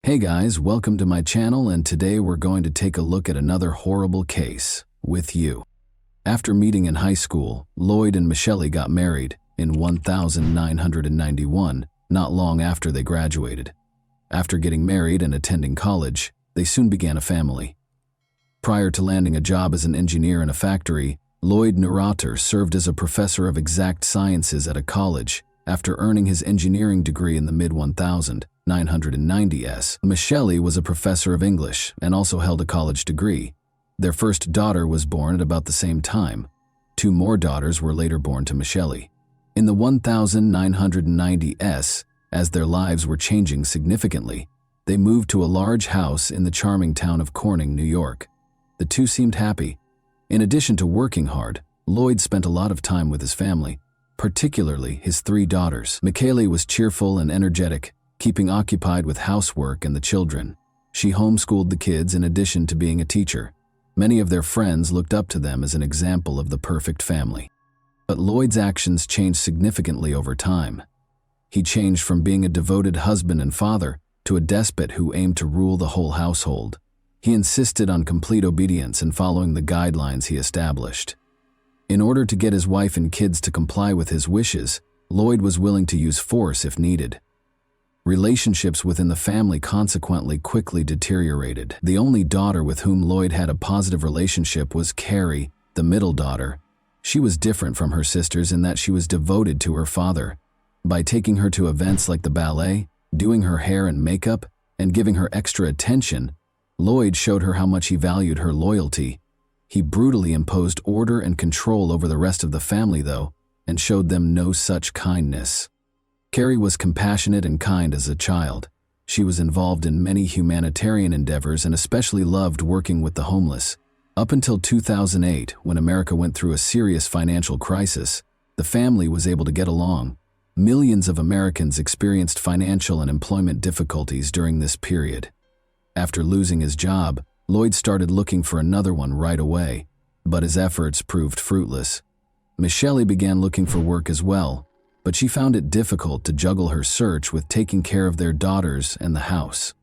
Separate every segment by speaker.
Speaker 1: Hey guys, welcome to my channel, and today we're going to take a look at another horrible case with you. After meeting in high school, Lloyd and Michelle got married in 1991, not long after they graduated. After getting married and attending college, they soon began a family. Prior to landing a job as an engineer in a factory, Lloyd Neurotter served as a professor of exact sciences at a college. After earning his engineering degree in the mid-1990s, Michelle was a professor of English and also held a college degree. Their first daughter was born at about the same time. Two more daughters were later born to Michelle. In the 1990s, as their lives were changing significantly, they moved to a large house in the charming town of Corning, New York. The two seemed happy. In addition to working hard, Lloyd spent a lot of time with his family, particularly his three daughters. Michelle was cheerful and energetic, keeping occupied with housework and the children. She homeschooled the kids in addition to being a teacher. Many of their friends looked up to them as an example of the perfect family. But Lloyd's actions changed significantly over time. He changed from being a devoted husband and father to a despot who aimed to rule the whole household. He insisted on complete obedience and following the guidelines he established. In order to get his wife and kids to comply with his wishes, Lloyd was willing to use force if needed. Relationships within the family consequently quickly deteriorated. The only daughter with whom Lloyd had a positive relationship was Carrie, the middle daughter. She was different from her sisters in that she was devoted to her father. By taking her to events like the ballet, doing her hair and makeup, and giving her extra attention, Lloyd showed her how much he valued her loyalty. He brutally imposed order and control over the rest of the family, though, and showed them no such kindness. Carrie was compassionate and kind as a child. She was involved in many humanitarian endeavors and especially loved working with the homeless. Up until 2008, when America went through a serious financial crisis, the family was able to get along. Millions of Americans experienced financial and employment difficulties during this period. After losing his job, Lloyd started looking for another one right away, but his efforts proved fruitless. Michelle began looking for work as well, but she found it difficult to juggle her search with taking care of their daughters and the house.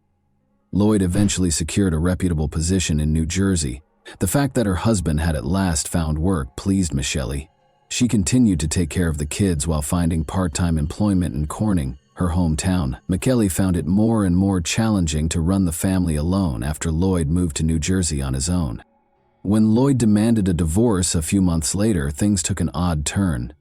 Speaker 1: Lloyd eventually secured a reputable position in New Jersey. The fact that her husband had at last found work pleased Michelle. She continued to take care of the kids while finding part-time employment in Corning, her hometown. Michelle found it more and more challenging to run the family alone after Lloyd moved to New Jersey on his own. When Lloyd demanded a divorce a few months later, things took an odd turn.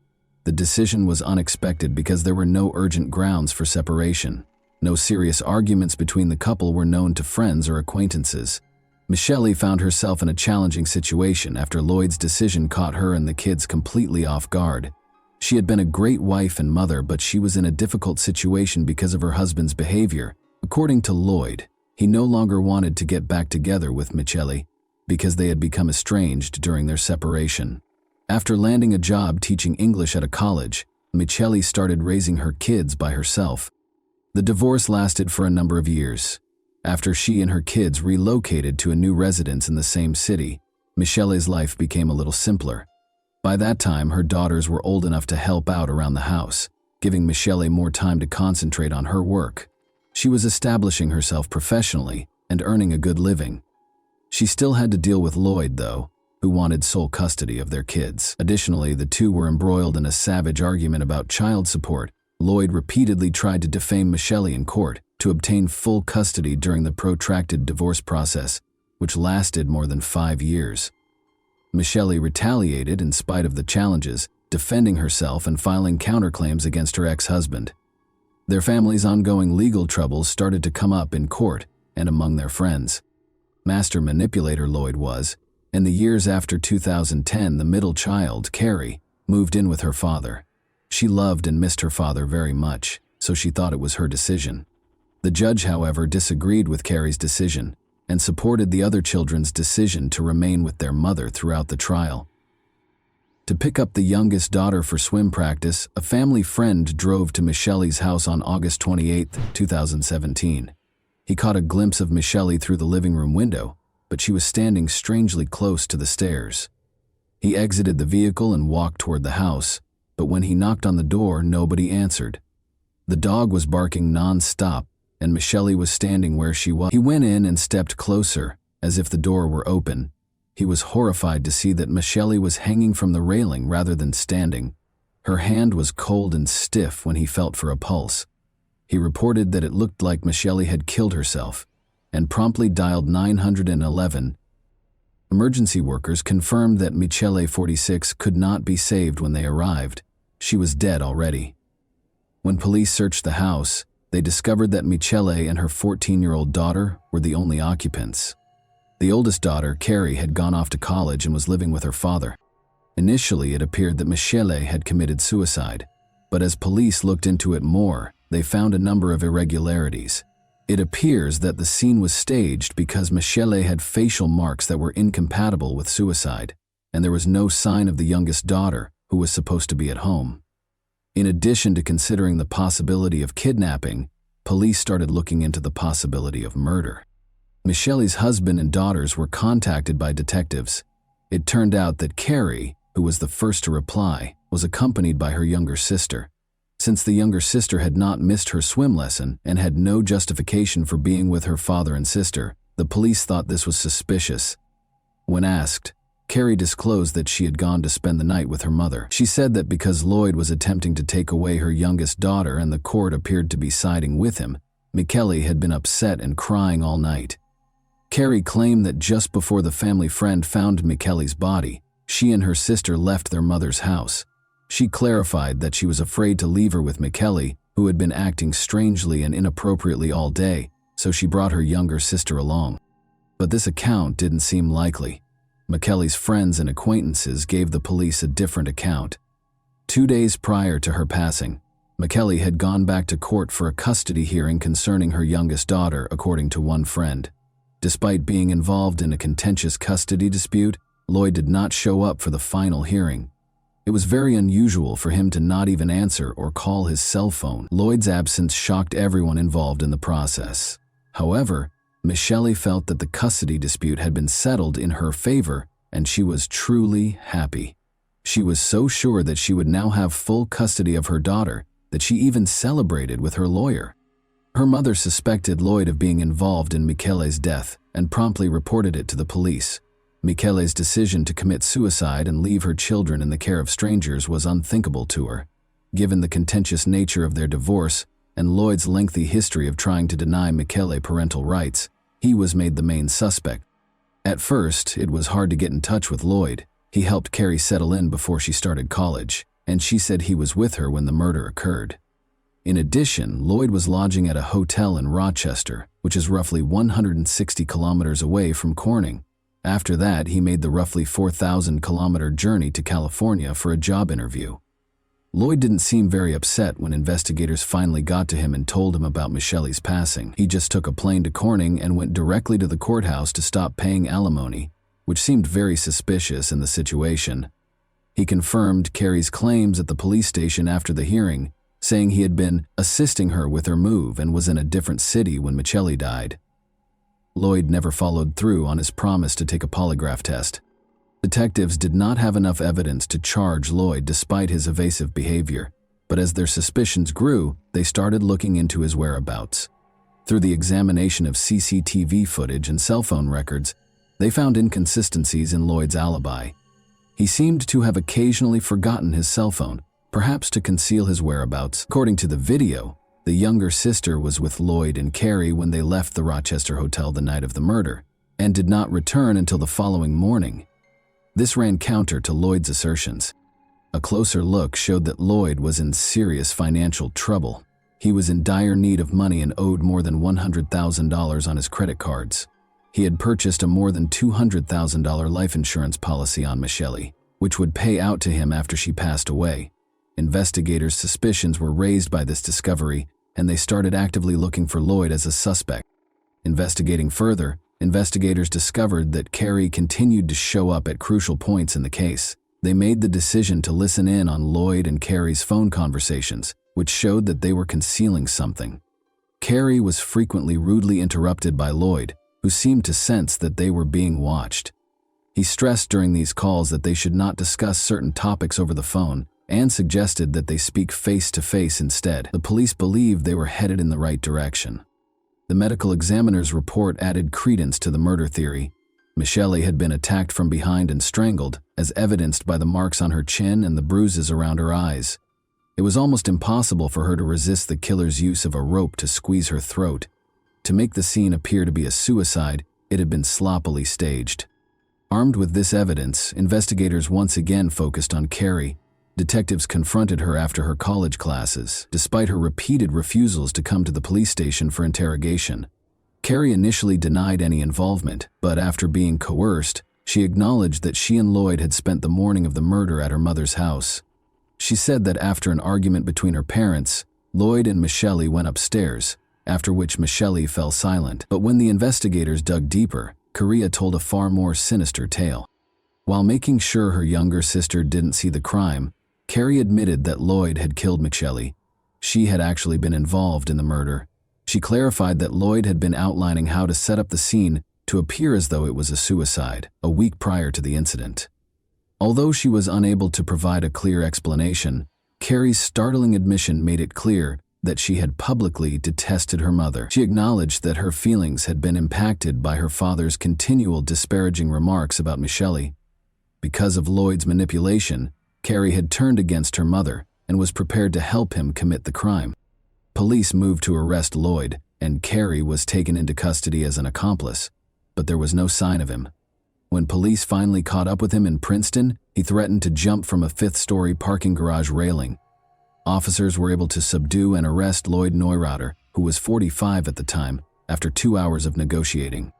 Speaker 1: The decision was unexpected because there were no urgent grounds for separation. No serious arguments between the couple were known to friends or acquaintances. Michelle found herself in a challenging situation after Lloyd's decision caught her and the kids completely off guard. She had been a great wife and mother, but she was in a difficult situation because of her husband's behavior. According to Lloyd, he no longer wanted to get back together with Michelle because they had become estranged during their separation. After landing a job teaching English at a college, Michelle started raising her kids by herself. The divorce lasted for a number of years. After she and her kids relocated to a new residence in the same city, Michelle's life became a little simpler. By that time, her daughters were old enough to help out around the house, giving Michelle more time to concentrate on her work. She was establishing herself professionally and earning a good living. She still had to deal with Lloyd, though, who wanted sole custody of their kids. Additionally, the two were embroiled in a savage argument about child support. Lloyd repeatedly tried to defame Michelle in court to obtain full custody during the protracted divorce process, which lasted more than 5 years. Michelle retaliated in spite of the challenges, defending herself and filing counterclaims against her ex-husband. Their family's ongoing legal troubles started to come up in court and among their friends. Master manipulator Lloyd was. In the years after 2010, the middle child, Carrie, moved in with her father. She loved and missed her father very much, so she thought it was her decision. The judge, however, disagreed with Carrie's decision and supported the other children's decision to remain with their mother throughout the trial. To pick up the youngest daughter for swim practice, a family friend drove to Michelle's house on August 28, 2017. He caught a glimpse of Michelle through the living room window, but she was standing strangely close to the stairs. He exited the vehicle and walked toward the house, but when he knocked on the door, nobody answered. The dog was barking non-stop, and Michelle was standing where she was. He went in and stepped closer, as if the door were open. He was horrified to see that Michelle was hanging from the railing rather than standing. Her hand was cold and stiff when he felt for a pulse. He reported that it looked like Michelle had killed herself, and promptly dialed 911. Emergency workers confirmed that Michelle, 46, could not be saved when they arrived. She was dead already. When police searched the house, they discovered that Michelle and her 14-year-old daughter were the only occupants. The oldest daughter, Carrie, had gone off to college and was living with her father. Initially, it appeared that Michelle had committed suicide, but as police looked into it more, they found a number of irregularities. It appears that the scene was staged because Michelle had facial marks that were incompatible with suicide, and there was no sign of the youngest daughter, who was supposed to be at home. In addition to considering the possibility of kidnapping, police started looking into the possibility of murder. Michelle's husband and daughters were contacted by detectives. It turned out that Carrie, who was the first to reply, was accompanied by her younger sister. Since the younger sister had not missed her swim lesson and had no justification for being with her father and sister, the police thought this was suspicious. When asked, Carrie disclosed that she had gone to spend the night with her mother. She said that because Lloyd was attempting to take away her youngest daughter and the court appeared to be siding with him, Michelle had been upset and crying all night. Carrie claimed that just before the family friend found Michelle's body, she and her sister left their mother's house. She clarified that she was afraid to leave her with Michelle, who had been acting strangely and inappropriately all day, so she brought her younger sister along. But this account didn't seem likely. Michelle's friends and acquaintances gave the police a different account. 2 days prior to her passing, Michelle had gone back to court for a custody hearing concerning her youngest daughter, according to one friend. Despite being involved in a contentious custody dispute, Lloyd did not show up for the final hearing. It was very unusual for him to not even answer or call his cell phone. Lloyd's absence shocked everyone involved in the process. However, Michelle felt that the custody dispute had been settled in her favor, and she was truly happy. She was so sure that she would now have full custody of her daughter that she even celebrated with her lawyer. Her mother suspected Lloyd of being involved in Michelle's death and promptly reported it to the police. Michelle's decision to commit suicide and leave her children in the care of strangers was unthinkable to her. Given the contentious nature of their divorce and Lloyd's lengthy history of trying to deny Michelle parental rights, he was made the main suspect. At first, it was hard to get in touch with Lloyd. He helped Carrie settle in before she started college, and she said he was with her when the murder occurred. In addition, Lloyd was lodging at a hotel in Rochester, which is roughly 160 kilometers away from Corning. After that, he made the roughly 4,000-kilometer journey to California for a job interview. Lloyd didn't seem very upset when investigators finally got to him and told him about Michelle's passing. He just took a plane to Corning and went directly to the courthouse to stop paying alimony, which seemed very suspicious in the situation. He confirmed Carrie's claims at the police station after the hearing, saying he had been assisting her with her move and was in a different city when Michelle died. Lloyd never followed through on his promise to take a polygraph test. Detectives did not have enough evidence to charge Lloyd despite his evasive behavior, but as their suspicions grew, they started looking into his whereabouts. Through the examination of CCTV footage and cell phone records, they found inconsistencies in Lloyd's alibi. He seemed to have occasionally forgotten his cell phone, perhaps to conceal his whereabouts. According to the video, the younger sister was with Lloyd and Carrie when they left the Rochester hotel the night of the murder, and did not return until the following morning. This ran counter to Lloyd's assertions. A closer look showed that Lloyd was in serious financial trouble. He was in dire need of money and owed more than $100,000 on his credit cards. He had purchased a more than $200,000 life insurance policy on Michelle, which would pay out to him after she passed away. Investigators' suspicions were raised by this discovery, and they started actively looking for Lloyd as a suspect. Investigating further, investigators discovered that Carrie continued to show up at crucial points in the case. They made the decision to listen in on Lloyd and Carrie's phone conversations, which showed that they were concealing something. Carrie was frequently rudely interrupted by Lloyd, who seemed to sense that they were being watched. He stressed during these calls that they should not discuss certain topics over the phone, and suggested that they speak face-to-face instead. The police believed they were headed in the right direction. The medical examiner's report added credence to the murder theory. Michelle had been attacked from behind and strangled, as evidenced by the marks on her chin and the bruises around her eyes. It was almost impossible for her to resist the killer's use of a rope to squeeze her throat. To make the scene appear to be a suicide, it had been sloppily staged. Armed with this evidence, investigators once again focused on Carrie. Detectives confronted her after her college classes, despite her repeated refusals to come to the police station for interrogation. Carrie initially denied any involvement, but after being coerced, she acknowledged that she and Lloyd had spent the morning of the murder at her mother's house. She said that after an argument between her parents, Lloyd and Michelle went upstairs, after which Michelle fell silent. But when the investigators dug deeper, Carrie told a far more sinister tale. While making sure her younger sister didn't see the crime, Carrie admitted that Lloyd had killed Michelle. She had actually been involved in the murder. She clarified that Lloyd had been outlining how to set up the scene to appear as though it was a suicide, a week prior to the incident. Although she was unable to provide a clear explanation, Carrie's startling admission made it clear that she had publicly detested her mother. She acknowledged that her feelings had been impacted by her father's continual disparaging remarks about Michelle. Because of Lloyd's manipulation, Carrie had turned against her mother and was prepared to help him commit the crime. Police moved to arrest Lloyd, and Carrie was taken into custody as an accomplice, but there was no sign of him. When police finally caught up with him in Princeton, he threatened to jump from a fifth-story parking garage railing. Officers were able to subdue and arrest Lloyd Neureuther, who was 45 at the time, after 2 hours of negotiating.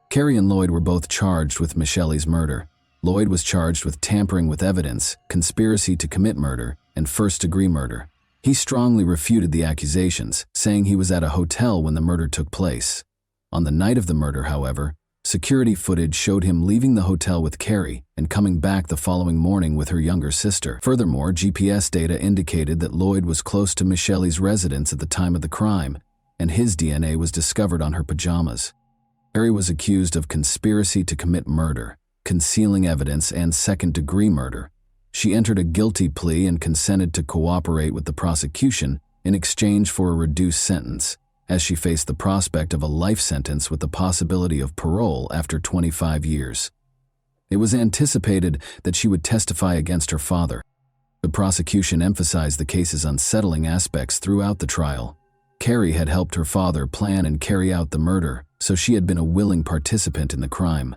Speaker 1: Carrie and Lloyd were both charged with Michelle's murder. Lloyd was charged with tampering with evidence, conspiracy to commit murder, and first-degree murder. He strongly refuted the accusations, saying he was at a hotel when the murder took place. On the night of the murder, however, security footage showed him leaving the hotel with Carrie and coming back the following morning with her younger sister. Furthermore, GPS data indicated that Lloyd was close to Michelle's residence at the time of the crime, and his DNA was discovered on her pajamas. Carrie was accused of conspiracy to commit murder, concealing evidence, and second-degree murder. She entered a guilty plea and consented to cooperate with the prosecution in exchange for a reduced sentence, as she faced the prospect of a life sentence with the possibility of parole after 25 years. It was anticipated that she would testify against her father. The prosecution emphasized the case's unsettling aspects throughout the trial. Carrie had helped her father plan and carry out the murder, so she had been a willing participant in the crime.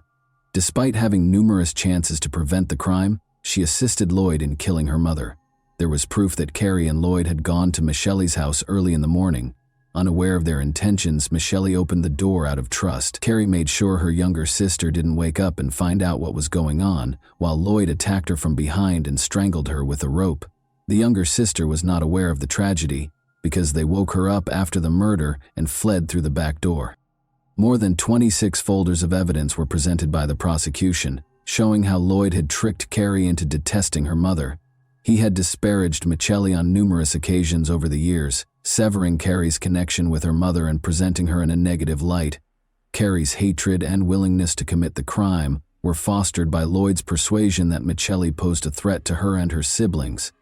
Speaker 1: Despite having numerous chances to prevent the crime, she assisted Lloyd in killing her mother. There was proof that Carrie and Lloyd had gone to Michelle's house early in the morning. Unaware of their intentions, Michelle opened the door out of trust. Carrie made sure her younger sister didn't wake up and find out what was going on, while Lloyd attacked her from behind and strangled her with a rope. The younger sister was not aware of the tragedy, because they woke her up after the murder and fled through the back door. More than 26 folders of evidence were presented by the prosecution, showing how Lloyd had tricked Carrie into detesting her mother. He had disparaged Michelle on numerous occasions over the years, severing Carrie's connection with her mother and presenting her in a negative light. Carrie's hatred and willingness to commit the crime were fostered by Lloyd's persuasion that Michelle posed a threat to her and her siblings.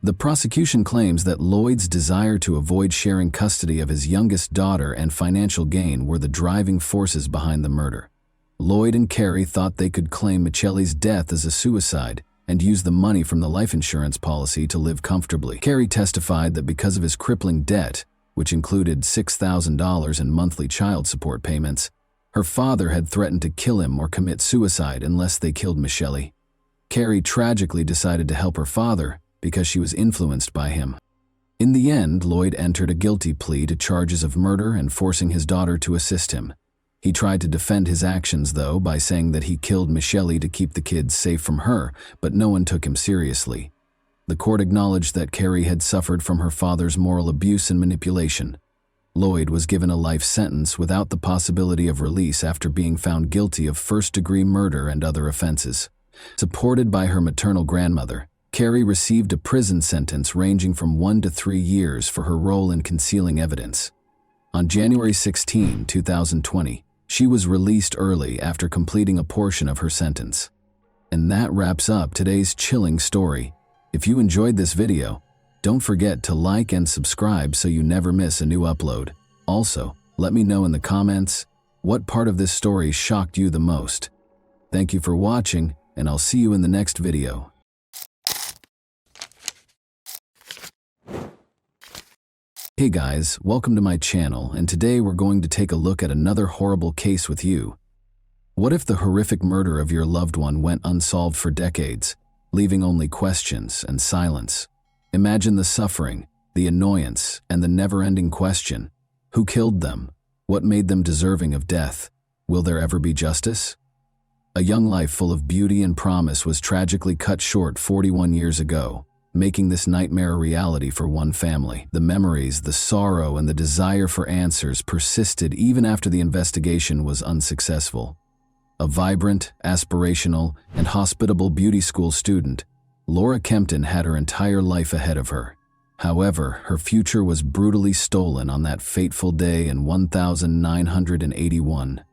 Speaker 1: The prosecution claims that Lloyd's desire to avoid sharing custody of his youngest daughter and financial gain were the driving forces behind the murder. Lloyd and Carrie thought they could claim Michelle's death as a suicide and use the money from the life insurance policy to live comfortably. Carrie testified that because of his crippling debt, which included $6,000 in monthly child support payments, her father had threatened to kill him or commit suicide unless they killed Michelle. Carrie tragically decided to help her father because she was influenced by him. In the end, Lloyd entered a guilty plea to charges of murder and forcing his daughter to assist him. He tried to defend his actions, though, by saying that he killed Michelle to keep the kids safe from her, but no one took him seriously. The court acknowledged that Carrie had suffered from her father's moral abuse and manipulation. Lloyd was given a life sentence without the possibility of release after being found guilty of first-degree murder and other offenses. Supported by her maternal grandmother, Carrie received a prison sentence ranging from 1 to 3 years for her role in concealing evidence. On January 16, 2020, she was released early after completing a portion of her sentence. And that wraps up today's chilling story. If you enjoyed this video, don't forget to like and subscribe so you never miss a new upload. Also, Let me know in the comments what part of this story shocked you the most. Thank you for watching, and I'll see you in the next video. Hey guys, welcome to my channel, and today we're going to take a look at another horrible case with you. What if the horrific murder of your loved one went unsolved for decades, leaving only questions and silence? Imagine the suffering, the annoyance, and the never-ending question. Who killed them? What made them deserving of death? Will there ever be justice? A young life full of beauty and promise was tragically cut short 41 years ago, making this nightmare a reality for one family. The memories, the sorrow, and the desire for answers persisted even after the investigation was unsuccessful. A vibrant, aspirational, and hospitable beauty school student, Laura Kempton had her entire life ahead of her. However, her future was brutally stolen on that fateful day in 1981.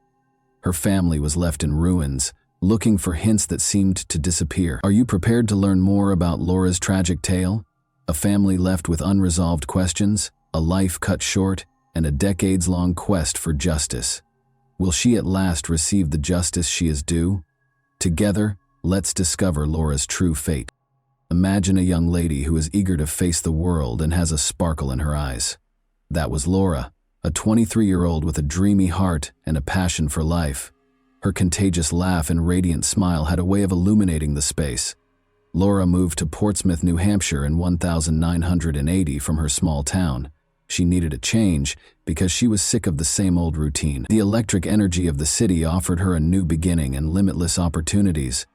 Speaker 1: Her family was left in ruins, looking for hints that seemed to disappear. Are you prepared to learn more about Laura's tragic tale? A family left with unresolved questions, a life cut short, and a decades-long quest for justice. Will she at last receive the justice she is due? Together, let's discover Laura's true fate. Imagine a young lady who is eager to face the world and has a sparkle in her eyes. That was Laura, a 23-year-old with a dreamy heart and a passion for life. Her contagious laugh and radiant smile had a way of illuminating the space. Laura moved to Portsmouth, New Hampshire in 1980 from her small town. She needed a change because she was sick of the same old routine. The electric energy of the city offered her a new beginning and limitless opportunities.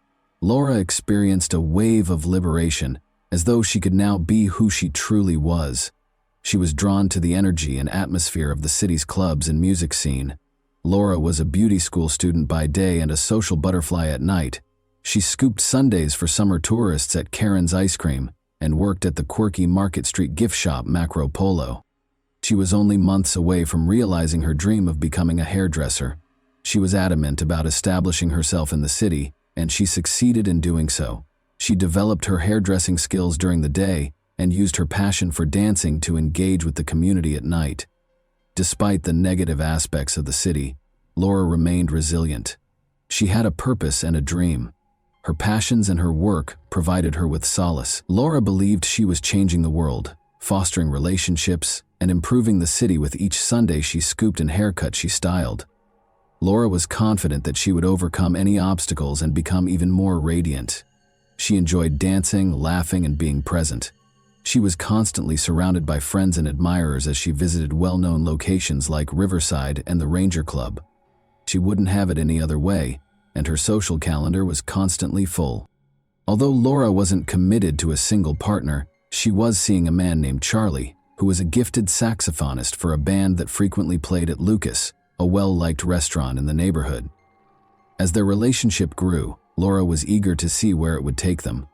Speaker 1: Laura experienced a wave of liberation, as though she could now be who she truly was. She was drawn to the energy and atmosphere of the city's clubs and music scene. Laura was a beauty school student by day and a social butterfly at night. She scooped sundaes for summer tourists at Karen's Ice Cream and worked at the quirky Market Street gift shop Macro Polo. She was only months away from realizing her dream of becoming a hairdresser. She was adamant about establishing herself in the city, and she succeeded in doing so. She developed her hairdressing skills during the day and used her passion for dancing to engage with the community at night. Despite the negative aspects of the city, Laura remained resilient. She had a purpose and a dream. Her passions and her work provided her with solace. Laura believed she was changing the world, fostering relationships, and improving the city with each Sunday she scooped and haircut she styled. Laura was confident that she would overcome any obstacles and become even more radiant. She enjoyed dancing, laughing, and being present. She was constantly surrounded by friends and admirers as she visited well-known locations like Riverside and the Ranger Club. She wouldn't have it any other way, and her social calendar was constantly full. Although Laura wasn't committed to a single partner, she was seeing a man named Charlie, who was a gifted saxophonist for a band that frequently played at Lucas, a well-liked restaurant in the neighborhood. As their relationship grew, Laura was eager to see where it would take them.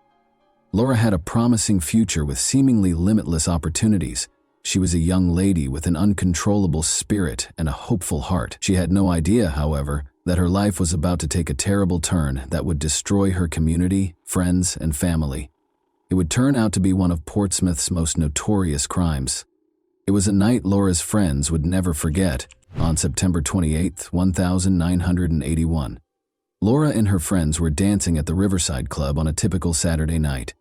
Speaker 1: Laura had a promising future with seemingly limitless opportunities. She was a young lady with an uncontrollable spirit and a hopeful heart. She had no idea, however, that her life was about to take a terrible turn that would destroy her community, friends, and family. It would turn out to be one of Portsmouth's most notorious crimes. It was a night Laura's friends would never forget. On September 28, 1981. Laura and her friends were dancing at the Riverside Club on a typical Saturday night.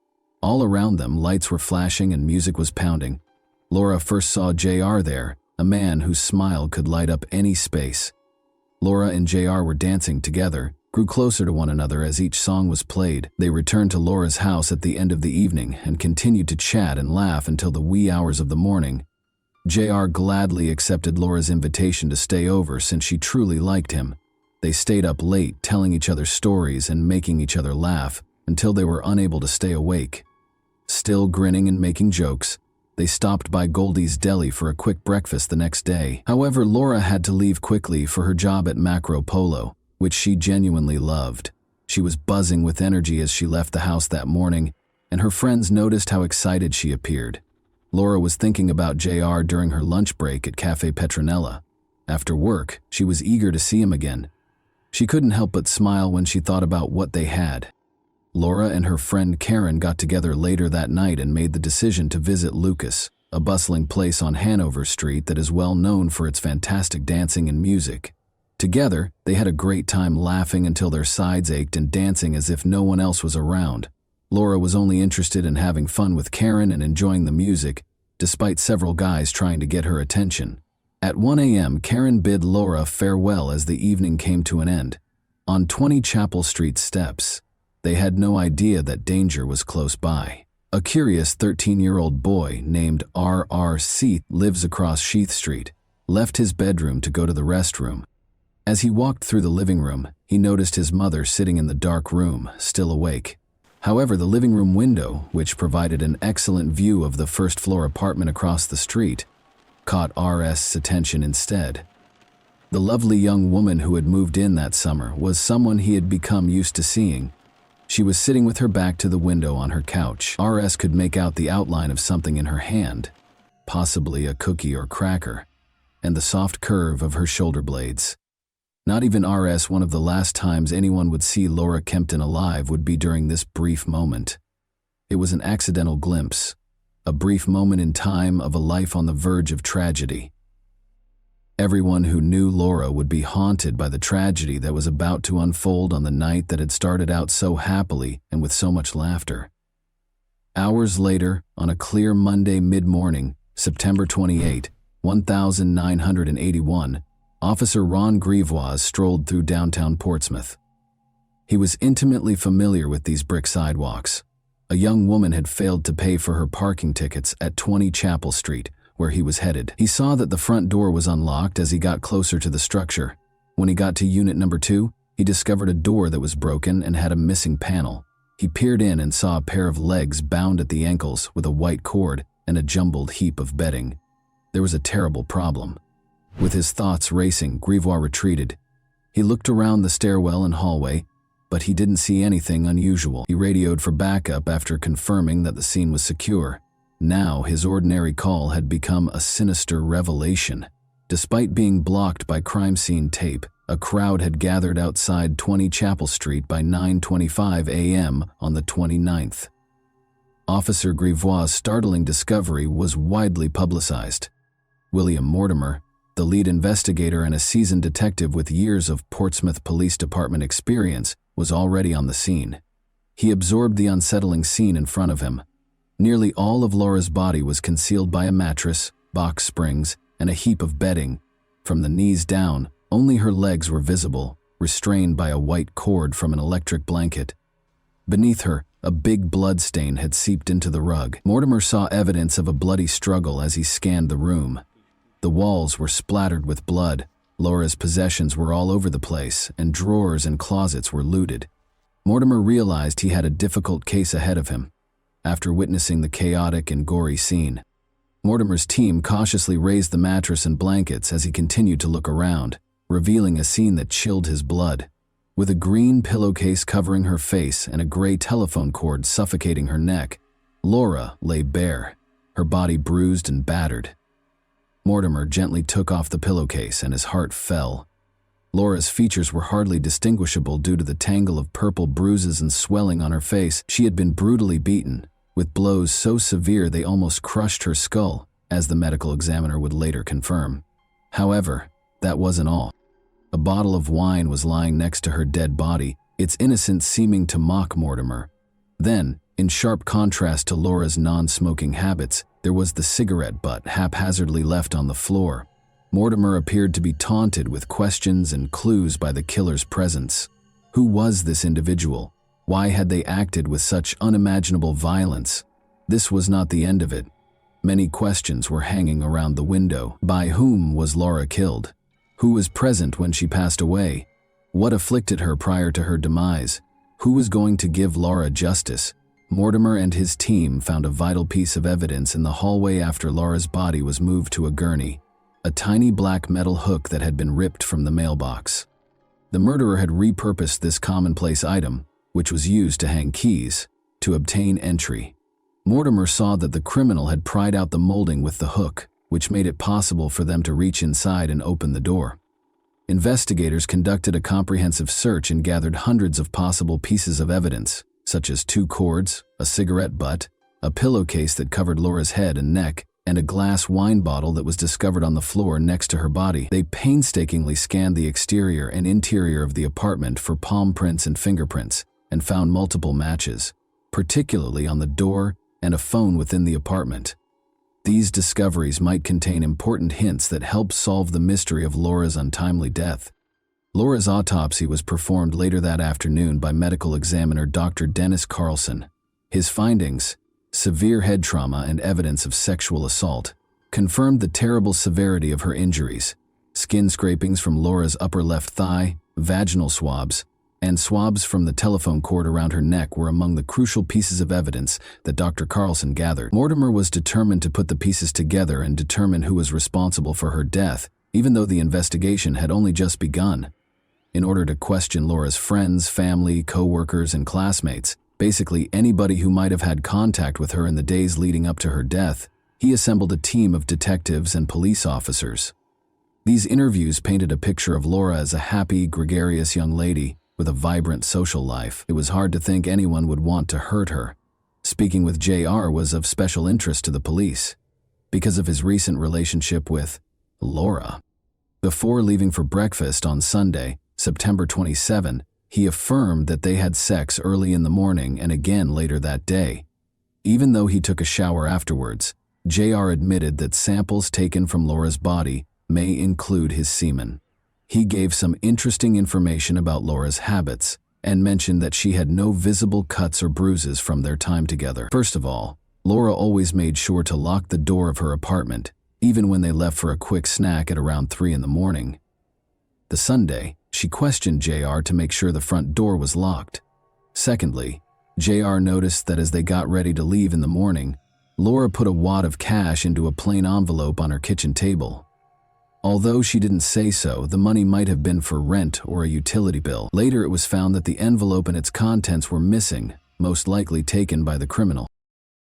Speaker 1: All around them, lights were flashing and music was pounding. Laura first saw JR there, a man whose smile could light up any space. Laura and JR were dancing together, grew closer to one another as each song was played. They returned to Laura's house at the end of the evening and continued to chat and laugh until the wee hours of the morning. JR gladly accepted Laura's invitation to stay over since she truly liked him. They stayed up late, telling each other stories and making each other laugh until they were unable to stay awake. Still grinning and making jokes, they stopped by Goldie's Deli for a quick breakfast the next day. However, Laura had to leave quickly for her job at Macro Polo, which she genuinely loved. She was buzzing with energy as she left the house that morning, and her friends noticed how excited she appeared. Laura was thinking about JR during her lunch break at Cafe Petronella. After work, she was eager to see him again. She couldn't help but smile when she thought about what they had. Laura and her friend Karen got together later that night and made the decision to visit Lucas, a bustling place on Hanover Street that is well known for its fantastic dancing and music. Together, they had a great time laughing until their sides ached and dancing as if no one else was around. Laura was only interested in having fun with Karen and enjoying the music, despite several guys trying to get her attention. At 1 a.m., Karen bid Laura farewell as the evening came to an end. On 20 Chapel Street steps, they had no idea that danger was close by. A curious 13-year-old boy named R.R. Seath lives across Sheath Street, left his bedroom to go to the restroom. As he walked through the living room, he noticed his mother sitting in the dark room, still awake. However, the living room window, which provided an excellent view of the first-floor apartment across the street, caught R.S.'s attention instead. The lovely young woman who had moved in that summer was someone he had become used to seeing. She was sitting with her back to the window on her couch. R.S. could make out the outline of something in her hand, possibly a cookie or cracker, and the soft curve of her shoulder blades. Not even R.S. One of the last times anyone would see Laura Kempton alive would be during this brief moment. It was an accidental glimpse, a brief moment in time of a life on the verge of tragedy. Everyone who knew Laura would be haunted by the tragedy that was about to unfold on the night that had started out so happily and with so much laughter. Hours later, on a clear Monday mid-morning, September 28, 1981, Officer Ron Grivois strolled through downtown Portsmouth. He was intimately familiar with these brick sidewalks. A young woman had failed to pay for her parking tickets at 20 Chapel Street, where he was headed. He saw that the front door was unlocked as he got closer to the structure. When he got to unit number 2, he discovered a door that was broken and had a missing panel. He peered in and saw a pair of legs bound at the ankles with a white cord and a jumbled heap of bedding. There was a terrible problem. With his thoughts racing, Grivois retreated. He looked around the stairwell and hallway, but he didn't see anything unusual. He radioed for backup after confirming that the scene was secure. Now his ordinary call had become a sinister revelation. Despite being blocked by crime scene tape, a crowd had gathered outside 20 Chapel Street by 9:25 a.m. on the 29th. Officer Grivois' startling discovery was widely publicized. William Mortimer, the lead investigator and a seasoned detective with years of Portsmouth Police Department experience, was already on the scene. He absorbed the unsettling scene in front of him. Nearly all of Laura's body was concealed by a mattress, box springs, and a heap of bedding. From the knees down, only her legs were visible, restrained by a white cord from an electric blanket. Beneath her, a big blood stain had seeped into the rug. Mortimer saw evidence of a bloody struggle as he scanned the room. The walls were splattered with blood, Laura's possessions were all over the place, and drawers and closets were looted. Mortimer realized he had a difficult case ahead of him. After witnessing the chaotic and gory scene, Mortimer's team cautiously raised the mattress and blankets as he continued to look around, revealing a scene that chilled his blood. With a green pillowcase covering her face and a gray telephone cord suffocating her neck, Laura lay bare, her body bruised and battered. Mortimer gently took off the pillowcase and his heart fell. Laura's features were hardly distinguishable due to the tangle of purple bruises and swelling on her face. She had been brutally beaten, with blows so severe they almost crushed her skull, as the medical examiner would later confirm. However, that wasn't all. A bottle of wine was lying next to her dead body, its innocence seeming to mock Mortimer. Then, in sharp contrast to Laura's non-smoking habits, there was the cigarette butt haphazardly left on the floor. Mortimer appeared to be taunted with questions and clues by the killer's presence. Who was this individual? Why had they acted with such unimaginable violence? This was not the end of it. Many questions were hanging around the window. By whom was Laura killed? Who was present when she passed away? What afflicted her prior to her demise? Who was going to give Laura justice? Mortimer and his team found a vital piece of evidence in the hallway after Laura's body was moved to a gurney, a tiny black metal hook that had been ripped from the mailbox. The murderer had repurposed this commonplace item, which was used to hang keys, to obtain entry. Mortimer saw that the criminal had pried out the molding with the hook, which made it possible for them to reach inside and open the door. Investigators conducted a comprehensive search and gathered hundreds of possible pieces of evidence, such as 2 cords, a cigarette butt, a pillowcase that covered Laura's head and neck, and a glass wine bottle that was discovered on the floor next to her body. They painstakingly scanned the exterior and interior of the apartment for palm prints and fingerprints, and found multiple matches, particularly on the door and a phone within the apartment. These discoveries might contain important hints that help solve the mystery of Laura's untimely death. Laura's autopsy was performed later that afternoon by medical examiner Dr. Dennis Carlson. His findings, severe head trauma and evidence of sexual assault, confirmed the terrible severity of her injuries. Skin scrapings from Laura's upper left thigh, vaginal swabs, and swabs from the telephone cord around her neck were among the crucial pieces of evidence that Dr. Carlson gathered. Mortimer was determined to put the pieces together and determine who was responsible for her death, even though the investigation had only just begun. In order to question Laura's friends, family, co-workers, and classmates, basically anybody who might have had contact with her in the days leading up to her death, he assembled a team of detectives and police officers. These interviews painted a picture of Laura as a happy, gregarious young lady with a vibrant social life. It was hard to think anyone would want to hurt her. Speaking with JR was of special interest to the police because of his recent relationship with Laura. Before leaving for breakfast on Sunday, September 27, he affirmed that they had sex early in the morning and again later that day. Even though he took a shower afterwards, JR admitted that samples taken from Laura's body may include his semen. He gave some interesting information about Laura's habits and mentioned that she had no visible cuts or bruises from their time together. First of all, Laura always made sure to lock the door of her apartment, even when they left for a quick snack at around 3 in the morning. The Sunday, she questioned JR to make sure the front door was locked. Secondly, JR noticed that as they got ready to leave in the morning, Laura put a wad of cash into a plain envelope on her kitchen table. Although she didn't say so, the money might have been for rent or a utility bill. Later, it was found that the envelope and its contents were missing, most likely taken by the criminal.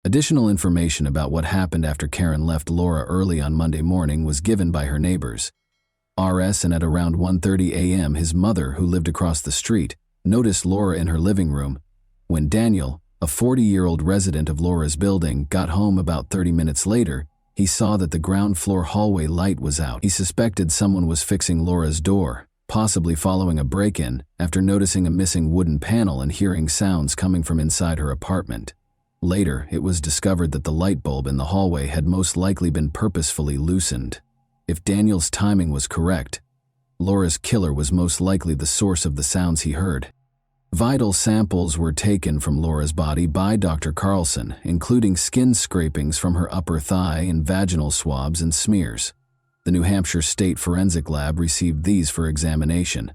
Speaker 1: Additional information about what happened after Karen left Laura early on Monday morning was given by her neighbors. RS, and at around 1:30 a.m., his mother, who lived across the street, noticed Laura in her living room. When Daniel, a 40-year-old resident of Laura's building, got home about 30 minutes later, he saw that the ground floor hallway light was out. He suspected someone was fixing Laura's door, possibly following a break-in, after noticing a missing wooden panel and hearing sounds coming from inside her apartment. Later, it was discovered that the light bulb in the hallway had most likely been purposefully loosened. If Daniel's timing was correct, Laura's killer was most likely the source of the sounds he heard. Vital samples were taken from Laura's body by Dr. Carlson, including skin scrapings from her upper thigh and vaginal swabs and smears. The New Hampshire State Forensic Lab received these for examination.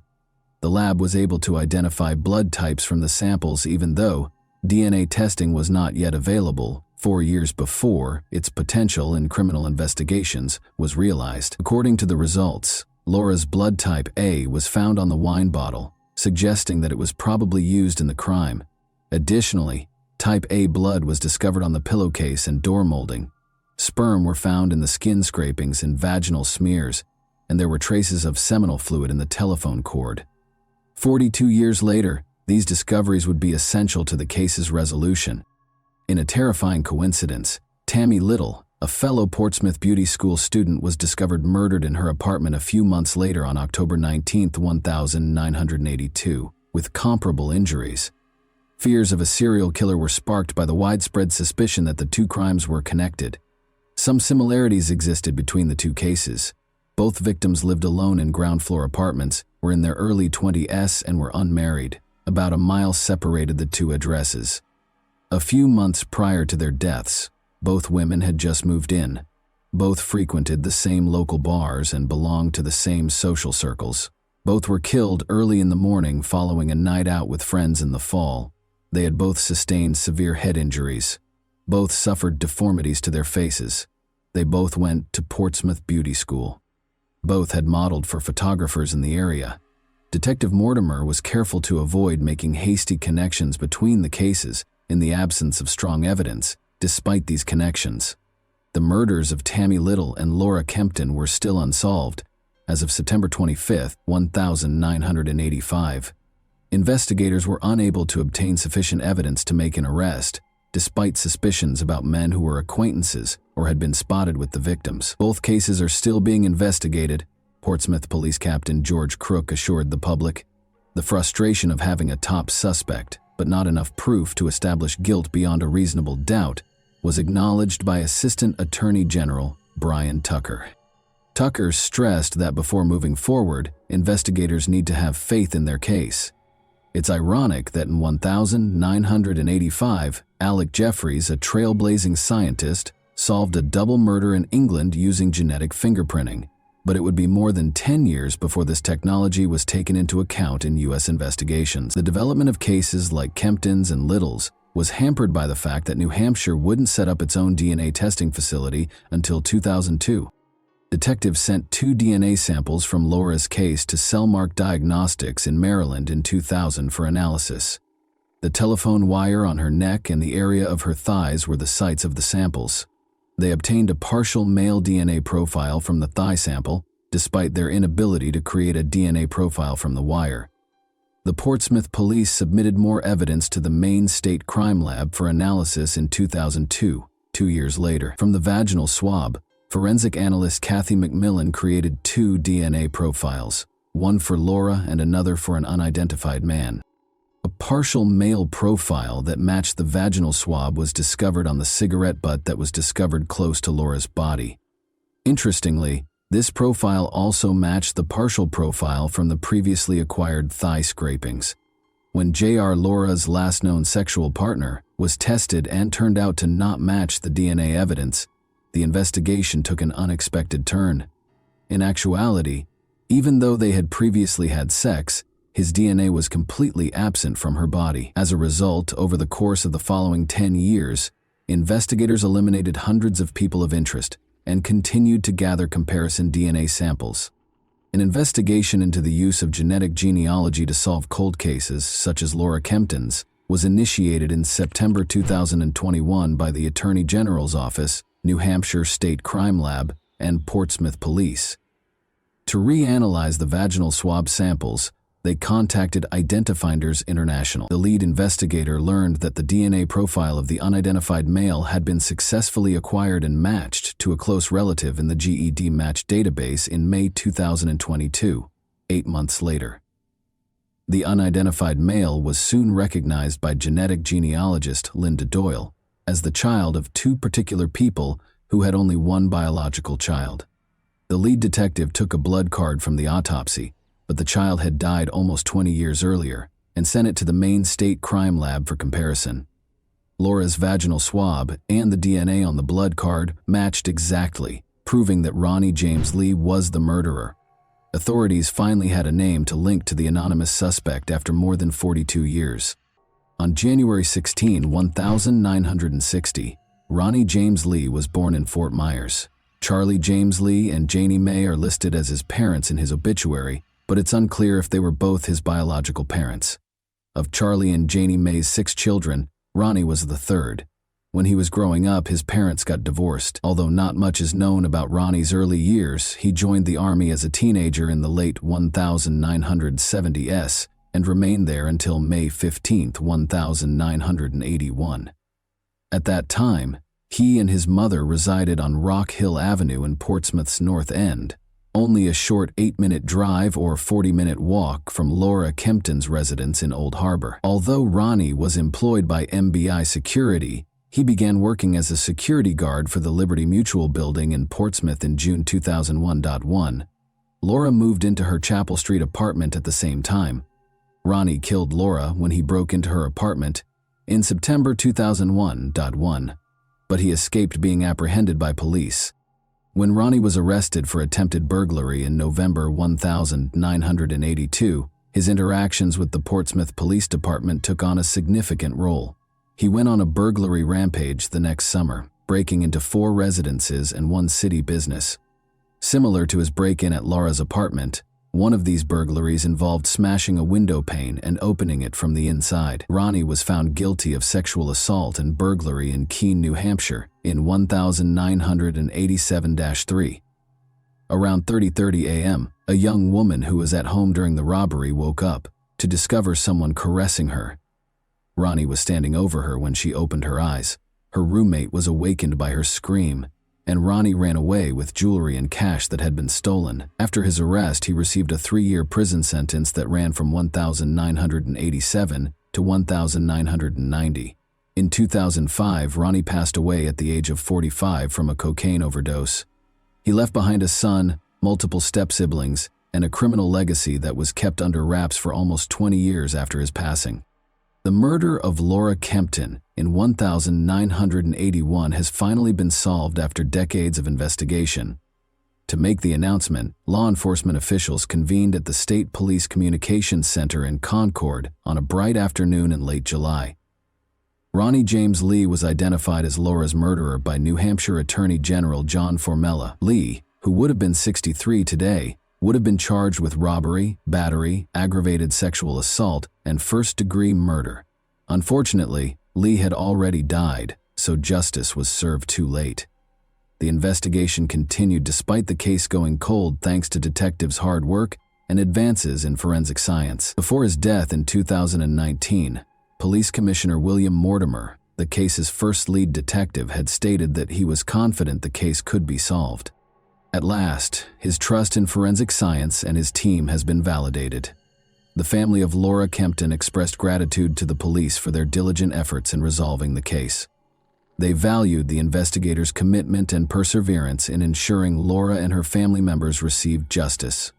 Speaker 1: The lab was able to identify blood types from the samples even though DNA testing was not yet available 4 years before its potential in criminal investigations was realized. According to the results, Laura's blood type A was found on the wine bottle, suggesting that it was probably used in the crime. Additionally, type A blood was discovered on the pillowcase and door molding. Sperm were found in the skin scrapings and vaginal smears, and there were traces of seminal fluid in the telephone cord. 42 years later, these discoveries would be essential to the case's resolution. In a terrifying coincidence, Tammy Little, a fellow Portsmouth Beauty School student, was discovered murdered in her apartment a few months later on October 19, 1982, with comparable injuries. Fears of a serial killer were sparked by the widespread suspicion that the two crimes were connected. Some similarities existed between the two cases. Both victims lived alone in ground-floor apartments, were in their early 20s, and were unmarried. About a mile separated the two addresses. A few months prior to their deaths, both women had just moved in. Both frequented the same local bars and belonged to the same social circles. Both were killed early in the morning following a night out with friends in the fall. They had both sustained severe head injuries. Both suffered deformities to their faces. They both went to Portsmouth Beauty School. Both had modeled for photographers in the area. Detective Mortimer was careful to avoid making hasty connections between the cases in the absence of strong evidence. Despite these connections, the murders of Tammy Little and Laura Kempton were still unsolved. As of September 25, 1985, investigators were unable to obtain sufficient evidence to make an arrest, despite suspicions about men who were acquaintances or had been spotted with the victims. Both cases are still being investigated, Portsmouth Police Captain George Crook assured the public. The frustration of having a top suspect, but not enough proof to establish guilt beyond a reasonable doubt, was acknowledged by Assistant Attorney General Brian Tucker. Tucker stressed that before moving forward, investigators need to have faith in their case. It's ironic that in 1985, Alec Jeffreys, a trailblazing scientist, solved a double murder in England using genetic fingerprinting, but it would be more than 10 years before this technology was taken into account in U.S. investigations. The development of cases like Kempton's and Little's was hampered by the fact that New Hampshire wouldn't set up its own DNA testing facility until 2002. Detectives sent 2 DNA samples from Laura's case to Cellmark Diagnostics in Maryland in 2000 for analysis. The telephone wire on her neck and the area of her thighs were the sites of the samples. They obtained a partial male DNA profile from the thigh sample, despite their inability to create a DNA profile from the wire. The Portsmouth police submitted more evidence to the Maine State Crime Lab for analysis in 2002, 2 years later. From the vaginal swab, forensic analyst Kathy McMillan created 2 DNA profiles, one for Laura and another for an unidentified man. A partial male profile that matched the vaginal swab was discovered on the cigarette butt that was discovered close to Laura's body. Interestingly, this profile also matched the partial profile from the previously acquired thigh scrapings. When J.R. Laura's last known sexual partner was tested and turned out to not match the DNA evidence, the investigation took an unexpected turn. In actuality, even though they had previously had sex, his DNA was completely absent from her body. As a result, over the course of the following 10 years, investigators eliminated hundreds of people of interest and continued to gather comparison DNA samples. An investigation into the use of genetic genealogy to solve cold cases, such as Laura Kempton's, was initiated in September 2021 by the Attorney General's Office, New Hampshire State Crime Lab, and Portsmouth Police. To reanalyze the vaginal swab samples, they contacted Identifinders International. The lead investigator learned that the DNA profile of the unidentified male had been successfully acquired and matched to a close relative in the GED Match database in May 2022, 8 months later. The unidentified male was soon recognized by genetic genealogist Linda Doyle as the child of 2 particular people who had only one biological child. The lead detective took a blood card from the autopsy, but the child had died almost 20 years earlier, and sent it to the Maine State Crime Lab for comparison. Laura's vaginal swab and the DNA on the blood card matched exactly, proving that Ronnie James Lee was the murderer. Authorities finally had a name to link to the anonymous suspect after more than 42 years. On January 16, 1960, Ronnie James Lee was born in Fort Myers. Charlie James Lee and Janie Mae are listed as his parents in his obituary, but it's unclear if they were both his biological parents. Of Charlie and Janie Mae's 6 children, Ronnie was the third. When he was growing up, his parents got divorced. Although not much is known about Ronnie's early years, he joined the Army as a teenager in the late 1970s and remained there until May 15, 1981. At that time, he and his mother resided on Rock Hill Avenue in Portsmouth's North End, only a short 8-minute drive or 40-minute walk from Laura Kempton's residence in Old Harbor. Although Ronnie was employed by MBI Security, he began working as a security guard for the Liberty Mutual building in Portsmouth in June 2001. Laura moved into her Chapel Street apartment at the same time. Ronnie killed Laura when he broke into her apartment in September 2001, but he escaped being apprehended by police. When Ronnie was arrested for attempted burglary in November 1982, his interactions with the Portsmouth Police Department took on a significant role. He went on a burglary rampage the next summer, breaking into 4 residences and 1 city business. Similar to his break-in at Laura's apartment, one of these burglaries involved smashing a window pane and opening it from the inside. Ronnie was found guilty of sexual assault and burglary in Keene, New Hampshire, in 1987-3. Around 30:30 a.m., a young woman who was at home during the robbery woke up to discover someone caressing her. Ronnie was standing over her when she opened her eyes. Her roommate was awakened by her scream. and Ronnie ran away with jewelry and cash that had been stolen. After his arrest, he received a 3-year prison sentence that ran from 1987 to 1990. In 2005, Ronnie passed away at the age of 45 from a cocaine overdose. He left behind a son, multiple step-siblings, and a criminal legacy that was kept under wraps for almost 20 years after his passing. The murder of Laura Kempton in 1981 has finally been solved after decades of investigation. To make the announcement, law enforcement officials convened at the State Police Communications Center in Concord on a bright afternoon in late July. Ronnie James Lee was identified as Laura's murderer by New Hampshire Attorney General John Formella. Lee, who would have been 63 today, would have been charged with robbery, battery, aggravated sexual assault, and first-degree murder. Unfortunately, Lee had already died, so justice was served too late. The investigation continued despite the case going cold thanks to detectives' hard work and advances in forensic science. Before his death in 2019, Police Commissioner William Mortimer, the case's first lead detective, had stated that he was confident the case could be solved. At last, his trust in forensic science and his team has been validated. The family of Laura Kempton expressed gratitude to the police for their diligent efforts in resolving the case. They valued the investigators' commitment and perseverance in ensuring Laura and her family members received justice.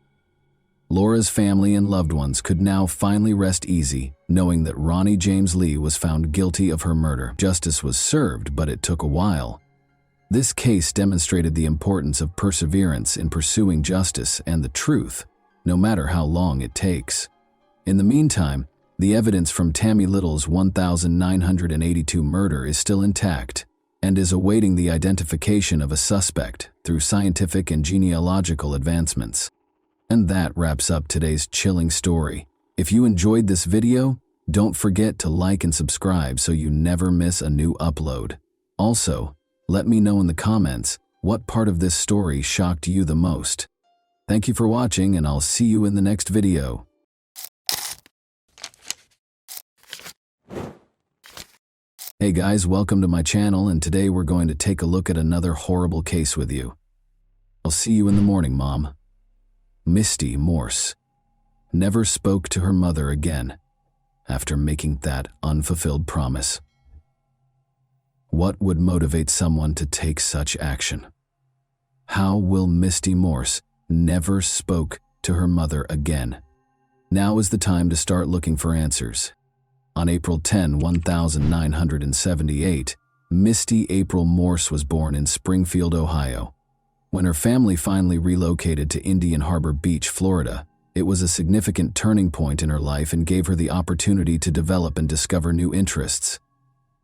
Speaker 1: Laura's family and loved ones could now finally rest easy, knowing that Ronnie James Lee was found guilty of her murder. Justice was served, but it took a while. This case demonstrated the importance of perseverance in pursuing justice and the truth, no matter how long it takes. In the meantime, the evidence from Tammy Little's 1982 murder is still intact and is awaiting the identification of a suspect through scientific and genealogical advancements. And that wraps up today's chilling story. If you enjoyed this video, don't forget to like and subscribe so you never miss a new upload. Also, let me know in the comments what part of this story shocked you the most. Thank you for watching, and I'll see you in the next video. Hey guys, welcome to my channel, and today we're going to take a look at another horrible case with you. I'll see you in the morning, Mom. Misty Morse never spoke to her mother again after making that unfulfilled promise. What would motivate someone to take such action? How will Misty Morse never spoke to her mother again? Now is the time to start looking for answers. On April 10, 1978, Misty April Morse was born in Springfield, Ohio. When her family finally relocated to Indian Harbor Beach, Florida, it was a significant turning point in her life and gave her the opportunity to develop and discover new interests.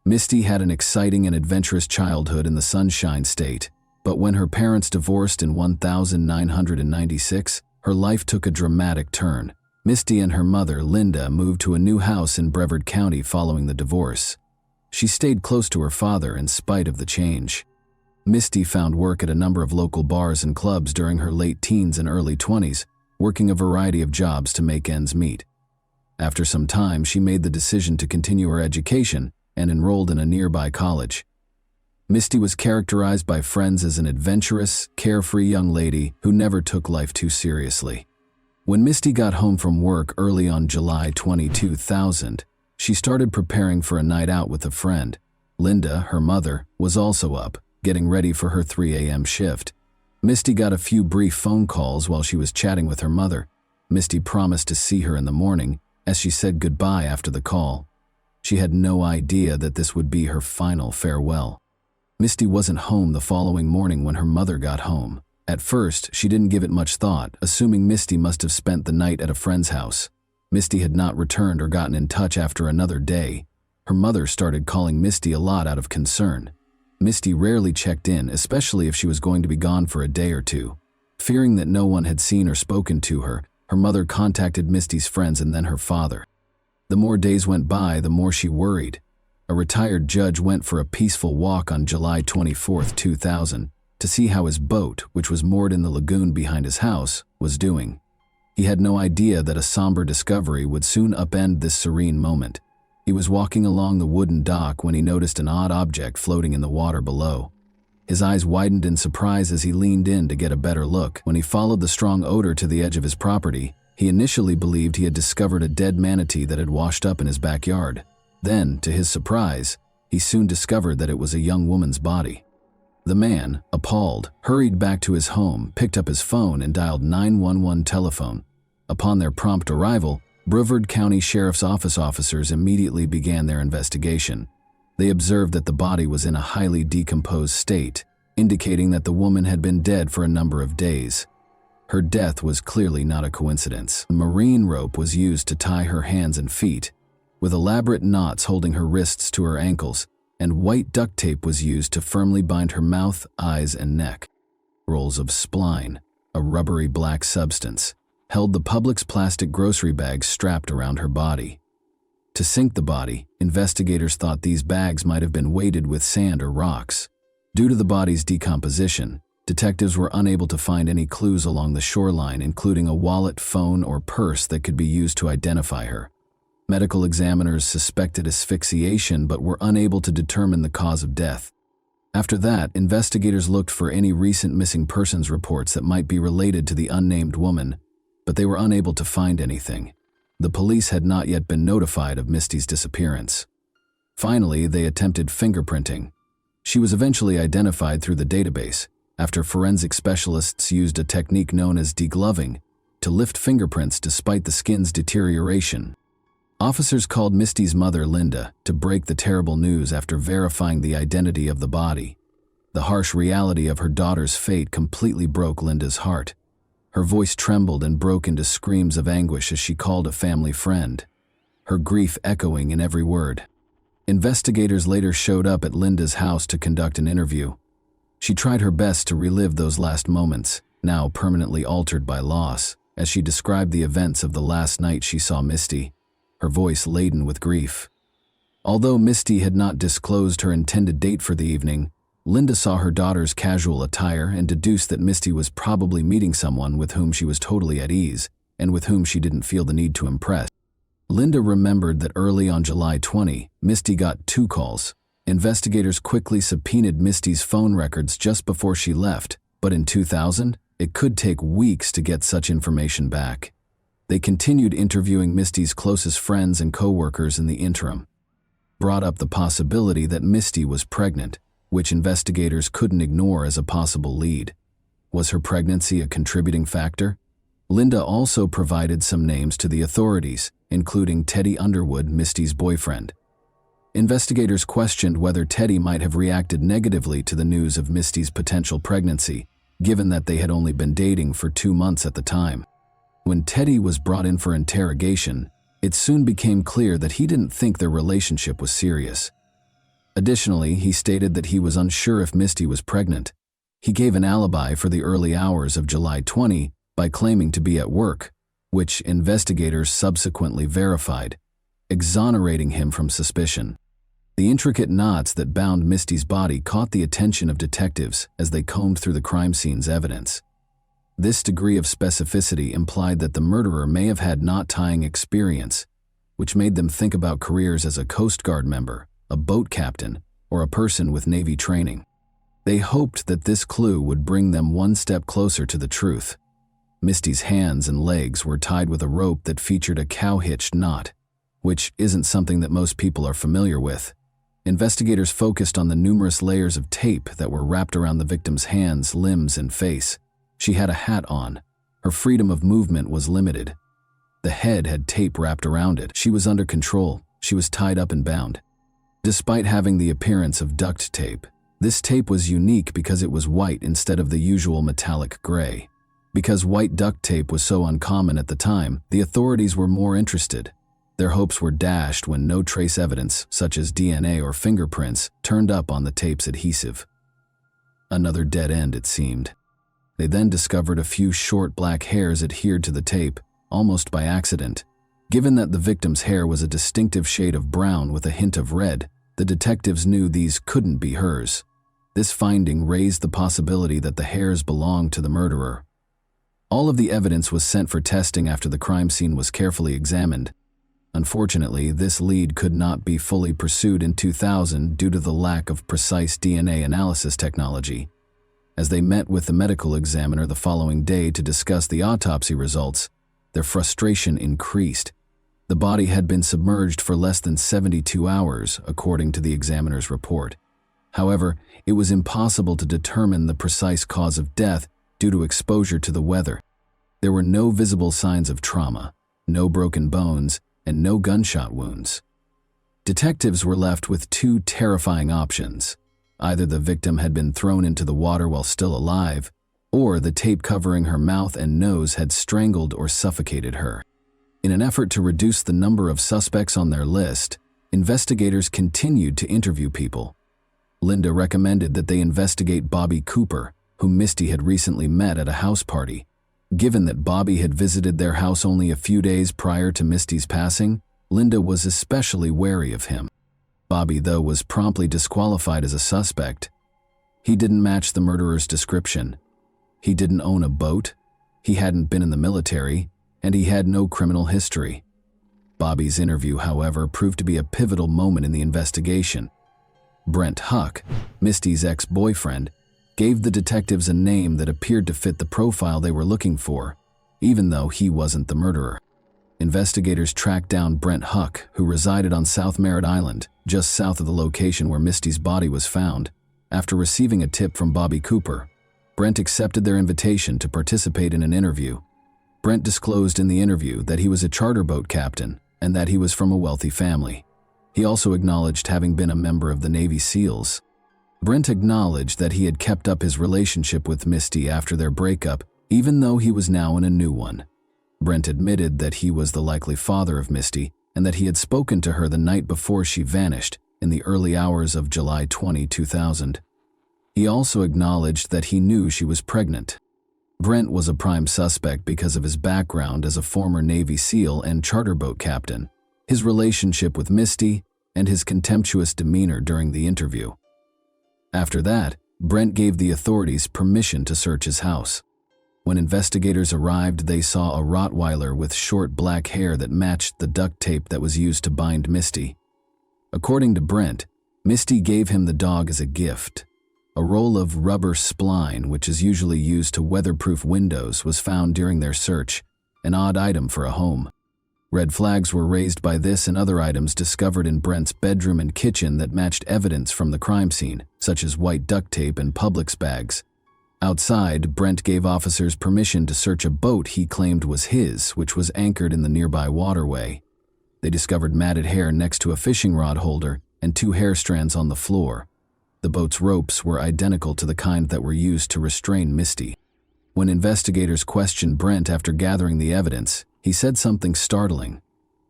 Speaker 1: Misty had an exciting and adventurous childhood in the Sunshine State, but when her parents divorced in 1996, her life took a dramatic turn. Misty and her mother, Linda, moved to a new house in Brevard County following the divorce. She stayed close to her father in spite of the change. Misty found work at a number of local bars and clubs during her late teens and early 20s, working a variety of jobs to make ends meet. After some time, she made the decision to continue her education and enrolled in a nearby college. Misty was characterized by friends as an adventurous, carefree young lady who never took life too seriously. When Misty got home from work early on July 22, 2000, she started preparing for a night out with a friend. Linda, her mother, was also up, getting ready for her 3 a.m. shift. Misty got a few brief phone calls while she was chatting with her mother. Misty promised to see her in the morning, as she said goodbye after the call. She had no idea that this would be her final farewell. Misty wasn't home the following morning when her mother got home. At first, she didn't give it much thought, assuming Misty must have spent the night at a friend's house. Misty had not returned or gotten in touch after another day. Her mother started calling Misty a lot out of concern. Misty rarely checked in, especially if she was going to be gone for a day or two. Fearing that no one had seen or spoken to her, her mother contacted Misty's friends and then her father. The more days went by, the more she worried. A retired judge went for a peaceful walk on July 24, 2000, to see how his boat, which was moored in the lagoon behind his house, was doing. He had no idea that a somber discovery would soon upend this serene moment. He was walking along the wooden dock when he noticed an odd object floating in the water below. His eyes widened in surprise as he leaned in to get a better look. When he followed the strong odor to the edge of his property, he initially believed he had discovered a dead manatee that had washed up in his backyard. Then, to his surprise, he soon discovered that it was a young woman's body. The man, appalled, hurried back to his home, picked up his phone, and dialed 911 telephone. Upon their prompt arrival, Brevard County Sheriff's Office officers immediately began their investigation. They observed that the body was in a highly decomposed state, indicating that the woman had been dead for a number of days. Her death was clearly not a coincidence. A marine rope was used to tie her hands and feet, with elaborate knots holding her wrists to her ankles, and white duct tape was used to firmly bind her mouth, eyes, and neck. Rolls of spline, a rubbery black substance, held the Publix plastic grocery bags strapped around her body. To sink the body, investigators thought these bags might have been weighted with sand or rocks. Due to the body's decomposition, detectives were unable to find any clues along the shoreline, including a wallet, phone, or purse that could be used to identify her. Medical examiners suspected asphyxiation but were unable to determine the cause of death. After that, investigators looked for any recent missing persons reports that might be related to the unnamed woman, but they were unable to find anything. The police had not yet been notified of Misty's disappearance. Finally, they attempted fingerprinting. She was eventually identified through the database, after forensic specialists used a technique known as degloving to lift fingerprints despite the skin's deterioration. Officers called Misty's mother, Linda, to break the terrible news after verifying the identity of the body. The harsh reality of her daughter's fate completely broke Linda's heart. Her voice trembled and broke into screams of anguish as she called a family friend, her grief echoing in every word. Investigators later showed up at Linda's house to conduct an interview. She tried her best to relive those last moments, now permanently altered by loss, as she described the events of the last night she saw Misty, her voice laden with grief. Although Misty had not disclosed her intended date for the evening, Linda saw her daughter's casual attire and deduced that Misty was probably meeting someone with whom she was totally at ease and with whom she didn't feel the need to impress. Linda remembered that early on July 20, Misty got 2 calls. Investigators quickly subpoenaed Misty's phone records just before she left, but in 2000, it could take weeks to get such information back. They continued interviewing Misty's closest friends and co-workers in the interim. Brought up the possibility that Misty was pregnant, which investigators couldn't ignore as a possible lead. Was her pregnancy a contributing factor? Linda also provided some names to the authorities, including Teddy Underwood, Misty's boyfriend. Investigators questioned whether Teddy might have reacted negatively to the news of Misty's potential pregnancy, given that they had only been dating for 2 months at the time. When Teddy was brought in for interrogation, it soon became clear that he didn't think their relationship was serious. Additionally, he stated that he was unsure if Misty was pregnant. He gave an alibi for the early hours of July 20 by claiming to be at work, which investigators subsequently verified, exonerating him from suspicion. The intricate knots that bound Misty's body caught the attention of detectives as they combed through the crime scene's evidence. This degree of specificity implied that the murderer may have had knot-tying experience, which made them think about careers as a Coast Guard member, a boat captain, or a person with Navy training. They hoped that this clue would bring them one step closer to the truth. Misty's hands and legs were tied with a rope that featured a cow-hitched knot, which isn't something that most people are familiar with. Investigators focused on the numerous layers of tape that were wrapped around the victim's hands, limbs, and face. She had a hat on. Her freedom of movement was limited. The head had tape wrapped around it. She was under control. She was tied up and bound. Despite having the appearance of duct tape, this tape was unique because it was white instead of the usual metallic gray. Because white duct tape was so uncommon at the time, the authorities were more interested. Their hopes were dashed when no trace evidence, such as DNA or fingerprints, turned up on the tape's adhesive. Another dead end, it seemed. They then discovered a few short black hairs adhered to the tape, almost by accident. Given that the victim's hair was a distinctive shade of brown with a hint of red, the detectives knew these couldn't be hers. This finding raised the possibility that the hairs belonged to the murderer. All of the evidence was sent for testing after the crime scene was carefully examined. Unfortunately, this lead could not be fully pursued in 2000 due to the lack of precise DNA analysis technology. As they met with the medical examiner the following day to discuss the autopsy results, their frustration increased. The body had been submerged for less than 72 hours, according to the examiner's report. However, it was impossible to determine the precise cause of death due to exposure to the weather. There were no visible signs of trauma, no broken bones, and no gunshot wounds. Detectives were left with two terrifying options. Either the victim had been thrown into the water while still alive, or the tape covering her mouth and nose had strangled or suffocated her. In an effort to reduce the number of suspects on their list, investigators continued to interview people. Linda recommended that they investigate Bobby Cooper, whom Misty had recently met at a house party. Given that Bobby had visited their house only a few days prior to Misty's passing, Linda was especially wary of him. Bobby, though, was promptly disqualified as a suspect. He didn't match the murderer's description. He didn't own a boat, he hadn't been in the military, and he had no criminal history. Bobby's interview, however, proved to be a pivotal moment in the investigation. Brent Huck, Misty's ex-boyfriend, gave the detectives a name that appeared to fit the profile they were looking for, even though he wasn't the murderer. Investigators tracked down Brent Huck, who resided on South Merritt Island, just south of the location where Misty's body was found. After receiving a tip from Bobby Cooper, Brent accepted their invitation to participate in an interview. Brent disclosed in the interview that he was a charter boat captain and that he was from a wealthy family. He also acknowledged having been a member of the Navy SEALs. Brent acknowledged that he had kept up his relationship with Misty after their breakup, even though he was now in a new one. Brent admitted that he was the likely father of Misty and that he had spoken to her the night before she vanished in the early hours of July 20, 2000. He also acknowledged that he knew she was pregnant. Brent was a prime suspect because of his background as a former Navy SEAL and charter boat captain, his relationship with Misty, and his contemptuous demeanor during the interview. After that, Brent gave the authorities permission to search his house. When investigators arrived, they saw a Rottweiler with short black hair that matched the duct tape that was used to bind Misty. According to Brent, Misty gave him the dog as a gift. A roll of rubber spline, which is usually used to weatherproof windows, was found during their search, an odd item for a home. Red flags were raised by this and other items discovered in Brent's bedroom and kitchen that matched evidence from the crime scene, such as white duct tape and Publix bags. Outside, Brent gave officers permission to search a boat he claimed was his, which was anchored in the nearby waterway. They discovered matted hair next to a fishing rod holder and 2 hair strands on the floor. The boat's ropes were identical to the kind that were used to restrain Misty. When investigators questioned Brent after gathering the evidence, he said something startling.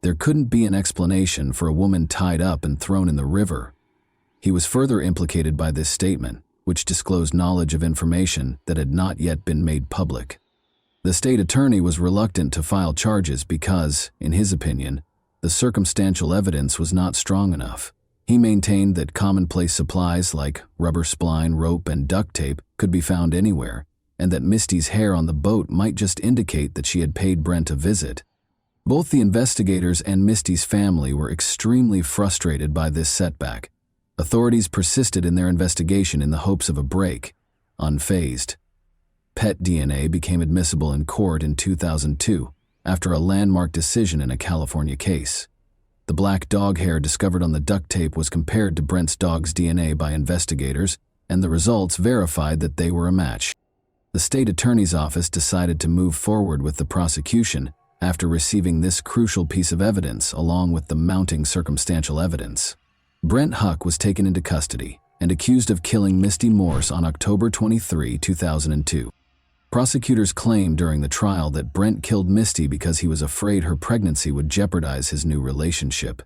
Speaker 1: There couldn't be an explanation for a woman tied up and thrown in the river. He was further implicated by this statement, which disclosed knowledge of information that had not yet been made public. The state attorney was reluctant to file charges because, in his opinion, the circumstantial evidence was not strong enough. He maintained that commonplace supplies like rubber spline, rope, and duct tape could be found anywhere, and that Misty's hair on the boat might just indicate that she had paid Brent a visit. Both the investigators and Misty's family were extremely frustrated by this setback. Authorities persisted in their investigation in the hopes of a break, unfazed. Pet DNA became admissible in court in 2002 after a landmark decision in a California case. The black dog hair discovered on the duct tape was compared to Brent's dog's DNA by investigators, and the results verified that they were a match. The state attorney's office decided to move forward with the prosecution after receiving this crucial piece of evidence along with the mounting circumstantial evidence. Brent Huck was taken into custody and accused of killing Misty Morse on October 23, 2002. Prosecutors claimed during the trial that Brent killed Misty because he was afraid her pregnancy would jeopardize his new relationship.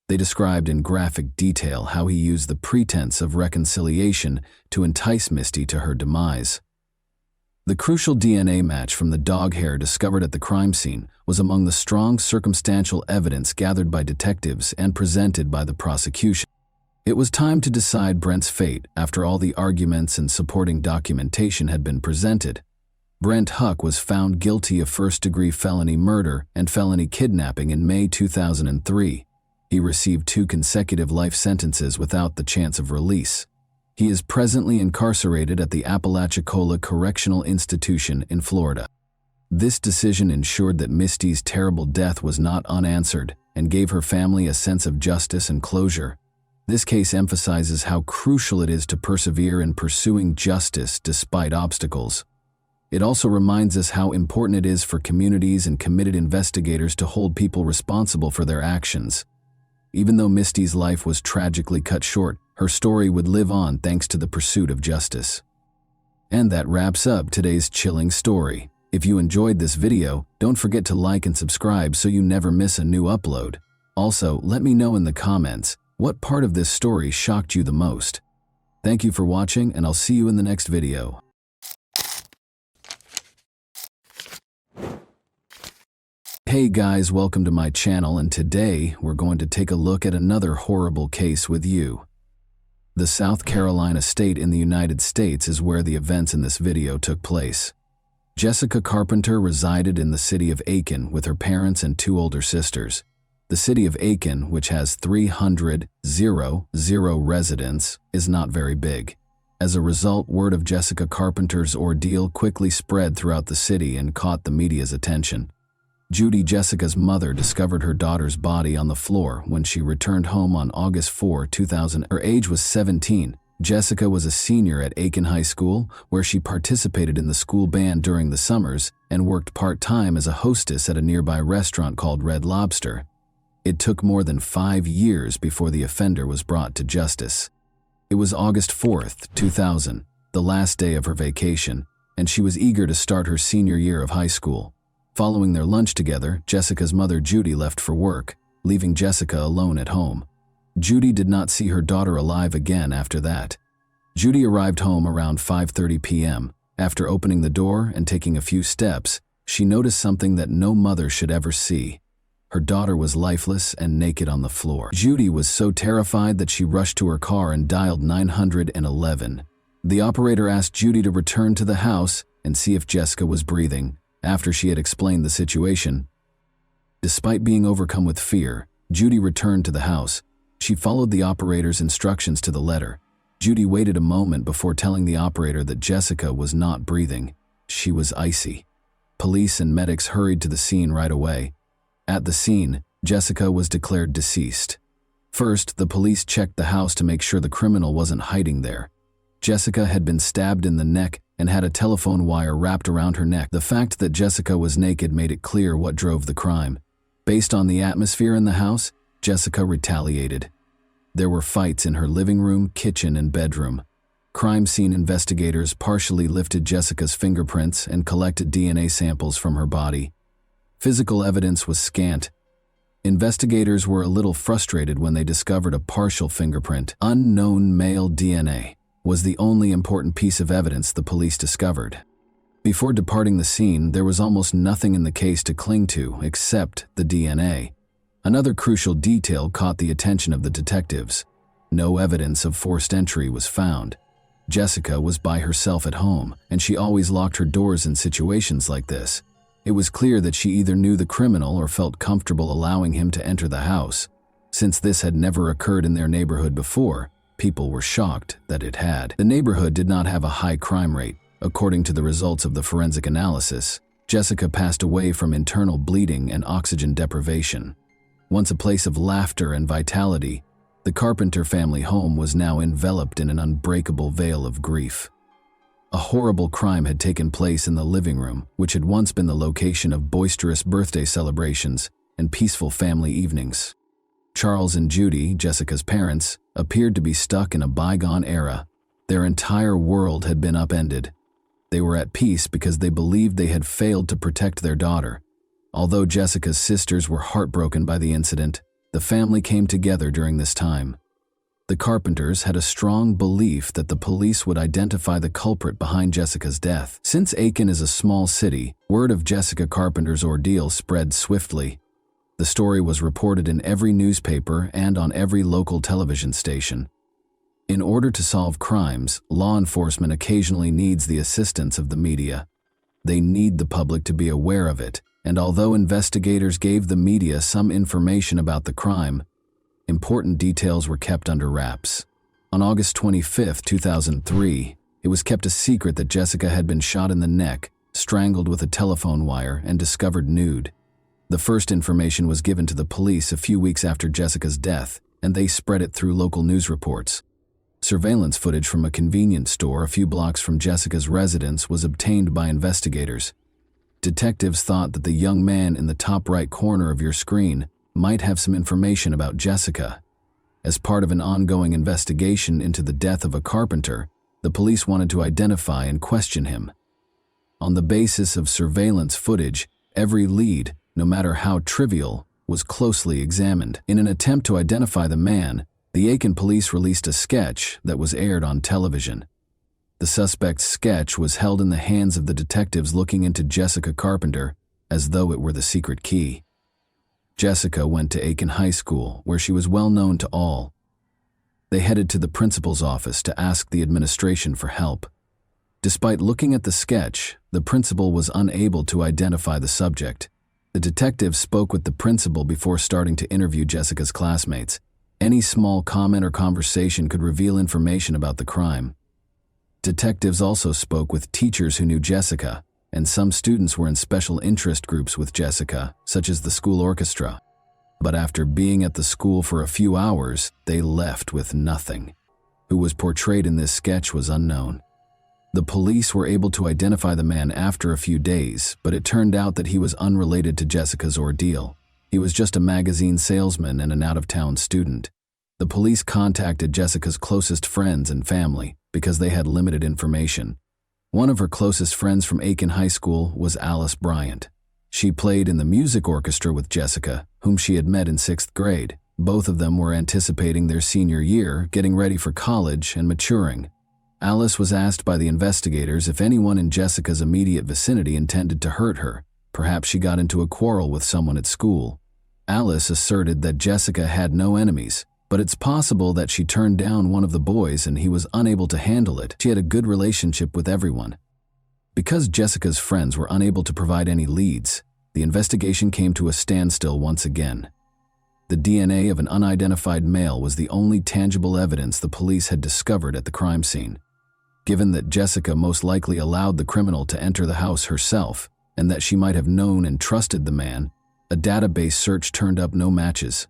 Speaker 1: They described in graphic detail how he used the pretense of reconciliation to entice Misty to her demise. The crucial DNA match from the dog hair discovered at the crime scene was among the strong circumstantial evidence gathered by detectives and presented by the prosecution. It was time to decide Brent's fate after all the arguments and supporting documentation had been presented. Brent Huck was found guilty of first-degree felony murder and felony kidnapping in May 2003. He received 2 consecutive life sentences without the chance of release. He is presently incarcerated at the Apalachicola Correctional Institution in Florida. This decision ensured that Misty's terrible death was not unanswered and gave her family a sense of justice and closure. This case emphasizes how crucial it is to persevere in pursuing justice despite obstacles. It also reminds us how important it is for communities and committed investigators to hold people responsible for their actions. Even though Misty's life was tragically cut short, her story would live on thanks to the pursuit of justice. And that wraps up today's chilling story. If you enjoyed this video, don't forget to like and subscribe so you never miss a new upload. Also, let me know in the comments, what part of this story shocked you the most? Thank you for watching, and I'll see you in the next video. Hey guys, welcome to my channel, and today we're going to take a look at another horrible case with you. The South Carolina state in the United States is where the events in this video took place. Jessica Carpenter resided in the city of Aiken with her parents and 2 older sisters. The city of Aiken, which has 300 residents, is not very big. As a result, word of Jessica Carpenter's ordeal quickly spread throughout the city and caught the media's attention. Judy, Jessica's mother, discovered her daughter's body on the floor when she returned home on August 4, 2000. Her age was 17. Jessica was a senior at Aiken High School, where she participated in the school band during the summers and worked part-time as a hostess at a nearby restaurant called Red Lobster. It took more than 5 years before the offender was brought to justice. It was August 4, 2000, the last day of her vacation, and she was eager to start her senior year of high school. Following their lunch together, Jessica's mother Judy left for work, leaving Jessica alone at home. Judy did not see her daughter alive again after that. Judy arrived home around 5:30 p.m. After opening the door and taking a few steps, she noticed something that no mother should ever see. Her daughter was lifeless and naked on the floor. Judy was so terrified that she rushed to her car and dialed 911. The operator asked Judy to return to the house and see if Jessica was breathing. After she had explained the situation, despite being overcome with fear, Judy returned to the house. She followed the operator's instructions to the letter. Judy waited a moment before telling the operator that Jessica was not breathing. She was icy. Police and medics hurried to the scene right away. At the scene, Jessica was declared deceased. First, the police checked the house to make sure the criminal wasn't hiding there. Jessica had been stabbed in the neck and had a telephone wire wrapped around her neck. The fact that Jessica was naked made it clear what drove the crime. Based on the atmosphere in the house, Jessica retaliated. There were fights in her living room, kitchen, and bedroom. Crime scene investigators partially lifted Jessica's fingerprints and collected DNA samples from her body. Physical evidence was scant. Investigators were a little frustrated when they discovered a partial fingerprint. Unknown male DNA was the only important piece of evidence the police discovered. Before departing the scene, there was almost nothing in the case to cling to except the DNA. Another crucial detail caught the attention of the detectives. No evidence of forced entry was found. Jessica was by herself at home, and she always locked her doors in situations like this. It was clear that she either knew the criminal or felt comfortable allowing him to enter the house. Since this had never occurred in their neighborhood before, people were shocked that it had. The neighborhood did not have a high crime rate. According to the results of the forensic analysis, Jessica passed away from internal bleeding and oxygen deprivation. Once a place of laughter and vitality, the Carpenter family home was now enveloped in an unbreakable veil of grief. A horrible crime had taken place in the living room, which had once been the location of boisterous birthday celebrations and peaceful family evenings. Charles and Judy, Jessica's parents, appeared to be stuck in a bygone era. Their entire world had been upended. They were at peace because they believed they had failed to protect their daughter. Although Jessica's sisters were heartbroken by the incident, the family came together during this time. The Carpenters had a strong belief that the police would identify the culprit behind Jessica's death. Since Aiken is a small city, word of Jessica Carpenter's ordeal spread swiftly. The story was reported in every newspaper and on every local television station. In order to solve crimes, law enforcement occasionally needs the assistance of the media. They need the public to be aware of it, and although investigators gave the media some information about the crime, important details were kept under wraps. On August 25, 2003, it was kept a secret that Jessica had been shot in the neck, strangled with a telephone wire, and discovered nude. The first information was given to the police a few weeks after Jessica's death, and they spread it through local news reports. Surveillance footage from a convenience store a few blocks from Jessica's residence was obtained by investigators. Detectives thought that the young man in the top right corner of your screen might have some information about Jessica. As part of an ongoing investigation into the death of a carpenter, the police wanted to identify and question him. On the basis of surveillance footage, every lead, no matter how trivial, was closely examined. In an attempt to identify the man, the Aiken police released a sketch that was aired on television. The suspect's sketch was held in the hands of the detectives looking into Jessica Carpenter as though it were the secret key. Jessica went to Aiken High School, where she was well known to all. They headed to the principal's office to ask the administration for help. Despite looking at the sketch, the principal was unable to identify the subject. The detectives spoke with the principal before starting to interview Jessica's classmates. Any small comment or conversation could reveal information about the crime. Detectives also spoke with teachers who knew Jessica, and some students were in special interest groups with Jessica, such as the school orchestra. But after being at the school for a few hours, they left with nothing. Who was portrayed in this sketch was unknown. The police were able to identify the man after a few days, but it turned out that he was unrelated to Jessica's ordeal. He was just a magazine salesman and an out-of-town student. The police contacted Jessica's closest friends and family because they had limited information. One of her closest friends from Aiken High School was Alice Bryant. She played in the music orchestra with Jessica, whom she had met in 6th grade. Both of them were anticipating their senior year, getting ready for college and maturing. Alice was asked by the investigators if anyone in Jessica's immediate vicinity intended to hurt her. Perhaps she got into a quarrel with someone at school. Alice asserted that Jessica had no enemies, but it's possible that she turned down one of the boys and he was unable to handle it. She had a good relationship with everyone. Because Jessica's friends were unable to provide any leads, the investigation came to a standstill once again. The DNA of an unidentified male was the only tangible evidence the police had discovered at the crime scene. Given that Jessica most likely allowed the criminal to enter the house herself, and that she might have known and trusted the man, a database search turned up no matches.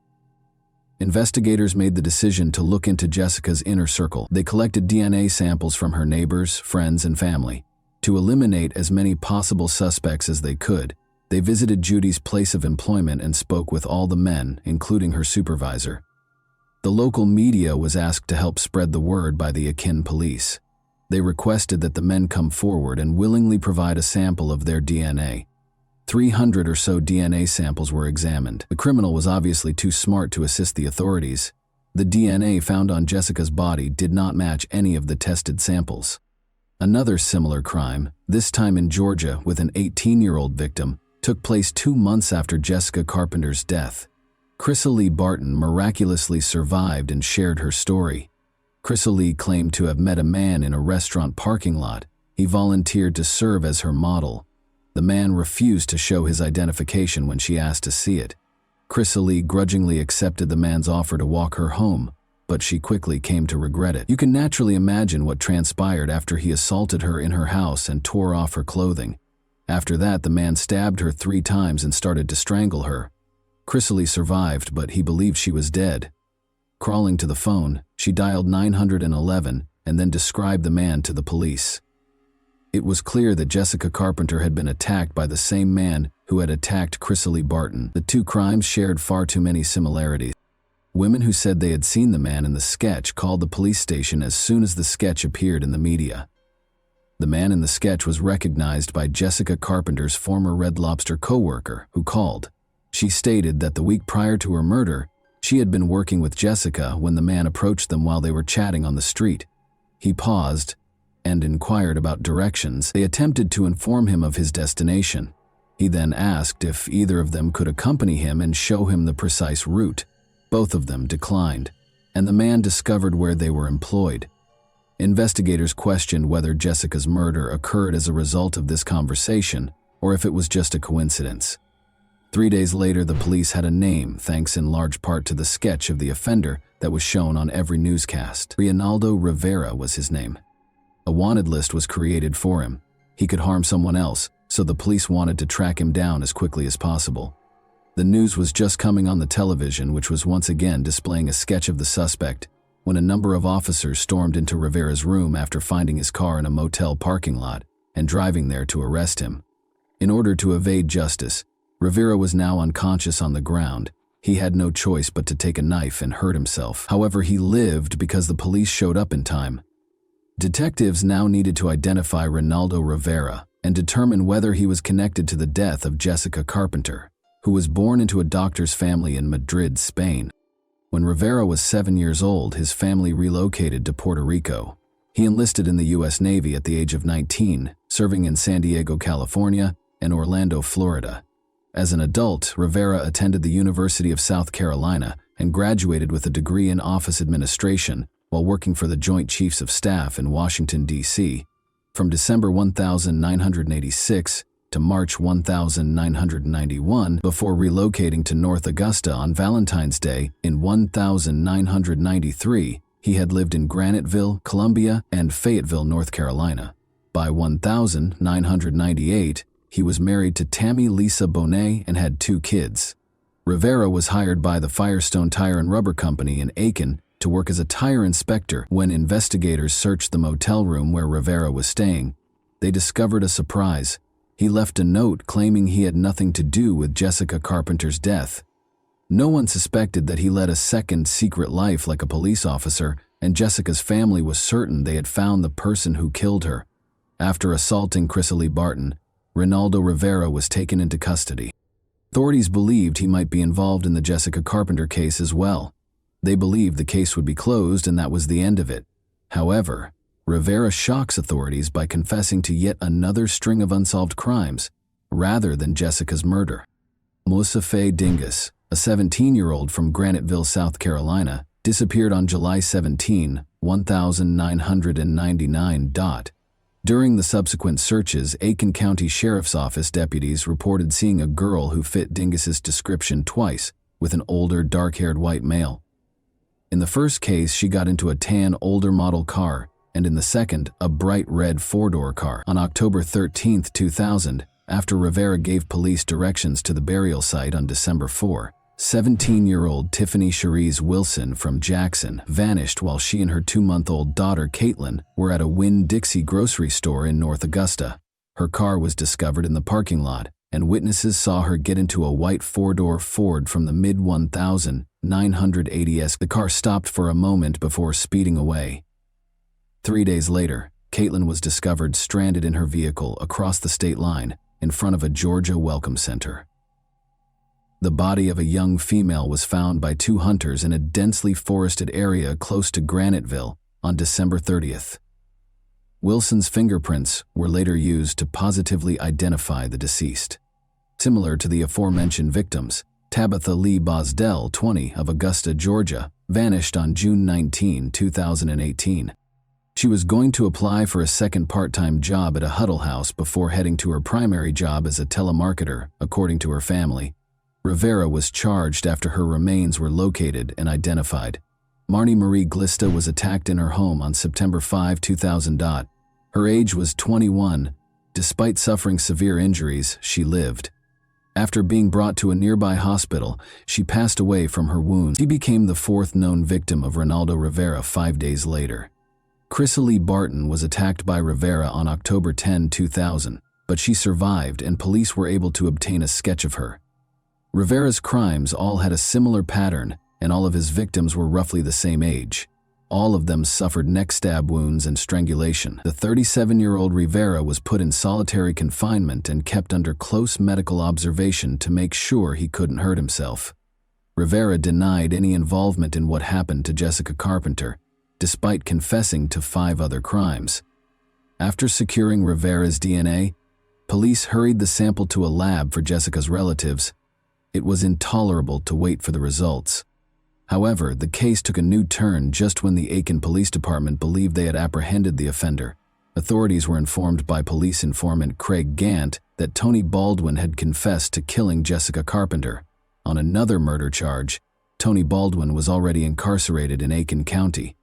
Speaker 1: Investigators made the decision to look into Jessica's inner circle. They collected DNA samples from her neighbors, friends, and family. To eliminate as many possible suspects as they could, they visited Judy's place of employment and spoke with all the men, including her supervisor. The local media was asked to help spread the word by the Aiken police. They requested that the men come forward and willingly provide a sample of their DNA. 300 or so DNA samples were examined. The criminal was obviously too smart to assist the authorities. The DNA found on Jessica's body did not match any of the tested samples. Another similar crime, this time in Georgia with an 18-year-old victim, took place 2 months after Jessica Carpenter's death. Chrysalie Barton miraculously survived and shared her story. Chrysalie claimed to have met a man in a restaurant parking lot. He volunteered to serve as her model. The man refused to show his identification when she asked to see it. Chrysalie grudgingly accepted the man's offer to walk her home, but she quickly came to regret it. You can naturally imagine what transpired after he assaulted her in her house and tore off her clothing. After that, the man stabbed her 3 times and started to strangle her. Chrysalie survived, but he believed she was dead. Crawling to the phone, she dialed 911 and then described the man to the police. It was clear that Jessica Carpenter had been attacked by the same man who had attacked Chrysalie Barton. The 2 crimes shared far too many similarities. Women who said they had seen the man in the sketch called the police station as soon as the sketch appeared in the media. The man in the sketch was recognized by Jessica Carpenter's former Red Lobster co-worker, who called. She stated that the week prior to her murder, she had been working with Jessica when the man approached them while they were chatting on the street. He paused and inquired about directions. They attempted to inform him of his destination. He then asked if either of them could accompany him and show him the precise route. Both of them declined, and the man discovered where they were employed. Investigators questioned whether Jessica's murder occurred as a result of this conversation or if it was just a coincidence. 3 days later, the police had a name thanks in large part to the sketch of the offender that was shown on every newscast. Reinaldo Rivera was his name. A wanted list was created for him. He could harm someone else, so the police wanted to track him down as quickly as possible. The news was just coming on the television, which was once again displaying a sketch of the suspect, when a number of officers stormed into Rivera's room after finding his car in a motel parking lot and driving there to arrest him. In order to evade justice, Rivera was now unconscious on the ground. He had no choice but to take a knife and hurt himself. However, he lived because the police showed up in time. Detectives now needed to identify Reinaldo Rivera and determine whether he was connected to the death of Jessica Carpenter, who was born into a doctor's family in Madrid, Spain. When Rivera was 7 years old, his family relocated to Puerto Rico. He enlisted in the U.S. Navy at the age of 19, serving in San Diego, California, and Orlando, Florida. As an adult, Rivera attended the University of South Carolina and graduated with a degree in office administration while working for the Joint Chiefs of Staff in Washington, D.C. From December 1986 to March 1991 before relocating to North Augusta on Valentine's Day in 1993, he had lived in Graniteville, Columbia, and Fayetteville, North Carolina. By 1998, he was married to Tammy Lisa Bonet and had 2 kids. Rivera was hired by the Firestone Tire and Rubber Company in Aiken to work as a tire inspector. When investigators searched the motel room where Rivera was staying, they discovered a surprise. He left a note claiming he had nothing to do with Jessica Carpenter's death. No one suspected that he led a second secret life like a police officer, and Jessica's family was certain they had found the person who killed her. After assaulting Chrysalie Barton, Reinaldo Rivera was taken into custody. Authorities believed he might be involved in the Jessica Carpenter case as well. They believed the case would be closed and that was the end of it. However, Rivera shocks authorities by confessing to yet another string of unsolved crimes, rather than Jessica's murder. Moussafe Dingus, a 17-year-old from Graniteville, South Carolina, disappeared on July 17, 1999. During the subsequent searches, Aiken County Sheriff's Office deputies reported seeing a girl who fit Dingus's description twice, with an older, dark-haired white male. In the first case, she got into a tan, older model car, and in the second, a bright red 4-door car. On October 13, 2000, after Rivera gave police directions to the burial site on December 4, 17-year-old Tiffany Cherise Wilson from Jackson vanished while she and her 2-month-old daughter Caitlin were at a Winn-Dixie grocery store in North Augusta. Her car was discovered in the parking lot, and witnesses saw her get into a white 4-door Ford from the mid-1980s. The car stopped for a moment before speeding away. 3 days later, Caitlin was discovered stranded in her vehicle across the state line in front of a Georgia Welcome Center. The body of a young female was found by 2 hunters in a densely forested area close to Graniteville on December 30th. Wilson's fingerprints were later used to positively identify the deceased. Similar to the aforementioned victims, Tabitha Lee Bosdell, 20, of Augusta, Georgia, vanished on June 19, 2018. She was going to apply for a second part-time job at a Huddle House before heading to her primary job as a telemarketer, according to her family. Rivera was charged after her remains were located and identified. Marnie Marie Glista was attacked in her home on September 5, 2000. Her age was 21. Despite suffering severe injuries, she lived. After being brought to a nearby hospital, she passed away from her wounds. She became the 4th known victim of Reinaldo Rivera 5 days later. Chrysalie Barton was attacked by Rivera on October 10, 2000, but she survived and police were able to obtain a sketch of her. Rivera's crimes all had a similar pattern, and all of his victims were roughly the same age. All of them suffered neck stab wounds and strangulation. The 37-year-old Rivera was put in solitary confinement and kept under close medical observation to make sure he couldn't hurt himself. Rivera denied any involvement in what happened to Jessica Carpenter, despite confessing to 5 other crimes. After securing Rivera's DNA, police hurried the sample to a lab for Jessica's relatives. It was intolerable to wait for the results. However, the case took a new turn just when the Aiken Police Department believed they had apprehended the offender. Authorities were informed by police informant Craig Gant that Tony Baldwin had confessed to killing Jessica Carpenter. On another murder charge, Tony Baldwin was already incarcerated in Aiken County.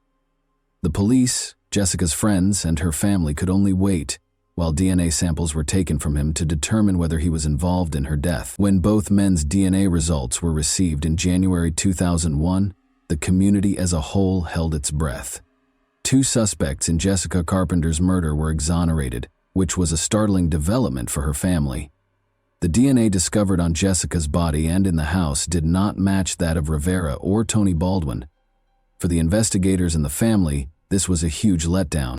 Speaker 1: The police, Jessica's friends, and her family could only wait while DNA samples were taken from him to determine whether he was involved in her death. When both men's DNA results were received in January 2001, the community as a whole held its breath. 2 suspects in Jessica Carpenter's murder were exonerated, which was a startling development for her family. The DNA discovered on Jessica's body and in the house did not match that of Rivera or Tony Baldwin. For the investigators and the family, this was a huge letdown.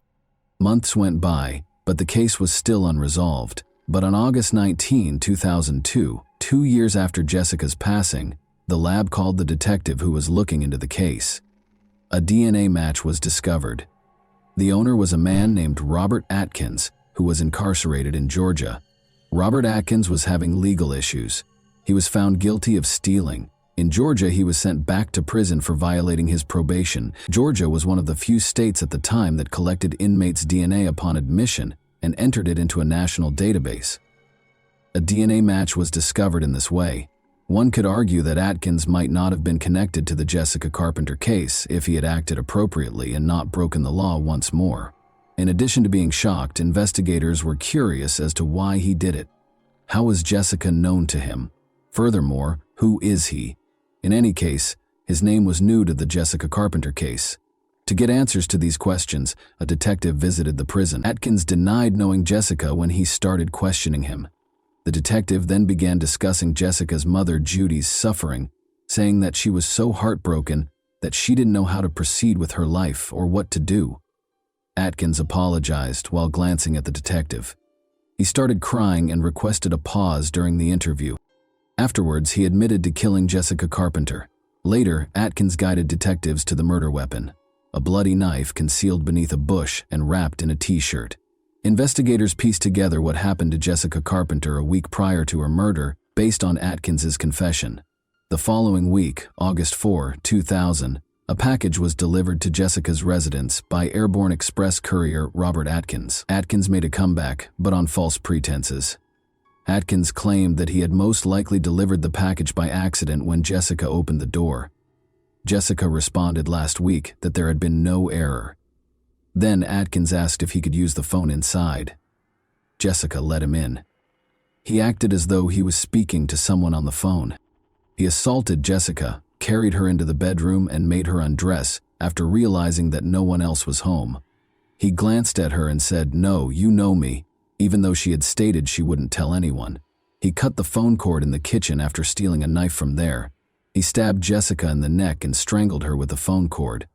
Speaker 1: Months went by, but the case was still unresolved. But on August 19, 2002, 2 years after Jessica's passing, the lab called the detective who was looking into the case. A DNA match was discovered. The owner was a man named Robert Atkins, who was incarcerated in Georgia. Robert Atkins was having legal issues. He was found guilty of stealing. In Georgia, he was sent back to prison for violating his probation. Georgia was one of the few states at the time that collected inmates' DNA upon admission and entered it into a national database. A DNA match was discovered in this way. One could argue that Atkins might not have been connected to the Jessica Carpenter case if he had acted appropriately and not broken the law once more. In addition to being shocked, investigators were curious as to why he did it. How was Jessica known to him? Furthermore, who is he? In any case, his name was new to the Jessica Carpenter case. To get answers to these questions, a detective visited the prison. Atkins denied knowing Jessica when he started questioning him. The detective then began discussing Jessica's mother Judy's suffering, saying that she was so heartbroken that she didn't know how to proceed with her life or what to do. Atkins apologized while glancing at the detective. He started crying and requested a pause during the interview. Afterwards, he admitted to killing Jessica Carpenter. Later, Atkins guided detectives to the murder weapon, a bloody knife concealed beneath a bush and wrapped in a t-shirt. Investigators pieced together what happened to Jessica Carpenter a week prior to her murder based on Atkins's confession. The following week, August 4, 2000, a package was delivered to Jessica's residence by airborne express courier Robert Atkins. Atkins made a comeback, but on false pretenses. Atkins claimed that he had most likely delivered the package by accident when Jessica opened the door. Jessica responded last week that there had been no error. Then Atkins asked if he could use the phone inside. Jessica let him in. He acted as though he was speaking to someone on the phone. He assaulted Jessica, carried her into the bedroom, and made her undress after realizing that no one else was home. He glanced at her and said, "No, you know me," even though she had stated she wouldn't tell anyone. He cut the phone cord in the kitchen after stealing a knife from there. He stabbed Jessica in the neck and strangled her with the phone cord.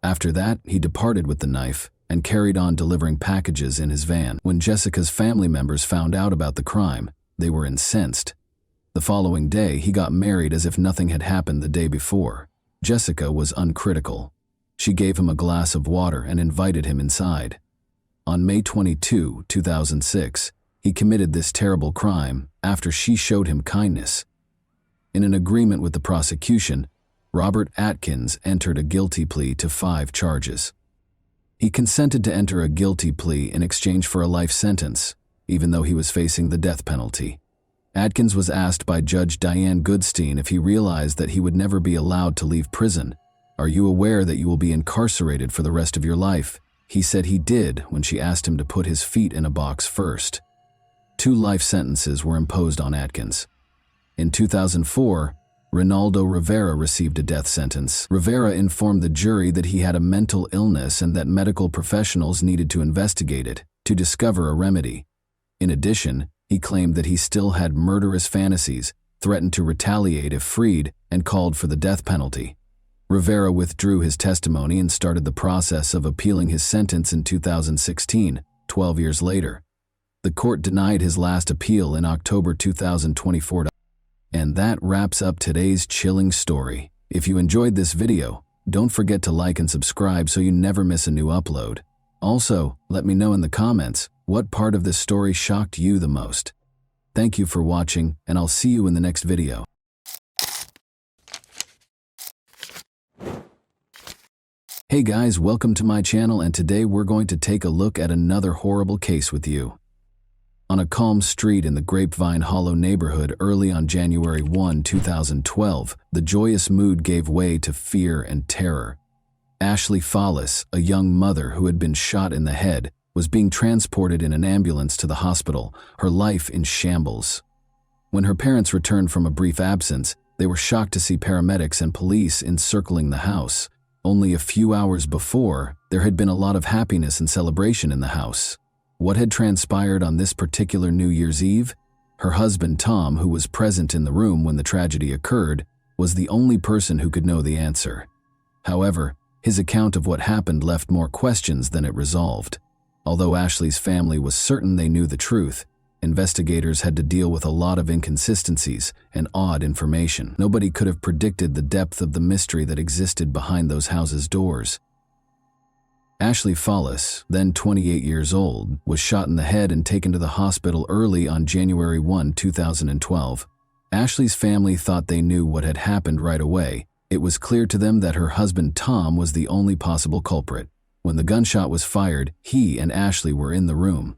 Speaker 1: After that, he departed with the knife and carried on delivering packages in his van. When Jessica's family members found out about the crime, they were incensed. The following day, he got married as if nothing had happened the day before. Jessica was uncritical. She gave him a glass of water and invited him inside. On May 22, 2006, he committed this terrible crime after she showed him kindness. In an agreement with the prosecution, Robert Atkins entered a guilty plea to 5 charges. He consented to enter a guilty plea in exchange for a life sentence, even though he was facing the death penalty. Atkins was asked by Judge Diane Goodstein if he realized that he would never be allowed to leave prison. "Are you aware that you will be incarcerated for the rest of your life?" He said he did when she asked him to put his feet in a box first. 2 life sentences were imposed on Atkins. In 2004, Ronaldo Rivera received a death sentence. Rivera informed the jury that he had a mental illness and that medical professionals needed to investigate it to discover a remedy. In addition, he claimed that he still had murderous fantasies, threatened to retaliate if freed, and called for the death penalty. Rivera withdrew his testimony and started the process of appealing his sentence in 2016, 12 years later. The court denied his last appeal in October 2024. And that wraps up today's chilling story. If you enjoyed this video, don't forget to like and subscribe so you never miss a new upload. Also, let me know in the comments what part of this story shocked you the most. Thank you for watching, and I'll see you in the next video. Hey guys, welcome to my channel, and today we're going to take a look at another horrible case with you. On a calm street in the Grapevine Hollow neighborhood early on January 2012, the joyous mood gave way to fear and terror. Ashley Fallis, a young mother who had been shot in the head, was being transported in an ambulance to the hospital, her life in shambles. When her parents returned from a brief absence, they were shocked to see paramedics and police encircling the house. Only a few hours before, there had been a lot of happiness and celebration in the house. What had transpired on this particular New Year's Eve? Her husband Tom, who was present in the room when the tragedy occurred, was the only person who could know the answer. However, his account of what happened left more questions than it resolved. Although Ashley's family was certain they knew the truth, investigators had to deal with a lot of inconsistencies and odd information. Nobody could have predicted the depth of the mystery that existed behind those houses' doors. Ashley Fallis, then 28 years old, was shot in the head and taken to the hospital early on January 2012. Ashley's family thought they knew what had happened right away. It was clear to them that her husband Tom was the only possible culprit. When the gunshot was fired, he and Ashley were in the room.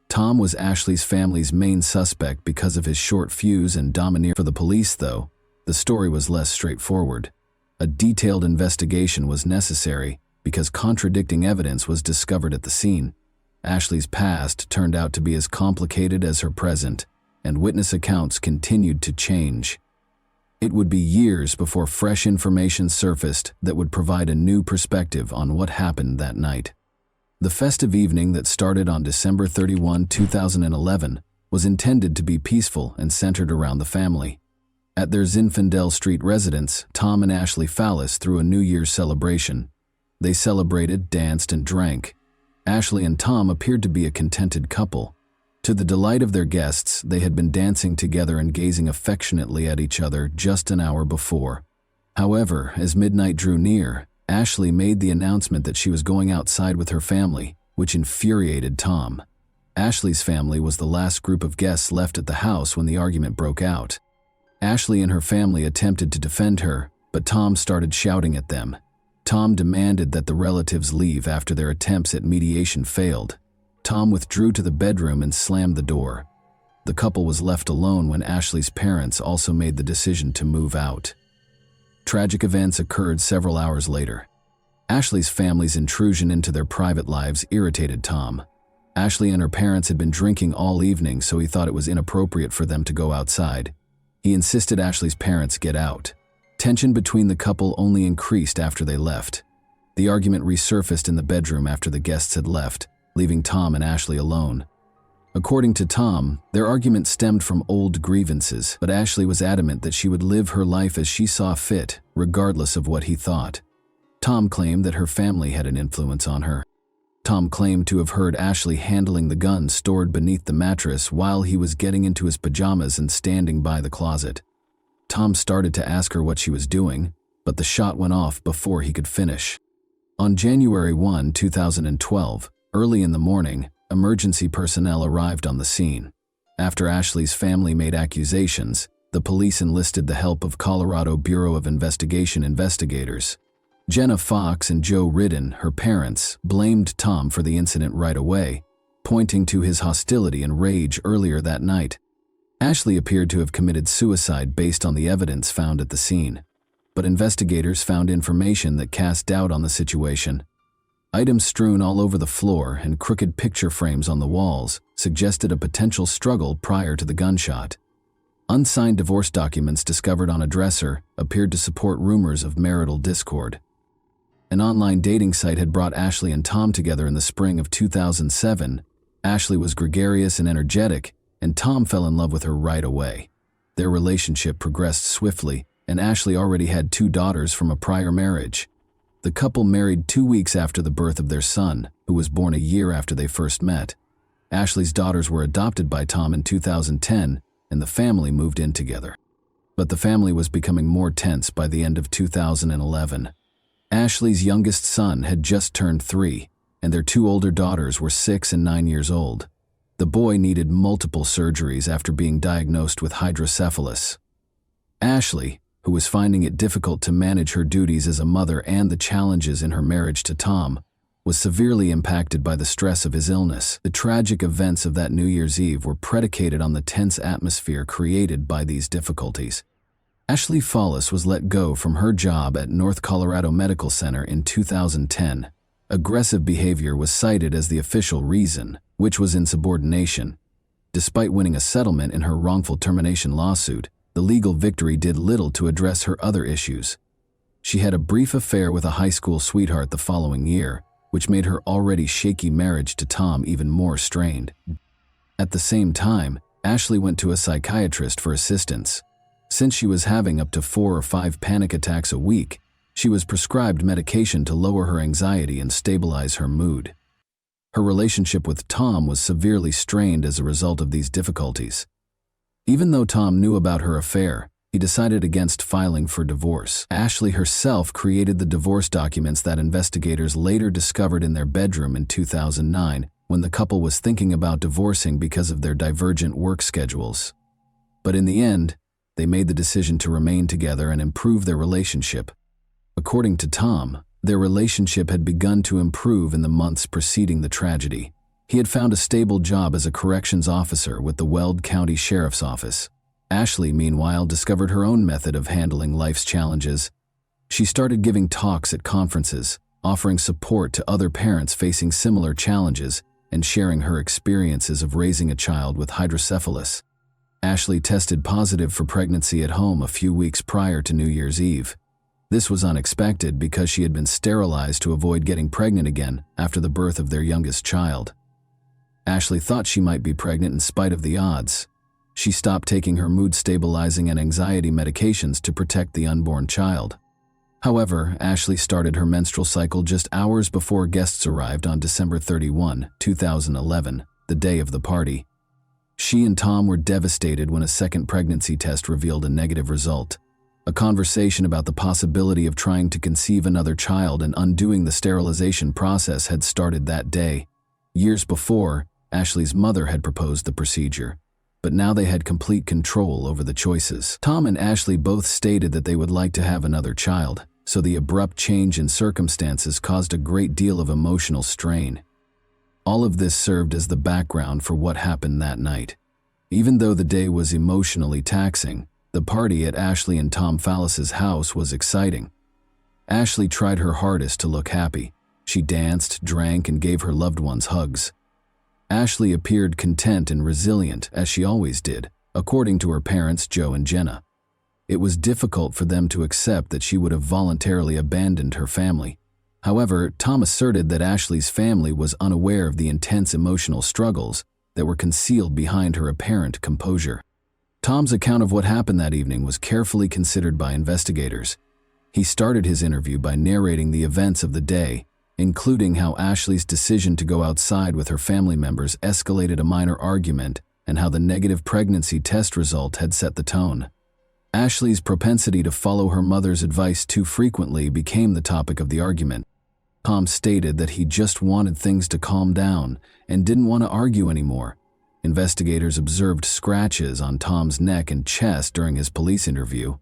Speaker 1: Tom was Ashley's family's main suspect because of his short fuse and domineer. For the police, though, the story was less straightforward. A detailed investigation was necessary because contradicting evidence was discovered at the scene. Ashley's past turned out to be as complicated as her present, and witness accounts continued to change. It would be years before fresh information surfaced that would provide a new perspective on what happened that night. The festive evening that started on December 31, 2011, was intended to be peaceful and centered around the family. At their Zinfandel Street residence, Tom and Ashley Fallis threw a New Year's celebration. They celebrated, danced, and drank. Ashley and Tom appeared to be a contented couple. To the delight of their guests, they had been dancing together and gazing affectionately at each other just an hour before. However, as midnight drew near, Ashley made the announcement that she was going outside with her family, which infuriated Tom. Ashley's family was the last group of guests left at the house when the argument broke out. Ashley and her family attempted to defend her, but Tom started shouting at them. Tom demanded that the relatives leave after their attempts at mediation failed. Tom withdrew to the bedroom and slammed the door. The couple was left alone when Ashley's parents also made the decision to move out. Tragic events occurred several hours later. Ashley's family's intrusion into their private lives irritated Tom. Ashley and her parents had been drinking all evening, so he thought it was inappropriate for them to go outside. He insisted Ashley's parents get out. Tension between the couple only increased after they left. The argument resurfaced in the bedroom after the guests had left, leaving Tom and Ashley alone. According to Tom, their argument stemmed from old grievances, but Ashley was adamant that she would live her life as she saw fit, regardless of what he thought. Tom claimed that her family had an influence on her. Tom claimed to have heard Ashley handling the gun stored beneath the mattress while he was getting into his pajamas and standing by the closet. Tom started to ask her what she was doing, but the shot went off before he could finish. On January 2012, early in the morning, emergency personnel arrived on the scene. After Ashley's family made accusations, the police enlisted the help of Colorado Bureau of Investigation investigators. Jenna Fox and Joe Ridden, her parents, blamed Tom for the incident right away, pointing to his hostility and rage earlier that night. Ashley appeared to have committed suicide based on the evidence found at the scene, but investigators found information that cast doubt on the situation. Items strewn all over the floor and crooked picture frames on the walls suggested a potential struggle prior to the gunshot. Unsigned divorce documents discovered on a dresser appeared to support rumors of marital discord. An online dating site had brought Ashley and Tom together in the spring of 2007. Ashley was gregarious and energetic, and Tom fell in love with her right away. Their relationship progressed swiftly, and Ashley already had 2 daughters from a prior marriage. The couple married 2 weeks after the birth of their son, who was born a year after they first met. Ashley's daughters were adopted by Tom in 2010, and the family moved in together. But the family was becoming more tense by the end of 2011. Ashley's youngest son had just turned 3, and their 2 older daughters were 6 and 9 years old. The boy needed multiple surgeries after being diagnosed with hydrocephalus. Ashley, who was finding it difficult to manage her duties as a mother and the challenges in her marriage to Tom, was severely impacted by the stress of his illness. The tragic events of that New Year's Eve were predicated on the tense atmosphere created by these difficulties. Ashley Follis was let go from her job at North Colorado Medical Center in 2010. Aggressive behavior was cited as the official reason, which was insubordination. Despite winning a settlement in her wrongful termination lawsuit, the legal victory did little to address her other issues. She had a brief affair with a high school sweetheart the following year, which made her already shaky marriage to Tom even more strained. At the same time, Ashley went to a psychiatrist for assistance. Since she was having up to 4 or 5 panic attacks a week, she was prescribed medication to lower her anxiety and stabilize her mood. Her relationship with Tom was severely strained as a result of these difficulties. Even though Tom knew about her affair, he decided against filing for divorce. Ashley herself created the divorce documents that investigators later discovered in their bedroom in 2009 when the couple was thinking about divorcing because of their divergent work schedules. But in the end, they made the decision to remain together and improve their relationship. According to Tom, their relationship had begun to improve in the months preceding the tragedy. He had found a stable job as a corrections officer with the Weld County Sheriff's Office. Ashley, meanwhile, discovered her own method of handling life's challenges. She started giving talks at conferences, offering support to other parents facing similar challenges, and sharing her experiences of raising a child with hydrocephalus. Ashley tested positive for pregnancy at home a few weeks prior to New Year's Eve. This was unexpected because she had been sterilized to avoid getting pregnant again after the birth of their youngest child. Ashley thought she might be pregnant in spite of the odds. She stopped taking her mood-stabilizing and anxiety medications to protect the unborn child. However, Ashley started her menstrual cycle just hours before guests arrived on December 31, 2011, the day of the party. She and Tom were devastated when a second pregnancy test revealed a negative result. A conversation about the possibility of trying to conceive another child and undoing the sterilization process had started that day. Years before, Ashley's mother had proposed the procedure, but now they had complete control over the choices. Tom and Ashley both stated that they would like to have another child, so the abrupt change in circumstances caused a great deal of emotional strain. All of this served as the background for what happened that night. Even though the day was emotionally taxing, the party at Ashley and Tom Fallis's house was exciting. Ashley tried her hardest to look happy. She danced, drank, and gave her loved ones hugs. Ashley appeared content and resilient, as she always did, according to her parents Joe and Jenna. It was difficult for them to accept that she would have voluntarily abandoned her family. However, Tom asserted that Ashley's family was unaware of the intense emotional struggles that were concealed behind her apparent composure. Tom's account of what happened that evening was carefully considered by investigators. He started his interview by narrating the events of the day, including how Ashley's decision to go outside with her family members escalated a minor argument and how the negative pregnancy test result had set the tone. Ashley's propensity to follow her mother's advice too frequently became the topic of the argument. Tom stated that he just wanted things to calm down and didn't want to argue anymore. Investigators observed scratches on Tom's neck and chest during his police interview.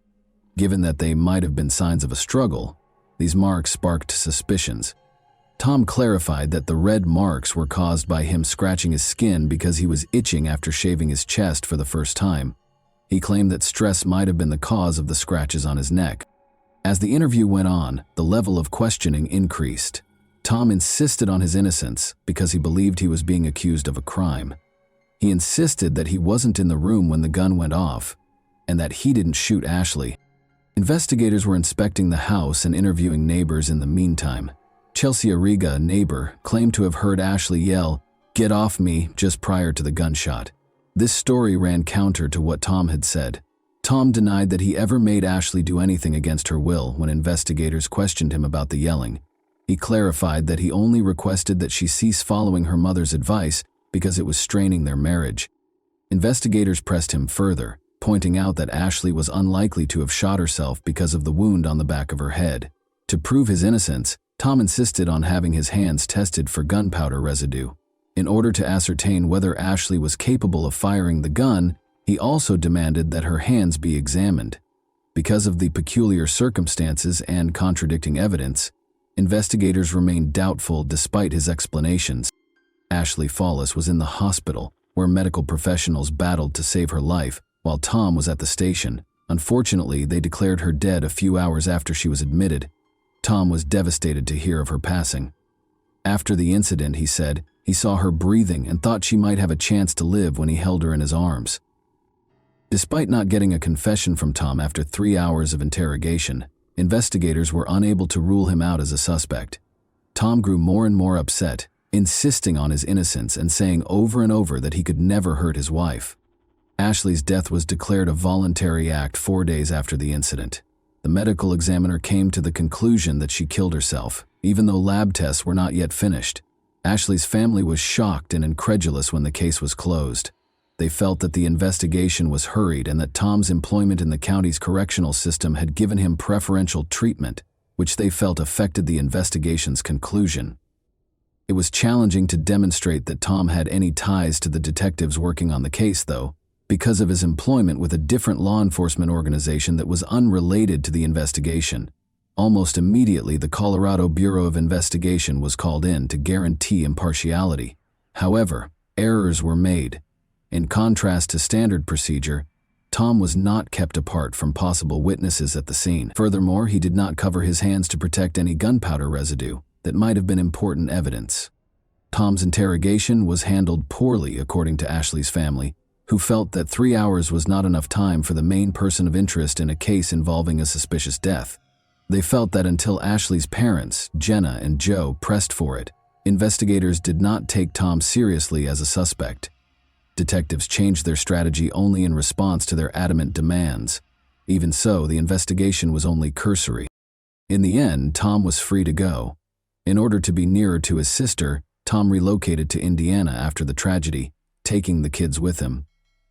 Speaker 1: Given that they might have been signs of a struggle, these marks sparked suspicions. Tom clarified that the red marks were caused by him scratching his skin because he was itching after shaving his chest for the first time. He claimed that stress might have been the cause of the scratches on his neck. As the interview went on, the level of questioning increased. Tom insisted on his innocence because he believed he was being accused of a crime. He insisted that he wasn't in the room when the gun went off, and that he didn't shoot Ashley. Investigators were inspecting the house and interviewing neighbors in the meantime. Chelsea Arriga, a neighbor, claimed to have heard Ashley yell, "Get off me," just prior to the gunshot. This story ran counter to what Tom had said. Tom denied that he ever made Ashley do anything against her will when investigators questioned him about the yelling. He clarified that he only requested that she cease following her mother's advice because it was straining their marriage. Investigators pressed him further, pointing out that Ashley was unlikely to have shot herself because of the wound on the back of her head. To prove his innocence, Tom insisted on having his hands tested for gunpowder residue. In order to ascertain whether Ashley was capable of firing the gun, he also demanded that her hands be examined. Because of the peculiar circumstances and contradicting evidence, investigators remained doubtful despite his explanations. Ashley Fawless was in the hospital, where medical professionals battled to save her life, while Tom was at the station. Unfortunately, they declared her dead a few hours after she was admitted. Tom was devastated to hear of her passing. After the incident, he said, he saw her breathing and thought she might have a chance to live when he held her in his arms. Despite not getting a confession from Tom after 3 hours of interrogation, investigators were unable to rule him out as a suspect. Tom grew more and more upset, insisting on his innocence and saying over and over that he could never hurt his wife. Ashley's death was declared a voluntary act 4 days after the incident. The medical examiner came to the conclusion that she killed herself, even though lab tests were not yet finished. Ashley's family was shocked and incredulous when the case was closed. They felt that the investigation was hurried and that Tom's employment in the county's correctional system had given him preferential treatment, which they felt affected the investigation's conclusion. It was challenging to demonstrate that Tom had any ties to the detectives working on the case, though, because of his employment with a different law enforcement organization that was unrelated to the investigation. Almost immediately, the Colorado Bureau of Investigation was called in to guarantee impartiality. However, errors were made. In contrast to standard procedure, Tom was not kept apart from possible witnesses at the scene. Furthermore, he did not cover his hands to protect any gunpowder residue that might have been important evidence. Tom's interrogation was handled poorly, according to Ashley's family, who felt that 3 hours was not enough time for the main person of interest in a case involving a suspicious death. They felt that until Ashley's parents, Jenna and Joe, pressed for it, investigators did not take Tom seriously as a suspect. Detectives changed their strategy only in response to their adamant demands. Even so, the investigation was only cursory. In the end, Tom was free to go. In order to be nearer to his sister, Tom relocated to Indiana after the tragedy, taking the kids with him.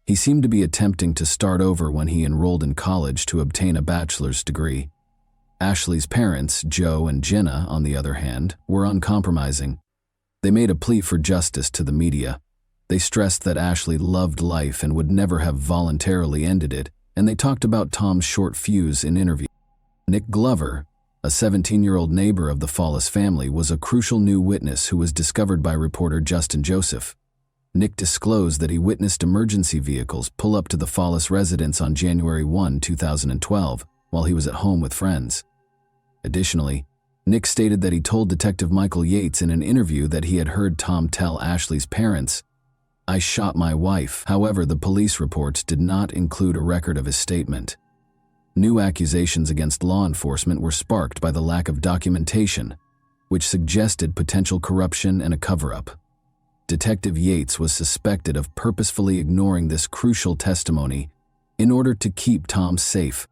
Speaker 1: He seemed to be attempting to start over when he enrolled in college to obtain a bachelor's degree. Ashley's parents, Joe and Jenna, on the other hand, were uncompromising. They made a plea for justice to the media. They stressed that Ashley loved life and would never have voluntarily ended it, and they talked about Tom's short fuse in interviews. Nick Glover, a 17-year-old neighbor of the Fawless family, was a crucial new witness who was discovered by reporter Justin Joseph. Nick disclosed that he witnessed emergency vehicles pull up to the Fawless residence on January 1, 2012, while he was at home with friends. Additionally, Nick stated that he told Detective Michael Yates in an interview that he had heard Tom tell Ashley's parents, "I shot my wife." However, the police reports did not include a record of his statement. New accusations against law enforcement were sparked by the lack of documentation, which suggested potential corruption and a cover-up. Detective Yates was suspected of purposefully ignoring this crucial testimony in order to keep Tom safe.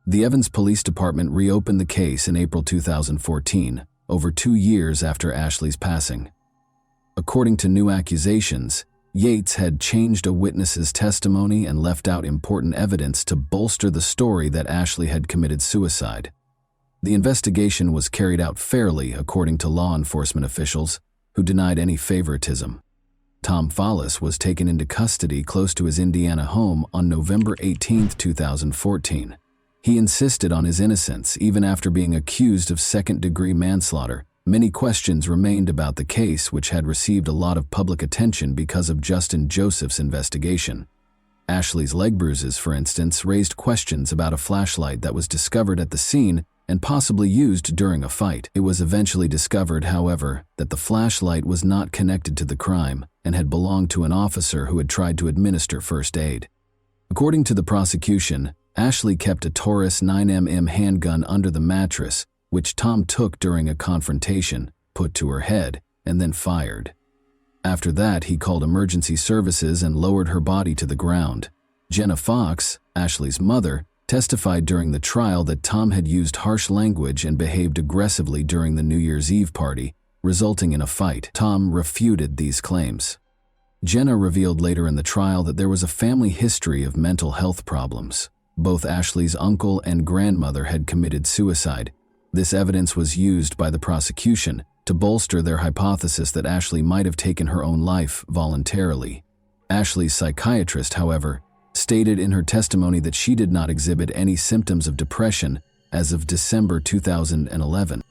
Speaker 1: The Evans Police Department reopened the case in April 2014, over 2 years after Ashley's passing. According to new accusations, Yates had changed a witness's testimony and left out important evidence to bolster the story that Ashley had committed suicide. The investigation was carried out fairly, according to law enforcement officials, who denied any favoritism. Tom Fawless was taken into custody close to his Indiana home on November 18, 2014. He insisted on his innocence even after being accused of second-degree manslaughter. Many questions remained about the case, which had received a lot of public attention because of Justin Joseph's investigation. Ashley's leg bruises, for instance, raised questions about a flashlight that was discovered at the scene and possibly used during a fight. It was eventually discovered, however, that the flashlight was not connected to the crime and had belonged to an officer who had tried to administer first aid. According to the prosecution, Ashley kept a Taurus 9mm handgun under the mattress, which Tom took during a confrontation, put to her head, and then fired. After that, he called emergency services and lowered her body to the ground. Jenna Fox, Ashley's mother, testified during the trial that Tom had used harsh language and behaved aggressively during the New Year's Eve party, resulting in a fight. Tom refuted these claims. Jenna revealed later in the trial that there was a family history of mental health problems. Both Ashley's uncle and grandmother had committed suicide. This evidence was used by the prosecution to bolster their hypothesis that Ashley might have taken her own life voluntarily. Ashley's psychiatrist, however, stated in her testimony that she did not exhibit any symptoms of depression as of December 2011.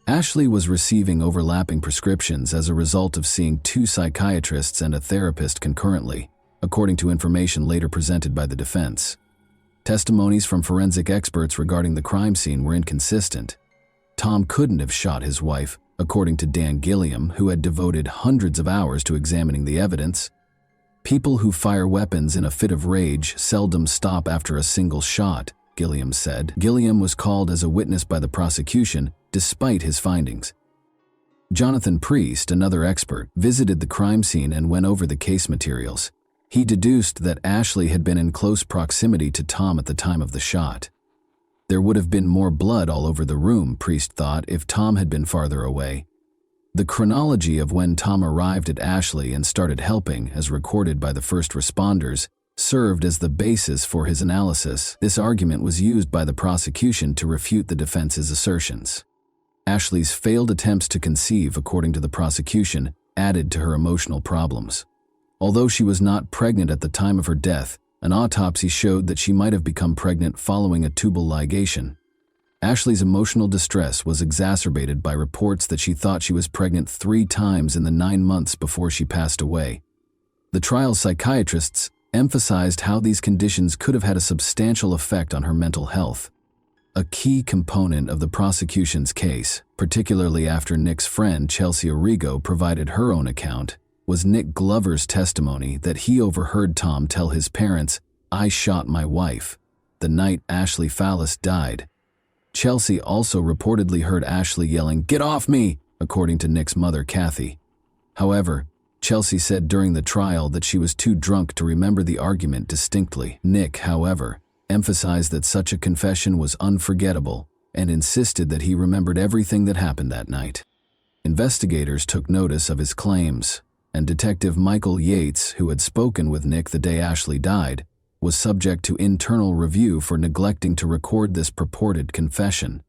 Speaker 1: Ashley was receiving overlapping prescriptions as a result of seeing 2 psychiatrists and a therapist concurrently, according to information later presented by the defense. Testimonies from forensic experts regarding the crime scene were inconsistent. Tom couldn't have shot his wife, according to Dan Gilliam, who had devoted hundreds of hours to examining the evidence. People who fire weapons in a fit of rage seldom stop after a single shot, Gilliam said. Gilliam was called as a witness by the prosecution, despite his findings. Jonathan Priest, another expert, visited the crime scene and went over the case materials. He deduced that Ashley had been in close proximity to Tom at the time of the shot. There would have been more blood all over the room, Priest thought, if Tom had been farther away. The chronology of when Tom arrived at Ashley and started helping, as recorded by the first responders, served as the basis for his analysis. This argument was used by the prosecution to refute the defense's assertions. Ashley's failed attempts to conceive, according to the prosecution, added to her emotional problems. Although she was not pregnant at the time of her death, an autopsy showed that she might have become pregnant following a tubal ligation. Ashley's emotional distress was exacerbated by reports that she thought she was pregnant 3 times in the 9 months before she passed away. The trial's psychiatrists emphasized how these conditions could have had a substantial effect on her mental health. A key component of the prosecution's case, particularly after Nick's friend Chelsea Arrigo provided her own account, was Nick Glover's testimony that he overheard Tom tell his parents, "I shot my wife," the night Ashley Fallis died. Chelsea also reportedly heard Ashley yelling, "Get off me!" according to Nick's mother, Kathy. However, Chelsea said during the trial that she was too drunk to remember the argument distinctly. Nick, however, emphasized that such a confession was unforgettable and insisted that he remembered everything that happened that night. Investigators took notice of his claims, and Detective Michael Yates, who had spoken with Nick the day Ashley died, was subject to internal review for neglecting to record this purported confession.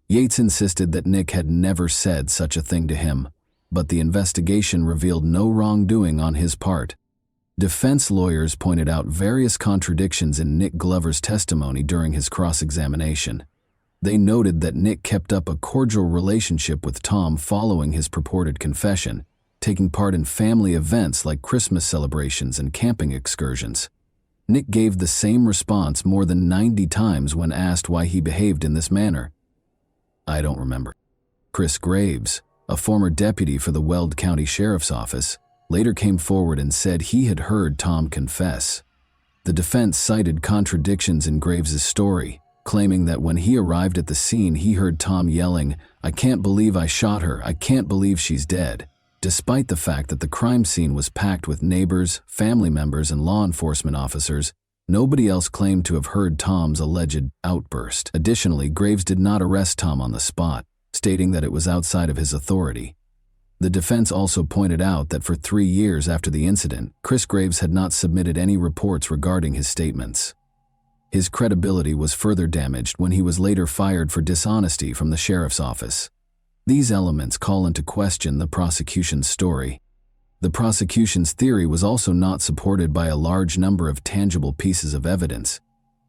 Speaker 1: Yates insisted that Nick had never said such a thing to him, but the investigation revealed no wrongdoing on his part. Defense lawyers pointed out various contradictions in Nick Glover's testimony during his cross-examination. They noted that Nick kept up a cordial relationship with Tom following his purported confession, taking part in family events like Christmas celebrations and camping excursions. Nick gave the same response more than 90 times when asked why he behaved in this manner. "I don't remember." Chris Graves, a former deputy for the Weld County Sheriff's Office, later came forward and said he had heard Tom confess. The defense cited contradictions in Graves's story, claiming that when he arrived at the scene he heard Tom yelling, "I can't believe I shot her, I can't believe she's dead," despite the fact that the crime scene was packed with neighbors, family members, and law enforcement officers. Nobody else claimed to have heard Tom's alleged outburst. Additionally, Graves did not arrest Tom on the spot, stating that it was outside of his authority. The defense also pointed out that for 3 years after the incident, Chris Graves had not submitted any reports regarding his statements. His credibility was further damaged when he was later fired for dishonesty from the sheriff's office. These elements call into question the prosecution's story. The prosecution's theory was also not supported by a large number of tangible pieces of evidence.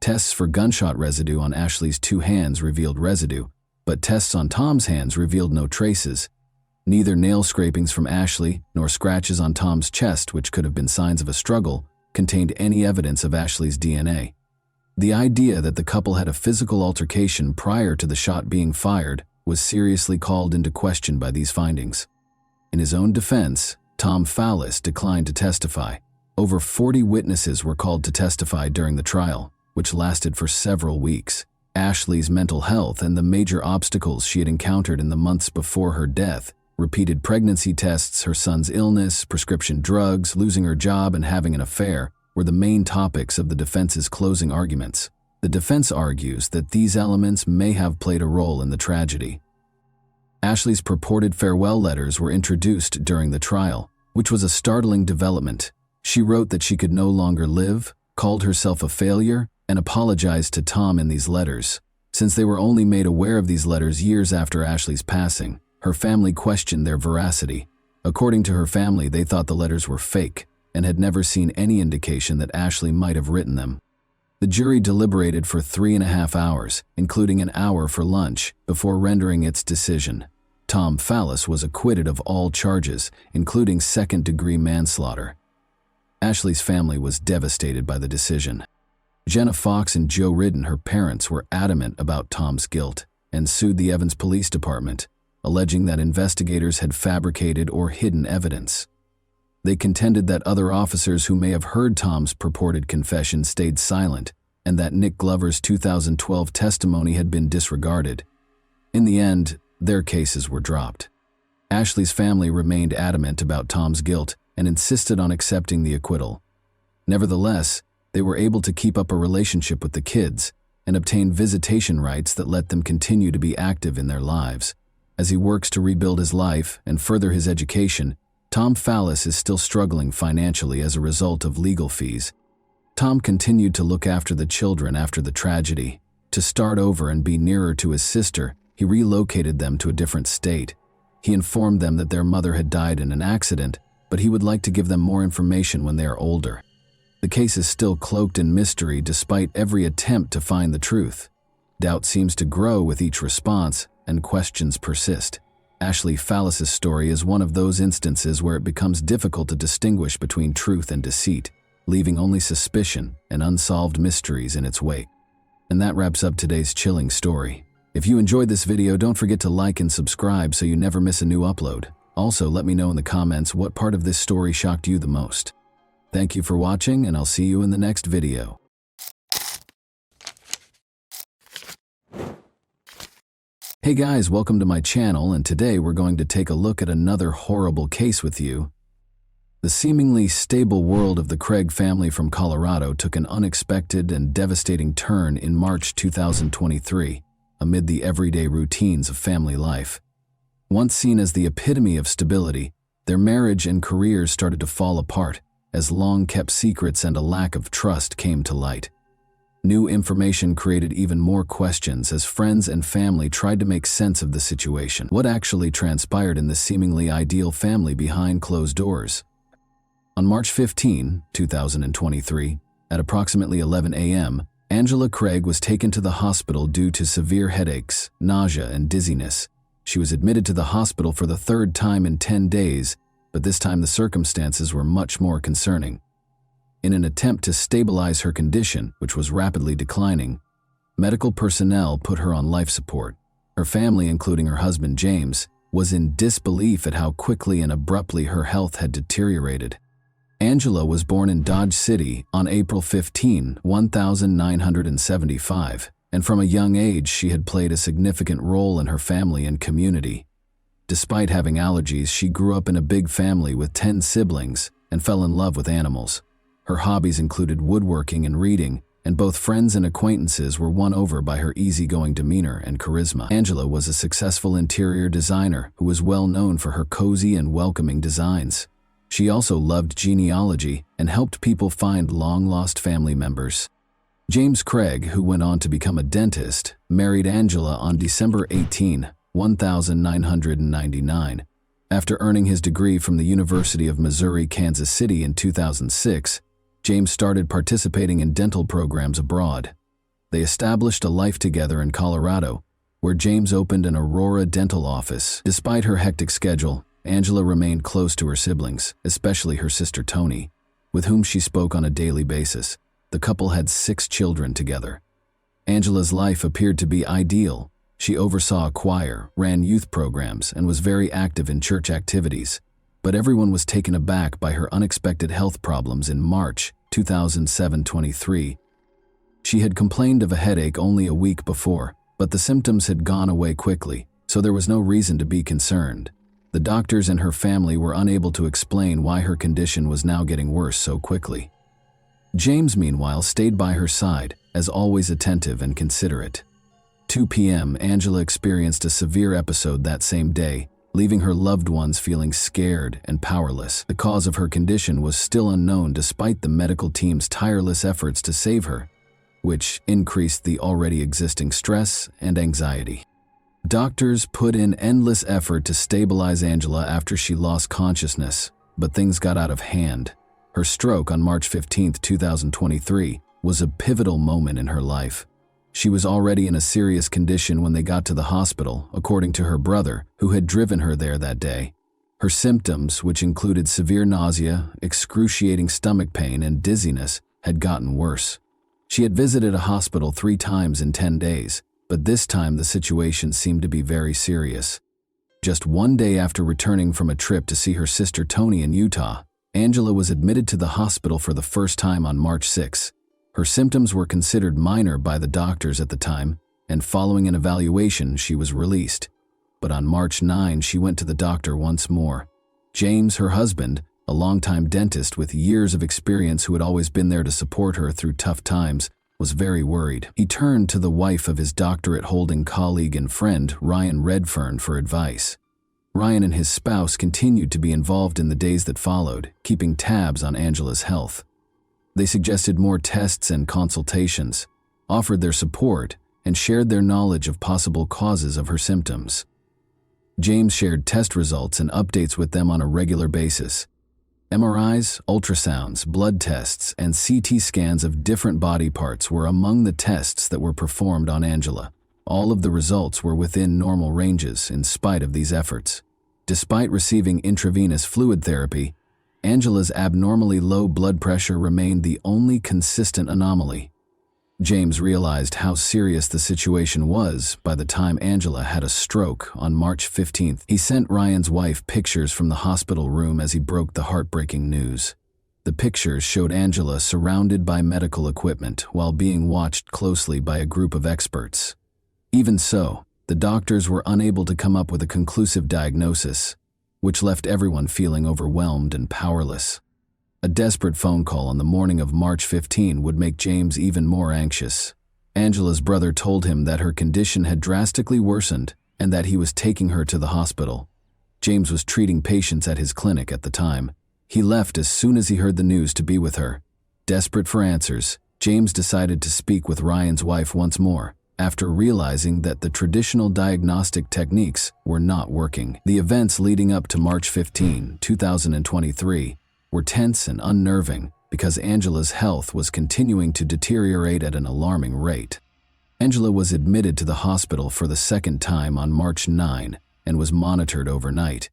Speaker 1: Tests for gunshot residue on Ashley's 2 hands revealed residue, but tests on Tom's hands revealed no traces. Neither nail scrapings from Ashley nor scratches on Tom's chest, which could have been signs of a struggle, contained any evidence of Ashley's DNA. The idea that the couple had a physical altercation prior to the shot being fired was seriously called into question by these findings. In his own defense, Tom Fallis declined to testify. Over 40 witnesses were called to testify during the trial, which lasted for several weeks. Ashley's mental health and the major obstacles she had encountered in the months before her death, repeated pregnancy tests, her son's illness, prescription drugs, losing her job, and having an affair, were the main topics of the defense's closing arguments. The defense argues that these elements may have played a role in the tragedy. Ashley's purported farewell letters were introduced during the trial, which was a startling development. She wrote that she could no longer live, called herself a failure, and apologized to Tom in these letters. Since they were only made aware of these letters years after Ashley's passing, her family questioned their veracity. According to her family, they thought the letters were fake. and had never seen any indication that Ashley might have written them. The jury deliberated for 3.5 hours, including an hour for lunch, before rendering its decision. Tom Fallis was acquitted of all charges, including second-degree manslaughter. Ashley's family was devastated by the decision. Jenna Fox and Joe Ridden, her parents, were adamant about Tom's guilt and sued the Evans Police Department, alleging that investigators had fabricated or hidden evidence. They contended that other officers who may have heard Tom's purported confession stayed silent and that Nick Glover's 2012 testimony had been disregarded. In the end, their cases were dropped. Ashley's family remained adamant about Tom's guilt and insisted on accepting the acquittal. Nevertheless, they were able to keep up a relationship with the kids and obtain visitation rights that let them continue to be active in their lives. As he works to rebuild his life and further his education, Tom Fallis is still struggling financially as a result of legal fees. Tom continued to look after the children after the tragedy. To start over and be nearer to his sister, he relocated them to a different state. He informed them that their mother had died in an accident, but he would like to give them more information when they are older. The case is still cloaked in mystery despite every attempt to find the truth. Doubt seems to grow with each response, and questions persist. Ashley Fallis's story is one of those instances where it becomes difficult to distinguish between truth and deceit, leaving only suspicion and unsolved mysteries in its wake. And that wraps up today's chilling story. If you enjoyed this video, don't forget to like and subscribe so you never miss a new upload. Also, let me know in the comments what part of this story shocked you the most. Thank you for watching, and I'll see you in the next video. Hey guys, welcome to my channel, and today we're going to take a look at another horrible case with you. The seemingly stable world of the Craig family from Colorado took an unexpected and devastating turn in March 2023, amid the everyday routines of family life. Once seen as the epitome of stability, their marriage and careers started to fall apart as long-kept secrets and a lack of trust came to light. New information created even more questions as friends and family tried to make sense of the situation. What actually transpired in this seemingly ideal family behind closed doors? On March 15, 2023, at approximately 11 a.m., Angela Craig was taken to the hospital due to severe headaches, nausea, and dizziness. She was admitted to the hospital for the third time in 10 days, but this time the circumstances were much more concerning. In an attempt to stabilize her condition, which was rapidly declining, medical personnel put her on life support. Her family, including her husband James, was in disbelief at how quickly and abruptly her health had deteriorated. Angela was born in Dodge City on April 15, 1975, and from a young age she had played a significant role in her family and community. Despite having allergies, she grew up in a big family with 10 siblings and fell in love with animals. Her hobbies included woodworking and reading, and both friends and acquaintances were won over by her easygoing demeanor and charisma. Angela was a successful interior designer who was well known for her cozy and welcoming designs. She also loved genealogy and helped people find long-lost family members. James Craig, who went on to become a dentist, married Angela on December 18, 1999. After earning his degree from the University of Missouri, Kansas City in 2006, James started participating in dental programs abroad. They established a life together in Colorado, where James opened an Aurora dental office. Despite her hectic schedule, Angela remained close to her siblings, especially her sister Toni, with whom she spoke on a daily basis. The couple had 6 children together. Angela's life appeared to be ideal. She oversaw a choir, ran youth programs, and was very active in church activities. But everyone was taken aback by her unexpected health problems in March 2023. She had complained of a headache only a week before, but the symptoms had gone away quickly, so there was no reason to be concerned. The doctors and her family were unable to explain why her condition was now getting worse so quickly. James, meanwhile, stayed by her side, as always attentive and considerate. 2 p.m., Angela experienced a severe episode that same day, leaving her loved ones feeling scared and powerless. The cause of her condition was still unknown despite the medical team's tireless efforts to save her, which increased the already existing stress and anxiety. Doctors put in endless effort to stabilize Angela after she lost consciousness, but things got out of hand. Her stroke on March 15, 2023, was a pivotal moment in her life. She was already in a serious condition when they got to the hospital, according to her brother, who had driven her there that day. Her symptoms, which included severe nausea, excruciating stomach pain, and dizziness, had gotten worse. She had visited a hospital 3 times in 10 days, but this time the situation seemed to be very serious. Just 1 day after returning from a trip to see her sister Toni in Utah, Angela was admitted to the hospital for the first time on March 6. Her symptoms were considered minor by the doctors at the time, and following an evaluation, she was released. But on March 9, she went to the doctor once more. James, her husband, a longtime dentist with years of experience who had always been there to support her through tough times, was very worried. He turned to the wife of his doctorate-holding colleague and friend, Ryan Redfern, for advice. Ryan and his spouse continued to be involved in the days that followed, keeping tabs on Angela's health. They suggested more tests and consultations, offered their support, and shared their knowledge of possible causes of her symptoms. James shared test results and updates with them on a regular basis. MRIs, ultrasounds, blood tests, and CT scans of different body parts were among the tests that were performed on Angela. All of the results were within normal ranges in spite of these efforts. Despite receiving intravenous fluid therapy, Angela's abnormally low blood pressure remained the only consistent anomaly. James realized how serious the situation was by the time Angela had a stroke on March 15th. He sent Ryan's wife pictures from the hospital room as he broke the heartbreaking news. The pictures showed Angela surrounded by medical equipment while being watched closely by a group of experts. Even so, the doctors were unable to come up with a conclusive diagnosis, which left everyone feeling overwhelmed and powerless. A desperate phone call on the morning of March 15 would make James even more anxious. Angela's brother told him that her condition had drastically worsened and that he was taking her to the hospital. James was treating patients at his clinic at the time. He left as soon as he heard the news to be with her. Desperate for answers, James decided to speak with Ryan's wife once more, after realizing that the traditional diagnostic techniques were not working. The events leading up to March 15, 2023, were tense and unnerving because Angela's health was continuing to deteriorate at an alarming rate. Angela was admitted to the hospital for the second time on March 9 and was monitored overnight.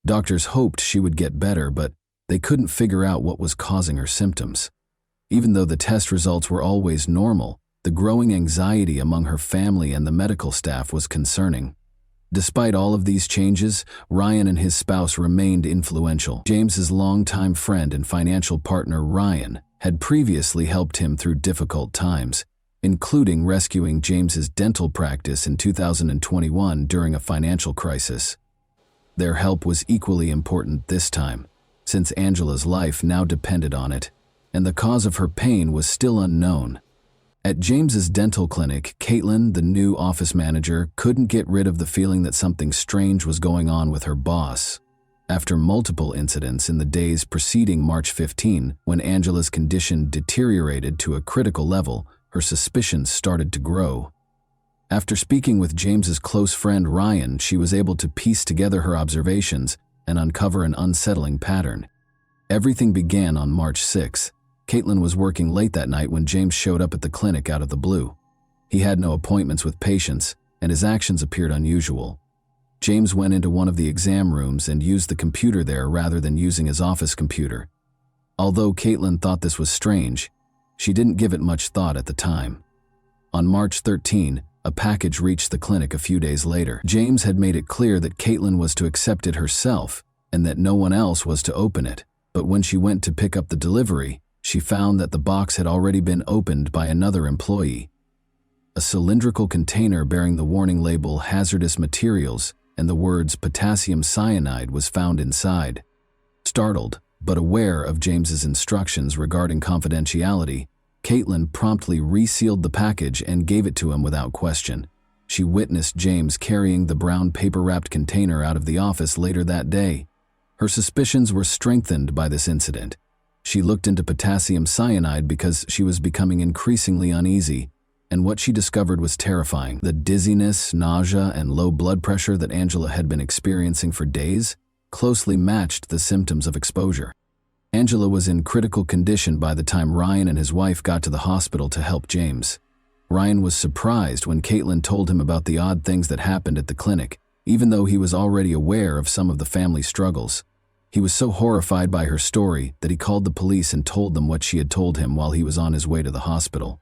Speaker 1: Doctors hoped she would get better, but they couldn't figure out what was causing her symptoms. Even though the test results were always normal, the growing anxiety among her family and the medical staff was concerning. Despite all of these changes, Ryan and his spouse remained influential. James's longtime friend and financial partner, Ryan, had previously helped him through difficult times, including rescuing James's dental practice in 2021 during a financial crisis. Their help was equally important this time, since Angela's life now depended on it, and the cause of her pain was still unknown. At James's dental clinic, Caitlin, the new office manager, couldn't get rid of the feeling that something strange was going on with her boss. After multiple incidents in the days preceding March 15, when Angela's condition deteriorated to a critical level, her suspicions started to grow. After speaking with James's close friend Ryan, she was able to piece together her observations and uncover an unsettling pattern. Everything began on March 6. Caitlin was working late that night when James showed up at the clinic out of the blue. He had no appointments with patients, and his actions appeared unusual. James went into one of the exam rooms and used the computer there rather than using his office computer. Although Caitlin thought this was strange, she didn't give it much thought at the time. On March 13, a package reached the clinic a few days later. James had made it clear that Caitlin was to accept it herself and that no one else was to open it, but when she went to pick up the delivery, she found that the box had already been opened by another employee. A cylindrical container bearing the warning label "hazardous materials" and the words "potassium cyanide" was found inside. Startled, but aware of James's instructions regarding confidentiality, Caitlin promptly resealed the package and gave it to him without question. She witnessed James carrying the brown paper-wrapped container out of the office later that day. Her suspicions were strengthened by this incident. She looked into potassium cyanide because she was becoming increasingly uneasy, and what she discovered was terrifying. The dizziness, nausea, and low blood pressure that Angela had been experiencing for days closely matched the symptoms of exposure. Angela was in critical condition by the time Ryan and his wife got to the hospital to help James. Ryan was surprised when Caitlin told him about the odd things that happened at the clinic, even though he was already aware of some of the family struggles. He was so horrified by her story that he called the police and told them what she had told him while he was on his way to the hospital.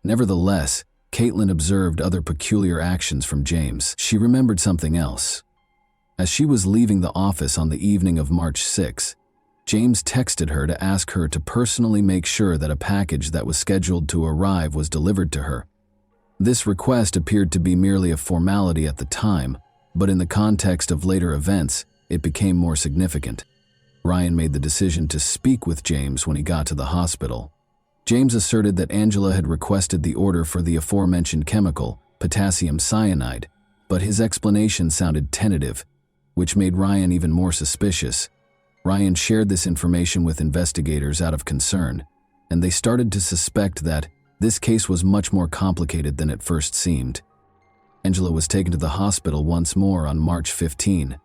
Speaker 1: Nevertheless, Caitlin observed other peculiar actions from James. She remembered something else. As she was leaving the office on the evening of March 6, James texted her to ask her to personally make sure that a package that was scheduled to arrive was delivered to her. This request appeared to be merely a formality at the time, but in the context of later events, it became more significant. Ryan made the decision to speak with James when he got to the hospital. James asserted that Angela had requested the order for the aforementioned chemical, potassium cyanide, but his explanation sounded tentative, which made Ryan even more suspicious. Ryan shared this information with investigators out of concern, and they started to suspect that this case was much more complicated than it first seemed. Angela was taken to the hospital once more on March 15.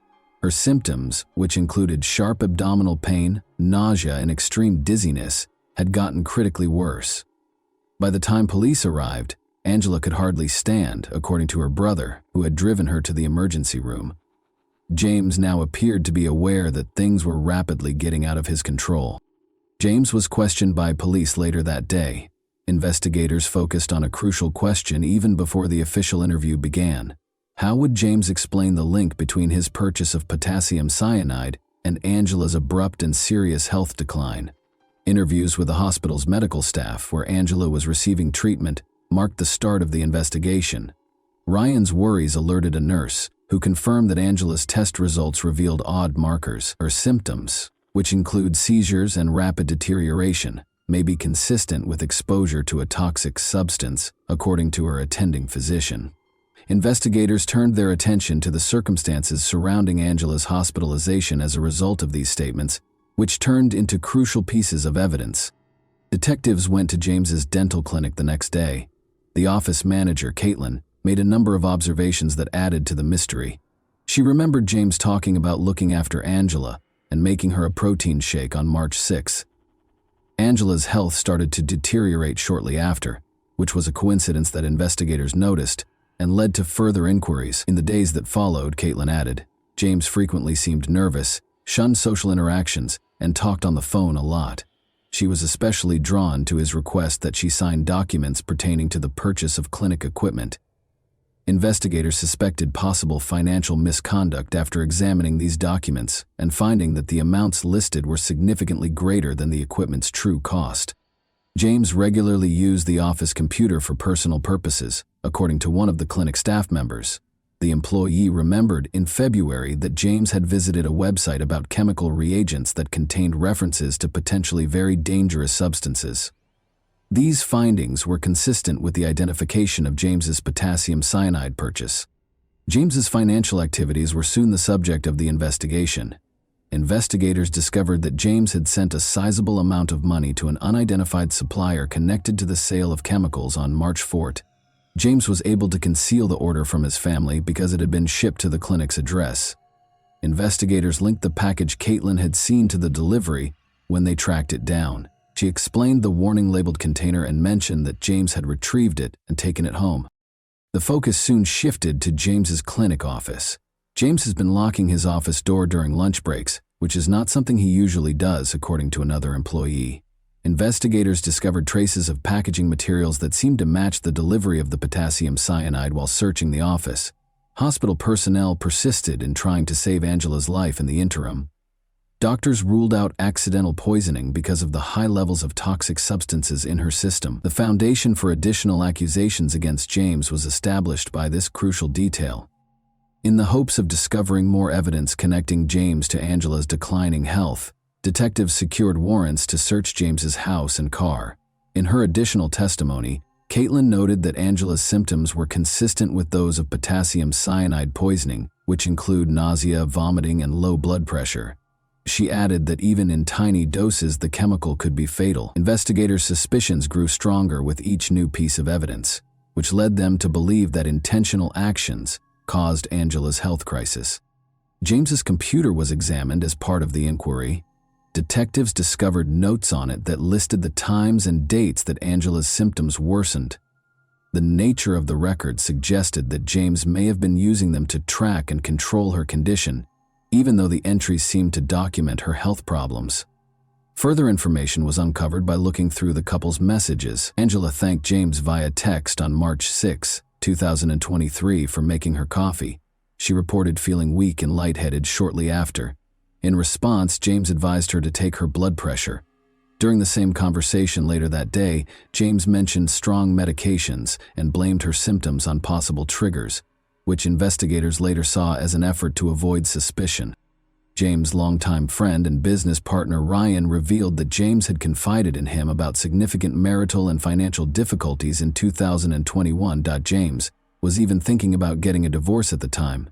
Speaker 1: Her symptoms, which included sharp abdominal pain, nausea, and extreme dizziness, had gotten critically worse. By the time police arrived, Angela could hardly stand, according to her brother, who had driven her to the emergency room. James now appeared to be aware that things were rapidly getting out of his control. James was questioned by police later that day. Investigators focused on a crucial question even before the official interview began. How would James explain the link between his purchase of potassium cyanide and Angela's abrupt and serious health decline? Interviews with the hospital's medical staff, where Angela was receiving treatment, marked the start of the investigation. Ryan's worries alerted a nurse, who confirmed that Angela's test results revealed odd markers. Her symptoms, which include seizures and rapid deterioration, may be consistent with exposure to a toxic substance, according to her attending physician. Investigators turned their attention to the circumstances surrounding Angela's hospitalization as a result of these statements, which turned into crucial pieces of evidence. Detectives went to James's dental clinic the next day. The office manager, Caitlin, made a number of observations that added to the mystery. She remembered James talking about looking after Angela and making her a protein shake on March 6. Angela's health started to deteriorate shortly after, which was a coincidence that investigators noticed and led to further inquiries. In the days that followed, Caitlin added, James frequently seemed nervous, shunned social interactions, and talked on the phone a lot. She was especially drawn to his request that she sign documents pertaining to the purchase of clinic equipment. Investigators suspected possible financial misconduct after examining these documents and finding that the amounts listed were significantly greater than the equipment's true cost. James regularly used the office computer for personal purposes, according to one of the clinic staff members. The employee remembered in February that James had visited a website about chemical reagents that contained references to potentially very dangerous substances. These findings were consistent with the identification of James's potassium cyanide purchase. James's financial activities were soon the subject of the investigation. Investigators discovered that James had sent a sizable amount of money to an unidentified supplier connected to the sale of chemicals on March 4. James was able to conceal the order from his family because it had been shipped to the clinic's address. Investigators linked the package Caitlin had seen to the delivery when they tracked it down. She explained the warning-labeled container and mentioned that James had retrieved it and taken it home. The focus soon shifted to James's clinic office. James has been locking his office door during lunch breaks, which is not something he usually does, according to another employee. Investigators discovered traces of packaging materials that seemed to match the delivery of the potassium cyanide while searching the office. Hospital personnel persisted in trying to save Angela's life in the interim. Doctors ruled out accidental poisoning because of the high levels of toxic substances in her system. The foundation for additional accusations against James was established by this crucial detail. In the hopes of discovering more evidence connecting James to Angela's declining health, detectives secured warrants to search James's house and car. In her additional testimony, Caitlin noted that Angela's symptoms were consistent with those of potassium cyanide poisoning, which include nausea, vomiting, and low blood pressure. She added that even in tiny doses the chemical could be fatal. Investigators' suspicions grew stronger with each new piece of evidence, which led them to believe that intentional actions caused Angela's health crisis. James's computer was examined as part of the inquiry. Detectives discovered notes on it that listed the times and dates that Angela's symptoms worsened. The nature of the records suggested that James may have been using them to track and control her condition, even though the entries seemed to document her health problems. Further information was uncovered by looking through the couple's messages. Angela thanked James via text on March 6, 2023 for making her coffee. She reported feeling weak and lightheaded shortly after. In response, James advised her to take her blood pressure. During the same conversation later that day, James mentioned strong medications and blamed her symptoms on possible triggers, which investigators later saw as an effort to avoid suspicion. James' longtime friend and business partner Ryan revealed that James had confided in him about significant marital and financial difficulties in 2021. James was even thinking about getting a divorce at the time.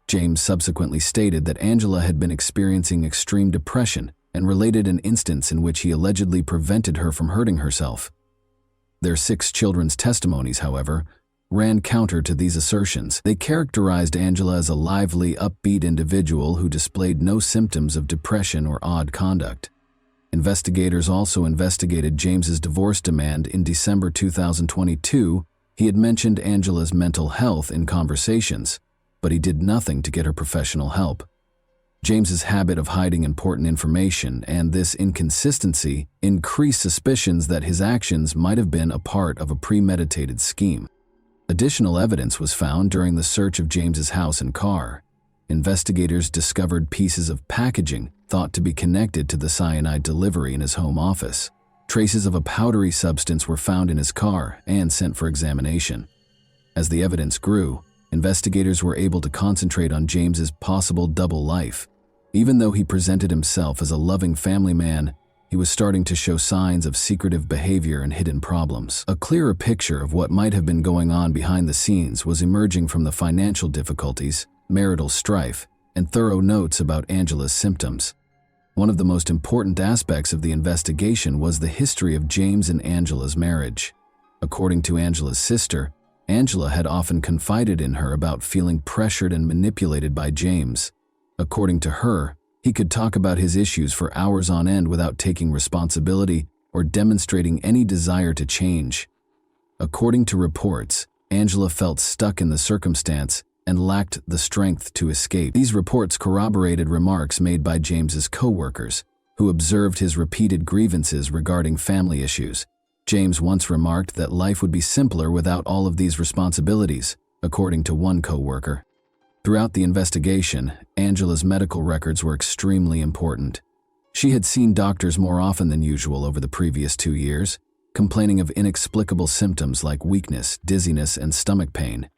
Speaker 1: James subsequently stated that Angela had been experiencing extreme depression and related an instance in which he allegedly prevented her from hurting herself. Their 6 children's testimonies, however, ran counter to these assertions. They characterized Angela as a lively, upbeat individual who displayed no symptoms of depression or odd conduct. Investigators also investigated James's divorce demand. In December 2022, he had mentioned Angela's mental health in conversations, but he did nothing to get her professional help. James's habit of hiding important information and this inconsistency increased suspicions that his actions might have been a part of a premeditated scheme. Additional evidence was found during the search of James's house and car. Investigators discovered pieces of packaging thought to be connected to the cyanide delivery in his home office. Traces of a powdery substance were found in his car and sent for examination. As the evidence grew, investigators were able to concentrate on James's possible double life. Even though he presented himself as a loving family man, he was starting to show signs of secretive behavior and hidden problems. A clearer picture of what might have been going on behind the scenes was emerging from the financial difficulties, marital strife, and thorough notes about Angela's symptoms. One of the most important aspects of the investigation was the history of James and Angela's marriage. According to Angela's sister, Angela had often confided in her about feeling pressured and manipulated by James. According to her, he could talk about his issues for hours on end without taking responsibility or demonstrating any desire to change. According to reports, Angela felt stuck in the circumstance and lacked the strength to escape. These reports corroborated remarks made by James's co-workers, who observed his repeated grievances regarding family issues. James once remarked that life would be simpler without all of these responsibilities, according to one co-worker. Throughout the investigation, Angela's medical records were extremely important. She had seen doctors more often than usual over the previous 2 years, complaining of inexplicable symptoms like weakness, dizziness, and stomach pain.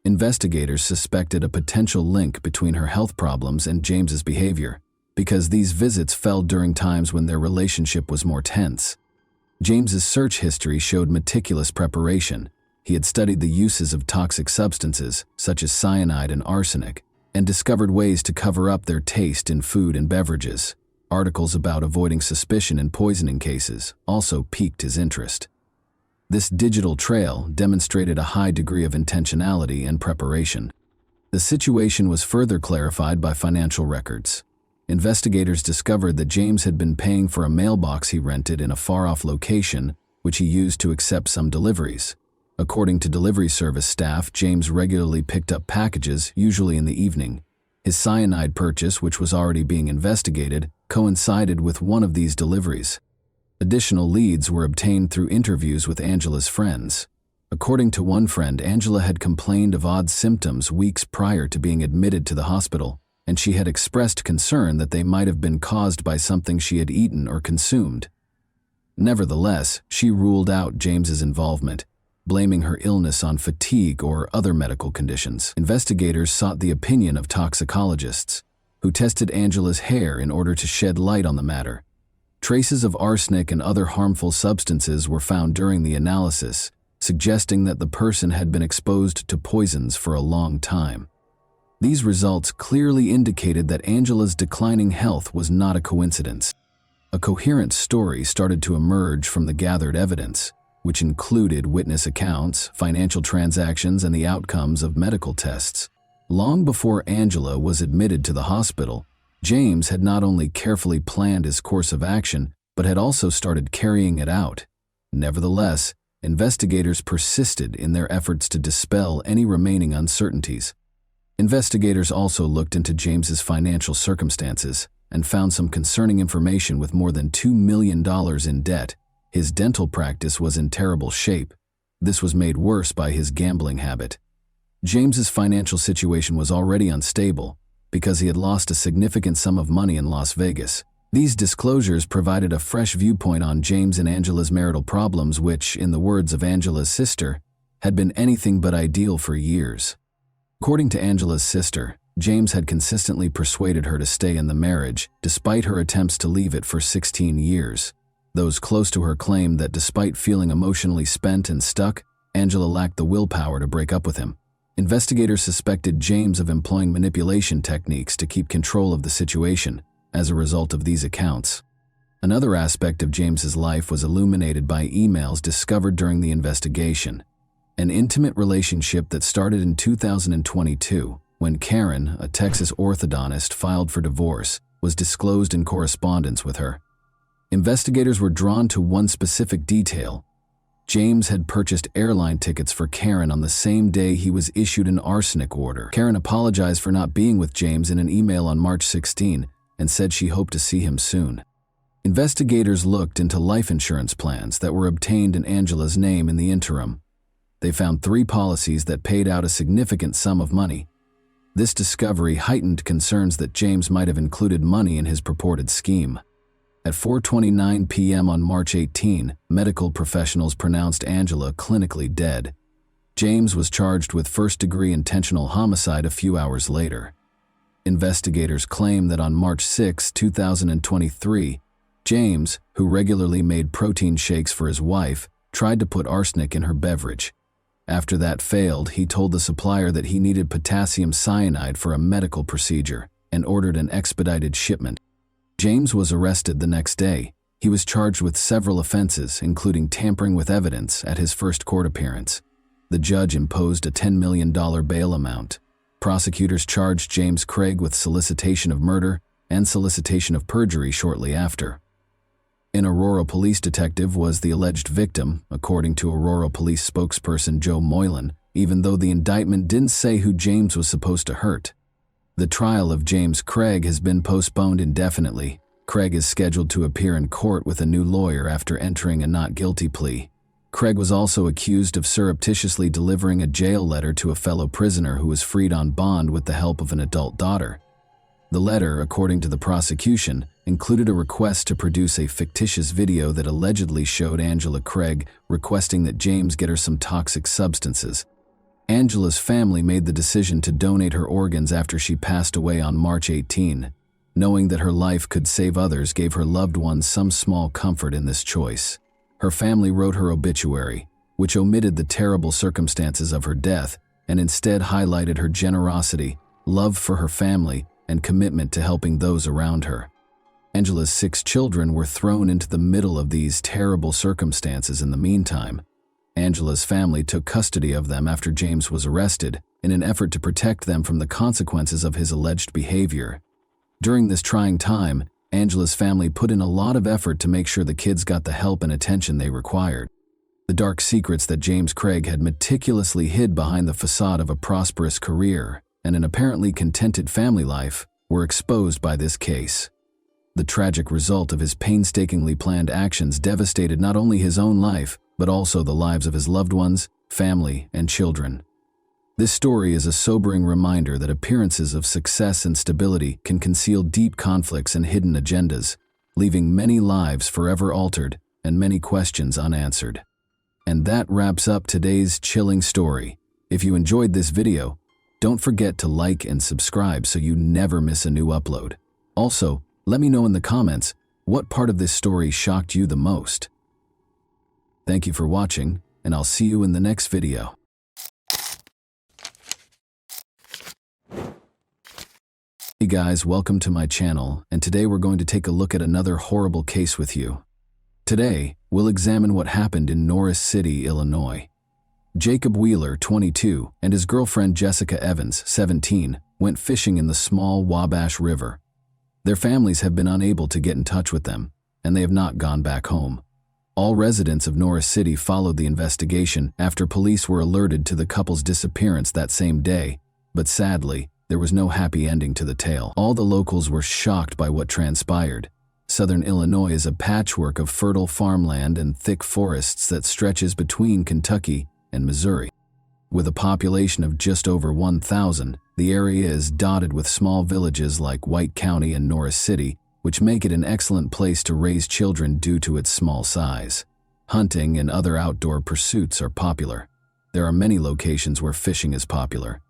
Speaker 1: Investigators suspected a potential link between her health problems and James's behavior, because these visits fell during times when their relationship was more tense. James's search history showed meticulous preparation. He had studied the uses of toxic substances, such as cyanide and arsenic, and discovered ways to cover up their taste in food and beverages. Articles about avoiding suspicion in poisoning cases also piqued his interest. This digital trail demonstrated a high degree of intentionality and preparation. The situation was further clarified by financial records. Investigators discovered that James had been paying for a mailbox he rented in a far-off location, which he used to accept some deliveries. According to delivery service staff, James regularly picked up packages, usually in the evening. His cyanide purchase, which was already being investigated, coincided with one of these deliveries. Additional leads were obtained through interviews with Angela's friends. According to one friend, Angela had complained of odd symptoms weeks prior to being admitted to the hospital, and she had expressed concern that they might have been caused by something she had eaten or consumed. Nevertheless, she ruled out James's involvement, blaming her illness on fatigue or other medical conditions. Investigators sought the opinion of toxicologists, who tested Angela's hair in order to shed light on the matter. Traces of arsenic and other harmful substances were found during the analysis, suggesting that the person had been exposed to poisons for a long time. These results clearly indicated that Angela's declining health was not a coincidence. A coherent story started to emerge from the gathered evidence, which included witness accounts, financial transactions, and the outcomes of medical tests. Long before Angela was admitted to the hospital, James had not only carefully planned his course of action, but had also started carrying it out. Nevertheless, investigators persisted in their efforts to dispel any remaining uncertainties. Investigators also looked into James's financial circumstances and found some concerning information. With more than $2 million in debt, his dental practice was in terrible shape. This was made worse by his gambling habit. James's financial situation was already unstable because he had lost a significant sum of money in Las Vegas. These disclosures provided a fresh viewpoint on James and Angela's marital problems, which, in the words of Angela's sister, had been anything but ideal for years. According to Angela's sister, James had consistently persuaded her to stay in the marriage, despite her attempts to leave it for 16 years. Those close to her claimed that despite feeling emotionally spent and stuck, Angela lacked the willpower to break up with him. Investigators suspected James of employing manipulation techniques to keep control of the situation. As a result of these accounts, another aspect of James's life was illuminated by emails discovered during the investigation. An intimate relationship that started in 2022, when Karen, a Texas orthodontist, filed for divorce, was disclosed in correspondence with her. Investigators were drawn to one specific detail. James had purchased airline tickets for Karen on the same day he was issued an arsenic order. Karen apologized for not being with James in an email on March 16 and said she hoped to see him soon. Investigators looked into life insurance plans that were obtained in Angela's name in the interim. They found 3 policies that paid out a significant sum of money. This discovery heightened concerns that James might have included money in his purported scheme. At 4:29 p.m. on March 18, medical professionals pronounced Angela clinically dead. James was charged with first-degree intentional homicide a few hours later. Investigators claim that on March 6, 2023, James, who regularly made protein shakes for his wife, tried to put arsenic in her beverage. After that failed, he told the supplier that he needed potassium cyanide for a medical procedure and ordered an expedited shipment. James was arrested the next day. He was charged with several offenses, including tampering with evidence, at his first court appearance. The judge imposed a $10 million bail amount. Prosecutors charged James Craig with solicitation of murder and solicitation of perjury shortly after. An Aurora police detective was the alleged victim, according to Aurora police spokesperson Joe Moylan, even though the indictment didn't say who James was supposed to hurt. The trial of James Craig has been postponed indefinitely. Craig is scheduled to appear in court with a new lawyer after entering a not guilty plea. Craig was also accused of surreptitiously delivering a jail letter to a fellow prisoner who was freed on bond with the help of an adult daughter. The letter, according to the prosecution, included a request to produce a fictitious video that allegedly showed Angela Craig requesting that James get her some toxic substances. Angela's family made the decision to donate her organs after she passed away on March 18. Knowing that her life could save others gave her loved ones some small comfort in this choice. Her family wrote her obituary, which omitted the terrible circumstances of her death and instead highlighted her generosity, love for her family, and commitment to helping those around her. Angela's 6 children were thrown into the middle of these terrible circumstances in the meantime. Angela's family took custody of them after James was arrested in an effort to protect them from the consequences of his alleged behavior. During this trying time, Angela's family put in a lot of effort to make sure the kids got the help and attention they required. The dark secrets that James Craig had meticulously hid behind the facade of a prosperous career and an apparently contented family life were exposed by this case. The tragic result of his painstakingly planned actions devastated not only his own life, but also the lives of his loved ones, family, and children. This story is a sobering reminder that appearances of success and stability can conceal deep conflicts and hidden agendas, leaving many lives forever altered and many questions unanswered. And that wraps up today's chilling story. If you enjoyed this video, don't forget to like and subscribe so you never miss a new upload. Also, let me know in the comments what part of this story shocked you the most. Thank you for watching, and I'll see you in the next video. Hey guys, welcome to my channel, and today we're going to take a look at another horrible case with you. Today, we'll examine what happened in Norris City, Illinois. Jacob Wheeler, 22, and his girlfriend Jessica Evans, 17, went fishing in the small Wabash River. Their families have been unable to get in touch with them, and they have not gone back home. All residents of Norris City followed the investigation after police were alerted to the couple's disappearance that same day, but sadly, there was no happy ending to the tale. All the locals were shocked by what transpired. Southern Illinois is a patchwork of fertile farmland and thick forests that stretches between Kentucky and Missouri. With a population of just over 1,000, the area is dotted with small villages like White County and Norris City, which make it an excellent place to raise children due to its small size. Hunting and other outdoor pursuits are popular. There are many locations where fishing is popular.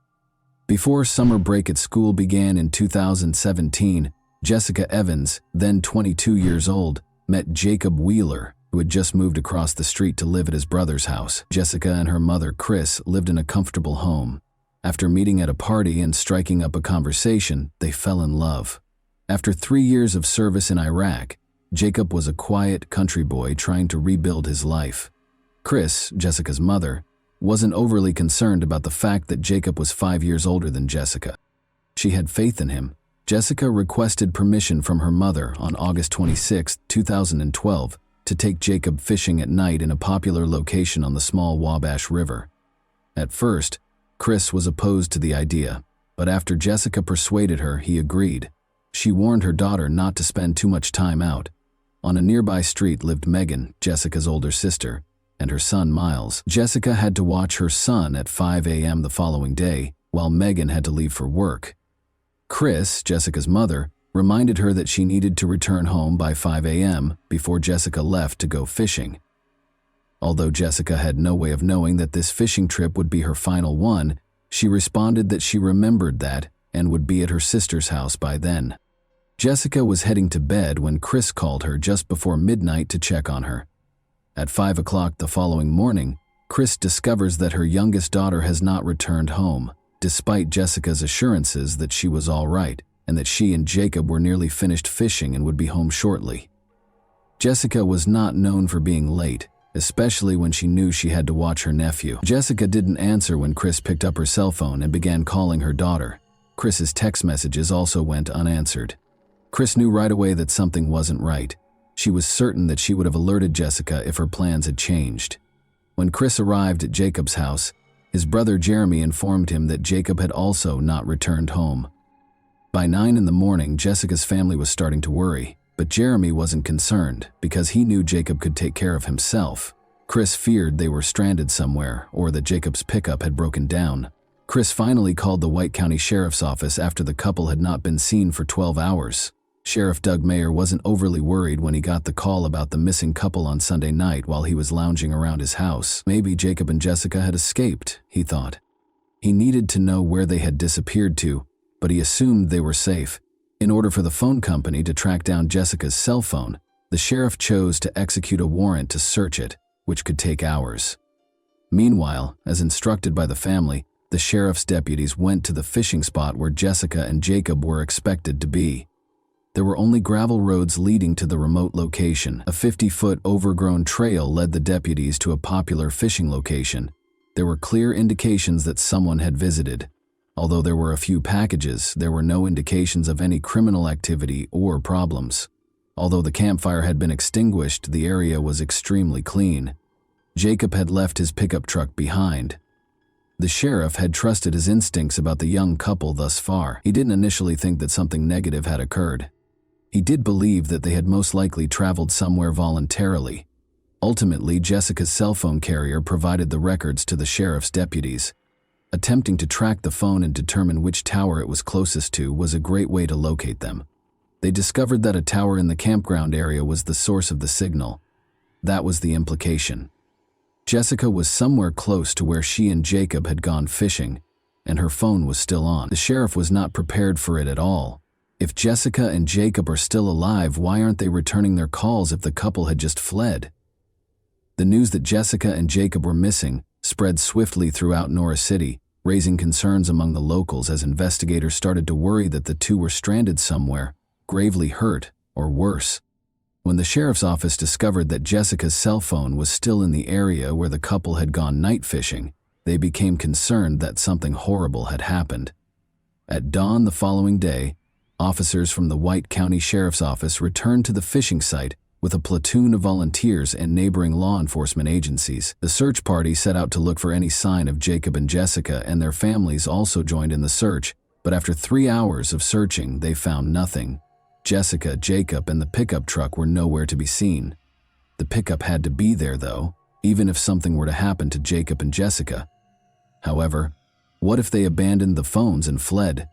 Speaker 1: Before summer break at school began in 2017, Jessica Evans, then 22 years old, met Jacob Wheeler, who had just moved across the street to live at his brother's house. Jessica and her mother, Chris, lived in a comfortable home. After meeting at a party and striking up a conversation, they fell in love. After 3 years of service in Iraq, Jacob was a quiet country boy trying to rebuild his life. Chris, Jessica's mother, wasn't overly concerned about the fact that Jacob was 5 years older than Jessica. She had faith in him. Jessica requested permission from her mother on August 26, 2012, to take Jacob fishing at night in a popular location on the small Wabash River. At first, Chris was opposed to the idea, but after Jessica persuaded her, he agreed. She warned her daughter not to spend too much time out. On a nearby street lived Megan, Jessica's older sister, and her son Miles. Jessica had to watch her son at 5 a.m. the following day, while Megan had to leave for work. Chris, Jessica's mother, reminded her that she needed to return home by 5 a.m. before Jessica left to go fishing. Although Jessica had no way of knowing that this fishing trip would be her final one, she responded that she remembered that and would be at her sister's house by then. Jessica was heading to bed when Chris called her just before midnight to check on her. At 5 o'clock the following morning, Chris discovers that her youngest daughter has not returned home, despite Jessica's assurances that she was all right and that she and Jacob were nearly finished fishing and would be home shortly. Jessica was not known for being late, especially when she knew she had to watch her nephew. Jessica didn't answer when Chris picked up her cell phone and began calling her daughter. Chris's text messages also went unanswered. Chris knew right away that something wasn't right. She was certain that she would have alerted Jessica if her plans had changed. When Chris arrived at Jacob's house, his brother Jeremy informed him that Jacob had also not returned home. By 9 in the morning, Jessica's family was starting to worry, but Jeremy wasn't concerned because he knew Jacob could take care of himself. Chris feared they were stranded somewhere or that Jacob's pickup had broken down. Chris finally called the White County Sheriff's Office after the couple had not been seen for 12 hours. Sheriff Doug Mayer wasn't overly worried when he got the call about the missing couple on Sunday night while he was lounging around his house. Maybe Jacob and Jessica had escaped, he thought. He needed to know where they had disappeared to, but he assumed they were safe. In order for the phone company to track down Jessica's cell phone, the sheriff chose to execute a warrant to search it, which could take hours. Meanwhile, as instructed by the family, the sheriff's deputies went to the fishing spot where Jessica and Jacob were expected to be. There were only gravel roads leading to the remote location. A 50-foot overgrown trail led the deputies to a popular fishing location. There were clear indications that someone had visited. Although there were a few packages, there were no indications of any criminal activity or problems. Although the campfire had been extinguished, the area was extremely clean. Jacob had left his pickup truck behind. The sheriff had trusted his instincts about the young couple thus far. He didn't initially think that something negative had occurred. He did believe that they had most likely traveled somewhere voluntarily. Ultimately, Jessica's cell phone carrier provided the records to the sheriff's deputies. Attempting to track the phone and determine which tower it was closest to was a great way to locate them. They discovered that a tower in the campground area was the source of the signal. That was the implication. Jessica was somewhere close to where she and Jacob had gone fishing, and her phone was still on. The sheriff was not prepared for it at all. If Jessica and Jacob are still alive, why aren't they returning their calls if the couple had just fled? The news that Jessica and Jacob were missing spread swiftly throughout Norris City, raising concerns among the locals as investigators started to worry that the two were stranded somewhere, gravely hurt, or worse. When the sheriff's office discovered that Jessica's cell phone was still in the area where the couple had gone night fishing, they became concerned that something horrible had happened. At dawn the following day, Officers from the White County Sheriff's Office returned to the fishing site with a platoon of volunteers and neighboring law enforcement agencies. The search party set out to look for any sign of Jacob and Jessica, and their families also joined in the search, but after 3 hours of searching, they found nothing. Jessica, Jacob, and the pickup truck were nowhere to be seen. The pickup had to be there, though, even if something were to happen to Jacob and Jessica. However, what if they abandoned the phones and fled?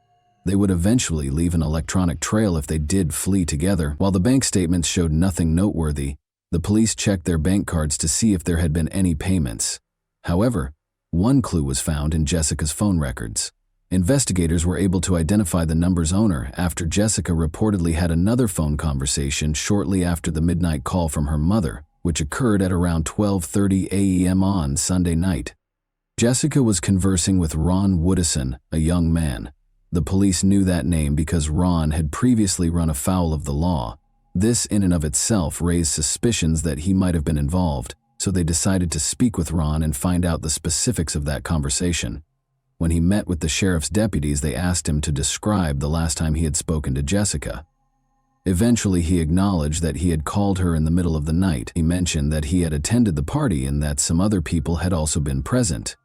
Speaker 1: They would eventually leave an electronic trail if they did flee together. While the bank statements showed nothing noteworthy, the police checked their bank cards to see if there had been any payments. However, one clue was found in Jessica's phone records. Investigators were able to identify the number's owner after Jessica reportedly had another phone conversation shortly after the midnight call from her mother, which occurred at around 12:30 a.m. on Sunday night. Jessica was conversing with Ron Woodison, a young man. The police knew that name because Ron had previously run afoul of the law. This in and of itself raised suspicions that he might have been involved, so they decided to speak with Ron and find out the specifics of that conversation. When he met with the sheriff's deputies, they asked him to describe the last time he had spoken to Jessica. Eventually, he acknowledged that he had called her in the middle of the night. He mentioned that he had attended the party and that some other people had also been present.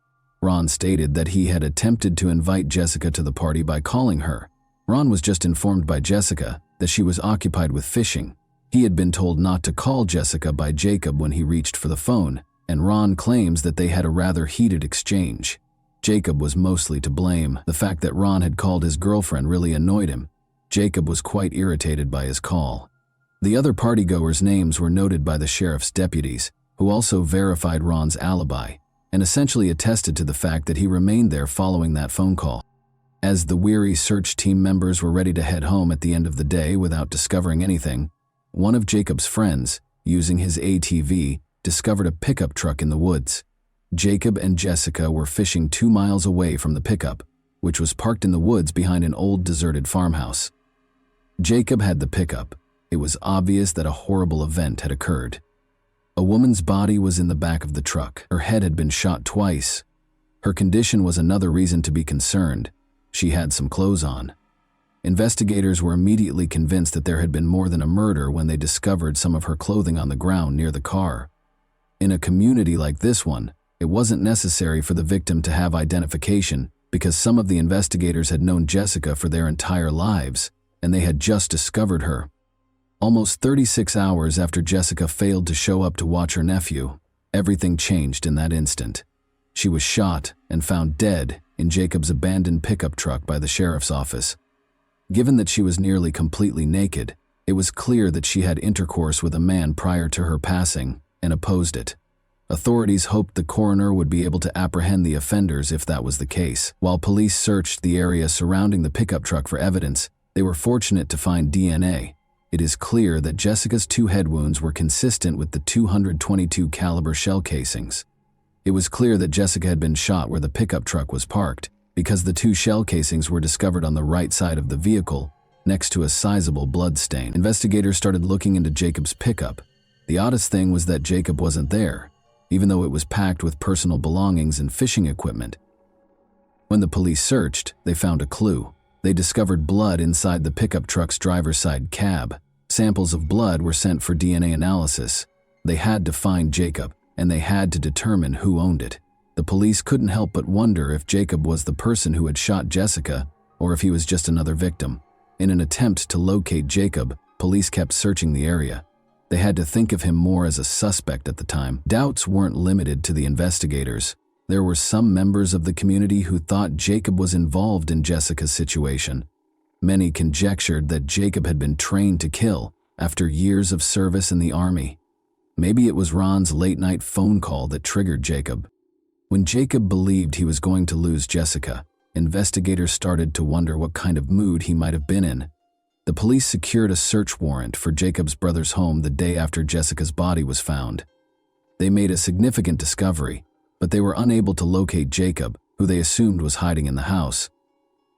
Speaker 1: Ron stated that he had attempted to invite Jessica to the party by calling her. Ron was just informed by Jessica that she was occupied with fishing. He had been told not to call Jessica by Jacob when he reached for the phone, and Ron claims that they had a rather heated exchange. Jacob was mostly to blame. The fact that Ron had called his girlfriend really annoyed him. Jacob was quite irritated by his call. The other partygoers' names were noted by the sheriff's deputies, who also verified Ron's alibi and essentially attested to the fact that he remained there following that phone call. As the weary search team members were ready to head home at the end of the day without discovering anything, one of Jacob's friends, using his ATV, discovered a pickup truck in the woods. Jacob and Jessica were fishing 2 miles away from the pickup, which was parked in the woods behind an old deserted farmhouse. Jacob had the pickup. It was obvious that a horrible event had occurred. A woman's body was in the back of the truck. Her head had been shot twice. Her condition was another reason to be concerned. She had some clothes on. Investigators were immediately convinced that there had been more than a murder when they discovered some of her clothing on the ground near the car. In a community like this one, it wasn't necessary for the victim to have identification because some of the investigators had known Jessica for their entire lives, and they had just discovered her. Almost 36 hours after Jessica failed to show up to watch her nephew, everything changed in that instant. She was shot and found dead in Jacob's abandoned pickup truck by the sheriff's office. Given that she was nearly completely naked, it was clear that she had intercourse with a man prior to her passing and opposed it. Authorities hoped the coroner would be able to apprehend the offenders if that was the case. While police searched the area surrounding the pickup truck for evidence, they were fortunate to find DNA. It is clear that Jessica's 2 head wounds were consistent with the 222 caliber shell casings. It was clear that Jessica had been shot where the pickup truck was parked, because the 2 shell casings were discovered on the right side of the vehicle, next to a sizable blood stain. Investigators started looking into Jacob's pickup. The oddest thing was that Jacob wasn't there, even though it was packed with personal belongings and fishing equipment. When the police searched, they found a clue. They discovered blood inside the pickup truck's driver's side cab. Samples of blood were sent for DNA analysis. They had to find Jacob, and they had to determine who owned it. The police couldn't help but wonder if Jacob was the person who had shot Jessica, or if he was just another victim. In an attempt to locate Jacob, police kept searching the area. They had to think of him more as a suspect at the time. Doubts weren't limited to the investigators. There were some members of the community who thought Jacob was involved in Jessica's situation. Many conjectured that Jacob had been trained to kill after years of service in the army. Maybe it was Ron's late-night phone call that triggered Jacob. When Jacob believed he was going to lose Jessica, investigators started to wonder what kind of mood he might have been in. The police secured a search warrant for Jacob's brother's home the day after Jessica's body was found. They made a significant discovery, but they were unable to locate Jacob, who they assumed was hiding in the house.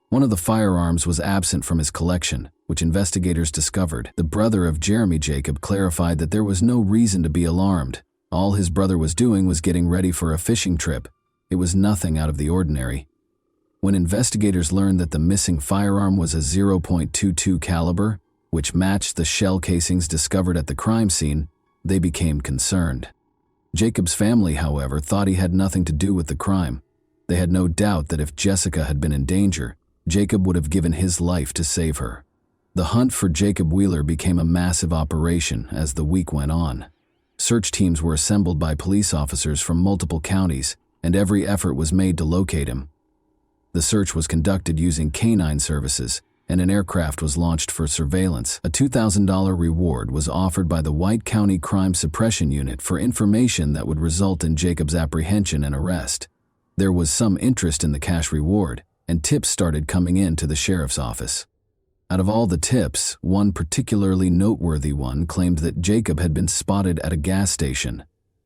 Speaker 1: One of the firearms was absent from his collection, which investigators discovered. The brother of Jeremy Jacob clarified that there was no reason to be alarmed. All his brother was doing was getting ready for a fishing trip. It was nothing out of the ordinary. When investigators learned that the missing firearm was a .22 caliber, which matched the shell casings discovered at the crime scene, they became concerned. Jacob's family, however, thought he had nothing to do with the crime. They had no doubt that if Jessica had been in danger, Jacob would have given his life to save her. The hunt for Jacob Wheeler became a massive operation as the week went on. Search teams were assembled by police officers from multiple counties, and every effort was made to locate him. The search was conducted using canine services, and an aircraft was launched for surveillance. A $2,000 reward was offered by the White County Crime Suppression Unit for information that would result in Jacob's apprehension and arrest. There was some interest in the cash reward, and tips started coming in to the sheriff's office. Out of all the tips, one particularly noteworthy one claimed that Jacob had been spotted at a gas station.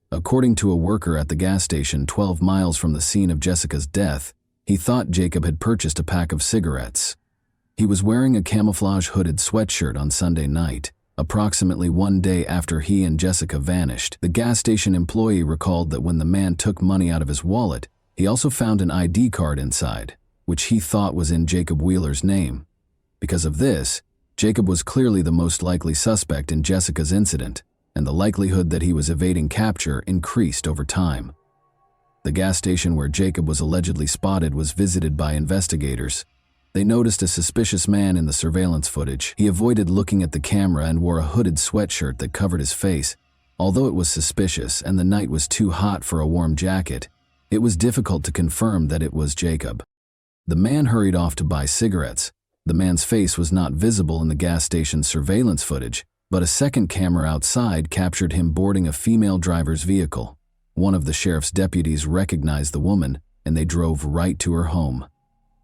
Speaker 1: According to a worker at the gas station 12 miles from the scene of Jessica's death, he thought Jacob had purchased a pack of cigarettes. He was wearing a camouflage hooded sweatshirt on Sunday night, approximately one day after he and Jessica vanished. The gas station employee recalled that when the man took money out of his wallet, he also found an ID card inside, which he thought was in Jacob Wheeler's name. Because of this, Jacob was clearly the most likely suspect in Jessica's incident, and the likelihood that he was evading capture increased over time. The gas station where Jacob was allegedly spotted was visited by investigators. They noticed a suspicious man in the surveillance footage. He avoided looking at the camera and wore a hooded sweatshirt that covered his face. Although it was suspicious and the night was too hot for a warm jacket, it was difficult to confirm that it was Jacob. The man hurried off to buy cigarettes. The man's face was not visible in the gas station's surveillance footage, but a second camera outside captured him boarding a female driver's vehicle. One of the sheriff's deputies recognized the woman, and they drove right to her home.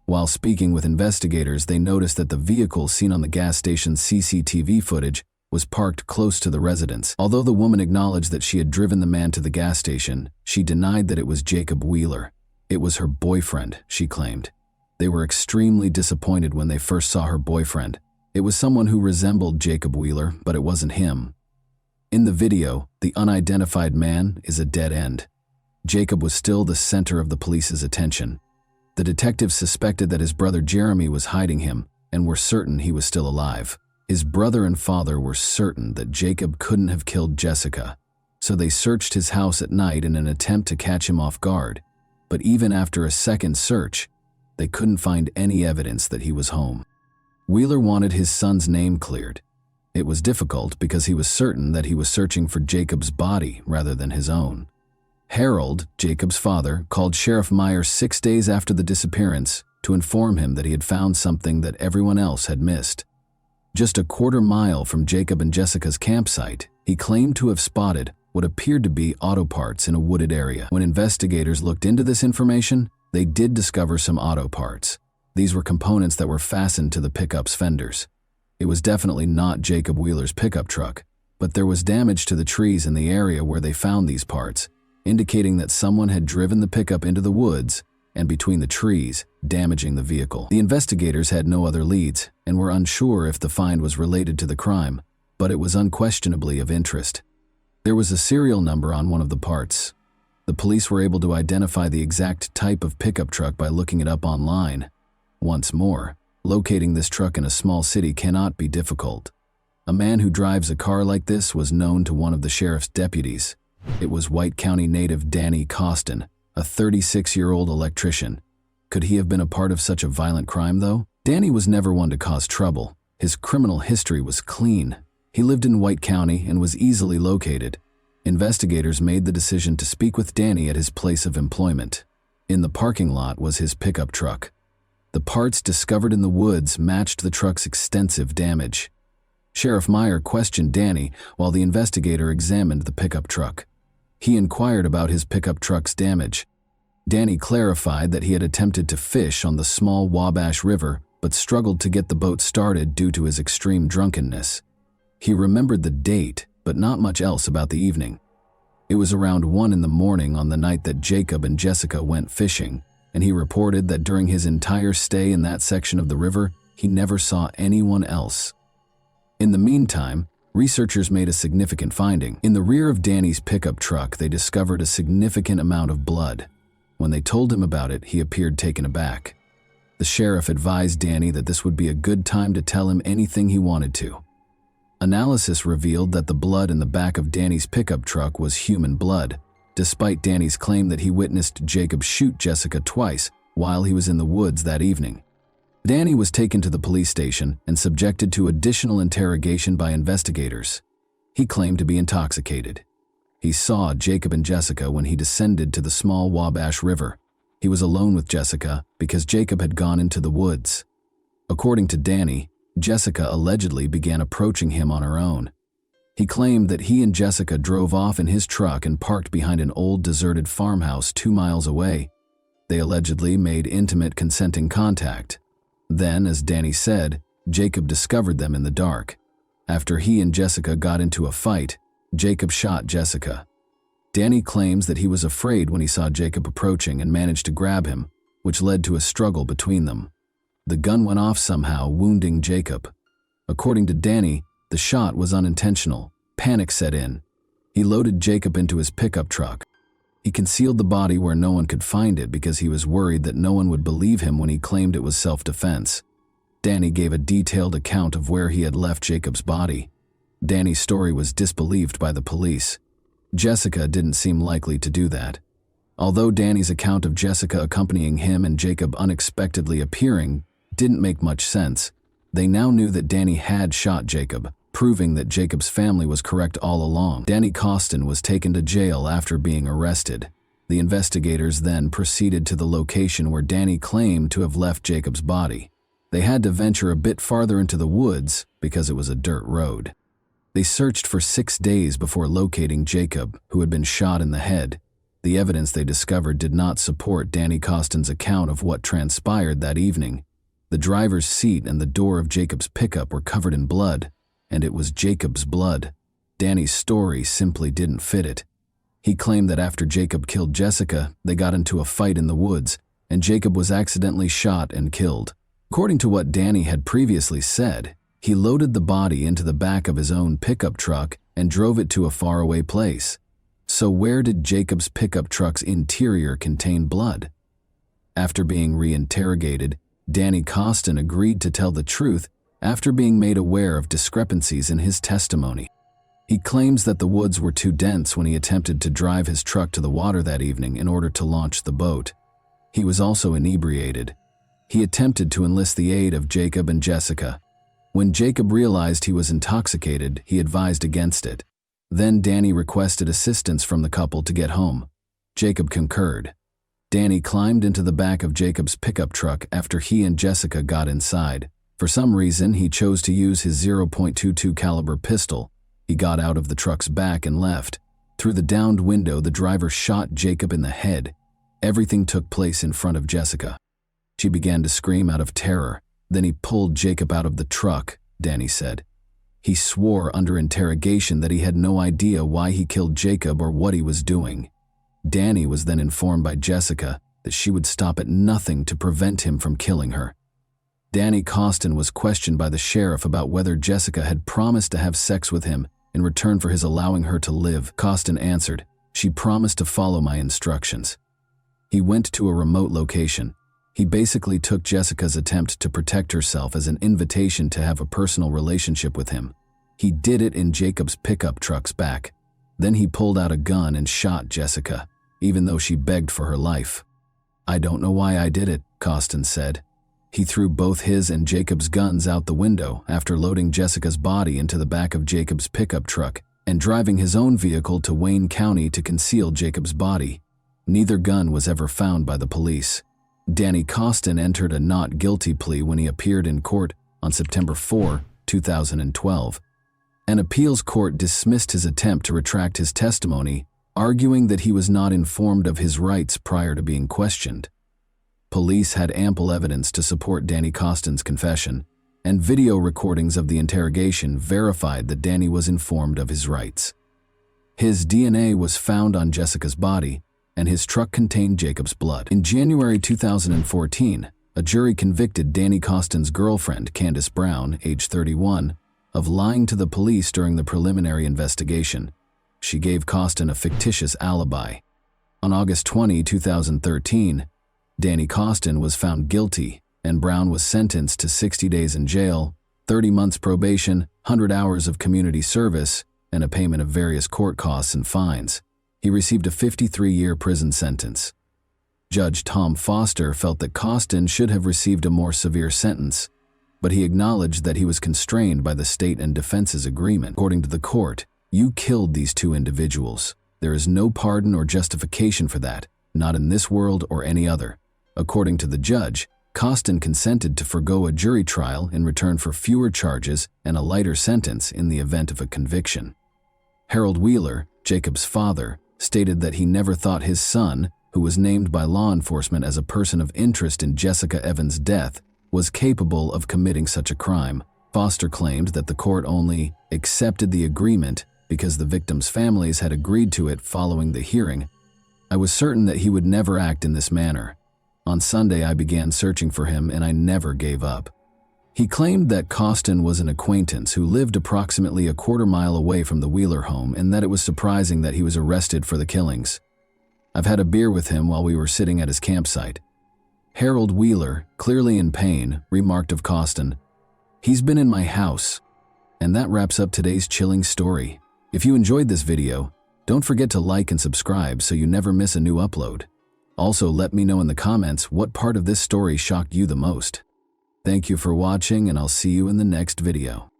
Speaker 1: While speaking with investigators, they noticed that the vehicle seen on the gas station's CCTV footage was parked close to the residence. Although the woman acknowledged that she had driven the man to the gas station, she denied that it was Jacob Wheeler. It was her boyfriend, she claimed. They were extremely disappointed when they first saw her boyfriend. It was someone who resembled Jacob Wheeler, but it wasn't him. In the video, the unidentified man is a dead end. Jacob was still the center of the police's attention. The detectives suspected that his brother Jeremy was hiding him and were certain he was still alive. His brother and father were certain that Jacob couldn't have killed Jessica, so they searched his house at night in an attempt to catch him off guard. But even after a second search, they couldn't find any evidence that he was home. Wheeler wanted his son's name cleared. It was difficult because he was certain that he was searching for Jacob's body rather than his own. Harold, Jacob's father, called Sheriff Meyer 6 days after the disappearance to inform him that he had found something that everyone else had missed. Just a quarter-mile from Jacob and Jessica's campsite, he claimed to have spotted what appeared to be auto parts in a wooded area. When investigators looked into this information, they did discover some auto parts. These were components that were fastened to the pickup's fenders. It was definitely not Jacob Wheeler's pickup truck, but there was damage to the trees in the area where they found these parts, indicating that someone had driven the pickup into the woods and between the trees, damaging the vehicle. The investigators had no other leads and were unsure if the find was related to the crime, but it was unquestionably of interest. There was a serial number on one of the parts. The police were able to identify the exact type of pickup truck by looking it up online. Once more, locating this truck in a small city cannot be difficult. A man who drives a car like this was known to one of the sheriff's deputies. It was White County native Danny Costin, a 36-year-old electrician. Could he have been a part of such a violent crime, though? Danny was never one to cause trouble. His criminal history was clean. He lived in White County and was easily located. Investigators made the decision to speak with Danny at his place of employment. In the parking lot was his pickup truck. The parts discovered in the woods matched the truck's extensive damage. Sheriff Meyer questioned Danny while the investigator examined the pickup truck. He inquired about his pickup truck's damage. Danny clarified that he had attempted to fish on the small Wabash River but struggled to get the boat started due to his extreme drunkenness. He remembered the date, but not much else about the evening. It was around 1 in the morning on the night that Jacob and Jessica went fishing, and he reported that during his entire stay in that section of the river, he never saw anyone else. In the meantime, researchers made a significant finding. In the rear of Danny's pickup truck, they discovered a significant amount of blood. When they told him about it, he appeared taken aback. The sheriff advised Danny that this would be a good time to tell him anything he wanted to. Analysis revealed that the blood in the back of Danny's pickup truck was human blood, despite Danny's claim that he witnessed Jacob shoot Jessica twice while he was in the woods that evening. Danny was taken to the police station and subjected to additional interrogation by investigators. He claimed to be intoxicated. He saw Jacob and Jessica when he descended to the small Wabash River. He was alone with Jessica because Jacob had gone into the woods. According to Danny, Jessica allegedly began approaching him on her own. He claimed that he and Jessica drove off in his truck and parked behind an old deserted farmhouse 2 miles away. They allegedly made intimate consenting contact. Then, as Danny said, Jacob discovered them in the dark. After he and Jessica got into a fight, Jacob shot Jessica. Danny claims that he was afraid when he saw Jacob approaching and managed to grab him, which led to a struggle between them. The gun went off somehow, wounding Jacob. According to Danny, the shot was unintentional. Panic set in. He loaded Jacob into his pickup truck. He concealed the body where no one could find it because he was worried that no one would believe him when he claimed it was self-defense. Danny gave a detailed account of where he had left Jacob's body. Danny's story was disbelieved by the police. Jessica didn't seem likely to do that. Although Danny's account of Jessica accompanying him and Jacob unexpectedly appearing didn't make much sense, they now knew that Danny had shot Jacob, proving that Jacob's family was correct all along. Danny Costin was taken to jail after being arrested. The investigators then proceeded to the location where Danny claimed to have left Jacob's body. They had to venture a bit farther into the woods because it was a dirt road. They searched for 6 days before locating Jacob, who had been shot in the head. The evidence they discovered did not support Danny Costin's account of what transpired that evening. The driver's seat and the door of Jacob's pickup were covered in blood, and it was Jacob's blood. Danny's story simply didn't fit it. He claimed that after Jacob killed Jessica, they got into a fight in the woods, and Jacob was accidentally shot and killed. According to what Danny had previously said, he loaded the body into the back of his own pickup truck and drove it to a faraway place. So where did Jacob's pickup truck's interior contain blood? After being reinterrogated, Danny Costin agreed to tell the truth after being made aware of discrepancies in his testimony. He claims that the woods were too dense when he attempted to drive his truck to the water that evening in order to launch the boat. He was also inebriated. He attempted to enlist the aid of Jacob and Jessica. When Jacob realized he was intoxicated, he advised against it. Then Danny requested assistance from the couple to get home. Jacob concurred. Danny climbed into the back of Jacob's pickup truck after he and Jessica got inside. For some reason, he chose to use his .22 caliber pistol. He got out of the truck's back and left. Through the downed window, the driver shot Jacob in the head. Everything took place in front of Jessica. She began to scream out of terror. Then he pulled Jacob out of the truck, Danny said. He swore under interrogation that he had no idea why he killed Jacob or what he was doing. Danny was then informed by Jessica that she would stop at nothing to prevent him from killing her. Danny Costin was questioned by the sheriff about whether Jessica had promised to have sex with him in return for his allowing her to live. Costin answered, "She promised to follow my instructions." He went to a remote location. He basically took Jessica's attempt to protect herself as an invitation to have a personal relationship with him. He did it in Jacob's pickup truck's back. Then he pulled out a gun and shot Jessica, even though she begged for her life. "I don't know why I did it," Costin said. He threw both his and Jacob's guns out the window after loading Jessica's body into the back of Jacob's pickup truck and driving his own vehicle to Wayne County to conceal Jacob's body. Neither gun was ever found by the police. Danny Costin entered a not guilty plea when he appeared in court on September 4, 2012. An appeals court dismissed his attempt to retract his testimony, arguing that he was not informed of his rights prior to being questioned. Police had ample evidence to support Danny Costin's confession, and video recordings of the interrogation verified that Danny was informed of his rights. His DNA was found on Jessica's body, and his truck contained Jacob's blood. In January 2014, a jury convicted Danny Costin's girlfriend, Candace Brown, age 31, of lying to the police during the preliminary investigation. She gave Costin a fictitious alibi. On August 20, 2013, Danny Costin was found guilty and Brown was sentenced to 60 days in jail, 30 months probation, 100 hours of community service, and a payment of various court costs and fines. He received a 53-year prison sentence. Judge Tom Foster felt that Costin should have received a more severe sentence, but he acknowledged that he was constrained by the state and defense's agreement. According to the court, "You killed these two individuals. There is no pardon or justification for that, not in this world or any other." According to the judge, Costin consented to forgo a jury trial in return for fewer charges and a lighter sentence in the event of a conviction. Harold Wheeler, Jacob's father, stated that he never thought his son, who was named by law enforcement as a person of interest in Jessica Evans' death, was capable of committing such a crime. Foster claimed that the court only accepted the agreement because the victims' families had agreed to it following the hearing. "I was certain that he would never act in this manner. On Sunday, I began searching for him and I never gave up." He claimed that Costin was an acquaintance who lived approximately a quarter-mile away from the Wheeler home and that it was surprising that he was arrested for the killings. "I've had a beer with him while we were sitting at his campsite." Harold Wheeler, clearly in pain, remarked of Costin, "He's been in my house." And that wraps up today's chilling story. If you enjoyed this video, don't forget to like and subscribe so you never miss a new upload. Also, let me know in the comments what part of this story shocked you the most. Thank you for watching, and I'll see you in the next video.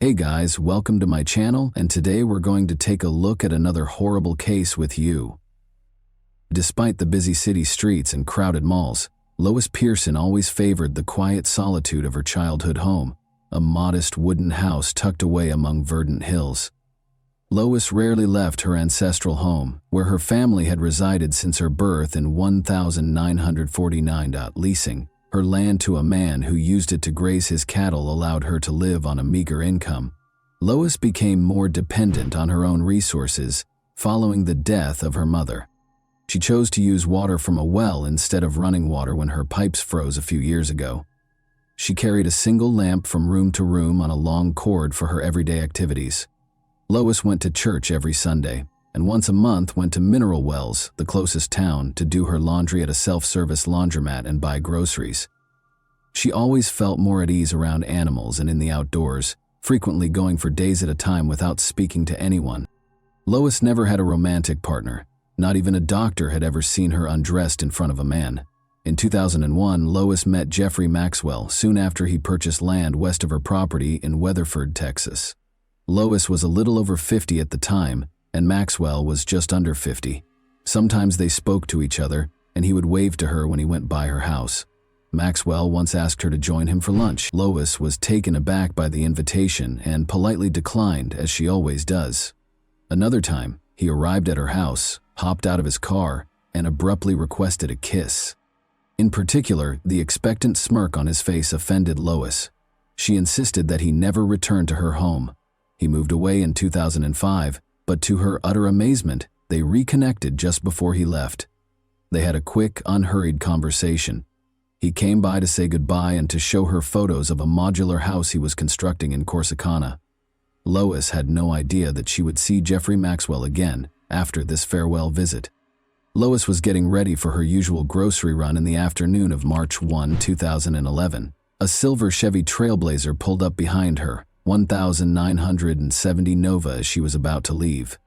Speaker 1: Hey guys, welcome to my channel, and today we're going to take a look at another horrible case with you. Despite the busy city streets and crowded malls, Lois Pearson always favored the quiet solitude of her childhood home, a modest wooden house tucked away among verdant hills. Lois rarely left her ancestral home, where her family had resided since her birth in 1949. Leasing her land to a man who used it to graze his cattle allowed her to live on a meager income. Lois became more dependent on her own resources following the death of her mother. She chose to use water from a well instead of running water when her pipes froze a few years ago. She carried a single lamp from room to room on a long cord for her everyday activities. Lois went to church every Sunday, and once a month went to Mineral Wells, the closest town, to do her laundry at a self-service laundromat and buy groceries. She always felt more at ease around animals and in the outdoors, frequently going for days at a time without speaking to anyone. Lois never had a romantic partner. Not even a doctor had ever seen her undressed in front of a man. In 2001, Lois met Jeffrey Maxwell soon after he purchased land west of her property in Weatherford, Texas. Lois was a little over 50 at the time, and Maxwell was just under 50. Sometimes they spoke to each other, and he would wave to her when he went by her house. Maxwell once asked her to join him for lunch. Lois was taken aback by the invitation and politely declined, as she always does. Another time, he arrived at her house, hopped out of his car, and abruptly requested a kiss. In particular, the expectant smirk on his face offended Lois. She insisted that he never return to her home. He moved away in 2005, but to her utter amazement, they reconnected just before he left. They had a quick, unhurried conversation. He came by to say goodbye and to show her photos of a modular house he was constructing in Corsicana. Lois had no idea that she would see Jeffrey Maxwell again after this farewell visit. Lois was getting ready for her usual grocery run in the afternoon of March 1, 2011. A silver Chevy Trailblazer pulled up behind her, 1970 Nova, as she was about to leave.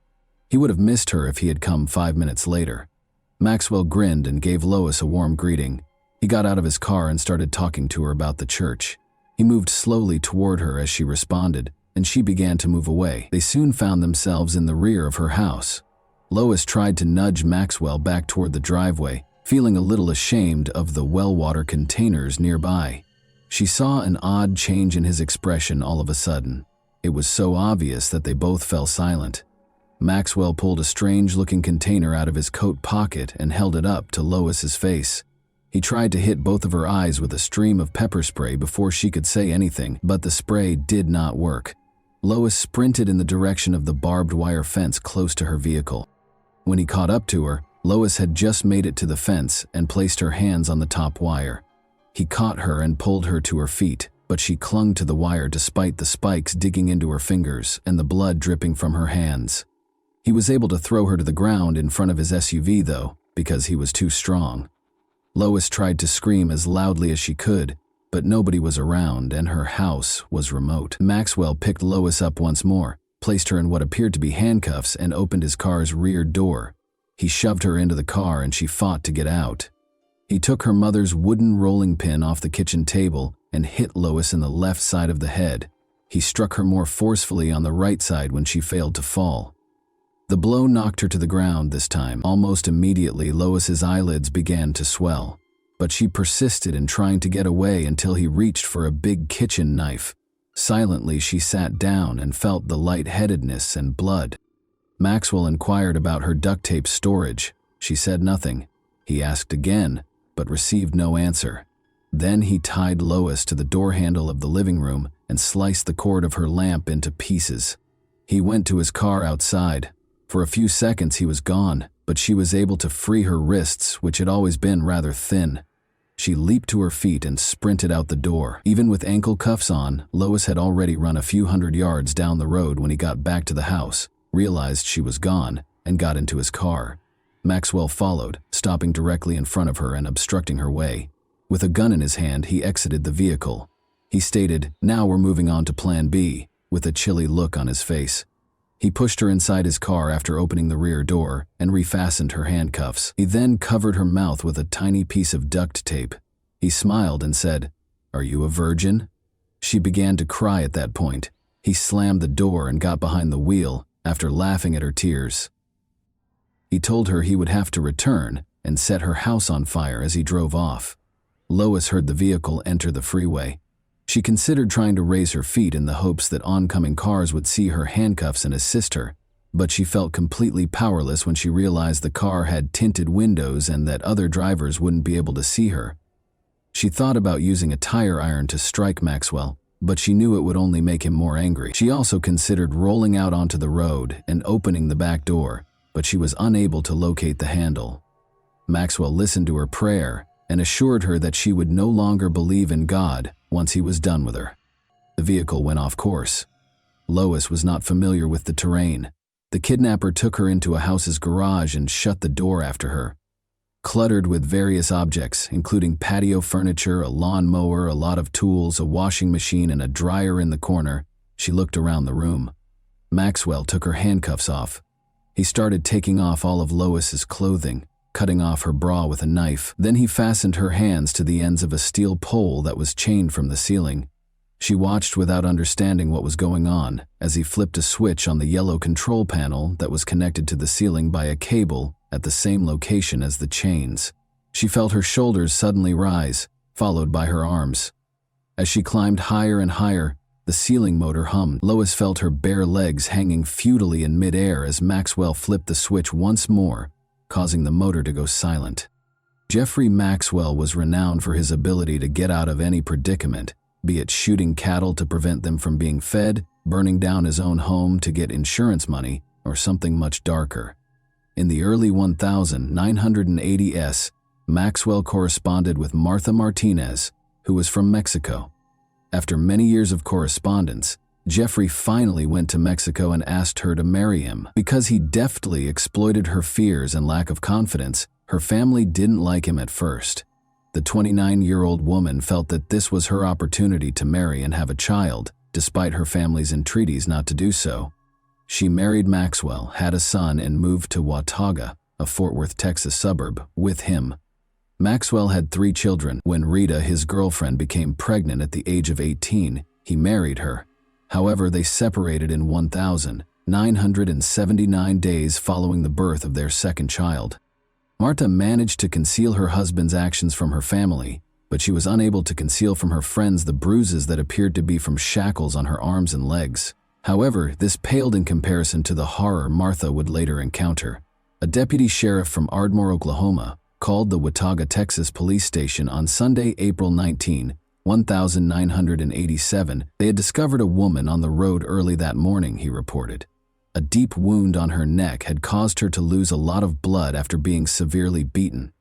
Speaker 1: He would have missed her if he had come 5 minutes later. Maxwell grinned and gave Lois a warm greeting. He got out of his car and started talking to her about the church. He moved slowly toward her as she responded, and she began to move away. They soon found themselves in the rear of her house. Lois tried to nudge Maxwell back toward the driveway, feeling a little ashamed of the well water containers nearby. She saw an odd change in his expression all of a sudden. It was so obvious that they both fell silent. Maxwell pulled a strange-looking container out of his coat pocket and held it up to Lois's face. He tried to hit both of her eyes with a stream of pepper spray before she could say anything, but the spray did not work. Lois sprinted in the direction of the barbed wire fence close to her vehicle. When he caught up to her, Lois had just made it to the fence and placed her hands on the top wire. He caught her and pulled her to her feet, but she clung to the wire despite the spikes digging into her fingers and the blood dripping from her hands. He was able to throw her to the ground in front of his SUV, though, because he was too strong. Lois tried to scream as loudly as she could, but nobody was around and her house was remote. Maxwell picked Lois up once more, placed her in what appeared to be handcuffs, and opened his car's rear door. He shoved her into the car and she fought to get out. He took her mother's wooden rolling pin off the kitchen table and hit Lois in the left side of the head. He struck her more forcefully on the right side when she failed to fall. The blow knocked her to the ground this time. Almost immediately, Lois's eyelids began to swell, but she persisted in trying to get away until he reached for a big kitchen knife. Silently, she sat down and felt the lightheadedness and blood. Maxwell inquired about her duct tape storage. She said nothing. He asked again, but received no answer. Then he tied Lois to the door handle of the living room and sliced the cord of her lamp into pieces. He went to his car outside. For a few seconds he was gone, but she was able to free her wrists, which had always been rather thin. She leaped to her feet and sprinted out the door. Even with ankle cuffs on, Lois had already run a few hundred yards down the road when he got back to the house, realized she was gone, and got into his car. Maxwell followed, stopping directly in front of her and obstructing her way. With a gun in his hand, he exited the vehicle. He stated, "Now we're moving on to Plan B," with a chilly look on his face. He pushed her inside his car after opening the rear door and refastened her handcuffs. He then covered her mouth with a tiny piece of duct tape. He smiled and said, "Are you a virgin?" She began to cry at that point. He slammed the door and got behind the wheel after laughing at her tears. He told her he would have to return and set her house on fire as he drove off. Lois heard the vehicle enter the freeway. She considered trying to raise her feet in the hopes that oncoming cars would see her handcuffs and assist her, but she felt completely powerless when she realized the car had tinted windows and that other drivers wouldn't be able to see her. She thought about using a tire iron to strike Maxwell, but she knew it would only make him more angry. She also considered rolling out onto the road and opening the back door, but she was unable to locate the handle. Maxwell listened to her prayer and assured her that she would no longer believe in God once he was done with her. The vehicle went off course. Lois was not familiar with the terrain. The kidnapper took her into a house's garage and shut the door after her. Cluttered with various objects, including patio furniture, a lawn mower, a lot of tools, a washing machine, and a dryer in the corner, she looked around the room. Maxwell took her handcuffs off. He started taking off all of Lois's clothing, cutting off her bra with a knife. Then he fastened her hands to the ends of a steel pole that was chained from the ceiling. She watched without understanding what was going on as he flipped a switch on the yellow control panel that was connected to the ceiling by a cable at the same location as the chains. She felt her shoulders suddenly rise, followed by her arms. As she climbed higher and higher, the ceiling motor hummed. Lois felt her bare legs hanging futilely in midair as Maxwell flipped the switch once more, causing the motor to go silent. Jeffrey Maxwell was renowned for his ability to get out of any predicament, be it shooting cattle to prevent them from being fed, burning down his own home to get insurance money, or something much darker. In the early 1980s, Maxwell corresponded with Martha Martinez, who was from Mexico. After many years of correspondence, Jeffrey finally went to Mexico and asked her to marry him. Because he deftly exploited her fears and lack of confidence, her family didn't like him at first. The 29-year-old woman felt that this was her opportunity to marry and have a child, despite her family's entreaties not to do so. She married Maxwell, had a son, and moved to Watauga, a Fort Worth, Texas suburb, with him. Maxwell had 3 children. When Rita, his girlfriend, became pregnant at the age of 18, he married her. However, they separated in 1,979 days following the birth of their second child. Marta managed to conceal her husband's actions from her family, but she was unable to conceal from her friends the bruises that appeared to be from shackles on her arms and legs. However, this paled in comparison to the horror Martha would later encounter. A deputy sheriff from Ardmore, Oklahoma, called the Watauga, Texas police station on Sunday, April 19, 1987. They had discovered a woman on the road early that morning, he reported. A deep wound on her neck had caused her to lose a lot of blood after being severely beaten.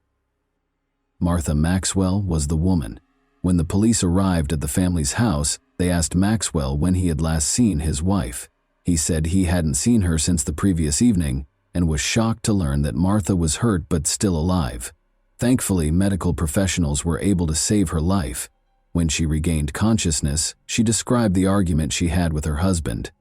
Speaker 1: Martha Maxwell was the woman. When the police arrived at the family's house, they asked Maxwell when he had last seen his wife. He said he hadn't seen her since the previous evening, and was shocked to learn that Martha was hurt but still alive. Thankfully, medical professionals were able to save her life. When she regained consciousness, she described the argument she had with her husband.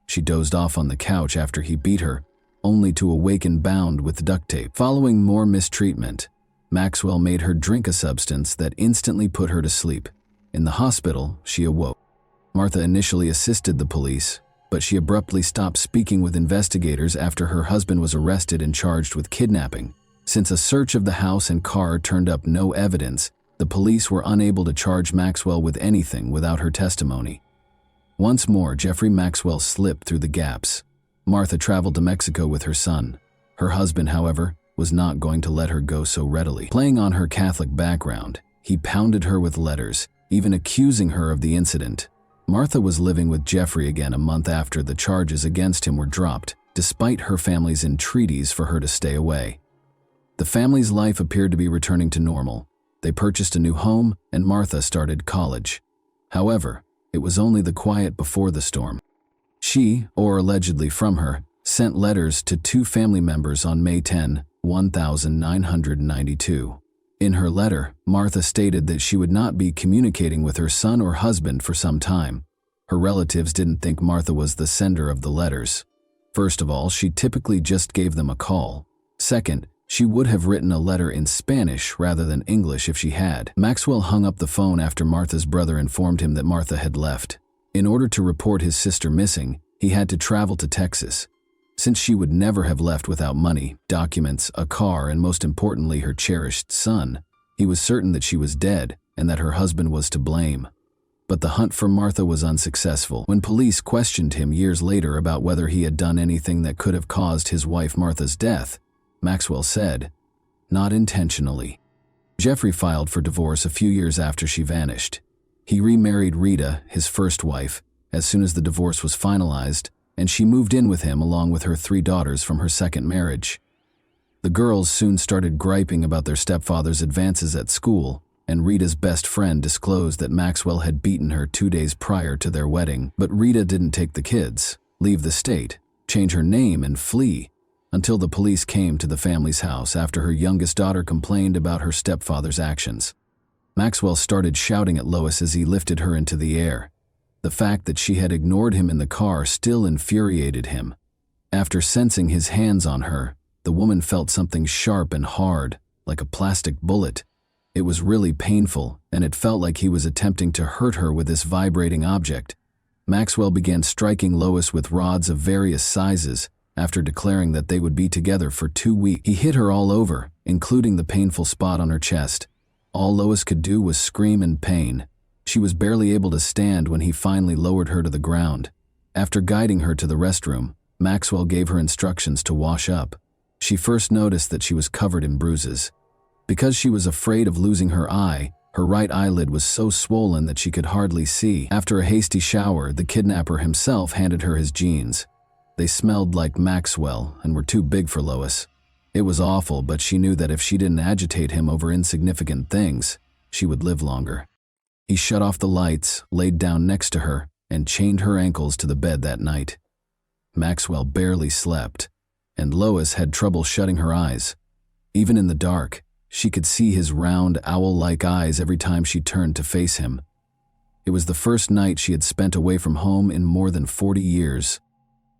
Speaker 1: She dozed off on the couch after he beat her, only to awaken bound with duct tape. Following more mistreatment, Maxwell made her drink a substance that instantly put her to sleep. In the hospital, she awoke. Martha initially assisted the police, but she abruptly stopped speaking with investigators after her husband was arrested and charged with kidnapping. Since a search of the house and car turned up no evidence, the police were unable to charge Maxwell with anything without her testimony. Once more, Jeffrey Maxwell slipped through the gaps. Martha traveled to Mexico with her son. Her husband, however, was not going to let her go so readily. Playing on her Catholic background, he pounded her with letters, even accusing her of the incident. Martha was living with Jeffrey again a month after the charges against him were dropped, despite her family's entreaties for her to stay away. The family's life appeared to be returning to normal. They purchased a new home, and Martha started college. However, it was only the quiet before the storm. She, or allegedly from her, sent letters to 2 family members on May 10, 1992. In her letter, Martha stated that she would not be communicating with her son or husband for some time. Her relatives didn't think Martha was the sender of the letters. First of all, she typically just gave them a call. Second, she would have written a letter in Spanish rather than English if she had. Maxwell hung up the phone after Martha's brother informed him that Martha had left. In order to report his sister missing, he had to travel to Texas. Since she would never have left without money, documents, a car, and most importantly her cherished son, he was certain that she was dead and that her husband was to blame. But the hunt for Martha was unsuccessful. When police questioned him years later about whether he had done anything that could have caused his wife Martha's death, Maxwell said, "Not intentionally." Jeffrey filed for divorce a few years after she vanished. He remarried Rita, his first wife, as soon as the divorce was finalized, and she moved in with him along with her 3 daughters from her second marriage. The girls soon started griping about their stepfather's advances at school, and Rita's best friend disclosed that Maxwell had beaten her 2 days prior to their wedding. But Rita didn't take the kids, leave the state, change her name, and flee, until the police came to the family's house after her youngest daughter complained about her stepfather's actions. Maxwell started shouting at Lois as he lifted her into the air. The fact that she had ignored him in the car still infuriated him. After sensing his hands on her, the woman felt something sharp and hard, like a plastic bullet. It was really painful, and it felt like he was attempting to hurt her with this vibrating object. Maxwell began striking Lois with rods of various sizes, after declaring that they would be together for 2 weeks. He hit her all over, including the painful spot on her chest. All Lois could do was scream in pain. She was barely able to stand when he finally lowered her to the ground. After guiding her to the restroom, Maxwell gave her instructions to wash up. She first noticed that she was covered in bruises. Because she was afraid of losing her eye, her right eyelid was so swollen that she could hardly see. After a hasty shower, the kidnapper himself handed her his jeans. They smelled like Maxwell and were too big for Lois. It was awful, but she knew that if she didn't agitate him over insignificant things, she would live longer. He shut off the lights, laid down next to her, and chained her ankles to the bed that night. Maxwell barely slept, and Lois had trouble shutting her eyes. Even in the dark, she could see his round, owl-like eyes every time she turned to face him. It was the first night she had spent away from home in more than 40 years.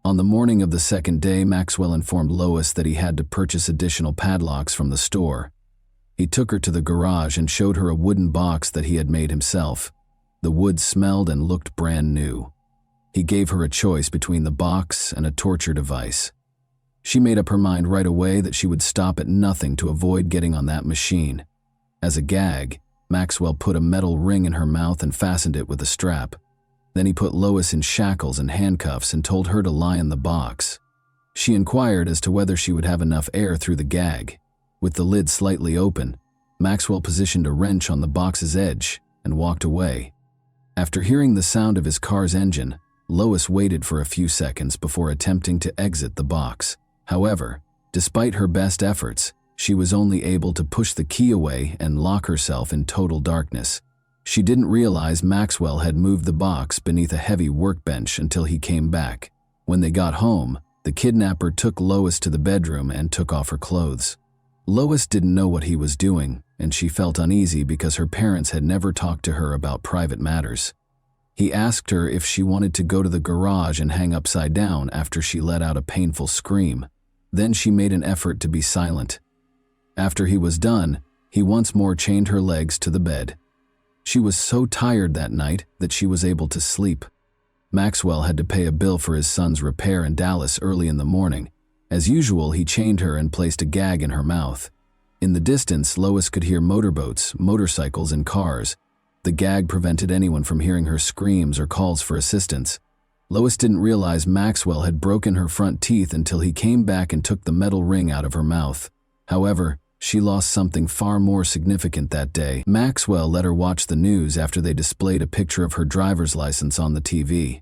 Speaker 1: On the morning of the second day, Maxwell informed Lois that he had to purchase additional padlocks from the store. He took her to the garage and showed her a wooden box that he had made himself. The wood smelled and looked brand new. He gave her a choice between the box and a torture device. She made up her mind right away that she would stop at nothing to avoid getting on that machine. As a gag, Maxwell put a metal ring in her mouth and fastened it with a strap. Then he put Lois in shackles and handcuffs and told her to lie in the box. She inquired as to whether she would have enough air through the gag. With the lid slightly open, Maxwell positioned a wrench on the box's edge and walked away. After hearing the sound of his car's engine, Lois waited for a few seconds before attempting to exit the box. However, despite her best efforts, she was only able to push the key away and lock herself in total darkness. She didn't realize Maxwell had moved the box beneath a heavy workbench until he came back. When they got home, The kidnapper took Lois to the bedroom and took off her clothes. Lois didn't know what he was doing, and she felt uneasy because her parents had never talked to her about private matters. He asked her if she wanted to go to the garage and hang upside down after she let out a painful scream. Then she made an effort to be silent. After he was done, he once more chained her legs to the bed. She was so tired that night that she was able to sleep. Maxwell had to pay a bill for his son's repair in Dallas early in the morning. As usual, he chained her and placed a gag in her mouth. In the distance, Lois could hear motorboats, motorcycles, and cars. The gag prevented anyone from hearing her screams or calls for assistance. Lois didn't realize Maxwell had broken her front teeth until he came back and took the metal ring out of her mouth. However, she lost something far more significant that day. Maxwell let her watch the news after they displayed a picture of her driver's license on the TV.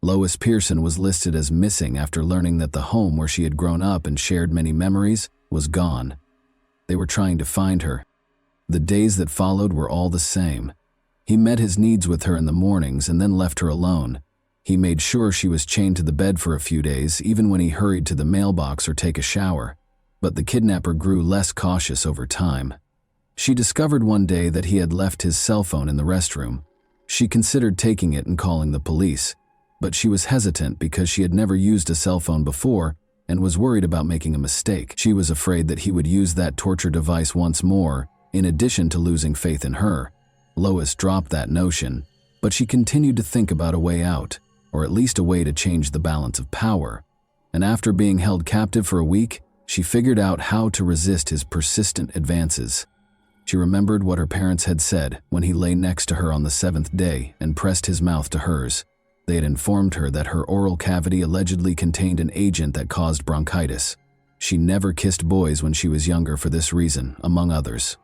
Speaker 1: Lois Pearson was listed as missing after learning that the home where she had grown up and shared many memories was gone. They were trying to find her. The days that followed were all the same. He met his needs with her in the mornings and then left her alone. He made sure she was chained to the bed for a few days, even when he hurried to the mailbox or take a shower. But the kidnapper grew less cautious over time. She discovered one day that he had left his cell phone in the restroom. She considered taking it and calling the police, but she was hesitant because she had never used a cell phone before and was worried about making a mistake. She was afraid that he would use that torture device once more, in addition to losing faith in her. Lois dropped that notion, but she continued to think about a way out, or at least a way to change the balance of power. And after being held captive for a week, she figured out how to resist his persistent advances. She remembered what her parents had said when he lay next to her on the 7th day and pressed his mouth to hers. They had informed her that her oral cavity allegedly contained an agent that caused bronchitis. She never kissed boys when she was younger for this reason, among others.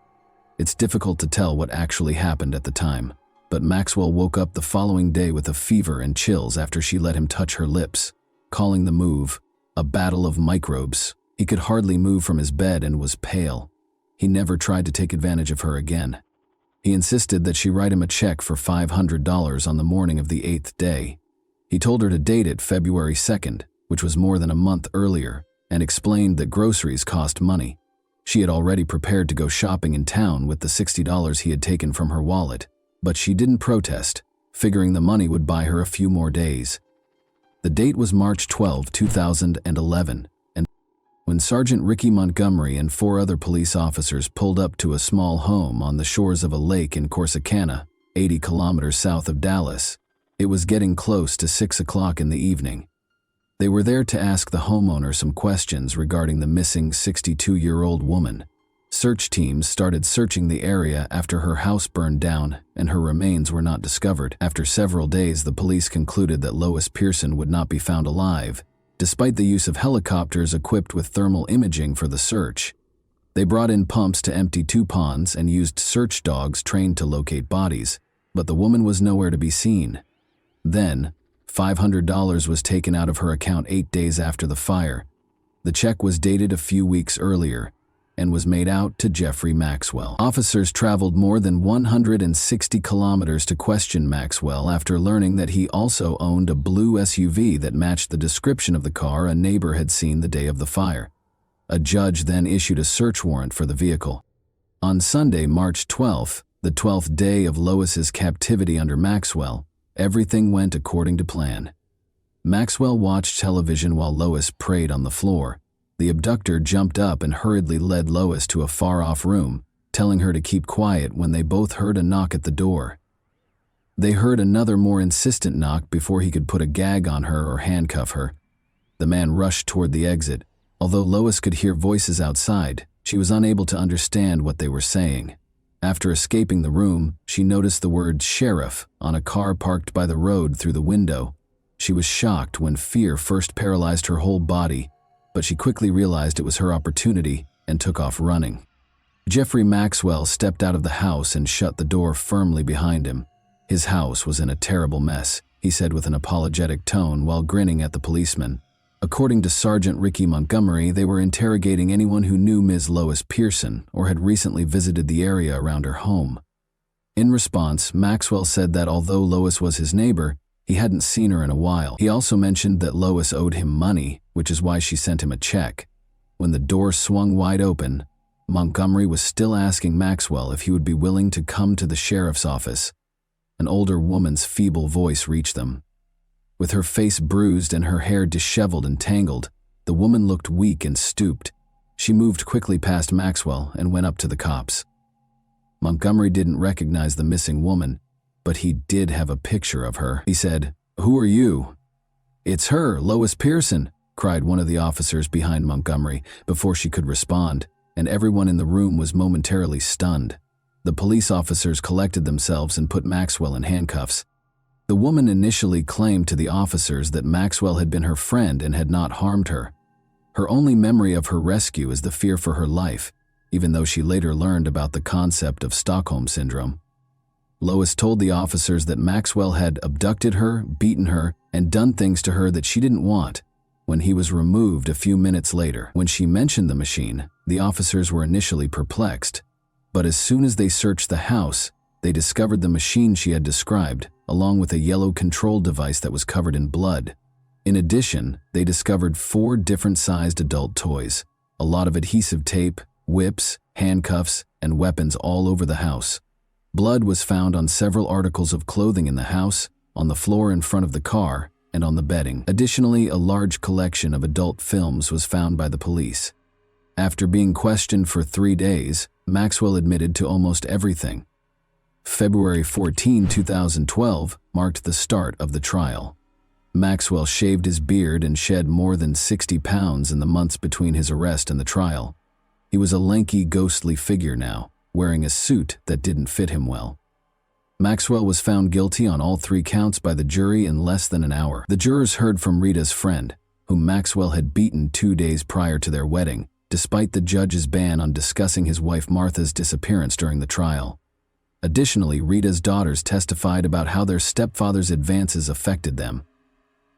Speaker 1: It's difficult to tell what actually happened at the time, but Maxwell woke up the following day with a fever and chills after she let him touch her lips, calling the move a battle of microbes. He could hardly move from his bed and was pale. He never tried to take advantage of her again. He insisted that she write him a check for $500 on the morning of the 8th day. He told her to date it February 2nd, which was more than a month earlier, and explained that groceries cost money. She had already prepared to go shopping in town with the $60 he had taken from her wallet, but she didn't protest, figuring the money would buy her a few more days. The date was March 12, 2011, and when Sergeant Ricky Montgomery and 4 other police officers pulled up to a small home on the shores of a lake in Corsicana, 80 kilometers south of Dallas, it was getting close to 6 o'clock in the evening. They were there to ask the homeowner some questions regarding the missing 62-year-old woman. Search teams started searching the area after her house burned down and her remains were not discovered. After several days, the police concluded that Lois Pearson would not be found alive, despite the use of helicopters equipped with thermal imaging for the search. They brought in pumps to empty 2 ponds and used search dogs trained to locate bodies, but the woman was nowhere to be seen. Then, $500 was taken out of her account 8 days after the fire. The check was dated a few weeks earlier and was made out to Jeffrey Maxwell. Officers traveled more than 160 kilometers to question Maxwell after learning that he also owned a blue SUV that matched the description of the car a neighbor had seen the day of the fire. A judge then issued a search warrant for the vehicle. On Sunday, March 12th, the 12th day of Lois's captivity under Maxwell, everything went according to plan. Maxwell watched television while Lois prayed on the floor. The abductor jumped up and hurriedly led Lois to a far-off room, telling her to keep quiet when they both heard a knock at the door. They heard another more insistent knock before he could put a gag on her or handcuff her. The man rushed toward the exit. Although Lois could hear voices outside, she was unable to understand what they were saying. After escaping the room, she noticed the word sheriff on a car parked by the road through the window. She was shocked when fear first paralyzed her whole body, but she quickly realized it was her opportunity and took off running. Jeffrey Maxwell stepped out of the house and shut the door firmly behind him. His house was in a terrible mess, he said with an apologetic tone while grinning at the policeman. According to Sergeant Ricky Montgomery, they were interrogating anyone who knew Ms. Lois Pearson or had recently visited the area around her home. In response, Maxwell said that although Lois was his neighbor, He hadn't seen her in a while. He also mentioned that Lois owed him money, which is why she sent him a check. When the door swung wide open, Montgomery was still asking Maxwell if he would be willing to come to the sheriff's office. An older woman's feeble voice reached them. With her face bruised and her hair disheveled and tangled, the woman looked weak and stooped. She moved quickly past Maxwell and went up to the cops. Montgomery didn't recognize the missing woman, but he did have a picture of her. He said, "Who are you?" "It's her, Lois Pearson," cried one of the officers behind Montgomery before she could respond, and everyone in the room was momentarily stunned. The police officers collected themselves and put Maxwell in handcuffs. The woman initially claimed to the officers that Maxwell had been her friend and had not harmed her. Her only memory of her rescue is the fear for her life, even though she later learned about the concept of Stockholm Syndrome. Lois told the officers that Maxwell had abducted her, beaten her, and done things to her that she didn't want. When he was removed a few minutes later, when she mentioned the machine, the officers were initially perplexed. But as soon as they searched the house, they discovered the machine she had described, along with a yellow control device that was covered in blood. In addition, they discovered 4 different-sized adult toys, a lot of adhesive tape, whips, handcuffs, and weapons all over the house. Blood was found on several articles of clothing in the house, on the floor in front of the car, and on the bedding. Additionally, a large collection of adult films was found by the police. After being questioned for 3 days, Maxwell admitted to almost everything. February 14, 2012 marked the start of the trial. Maxwell shaved his beard and shed more than 60 pounds in the months between his arrest and the trial. He was a lanky, ghostly figure now, wearing a suit that didn't fit him well. Maxwell was found guilty on all 3 counts by the jury in less than an hour. The jurors heard from Rita's friend, whom Maxwell had beaten 2 days prior to their wedding, despite the judge's ban on discussing his wife Martha's disappearance during the trial. Additionally, Rita's daughters testified about how their stepfather's advances affected them.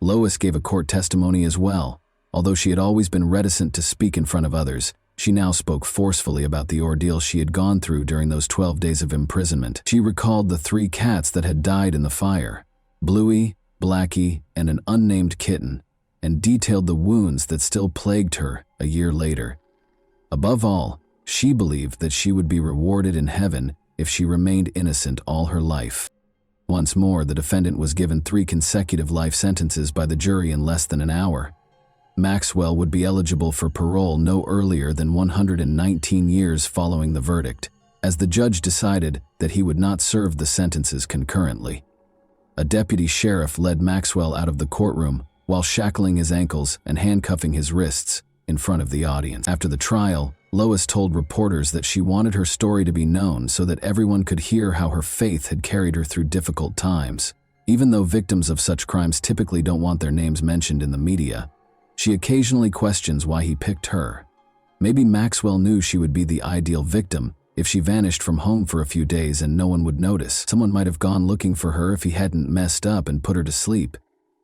Speaker 1: Lois gave a court testimony as well. Although she had always been reticent to speak in front of others, she now spoke forcefully about the ordeal she had gone through during those 12 days of imprisonment. She recalled the 3 cats that had died in the fire, Bluey, Blackie, and an unnamed kitten, and detailed the wounds that still plagued her a year later. Above all, she believed that she would be rewarded in heaven if she remained innocent all her life. Once more, the defendant was given 3 consecutive life sentences by the jury in less than an hour. Maxwell would be eligible for parole no earlier than 119 years following the verdict, as the judge decided that he would not serve the sentences concurrently. A deputy sheriff led Maxwell out of the courtroom while shackling his ankles and handcuffing his wrists in front of the audience. After the trial, Lois told reporters that she wanted her story to be known so that everyone could hear how her faith had carried her through difficult times. Even though victims of such crimes typically don't want their names mentioned in the media, she occasionally questions why he picked her. Maybe Maxwell knew she would be the ideal victim if she vanished from home for a few days and no one would notice. Someone might have gone looking for her if he hadn't messed up and put her to sleep.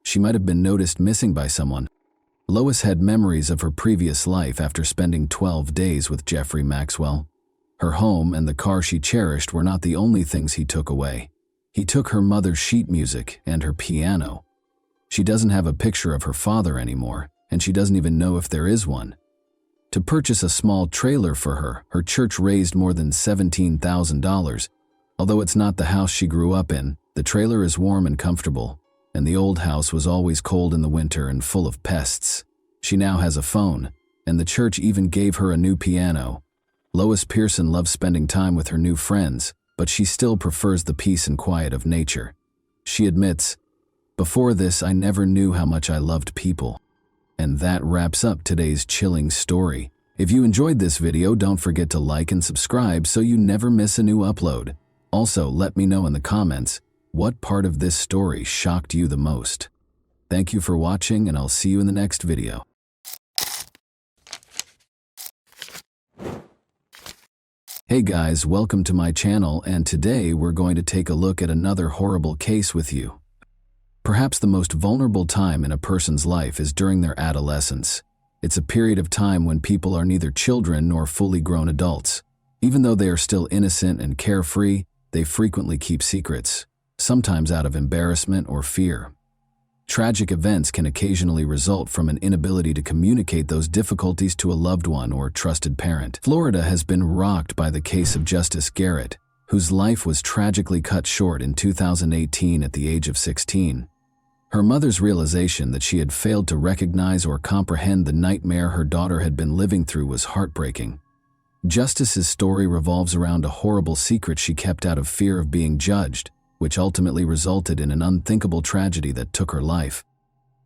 Speaker 1: She might have been noticed missing by someone. Lois had memories of her previous life after spending 12 days with Jeffrey Maxwell. Her home and the car she cherished were not the only things he took away. He took her mother's sheet music and her piano. She doesn't have a picture of her father anymore, and she doesn't even know if there is one. To purchase a small trailer for her, her church raised more than $17,000. Although it's not the house she grew up in, the trailer is warm and comfortable, and the old house was always cold in the winter and full of pests. She now has a phone, and the church even gave her a new piano. Lois Pearson loves spending time with her new friends, but she still prefers the peace and quiet of nature. She admits, "Before this, I never knew how much I loved people." And that wraps up today's chilling story. If you enjoyed this video, don't forget to like and subscribe so you never miss a new upload. Also, let me know in the comments, what part of this story shocked you the most? Thank you for watching, and I'll see you in the next video. Hey guys, welcome to my channel, and today we're going to take a look at another horrible case with you. Perhaps the most vulnerable time in a person's life is during their adolescence. It's a period of time when people are neither children nor fully grown adults. Even though they are still innocent and carefree, they frequently keep secrets, sometimes out of embarrassment or fear. Tragic events can occasionally result from an inability to communicate those difficulties to a loved one or trusted parent. Florida has been rocked by the case of Justice Garrett, whose life was tragically cut short in 2018 at the age of 16. Her mother's realization that she had failed to recognize or comprehend the nightmare her daughter had been living through was heartbreaking. Justice's story revolves around a horrible secret she kept out of fear of being judged, which ultimately resulted in an unthinkable tragedy that took her life.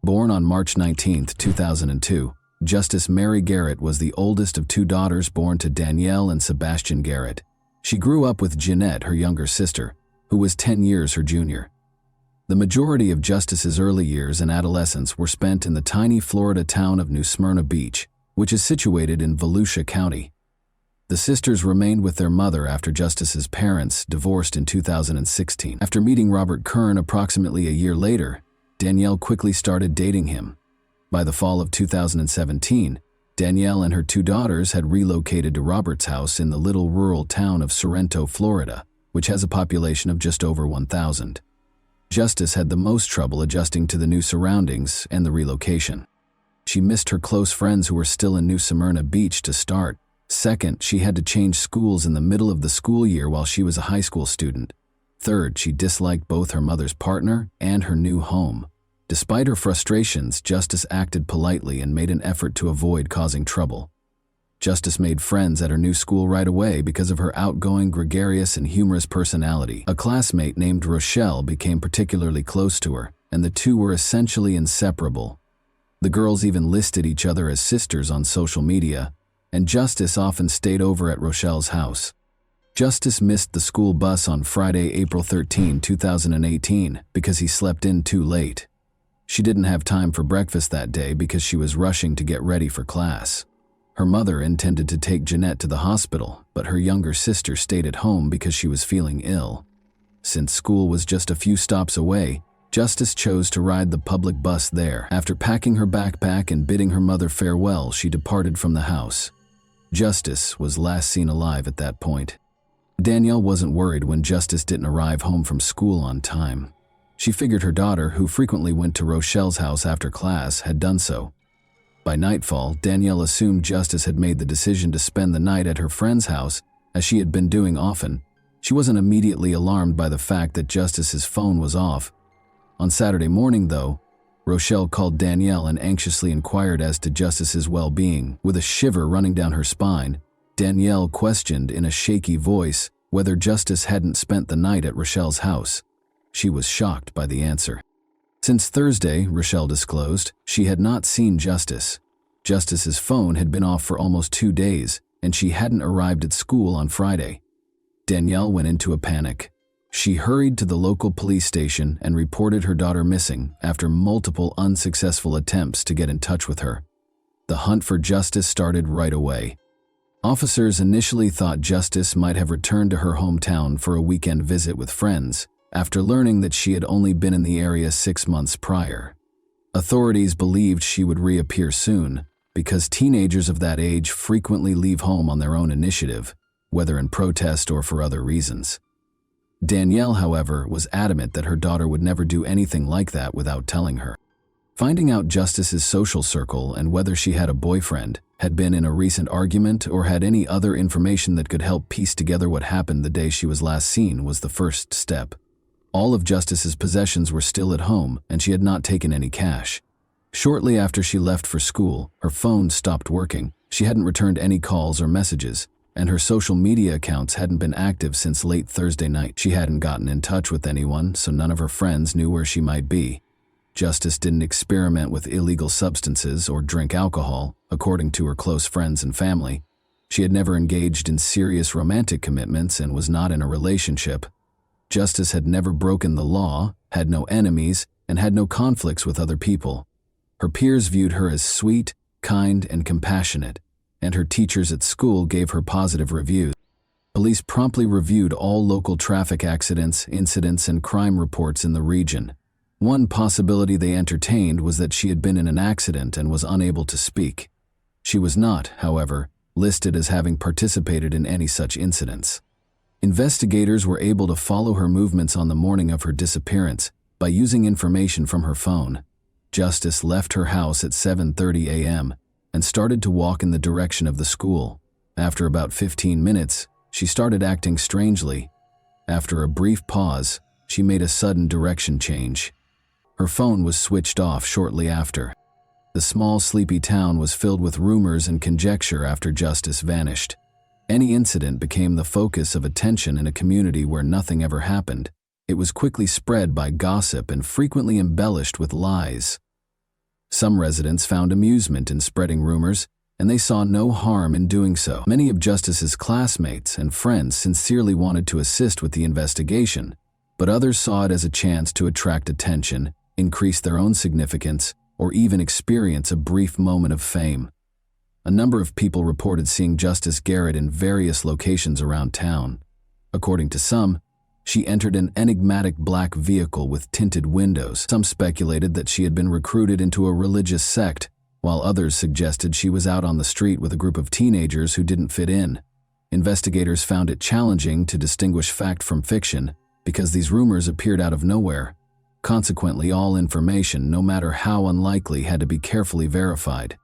Speaker 1: Born on March 19, 2002, Justice Mary Garrett was the oldest of two daughters born to Danielle and Sebastian Garrett. She grew up with Jeanette, her younger sister, who was 10 years her junior. The majority of Justice's early years and adolescence were spent in the tiny Florida town of New Smyrna Beach, which is situated in Volusia County. The sisters remained with their mother after Justice's parents divorced in 2016. After meeting Robert Kern approximately a year later, Danielle quickly started dating him. By the fall of 2017, Danielle and her two daughters had relocated to Robert's house in the little rural town of Sorrento, Florida, which has a population of just over 1,000. Justice had the most trouble adjusting to the new surroundings and the relocation. She missed her close friends who were still in New Smyrna Beach to start. Second, she had to change schools in the middle of the school year while she was a high school student. Third, she disliked both her mother's partner and her new home. Despite her frustrations, Justice acted politely and made an effort to avoid causing trouble. Justice made friends at her new school right away because of her outgoing, gregarious, and humorous personality. A classmate named Rochelle became particularly close to her, and the two were essentially inseparable. The girls even listed each other as sisters on social media, and Justice often stayed over at Rochelle's house. Justice missed the school bus on Friday, April 13, 2018, because he slept in too late. She didn't have time for breakfast that day because she was rushing to get ready for class. Her mother intended to take Jeanette to the hospital, but her younger sister stayed at home because she was feeling ill. Since school was just a few stops away, Justice chose to ride the public bus there. After packing her backpack and bidding her mother farewell, she departed from the house. Justice was last seen alive at that point. Danielle wasn't worried when Justice didn't arrive home from school on time. She figured her daughter, who frequently went to Rochelle's house after class, had done so. By nightfall, Danielle assumed Justice had made the decision to spend the night at her friend's house, as she had been doing often. She wasn't immediately alarmed by the fact that Justice's phone was off. On Saturday morning, though, Rochelle called Danielle and anxiously inquired as to Justice's well-being. With a shiver running down her spine, Danielle questioned in a shaky voice whether Justice hadn't spent the night at Rochelle's house. She was shocked by the answer. Since Thursday, Rochelle disclosed, she had not seen Justice. Justice's phone had been off for almost 2 days, and she hadn't arrived at school on Friday. Danielle went into a panic. She hurried to the local police station and reported her daughter missing after multiple unsuccessful attempts to get in touch with her. The hunt for Justice started right away. Officers initially thought Justice might have returned to her hometown for a weekend visit with friends, after learning that she had only been in the area 6 months prior. Authorities believed she would reappear soon, because teenagers of that age frequently leave home on their own initiative, whether in protest or for other reasons. Danielle, however, was adamant that her daughter would never do anything like that without telling her. Finding out Justice's social circle and whether she had a boyfriend, had been in a recent argument, or had any other information that could help piece together what happened the day she was last seen was the first step. All of Justice's possessions were still at home, and she had not taken any cash. Shortly after she left for school, her phone stopped working. She hadn't returned any calls or messages, and her social media accounts hadn't been active since late Thursday night. She hadn't gotten in touch with anyone, so none of her friends knew where she might be. Justice didn't experiment with illegal substances or drink alcohol, according to her close friends and family. She had never engaged in serious romantic commitments and was not in a relationship. Justice had never broken the law, had no enemies, and had no conflicts with other people. Her peers viewed her as sweet, kind, and compassionate, and her teachers at school gave her positive reviews. Police promptly reviewed all local traffic accidents, incidents, and crime reports in the region. One possibility they entertained was that she had been in an accident and was unable to speak. She was not, however, listed as having participated in any such incidents. Investigators were able to follow her movements on the morning of her disappearance by using information from her phone. Justice left her house at 7:30 a.m. and started to walk in the direction of the school. After about 15 minutes, she started acting strangely. After a brief pause, she made a sudden direction change. Her phone was switched off shortly after. The small, sleepy town was filled with rumors and conjecture after Justice vanished. Any incident became the focus of attention in a community where nothing ever happened. It was quickly spread by gossip and frequently embellished with lies. Some residents found amusement in spreading rumors, and they saw no harm in doing so. Many of Justice's classmates and friends sincerely wanted to assist with the investigation, but others saw it as a chance to attract attention, increase their own significance, or even experience a brief moment of fame. A number of people reported seeing Justice Garrett in various locations around town. According to some, she entered an enigmatic black vehicle with tinted windows. Some speculated that she had been recruited into a religious sect, while others suggested she was out on the street with a group of teenagers who didn't fit in. Investigators found it challenging to distinguish fact from fiction because these rumors appeared out of nowhere. Consequently, all information, no matter how unlikely, had to be carefully verified.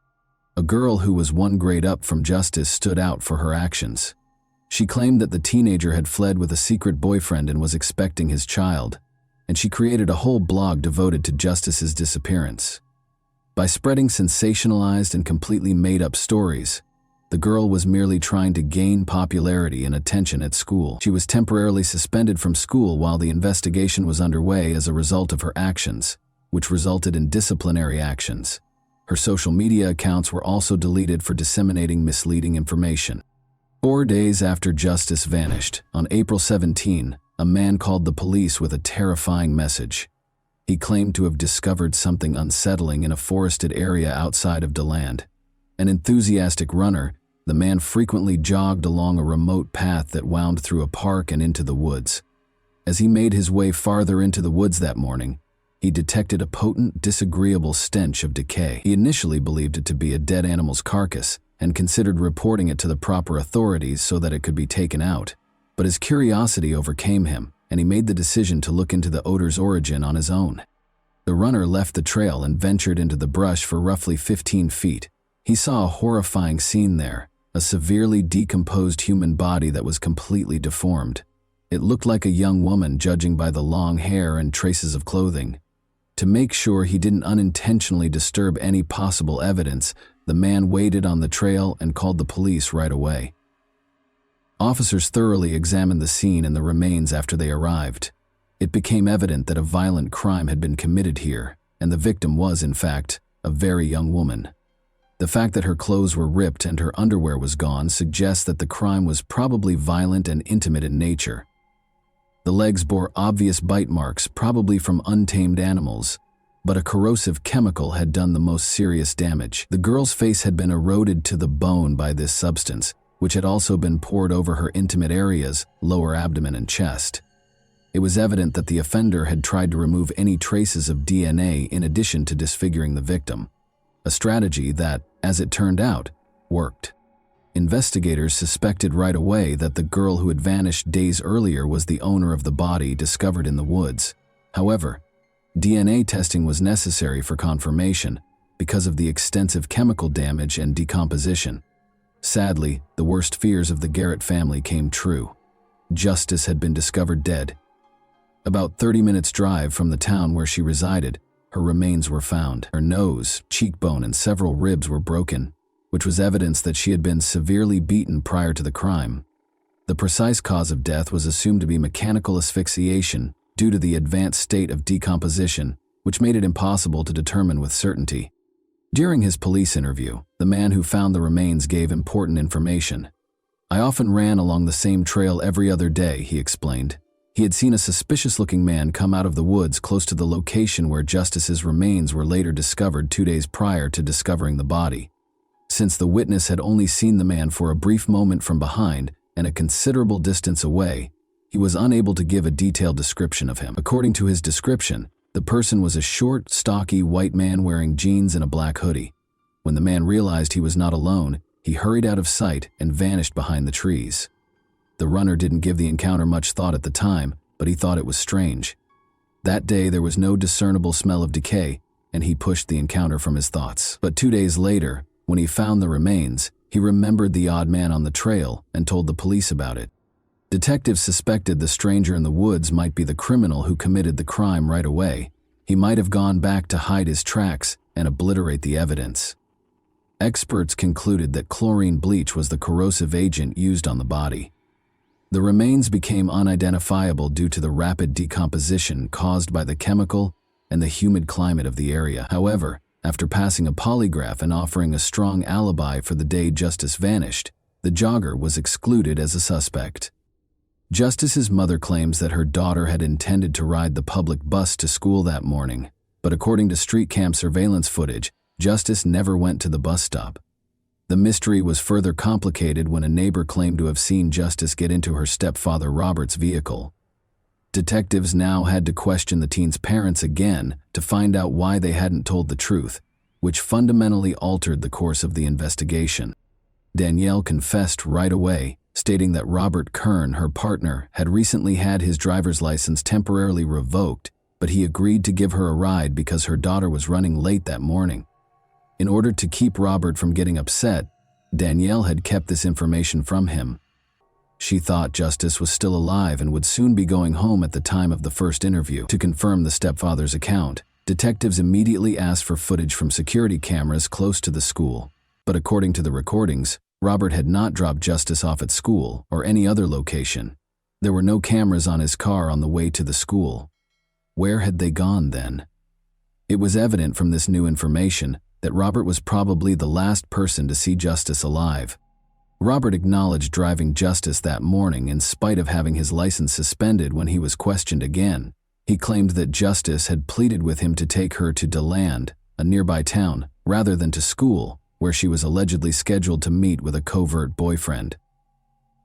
Speaker 1: A girl who was one grade up from Justice stood out for her actions. She claimed that the teenager had fled with a secret boyfriend and was expecting his child, and she created a whole blog devoted to Justice's disappearance. By spreading sensationalized and completely made-up stories, the girl was merely trying to gain popularity and attention at school. She was temporarily suspended from school while the investigation was underway as a result of her actions, which resulted in disciplinary actions. Her social media accounts were also deleted for disseminating misleading information. 4 days after Justice vanished, on April 17, a man called the police with a terrifying message. He claimed to have discovered something unsettling in a forested area outside of DeLand. An enthusiastic runner, the man frequently jogged along a remote path that wound through a park and into the woods. As he made his way farther into the woods that morning, he detected a potent, disagreeable stench of decay. He initially believed it to be a dead animal's carcass and considered reporting it to the proper authorities so that it could be taken out. But his curiosity overcame him, and he made the decision to look into the odor's origin on his own. The runner left the trail and ventured into the brush for roughly 15 feet. He saw a horrifying scene there, a severely decomposed human body that was completely deformed. It looked like a young woman, judging by the long hair and traces of clothing. To make sure he didn't unintentionally disturb any possible evidence, the man waited on the trail and called the police right away. Officers thoroughly examined the scene and the remains after they arrived. It became evident that a violent crime had been committed here, and the victim was, in fact, a very young woman. The fact that her clothes were ripped and her underwear was gone suggests that the crime was probably violent and intimate in nature. The legs bore obvious bite marks, probably from untamed animals, but a corrosive chemical had done the most serious damage. The girl's face had been eroded to the bone by this substance, which had also been poured over her intimate areas, lower abdomen and chest. It was evident that the offender had tried to remove any traces of DNA in addition to disfiguring the victim, a strategy that, as it turned out, worked. Investigators suspected right away that the girl who had vanished days earlier was the owner of the body discovered in the woods. However, DNA testing was necessary for confirmation because of the extensive chemical damage and decomposition. Sadly, the worst fears of the Garrett family came true. Justice had been discovered dead. About 30 minutes' drive from the town where she resided, her remains were found. Her nose, cheekbone, and several ribs were broken, which was evidence that she had been severely beaten prior to the crime. The precise cause of death was assumed to be mechanical asphyxiation due to the advanced state of decomposition, which made it impossible to determine with certainty. During his police interview, the man who found the remains gave important information. "I often ran along the same trail every other day," he explained. He had seen a suspicious-looking man come out of the woods close to the location where Justice's remains were later discovered 2 days prior to discovering the body. Since the witness had only seen the man for a brief moment from behind and a considerable distance away, he was unable to give a detailed description of him. According to his description, the person was a short, stocky white man wearing jeans and a black hoodie. When the man realized he was not alone, he hurried out of sight and vanished behind the trees. The runner didn't give the encounter much thought at the time, but he thought it was strange. That day there was no discernible smell of decay, and he pushed the encounter from his thoughts. But 2 days later, when he found the remains, he remembered the odd man on the trail and told the police about it. Detectives suspected the stranger in the woods might be the criminal who committed the crime right away. He might have gone back to hide his tracks and obliterate the evidence. Experts concluded that chlorine bleach was the corrosive agent used on the body. The remains became unidentifiable due to the rapid decomposition caused by the chemical and the humid climate of the area. However, after passing a polygraph and offering a strong alibi for the day Justice vanished, the jogger was excluded as a suspect. Justice's mother claims that her daughter had intended to ride the public bus to school that morning, but according to street cam surveillance footage, Justice never went to the bus stop. The mystery was further complicated when a neighbor claimed to have seen Justice get into her stepfather Robert's vehicle. Detectives now had to question the teen's parents again to find out why they hadn't told the truth, which fundamentally altered the course of the investigation. Danielle confessed right away, stating that Robert Kern, her partner, had recently had his driver's license temporarily revoked, but he agreed to give her a ride because her daughter was running late that morning. In order to keep Robert from getting upset, Danielle had kept this information from him. She thought Justice was still alive and would soon be going home at the time of the first interview. To confirm the stepfather's account, detectives immediately asked for footage from security cameras close to the school. But according to the recordings, Robert had not dropped Justice off at school or any other location. There were no cameras on his car on the way to the school. Where had they gone then? It was evident from this new information that Robert was probably the last person to see Justice alive. Robert acknowledged driving Justice that morning in spite of having his license suspended when he was questioned again. He claimed that Justice had pleaded with him to take her to DeLand, a nearby town, rather than to school, where she was allegedly scheduled to meet with a covert boyfriend.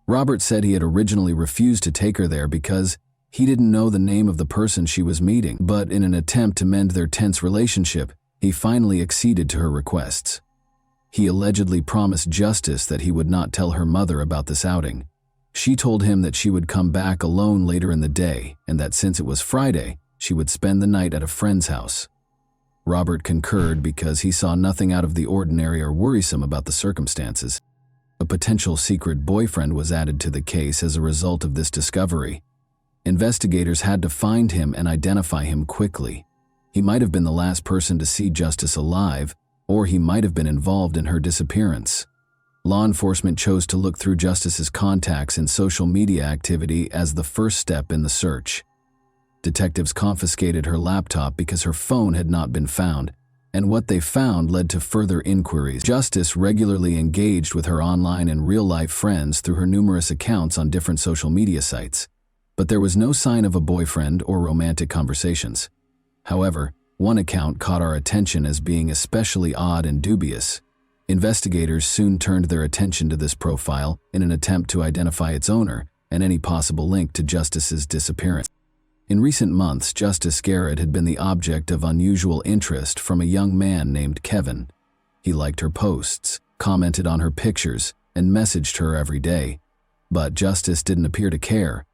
Speaker 1: Robert said he had originally refused to take her there because he didn't know the name of the person she was meeting, but in an attempt to mend their tense relationship, he finally acceded to her requests. He allegedly promised Justice that he would not tell her mother about this outing. She told him that she would come back alone later in the day and that since it was Friday, she would spend the night at a friend's house. Robert concurred because he saw nothing out of the ordinary or worrisome about the circumstances. A potential secret boyfriend was added to the case as a result of this discovery. Investigators had to find him and identify him quickly. He might have been the last person to see Justice alive, or he might have been involved in her disappearance. Law enforcement chose to look through Justice's contacts and social media activity as the first step in the search. Detectives confiscated her laptop because her phone had not been found, and what they found led to further inquiries. Justice regularly engaged with her online and real-life friends through her numerous accounts on different social media sites, but there was no sign of a boyfriend or romantic conversations. However, one account caught our attention as being especially odd and dubious. Investigators soon turned their attention to this profile in an attempt to identify its owner and any possible link to Justice's disappearance. In recent months, Justice Garrett had been the object of unusual interest from a young man named Kevin. He liked her posts, commented on her pictures, and messaged her every day. But Justice didn't appear to care.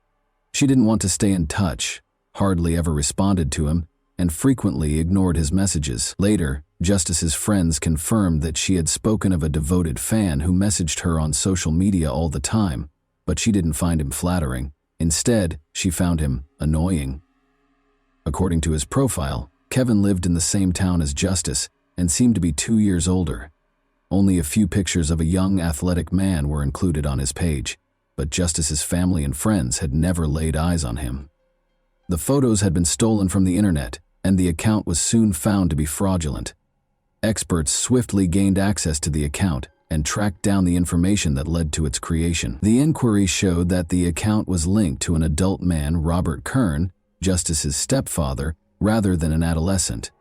Speaker 1: She didn't want to stay in touch, hardly ever responded to him, and frequently ignored his messages. Later, Justice's friends confirmed that she had spoken of a devoted fan who messaged her on social media all the time, but she didn't find him flattering. Instead, she found him annoying. According to his profile, Kevin lived in the same town as Justice and seemed to be 2 years older. Only a few pictures of a young athletic man were included on his page, but Justice's family and friends had never laid eyes on him. The photos had been stolen from the internet, and the account was soon found to be fraudulent. Experts swiftly gained access to the account and tracked down the information that led to its creation. The inquiry showed that the account was linked to an adult man, Robert Kern, Justice's stepfather, rather than an adolescent.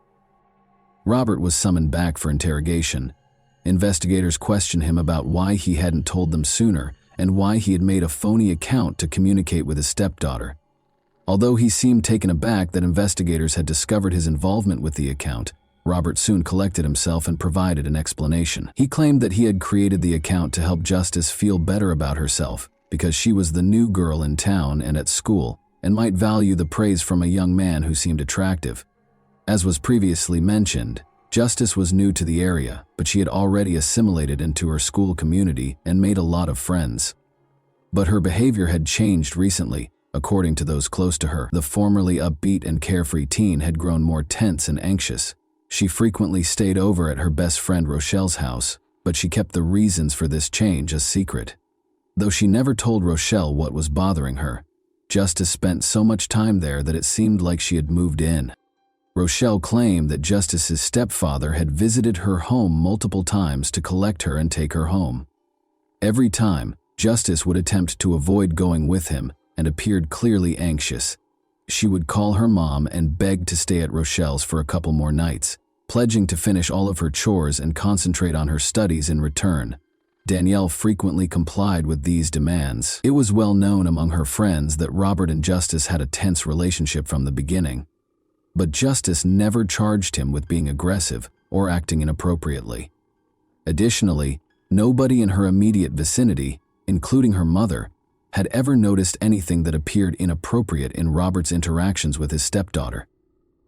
Speaker 1: Robert was summoned back for interrogation. Investigators questioned him about why he hadn't told them sooner and why he had made a phony account to communicate with his stepdaughter. Although he seemed taken aback that investigators had discovered his involvement with the account, Robert soon collected himself and provided an explanation. He claimed that he had created the account to help Justice feel better about herself because she was the new girl in town and at school and might value the praise from a young man who seemed attractive. As was previously mentioned, Justice was new to the area, but she had already assimilated into her school community and made a lot of friends. But her behavior had changed recently. According to those close to her, the formerly upbeat and carefree teen had grown more tense and anxious. She frequently stayed over at her best friend Rochelle's house, but she kept the reasons for this change a secret. Though she never told Rochelle what was bothering her, Justice spent so much time there that it seemed like she had moved in. Rochelle claimed that Justice's stepfather had visited her home multiple times to collect her and take her home. Every time, Justice would attempt to avoid going with him and appeared clearly anxious. She would call her mom and beg to stay at Rochelle's for a couple more nights, pledging to finish all of her chores and concentrate on her studies in return. Danielle frequently complied with these demands. It was well known among her friends that Robert and Justice had a tense relationship from the beginning. But Justice never charged him with being aggressive or acting inappropriately. Additionally, nobody in her immediate vicinity, including her mother, had ever noticed anything that appeared inappropriate in Robert's interactions with his stepdaughter.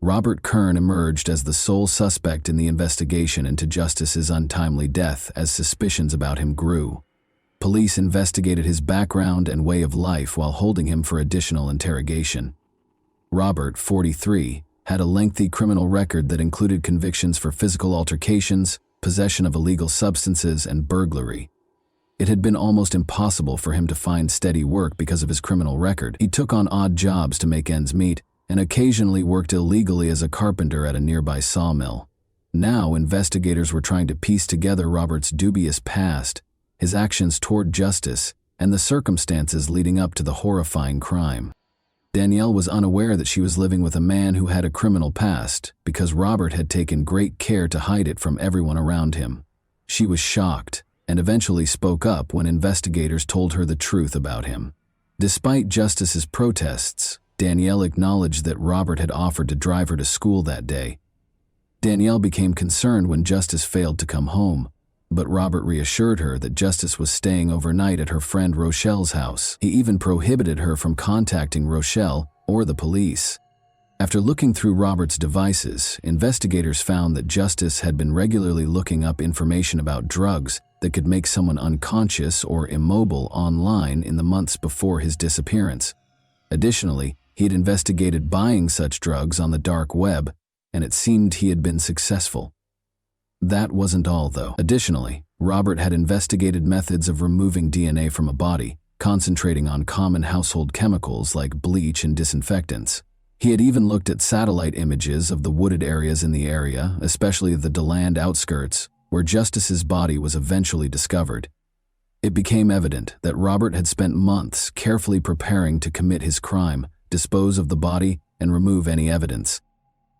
Speaker 1: Robert Kern emerged as the sole suspect in the investigation into Justice's untimely death as suspicions about him grew. Police investigated his background and way of life while holding him for additional interrogation. Robert, 43, had a lengthy criminal record that included convictions for physical altercations, possession of illegal substances, and burglary. It had been almost impossible for him to find steady work because of his criminal record. He took on odd jobs to make ends meet and occasionally worked illegally as a carpenter at a nearby sawmill. Now, investigators were trying to piece together Robert's dubious past, his actions toward Justice, and the circumstances leading up to the horrifying crime. Danielle was unaware that she was living with a man who had a criminal past because Robert had taken great care to hide it from everyone around him. She was shocked and eventually spoke up when investigators told her the truth about him. Despite Justice's protests, Danielle acknowledged that Robert had offered to drive her to school that day. Danielle became concerned when Justice failed to come home, but Robert reassured her that Justice was staying overnight at her friend Rochelle's house. He even prohibited her from contacting Rochelle or the police. After looking through Robert's devices, investigators found that Justice had been regularly looking up information about drugs that could make someone unconscious or immobile online in the months before his disappearance. Additionally, he had investigated buying such drugs on the dark web, and it seemed he had been successful. That wasn't all, though. Additionally, Robert had investigated methods of removing DNA from a body, concentrating on common household chemicals like bleach and disinfectants. He had even looked at satellite images of the wooded areas in the area, especially the DeLand outskirts, where Justice's body was eventually discovered. It became evident that Robert had spent months carefully preparing to commit his crime, dispose of the body, and remove any evidence.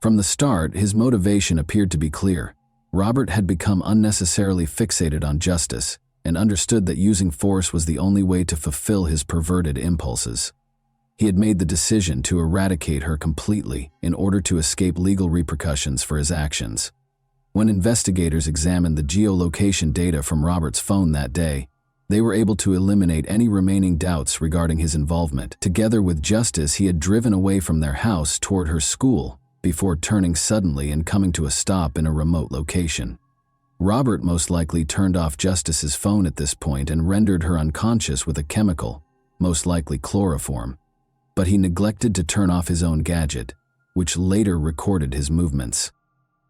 Speaker 1: From the start, his motivation appeared to be clear. Robert had become unnecessarily fixated on Justice and understood that using force was the only way to fulfill his perverted impulses. He had made the decision to eradicate her completely in order to escape legal repercussions for his actions. When investigators examined the geolocation data from Robert's phone that day, they were able to eliminate any remaining doubts regarding his involvement. Together with Justice, he had driven away from their house toward her school before turning suddenly and coming to a stop in a remote location. Robert most likely turned off Justice's phone at this point and rendered her unconscious with a chemical, most likely chloroform. But he neglected to turn off his own gadget, which later recorded his movements.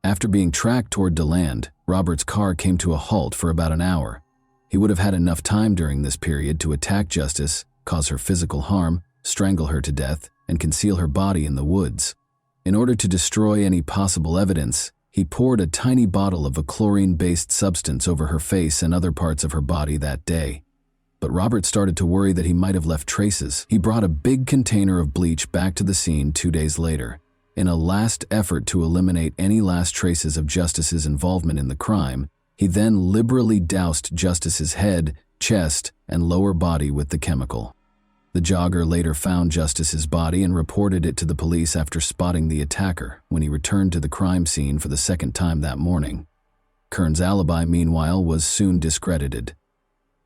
Speaker 1: After being tracked toward DeLand, Robert's car came to a halt for about an hour. He would have had enough time during this period to attack Justice, cause her physical harm, strangle her to death, and conceal her body in the woods. In order to destroy any possible evidence, he poured a tiny bottle of a chlorine-based substance over her face and other parts of her body that day. But Robert started to worry that he might have left traces. He brought a big container of bleach back to the scene 2 days later. In a last effort to eliminate any last traces of Justice's involvement in the crime, he then liberally doused Justice's head, chest, and lower body with the chemical. The jogger later found Justice's body and reported it to the police after spotting the attacker when he returned to the crime scene for the second time that morning. Kern's alibi, meanwhile, was soon discredited.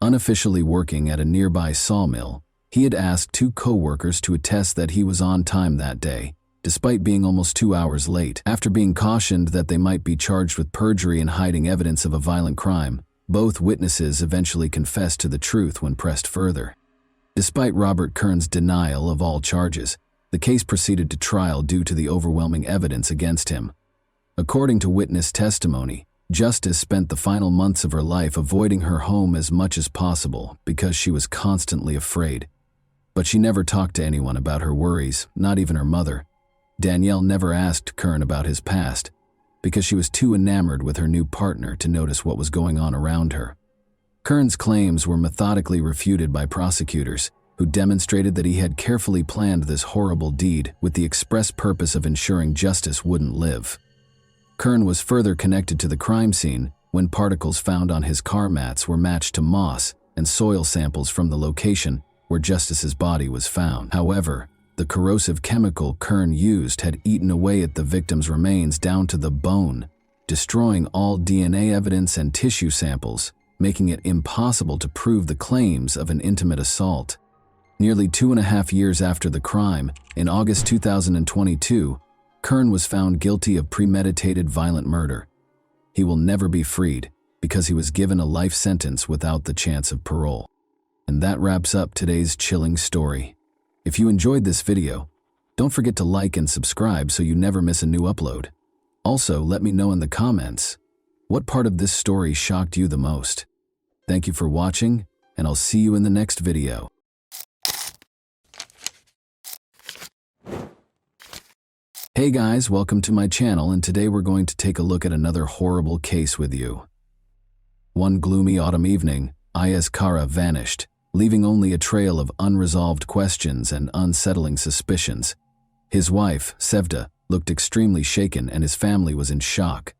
Speaker 1: Unofficially working at a nearby sawmill, he had asked 2 co-workers to attest that he was on time that day, despite being almost 2 hours late. After being cautioned that they might be charged with perjury and hiding evidence of a violent crime, both witnesses eventually confessed to the truth when pressed further. Despite Robert Kern's denial of all charges, the case proceeded to trial due to the overwhelming evidence against him. According to witness testimony, Justice spent the final months of her life avoiding her home as much as possible because she was constantly afraid. But she never talked to anyone about her worries, not even her mother. Danielle never asked Kern about his past because she was too enamored with her new partner to notice what was going on around her. Kern's claims were methodically refuted by prosecutors, who demonstrated that he had carefully planned this horrible deed with the express purpose of ensuring justice wouldn't live. Kern was further connected to the crime scene when particles found on his car mats were matched to moss and soil samples from the location where Justice's body was found. However, the corrosive chemical Kern used had eaten away at the victim's remains down to the bone, destroying all DNA evidence and tissue samples, making it impossible to prove the claims of an intimate assault. Nearly 2.5 years after the crime, in August 2022, Kern was found guilty of premeditated violent murder. He will never be freed because he was given a life sentence without the chance of parole. And that wraps up today's chilling story. If you enjoyed this video, don't forget to like and subscribe so you never miss a new upload. Also, let me know in the comments, what part of this story shocked you the most? Thank you for watching, and I'll see you in the next video. Hey guys, welcome to my channel, and today we're going to take a look at another horrible case with you. One gloomy autumn evening, Ayaz Kara vanished, leaving only a trail of unresolved questions and unsettling suspicions. His wife, Sevda, looked extremely shaken and his family was in shock.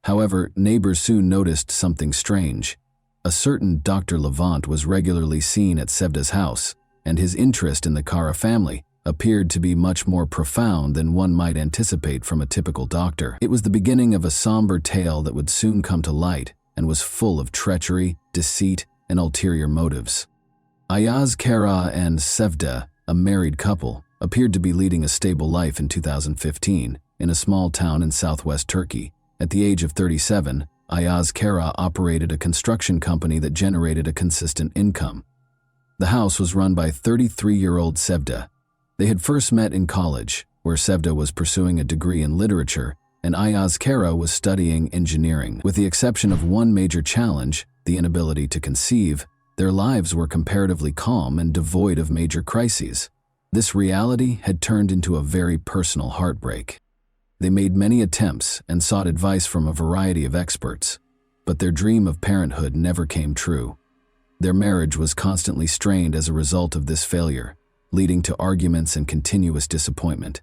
Speaker 1: However, neighbors soon noticed something strange. A certain Dr. Levant was regularly seen at Sevda's house, and his interest in the Kara family appeared to be much more profound than one might anticipate from a typical doctor. It was the beginning of a somber tale that would soon come to light and was full of treachery, deceit, and ulterior motives. Ayaz Kara and Sevda, a married couple, appeared to be leading a stable life in 2015 in a small town in southwest Turkey. At the age of 37, Ayaz Kara operated a construction company that generated a consistent income. The house was run by 33-year-old Sevda. They had first met in college, where Sevda was pursuing a degree in literature and Ayaz Kara was studying engineering. With the exception of one major challenge, the inability to conceive, their lives were comparatively calm and devoid of major crises. This reality had turned into a very personal heartbreak. They made many attempts and sought advice from a variety of experts, but their dream of parenthood never came true. Their marriage was constantly strained as a result of this failure, leading to arguments and continuous disappointment.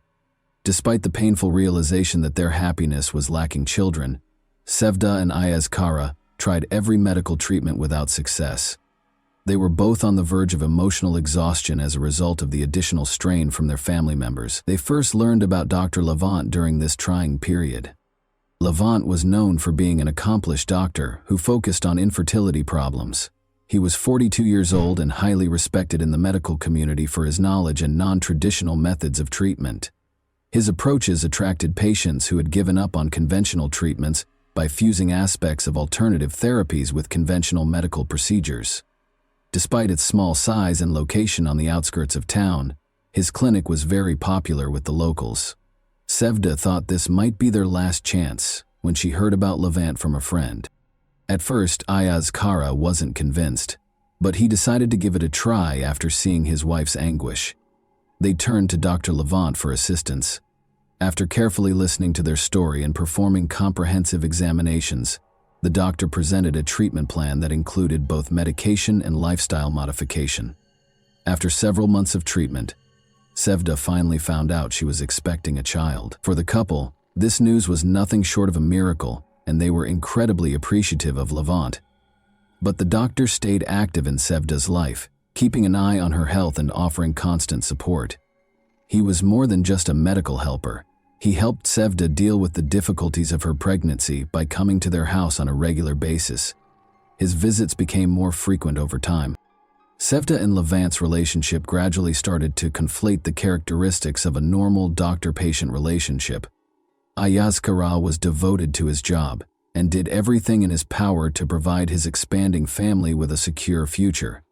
Speaker 1: Despite the painful realization that their happiness was lacking children, Sevda and Ayaz Kara tried every medical treatment without success. They were both on the verge of emotional exhaustion as a result of the additional strain from their family members. They first learned about Dr. Levant during this trying period. Levant was known for being an accomplished doctor who focused on infertility problems. He was 42 years old and highly respected in the medical community for his knowledge and non-traditional methods of treatment. His approaches attracted patients who had given up on conventional treatments by fusing aspects of alternative therapies with conventional medical procedures. Despite its small size and location on the outskirts of town, his clinic was very popular with the locals. Sevda thought this might be their last chance when she heard about Levant from a friend. At first, Ayaz Kara wasn't convinced, but he decided to give it a try after seeing his wife's anguish. They turned to Dr. Levant for assistance. After carefully listening to their story and performing comprehensive examinations, the doctor presented a treatment plan that included both medication and lifestyle modification. After several months of treatment, Sevda finally found out she was expecting a child. For the couple, this news was nothing short of a miracle, and they were incredibly appreciative of Levant. But the doctor stayed active in Sevda's life, keeping an eye on her health and offering constant support. He was more than just a medical helper. He helped Sevda deal with the difficulties of her pregnancy by coming to their house on a regular basis. His visits became more frequent over time. Sevda and Levant's relationship gradually started to conflate the characteristics of a normal doctor-patient relationship. Ayaz Kara was devoted to his job and did everything in his power to provide his expanding family with a secure future.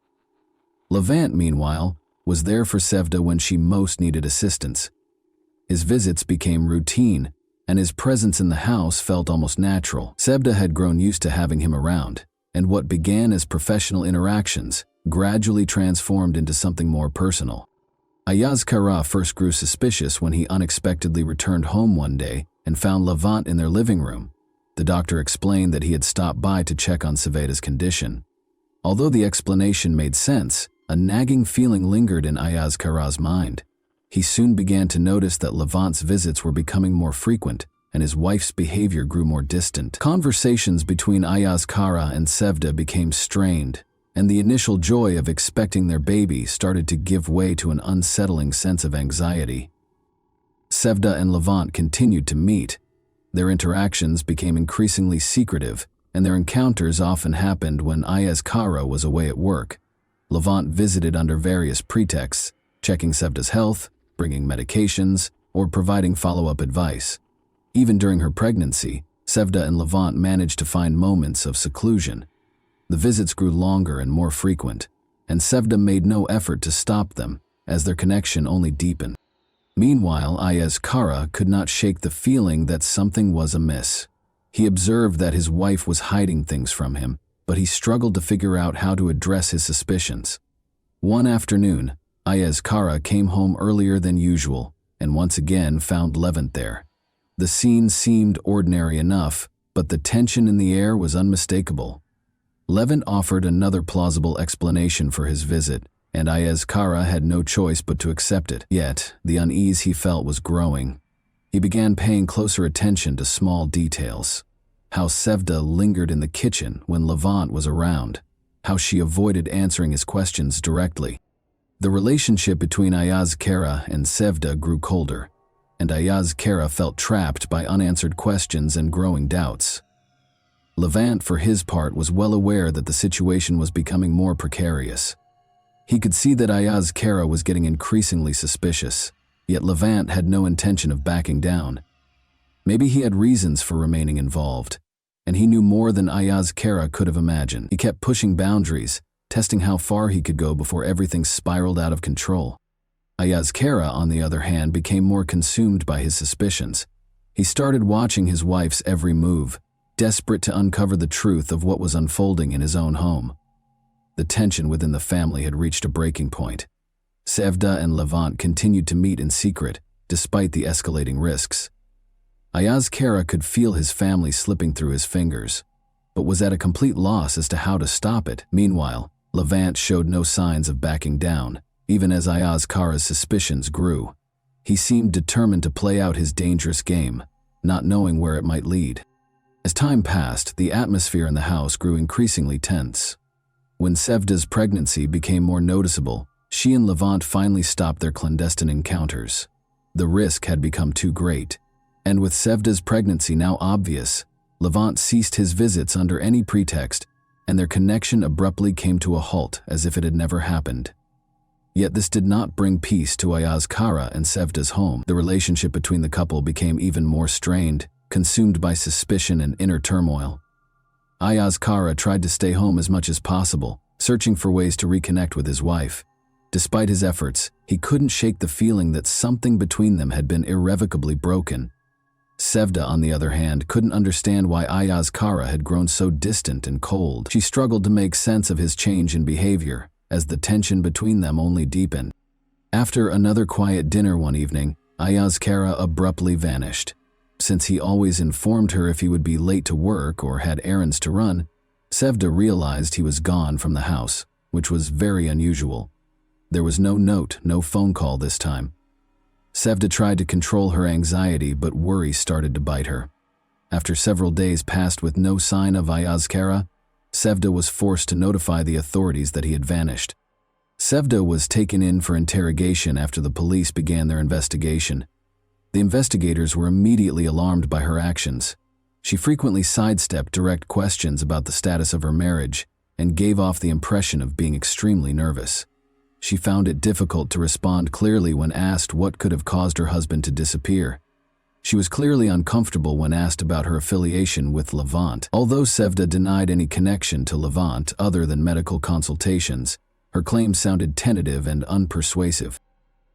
Speaker 1: Levant, meanwhile, was there for Sevda when she most needed assistance. His visits became routine, and his presence in the house felt almost natural. Sevda had grown used to having him around, and what began as professional interactions gradually transformed into something more personal. Ayaz Kara first grew suspicious when he unexpectedly returned home one day and found Levant in their living room. The doctor explained that he had stopped by to check on Sevda's condition. Although the explanation made sense, a nagging feeling lingered in Ayaz Kara's mind. He soon began to notice that Levant's visits were becoming more frequent, and his wife's behavior grew more distant. Conversations between Ayaz Kara and Sevda became strained, and the initial joy of expecting their baby started to give way to an unsettling sense of anxiety. Sevda and Levant continued to meet. Their interactions became increasingly secretive, and their encounters often happened when Ayaz Kara was away at work. Levant visited under various pretexts, checking Sevda's health, bringing medications, or providing follow-up advice. Even during her pregnancy, Sevda and Levant managed to find moments of seclusion. The visits grew longer and more frequent, and Sevda made no effort to stop them, as their connection only deepened. Meanwhile, Ayaz Kara could not shake the feeling that something was amiss. He observed that his wife was hiding things from him, but he struggled to figure out how to address his suspicions. One afternoon, Ayaz Kara came home earlier than usual and once again found Levant there. The scene seemed ordinary enough, but the tension in the air was unmistakable. Levant offered another plausible explanation for his visit, and Ayaz Kara had no choice but to accept it. Yet, the unease he felt was growing. He began paying closer attention to small details. How Sevda lingered in the kitchen when Levant was around. How she avoided answering his questions directly. The relationship between Ayaz Kara and Sevda grew colder, and Ayaz Kara felt trapped by unanswered questions and growing doubts. Levant, for his part, was well aware that the situation was becoming more precarious. He could see that Ayaz Kara was getting increasingly suspicious, yet Levant had no intention of backing down. Maybe he had reasons for remaining involved, and he knew more than Ayaz Kara could have imagined. He kept pushing boundaries, testing how far he could go before everything spiraled out of control. Ayaz Kara, on the other hand, became more consumed by his suspicions. He started watching his wife's every move, desperate to uncover the truth of what was unfolding in his own home. The tension within the family had reached a breaking point. Sevda and Levant continued to meet in secret, despite the escalating risks. Ayaz Kara could feel his family slipping through his fingers, but was at a complete loss as to how to stop it. Meanwhile, Levant showed no signs of backing down, even as Ayaz Kara's suspicions grew. He seemed determined to play out his dangerous game, not knowing where it might lead. As time passed, the atmosphere in the house grew increasingly tense. When Sevda's pregnancy became more noticeable, she and Levant finally stopped their clandestine encounters. The risk had become too great, and with Sevda's pregnancy now obvious, Levant ceased his visits under any pretext, and their connection abruptly came to a halt as if it had never happened. Yet this did not bring peace to Ayaz Kara and Sevda's home. The relationship between the couple became even more strained, consumed by suspicion and inner turmoil. Ayaz Kara tried to stay home as much as possible, searching for ways to reconnect with his wife. Despite his efforts, he couldn't shake the feeling that something between them had been irrevocably broken. Sevda, on the other hand, couldn't understand why Ayaz Kara had grown so distant and cold. She struggled to make sense of his change in behavior, as the tension between them only deepened. After another quiet dinner one evening, Ayaz Kara abruptly vanished. Since he always informed her if he would be late to work or had errands to run, Sevda realized he was gone from the house, which was very unusual. There was no note, no phone call this time. Sevda tried to control her anxiety, but worry started to bite her. After several days passed with no sign of Ayaz Kara, Sevda was forced to notify the authorities that he had vanished. Sevda was taken in for interrogation after the police began their investigation. The investigators were immediately alarmed by her actions. She frequently sidestepped direct questions about the status of her marriage, and gave off the impression of being extremely nervous. She found it difficult to respond clearly when asked what could have caused her husband to disappear. She was clearly uncomfortable when asked about her affiliation with Levant. Although Sevda denied any connection to Levant other than medical consultations, her claims sounded tentative and unpersuasive.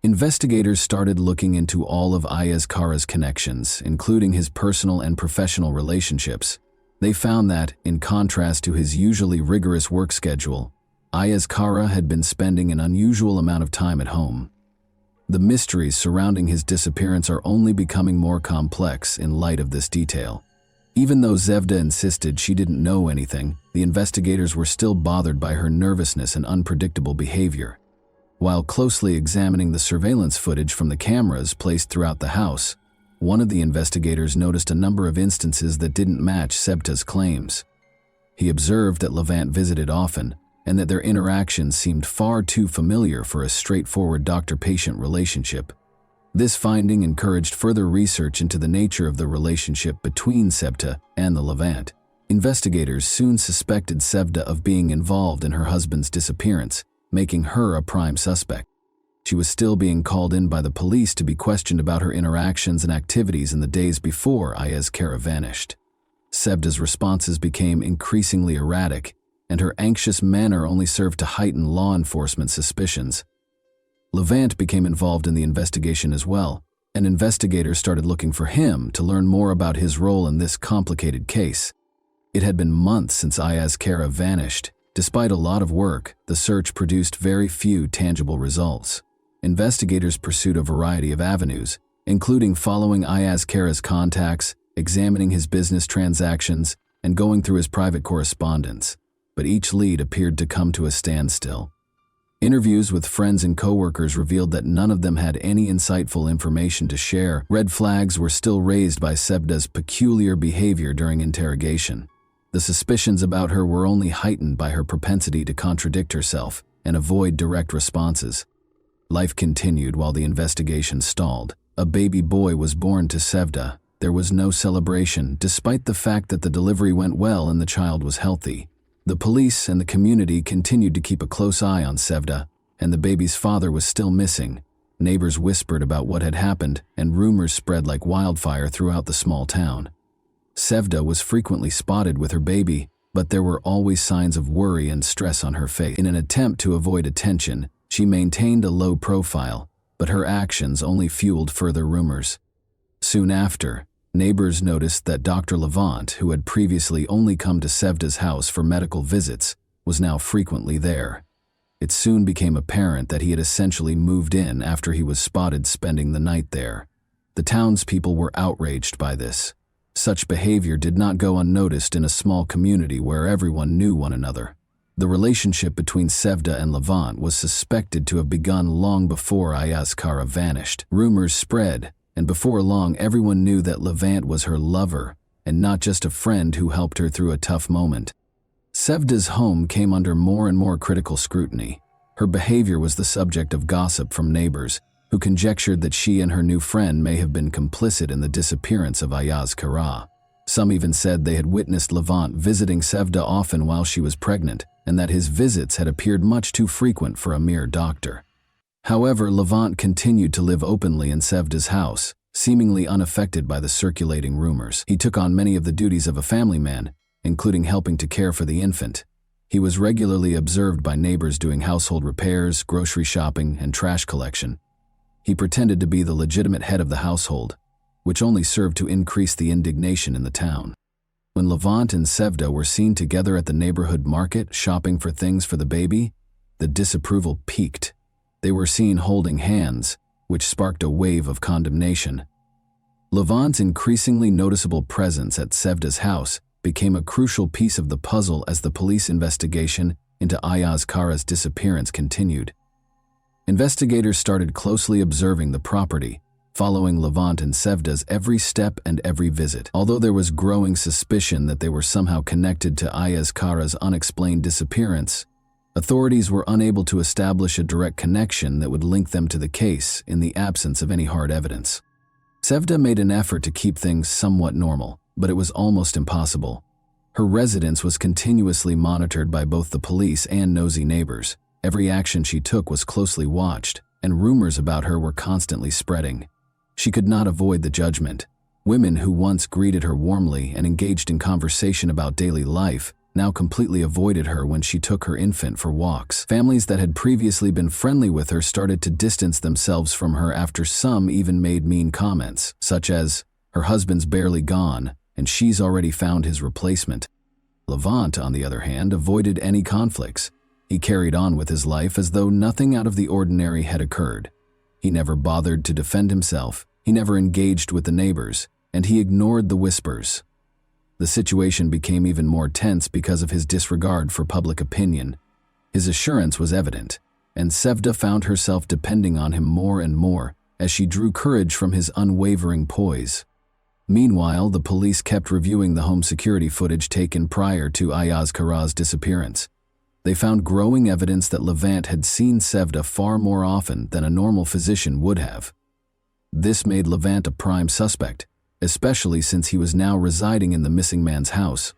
Speaker 1: Investigators started looking into all of Ayaz Kara's connections, including his personal and professional relationships. They found that, in contrast to his usually rigorous work schedule, Ayaz Kara had been spending an unusual amount of time at home. The mysteries surrounding his disappearance are only becoming more complex in light of this detail. Even though Sevda insisted she didn't know anything, the investigators were still bothered by her nervousness and unpredictable behavior. While closely examining the surveillance footage from the cameras placed throughout the house, one of the investigators noticed a number of instances that didn't match Sevda's claims. He observed that Levant visited often, and that their interactions seemed far too familiar for a straightforward doctor-patient relationship. This finding encouraged further research into the nature of the relationship between Sevda and the Levant. Investigators soon suspected Sevda of being involved in her husband's disappearance, making her a prime suspect. She was still being called in by the police to be questioned about her interactions and activities in the days before Ayaz Kara vanished. Sevda's responses became increasingly erratic, and her anxious manner only served to heighten law enforcement suspicions. Levant became involved in the investigation as well, and investigators started looking for him to learn more about his role in this complicated case. It had been months since Ayaz Kara vanished. Despite a lot of work, the search produced very few tangible results. Investigators pursued a variety of avenues, including following Ayaz Kara's contacts, examining his business transactions, and going through his private correspondence. But each lead appeared to come to a standstill. Interviews with friends and coworkers revealed that none of them had any insightful information to share. Red flags were still raised by Sevda's peculiar behavior during interrogation. The suspicions about her were only heightened by her propensity to contradict herself and avoid direct responses. Life continued while the investigation stalled. A baby boy was born to Sevda. There was no celebration, despite the fact that the delivery went well and the child was healthy. The police and the community continued to keep a close eye on Sevda, and the baby's father was still missing. Neighbors whispered about what had happened, and rumors spread like wildfire throughout the small town. Sevda was frequently spotted with her baby, but there were always signs of worry and stress on her face. In an attempt to avoid attention, she maintained a low profile, but her actions only fueled further rumors. Soon after, neighbors noticed that Dr. Levant, who had previously only come to Sevda's house for medical visits, was now frequently there. It soon became apparent that he had essentially moved in after he was spotted spending the night there. The townspeople were outraged by this. Such behavior did not go unnoticed in a small community where everyone knew one another. The relationship between Sevda and Levant was suspected to have begun long before Ayaz Kara vanished. Rumors spread, and before long everyone knew that Levant was her lover, and not just a friend who helped her through a tough moment. Sevda's home came under more and more critical scrutiny. Her behavior was the subject of gossip from neighbors, who conjectured that she and her new friend may have been complicit in the disappearance of Ayaz Kara. Some even said they had witnessed Levant visiting Sevda often while she was pregnant, and that his visits had appeared much too frequent for a mere doctor. However, Levant continued to live openly in Sevda's house, seemingly unaffected by the circulating rumors. He took on many of the duties of a family man, including helping to care for the infant. He was regularly observed by neighbors doing household repairs, grocery shopping, and trash collection. He pretended to be the legitimate head of the household, which only served to increase the indignation in the town. When Levant and Sevda were seen together at the neighborhood market shopping for things for the baby, the disapproval peaked. They were seen holding hands, which sparked a wave of condemnation. Levant's increasingly noticeable presence at Sevda's house became a crucial piece of the puzzle as the police investigation into Ayaz Kara's disappearance continued. Investigators started closely observing the property, following Levant and Sevda's every step and every visit. Although there was growing suspicion that they were somehow connected to Ayaz Kara's unexplained disappearance, authorities were unable to establish a direct connection that would link them to the case in the absence of any hard evidence. Sevda made an effort to keep things somewhat normal, but it was almost impossible. Her residence was continuously monitored by both the police and nosy neighbors. Every action she took was closely watched, and rumors about her were constantly spreading. She could not avoid the judgment. Women who once greeted her warmly and engaged in conversation about daily life now completely avoided her when she took her infant for walks. Families that had previously been friendly with her started to distance themselves from her after some even made mean comments, such as, "Her husband's barely gone, and she's already found his replacement." Levant, on the other hand, avoided any conflicts. He carried on with his life as though nothing out of the ordinary had occurred. He never bothered to defend himself, he never engaged with the neighbors, and he ignored the whispers. The situation became even more tense because of his disregard for public opinion. His assurance was evident, and Sevda found herself depending on him more and more as she drew courage from his unwavering poise. Meanwhile, the police kept reviewing the home security footage taken prior to Ayaz Kara's disappearance. They found growing evidence that Levant had seen Sevda far more often than a normal physician would have. This made Levant a prime suspect, especially since he was now residing in the missing man's house.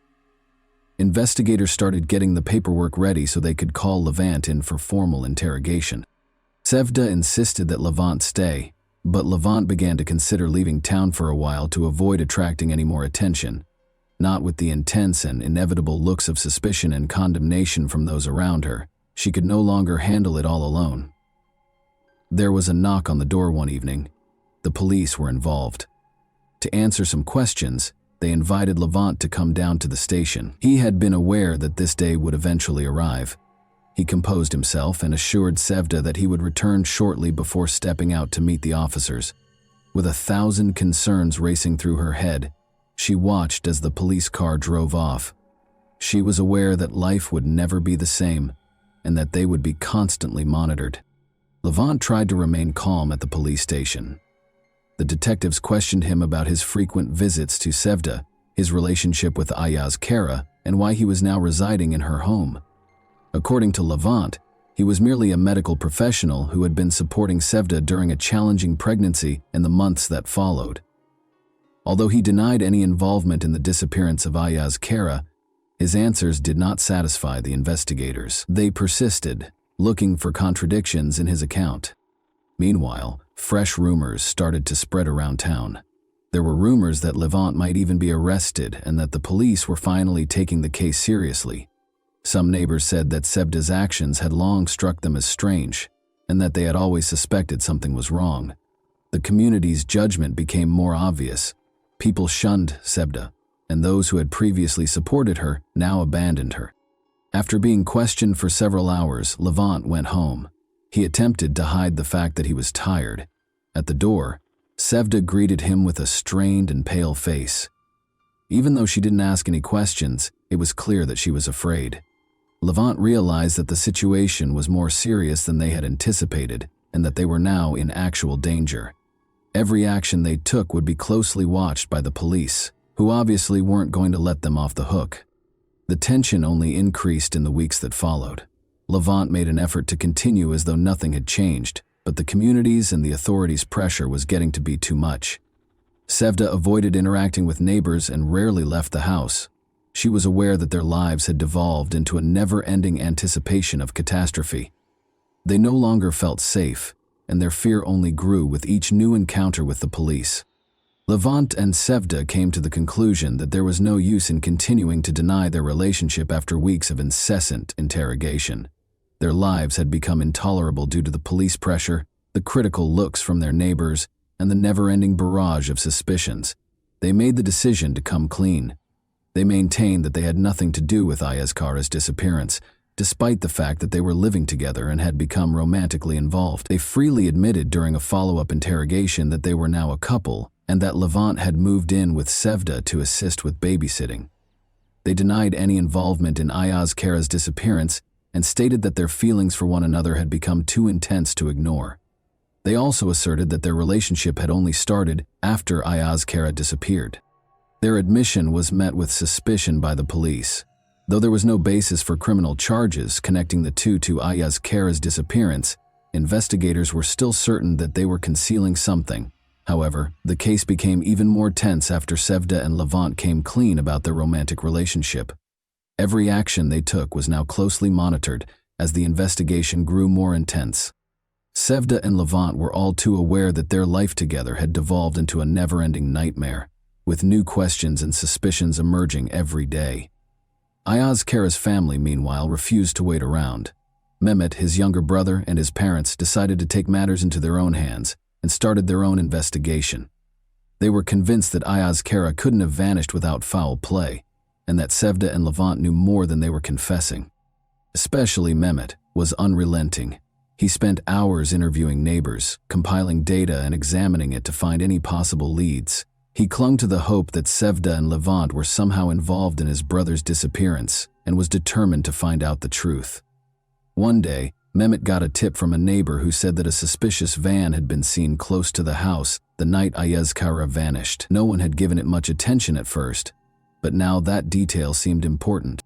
Speaker 1: Investigators started getting the paperwork ready so they could call Levant in for formal interrogation. Sevda insisted that Levant stay, but Levant began to consider leaving town for a while to avoid attracting any more attention. Not with the intense and inevitable looks of suspicion and condemnation from those around her. She could no longer handle it all alone. There was a knock on the door one evening. The police were involved. To answer some questions, they invited Levant to come down to the station. He had been aware that this day would eventually arrive. He composed himself and assured Sevda that he would return shortly before stepping out to meet the officers. With 1,000 concerns racing through her head, she watched as the police car drove off. She was aware that life would never be the same and that they would be constantly monitored. Levant tried to remain calm at the police station. The detectives questioned him about his frequent visits to Sevda, his relationship with Ayaz Kara, and why he was now residing in her home. According to Levant, he was merely a medical professional who had been supporting Sevda during a challenging pregnancy and the months that followed. Although he denied any involvement in the disappearance of Ayaz Kara, his answers did not satisfy the investigators. They persisted, looking for contradictions in his account. Meanwhile, fresh rumors started to spread around town. There were rumors that Levant might even be arrested and that the police were finally taking the case seriously. Some neighbors said that Sevda's actions had long struck them as strange, and that they had always suspected something was wrong. The community's judgment became more obvious. People shunned Sevda, and those who had previously supported her now abandoned her. After being questioned for several hours, Levant went home. He attempted to hide the fact that he was tired. At the door, Sevda greeted him with a strained and pale face. Even though she didn't ask any questions, it was clear that she was afraid. Levant realized that the situation was more serious than they had anticipated and that they were now in actual danger. Every action they took would be closely watched by the police, who obviously weren't going to let them off the hook. The tension only increased in the weeks that followed. Levant made an effort to continue as though nothing had changed, but the community's and the authorities' pressure was getting to be too much. Sevda avoided interacting with neighbors and rarely left the house. She was aware that their lives had devolved into a never-ending anticipation of catastrophe. They no longer felt safe, and their fear only grew with each new encounter with the police. Levant and Sevda came to the conclusion that there was no use in continuing to deny their relationship after weeks of incessant interrogation. Their lives had become intolerable due to the police pressure, the critical looks from their neighbors, and the never-ending barrage of suspicions. They made the decision to come clean. They maintained that they had nothing to do with Ayaz Kara's disappearance, despite the fact that they were living together and had become romantically involved. They freely admitted during a follow-up interrogation that they were now a couple, and that Levant had moved in with Sevda to assist with babysitting. They denied any involvement in Ayaz Kara's disappearance and stated that their feelings for one another had become too intense to ignore. They also asserted that their relationship had only started after Ayaz Kara disappeared. Their admission was met with suspicion by the police. Though there was no basis for criminal charges connecting the two to Ayaz Kara's disappearance, investigators were still certain that they were concealing something, However, the case became even more tense after Sevda and Levant came clean about their romantic relationship. Every action they took was now closely monitored as the investigation grew more intense. Sevda and Levant were all too aware that their life together had devolved into a never-ending nightmare, with new questions and suspicions emerging every day. Ayaz Kara's family, meanwhile, refused to wait around. Mehmet, his younger brother, and his parents decided to take matters into their own hands and started their own investigation. They were convinced that Ayaz Kara couldn't have vanished without foul play, and that Sevda and Levant knew more than they were confessing. Especially Mehmet was unrelenting. He spent hours interviewing neighbors, compiling data and examining it to find any possible leads. He clung to the hope that Sevda and Levant were somehow involved in his brother's disappearance and was determined to find out the truth. One day, Mehmet got a tip from a neighbor who said that a suspicious van had been seen close to the house the night Ayaz Kara vanished. No one had given it much attention at first, but now that detail seemed important.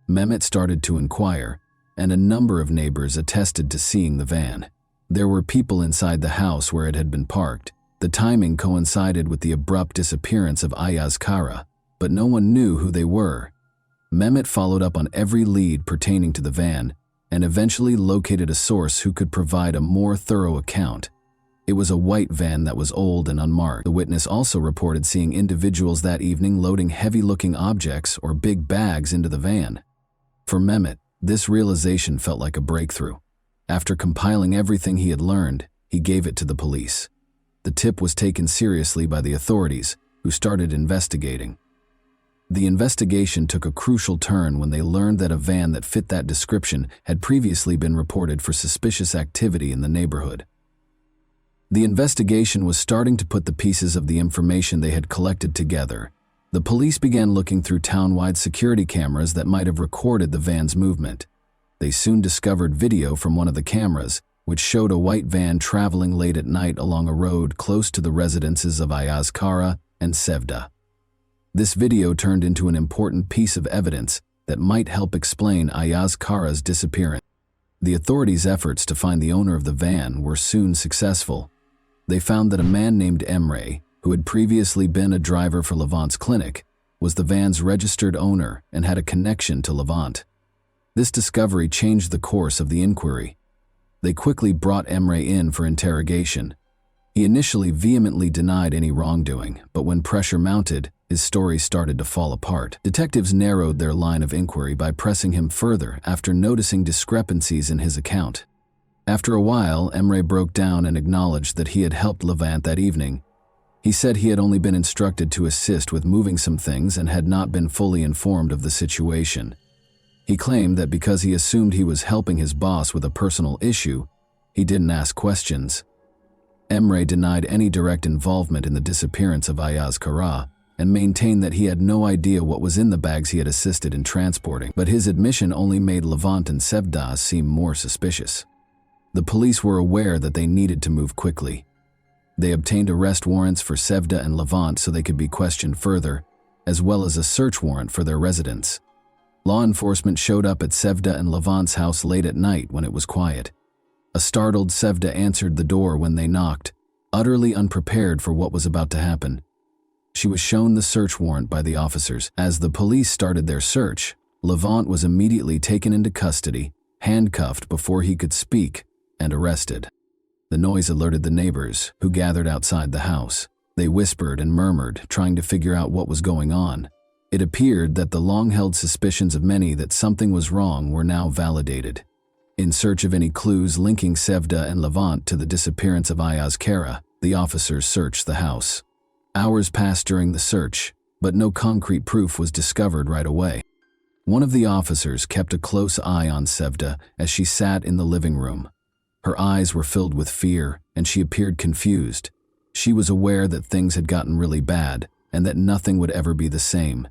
Speaker 1: Mehmet started to inquire, and a number of neighbors attested to seeing the van. There were people inside the house where it had been parked. The timing coincided with the abrupt disappearance of Ayaz Kara, but no one knew who they were. Mehmet followed up on every lead pertaining to the van and eventually located a source who could provide a more thorough account. It was a white van that was old and unmarked. The witness also reported seeing individuals that evening loading heavy-looking objects or big bags into the van. For Mehmet, this realization felt like a breakthrough. After compiling everything he had learned, he gave it to the police. The tip was taken seriously by the authorities, who started investigating. The investigation took a crucial turn when they learned that a van that fit that description had previously been reported for suspicious activity in the neighborhood. The investigation was starting to put the pieces of the information they had collected together. The police began looking through town-wide security cameras that might have recorded the van's movement. They soon discovered video from one of the cameras, which showed a white van traveling late at night along a road close to the residences of Ayaz Kara and Sevda. This video turned into an important piece of evidence that might help explain Ayaz Kara's disappearance. The authorities' efforts to find the owner of the van were soon successful. They found that a man named Emre, who had previously been a driver for Levant's clinic, was the van's registered owner and had a connection to Levant. This discovery changed the course of the inquiry. They quickly brought Emre in for interrogation. He initially vehemently denied any wrongdoing, but when pressure mounted, his story started to fall apart. Detectives narrowed their line of inquiry by pressing him further after noticing discrepancies in his account. After a while, Emre broke down and acknowledged that he had helped Levant that evening. He said he had only been instructed to assist with moving some things and had not been fully informed of the situation. He claimed that because he assumed he was helping his boss with a personal issue, he didn't ask questions. Emre denied any direct involvement in the disappearance of Ayaz Kara and maintained that he had no idea what was in the bags he had assisted in transporting, but his admission only made Levant and Sevda seem more suspicious. The police were aware that they needed to move quickly. They obtained arrest warrants for Sevda and Levant so they could be questioned further, as well as a search warrant for their residence. Law enforcement showed up at Sevda and Levant's house late at night when it was quiet. A startled Sevda answered the door when they knocked, utterly unprepared for what was about to happen. She was shown the search warrant by the officers. As the police started their search, Levant was immediately taken into custody, handcuffed before he could speak, and arrested. The noise alerted the neighbors, who gathered outside the house. They whispered and murmured, trying to figure out what was going on. It appeared that the long-held suspicions of many that something was wrong were now validated. In search of any clues linking Sevda and Levant to the disappearance of Ayaz Kara, the officers searched the house. Hours passed during the search, but no concrete proof was discovered right away. One of the officers kept a close eye on Sevda as she sat in the living room. Her eyes were filled with fear, and she appeared confused. She was aware that things had gotten really bad, and that nothing would ever be the same.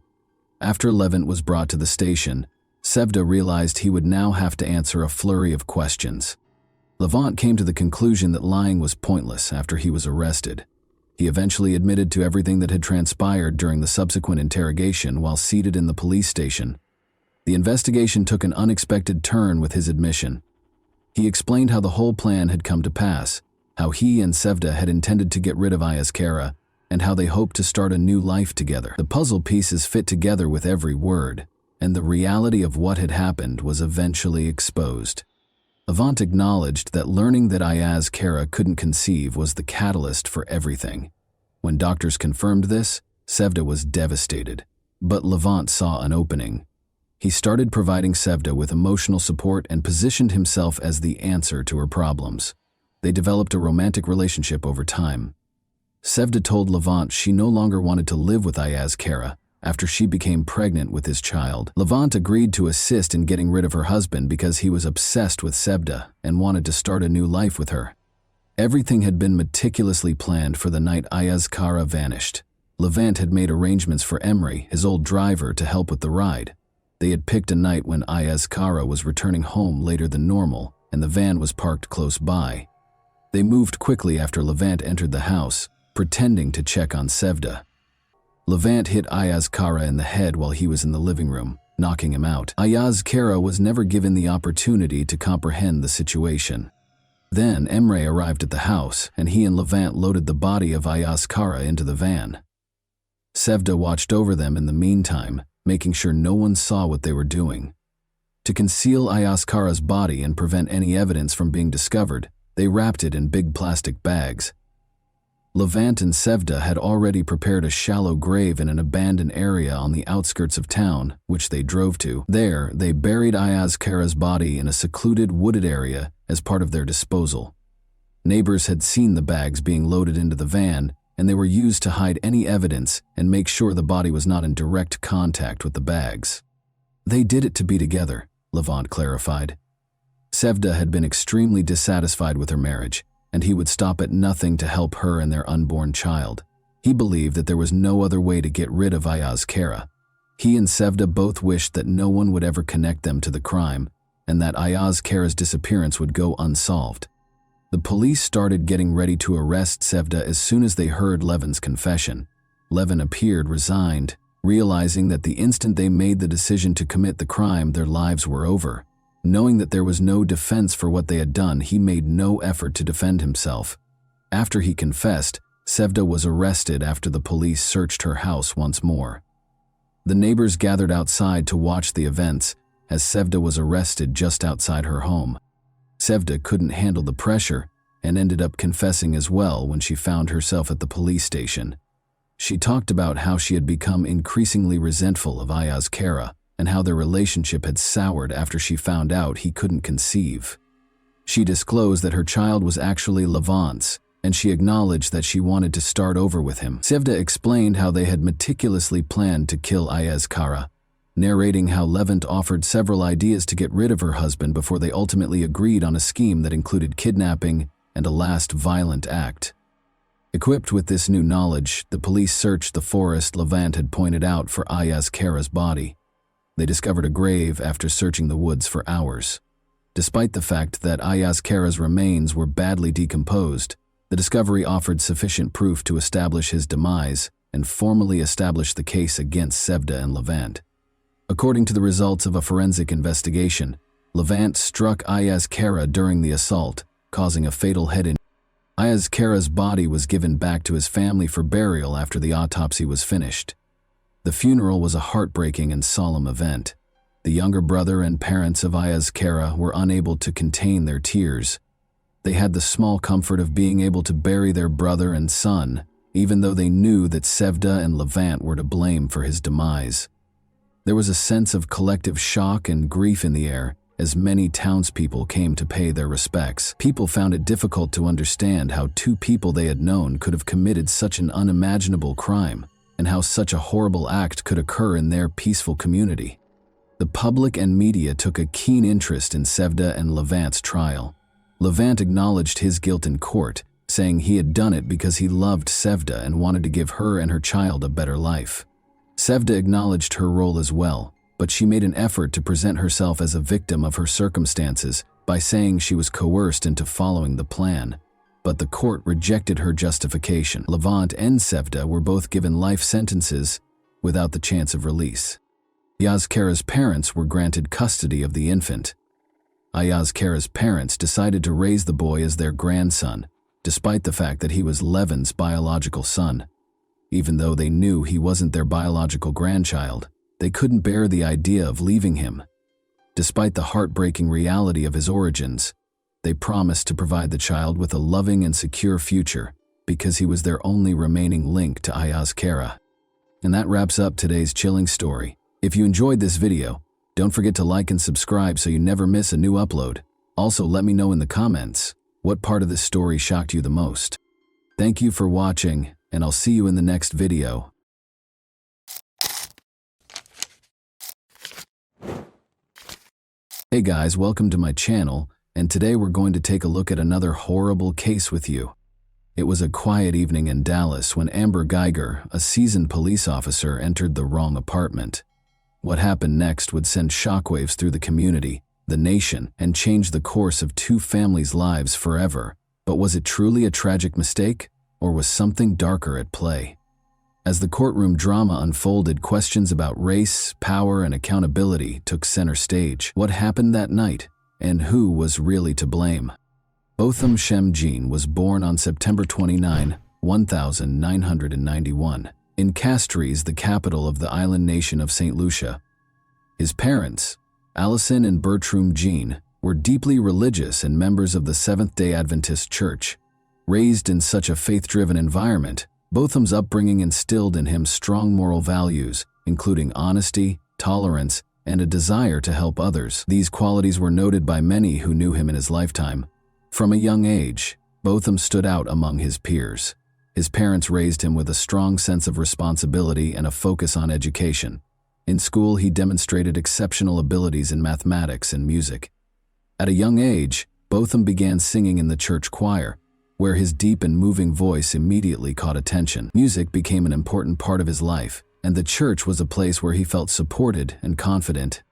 Speaker 1: After Levant was brought to the station, Sevda realized he would now have to answer a flurry of questions. Levant came to the conclusion that lying was pointless after he was arrested. He eventually admitted to everything that had transpired during the subsequent interrogation while seated in the police station. The investigation took an unexpected turn with his admission. He explained how the whole plan had come to pass, how he and Sevda had intended to get rid of Ayaskara, and how they hoped to start a new life together. The puzzle pieces fit together with every word, and the reality of what had happened was eventually exposed. Levant acknowledged that learning that Ayaskara couldn't conceive was the catalyst for everything. When doctors confirmed this, Sevda was devastated, but Levant saw an opening. He started providing Sevda with emotional support and positioned himself as the answer to her problems. They developed a romantic relationship over time. Sevda told Levant she no longer wanted to live with Ayaskara after she became pregnant with his child. Levant agreed to assist in getting rid of her husband because he was obsessed with Sevda and wanted to start a new life with her. Everything had been meticulously planned for the night Ayaskara vanished. Levant had made arrangements for Emre, his old driver, to help with the ride. They had picked a night when Ayaskara was returning home later than normal, and the van was parked close by. They moved quickly after Levant entered the house, pretending to check on Sevda. Levant hit Ayaskara in the head while he was in the living room, knocking him out. Ayaskara was never given the opportunity to comprehend the situation. Then Emre arrived at the house, and he and Levant loaded the body of Ayaskara into the van. Sevda watched over them in the meantime, making sure no one saw what they were doing. To conceal Ayaskara's body and prevent any evidence from being discovered, they wrapped it in big plastic bags. Levant and Sevda had already prepared a shallow grave in an abandoned area on the outskirts of town, which they drove to. There, they buried Ayaskara's body in a secluded wooded area as part of their disposal. Neighbors had seen the bags being loaded into the van, and they were used to hide any evidence and make sure the body was not in direct contact with the bags. They did it to be together, Levant clarified. Sevda had been extremely dissatisfied with her marriage, and he would stop at nothing to help her and their unborn child. He believed that there was no other way to get rid of Ayaskara. He and Sevda both wished that no one would ever connect them to the crime, and that Ayaskara's disappearance would go unsolved. The police started getting ready to arrest Sevda as soon as they heard Levin's confession. Levin appeared resigned, realizing that the instant they made the decision to commit the crime, their lives were over. Knowing that there was no defense for what they had done, he made no effort to defend himself. After he confessed, Sevda was arrested after the police searched her house once more. The neighbors gathered outside to watch the events as Sevda was arrested just outside her home. Sevda couldn't handle the pressure and ended up confessing as well when she found herself at the police station. She talked about how she had become increasingly resentful of Ayaskara and how their relationship had soured after she found out he couldn't conceive. She disclosed that her child was actually Levant's, and she acknowledged that she wanted to start over with him. Sevda explained how they had meticulously planned to kill Ayaskara, narrating how Levant offered several ideas to get rid of her husband before they ultimately agreed on a scheme that included kidnapping and a last violent act. Equipped with this new knowledge, the police searched the forest Levant had pointed out for Ayaskara's body. They discovered a grave after searching the woods for hours. Despite the fact that Ayaskara's remains were badly decomposed, the discovery offered sufficient proof to establish his demise and formally establish the case against Sevda and Levant. According to the results of a forensic investigation, Levant struck Ayaskara during the assault, causing a fatal head injury. Ayaskara's body was given back to his family for burial after the autopsy was finished. The funeral was a heartbreaking and solemn event. The younger brother and parents of Ayaskara were unable to contain their tears. They had the small comfort of being able to bury their brother and son, even though they knew that Sevda and Levant were to blame for his demise. There was a sense of collective shock and grief in the air as many townspeople came to pay their respects. People found it difficult to understand how two people they had known could have committed such an unimaginable crime, and how such a horrible act could occur in their peaceful community. The public and media took a keen interest in Sevda and Levant's trial. Levant acknowledged his guilt in court, saying he had done it because he loved Sevda and wanted to give her and her child a better life. Sevda acknowledged her role as well, but she made an effort to present herself as a victim of her circumstances by saying she was coerced into following the plan. But the court rejected her justification. Levant and Sevda were both given life sentences without the chance of release. Ayaskara's parents were granted custody of the infant. Ayaskara's parents decided to raise the boy as their grandson, despite the fact that he was Levin's biological son. Even though they knew he wasn't their biological grandchild, they couldn't bear the idea of leaving him. Despite the heartbreaking reality of his origins, they promised to provide the child with a loving and secure future because he was their only remaining link to Aya's Kara. And that wraps up today's chilling story. If you enjoyed this video, don't forget to like and subscribe so you never miss a new upload. Also, let me know in the comments what part of this story shocked you the most. Thank you for watching, and I'll see you in the next video. Hey guys, welcome to my channel, and today we're going to take a look at another horrible case with you. It was a quiet evening in Dallas when Amber Geiger, a seasoned police officer, entered the wrong apartment. What happened next would send shockwaves through the community, the nation, and change the course of two families' lives forever. But was it truly a tragic mistake, or was something darker at play? As the courtroom drama unfolded, questions about race, power, and accountability took center stage. What happened that night, and who was really to blame? Botham Shem Jean was born on September 29, 1991, in Castries, the capital of the island nation of St. Lucia. His parents, Allison and Bertram Jean, were deeply religious and members of the Seventh-day Adventist Church. Raised in such a faith-driven environment, Botham's upbringing instilled in him strong moral values, including honesty, tolerance, and a desire to help others. These qualities were noted by many who knew him in his lifetime. From a young age, Botham stood out among his peers. His parents raised him with a strong sense of responsibility and a focus on education. In school, he demonstrated exceptional abilities in mathematics and music. At a young age, Botham began singing in the church choir, where his deep and moving voice immediately caught attention. Music became an important part of his life, and the church was a place where he felt supported and confident.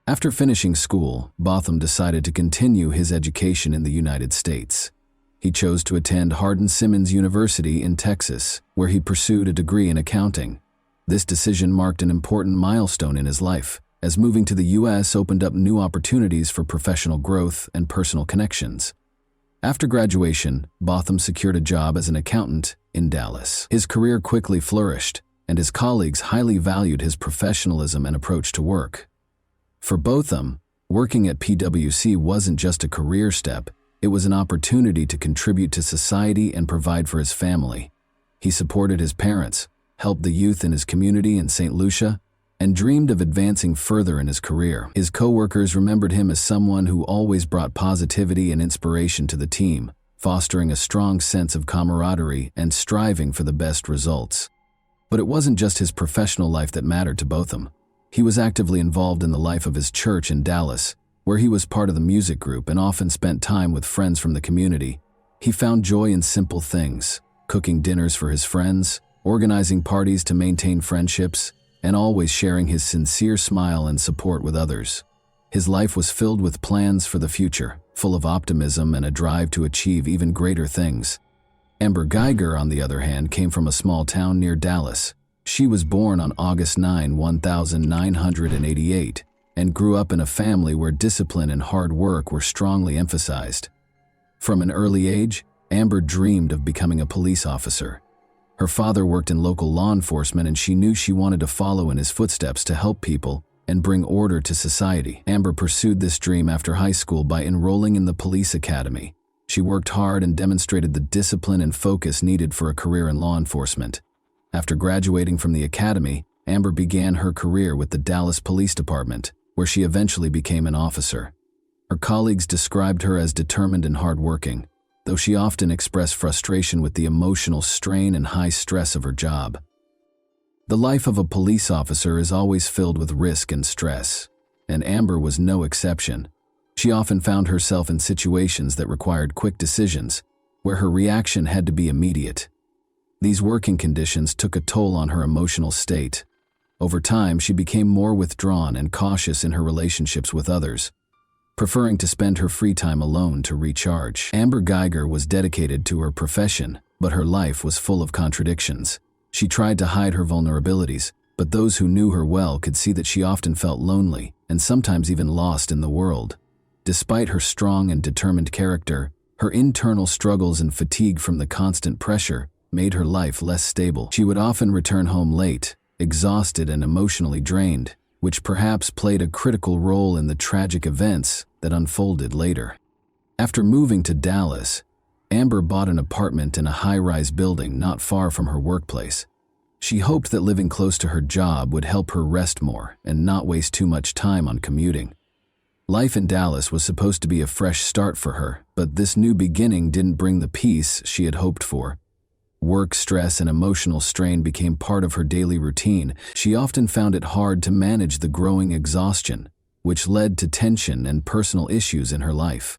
Speaker 1: After finishing school, Botham decided to continue his education in the United States. He chose to attend Hardin-Simmons University in Texas, where he pursued a degree in accounting. This decision marked an important milestone in his life, as moving to the U.S. opened up new opportunities for professional growth and personal connections. After graduation, Botham secured a job as an accountant in Dallas. His career quickly flourished, and his colleagues highly valued his professionalism and approach to work. For Botham, working at PwC wasn't just a career step, it was an opportunity to contribute to society and provide for his family. He supported his parents, helped the youth in his community in St. Lucia, and dreamed of advancing further in his career. His co-workers remembered him as someone who always brought positivity and inspiration to the team, fostering a strong sense of camaraderie and striving for the best results. But it wasn't just his professional life that mattered to Botham. He was actively involved in the life of his church in Dallas, where he was part of the music group and often spent time with friends from the community. He found joy in simple things, cooking dinners for his friends, organizing parties to maintain friendships, and always sharing his sincere smile and support with others. His life was filled with plans for the future, full of optimism and a drive to achieve even greater things. Amber Geiger, on the other hand, came from a small town near Dallas. She was born on August 9, 1988, and grew up in a family where discipline and hard work were strongly emphasized. From an early age, Amber dreamed of becoming a police officer. Her father worked in local law enforcement, and she knew she wanted to follow in his footsteps to help people and bring order to society. Amber pursued this dream after high school by enrolling in the police academy. She worked hard and demonstrated the discipline and focus needed for a career in law enforcement. After graduating from the academy, Amber began her career with the Dallas Police Department, where she eventually became an officer. Her colleagues described her as determined and hardworking, though she often expressed frustration with the emotional strain and high stress of her job. The life of a police officer is always filled with risk and stress, and Amber was no exception. She often found herself in situations that required quick decisions, where her reaction had to be immediate. These working conditions took a toll on her emotional state. Over time, she became more withdrawn and cautious in her relationships with others, preferring to spend her free time alone to recharge. Amber Geiger was dedicated to her profession, but her life was full of contradictions. She tried to hide her vulnerabilities, but those who knew her well could see that she often felt lonely and sometimes even lost in the world. Despite her strong and determined character, Her internal struggles and fatigue from the constant pressure made her life less stable. She would often return home late, exhausted and emotionally drained, which perhaps played a critical role in the tragic events that unfolded later. After moving to Dallas, Amber bought an apartment in a high-rise building not far from her workplace. She hoped that living close to her job would help her rest more and not waste too much time on commuting. Life in Dallas was supposed to be a fresh start for her, but this new beginning didn't bring the peace she had hoped for. Work stress and emotional strain became part of her daily routine. She often found it hard to manage the growing exhaustion, which led to tension and personal issues in her life.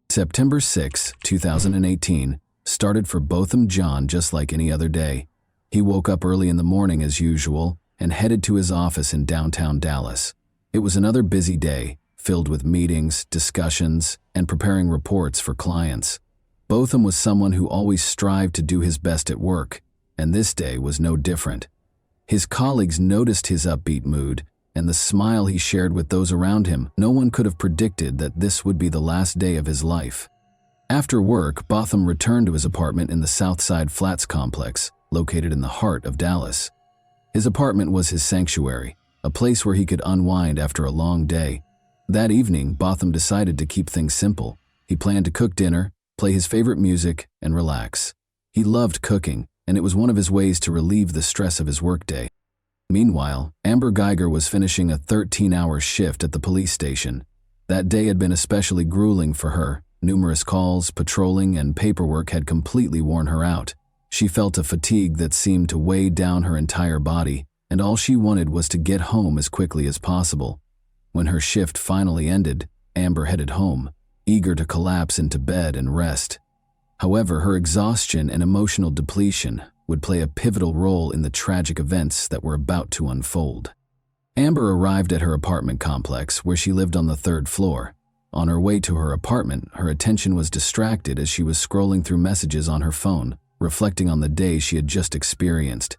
Speaker 1: September 6, 2018, started for Botham Jean just like any other day. He woke up early in the morning as usual and headed to his office in downtown Dallas. It was another busy day, filled with meetings, discussions, and preparing reports for clients. Botham was someone who always strived to do his best at work, and this day was no different. His colleagues noticed his upbeat mood and the smile he shared with those around him. No one could have predicted that this would be the last day of his life. After work, Botham returned to his apartment in the Southside Flats complex, located in the heart of Dallas. His apartment was his sanctuary, a place where he could unwind after a long day. That evening, Botham decided to keep things simple. He planned to cook dinner, play his favorite music, and relax. He loved cooking, and it was one of his ways to relieve the stress of his workday. Meanwhile, Amber Geiger was finishing a 13-hour shift at the police station. That day had been especially grueling for her. Numerous calls, patrolling, and paperwork had completely worn her out. She felt a fatigue that seemed to weigh down her entire body, and all she wanted was to get home as quickly as possible. When her shift finally ended, Amber headed home, eager to collapse into bed and rest. However, her exhaustion and emotional depletion would play a pivotal role in the tragic events that were about to unfold. Amber arrived at her apartment complex, where she lived on the 3rd floor. On her way to her apartment, her attention was distracted as she was scrolling through messages on her phone, reflecting on the day she had just experienced.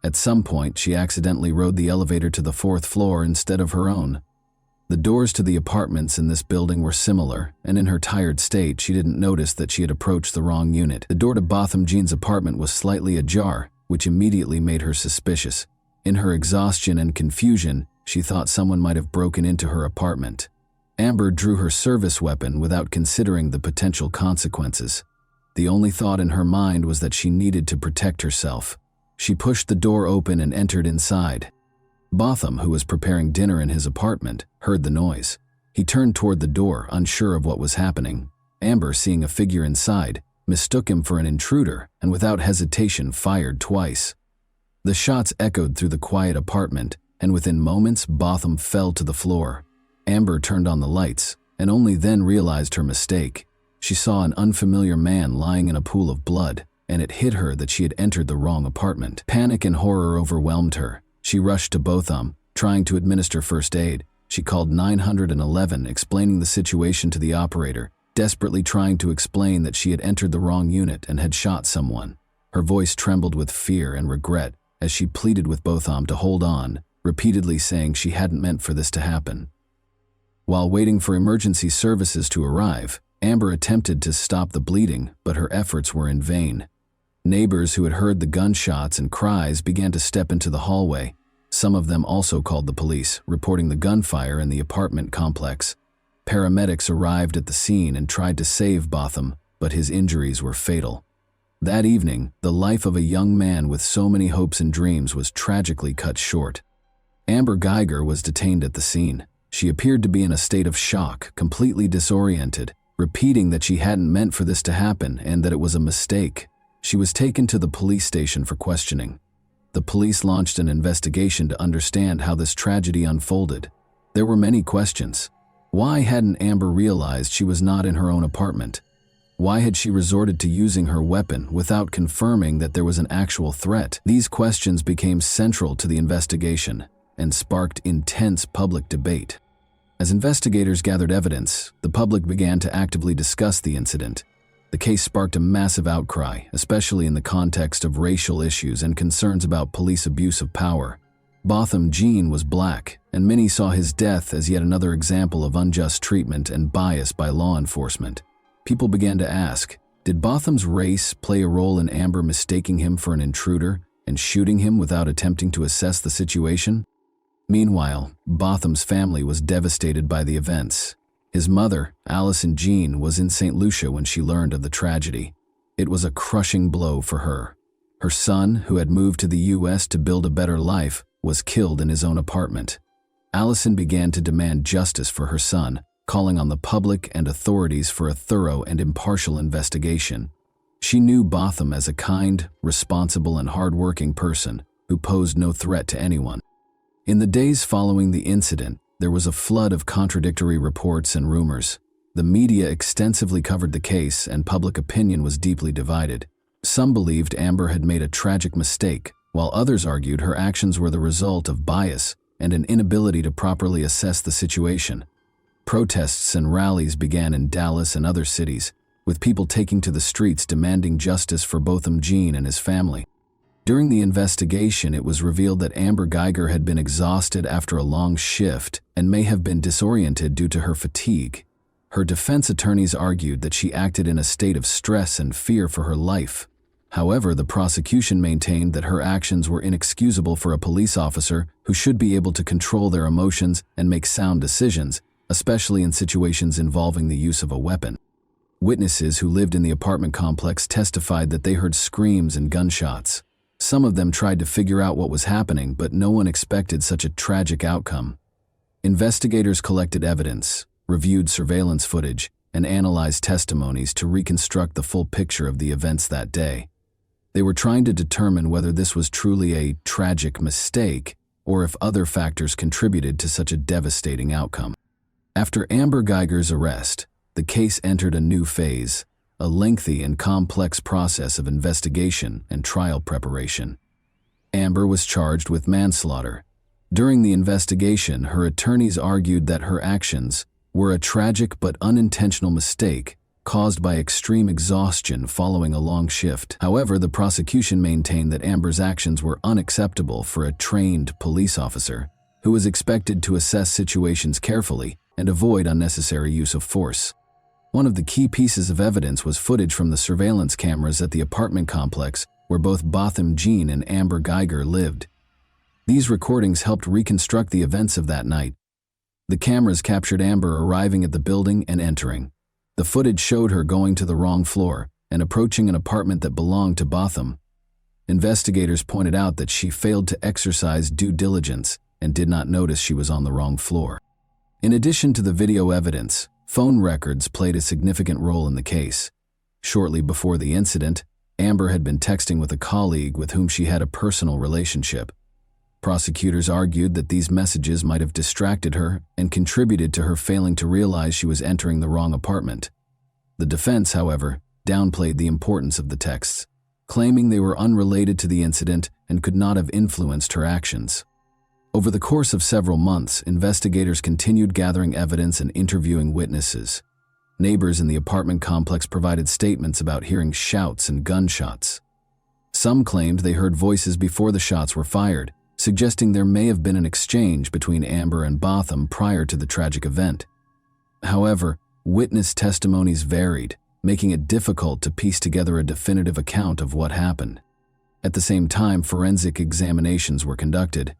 Speaker 1: At some point, she accidentally rode the elevator to the 4th floor instead of her own. The doors to the apartments in this building were similar, and in her tired state, she didn't notice that she had approached the wrong unit. The door to Botham Jean's apartment was slightly ajar, which immediately made her suspicious. In her exhaustion and confusion, she thought someone might have broken into her apartment. Amber drew her service weapon without considering the potential consequences. The only thought in her mind was that she needed to protect herself. She pushed the door open and entered inside. Botham, who was preparing dinner in his apartment, heard the noise. He turned toward the door, unsure of what was happening. Amber, seeing a figure inside, mistook him for an intruder and without hesitation fired twice. The shots echoed through the quiet apartment, and within moments, Botham fell to the floor. Amber turned on the lights, and only then realized her mistake. She saw an unfamiliar man lying in a pool of blood, and it hit her that she had entered the wrong apartment. Panic and horror overwhelmed her. She rushed to Botham, trying to administer first aid. She called 911, explaining the situation to the operator, desperately trying to explain that she had entered the wrong unit and had shot someone. Her voice trembled with fear and regret as she pleaded with Botham to hold on, repeatedly saying she hadn't meant for this to happen. While waiting for emergency services to arrive, Amber attempted to stop the bleeding, but her efforts were in vain. Neighbors who had heard the gunshots and cries began to step into the hallway. Some of them also called the police, reporting the gunfire in the apartment complex. Paramedics arrived at the scene and tried to save Botham, but his injuries were fatal. That evening, the life of a young man with so many hopes and dreams was tragically cut short. Amber Geiger was detained at the scene. She appeared to be in a state of shock, completely disoriented, repeating that she hadn't meant for this to happen and that it was a mistake. She was taken to the police station for questioning. The police launched an investigation to understand how this tragedy unfolded. There were many questions. Why hadn't Amber realized she was not in her own apartment? Why had she resorted to using her weapon without confirming that there was an actual threat? These questions became central to the investigation and sparked intense public debate. As investigators gathered evidence, the public began to actively discuss the incident. The case sparked a massive outcry, especially in the context of racial issues and concerns about police abuse of power. Botham Jean was black, and many saw his death as yet another example of unjust treatment and bias by law enforcement. People began to ask, did Botham's race play a role in Amber mistaking him for an intruder and shooting him without attempting to assess the situation? Meanwhile, Botham's family was devastated by the events. His mother, Allison Jean, was in St. Lucia when she learned of the tragedy. It was a crushing blow for her. Her son, who had moved to the U.S. to build a better life, was killed in his own apartment. Allison began to demand justice for her son, calling on the public and authorities for a thorough and impartial investigation. She knew Botham as a kind, responsible, and hardworking person who posed no threat to anyone. In the days following the incident, there was a flood of contradictory reports and rumors. The media extensively covered the case, and public opinion was deeply divided. Some believed Amber had made a tragic mistake, while others argued her actions were the result of bias and an inability to properly assess the situation. Protests and rallies began in Dallas and other cities, with people taking to the streets demanding justice for Botham Jean and his family. During the investigation, it was revealed that Amber Geiger had been exhausted after a long shift and may have been disoriented due to her fatigue. Her defense attorneys argued that she acted in a state of stress and fear for her life. However, the prosecution maintained that her actions were inexcusable for a police officer who should be able to control their emotions and make sound decisions, especially in situations involving the use of a weapon. Witnesses who lived in the apartment complex testified that they heard screams and gunshots. Some of them tried to figure out what was happening, but no one expected such a tragic outcome. Investigators collected evidence, reviewed surveillance footage, and analyzed testimonies to reconstruct the full picture of the events that day. They were trying to determine whether this was truly a tragic mistake or if other factors contributed to such a devastating outcome. After Amber Geiger's arrest, the case entered a new phase, a lengthy and complex process of investigation and trial preparation. Amber was charged with manslaughter. During the investigation, her attorneys argued that her actions were a tragic but unintentional mistake caused by extreme exhaustion following a long shift. However, the prosecution maintained that Amber's actions were unacceptable for a trained police officer who was expected to assess situations carefully and avoid unnecessary use of force. One of the key pieces of evidence was footage from the surveillance cameras at the apartment complex where both Botham Jean and Amber Geiger lived. These recordings helped reconstruct the events of that night. The cameras captured Amber arriving at the building and entering. The footage showed her going to the wrong floor and approaching an apartment that belonged to Botham. Investigators pointed out that she failed to exercise due diligence and did not notice she was on the wrong floor. In addition to the video evidence, phone records played a significant role in the case. Shortly before the incident, Amber had been texting with a colleague with whom she had a personal relationship. Prosecutors argued that these messages might have distracted her and contributed to her failing to realize she was entering the wrong apartment. The defense, however, downplayed the importance of the texts, claiming they were unrelated to the incident and could not have influenced her actions. Over the course of several months, investigators continued gathering evidence and interviewing witnesses. Neighbors in the apartment complex provided statements about hearing shouts and gunshots. Some claimed they heard voices before the shots were fired, suggesting there may have been an exchange between Amber and Botham prior to the tragic event. However, witness testimonies varied, making it difficult to piece together a definitive account of what happened. At the same time, forensic examinations were conducted.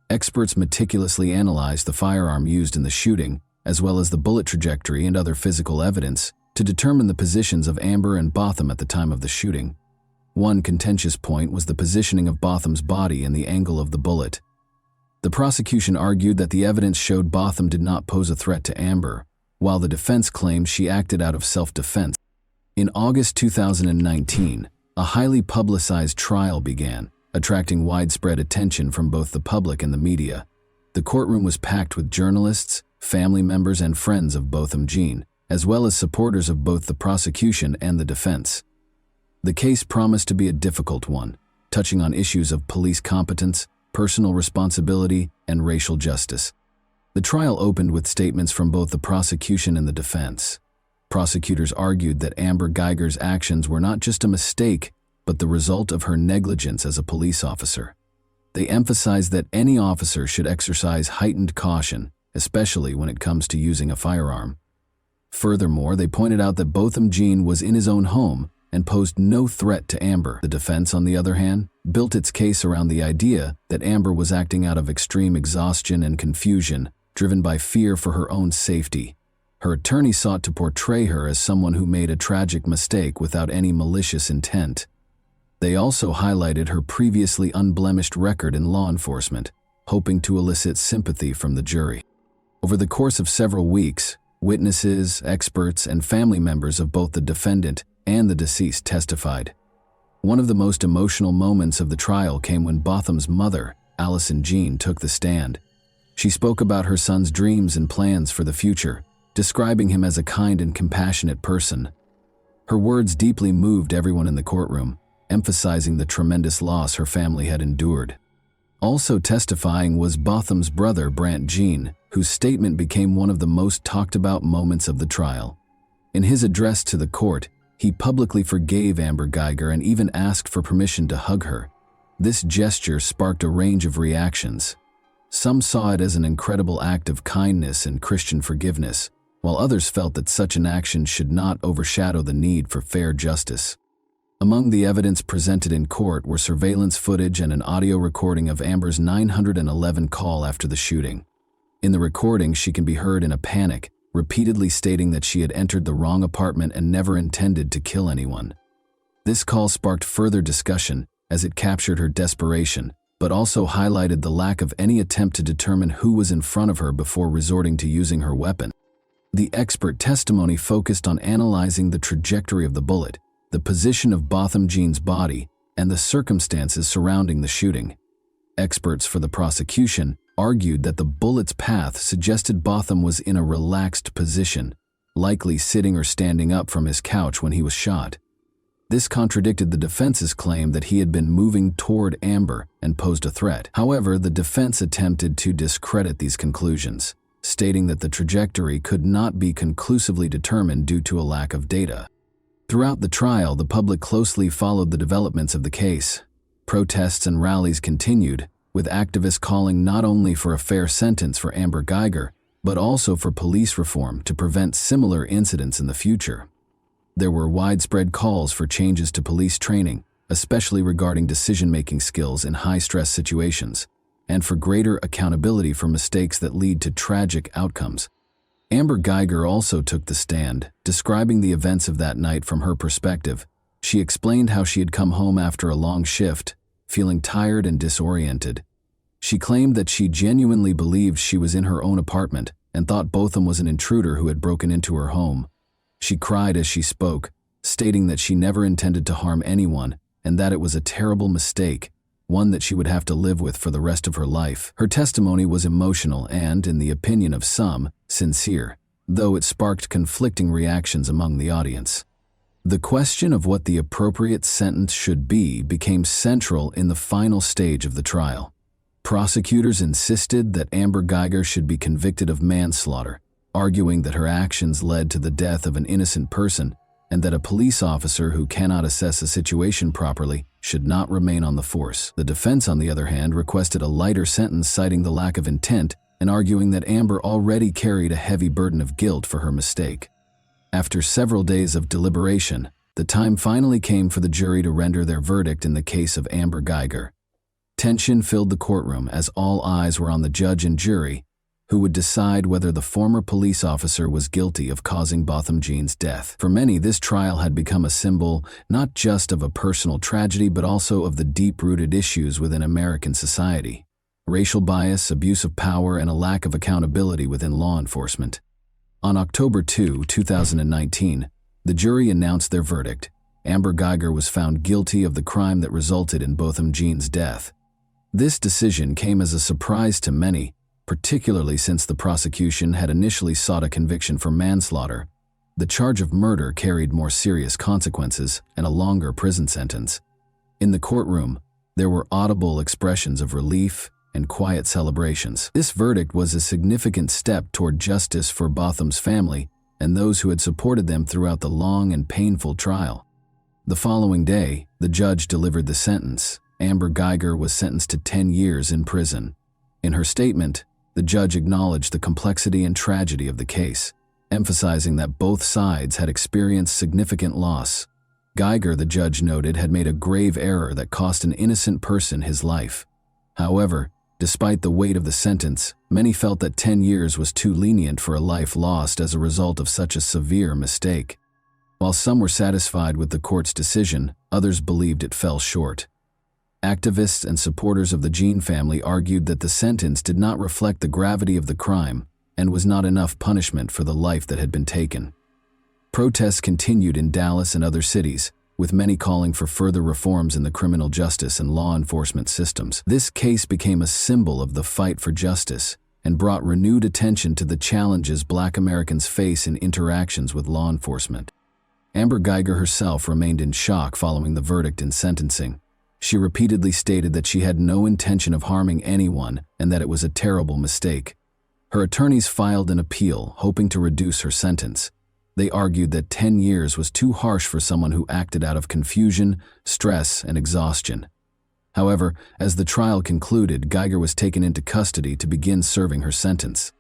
Speaker 1: Experts meticulously analyzed the firearm used in the shooting, as well as the bullet trajectory and other physical evidence, to determine the positions of Amber and Botham at the time of the shooting. One contentious point was the positioning of Botham's body and the angle of the bullet. The prosecution argued that the evidence showed Botham did not pose a threat to Amber, while the defense claimed she acted out of self-defense. In August 2019, a highly publicized trial began, attracting widespread attention from both the public and the media. The courtroom was packed with journalists, family members, and friends of Botham Jean, as well as supporters of both the prosecution and the defense. The case promised to be a difficult one, touching on issues of police competence, personal responsibility, and racial justice. The trial opened with statements from both the prosecution and the defense. Prosecutors argued that Amber Geiger's actions were not just a mistake, but the result of her negligence as a police officer. They emphasized that any officer should exercise heightened caution, especially when it comes to using a firearm. Furthermore, they pointed out that Botham Jean was in his own home and posed no threat to Amber. The defense, on the other hand, built its case around the idea that Amber was acting out of extreme exhaustion and confusion, driven by fear for her own safety. Her attorney sought to portray her as someone who made a tragic mistake without any malicious intent. They also highlighted her previously unblemished record in law enforcement, hoping to elicit sympathy from the jury. Over the course of several weeks, witnesses, experts, and family members of both the defendant and the deceased testified. One of the most emotional moments of the trial came when Botham's mother, Allison Jean, took the stand. She spoke about her son's dreams and plans for the future, describing him as a kind and compassionate person. Her words deeply moved everyone in the courtroom, emphasizing the tremendous loss her family had endured. Also testifying was Botham's brother, Brant Jean, whose statement became one of the most talked about moments of the trial. In his address to the court, he publicly forgave Amber Geiger and even asked for permission to hug her. This gesture sparked a range of reactions. Some saw it as an incredible act of kindness and Christian forgiveness, while others felt that such an action should not overshadow the need for fair justice. Among the evidence presented in court were surveillance footage and an audio recording of Amber's 911 call after the shooting. In the recording, she can be heard in a panic, repeatedly stating that she had entered the wrong apartment and never intended to kill anyone. This call sparked further discussion as it captured her desperation, but also highlighted the lack of any attempt to determine who was in front of her before resorting to using her weapon. The expert testimony focused on analyzing the trajectory of the bullet, the position of Botham Jean's body, and the circumstances surrounding the shooting. Experts for the prosecution argued that the bullet's path suggested Botham was in a relaxed position, likely sitting or standing up from his couch when he was shot. This contradicted the defense's claim that he had been moving toward Amber and posed a threat. However, the defense attempted to discredit these conclusions, stating that the trajectory could not be conclusively determined due to a lack of data. Throughout the trial, the public closely followed the developments of the case. Protests and rallies continued, with activists calling not only for a fair sentence for Amber Geiger, but also for police reform to prevent similar incidents in the future. There were widespread calls for changes to police training, especially regarding decision-making skills in high-stress situations, and for greater accountability for mistakes that lead to tragic outcomes. Amber Geiger also took the stand, describing the events of that night from her perspective. She explained how she had come home after a long shift, feeling tired and disoriented. She claimed that she genuinely believed she was in her own apartment and thought Botham was an intruder who had broken into her home. She cried as she spoke, stating that she never intended to harm anyone and that it was a terrible mistake, one that she would have to live with for the rest of her life. Her testimony was emotional and, in the opinion of some, sincere, though it sparked conflicting reactions among the audience. The question of what the appropriate sentence should be became central in the final stage of the trial. Prosecutors insisted that Amber Geiger should be convicted of manslaughter, arguing that her actions led to the death of an innocent person and that a police officer who cannot assess a situation properly should not remain on the force. The defense, on the other hand, requested a lighter sentence, citing the lack of intent and arguing that Amber already carried a heavy burden of guilt for her mistake. After several days of deliberation, the time finally came for the jury to render their verdict in the case of Amber Geiger. Tension filled the courtroom as all eyes were on the judge and jury, who would decide whether the former police officer was guilty of causing Botham Jean's death. For many, this trial had become a symbol not just of a personal tragedy but also of the deep-rooted issues within American society: racial bias, abuse of power, and a lack of accountability within law enforcement. On October 2, 2019, the jury announced their verdict. Amber Geiger was found guilty of the crime that resulted in Botham Jean's death. This decision came as a surprise to many, particularly since the prosecution had initially sought a conviction for manslaughter. The charge of murder carried more serious consequences and a longer prison sentence. In the courtroom, there were audible expressions of relief and quiet celebrations. This verdict was a significant step toward justice for Botham's family and those who had supported them throughout the long and painful trial. The following day, the judge delivered the sentence. Amber Geiger was sentenced to 10 years in prison. In her statement, the judge acknowledged the complexity and tragedy of the case. emphasizing that both sides had experienced significant loss. Geiger, the judge noted, had made a grave error that cost an innocent person his life. However, despite the weight of the sentence, many felt that 10 years was too lenient for a life lost as a result of such a severe mistake. While some were satisfied with the court's decision, others believed it fell short. Activists and supporters of the Jean family argued that the sentence did not reflect the gravity of the crime and was not enough punishment for the life that had been taken. Protests continued in Dallas and other cities, with many calling for further reforms in the criminal justice and law enforcement systems. This case became a symbol of the fight for justice and brought renewed attention to the challenges Black Americans face in interactions with law enforcement. Amber Geiger herself remained in shock following the verdict and sentencing. She repeatedly stated that she had no intention of harming anyone and that it was a terrible mistake. Her attorneys filed an appeal, hoping to reduce her sentence. They argued that 10 years was too harsh for someone who acted out of confusion, stress, and exhaustion. However, as the trial concluded, Geiger was taken into custody to begin serving her sentence.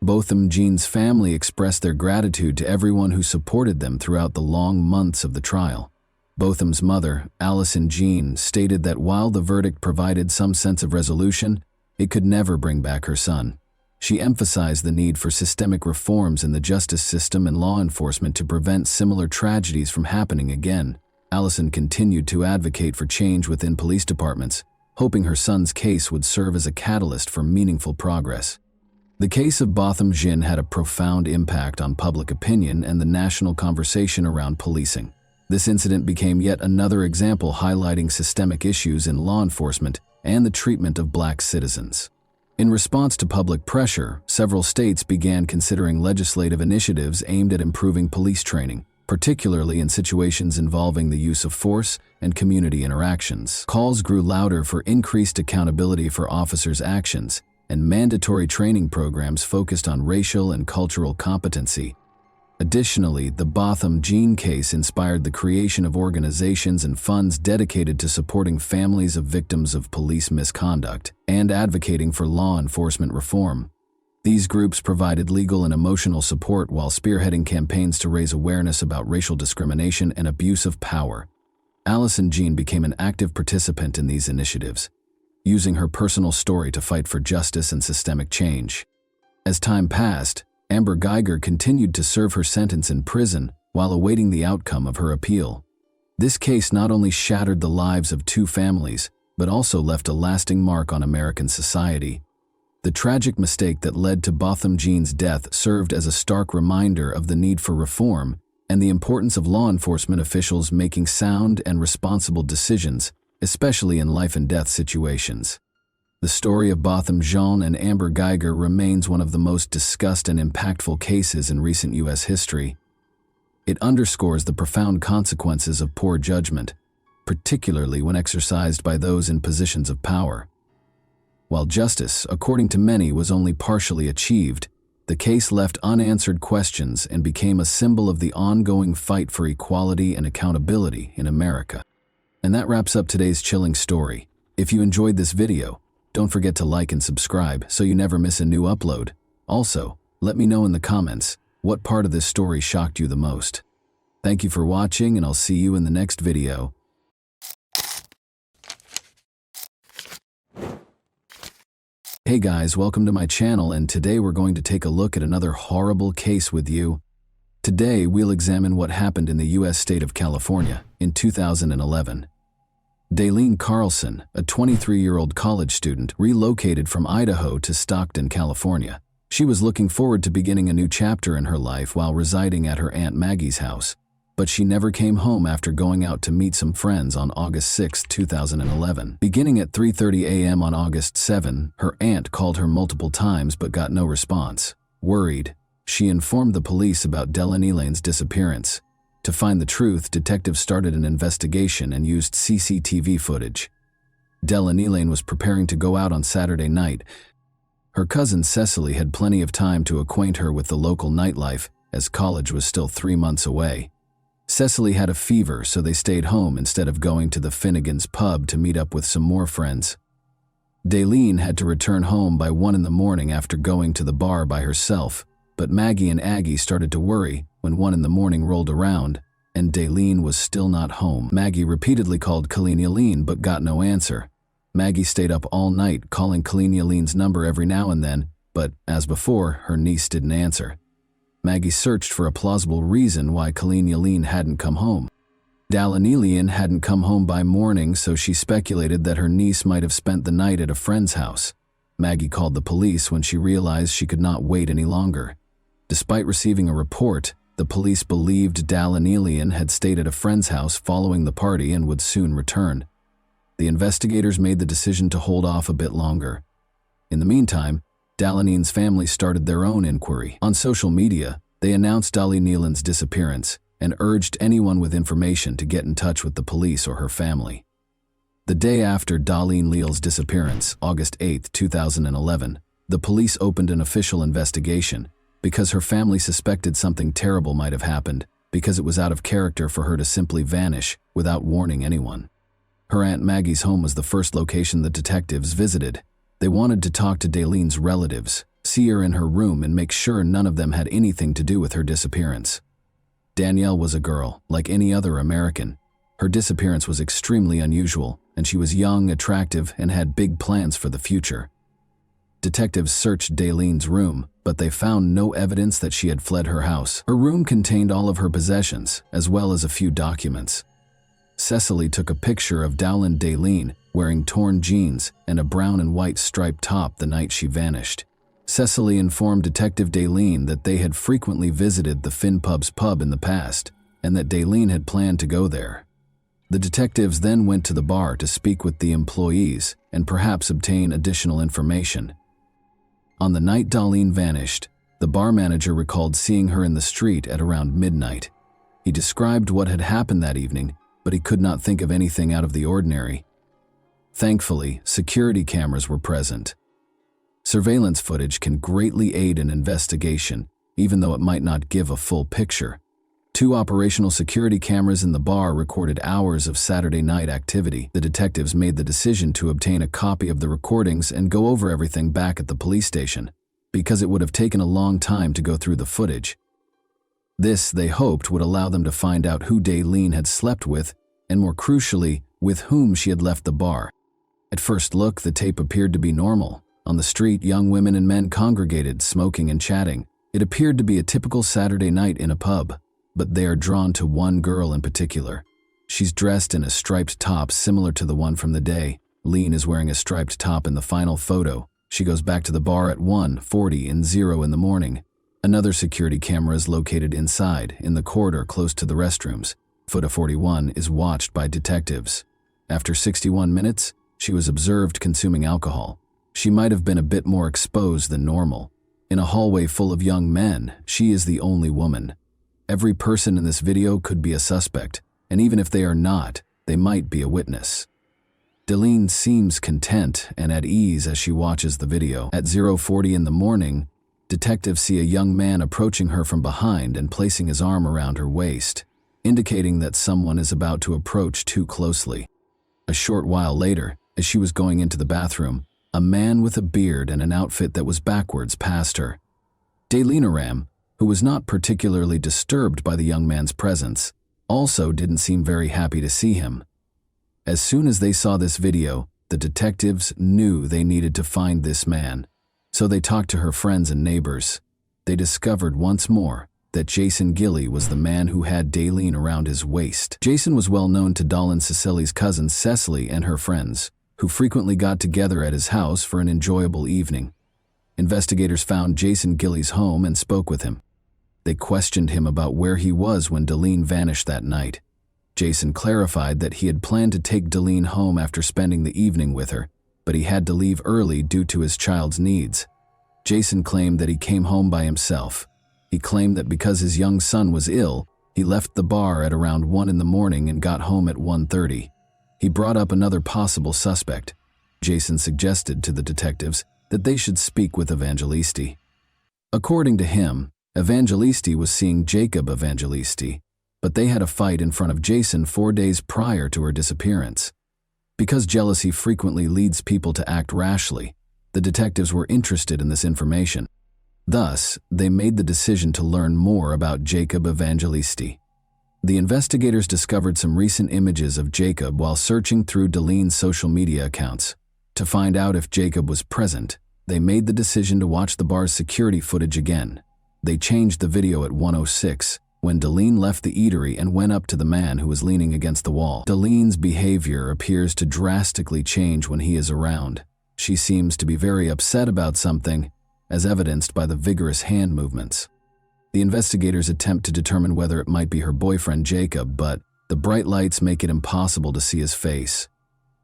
Speaker 1: Botham Jean's family expressed their gratitude to everyone who supported them throughout the long months of the trial. Botham's mother, Allison Jean, stated that while the verdict provided some sense of resolution, it could never bring back her son. She emphasized the need for systemic reforms in the justice system and law enforcement to prevent similar tragedies from happening again. Allison continued to advocate for change within police departments, hoping her son's case would serve as a catalyst for meaningful progress. The case of Botham Jean had a profound impact on public opinion and the national conversation around policing. This incident became yet another example highlighting systemic issues in law enforcement and the treatment of Black citizens. In response to public pressure, several states began considering legislative initiatives aimed at improving police training, particularly in situations involving the use of force and community interactions. Calls grew louder for increased accountability for officers' actions, and mandatory training programs focused on racial and cultural competency. Additionally, the Botham Jean case inspired the creation of organizations and funds dedicated to supporting families of victims of police misconduct and advocating for law enforcement reform. These groups provided legal and emotional support while spearheading campaigns to raise awareness about racial discrimination and abuse of power. Allison Jean became an active participant in these initiatives, using her personal story to fight for justice and systemic change. As time passed, Amber Geiger continued to serve her sentence in prison while awaiting the outcome of her appeal. This case not only shattered the lives of two families, but also left a lasting mark on American society. The tragic mistake that led to Botham Jean's death served as a stark reminder of the need for reform and the importance of law enforcement officials making sound and responsible decisions, especially in life-and-death situations. The story of Botham Jean and Amber Geiger remains one of the most discussed and impactful cases in recent U.S. history. It underscores the profound consequences of poor judgment, particularly when exercised by those in positions of power. While justice, according to many, was only partially achieved, the case left unanswered questions and became a symbol of the ongoing fight for equality and accountability in America. And that wraps up today's chilling story. If you enjoyed this video, don't forget to like and subscribe so you never miss a new upload. Also, let me know in the comments what part of this story shocked you the most. Thank you for watching, and I'll see you in the next video. Hey guys, welcome to my channel, and today we're going to take a look at another horrible case with you. Today we'll examine what happened in the U.S. state of California in 2011. Daylene Carlson, a 23-year-old college student, relocated from Idaho to Stockton, California. She was looking forward to beginning a new chapter in her life while residing at her Aunt Maggie's house, but she never came home after going out to meet some friends on August 6, 2011. Beginning at 3:30 a.m. on August 7, her aunt called her multiple times but got no response. Worried, she informed the police about Dellen Elaine's disappearance. To find the truth, detectives started an investigation and used CCTV footage. Dellen Elaine was preparing to go out on Saturday night. Her cousin Cecily had plenty of time to acquaint her with the local nightlife, as college was still 3 months away. Cecily had a fever, so they stayed home instead of going to the Finnegan's pub to meet up with some more friends. Daylene had to return home by 1 in the morning after going to the bar by herself. But Maggie and Aggie started to worry when 1 in the morning rolled around and Daleen was still not home. Maggie repeatedly called Colleen Yaleen but got no answer. Maggie stayed up all night calling Colleen Yaleen's number every now and then, but, as before, her niece didn't answer. Maggie searched for a plausible reason why Colleen Yaleen hadn't come home. Daleen hadn't come home by morning, so she speculated that her niece might have spent the night at a friend's house. Maggie called the police when she realized she could not wait any longer. Despite receiving a report, the police believed Daleen had stayed at a friend's house following the party and would soon return. The investigators made the decision to hold off a bit longer. In the meantime, Dalen's family started their own inquiry. On social media, they announced Dalen's disappearance and urged anyone with information to get in touch with the police or her family. The day after Dalen's disappearance, August 8, 2011, the police opened an official investigation because her family suspected something terrible might have happened because it was out of character for her to simply vanish without warning anyone. Her Aunt Maggie's home was the first location the detectives visited. They wanted to talk to Dalen's relatives, see her in her room, and make sure none of them had anything to do with her disappearance. Danielle was a girl, like any other American. Her disappearance was extremely unusual, and she was young, attractive, and had big plans for the future. Detectives searched Dalen's room, but they found no evidence that she had fled her house. Her room contained all of her possessions, as well as a few documents. Cecily took a picture of Daleen wearing torn jeans and a brown and white striped top the night she vanished. Cecily informed Detective Daleen that they had frequently visited the Finn Pub's pub in the past, and that Daleen had planned to go there. The detectives then went to the bar to speak with the employees and perhaps obtain additional information. On the night Daleen vanished, the bar manager recalled seeing her in the street at around midnight. He described what had happened that evening, but he could not think of anything out of the ordinary. Thankfully, security cameras were present. Surveillance footage can greatly aid an investigation, even though it might not give a full picture. 2 operational security cameras in the bar recorded hours of Saturday night activity. The detectives made the decision to obtain a copy of the recordings and go over everything back at the police station, because it would have taken a long time to go through the footage. This, they hoped, would allow them to find out who Daleen had slept with, and more crucially, with whom she had left the bar. At first look, the tape appeared to be normal. On the street, young women and men congregated, smoking and chatting. It appeared to be a typical Saturday night in a pub. But they are drawn to one girl in particular. She's dressed in a striped top similar to the one from the day. Leen is wearing a striped top in the final photo. She goes back to the bar at 1:40 and 0 in the morning. Another security camera is located inside, in the corridor close to the restrooms. Photo 41 is watched by detectives. After 61 minutes, she was observed consuming alcohol. She might have been a bit more exposed than normal. In a hallway full of young men, she is the only woman. Every person in this video could be a suspect, and even if they are not, they might be a witness. Daleen seems content and at ease as she watches the video. At 0:40 in the morning, detectives see a young man approaching her from behind and placing his arm around her waist, indicating that someone is about to approach too closely. A short while later, as she was going into the bathroom, a man with a beard and an outfit that was backwards passed her. Daleen, who was not particularly disturbed by the young man's presence, also didn't seem very happy to see him. As soon as they saw this video, the detectives knew they needed to find this man, so they talked to her friends and neighbors. They discovered once more that Jason Gilly was the man who had Daleen around his waist. Jason was well known to Daleen Cecily's cousin Cecily and her friends, who frequently got together at his house for an enjoyable evening. Investigators found Jason Gilly's home and spoke with him. They questioned him about where he was when Daleen vanished that night. Jason clarified that he had planned to take Daleen home after spending the evening with her, but he had to leave early due to his child's needs. Jason claimed that he came home by himself. He claimed that because his young son was ill, he left the bar at around 1 in the morning and got home at 1:30. He brought up another possible suspect. Jason suggested to the detectives that they should speak with Evangelisti. According to him, Evangelisti was seeing Jacob Evangelisti, but they had a fight in front of Jason 4 days prior to her disappearance. Because jealousy frequently leads people to act rashly, the detectives were interested in this information. Thus, they made the decision to learn more about Jacob Evangelisti. The investigators discovered some recent images of Jacob while searching through Dalene's social media accounts. To find out if Jacob was present, they made the decision to watch the bar's security footage again. They changed the video at 1:06, when Dalene left the eatery and went up to the man who was leaning against the wall. Dalene's behavior appears to drastically change when he is around. She seems to be very upset about something, as evidenced by the vigorous hand movements. The investigators attempt to determine whether it might be her boyfriend Jacob, but the bright lights make it impossible to see his face.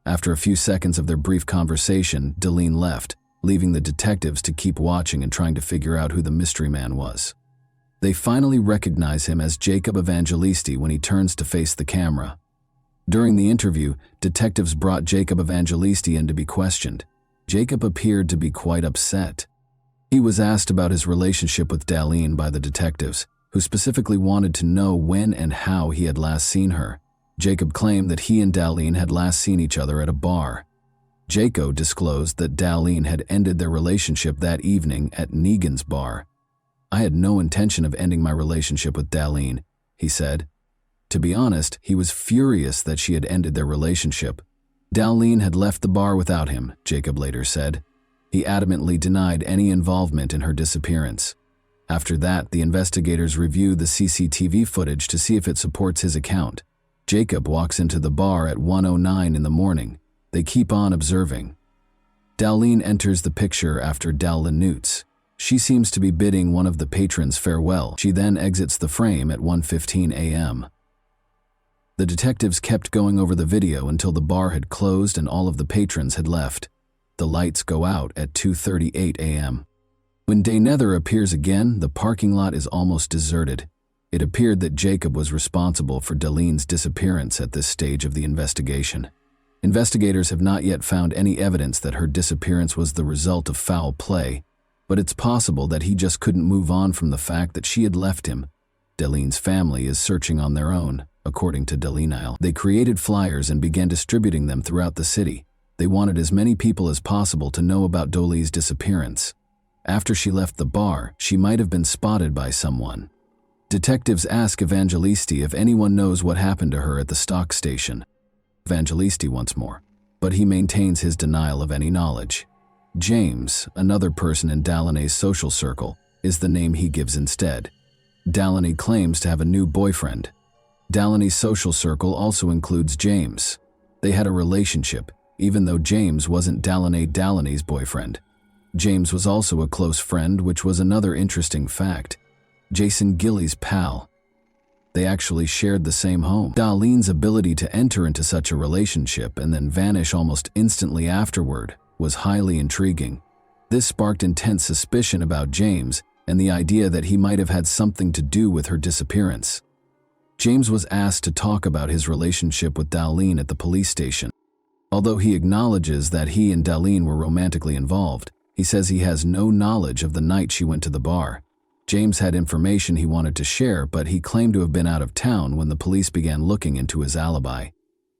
Speaker 1: After a few seconds of their brief conversation, Dalene left, leaving the detectives to keep watching and trying to figure out who the mystery man was. They finally recognize him as Jacob Evangelisti when he turns to face the camera. During the interview, detectives brought Jacob Evangelisti in to be questioned. Jacob appeared to be quite upset. He was asked about his relationship with Dalene by the detectives, who specifically wanted to know when and how he had last seen her. Jacob claimed that he and Dalene had last seen each other at a bar. Jacob disclosed that Dalene had ended their relationship that evening at Negan's bar. "I had no intention of ending my relationship with Dalene," he said. To be honest, he was furious that she had ended their relationship. Dalene had left the bar without him, Jacob later said. He adamantly denied any involvement in her disappearance. After that, the investigators reviewed the CCTV footage to see if it supports his account. Jacob walks into the bar at 1:09 in the morning. They keep on observing. Dalene enters the picture after Dalene. She seems to be bidding one of the patrons farewell. She then exits the frame at 1:15 a.m. The detectives kept going over the video until the bar had closed and all of the patrons had left. The lights go out at 2:38 a.m. When day Nether appears again, the parking lot is almost deserted. It appeared that Jacob was responsible for Dalene's disappearance at this stage of the investigation. Investigators have not yet found any evidence that her disappearance was the result of foul play, but it's possible that he just couldn't move on from the fact that she had left him. Dalene's family is searching on their own, according to Dalene. They created flyers and began distributing them throughout the city. They wanted as many people as possible to know about Dalene's disappearance. After she left the bar, she might have been spotted by someone. Detectives ask Evangelisti if anyone knows what happened to her at the stock station. Evangelisti once more, but he maintains his denial of any knowledge. James, another person in Dalene's social circle, is the name he gives instead. Dalene claims to have a new boyfriend. Dalene's social circle also includes James. They had a relationship, even though James wasn't Dalene's boyfriend. James was also a close friend, which was another interesting fact. Jason Gilly's pal. They actually shared the same home. Dalene's ability to enter into such a relationship and then vanish almost instantly afterward was highly intriguing. This sparked intense suspicion about James and the idea that he might have had something to do with her disappearance. James was asked to talk about his relationship with Dalene at the police station. Although he acknowledges that he and Dalene were romantically involved, he says he has no knowledge of the night she went to the bar. James had information he wanted to share, but he claimed to have been out of town when the police began looking into his alibi.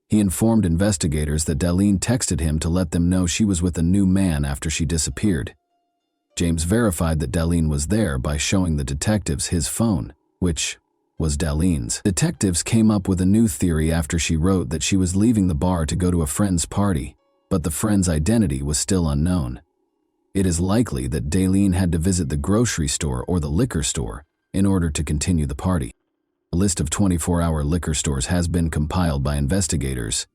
Speaker 1: He informed investigators that Dalene texted him to let them know she was with a new man after she disappeared. James verified that Dalene was there by showing the detectives his phone, which was Dalene's. Detectives came up with a new theory after she wrote that she was leaving the bar to go to a friend's party, but the friend's identity was still unknown. It is likely that Dalene had to visit the grocery store or the liquor store in order to continue the party. A list of 24-hour liquor stores has been compiled by investigators.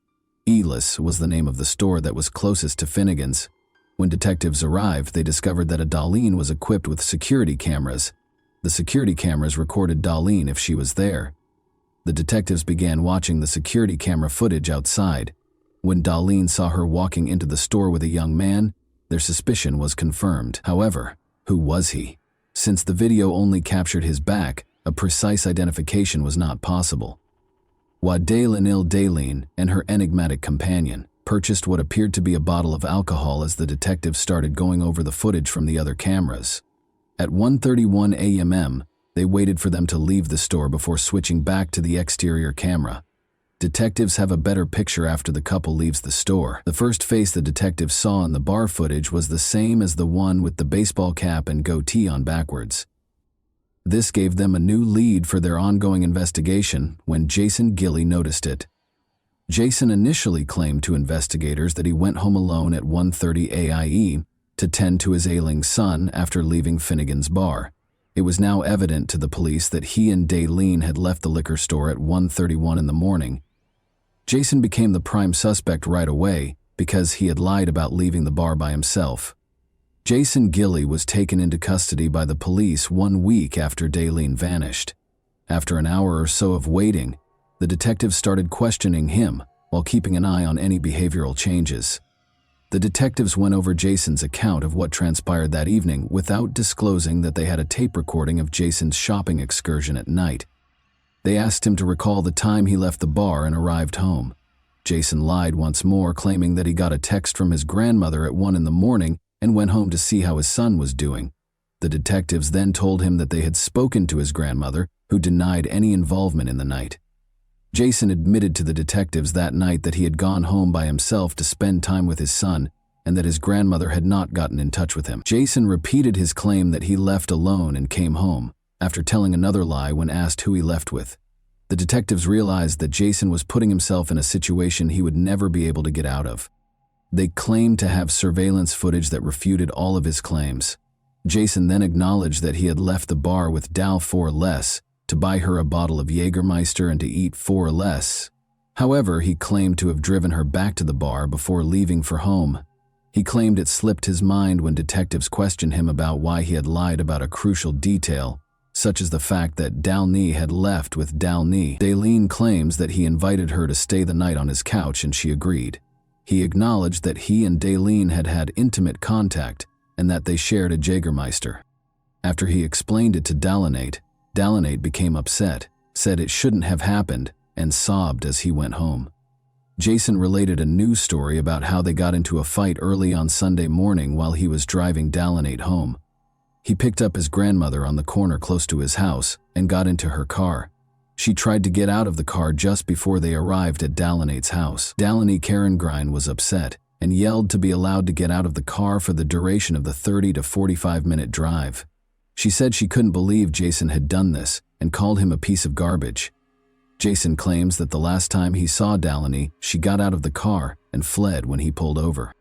Speaker 1: Elis was the name of the store that was closest to Finnegan's. When detectives arrived, they discovered that a Dalene was equipped with security cameras. The security cameras recorded Dalene if she was there. The detectives began watching the security camera footage outside. When Dalene saw her walking into the store with a young man, their suspicion was confirmed. However, who was he? Since the video only captured his back, a precise identification was not possible. Dalene and her enigmatic companion purchased what appeared to be a bottle of alcohol as the detectives started going over the footage from the other cameras. At 1:31 a.m., they waited for them to leave the store before switching back to the exterior camera. Detectives have a better picture after the couple leaves the store. The first face the detectives saw in the bar footage was the same as the one with the baseball cap and goatee on backwards. This gave them a new lead for their ongoing investigation when Jason Gilley noticed it. Jason initially claimed to investigators that he went home alone at 1:30 a.m. to tend to his ailing son after leaving Finnegan's bar. It was now evident to the police that he and Daleen had left the liquor store at 1:31 in the morning. Jason became the prime suspect right away because he had lied about leaving the bar by himself. Jason Gilley was taken into custody by the police 1 week after Daleen vanished. After an hour or so of waiting, the detectives started questioning him while keeping an eye on any behavioral changes. The detectives went over Jason's account of what transpired that evening without disclosing that they had a tape recording of Jason's shopping excursion at night. They asked him to recall the time he left the bar and arrived home. Jason lied once more, claiming that he got a text from his grandmother at 1 in the morning and went home to see how his son was doing. The detectives then told him that they had spoken to his grandmother, who denied any involvement in the night. Jason admitted to the detectives that night that he had gone home by himself to spend time with his son and that his grandmother had not gotten in touch with him. Jason repeated his claim that he left alone and came home, after telling another lie when asked who he left with. The detectives realized that Jason was putting himself in a situation he would never be able to get out of. They claimed to have surveillance footage that refuted all of his claims. Jason then acknowledged that he had left the bar with Dal for less, to buy her a bottle of Jägermeister and to eat for less. However, he claimed to have driven her back to the bar before leaving for home. He claimed it slipped his mind when detectives questioned him about why he had lied about a crucial detail, such as the fact that Dalny had left with Dalny. Daleen claims that he invited her to stay the night on his couch and she agreed. He acknowledged that he and Daleen had had intimate contact and that they shared a Jägermeister. After he explained it to Dalenate became upset, said it shouldn't have happened, and sobbed as he went home. Jason related a news story about how they got into a fight early on Sunday morning while he was driving Dalenate home. He picked up his grandmother on the corner close to his house and got into her car. She tried to get out of the car just before they arrived at Dalenate's house. Dalany Karengrein was upset and yelled to be allowed to get out of the car for the duration of the 30 to 45-minute drive. She said she couldn't believe Jason had done this and called him a piece of garbage. Jason claims that the last time he saw Dalany, she got out of the car and fled when he pulled over.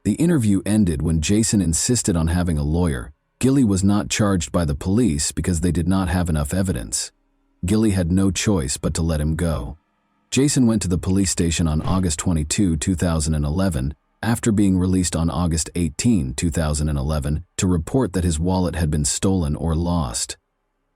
Speaker 1: The interview ended when Jason insisted on having a lawyer. Gilley was not charged by the police because they did not have enough evidence. Gilley had no choice but to let him go. Jason went to the police station on August 22, 2011, after being released on August 18, 2011, to report that his wallet had been stolen or lost.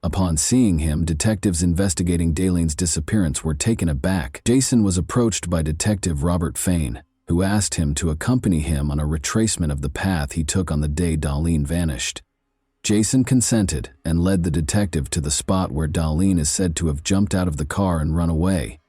Speaker 1: Upon seeing him, detectives investigating Daleen's disappearance were taken aback. Jason was approached by Detective Robert Fain, who asked him to accompany him on a retracement of the path he took on the day Daleen vanished. Jason consented and led the detective to the spot where Daleen is said to have jumped out of the car and run away.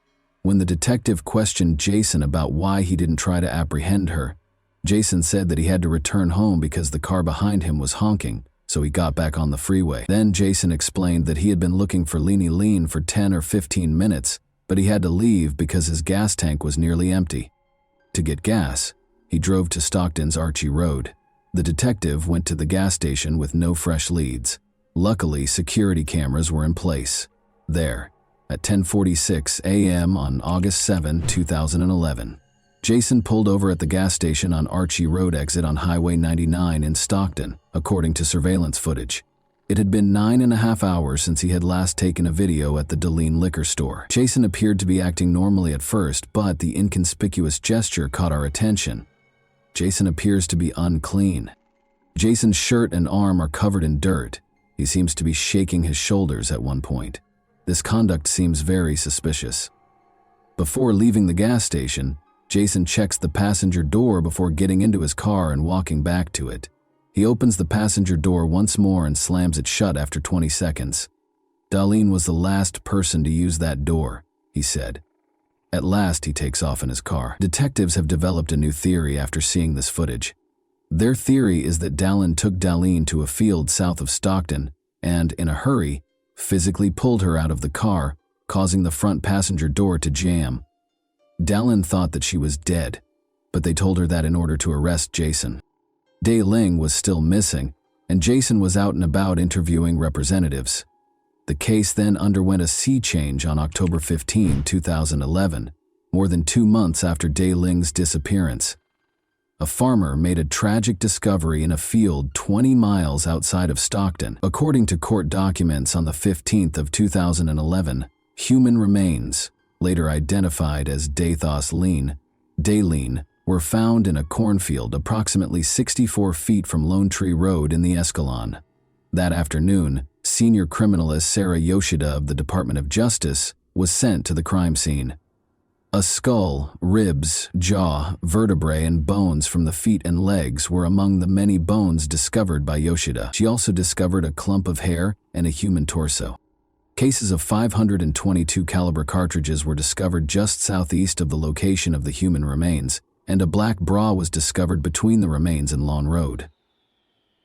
Speaker 1: When the detective questioned Jason about why he didn't try to apprehend her, Jason said that he had to return home because the car behind him was honking, so he got back on the freeway. Then Jason explained that he had been looking for Leany Lean for 10 or 15 minutes, but he had to leave because his gas tank was nearly empty. To get gas, he drove to Stockton's Archie Road. The detective went to the gas station with no fresh leads. Luckily, security cameras were in place. There, at 10:46 a.m. on August 7, 2011, Jason pulled over at the gas station on Archie Road exit on Highway 99 in Stockton, according to surveillance footage. It had been 9.5 hours since he had last taken a video at the Daleen liquor store. Jason appeared to be acting normally at first, but the inconspicuous gesture caught our attention. Jason appears to be unclean. Jason's shirt and arm are covered in dirt. He seems to be shaking his shoulders at one point. This conduct seems very suspicious. Before leaving the gas station, Jason checks the passenger door before getting into his car and walking back to it. He opens the passenger door once more and slams it shut after 20 seconds. Daleen was the last person to use that door, he said. At last, he takes off in his car. Detectives have developed a new theory after seeing this footage. Their theory is that Daleen took Daleen to a field south of Stockton and, in a hurry, physically pulled her out of the car, causing the front passenger door to jam, Dallin thought that she was dead, but they told her that in order to arrest Jason. Dai Ling was still missing, and Jason was out and about interviewing representatives. The case then underwent a sea change on October 15, 2011, more than 2 months after Dai Ling's disappearance. A farmer made a tragic discovery in a field 20 miles outside of Stockton. According to court documents on the 15th of 2011, human remains, later identified as Dathos Lean, Daleen, were found in a cornfield approximately 64 feet from Lone Tree Road in the Escalon. That afternoon, senior criminalist Sarah Yoshida of the Department of Justice was sent to the crime scene. A skull, ribs, jaw, vertebrae, and bones from the feet and legs were among the many bones discovered by Yoshida. She also discovered a clump of hair and a human torso. Cases of 522 caliber cartridges were discovered just southeast of the location of the human remains, and a black bra was discovered between the remains and Lawn Road.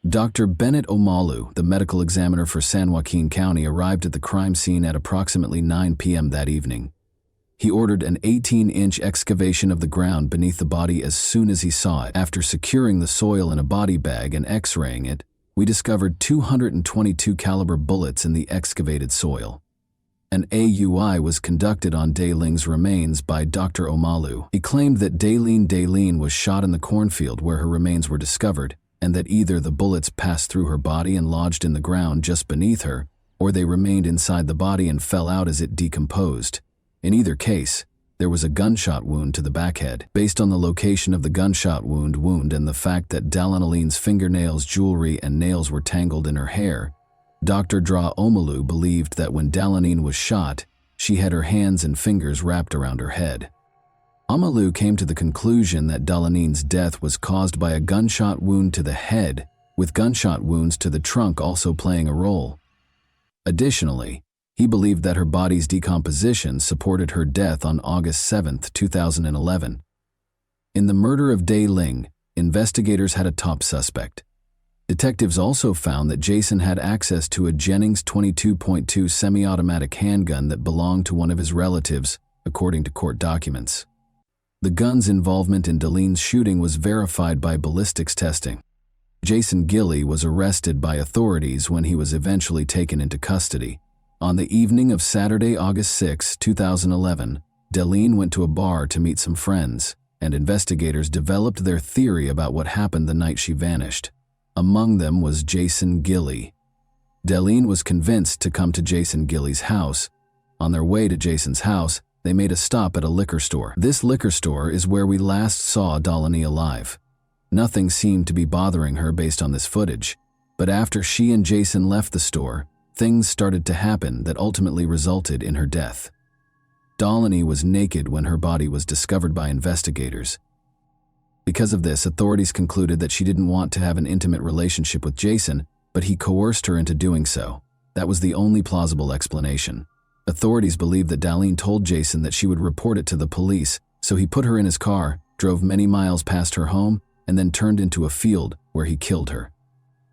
Speaker 1: Dr. Bennett Omalu, the medical examiner for San Joaquin County, arrived at the crime scene at approximately 9 p.m. that evening. He ordered an 18-inch excavation of the ground beneath the body as soon as he saw it. After securing the soil in a body bag and x-raying it, we discovered 222 caliber bullets in the excavated soil. An AUI was conducted on Dai Ling's remains by Dr. Omalu. He claimed that Daleen was shot in the cornfield where her remains were discovered, and that either the bullets passed through her body and lodged in the ground just beneath her, or they remained inside the body and fell out as it decomposed. In either case, there was a gunshot wound to the backhead. Based on the location of the gunshot wound and the fact that Dalenaline's fingernails, jewelry, and nails were tangled in her hair, Dr. Dra Omalu believed that when Dalenine was shot, she had her hands and fingers wrapped around her head. Omalu came to the conclusion that Dalenine's death was caused by a gunshot wound to the head, with gunshot wounds to the trunk also playing a role. Additionally, he believed that her body's decomposition supported her death on August 7, 2011. In the murder of Dai Ling, investigators had a top suspect. Detectives also found that Jason had access to a Jennings .22.2 semi-automatic handgun that belonged to one of his relatives, according to court documents. The gun's involvement in Daline's shooting was verified by ballistics testing. Jason Gilley was arrested by authorities when he was eventually taken into custody. On the evening of Saturday, August 6, 2011, Daleen went to a bar to meet some friends, and investigators developed their theory about what happened the night she vanished. Among them was Jason Gilley. Daleen was convinced to come to Jason Gilley's house. On their way to Jason's house, they made a stop at a liquor store. This liquor store is where we last saw Daleni alive. Nothing seemed to be bothering her based on this footage, but after she and Jason left the store, things started to happen that ultimately resulted in her death. Daleni was naked when her body was discovered by investigators. Because of this, authorities concluded that she didn't want to have an intimate relationship with Jason, but he coerced her into doing so. That was the only plausible explanation. Authorities believed that Daleen told Jason that she would report it to the police, so he put her in his car, drove many miles past her home, and then turned into a field where he killed her.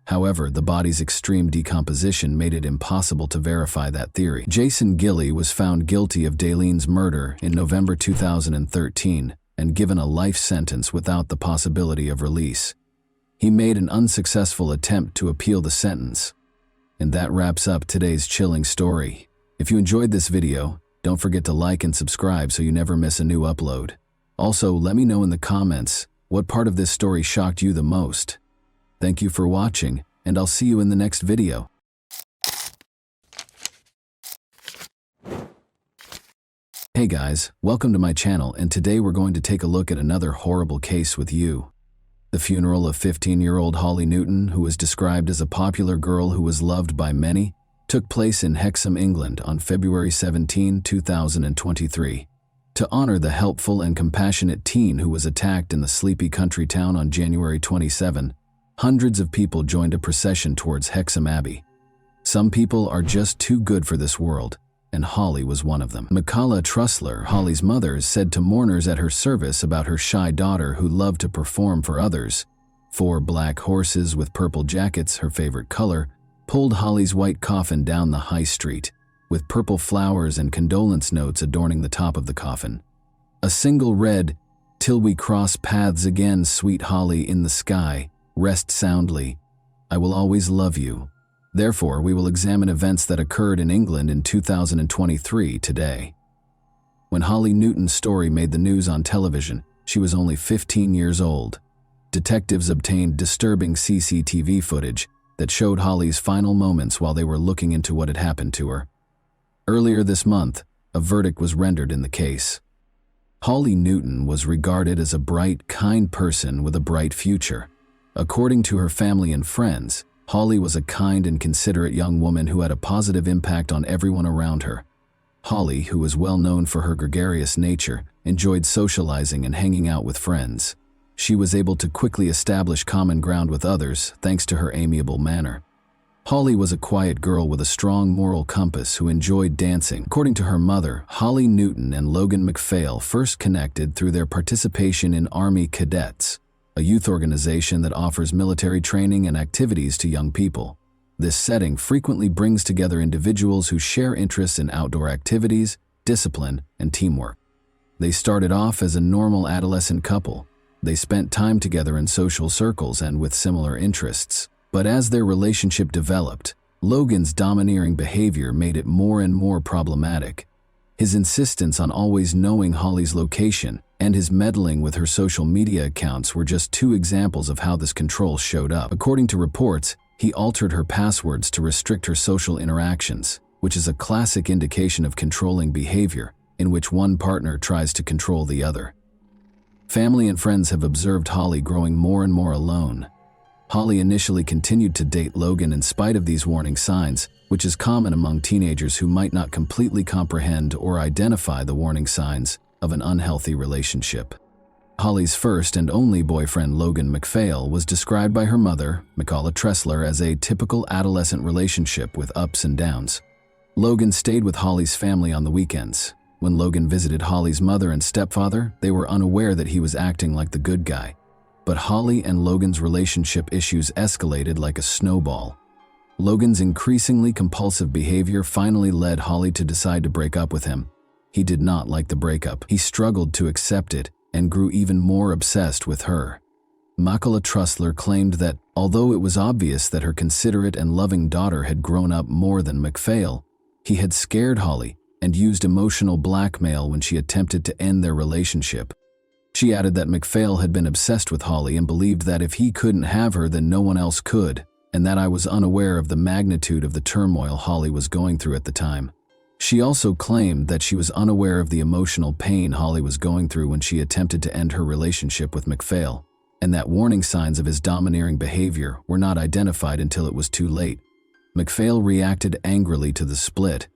Speaker 1: However, the body's extreme decomposition made it impossible to verify that theory. Jason Gilley was found guilty of Daleen's murder in November 2013 and given a life sentence without the possibility of release. He made an unsuccessful attempt to appeal the sentence. And that wraps up today's chilling story. If you enjoyed this video, don't forget to like and subscribe so you never miss a new upload. Also, let me know in the comments what part of this story shocked you the most. Thank you for watching, and I'll see you in the next video. Hey guys, welcome to my channel, and today we're going to take a look at another horrible case with you. The funeral of 15-year-old Holly Newton, who was described as a popular girl who was loved by many, took place in Hexham, England on February 17, 2023. To honor the helpful and compassionate teen who was attacked in the sleepy country town on January 27, hundreds of people joined a procession towards Hexham Abbey. Some people are just too good for this world, and Holly was one of them. Michala Trussler, Holly's mother, said to mourners at her service about her shy daughter who loved to perform for others. 4 black horses with purple jackets, her favorite color, pulled Holly's white coffin down the high street, with purple flowers and condolence notes adorning the top of the coffin. A single read, "Till we cross paths again, sweet Holly in the sky, rest soundly. I will always love you." Therefore, we will examine events that occurred in England in 2023 today. When Holly Newton's story made the news on television, she was only 15 years old. Detectives obtained disturbing CCTV footage that showed Holly's final moments while they were looking into what had happened to her. Earlier this month, a verdict was rendered in the case. Holly Newton was regarded as a bright, kind person with a bright future. According to her family and friends, Holly was a kind and considerate young woman who had a positive impact on everyone around her. Holly, who was well known for her gregarious nature, enjoyed socializing and hanging out with friends. She was able to quickly establish common ground with others thanks to her amiable manner. Holly was a quiet girl with a strong moral compass who enjoyed dancing. According to her mother, Holly Newton and Logan MacPhail first connected through their participation in Army Cadets, a youth organization that offers military training and activities to young people. This setting frequently brings together individuals who share interests in outdoor activities, discipline, and teamwork. They started off as a normal adolescent couple. They spent time together in social circles and with similar interests. But as their relationship developed, Logan's domineering behavior made it more and more problematic. His insistence on always knowing Holly's location and his meddling with her social media accounts were just two examples of how this control showed up. According to reports, he altered her passwords to restrict her social interactions, which is a classic indication of controlling behavior in which one partner tries to control the other. Family and friends have observed Holly growing more and more alone. Holly initially continued to date Logan in spite of these warning signs, which is common among teenagers who might not completely comprehend or identify the warning signs of an unhealthy relationship. Holly's first and only boyfriend, Logan MacPhail, was described by her mother, Michaela Tressler, as a typical adolescent relationship with ups and downs. Logan stayed with Holly's family on the weekends. When Logan visited Holly's mother and stepfather, they were unaware that he was acting like the good guy. But Holly and Logan's relationship issues escalated like a snowball. Logan's increasingly compulsive behavior finally led Holly to decide to break up with him. He did not like the breakup. He struggled to accept it and grew even more obsessed with her. Michaela Tressler claimed that, although it was obvious that her considerate and loving daughter had grown up more than MacPhail, he had scared Holly and used emotional blackmail when she attempted to end their relationship. She added that MacPhail had been obsessed with Holly and believed that if he couldn't have her, then no one else could, and that I was unaware of the magnitude of the turmoil Holly was going through at the time. She also claimed that she was unaware of the emotional pain Holly was going through when she attempted to end her relationship with MacPhail, and that warning signs of his domineering behavior were not identified until it was too late. MacPhail reacted angrily to the split.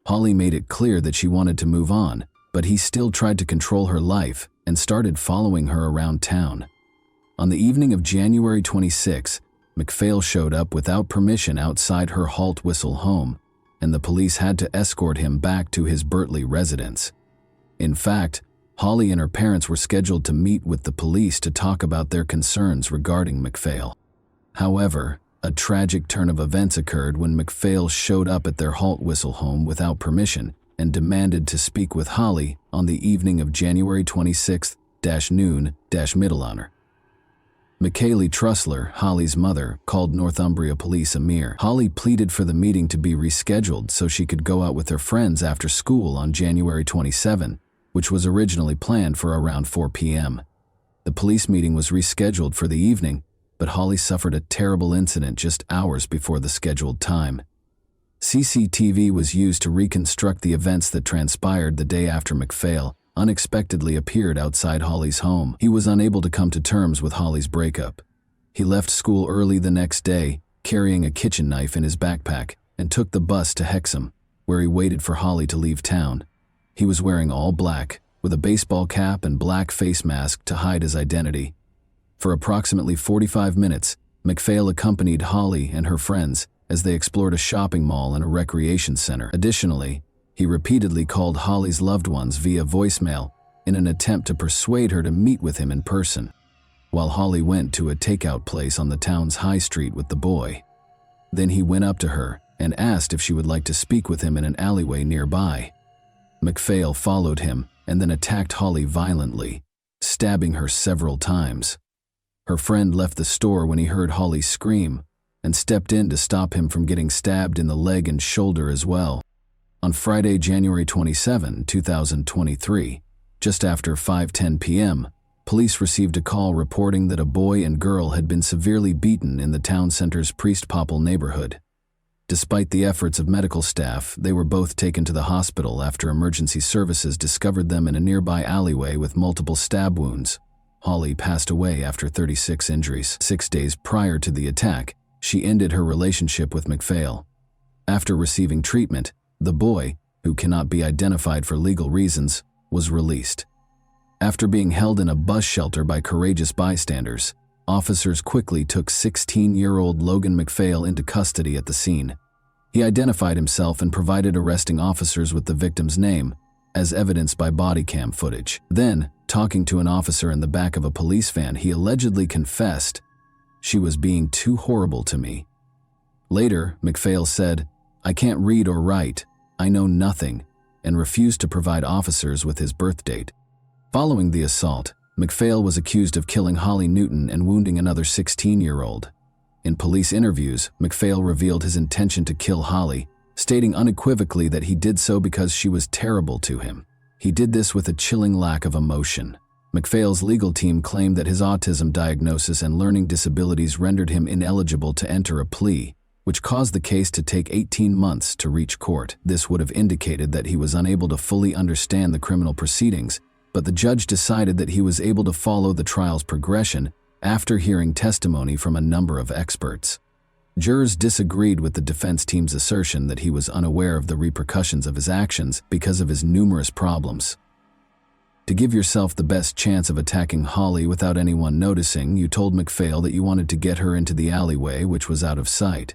Speaker 1: Holly made it clear that she wanted to move on, but he still tried to control her life and started following her around town. On the evening of January 26, MacPhail showed up without permission outside her Halt Whistle home, and the police had to escort him back to his Bertley residence. In fact, Holly and her parents were scheduled to meet with the police to talk about their concerns regarding MacPhail. However, a tragic turn of events occurred when MacPhail showed up at their Halt Whistle home without permission and demanded to speak with Holly on the evening of January 26th-noon-middle hour. Michaela Tressler, Holly's mother, called Northumbria Police a mere. Holly pleaded for the meeting to be rescheduled so she could go out with her friends after school on January 27, which was originally planned for around 4 p.m. The police meeting was rescheduled for the evening, but Holly suffered a terrible incident just hours before the scheduled time. CCTV was used to reconstruct the events that transpired the day after MacPhail unexpectedly appeared outside Holly's home. He was unable to come to terms with Holly's breakup. He left school early the next day, carrying a kitchen knife in his backpack, and took the bus to Hexham, where he waited for Holly to leave town. He was wearing all black, with a baseball cap and black face mask to hide his identity. For approximately 45 minutes, MacPhail accompanied Holly and her friends as they explored a shopping mall and a recreation center. Additionally, he repeatedly called Holly's loved ones via voicemail in an attempt to persuade her to meet with him in person, while Holly went to a takeout place on the town's high street with the boy. Then he went up to her and asked if she would like to speak with him in an alleyway nearby. MacPhail followed him and then attacked Holly violently, stabbing her several times. Her friend left the store when he heard Holly scream and stepped in to stop him from getting stabbed in the leg and shoulder as well. On Friday, January 27, 2023, just after 5:10 p.m., police received a call reporting that a boy and girl had been severely beaten in the town center's Priest Popple neighborhood. Despite the efforts of medical staff, they were both taken to the hospital after emergency services discovered them in a nearby alleyway with multiple stab wounds. Holly passed away after 36 injuries. 6 days prior to the attack, she ended her relationship with McPhail. After receiving treatment, the boy, who cannot be identified for legal reasons, was released. After being held in a bus shelter by courageous bystanders, officers quickly took 16-year-old Logan McPhail into custody at the scene. He identified himself and provided arresting officers with the victim's name, as evidenced by body cam footage. Then, talking to an officer in the back of a police van, he allegedly confessed, "She was being too horrible to me." Later, McPhail said, "I can't read or write, I know nothing," and refused to provide officers with his birth date. Following the assault, McPhail was accused of killing Holly Newton and wounding another 16-year-old. In police interviews, McPhail revealed his intention to kill Holly, stating unequivocally that he did so because she was terrible to him. He did this with a chilling lack of emotion. McPhail's legal team claimed that his autism diagnosis and learning disabilities rendered him ineligible to enter a plea, which caused the case to take 18 months to reach court. This would have indicated that he was unable to fully understand the criminal proceedings, but the judge decided that he was able to follow the trial's progression after hearing testimony from a number of experts. Jurors disagreed with the defense team's assertion that he was unaware of the repercussions of his actions because of his numerous problems. To give yourself the best chance of attacking Holly without anyone noticing, you told McPhail that you wanted to get her into the alleyway, which was out of sight.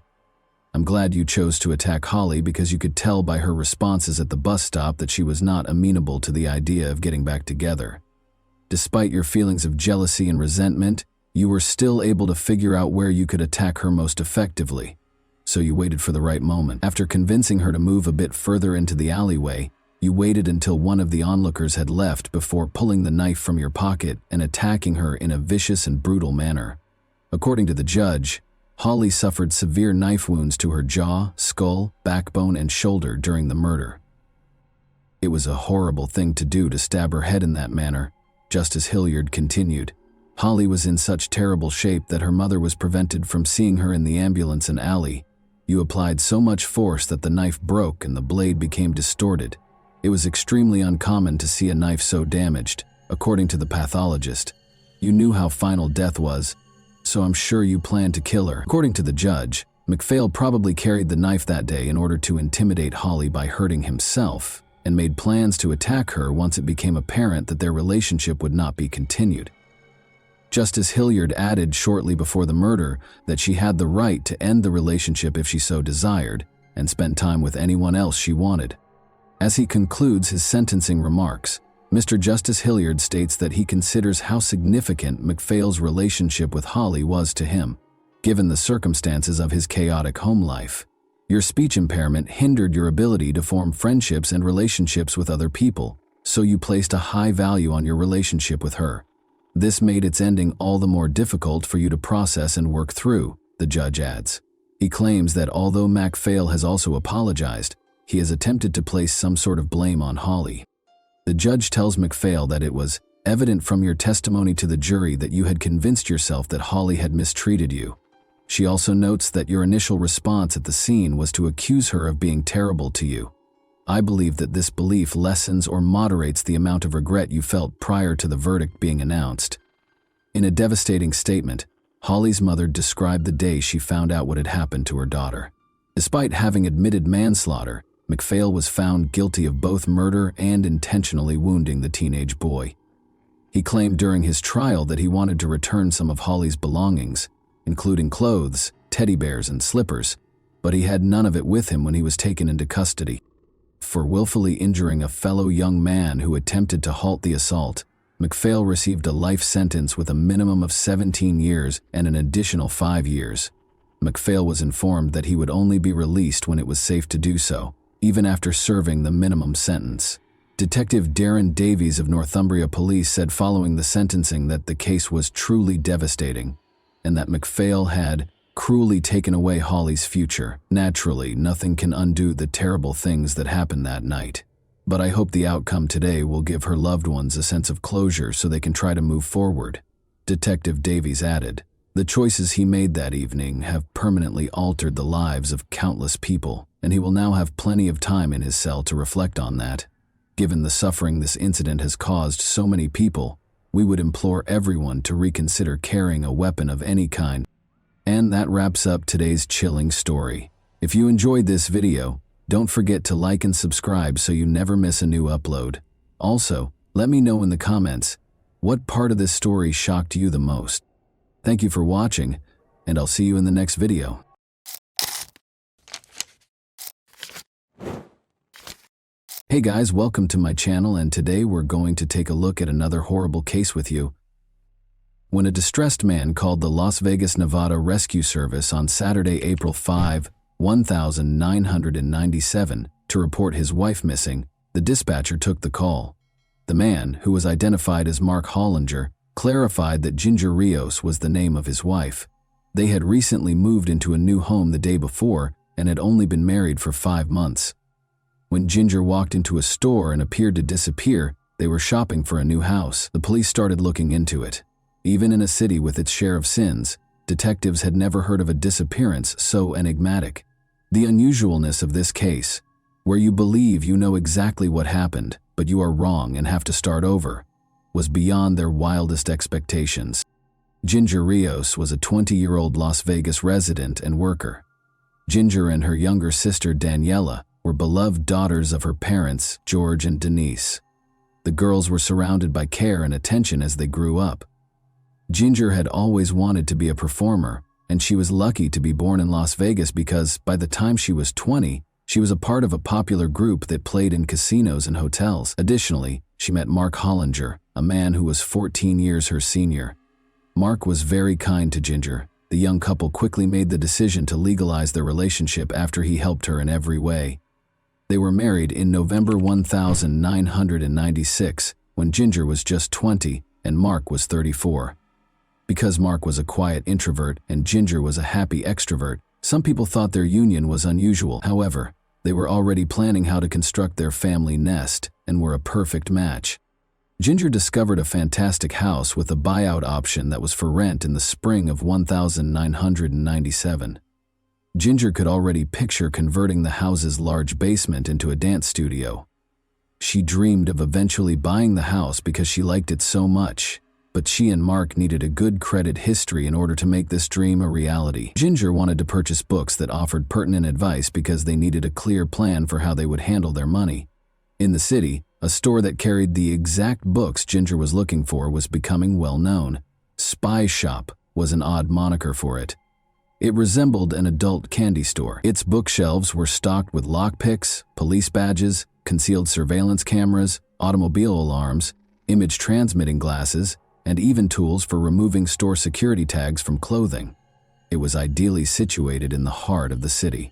Speaker 1: I'm glad you chose to attack Holly because you could tell by her responses at the bus stop that she was not amenable to the idea of getting back together. Despite your feelings of jealousy and resentment, you were still able to figure out where you could attack her most effectively. So you waited for the right moment. After convincing her to move a bit further into the alleyway, you waited until one of the onlookers had left before pulling the knife from your pocket and attacking her in a vicious and brutal manner. According to the judge, Holly suffered severe knife wounds to her jaw, skull, backbone, and shoulder during the murder. It was a horrible thing to do to stab her head in that manner, Justice Hilliard continued. Holly was in such terrible shape that her mother was prevented from seeing her in the ambulance and alley. You applied so much force that the knife broke and the blade became distorted. It was extremely uncommon to see a knife so damaged, according to the pathologist. You knew how final death was, so I'm sure you planned to kill her. According to the judge, McPhail probably carried the knife that day in order to intimidate Holly by hurting himself, and made plans to attack her once it became apparent that their relationship would not be continued. Justice Hilliard added shortly before the murder that she had the right to end the relationship if she so desired, and spend time with anyone else she wanted. As he concludes his sentencing remarks, Mr. Justice Hilliard states that he considers how significant McPhail's relationship with Holly was to him, given the circumstances of his chaotic home life. Your speech impairment hindered your ability to form friendships and relationships with other people, so you placed a high value on your relationship with her. This made its ending all the more difficult for you to process and work through, the judge adds. He claims that although McPhail has also apologized, he has attempted to place some sort of blame on Holly. The judge tells McPhail that it was evident from your testimony to the jury that you had convinced yourself that Holly had mistreated you. She also notes that your initial response at the scene was to accuse her of being terrible to you. I believe that this belief lessens or moderates the amount of regret you felt prior to the verdict being announced. In a devastating statement, Holly's mother described the day she found out what had happened to her daughter. Despite having admitted manslaughter, McPhail was found guilty of both murder and intentionally wounding the teenage boy. He claimed during his trial that he wanted to return some of Holly's belongings, including clothes, teddy bears, and slippers, but he had none of it with him when he was taken into custody. For willfully injuring a fellow young man who attempted to halt the assault, McPhail received a life sentence with a minimum of 17 years and an additional 5 years. McPhail was informed that he would only be released when it was safe to do so, even after serving the minimum sentence. Detective Darren Davies of Northumbria Police said following the sentencing that the case was truly devastating and that MacPhail had cruelly taken away Holly's future. Naturally, nothing can undo the terrible things that happened that night. But I hope the outcome today will give her loved ones a sense of closure so they can try to move forward. Detective Davies added, "The choices he made that evening have permanently altered the lives of countless people, and he will now have plenty of time in his cell to reflect on that. Given the suffering this incident has caused so many people, we would implore everyone to reconsider carrying a weapon of any kind." And that wraps up today's chilling story. If you enjoyed this video, don't forget to like and subscribe so you never miss a new upload. Also, let me know in the comments, what part of this story shocked you the most? Thank you for watching, and I'll see you in the next video. Hey guys, welcome to my channel, and today we're going to take a look at another horrible case with you. When a distressed man called the Las Vegas, Nevada Rescue Service on Saturday, April 5, 1997, to report his wife missing, the dispatcher took the call. The man, who was identified as Mark Hollinger, clarified that Ginger Rios was the name of his wife. They had recently moved into a new home the day before and had only been married for 5 months. When Ginger walked into a store and appeared to disappear, they were shopping for a new house. The police started looking into it. Even in a city with its share of sins, detectives had never heard of a disappearance so enigmatic. The unusualness of this case, where you believe you know exactly what happened, but you are wrong and have to start over, was beyond their wildest expectations. Ginger Rios was a 20-year-old Las Vegas resident and worker. Ginger and her younger sister Daniela were beloved daughters of her parents, George and Denise. The girls were surrounded by care and attention as they grew up. Ginger had always wanted to be a performer, and she was lucky to be born in Las Vegas because by the time she was 20, she was a part of a popular group that played in casinos and hotels. Additionally, she met Mark Hollinger, a man who was 14 years her senior. Mark was very kind to Ginger. The young couple quickly made the decision to legalize their relationship after he helped her in every way. They were married in November 1996, when Ginger was just 20 and Mark was 34. Because Mark was a quiet introvert and Ginger was a happy extrovert, some people thought their union was unusual. However, they were already planning how to construct their family nest and were a perfect match. Ginger discovered a fantastic house with a buyout option that was for rent in the spring of 1997. Ginger could already picture converting the house's large basement into a dance studio. She dreamed of eventually buying the house because she liked it so much, but she and Mark needed a good credit history in order to make this dream a reality. Ginger wanted to purchase books that offered pertinent advice because they needed a clear plan for how they would handle their money. In the city, a store that carried the exact books Ginger was looking for was becoming well known. Spy Shop was an odd moniker for it. It resembled an adult candy store. Its bookshelves were stocked with lockpicks, police badges, concealed surveillance cameras, automobile alarms, image transmitting glasses, and even tools for removing store security tags from clothing. It was ideally situated in the heart of the city.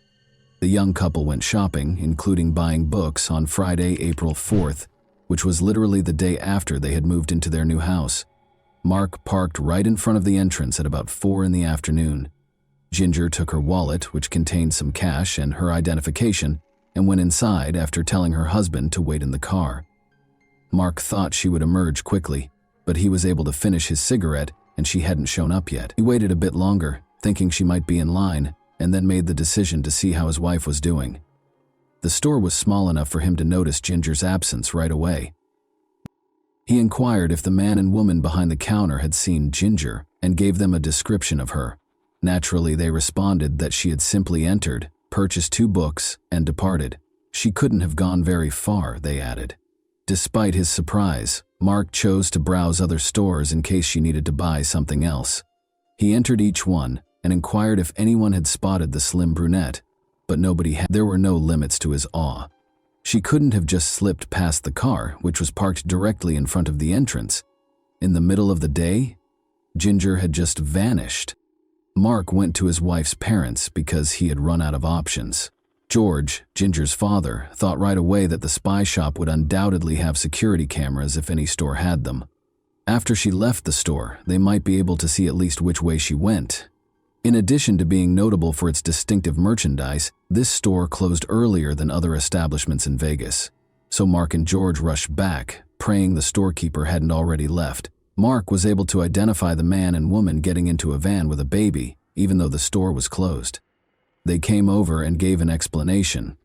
Speaker 1: The young couple went shopping, including buying books, on Friday, April 4th, which was literally the day after they had moved into their new house. Mark parked right in front of the entrance at about 4 in the afternoon. Ginger took her wallet, which contained some cash and her identification, and went inside after telling her husband to wait in the car. Mark thought she would emerge quickly, but he was able to finish his cigarette and she hadn't shown up yet. He waited a bit longer, thinking she might be in line, and then made the decision to see how his wife was doing. The store was small enough for him to notice Ginger's absence right away. He inquired if the man and woman behind the counter had seen Ginger and gave them a description of her. Naturally, they responded that she had simply entered, purchased 2 books, and departed. She couldn't have gone very far, they added. Despite his surprise, Mark chose to browse other stores in case she needed to buy something else. He entered each one and inquired if anyone had spotted the slim brunette, but nobody had. There were no limits to his awe. She couldn't have just slipped past the car, which was parked directly in front of the entrance. In the middle of the day, Ginger had just vanished. Mark went to his wife's parents because he had run out of options. George, Ginger's father, thought right away that the spy shop would undoubtedly have security cameras if any store had them. After she left the store, they might be able to see at least which way she went. In addition to being notable for its distinctive merchandise, this store closed earlier than other establishments in Vegas. So Mark and George rushed back, praying the storekeeper hadn't already left. Mark was able to identify the man and woman getting into a van with a baby, even though the store was closed. They came over and gave an explanation.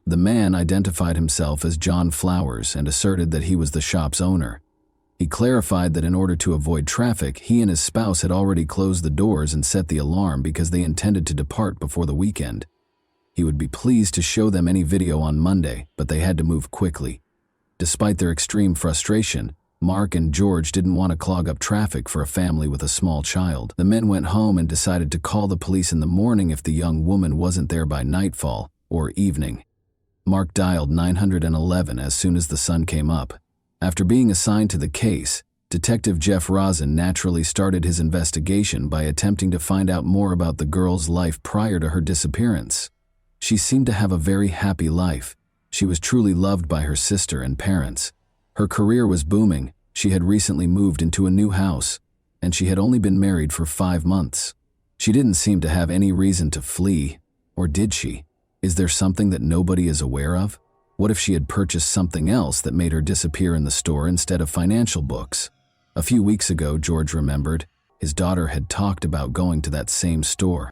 Speaker 1: The man identified himself as John Flowers and asserted that he was the shop's owner. He clarified that in order to avoid traffic, he and his spouse had already closed the doors and set the alarm because they intended to depart before the weekend. He would be pleased to show them any video on Monday, but they had to move quickly. Despite their extreme frustration, Mark and George didn't want to clog up traffic for a family with a small child. The men went home and decided to call the police in the morning if the young woman wasn't there by nightfall or evening. Mark dialed 911 as soon as the sun came up. After being assigned to the case, Detective Jeff Rosen naturally started his investigation by attempting to find out more about the girl's life prior to her disappearance. She seemed to have a very happy life. She was truly loved by her sister and parents. Her career was booming. She had recently moved into a new house, and she had only been married for 5 months. She didn't seem to have any reason to flee, or did she? Is there something that nobody is aware of? What if she had purchased something else that made her disappear in the store instead of financial books? A few weeks ago, George remembered, his daughter had talked about going to that same store,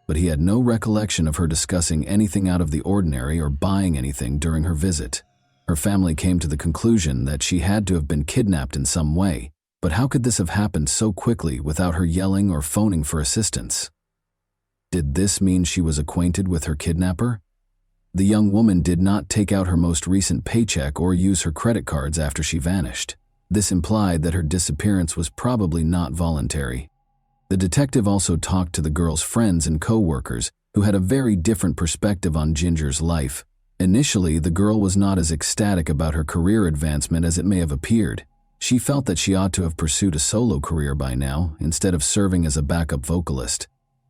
Speaker 1: but he had no recollection of her discussing anything out of the ordinary or buying anything during her visit. Her family came to the conclusion that she had to have been kidnapped in some way, but how could this have happened so quickly without her yelling or phoning for assistance? Did this mean she was acquainted with her kidnapper? The young woman did not take out her most recent paycheck or use her credit cards after she vanished. This implied that her disappearance was probably not voluntary. The detective also talked to the girl's friends and co-workers, who had a very different perspective on Ginger's life. Initially, the girl was not as ecstatic about her career advancement as it may have appeared. She felt that she ought to have pursued a solo career by now, instead of serving as a backup vocalist.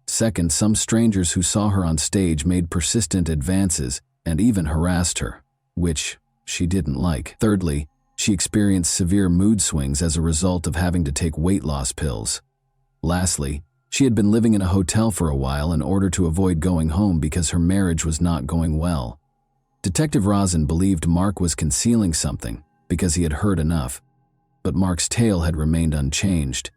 Speaker 1: Second, some strangers who saw her on stage made persistent advances and even harassed her, which she didn't like. Thirdly, she experienced severe mood swings as a result of having to take weight loss pills. Lastly, she had been living in a hotel for a while in order to avoid going home because her marriage was not going well. Detective Rosen believed Mark was concealing something because he had heard enough, but Mark's tale had remained unchanged.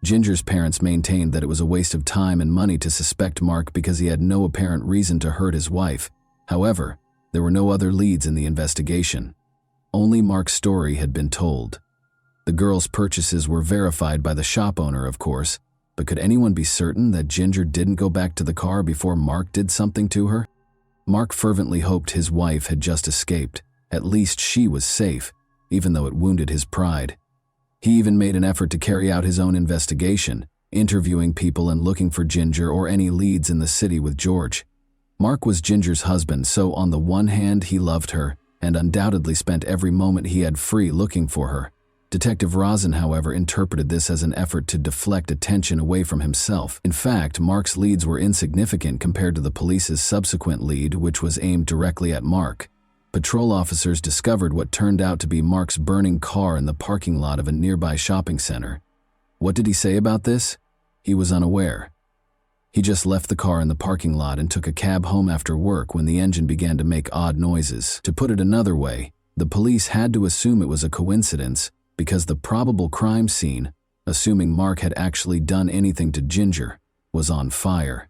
Speaker 1: Ginger's parents maintained that it was a waste of time and money to suspect Mark because he had no apparent reason to hurt his wife. However, there were no other leads in the investigation. Only Mark's story had been told. The girl's purchases were verified by the shop owner, of course, but could anyone be certain that Ginger didn't go back to the car before Mark did something to her? Mark fervently hoped his wife had just escaped. At least she was safe, even though it wounded his pride. He even made an effort to carry out his own investigation, interviewing people and looking for Ginger or any leads in the city with George. Mark was Ginger's husband, so on the one hand he loved her and undoubtedly spent every moment he had free looking for her. Detective Rosen, however, interpreted this as an effort to deflect attention away from himself. In fact, Mark's leads were insignificant compared to the police's subsequent lead, which was aimed directly at Mark. Patrol officers discovered what turned out to be Mark's burning car in the parking lot of a nearby shopping center. What did he say about this? He was unaware. He just left the car in the parking lot and took a cab home after work when the engine began to make odd noises. To put it another way, the police had to assume it was a coincidence because the probable crime scene, assuming Mark had actually done anything to Ginger, was on fire.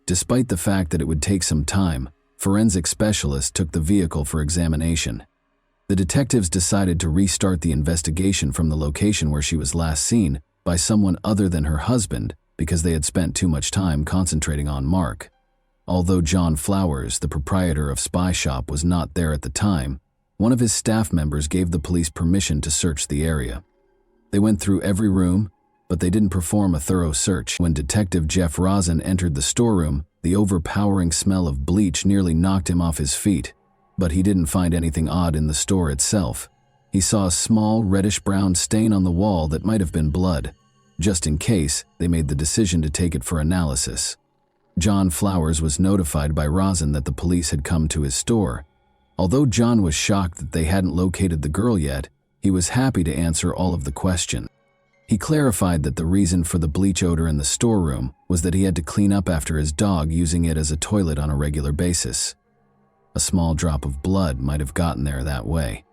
Speaker 1: Despite the fact that it would take some time, forensic specialists took the vehicle for examination. The detectives decided to restart the investigation from the location where she was last seen by someone other than her husband because they had spent too much time concentrating on Mark. Although John Flowers, the proprietor of Spy Shop, was not there at the time, one of his staff members gave the police permission to search the area. They went through every room, but they didn't perform a thorough search. When Detective Jeff Rosen entered the storeroom, the overpowering smell of bleach nearly knocked him off his feet, but he didn't find anything odd in the store itself. He saw a small reddish-brown stain on the wall that might have been blood. Just in case, they made the decision to take it for analysis. John Flowers was notified by Rosin that the police had come to his store. Although John was shocked that they hadn't located the girl yet, he was happy to answer all of the questions. He clarified that the reason for the bleach odor in the storeroom was that he had to clean up after his dog using it as a toilet on a regular basis. A small drop of blood might have gotten there that way.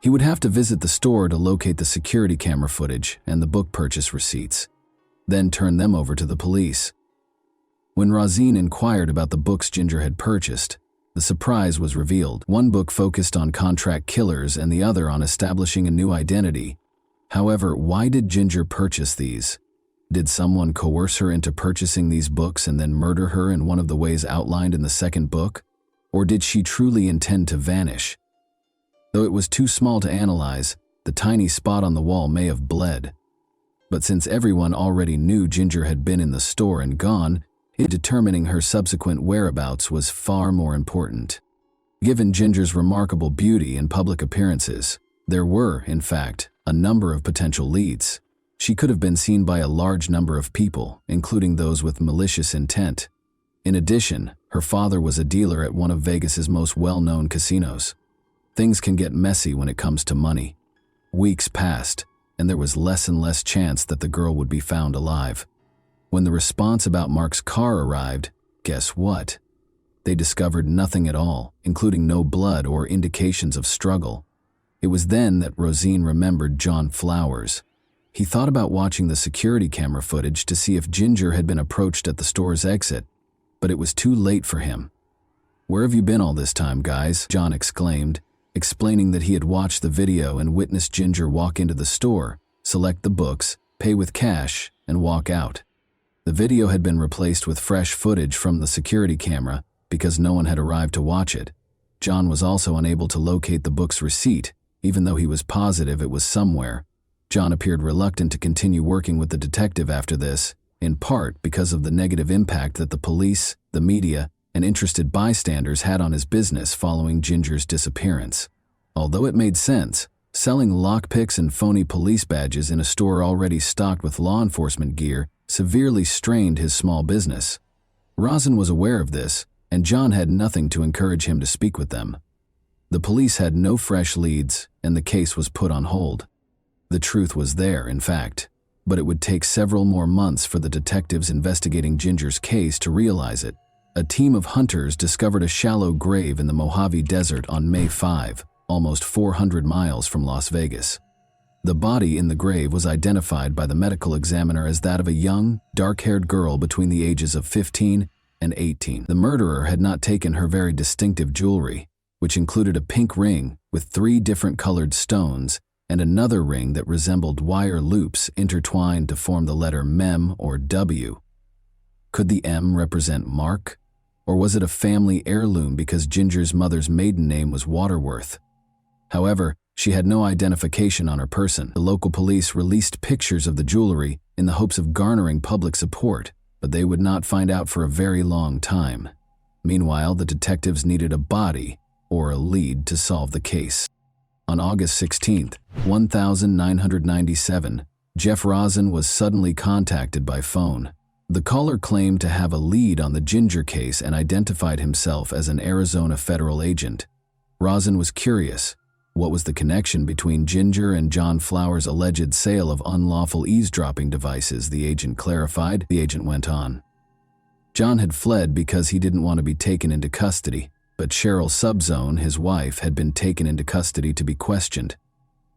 Speaker 1: He would have to visit the store to locate the security camera footage and the book purchase receipts, then turn them over to the police. When Rosin inquired about the books Ginger had purchased, the surprise was revealed. One book focused on contract killers and the other on establishing a new identity. However, why did Ginger purchase these? Did someone coerce her into purchasing these books and then murder her in one of the ways outlined in the second book? Or did she truly intend to vanish? Though it was too small to analyze, the tiny spot on the wall may have bled. But since everyone already knew Ginger had been in the store and gone, determining her subsequent whereabouts was far more important. Given Ginger's remarkable beauty and public appearances, there were, in fact, a number of potential leads. She could have been seen by a large number of people, including those with malicious intent. In addition, her father was a dealer at one of Vegas's most well-known casinos. Things can get messy when it comes to money. Weeks passed, and there was less and less chance that the girl would be found alive. When the response about Mark's car arrived, guess what? They discovered nothing at all, including no blood or indications of struggle. It was then that Rosin remembered John Flowers. He thought about watching the security camera footage to see if Ginger had been approached at the store's exit, but it was too late for him. "Where have you been all this time, guys?" John exclaimed, explaining that he had watched the video and witnessed Ginger walk into the store, select the books, pay with cash, and walk out. The video had been replaced with fresh footage from the security camera because no one had arrived to watch it. John was also unable to locate the book's receipt, even though he was positive it was somewhere. John appeared reluctant to continue working with the detective after this, in part because of the negative impact that the police, the media, and interested bystanders had on his business following Ginger's disappearance. Although it made sense, selling lockpicks and phony police badges in a store already stocked with law enforcement gear severely strained his small business. Rosin was aware of this, and John had nothing to encourage him to speak with them. The police had no fresh leads, and the case was put on hold. The truth was there, in fact, but it would take several more months for the detectives investigating Ginger's case to realize it. A team of hunters discovered a shallow grave in the Mojave Desert on May 5, almost 400 miles from Las Vegas. The body in the grave was identified by the medical examiner as that of a young, dark-haired girl between the ages of 15 and 18. The murderer had not taken her very distinctive jewelry, which included a pink ring with 3 different colored stones and another ring that resembled wire loops intertwined to form the letter Mem or W. Could the M represent Mark? Or was it a family heirloom because Ginger's mother's maiden name was Waterworth? However, she had no identification on her person. The local police released pictures of the jewelry in the hopes of garnering public support, but they would not find out for a very long time. Meanwhile, the detectives needed a body or a lead to solve the case. On August 16, 1997, Jeff Rosin was suddenly contacted by phone. The caller claimed to have a lead on the Ginger case and identified himself as an Arizona federal agent. Rosin was curious. What was the connection between Ginger and John Flowers' alleged sale of unlawful eavesdropping devices? The agent clarified. The agent went on. John had fled because he didn't want to be taken into custody, but Cheryl Subzone, his wife, had been taken into custody to be questioned.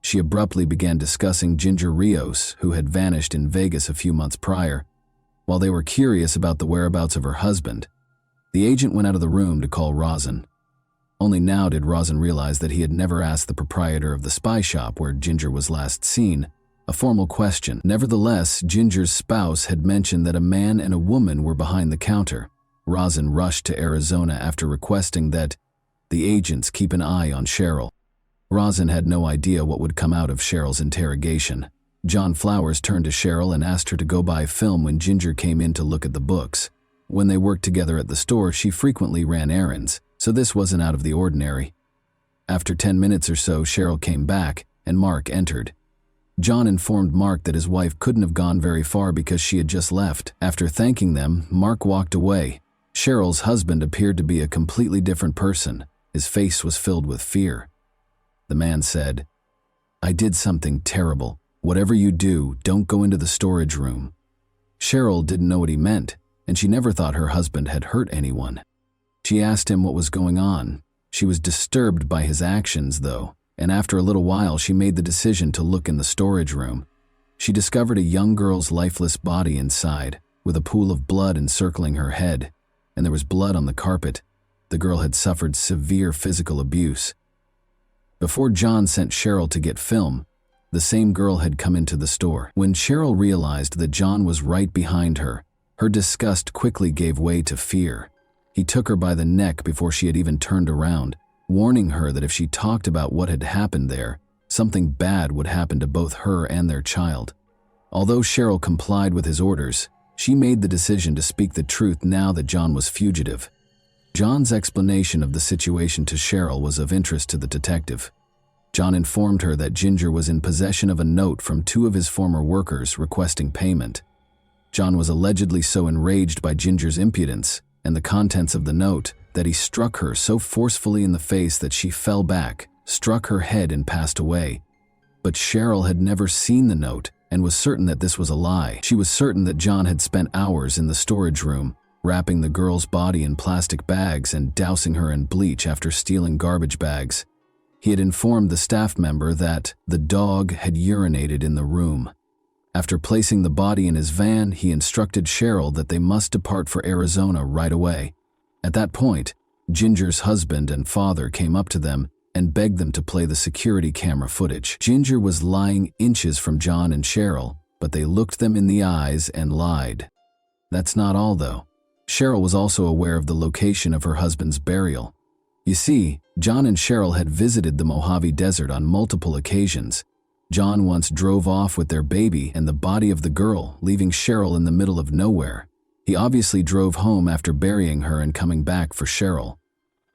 Speaker 1: She abruptly began discussing Ginger Rios, who had vanished in Vegas a few months prior. While they were curious about the whereabouts of her husband, the agent went out of the room to call Rosin. Only now did Rosin realize that he had never asked the proprietor of the spy shop where Ginger was last seen a formal question. Nevertheless, Ginger's spouse had mentioned that a man and a woman were behind the counter. Rosin rushed to Arizona after requesting that the agents keep an eye on Cheryl. Rosin had no idea what would come out of Cheryl's interrogation. John Flowers turned to Cheryl and asked her to go buy film when Ginger came in to look at the books. When they worked together at the store, she frequently ran errands, so this wasn't out of the ordinary. After 10 minutes or so, Cheryl came back, and Mark entered. John informed Mark that his wife couldn't have gone very far because she had just left. After thanking them, Mark walked away. Cheryl's husband appeared to be a completely different person. His face was filled with fear. The man said, "I did something terrible. Whatever you do, don't go into the storage room." Cheryl didn't know what he meant, and she never thought her husband had hurt anyone. She asked him what was going on. She was disturbed by his actions, though, and after a little while she made the decision to look in the storage room. She discovered a young girl's lifeless body inside, with a pool of blood encircling her head, and there was blood on the carpet. The girl had suffered severe physical abuse. Before John sent Cheryl to get film, the same girl had come into the store. When Cheryl realized that John was right behind her, her disgust quickly gave way to fear. He took her by the neck before she had even turned around, warning her that if she talked about what had happened there, something bad would happen to both her and their child. Although Cheryl complied with his orders, she made the decision to speak the truth now that John was fugitive. John's explanation of the situation to Cheryl was of interest to the detective. John informed her that Ginger was in possession of a note from 2 of his former workers requesting payment. John was allegedly so enraged by Ginger's impudence and the contents of the note that he struck her so forcefully in the face that she fell back, struck her head, and passed away. But Cheryl had never seen the note and was certain that this was a lie. She was certain that John had spent hours in the storage room, wrapping the girl's body in plastic bags and dousing her in bleach after stealing garbage bags. He had informed the staff member that the dog had urinated in the room. After placing the body in his van, he instructed Cheryl that they must depart for Arizona right away. At that point, Ginger's husband and father came up to them and begged them to play the security camera footage. Ginger was lying inches from John and Cheryl, but they looked them in the eyes and lied. That's not all, though. Cheryl was also aware of the location of her husband's burial. You see, John and Cheryl had visited the Mojave Desert on multiple occasions. John once drove off with their baby and the body of the girl, leaving Cheryl in the middle of nowhere. He obviously drove home after burying her and coming back for Cheryl.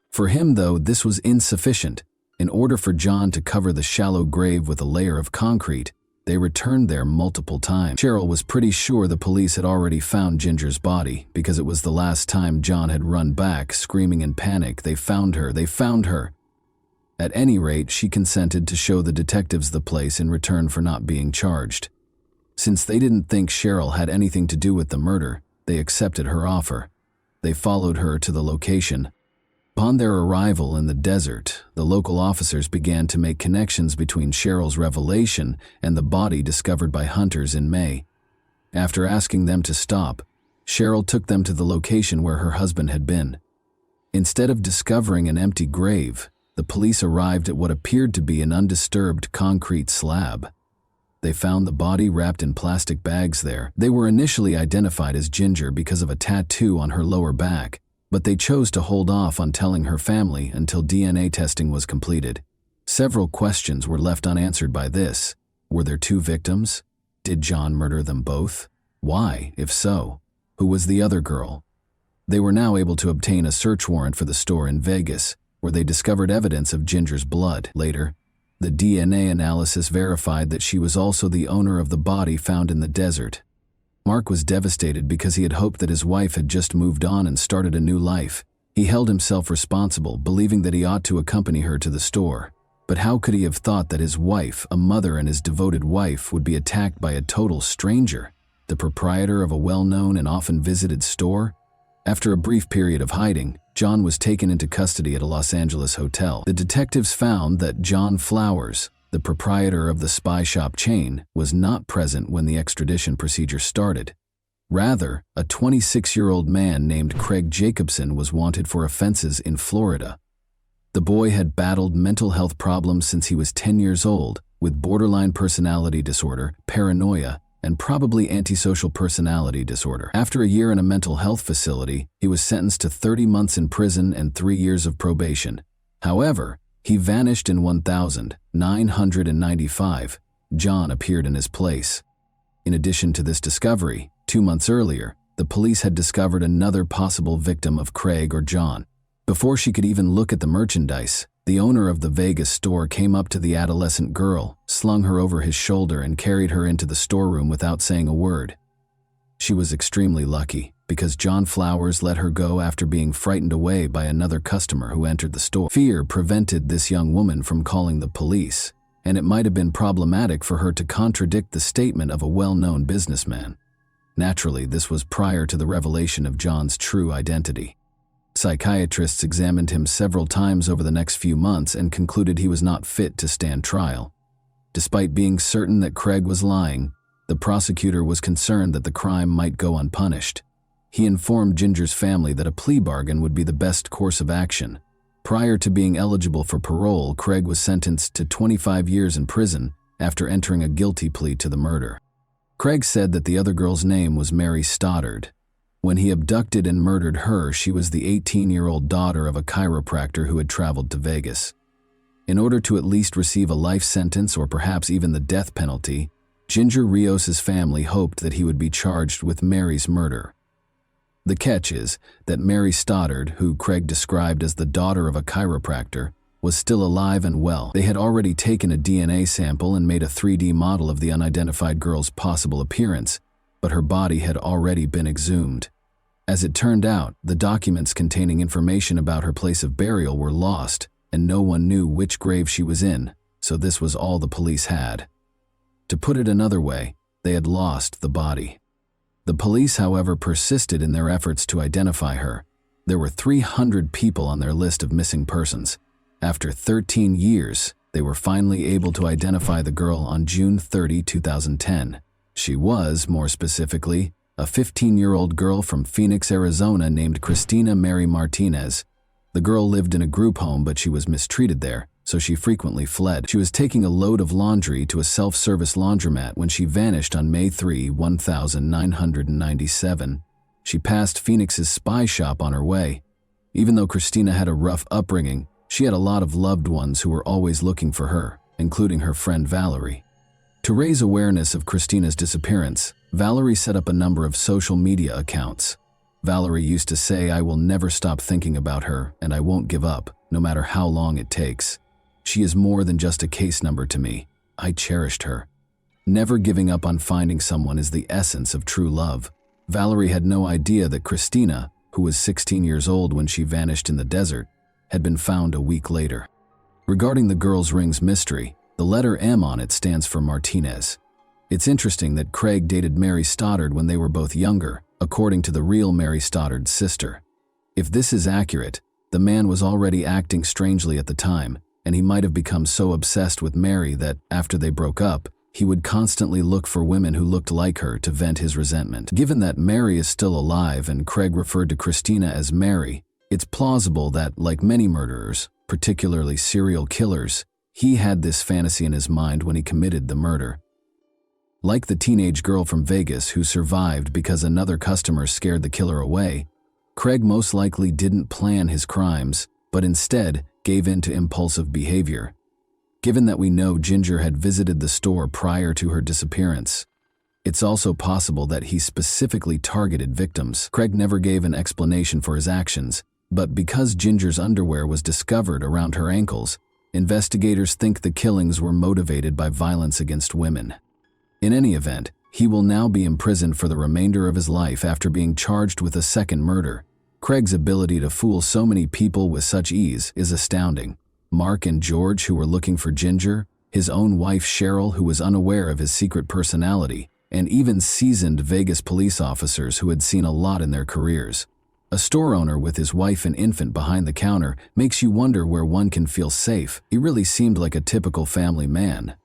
Speaker 1: For him, though, this was insufficient. In order for John to cover the shallow grave with a layer of concrete, they returned there multiple times. Cheryl was pretty sure the police had already found Ginger's body because it was the last time John had run back, screaming in panic, "They found her! They found her!" At any rate, she consented to show the detectives the place in return for not being charged. Since they didn't think Cheryl had anything to do with the murder, they accepted her offer. They followed her to the location. Upon their arrival in the desert, the local officers began to make connections between Cheryl's revelation and the body discovered by hunters in May. After asking them to stop, Cheryl took them to the location where her husband had been. Instead of discovering an empty grave, the police arrived at what appeared to be an undisturbed concrete slab. They found the body wrapped in plastic bags there. They were initially identified as Ginger because of a tattoo on her lower back, but they chose to hold off on telling her family until DNA testing was completed. Several questions were left unanswered by this. Were there 2 victims? Did John murder them both? Why, if so? Who was the other girl? They were now able to obtain a search warrant for the store in Vegas, where they discovered evidence of Ginger's blood. Later, the DNA analysis verified that she was also the owner of the body found in the desert. Mark was devastated because he had hoped that his wife had just moved on and started a new life. He held himself responsible, believing that he ought to accompany her to the store. But how could he have thought that his wife, a mother and his devoted wife, would be attacked by a total stranger, the proprietor of a well-known and often visited store? After a brief period of hiding, John was taken into custody at a Los Angeles hotel. The detectives found that John Flowers, the proprietor of the spy shop chain, was not present when the extradition procedure started. Rather, a 26-year-old man named Craig Jacobson was wanted for offenses in Florida. The boy had battled mental health problems since he was 10 years old, with borderline personality disorder, paranoia, and probably antisocial personality disorder. After a year in a mental health facility, he was sentenced to 30 months in prison and 3 years of probation. However, he vanished in 1995. John appeared in his place. In addition to this discovery, 2 months earlier, the police had discovered another possible victim of Craig or John. Before she could even look at the merchandise, The owner of the Vegas store came up to the adolescent girl, slung her over his shoulder, and carried her into the storeroom without saying a word. She was extremely lucky, because John Flowers let her go after being frightened away by another customer who entered the store. Fear prevented this young woman from calling the police, and it might have been problematic for her to contradict the statement of a well-known businessman. Naturally, this was prior to the revelation of John's true identity. Psychiatrists examined him several times over the next few months and concluded he was not fit to stand trial. Despite being certain that Craig was lying, the prosecutor was concerned that the crime might go unpunished. He informed Ginger's family that a plea bargain would be the best course of action. Prior to being eligible for parole, Craig was sentenced to 25 years in prison after entering a guilty plea to the murder. Craig said that the other girl's name was Mary Stoddard. When he abducted and murdered her, she was the 18-year-old daughter of a chiropractor who had traveled to Vegas. In order to at least receive a life sentence or perhaps even the death penalty, Ginger Rios's family hoped that he would be charged with Mary's murder. The catch is that Mary Stoddard, who Craig described as the daughter of a chiropractor, was still alive and well. They had already taken a DNA sample and made a 3D model of the unidentified girl's possible appearance, but her body had already been exhumed. As it turned out, the documents containing information about her place of burial were lost, and no one knew which grave she was in, so this was all the police had. To put it another way, they had lost the body. The police, however, persisted in their efforts to identify her. There were 300 people on their list of missing persons. After 13 years, they were finally able to identify the girl on June 30, 2010. She was, more specifically, a 15-year-old girl from Phoenix, Arizona named Christina Mary Martinez. The girl lived in a group home, but she was mistreated there, so she frequently fled. She was taking a load of laundry to a self-service laundromat when she vanished on May 3, 1997. She passed Phoenix's spy shop on her way. Even though Christina had a rough upbringing, she had a lot of loved ones who were always looking for her, including her friend Valerie. To raise awareness of Christina's disappearance, Valerie set up a number of social media accounts. Valerie used to say, "I will never stop thinking about her, and I won't give up, no matter how long it takes. She is more than just a case number to me. I cherished her." Never giving up on finding someone is the essence of true love. Valerie had no idea that Christina, who was 16 years old when she vanished in the desert, had been found a week later. Regarding the girl's ring's mystery, the letter M on it stands for Martinez. It's interesting that Craig dated Mary Stoddard when they were both younger, according to the real Mary Stoddard's sister. If this is accurate, the man was already acting strangely at the time, and he might have become so obsessed with Mary that, after they broke up, he would constantly look for women who looked like her to vent his resentment. Given that Mary is still alive and Craig referred to Christina as Mary, it's plausible that, like many murderers, particularly serial killers, he had this fantasy in his mind when he committed the murder. Like the teenage girl from Vegas who survived because another customer scared the killer away, Craig most likely didn't plan his crimes, but instead gave in to impulsive behavior. Given that we know Ginger had visited the store prior to her disappearance, it's also possible that he specifically targeted victims. Craig never gave an explanation for his actions, but because Ginger's underwear was discovered around her ankles, investigators think the killings were motivated by violence against women. In any event, he will now be imprisoned for the remainder of his life after being charged with a second murder. Craig's ability to fool so many people with such ease is astounding. Mark and George, who were looking for Ginger, his own wife Cheryl, who was unaware of his secret personality, and even seasoned Vegas police officers who had seen a lot in their careers. A store owner with his wife and infant behind the counter makes you wonder where one can feel safe. He really seemed like a typical family man.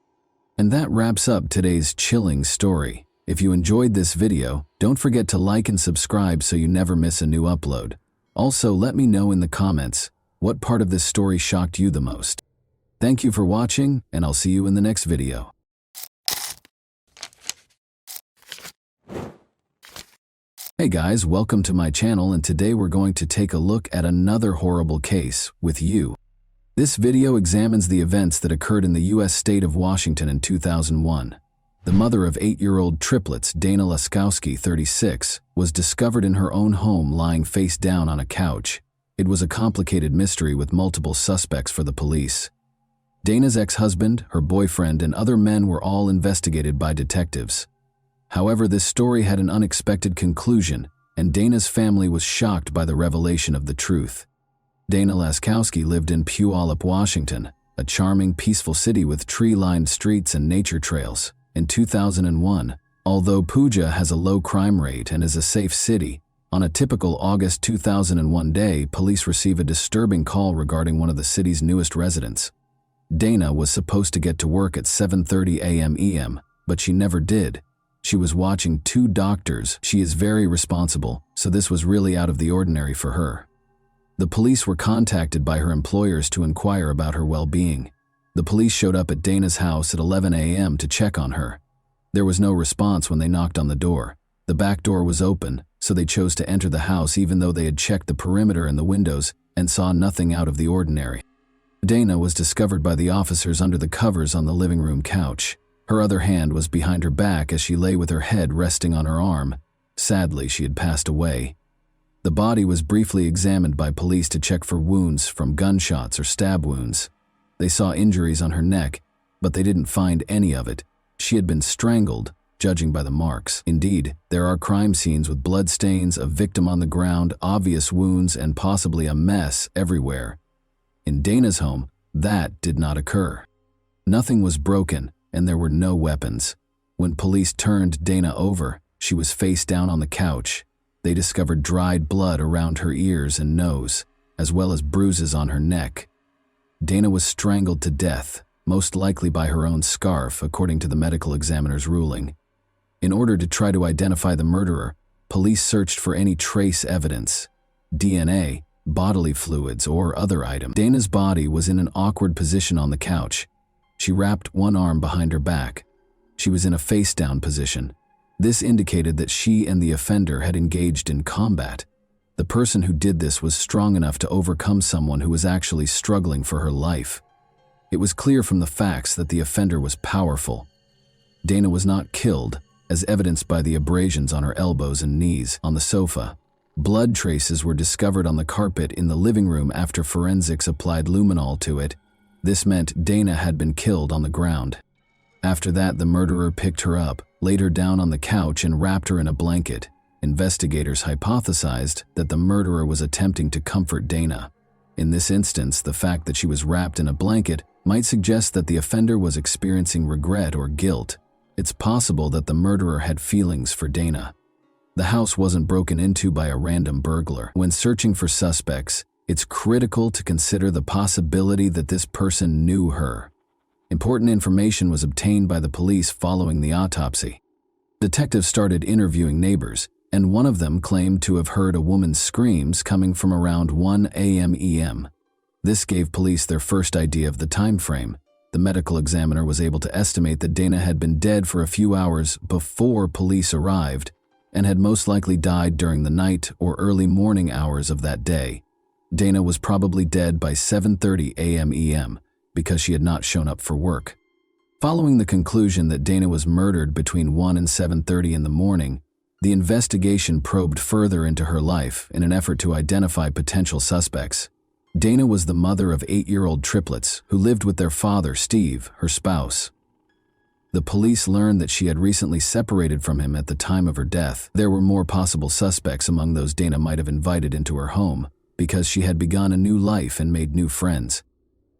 Speaker 1: And that wraps up today's chilling story. If you enjoyed this video, don't forget to like and subscribe so you never miss a new upload. Also, let me know in the comments, what part of this story shocked you the most? Thank you for watching, and I'll see you in the next video. Hey guys, welcome to my channel, and today we're going to take a look at another horrible case with you. This video examines the events that occurred in the U.S. state of Washington in 2001. The mother of 8-year-old triplets, Dana Laskowski, 36, was discovered in her own home lying face down on a couch. It was a complicated mystery with multiple suspects for the police. Dana's ex-husband, her boyfriend, and other men were all investigated by detectives. However, this story had an unexpected conclusion, and Dana's family was shocked by the revelation of the truth. Dana Laskowski lived in Puyallup, Washington, a charming, peaceful city with tree-lined streets and nature trails. In 2001, although Puja has a low crime rate and is a safe city, on a typical August 2001 day, police receive a disturbing call regarding one of the city's newest residents. Dana was supposed to get to work at 7:30 a.m. but she never did. She was watching 2 doctors. She is very responsible, so this was really out of the ordinary for her. The police were contacted by her employers to inquire about her well-being. The police showed up at Dana's house at 11 a.m. to check on her. There was no response when they knocked on the door. The back door was open, so they chose to enter the house even though they had checked the perimeter and the windows and saw nothing out of the ordinary. Dana was discovered by the officers under the covers on the living room couch. Her other hand was behind her back as she lay with her head resting on her arm. Sadly, she had passed away. The body was briefly examined by police to check for wounds from gunshots or stab wounds. They saw injuries on her neck, but they didn't find any of it. She had been strangled, judging by the marks. Indeed, there are crime scenes with bloodstains, a victim on the ground, obvious wounds, and possibly a mess everywhere. In Dana's home, that did not occur. Nothing was broken, and there were no weapons. When police turned Dana over, she was face down on the couch. They discovered dried blood around her ears and nose, as well as bruises on her neck. Dana was strangled to death, most likely by her own scarf, according to the medical examiner's ruling. In order to try to identify the murderer, police searched for any trace evidence, DNA, bodily fluids, or other items. Dana's body was in an awkward position on the couch. She wrapped one arm behind her back. She was in a face-down position. This indicated that she and the offender had engaged in combat. The person who did this was strong enough to overcome someone who was actually struggling for her life. It was clear from the facts that the offender was powerful. Dana was not killed, as evidenced by the abrasions on her elbows and knees on the sofa. Blood traces were discovered on the carpet in the living room after forensics applied luminol to it. This meant Dana had been killed on the ground. After that, the murderer picked her up, laid her down on the couch, and wrapped her in a blanket. Investigators hypothesized that the murderer was attempting to comfort Dana. In this instance, the fact that she was wrapped in a blanket might suggest that the offender was experiencing regret or guilt. It's possible that the murderer had feelings for Dana. The house wasn't broken into by a random burglar. When searching for suspects, it's critical to consider the possibility that this person knew her. Important information was obtained by the police following the autopsy. Detectives started interviewing neighbors, and one of them claimed to have heard a woman's screams coming from around 1 a.m. This gave police their first idea of the time frame. The medical examiner was able to estimate that Dana had been dead for a few hours before police arrived and had most likely died during the night or early morning hours of that day. Dana was probably dead by 7:30 a.m. because she had not shown up for work. Following the conclusion that Dana was murdered between 1 and 7:30 in the morning, the investigation probed further into her life in an effort to identify potential suspects. Dana was the mother of 8-year-old triplets who lived with their father, Steve, her spouse. The police learned that she had recently separated from him at the time of her death. There were more possible suspects among those Dana might have invited into her home because she had begun a new life and made new friends.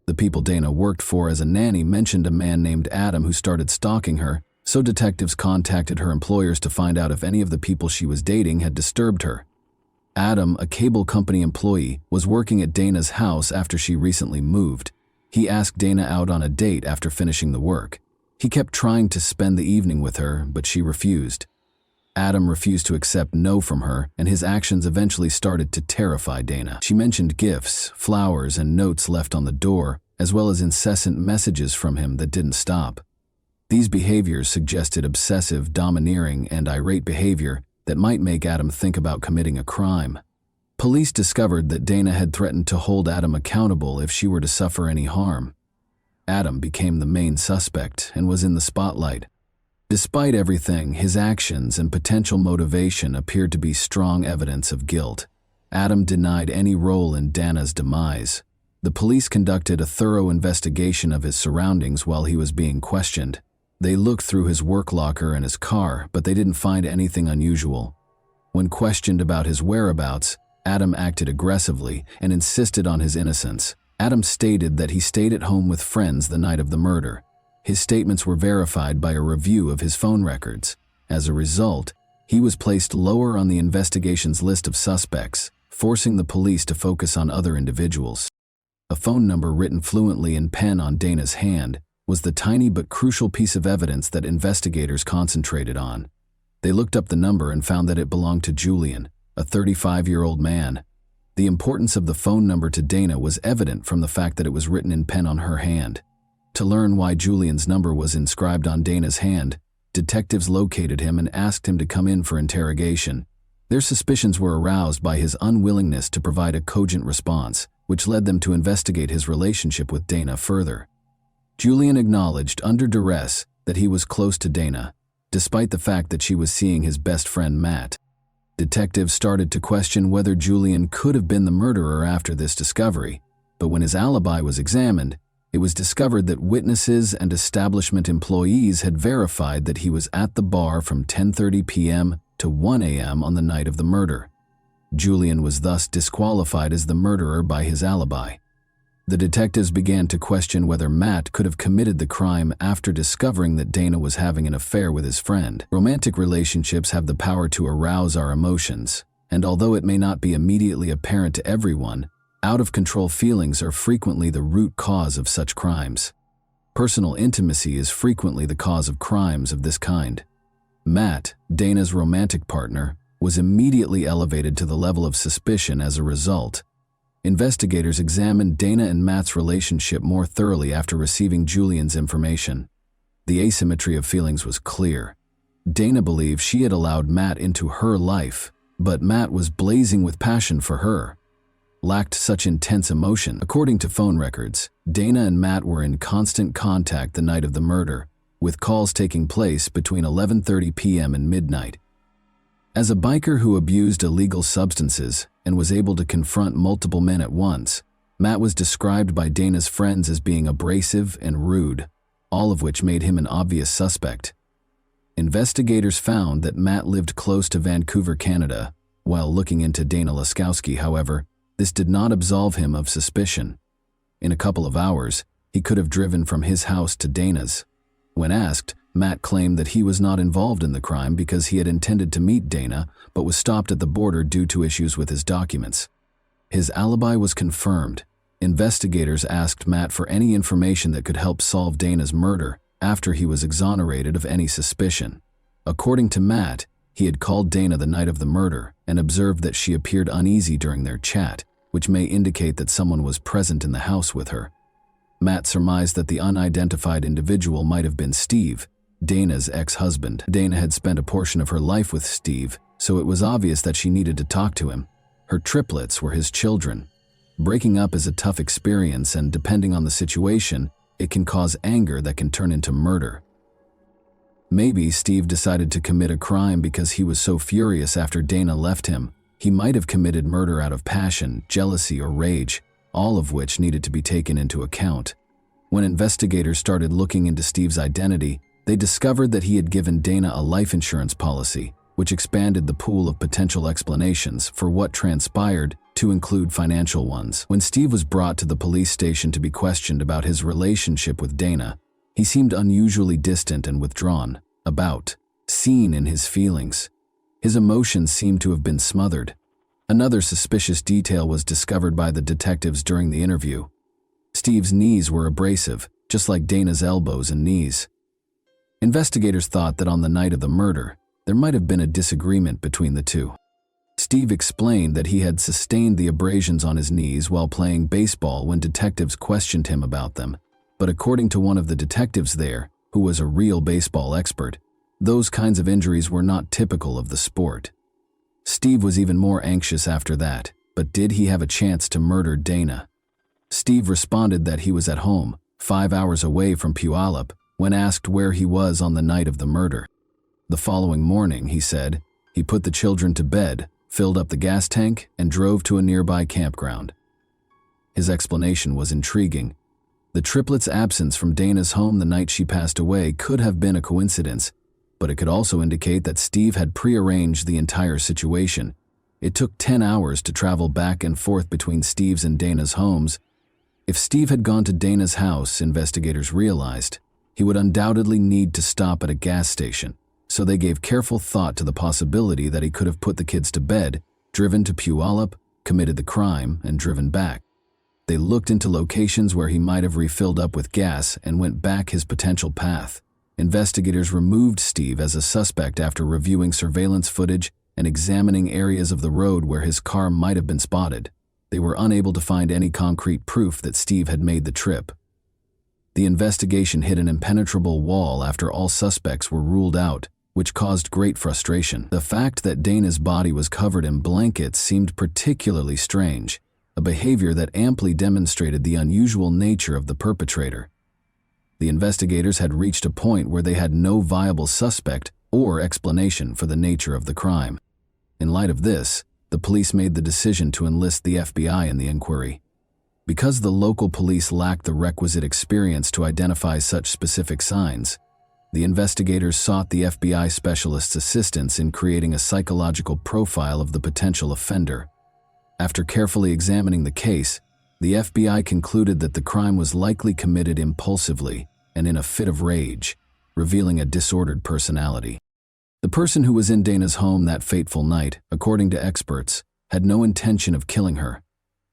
Speaker 1: The people Dana worked for as a nanny mentioned a man named Adam who started stalking her, so detectives contacted her employers to find out if any of the people she was dating had disturbed her. Adam, a cable company employee, was working at Dana's house after she recently moved. He asked Dana out on a date after finishing the work. He kept trying to spend the evening with her, but she refused. Adam refused to accept no from her, and his actions eventually started to terrify Dana. She mentioned gifts, flowers, and notes left on the door, as well as incessant messages from him that didn't stop. These behaviors suggested obsessive, domineering, and irate behavior that might make Adam think about committing a crime. Police discovered that Dana had threatened to hold Adam accountable if she were to suffer any harm. Adam became the main suspect and was in the spotlight. Despite everything, his actions and potential motivation appeared to be strong evidence of guilt. Adam denied any role in Dana's demise. The police conducted a thorough investigation of his surroundings while he was being questioned. They looked through his work locker and his car, but they didn't find anything unusual. When questioned about his whereabouts, Adam acted aggressively and insisted on his innocence. Adam stated that he stayed at home with friends the night of the murder. His statements were verified by a review of his phone records. As a result, he was placed lower on the investigation's list of suspects, forcing the police to focus on other individuals. A phone number written fluently in pen on Dana's hand was the tiny but crucial piece of evidence that investigators concentrated on. They looked up the number and found that it belonged to Julian, a 35-year-old man. The importance of the phone number to Dana was evident from the fact that it was written in pen on her hand. To learn why Julian's number was inscribed on Dana's hand, detectives located him and asked him to come in for interrogation. Their suspicions were aroused by his unwillingness to provide a cogent response, which led them to investigate his relationship with Dana further. Julian acknowledged under duress that he was close to Dana, despite the fact that she was seeing his best friend Matt. Detectives started to question whether Julian could have been the murderer after this discovery, but when his alibi was examined, it was discovered that witnesses and establishment employees had verified that he was at the bar from 10:30 p.m. to 1 a.m. on the night of the murder. Julian was thus disqualified as the murderer by his alibi. The detectives began to question whether Matt could have committed the crime after discovering that Dana was having an affair with his friend. Romantic relationships have the power to arouse our emotions, and although it may not be immediately apparent to everyone, out-of-control feelings are frequently the root cause of such crimes. Personal intimacy is frequently the cause of crimes of this kind. Matt, Dana's romantic partner, was immediately elevated to the level of suspicion as a result. Investigators examined Dana and Matt's relationship more thoroughly after receiving Julian's information. The asymmetry of feelings was clear. Dana believed she had allowed Matt into her life, but Matt was blazing with passion for her. Lacked such intense emotion. According to phone records, Dana and Matt were in constant contact the night of the murder, with calls taking place between 11:30 p.m. and midnight. As a biker who abused illegal substances and was able to confront multiple men at once, Matt was described by Dana's friends as being abrasive and rude, all of which made him an obvious suspect. Investigators found that Matt lived close to Vancouver, Canada. While looking into Dana Laskowski, however, this did not absolve him of suspicion. In a couple of hours, he could have driven from his house to Dana's. When asked, Matt claimed that he was not involved in the crime because he had intended to meet Dana but was stopped at the border due to issues with his documents. His alibi was confirmed. Investigators asked Matt for any information that could help solve Dana's murder after he was exonerated of any suspicion. According to Matt, he had called Dana the night of the murder and observed that she appeared uneasy during their chat, which may indicate that someone was present in the house with her. Matt surmised that the unidentified individual might have been Steve, Dana's ex-husband. Dana had spent a portion of her life with Steve, so it was obvious that she needed to talk to him. Her triplets were his children. Breaking up is a tough experience, and depending on the situation, it can cause anger that can turn into murder. Maybe Steve decided to commit a crime because he was so furious after Dana left him. He might have committed murder out of passion, jealousy, or rage, all of which needed to be taken into account. When investigators started looking into Steve's identity, they discovered that he had given Dana a life insurance policy, which expanded the pool of potential explanations for what transpired to include financial ones. When Steve was brought to the police station to be questioned about his relationship with Dana, he seemed unusually distant and withdrawn, seen in his feelings. His emotions seemed to have been smothered. Another suspicious detail was discovered by the detectives during the interview. Steve's knees were abrasive, just like Dana's elbows and knees. Investigators thought that on the night of the murder, there might have been a disagreement between the two. Steve explained that he had sustained the abrasions on his knees while playing baseball when detectives questioned him about them, but according to one of the detectives there, who was a real baseball expert, those kinds of injuries were not typical of the sport. Steve was even more anxious after that, but did he have a chance to murder Dana? Steve responded that he was at home, 5 hours away from Puyallup, when asked where he was on the night of the murder. The following morning, he said, he put the children to bed, filled up the gas tank, and drove to a nearby campground. His explanation was intriguing. The triplets' absence from Dana's home the night she passed away could have been a coincidence, but it could also indicate that Steve had prearranged the entire situation. It took 10 hours to travel back and forth between Steve's and Dana's homes. If Steve had gone to Dana's house, investigators realized, he would undoubtedly need to stop at a gas station, so they gave careful thought to the possibility that he could have put the kids to bed, driven to Puyallup, committed the crime, and driven back. They looked into locations where he might have refilled up with gas and went back his potential path. Investigators removed Steve as a suspect after reviewing surveillance footage and examining areas of the road where his car might have been spotted. They were unable to find any concrete proof that Steve had made the trip. The investigation hit an impenetrable wall after all suspects were ruled out, which caused great frustration. The fact that Dana's body was covered in blankets seemed particularly strange, a behavior that amply demonstrated the unusual nature of the perpetrator. The investigators had reached a point where they had no viable suspect or explanation for the nature of the crime. In light of this, the police made the decision to enlist the FBI in the inquiry. Because the local police lacked the requisite experience to identify such specific signs, the investigators sought the FBI specialist's assistance in creating a psychological profile of the potential offender. After carefully examining the case, the FBI concluded that the crime was likely committed impulsively and in a fit of rage, revealing a disordered personality. The person who was in Dana's home that fateful night, according to experts, had no intention of killing her.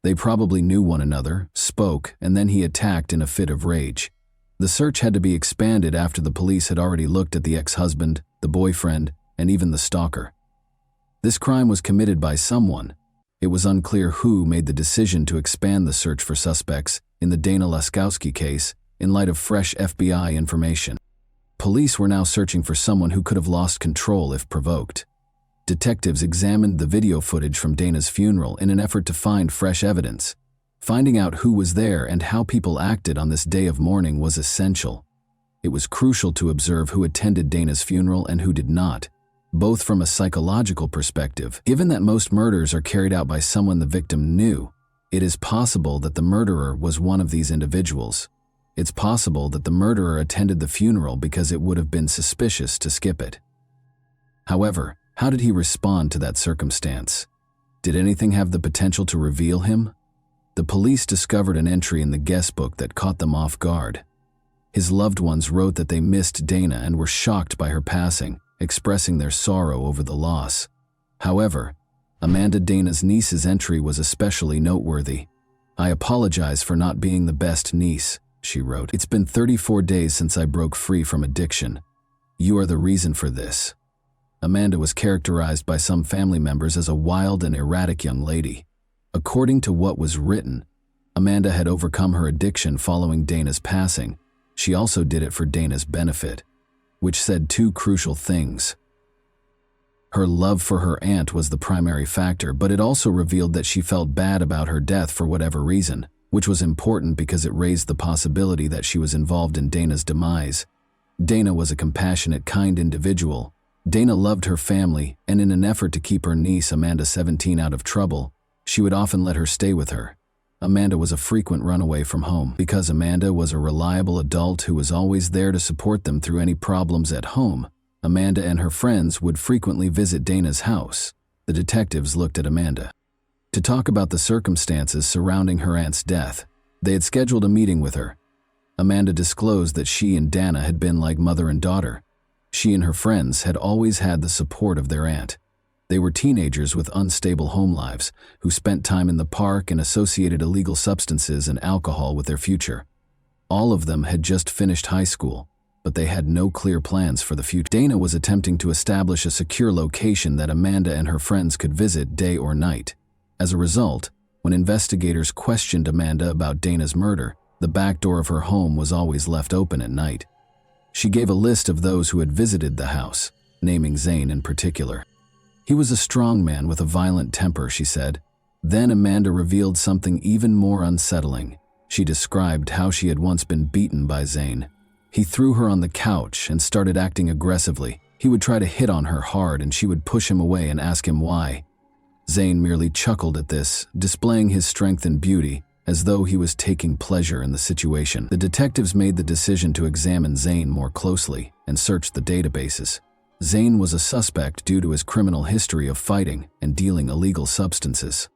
Speaker 1: They probably knew one another, spoke, and then he attacked in a fit of rage. The search had to be expanded after the police had already looked at the ex-husband, the boyfriend, and even the stalker. This crime was committed by someone. It was unclear who made the decision to expand the search for suspects in the Dana Laskowski case in light of fresh FBI information. Police were now searching for someone who could have lost control if provoked. Detectives examined the video footage from Dana's funeral in an effort to find fresh evidence. Finding out who was there and how people acted on this day of mourning was essential. It was crucial to observe who attended Dana's funeral and who did not, both from a psychological perspective. Given that most murders are carried out by someone the victim knew, it is possible that the murderer was one of these individuals. It's possible that the murderer attended the funeral because it would have been suspicious to skip it. However, how did he respond to that circumstance? Did anything have the potential to reveal him? The police discovered an entry in the guest book that caught them off guard. His loved ones wrote that they missed Dana and were shocked by her passing, expressing their sorrow over the loss. However, Amanda, Dana's niece's entry was especially noteworthy. "I apologize for not being the best niece," she wrote. "It's been 34 days since I broke free from addiction. You are the reason for this." Amanda was characterized by some family members as a wild and erratic young lady. According to what was written, Amanda had overcome her addiction following Dana's passing. She also did it for Dana's benefit, which said two crucial things. Her love for her aunt was the primary factor, but it also revealed that she felt bad about her death for whatever reason, which was important because it raised the possibility that she was involved in Dana's demise. Dana was a compassionate, kind individual. Dana loved her family, and in an effort to keep her niece, Amanda 17, out of trouble, she would often let her stay with her. Amanda was a frequent runaway from home. Because Amanda was a reliable adult who was always there to support them through any problems at home, Amanda and her friends would frequently visit Dana's house. The detectives looked at Amanda to talk about the circumstances surrounding her aunt's death. They had scheduled a meeting with her. Amanda disclosed that she and Dana had been like mother and daughter. She and her friends had always had the support of their aunt. They were teenagers with unstable home lives who spent time in the park and associated illegal substances and alcohol with their future. All of them had just finished high school, but they had no clear plans for the future. Dana was attempting to establish a secure location that Amanda and her friends could visit day or night. As a result, when investigators questioned Amanda about Dana's murder, the back door of her home was always left open at night. She gave a list of those who had visited the house, naming Zane in particular. "He was a strong man with a violent temper," she said. Then Amanda revealed something even more unsettling. She described how she had once been beaten by Zane. He threw her on the couch and started acting aggressively. He would try to hit on her hard and she would push him away and ask him why. Zane merely chuckled at this, displaying his strength and beauty, as though he was taking pleasure in the situation. The detectives made the decision to examine Zane more closely and search the databases. Zane was a suspect due to his criminal history of fighting and dealing illegal substances.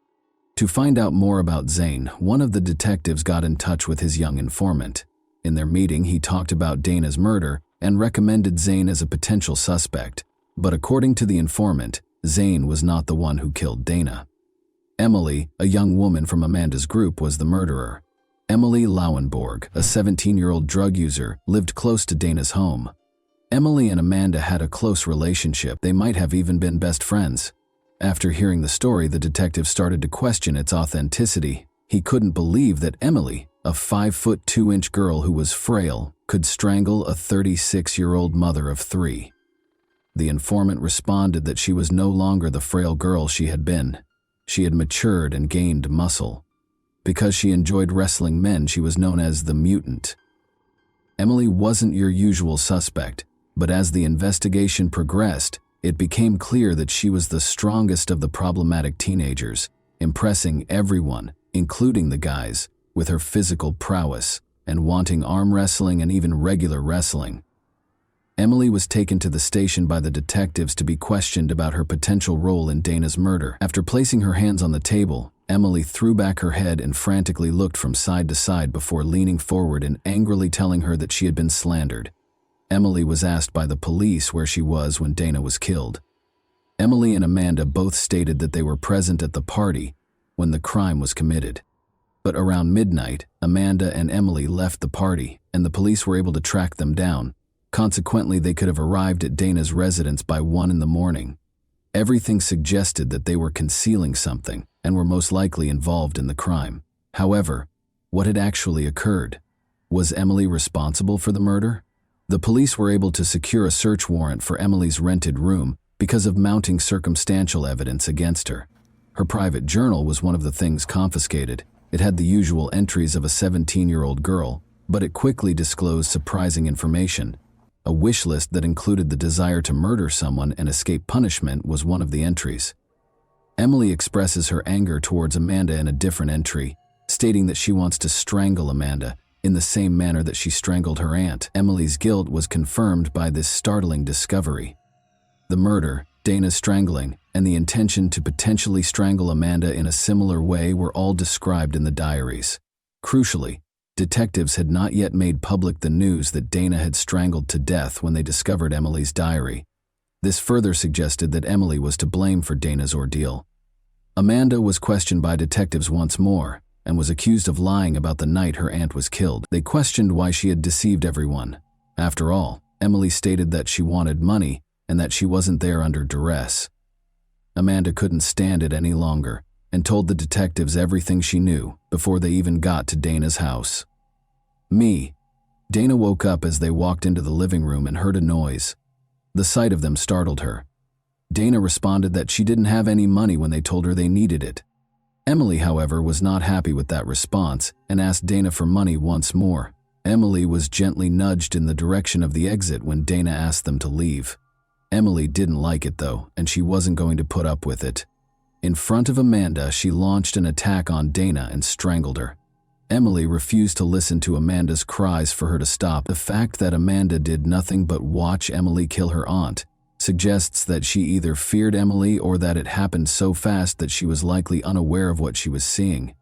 Speaker 1: To find out more about Zane, one of the detectives got in touch with his young informant. In their meeting, he talked about Dana's murder and recommended Zane as a potential suspect. But according to the informant, Zane was not the one who killed Dana. Emily, a young woman from Amanda's group, was the murderer. Emily Lauenborg, a 17-year-old drug user, lived close to Dana's home. Emily and Amanda had a close relationship. They might have even been best friends. After hearing the story, the detective started to question its authenticity. He couldn't believe that Emily, a 5'2" girl who was frail, could strangle a 36-year-old mother of 3. The informant responded that she was no longer the frail girl she had been. She had matured and gained muscle. Because she enjoyed wrestling men, she was known as the mutant. Emily wasn't your usual suspect, but as the investigation progressed, it became clear that she was the strongest of the problematic teenagers, impressing everyone, including the guys, with her physical prowess and wanting arm wrestling and even regular wrestling. Emily was taken to the station by the detectives to be questioned about her potential role in Dana's murder. After placing her hands on the table, Emily threw back her head and frantically looked from side to side before leaning forward and angrily telling her that she had been slandered. Emily was asked by the police where she was when Dana was killed. Emily and Amanda both stated that they were present at the party when the crime was committed. But around midnight, Amanda and Emily left the party, and the police were able to track them down. Consequently, they could have arrived at Dana's residence by 1 in the morning. Everything suggested that they were concealing something and were most likely involved in the crime. However, what had actually occurred? Was Emily responsible for the murder? The police were able to secure a search warrant for Emily's rented room because of mounting circumstantial evidence against her. Her private journal was one of the things confiscated. It had the usual entries of a 17-year-old girl, but it quickly disclosed surprising information. A wish list that included the desire to murder someone and escape punishment was one of the entries. Emily expresses her anger towards Amanda in a different entry, stating that she wants to strangle Amanda in the same manner that she strangled her aunt. Emily's guilt was confirmed by this startling discovery. The murder, Dana's strangling, and the intention to potentially strangle Amanda in a similar way were all described in the diaries. Crucially, detectives had not yet made public the news that Dana had strangled to death when they discovered Emily's diary. This further suggested that Emily was to blame for Dana's ordeal. Amanda was questioned by detectives once more and was accused of lying about the night her aunt was killed. They questioned why she had deceived everyone. After all, Emily stated that she wanted money and that she wasn't there under duress. Amanda couldn't stand it any longer and told the detectives everything she knew before they even got to Dana's house. Dana woke up as they walked into the living room and heard a noise. The sight of them startled her. Dana responded that she didn't have any money when they told her they needed it. Emily, however, was not happy with that response and asked Dana for money once more. Emily was gently nudged in the direction of the exit when Dana asked them to leave. Emily didn't like it though, and she wasn't going to put up with it. In front of Amanda, she launched an attack on Dana and strangled her. Emily refused to listen to Amanda's cries for her to stop. The fact that Amanda did nothing but watch Emily kill her aunt suggests that she either feared Emily or that it happened so fast that she was likely unaware of what she was seeing.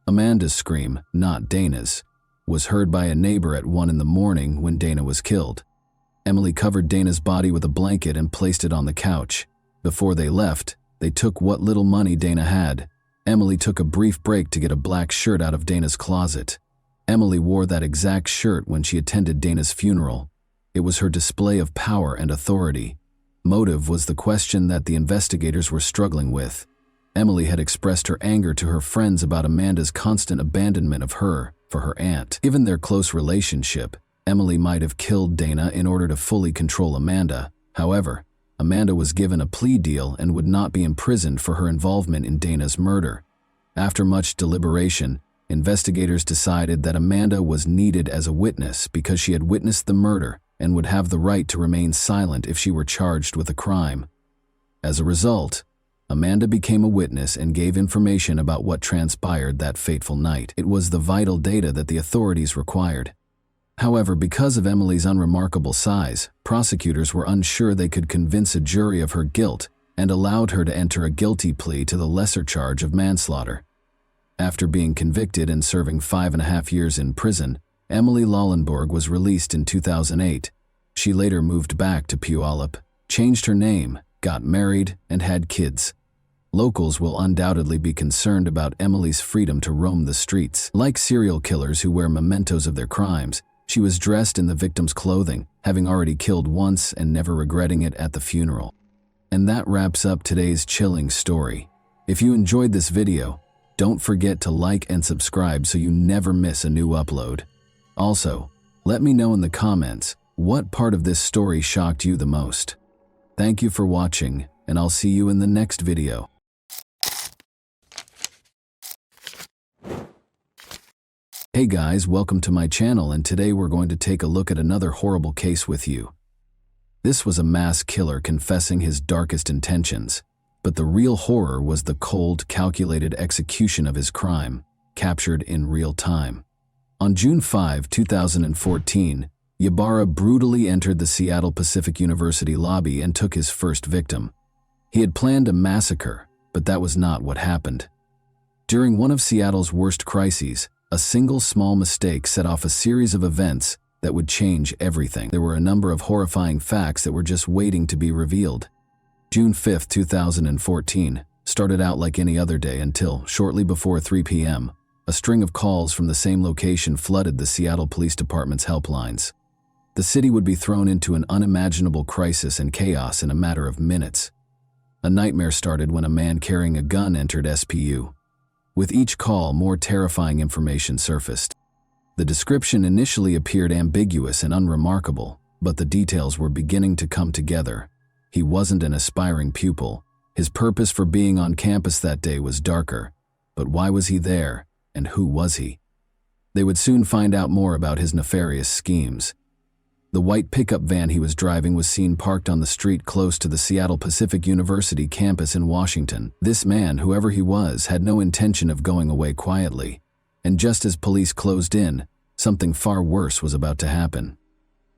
Speaker 1: Amanda's scream, not Dana's, was heard by a neighbor at 1 in the morning when Dana was killed. Emily covered Dana's body with a blanket and placed it on the couch. Before they left, they took what little money Dana had. Emily took a brief break to get a black shirt out of Dana's closet. Emily wore that exact shirt when she attended Dana's funeral. It was her display of power and authority. Motive was the question that the investigators were struggling with. Emily had expressed her anger to her friends about Amanda's constant abandonment of her for her aunt. Given their close relationship, Emily might have killed Dana in order to fully control Amanda. However, Amanda was given a plea deal and would not be imprisoned for her involvement in Dana's murder. After much deliberation, investigators decided that Amanda was needed as a witness because she had witnessed the murder and would have the right to remain silent if she were charged with a crime. As a result, Amanda became a witness and gave information about what transpired that fateful night. It was the vital data that the authorities required. However, because of Emily's unremarkable size, prosecutors were unsure they could convince a jury of her guilt and allowed her to enter a guilty plea to the lesser charge of manslaughter. After being convicted and serving 5.5 years in prison, Emily Lollenborg was released in 2008. She later moved back to Puyallup, changed her name, got married, and had kids. Locals will undoubtedly be concerned about Emily's freedom to roam the streets. Like serial killers who wear mementos of their crimes, she was dressed in the victim's clothing, having already killed once and never regretting it at the funeral. And that wraps up today's chilling story. If you enjoyed this video, don't forget to like and subscribe so you never miss a new upload. Also, let me know in the comments what part of this story shocked you the most. Thank you for watching, and I'll see you in the next video. Hey guys, welcome to my channel, and today we're going to take a look at another horrible case with you. This was a mass killer confessing his darkest intentions, but the real horror was the cold, calculated execution of his crime, captured in real time. On June 5, 2014, Ybarra brutally entered the Seattle Pacific University lobby and took his first victim. He had planned a massacre, but that was not what happened. During one of Seattle's worst crises, a single small mistake set off a series of events that would change everything. There were a number of horrifying facts that were just waiting to be revealed. June 5, 2014, started out like any other day until, shortly before 3 p.m., a string of calls from the same location flooded the Seattle Police Department's helplines. The city would be thrown into an unimaginable crisis and chaos in a matter of minutes. A nightmare started when a man carrying a gun entered SPU. With each call, more terrifying information surfaced. The description initially appeared ambiguous and unremarkable, but the details were beginning to come together. He wasn't an aspiring pupil. His purpose for being on campus that day was darker. But why was he there, and who was he? They would soon find out more about his nefarious schemes. The white pickup van he was driving was seen parked on the street close to the Seattle Pacific University campus in Washington. This man, whoever he was, had no intention of going away quietly. And just as police closed in, something far worse was about to happen.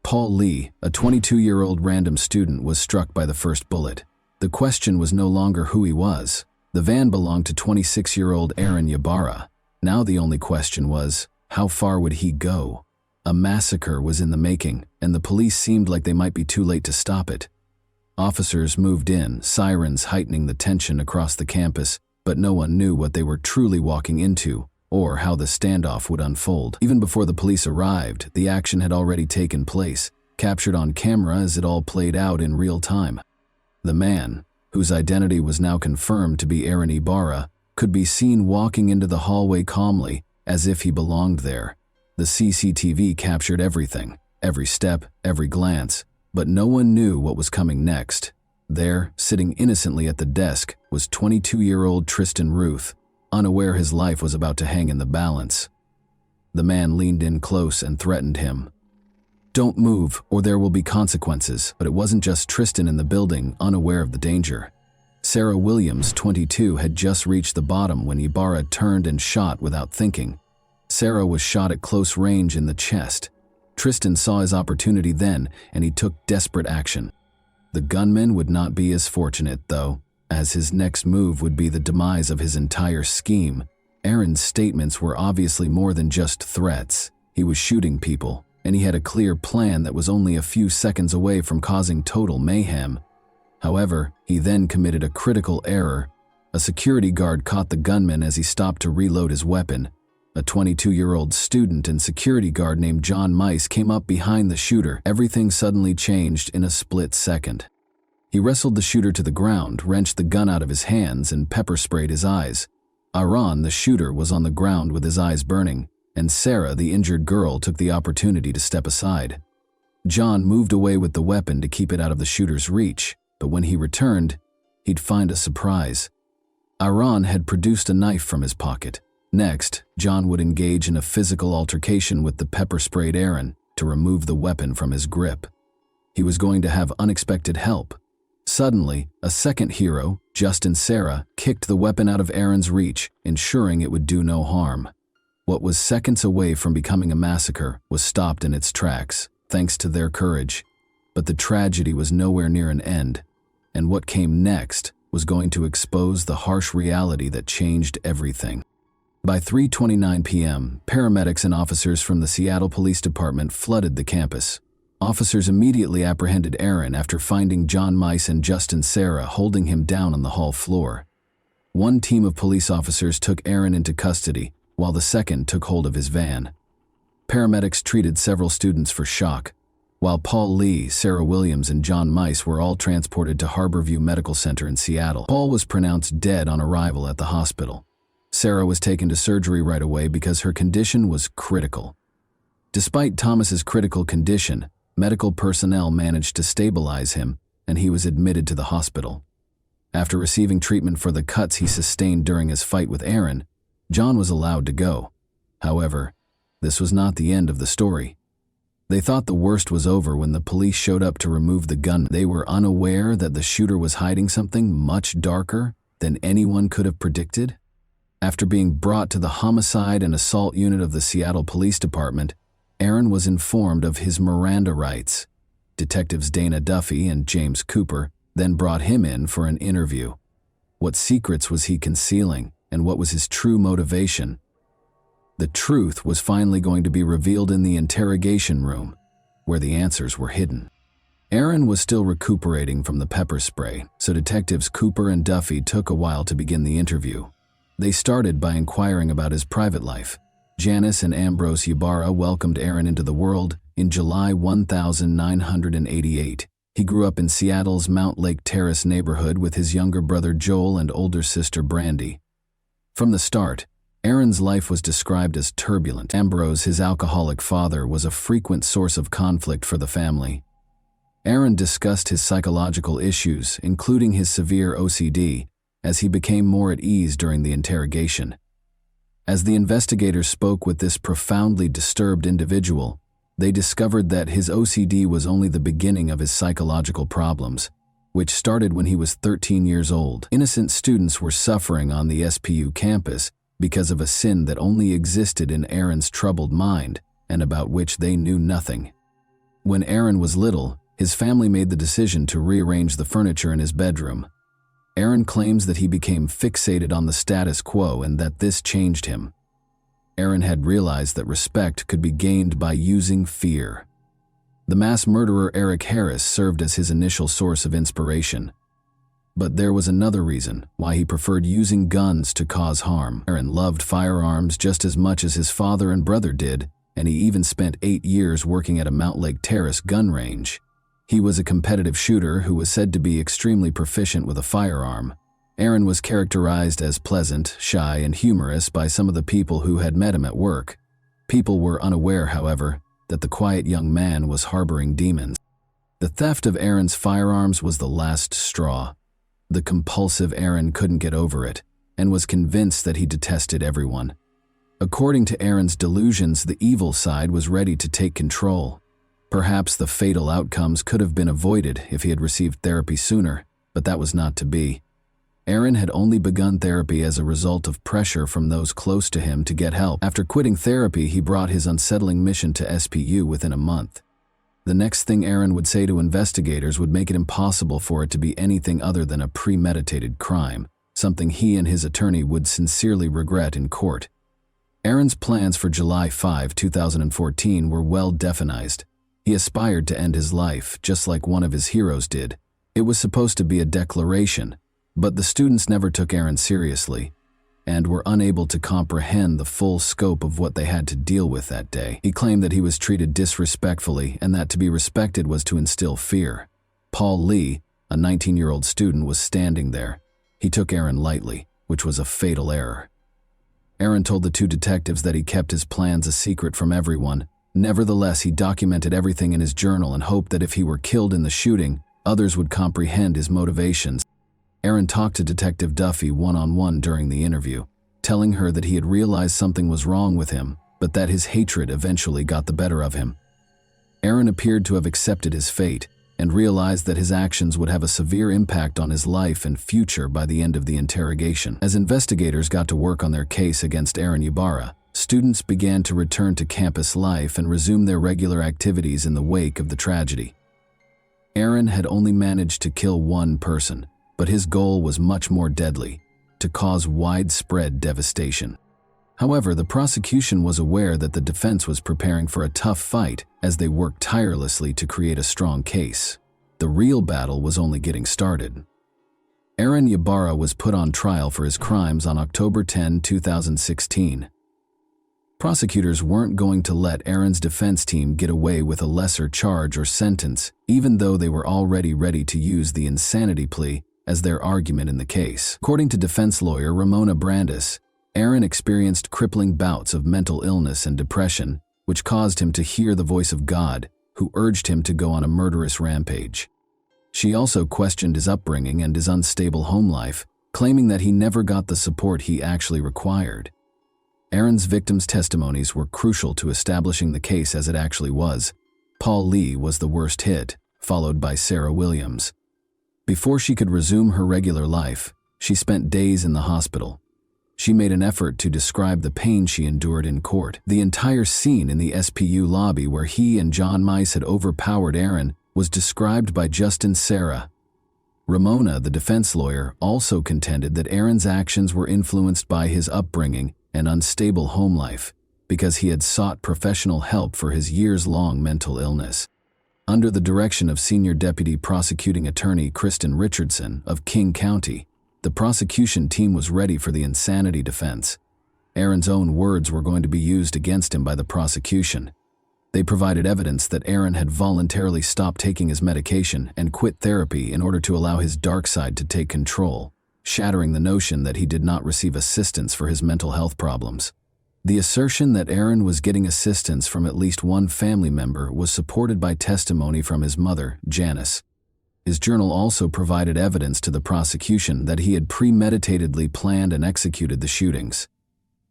Speaker 1: Paul Lee, a 22-year-old random student, was struck by the first bullet. The question was no longer who he was. The van belonged to 26-year-old Aaron Ybarra. Now the only question was, how far would he go? A massacre was in the making, and the police seemed like they might be too late to stop it. Officers moved in, sirens heightening the tension across the campus, but no one knew what they were truly walking into, or how the standoff would unfold. Even before the police arrived, the action had already taken place, captured on camera as it all played out in real time. The man, whose identity was now confirmed to be Aaron Ybarra, could be seen walking into the hallway calmly, as if he belonged there. The CCTV captured everything, every step, every glance, but no one knew what was coming next. There, sitting innocently at the desk, was 22-year-old Tristan Ruth, unaware his life was about to hang in the balance. The man leaned in close and threatened him. "Don't move, or there will be consequences." But it wasn't just Tristan in the building, unaware of the danger. Sarah Williams, 22, had just reached the bottom when Ybarra turned and shot without thinking. Sarah was shot at close range in the chest. Tristan saw his opportunity then, and he took desperate action. The gunman would not be as fortunate, though, as his next move would be the demise of his entire scheme. Aaron's statements were obviously more than just threats. He was shooting people, and he had a clear plan that was only a few seconds away from causing total mayhem. However, he then committed a critical error. A security guard caught the gunman as he stopped to reload his weapon. A 22-year-old student and security guard named John Mice came up behind the shooter. Everything suddenly changed in a split second. He wrestled the shooter to the ground, wrenched the gun out of his hands, and pepper-sprayed his eyes. Aaron, the shooter, was on the ground with his eyes burning, and Sarah, the injured girl, took the opportunity to step aside. John moved away with the weapon to keep it out of the shooter's reach, but when he returned, he'd find a surprise. Aaron had produced a knife from his pocket. Next, John would engage in a physical altercation with the pepper-sprayed Aaron to remove the weapon from his grip. He was going to have unexpected help. Suddenly, a second hero, Justin Serra, kicked the weapon out of Aaron's reach, ensuring it would do no harm. What was seconds away from becoming a massacre was stopped in its tracks, thanks to their courage. But the tragedy was nowhere near an end, and what came next was going to expose the harsh reality that changed everything. By 3:29 p.m., paramedics and officers from the Seattle Police Department flooded the campus. Officers immediately apprehended Aaron after finding John Mice and Justin Serra holding him down on the hall floor. One team of police officers took Aaron into custody, while the second took hold of his van. Paramedics treated several students for shock, while Paul Lee, Sarah Williams, and John Mice were all transported to Harborview Medical Center in Seattle. Paul was pronounced dead on arrival at the hospital. Sarah was taken to surgery right away because her condition was critical. Despite Thomas's critical condition, medical personnel managed to stabilize him, and he was admitted to the hospital. After receiving treatment for the cuts he sustained during his fight with Aaron, John was allowed to go. However, this was not the end of the story. They thought the worst was over when the police showed up to remove the gun. They were unaware that the shooter was hiding something much darker than anyone could have predicted. After being brought to the homicide and assault unit of the Seattle Police Department, Aaron was informed of his Miranda rights. Detectives Dana Duffy and James Cooper then brought him in for an interview. What secrets was he concealing, and what was his true motivation? The truth was finally going to be revealed in the interrogation room, where the answers were hidden. Aaron was still recuperating from the pepper spray, so detectives Cooper and Duffy took a while to begin the interview. They started by inquiring about his private life. Janice and Ambrose Ybarra welcomed Aaron into the world in July 1988. He grew up in Seattle's Mount Lake Terrace neighborhood with his younger brother Joel and older sister Brandy. From the start, Aaron's life was described as turbulent. Ambrose, his alcoholic father, was a frequent source of conflict for the family. Aaron discussed his psychological issues, including his severe OCD, as he became more at ease during the interrogation. As the investigators spoke with this profoundly disturbed individual, they discovered that his OCD was only the beginning of his psychological problems, which started when he was 13 years old. Innocent students were suffering on the SPU campus because of a sin that only existed in Aaron's troubled mind and about which they knew nothing. When Aaron was little, his family made the decision to rearrange the furniture in his bedroom. Aaron claims that he became fixated on the status quo and that this changed him. Aaron had realized that respect could be gained by using fear. The mass murderer Eric Harris served as his initial source of inspiration. But there was another reason why he preferred using guns to cause harm. Aaron loved firearms just as much as his father and brother did, and he even spent 8 years working at a Mount Lake Terrace gun range. He was a competitive shooter who was said to be extremely proficient with a firearm. Aaron was characterized as pleasant, shy, and humorous by some of the people who had met him at work. People were unaware, however, that the quiet young man was harboring demons. The theft of Aaron's firearms was the last straw. The compulsive Aaron couldn't get over it, and was convinced that he detested everyone. According to Aaron's delusions, the evil side was ready to take control. Perhaps the fatal outcomes could have been avoided if he had received therapy sooner, but that was not to be. Aaron had only begun therapy as a result of pressure from those close to him to get help. After quitting therapy, he brought his unsettling mission to SPU within a month. The next thing Aaron would say to investigators would make it impossible for it to be anything other than a premeditated crime, something he and his attorney would sincerely regret in court. Aaron's plans for July 5, 2014 were well defined. He aspired to end his life, just like one of his heroes did. It was supposed to be a declaration, but the students never took Aaron seriously and were unable to comprehend the full scope of what they had to deal with that day. He claimed that he was treated disrespectfully and that to be respected was to instill fear. Paul Lee, a 19-year-old student, was standing there. He took Aaron lightly, which was a fatal error. Aaron told the two detectives that he kept his plans a secret from everyone. Nevertheless, he documented everything in his journal and hoped that if he were killed in the shooting, others would comprehend his motivations. Aaron talked to Detective Duffy one-on-one during the interview, telling her that he had realized something was wrong with him, but that his hatred eventually got the better of him. Aaron appeared to have accepted his fate, and realized that his actions would have a severe impact on his life and future by the end of the interrogation. As investigators got to work on their case against Aaron Ybarra, students began to return to campus life and resume their regular activities in the wake of the tragedy. Aaron had only managed to kill one person, but his goal was much more deadly: to cause widespread devastation. However, the prosecution was aware that the defense was preparing for a tough fight as they worked tirelessly to create a strong case. The real battle was only getting started. Aaron Ybarra was put on trial for his crimes on October 10, 2016. Prosecutors weren't going to let Aaron's defense team get away with a lesser charge or sentence, even though they were already ready to use the insanity plea as their argument in the case. According to defense lawyer Ramona Brandis, Aaron experienced crippling bouts of mental illness and depression, which caused him to hear the voice of God, who urged him to go on a murderous rampage. She also questioned his upbringing and his unstable home life, claiming that he never got the support he actually required. Aaron's victims' testimonies were crucial to establishing the case as it actually was. Paul Lee was the worst hit, followed by Sarah Williams. Before she could resume her regular life, she spent days in the hospital. She made an effort to describe the pain she endured in court. The entire scene in the SPU lobby where he and John Mice had overpowered Aaron was described by Justin Serra. Ramona, the defense lawyer, also contended that Aaron's actions were influenced by his upbringing and unstable home life, because he had sought professional help for his years-long mental illness. Under the direction of Senior Deputy Prosecuting Attorney Kristen Richardson of King County, the prosecution team was ready for the insanity defense. Aaron's own words were going to be used against him by the prosecution. They provided evidence that Aaron had voluntarily stopped taking his medication and quit therapy in order to allow his dark side to take control, shattering the notion that he did not receive assistance for his mental health problems. The assertion that Aaron was getting assistance from at least one family member was supported by testimony from his mother, Janice. His journal also provided evidence to the prosecution that he had premeditatedly planned and executed the shootings.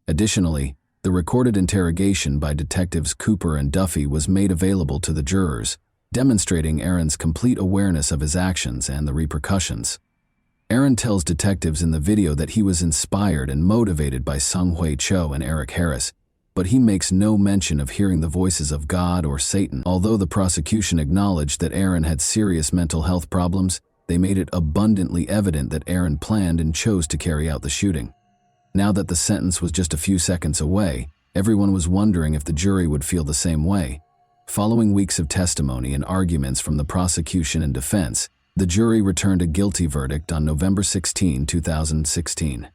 Speaker 1: Additionally, the recorded interrogation by detectives Cooper and Duffy was made available to the jurors, demonstrating Aaron's complete awareness of his actions and the repercussions. Aaron tells detectives in the video that he was inspired and motivated by Sung Hui Cho and Eric Harris, but he makes no mention of hearing the voices of God or Satan. Although the prosecution acknowledged that Aaron had serious mental health problems, they made it abundantly evident that Aaron planned and chose to carry out the shooting. Now that the sentence was just a few seconds away, everyone was wondering if the jury would feel the same way. Following weeks of testimony and arguments from the prosecution and defense, the jury returned a guilty verdict on November 16, 2016.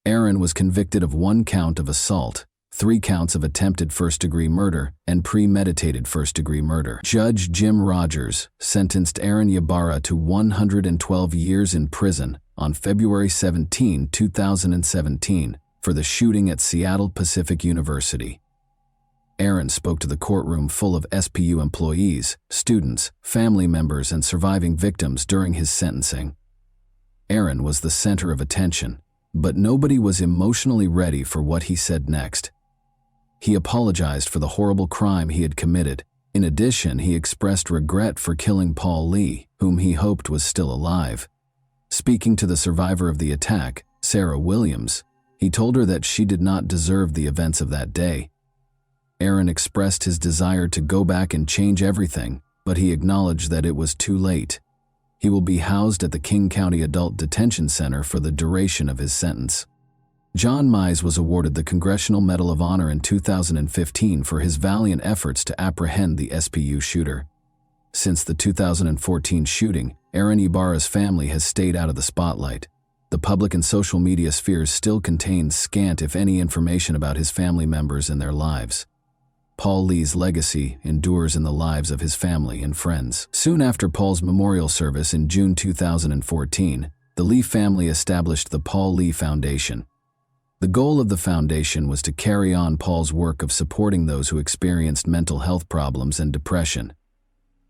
Speaker 1: Aaron was convicted of 1 count of assault, 3 counts of attempted first-degree murder, and premeditated first-degree murder. Judge Jim Rogers sentenced Aaron Ybarra to 112 years in prison on February 17, 2017, for the shooting at Seattle Pacific University. Aaron spoke to the courtroom full of SPU employees, students, family members, and surviving victims during his sentencing. Aaron was the center of attention, but nobody was emotionally ready for what he said next. He apologized for the horrible crime he had committed. In addition, he expressed regret for killing Paul Lee, whom he hoped was still alive. Speaking to the survivor of the attack, Sarah Williams, he told her that she did not deserve the events of that day. Aaron expressed his desire to go back and change everything, but he acknowledged that it was too late. He will be housed at the King County Adult Detention Center for the duration of his sentence. John Mize was awarded the Congressional Medal of Honor in 2015 for his valiant efforts to apprehend the SPU shooter. Since the 2014 shooting, Aaron Ybarra's family has stayed out of the spotlight. The public and social media spheres still contain scant if any information about his family members and their lives. Paul Lee's legacy endures in the lives of his family and friends. Soon after Paul's memorial service in June 2014, the Lee family established the Paul Lee Foundation. The goal of the foundation was to carry on Paul's work of supporting those who experienced mental health problems and depression.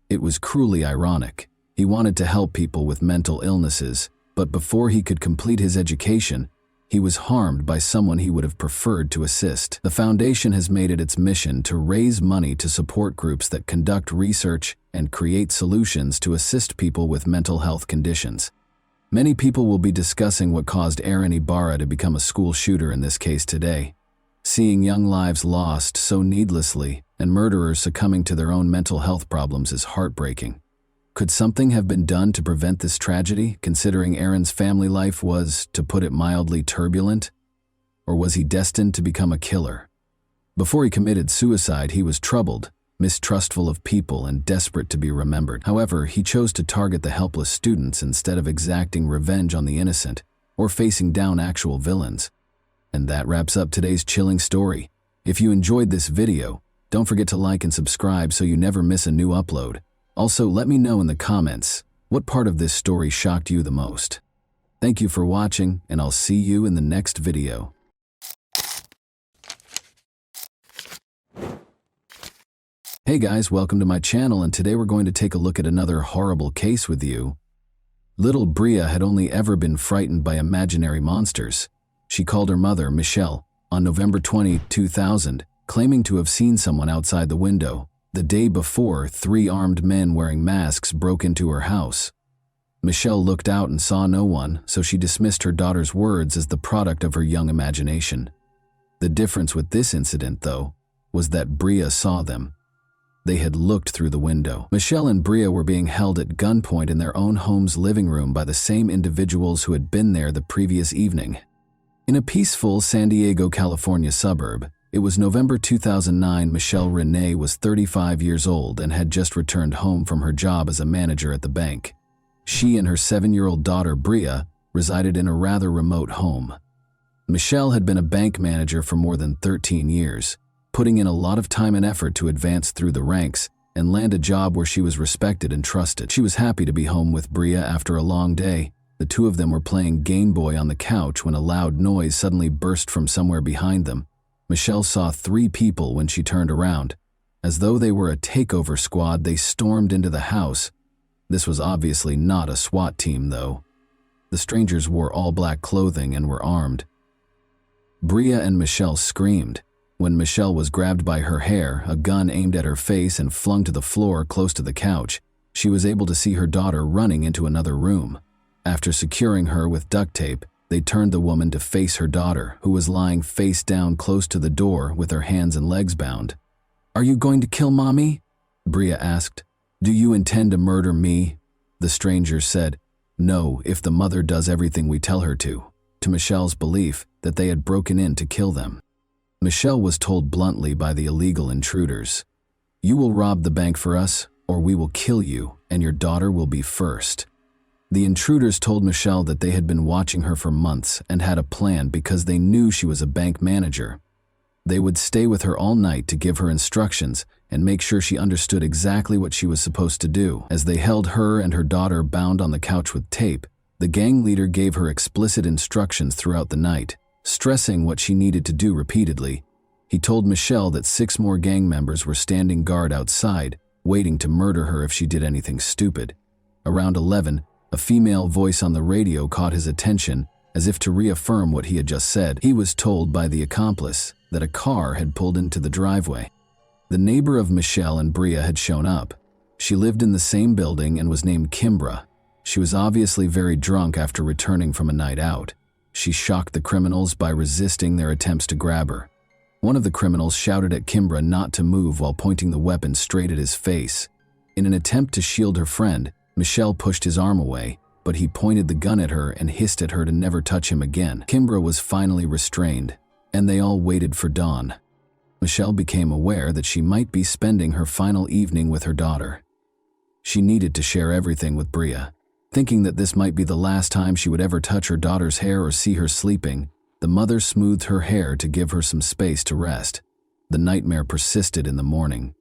Speaker 1: It was cruelly ironic. He wanted to help people with mental illnesses, but before he could complete his education, He was harmed by someone he would have preferred to assist. The foundation has made it its mission to raise money to support groups that conduct research and create solutions to assist people with mental health conditions. Many people will be discussing what caused Aaron Ibarra to become a school shooter in this case today. Seeing young lives lost so needlessly and murderers succumbing to their own mental health problems is heartbreaking. Could something have been done to prevent this tragedy, considering Aaron's family life was, to put it mildly, turbulent? Or was he destined to become a killer? Before he committed suicide, he was troubled, mistrustful of people, and desperate to be remembered. However, he chose to target the helpless students instead of exacting revenge on the innocent or facing down actual villains. And that wraps up today's chilling story. If you enjoyed this video, don't forget to like and subscribe so you never miss a new upload. Also, let me know in the comments what part of this story shocked you the most. Thank you for watching, and I'll see you in the next video. Hey guys, welcome to my channel, and today we're going to take a look at another horrible case with you. Little Bria had only ever been frightened by imaginary monsters. She called her mother, Michelle, on November 20, 2000, claiming to have seen someone outside the window. The day before, 3 armed men wearing masks broke into her house. Michelle looked out and saw no one, so she dismissed her daughter's words as the product of her young imagination. The difference with this incident, though, was that Bria saw them. They had looked through the window. Michelle and Bria were being held at gunpoint in their own home's living room by the same individuals who had been there the previous evening. In a peaceful San Diego, California suburb, it was November 2009. Michelle Renee was 35 years old and had just returned home from her job as a manager at the bank. She and her 7-year-old daughter, Bria, resided in a rather remote home. Michelle had been a bank manager for more than 13 years, putting in a lot of time and effort to advance through the ranks and land a job where she was respected and trusted. She was happy to be home with Bria after a long day. The two of them were playing Game Boy on the couch when a loud noise suddenly burst from somewhere behind them. Michelle saw 3 people when she turned around. As though they were a takeover squad, they stormed into the house. This was obviously not a SWAT team, though. The strangers wore all black clothing and were armed. Bria and Michelle screamed. When Michelle was grabbed by her hair, a gun aimed at her face and flung to the floor close to the couch, she was able to see her daughter running into another room. After securing her with duct tape, they turned the woman to face her daughter, who was lying face down close to the door with her hands and legs bound. "Are you going to kill Mommy?" Bria asked. "Do you intend to murder me?" The stranger said, "No, if the mother does everything we tell her to Michelle's belief that they had broken in to kill them. Michelle was told bluntly by the illegal intruders, "You will rob the bank for us, or we will kill you, and your daughter will be first." The intruders told Michelle that they had been watching her for months and had a plan because they knew she was a bank manager. They would stay with her all night to give her instructions and make sure she understood exactly what she was supposed to do. As they held her and her daughter bound on the couch with tape, the gang leader gave her explicit instructions throughout the night, stressing what she needed to do repeatedly. He told Michelle that 6 more gang members were standing guard outside, waiting to murder her if she did anything stupid. Around 11, a female voice on the radio caught his attention, as if to reaffirm what he had just said. He was told by the accomplice that a car had pulled into the driveway. The neighbor of Michelle and Bria had shown up. She lived in the same building and was named Kimbra. She was obviously very drunk after returning from a night out. She shocked the criminals by resisting their attempts to grab her. One of the criminals shouted at Kimbra not to move while pointing the weapon straight at his face. In an attempt to shield her friend, Michelle pushed his arm away, but he pointed the gun at her and hissed at her to never touch him again. Kimbra was finally restrained, and they all waited for dawn. Michelle became aware that she might be spending her final evening with her daughter. She needed to share everything with Bria. Thinking that this might be the last time she would ever touch her daughter's hair or see her sleeping, the mother smoothed her hair to give her some space to rest. The nightmare persisted in the morning.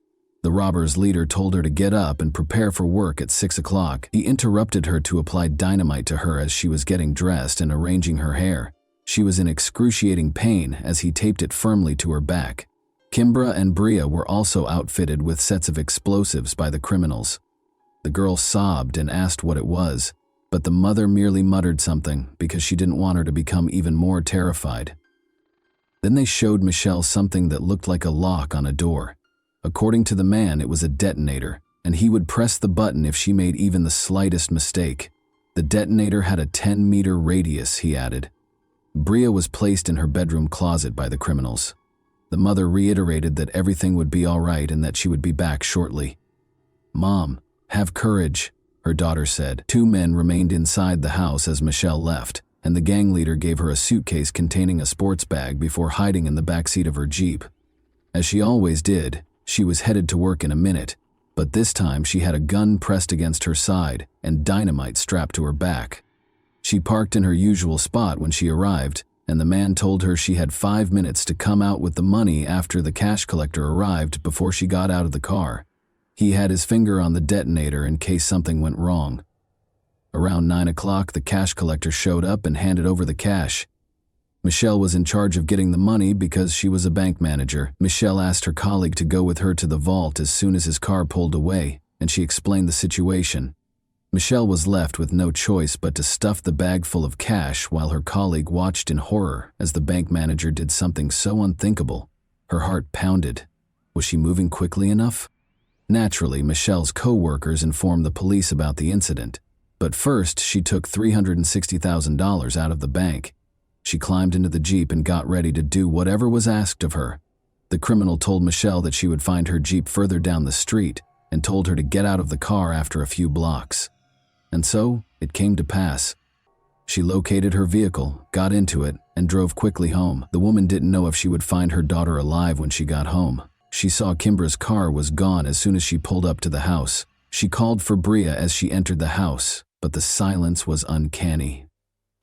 Speaker 1: The robbers' leader told her to get up and prepare for work at 6 o'clock. He interrupted her to apply dynamite to her as she was getting dressed and arranging her hair. She was in excruciating pain as he taped it firmly to her back. Kimbra and Bria were also outfitted with sets of explosives by the criminals. The girl sobbed and asked what it was. but the mother merely muttered something because she didn't want her to become even more terrified. Then they showed Michelle something that looked like a lock on a door. According to the man, it was a detonator, and he would press the button if she made even the slightest mistake. The detonator had a 10-meter radius, he added. Bria was placed in her bedroom closet by the criminals. The mother reiterated that everything would be all right and that she would be back shortly. "Mom, have courage," her daughter said. 2 men remained inside the house as Michelle left, and the gang leader gave her a suitcase containing a sports bag before hiding in the backseat of her Jeep. As she always did, she was headed to work in a minute, but this time she had a gun pressed against her side and dynamite strapped to her back. She parked in her usual spot when she arrived, and the man told her she had 5 minutes to come out with the money after the cash collector arrived before she got out of the car. He had his finger on the detonator in case something went wrong. Around 9 o'clock, the cash collector showed up and handed over the cash. Michelle was in charge of getting the money because she was a bank manager. Michelle asked her colleague to go with her to the vault as soon as his car pulled away, and she explained the situation. Michelle was left with no choice but to stuff the bag full of cash while her colleague watched in horror as the bank manager did something so unthinkable. Her heart pounded. Was she moving quickly enough? Naturally, Michelle's co-workers informed the police about the incident, but first she took $360,000 out of the bank. She climbed into the Jeep and got ready to do whatever was asked of her. The criminal told Michelle that she would find her Jeep further down the street and told her to get out of the car after a few blocks. And so, it came to pass. She located her vehicle, got into it, and drove quickly home. The woman didn't know if she would find her daughter alive when she got home. She saw Kimbra's car was gone as soon as she pulled up to the house. She called for Bria as she entered the house, but the silence was uncanny.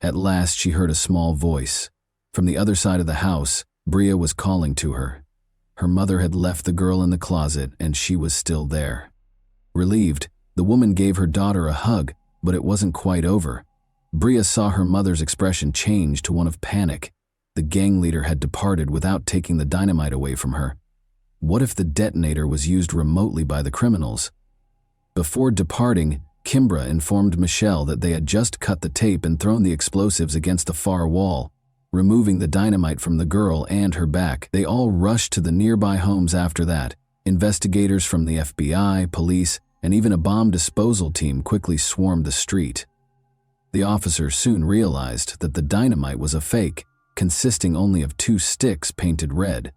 Speaker 1: At last, she heard a small voice. From the other side of the house, Bria was calling to her. Her mother had left the girl in the closet, and she was still there. Relieved, the woman gave her daughter a hug, but it wasn't quite over. Bria saw her mother's expression change to one of panic. The gang leader had departed without taking the dynamite away from her. What if the detonator was used remotely by the criminals? Before departing, Kimbra informed Michelle that they had just cut the tape and thrown the explosives against the far wall, removing the dynamite from the girl and her back. They all rushed to the nearby homes after that. Investigators from the FBI, police, and even a bomb disposal team quickly swarmed the street. The officers soon realized that the dynamite was a fake, consisting only of 2 sticks painted red.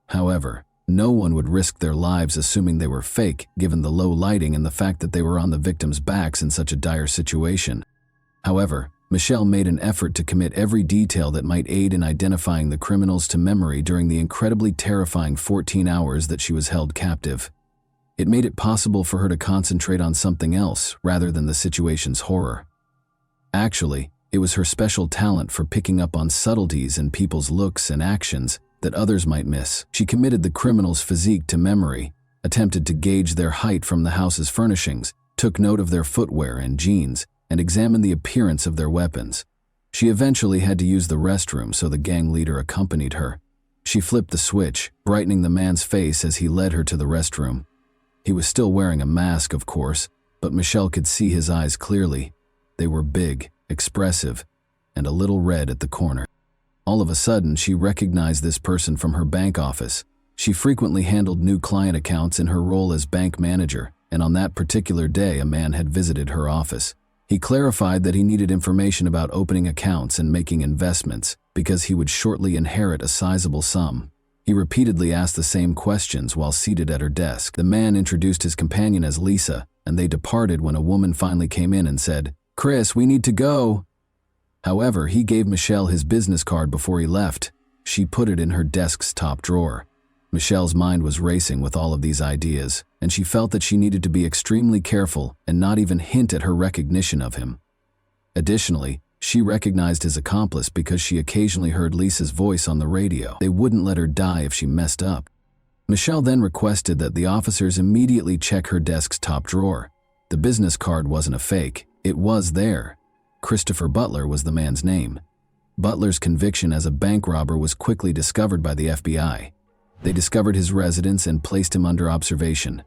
Speaker 1: However, no one would risk their lives assuming they were fake, given the low lighting and the fact that they were on the victims' backs in such a dire situation. However, Michelle made an effort to commit every detail that might aid in identifying the criminals to memory during the incredibly terrifying 14 hours that she was held captive. It made it possible for her to concentrate on something else rather than the situation's horror. Actually, it was her special talent for picking up on subtleties in people's looks and actions that others might miss. She committed the criminals' physique to memory, attempted to gauge their height from the house's furnishings, took note of their footwear and jeans, and examined the appearance of their weapons. She eventually had to use the restroom, so the gang leader accompanied her. She flipped the switch, brightening the man's face as he led her to the restroom. He was still wearing a mask, of course, but Michelle could see his eyes clearly. They were big, expressive, and a little red at the corner. All of a sudden, she recognized this person from her bank office. She frequently handled new client accounts in her role as bank manager, and on that particular day, a man had visited her office. He clarified that he needed information about opening accounts and making investments because he would shortly inherit a sizable sum. He repeatedly asked the same questions while seated at her desk. The man introduced his companion as Lisa, and they departed when a woman finally came in and said, "Chris, we need to go." However, he gave Michelle his business card before he left. She put it in her desk's top drawer. Michelle's mind was racing with all of these ideas, and she felt that she needed to be extremely careful and not even hint at her recognition of him. Additionally, she recognized his accomplice because she occasionally heard Lisa's voice on the radio. They wouldn't let her die if she messed up. Michelle then requested that the officers immediately check her desk's top drawer. The business card wasn't a fake. It was there. Christopher Butler was the man's name. Butler's conviction as a bank robber was quickly discovered by the FBI. They discovered his residence and placed him under observation.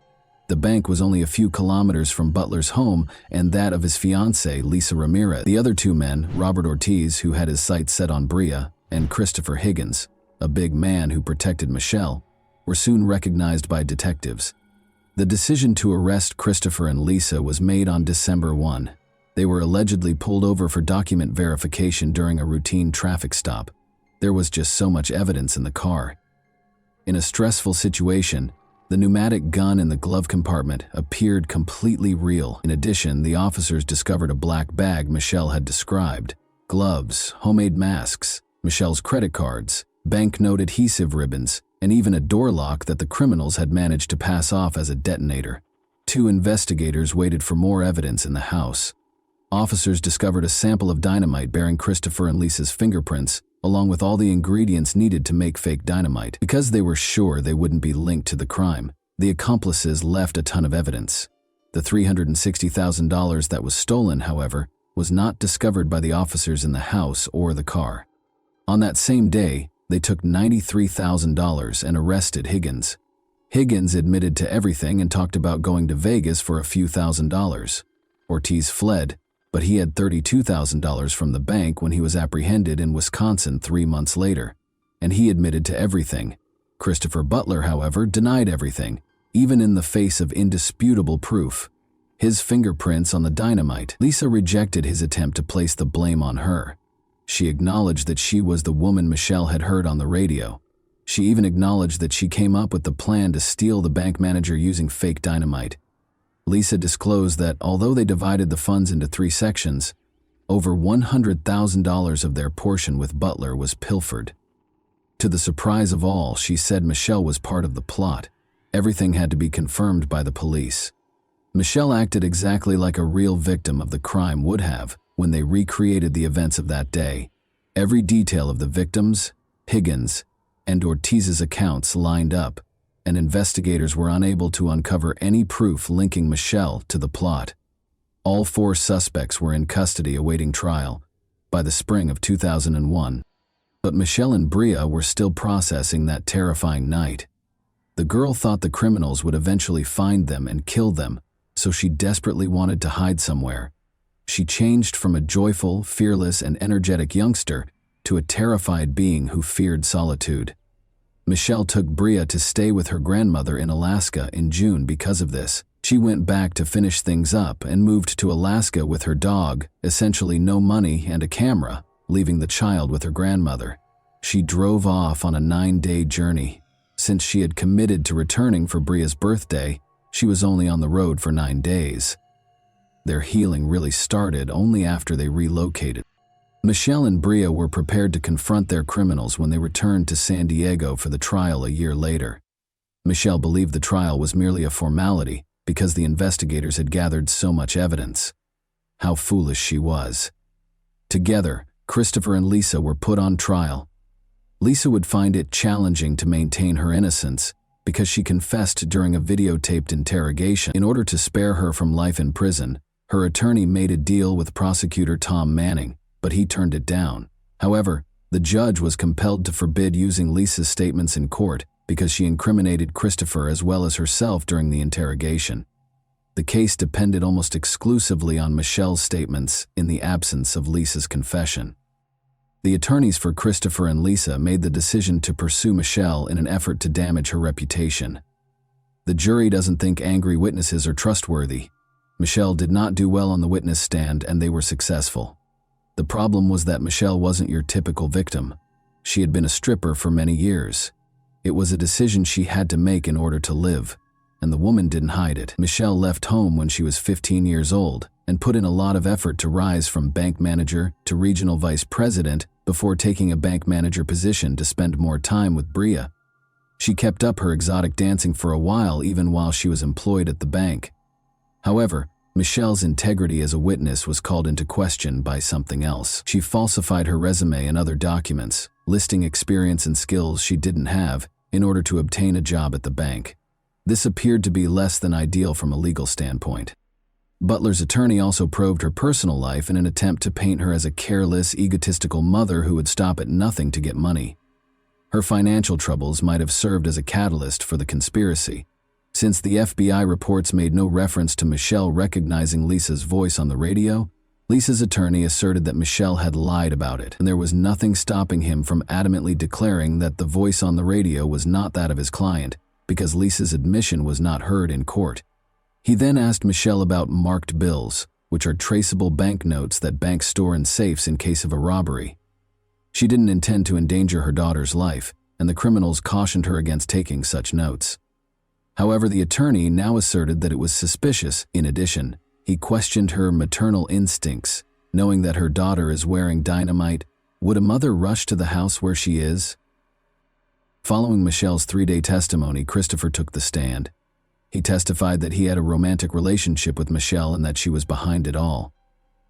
Speaker 1: The bank was only a few kilometers from Butler's home and that of his fiancée, Lisa Ramirez. The other two men, Robert Ortiz, who had his sights set on Bria, and Christopher Higgins, a big man who protected Michelle, were soon recognized by detectives. The decision to arrest Christopher and Lisa was made on December 1. They were allegedly pulled over for document verification during a routine traffic stop. There was just so much evidence in the car. In a stressful situation, the pneumatic gun in the glove compartment appeared completely real. In addition, the officers discovered a black bag Michelle had described, gloves, homemade masks, Michelle's credit cards, banknote adhesive ribbons, and even a door lock that the criminals had managed to pass off as a detonator. Two investigators waited for more evidence in the house. Officers discovered a sample of dynamite bearing Christopher and Lisa's fingerprints, along with all the ingredients needed to make fake dynamite. Because they were sure they wouldn't be linked to the crime, the accomplices left a ton of evidence. The $360,000 that was stolen, however, was not discovered by the officers in the house or the car. On that same day, they took $93,000 and arrested Higgins. Higgins admitted to everything and talked about going to Vegas for a few $1,000s. Ortiz fled, but he had $32,000 from the bank when he was apprehended in Wisconsin 3 months later, and he admitted to everything. Christopher Butler, however, denied everything, even in the face of indisputable proof. His fingerprints on the dynamite. Lisa rejected his attempt to place the blame on her. She acknowledged that she was the woman Michelle had heard on the radio. She even acknowledged that she came up with the plan to steal the bank manager using fake dynamite. Lisa disclosed that although they divided the funds into 3 sections, over $100,000 of their portion with Butler was pilfered. To the surprise of all, she said Michelle was part of the plot. Everything had to be confirmed by the police. Michelle acted exactly like a real victim of the crime would have when they recreated the events of that day. Every detail of the victims, Higgins, and Ortiz's accounts lined up, and investigators were unable to uncover any proof linking Michelle to the plot. All 4 suspects were in custody awaiting trial by the spring of 2001. But Michelle and Bria were still processing that terrifying night. The girl thought the criminals would eventually find them and kill them, so she desperately wanted to hide somewhere. She changed from a joyful, fearless, and energetic youngster to a terrified being who feared solitude. Michelle took Bria to stay with her grandmother in Alaska in June because of this. She went back to finish things up and moved to Alaska with her dog, essentially no money and a camera, leaving the child with her grandmother. She drove off on a 9-day journey. Since she had committed to returning for Bria's birthday, she was only on the road for 9 days. Their healing really started only after they relocated. Michelle and Bria were prepared to confront their criminals when they returned to San Diego for the trial a year later. Michelle believed the trial was merely a formality because the investigators had gathered so much evidence. How foolish she was. Together, Christopher and Lisa were put on trial. Lisa would find it challenging to maintain her innocence because she confessed during a videotaped interrogation. In order to spare her from life in prison, her attorney made a deal with prosecutor Tom Manning, but he turned it down. However, the judge was compelled to forbid using Lisa's statements in court because she incriminated Christopher as well as herself during the interrogation. The case depended almost exclusively on Michelle's statements in the absence of Lisa's confession. The attorneys for Christopher and Lisa made the decision to pursue Michelle in an effort to damage her reputation. The jury doesn't think angry witnesses are trustworthy. Michelle did not do well on the witness stand and they were successful. The problem was that Michelle wasn't your typical victim. She had been a stripper for many years. It was a decision she had to make in order to live, and the woman didn't hide it. Michelle left home when she was 15 years old and put in a lot of effort to rise from bank manager to regional vice president before taking a bank manager position to spend more time with Bria. She kept up her exotic dancing for a while even while she was employed at the bank. However, Michelle's integrity as a witness was called into question by something else. She falsified her resume and other documents, listing experience and skills she didn't have in order to obtain a job at the bank. This appeared to be less than ideal from a legal standpoint. Butler's attorney also probed her personal life in an attempt to paint her as a careless, egotistical mother who would stop at nothing to get money. Her financial troubles might have served as a catalyst for the conspiracy, Since the FBI reports made no reference to Michelle recognizing Lisa's voice on the radio, Lisa's attorney asserted that Michelle had lied about it, and there was nothing stopping him from adamantly declaring that the voice on the radio was not that of his client, because Lisa's admission was not heard in court. He then asked Michelle about marked bills, which are traceable banknotes that banks store in safes in case of a robbery. She didn't intend to endanger her daughter's life, and the criminals cautioned her against taking such notes. However, the attorney now asserted that it was suspicious. In addition, he questioned her maternal instincts, knowing that her daughter is wearing dynamite. Would a mother rush to the house where she is? Following Michelle's 3-day testimony, Christopher took the stand. He testified that he had a romantic relationship with Michelle and that she was behind it all.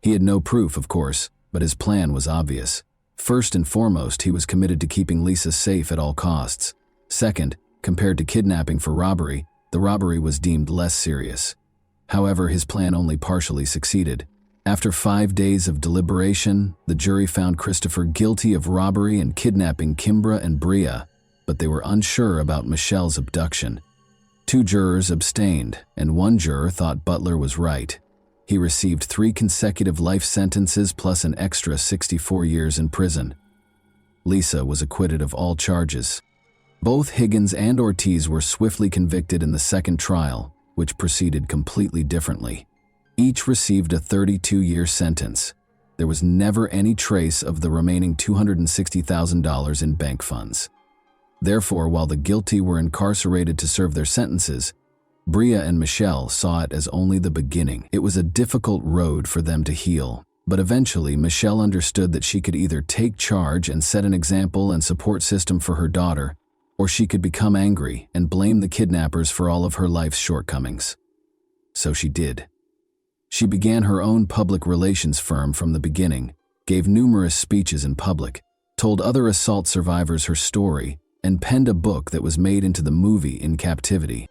Speaker 1: He had no proof, of course, but his plan was obvious. First and foremost, he was committed to keeping Lisa safe at all costs. Second, compared to kidnapping for robbery, the robbery was deemed less serious. However, his plan only partially succeeded. After 5 days of deliberation, the jury found Christopher guilty of robbery and kidnapping Kimbra and Bria, but they were unsure about Michelle's abduction. 2 jurors abstained, and 1 juror thought Butler was right. He received 3 consecutive life sentences plus an extra 64 years in prison. Lisa was acquitted of all charges. Both Higgins and Ortiz were swiftly convicted in the second trial, which proceeded completely differently. Each received a 32-year sentence. There was never any trace of the remaining $260,000 in bank funds. Therefore, while the guilty were incarcerated to serve their sentences, Bria and Michelle saw it as only the beginning. It was a difficult road for them to heal, but eventually Michelle understood that she could either take charge and set an example and support system for her daughter, or she could become angry and blame the kidnappers for all of her life's shortcomings. So she did. She began her own public relations firm from the beginning, gave numerous speeches in public, told other assault survivors her story, and penned a book that was made into the movie In Captivity.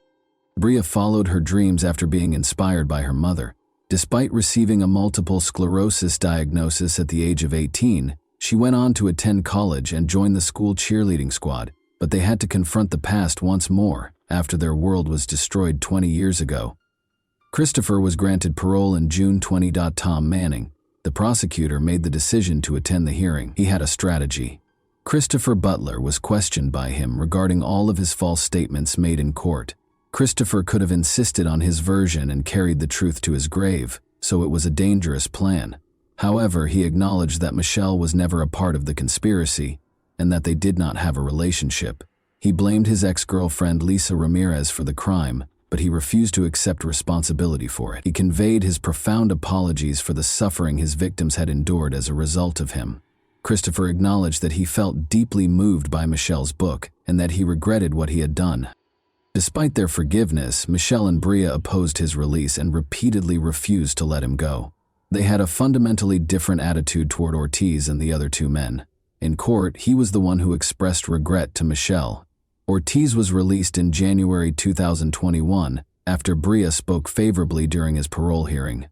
Speaker 1: Bria followed her dreams after being inspired by her mother. Despite receiving a multiple sclerosis diagnosis at the age of 18, she went on to attend college and join the school cheerleading squad, but they had to confront the past once more after their world was destroyed 20 years ago. Christopher was granted parole in June 20. Tom Manning, the prosecutor, made the decision to attend the hearing. He had a strategy. Christopher Butler was questioned by him regarding all of his false statements made in court. Christopher could have insisted on his version and carried the truth to his grave, so it was a dangerous plan. However, he acknowledged that Michelle was never a part of the conspiracy and that they did not have a relationship. He blamed his ex-girlfriend Lisa Ramirez for the crime, but he refused to accept responsibility for it. He conveyed his profound apologies for the suffering his victims had endured as a result of him. Christopher acknowledged that he felt deeply moved by Michelle's book and that he regretted what he had done. Despite their forgiveness, Michelle and Bria opposed his release and repeatedly refused to let him go. They had a fundamentally different attitude toward Ortiz and the other 2 men. In court, he was the one who expressed regret to Michelle. Ortiz was released in January 2021 after Bria spoke favorably during his parole hearing.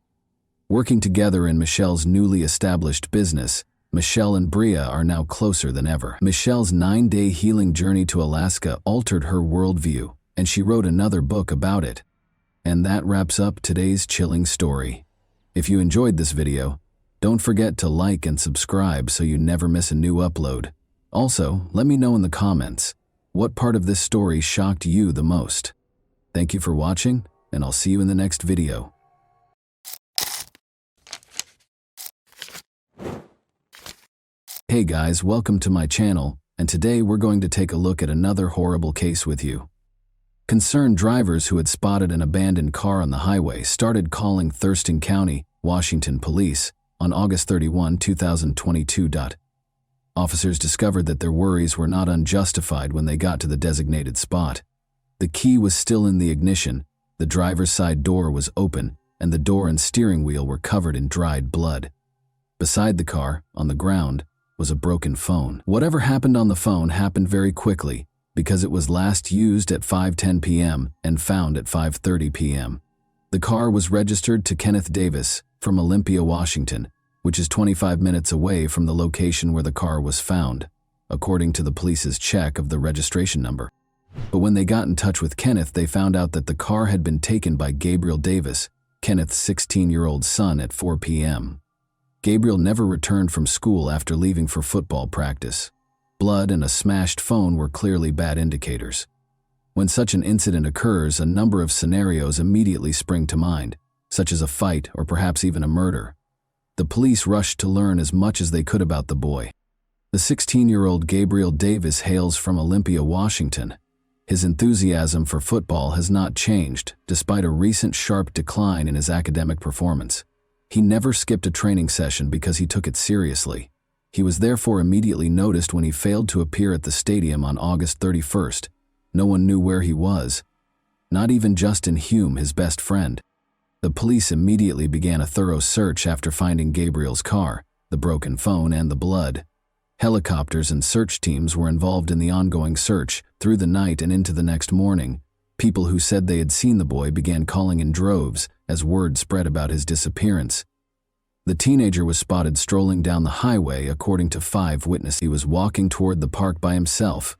Speaker 1: Working together in Michelle's newly established business, Michelle and Bria are now closer than ever. Michelle's 9-day healing journey to Alaska altered her worldview, and she wrote another book about it. And that wraps up today's chilling story. If you enjoyed this video, don't forget to like and subscribe so you never miss a new upload. Also, let me know in the comments, what part of this story shocked you the most? Thank you for watching, and I'll see you in the next video. Hey guys, welcome to my channel, and today we're going to take a look at another horrible case with you. Concerned drivers who had spotted an abandoned car on the highway started calling Thurston County, Washington police on August 31, 2022. Officers discovered that their worries were not unjustified when they got to the designated spot. The key was still in the ignition, the driver's side door was open, and the door and steering wheel were covered in dried blood. Beside the car, on the ground, was a broken phone. Whatever happened on the phone happened very quickly because it was last used at 5:10 p.m. and found at 5:30 p.m. The car was registered to Kenneth Davis from Olympia, Washington, which is 25 minutes away from the location where the car was found, according to the police's check of the registration number. But when they got in touch with Kenneth, they found out that the car had been taken by Gabriel Davis, Kenneth's 16-year-old son, at 4 p.m. Gabriel never returned from school after leaving for football practice. Blood and a smashed phone were clearly bad indicators. When such an incident occurs, a number of scenarios immediately spring to mind, such as a fight or perhaps even a murder. The police rushed to learn as much as they could about the boy. The 16-year-old Gabriel Davis hails from Olympia, Washington. His enthusiasm for football has not changed, despite a recent sharp decline in his academic performance. He never skipped a training session because he took it seriously. He was therefore immediately noticed when he failed to appear at the stadium on August 31st. No one knew where he was. Not even Justin Hume, his best friend. The police immediately began a thorough search after finding Gabriel's car, the broken phone, and the blood. Helicopters and search teams were involved in the ongoing search through the night and into the next morning. People who said they had seen the boy began calling in droves as word spread about his disappearance. The teenager was spotted strolling down the highway, according to 5 witnesses. He was walking toward the park by himself.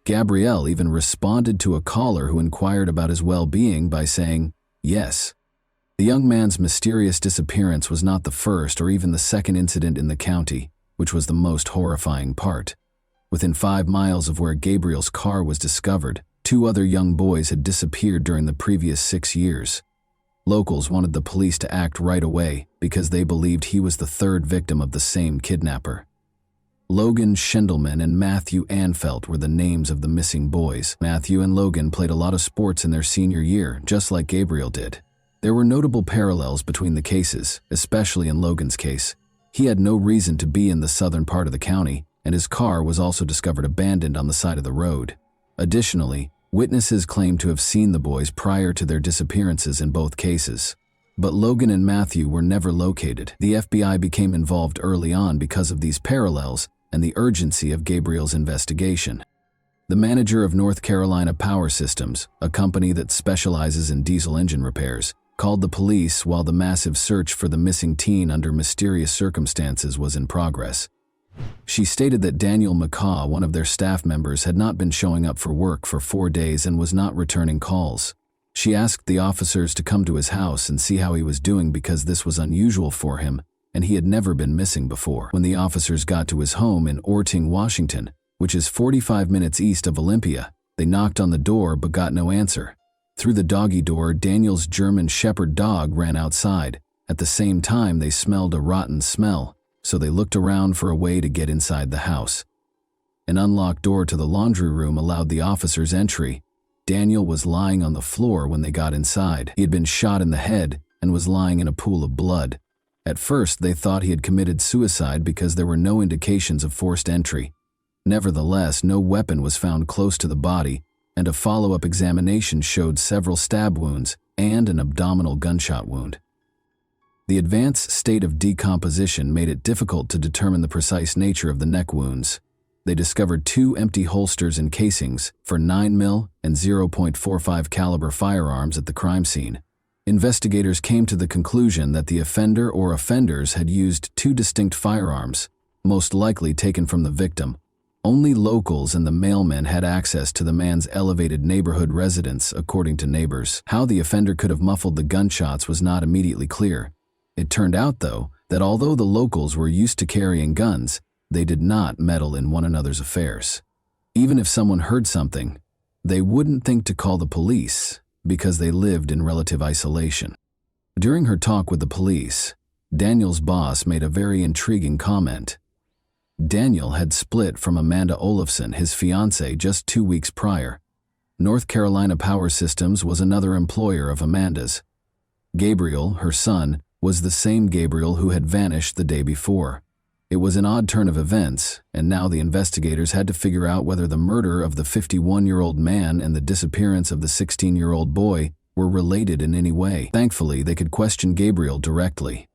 Speaker 1: Gabriel even responded to a caller who inquired about his well-being by saying, "Yes." The young man's mysterious disappearance was not the first or even the second incident in the county, which was the most horrifying part. Within 5 miles of where Gabriel's car was discovered, 2 other young boys had disappeared during the previous 6 years. Locals wanted the police to act right away because they believed he was the 3rd victim of the same kidnapper. Logan Schindelman and Matthew Anfelt were the names of the missing boys. Matthew and Logan played a lot of sports in their senior year, just like Gabriel did. There were notable parallels between the cases, especially in Logan's case. He had no reason to be in the southern part of the county, and his car was also discovered abandoned on the side of the road. Additionally, witnesses claimed to have seen the boys prior to their disappearances in both cases. But Logan and Matthew were never located. The FBI became involved early on because of these parallels and the urgency of Gabriel's investigation. The manager of North Carolina Power Systems, a company that specializes in diesel engine repairs, called the police while the massive search for the missing teen under mysterious circumstances was in progress. She stated that Daniel McCaw, one of their staff members, had not been showing up for work for 4 days and was not returning calls. She asked the officers to come to his house and see how he was doing because this was unusual for him, and he had never been missing before. When the officers got to his home in Orting, Washington, which is 45 minutes east of Olympia, they knocked on the door but got no answer. Through the doggy door, Daniel's German Shepherd dog ran outside. At the same time, they smelled a rotten smell, so they looked around for a way to get inside the house. An unlocked door to the laundry room allowed the officers entry. Daniel was lying on the floor when they got inside. He had been shot in the head and was lying in a pool of blood. At first, they thought he had committed suicide because there were no indications of forced entry. Nevertheless, no weapon was found close to the body, and a follow-up examination showed several stab wounds and an abdominal gunshot wound. The advanced state of decomposition made it difficult to determine the precise nature of the neck wounds. They discovered 2 empty holsters and casings for 9mm and 0.45 caliber firearms at the crime scene. Investigators came to the conclusion that the offender or offenders had used 2 distinct firearms, most likely taken from the victim. Only locals and the mailman had access to the man's elevated neighborhood residence, according to neighbors. How the offender could have muffled the gunshots was not immediately clear. It turned out, though, that although the locals were used to carrying guns, they did not meddle in one another's affairs. Even if someone heard something, they wouldn't think to call the police because they lived in relative isolation. During her talk with the police, Daniel's boss made a very intriguing comment. Daniel had split from Amanda Olafson, his fiancée, just 2 weeks prior. North Carolina Power Systems was another employer of Amanda's. Gabriel, her son, was the same Gabriel who had vanished the day before. It was an odd turn of events, and now the investigators had to figure out whether the murder of the 51-year-old man and the disappearance of the 16-year-old boy were related in any way. Thankfully, they could question Gabriel directly.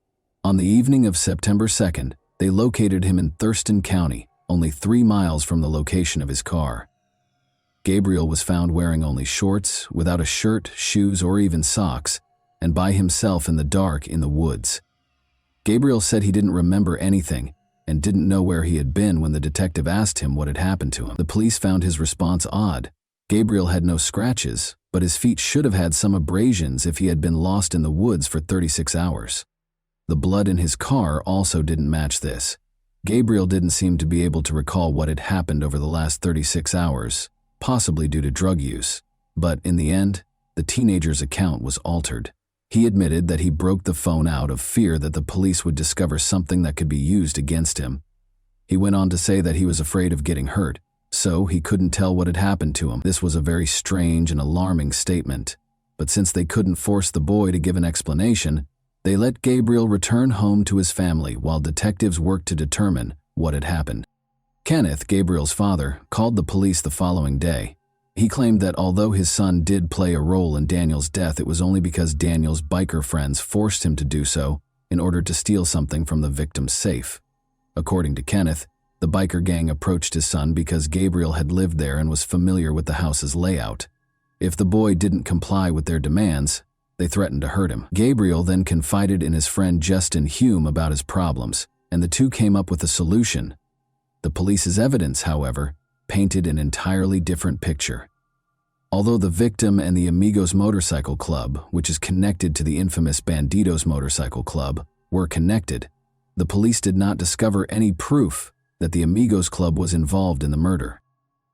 Speaker 1: On the evening of September 2nd, they located him in Thurston County, only 3 miles from the location of his car. Gabriel was found wearing only shorts, without a shirt, shoes, or even socks, and by himself in the dark in the woods. Gabriel said he didn't remember anything and didn't know where he had been when the detective asked him what had happened to him. The police found his response odd. Gabriel had no scratches, but his feet should have had some abrasions if he had been lost in the woods for 36 hours. The blood in his car also didn't match this. Gabriel didn't seem to be able to recall what had happened over the last 36 hours, possibly due to drug use. But in the end, the teenager's account was altered. He admitted that he broke the phone out of fear that the police would discover something that could be used against him. He went on to say that he was afraid of getting hurt, so he couldn't tell what had happened to him. This was a very strange and alarming statement, but since they couldn't force the boy to give an explanation, they let Gabriel return home to his family while detectives worked to determine what had happened. Kenneth, Gabriel's father, called the police the following day. He claimed that although his son did play a role in Daniel's death, it was only because Daniel's biker friends forced him to do so in order to steal something from the victim's safe. According to Kenneth, the biker gang approached his son because Gabriel had lived there and was familiar with the house's layout. If the boy didn't comply with their demands, they threatened to hurt him. Gabriel then confided in his friend Justin Hume about his problems, and the two came up with a solution. The police's evidence, however, painted an entirely different picture. Although the victim and the Amigos Motorcycle Club, which is connected to the infamous Bandidos Motorcycle Club, were connected, the police did not discover any proof that the Amigos Club was involved in the murder.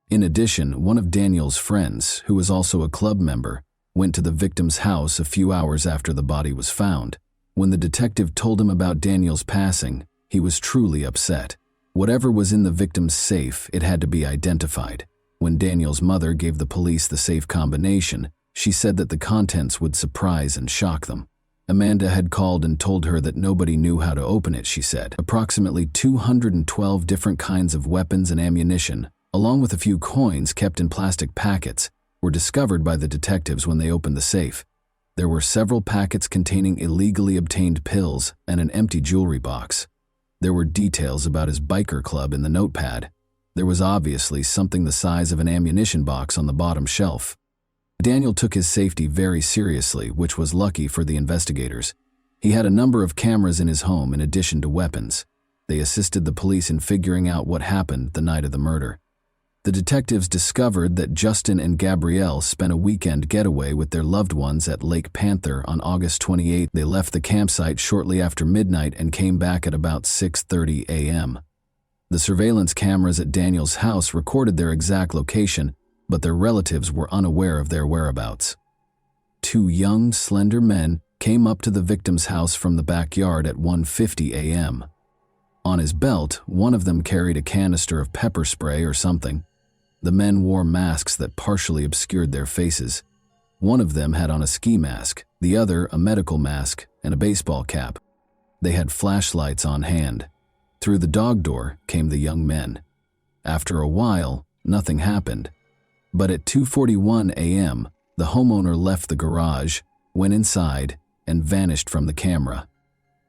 Speaker 1: In addition, one of Daniel's friends, who was also a club member, went to the victim's house a few hours after the body was found. When the detective told him about Daniel's passing, he was truly upset. Whatever was in the victim's safe, it had to be identified. When Daniel's mother gave the police the safe combination, she said that the contents would surprise and shock them. Amanda had called and told her that nobody knew how to open it, she said. Approximately 212 different kinds of weapons and ammunition, along with a few coins kept in plastic packets, were discovered by the detectives when they opened the safe. There were several packets containing illegally obtained pills and an empty jewelry box. There were details about his biker club in the notepad. There was obviously something the size of an ammunition box on the bottom shelf. Daniel took his safety very seriously, which was lucky for the investigators. He had a number of cameras in his home in addition to weapons. They assisted the police in figuring out what happened the night of the murder. The detectives discovered that Justin and Gabrielle spent a weekend getaway with their loved ones at Lake Panther on August 28. They left the campsite shortly after midnight and came back at about 6:30 a.m. The surveillance cameras at Daniel's house recorded their exact location, but their relatives were unaware of their whereabouts. Two young, slender men came up to the victim's house from the backyard at 1:50 a.m. On his belt, one of them carried a canister of pepper spray or something. The men wore masks that partially obscured their faces. One of them had on a ski mask, the other a medical mask and a baseball cap. They had flashlights on hand. Through the dog door came the young men. After a while, nothing happened. But at 2:41 a.m., the homeowner left the garage, went inside, and vanished from the camera.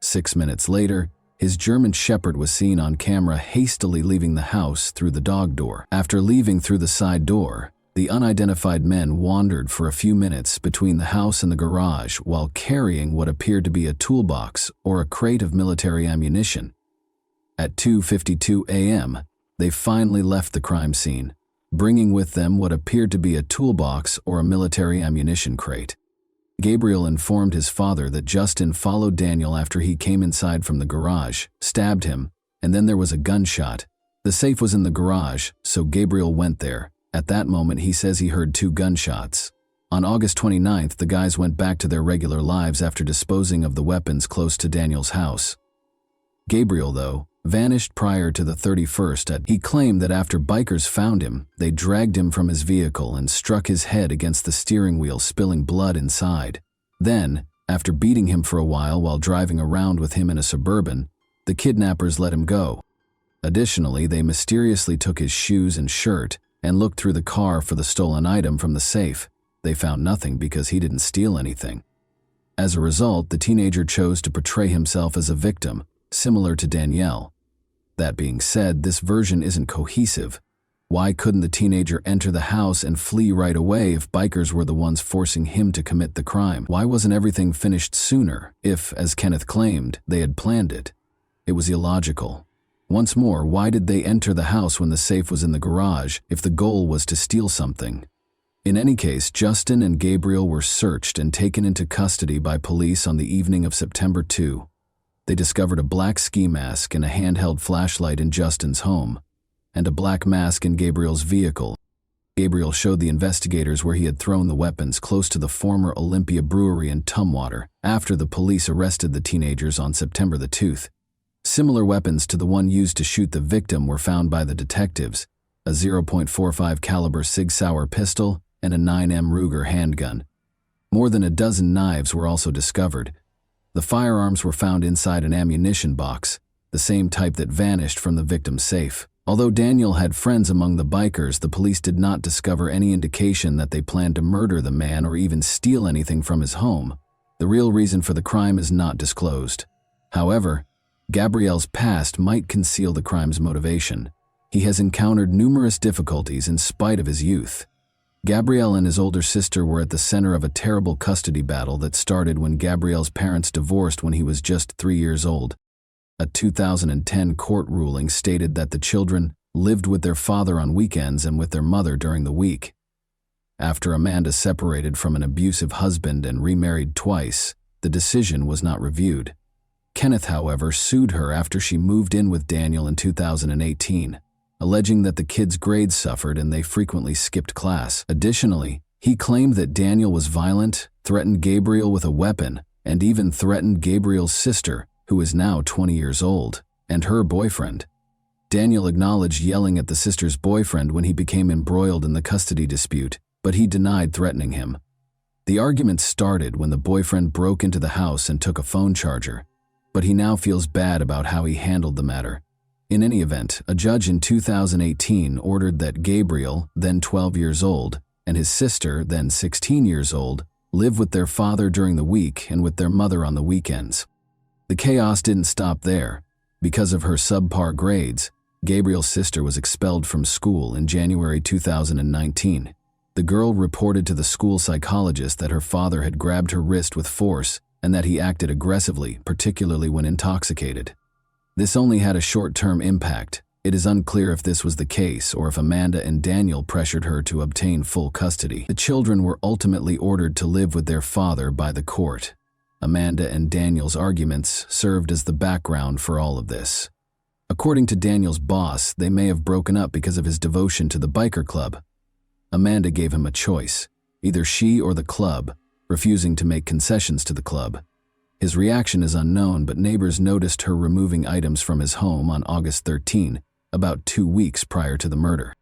Speaker 1: 6 minutes later, his German Shepherd was seen on camera hastily leaving the house through the dog door. After leaving through the side door, the unidentified men wandered for a few minutes between the house and the garage while carrying what appeared to be a toolbox or a crate of military ammunition. At 2:52 a.m., they finally left the crime scene, bringing with them what appeared to be a toolbox or a military ammunition crate. Gabriel informed his father that Justin followed Daniel after he came inside from the garage, stabbed him, and then there was a gunshot. The safe was in the garage, so Gabriel went there. At that moment, he says he heard 2 gunshots. On August 29th, the guys went back to their regular lives after disposing of the weapons close to Daniel's house. Gabriel, though, vanished prior to the 31st. He claimed that after bikers found him, they dragged him from his vehicle and struck his head against the steering wheel, spilling blood inside. Then, after beating him for a while driving around with him in a Suburban, the kidnappers let him go. Additionally, they mysteriously took his shoes and shirt and looked through the car for the stolen item from the safe. They found nothing because he didn't steal anything. As a result, the teenager chose to portray himself as a victim, similar to Danielle. That being said, this version isn't cohesive. Why couldn't the teenager enter the house and flee right away if bikers were the ones forcing him to commit the crime? Why wasn't everything finished sooner if, as Kenneth claimed, they had planned it? It was illogical. Once more, why did they enter the house when the safe was in the garage if the goal was to steal something? In any case, Justin and Gabriel were searched and taken into custody by police on the evening of September 2. They discovered a black ski mask and a handheld flashlight in Justin's home, and a black mask in Gabriel's vehicle. Gabriel showed the investigators where he had thrown the weapons close to the former Olympia Brewery in Tumwater after the police arrested the teenagers on September the 2nd. Similar weapons to the one used to shoot the victim were found by the detectives, a .45 caliber Sig Sauer pistol and a 9mm Ruger handgun. More than a dozen knives were also discovered. The firearms were found inside an ammunition box, the same type that vanished from the victim's safe. Although Daniel had friends among the bikers, the police did not discover any indication that they planned to murder the man or even steal anything from his home. The real reason for the crime is not disclosed. However, Gabriel's past might conceal the crime's motivation. He has encountered numerous difficulties in spite of his youth. Gabriel and his older sister were at the center of a terrible custody battle that started when Gabriel's parents divorced when he was just 3 years old. A 2010 court ruling stated that the children lived with their father on weekends and with their mother during the week. After Amanda separated from an abusive husband and remarried twice, the decision was not reviewed. Kenneth, however, sued her after she moved in with Daniel in 2018, alleging that the kids' grades suffered and they frequently skipped class. Additionally, he claimed that Daniel was violent, threatened Gabriel with a weapon, and even threatened Gabriel's sister, who is now 20 years old, and her boyfriend. Daniel acknowledged yelling at the sister's boyfriend when he became embroiled in the custody dispute, but he denied threatening him. The argument started when the boyfriend broke into the house and took a phone charger, but he now feels bad about how he handled the matter. In any event, a judge in 2018 ordered that Gabriel, then 12 years old, and his sister, then 16 years old, live with their father during the week and with their mother on the weekends. The chaos didn't stop there. Because of her subpar grades, Gabriel's sister was expelled from school in January 2019. The girl reported to the school psychologist that her father had grabbed her wrist with force and that he acted aggressively, particularly when intoxicated. This only had a short-term impact. It is unclear if this was the case or if Amanda and Daniel pressured her to obtain full custody. The children were ultimately ordered to live with their father by the court. Amanda and Daniel's arguments served as the background for all of this. According to Daniel's boss, they may have broken up because of his devotion to the biker club. Amanda gave him a choice, either she or the club, refusing to make concessions to the club. His reaction is unknown, but neighbors noticed her removing items from his home on August 13, about 2 weeks prior to the murder.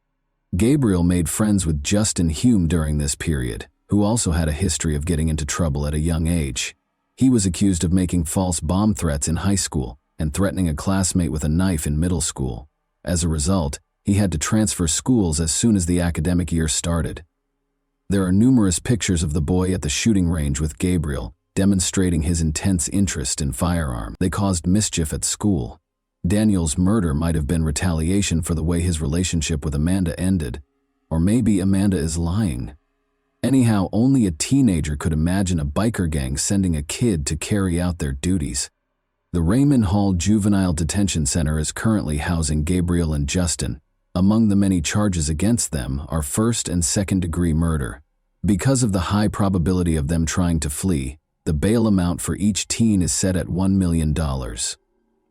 Speaker 1: Gabriel made friends with Justin Hume during this period, who also had a history of getting into trouble at a young age. He was accused of making false bomb threats in high school and threatening a classmate with a knife in middle school. As a result, he had to transfer schools as soon as the academic year started. There are numerous pictures of the boy at the shooting range with Gabriel, demonstrating his intense interest in firearms. They caused mischief at school. Daniel's murder might have been retaliation for the way his relationship with Amanda ended, or maybe Amanda is lying. Anyhow, only a teenager could imagine a biker gang sending a kid to carry out their duties. The Raymond Hall Juvenile Detention Center is currently housing Gabriel and Justin. Among the many charges against them are first- and second-degree murder. Because of the high probability of them trying to flee, the bail amount for each teen is set at $1 million.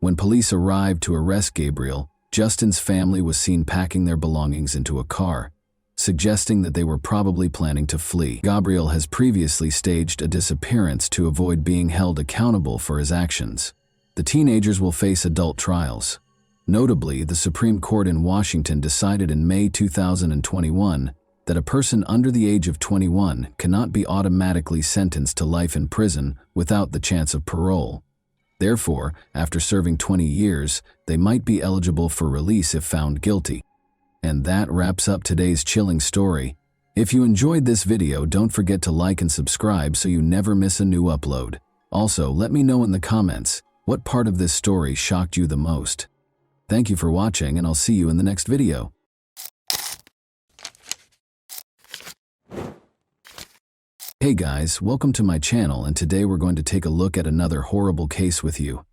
Speaker 1: When police arrived to arrest Gabriel, Justin's family was seen packing their belongings into a car, suggesting that they were probably planning to flee. Gabriel has previously staged a disappearance to avoid being held accountable for his actions. The teenagers will face adult trials. Notably, the Supreme Court in Washington decided in May 2021 that a person under the age of 21 cannot be automatically sentenced to life in prison without the chance of parole. Therefore, after serving 20 years, they might be eligible for release if found guilty. And that wraps up today's chilling story. If you enjoyed this video, don't forget to like and subscribe so you never miss a new upload. Also, let me know in the comments, what part of this story shocked you the most? Thank you for watching, and I'll see you in the next video. Hey guys, welcome to my channel, and today we're going to take a look at another horrible case with you.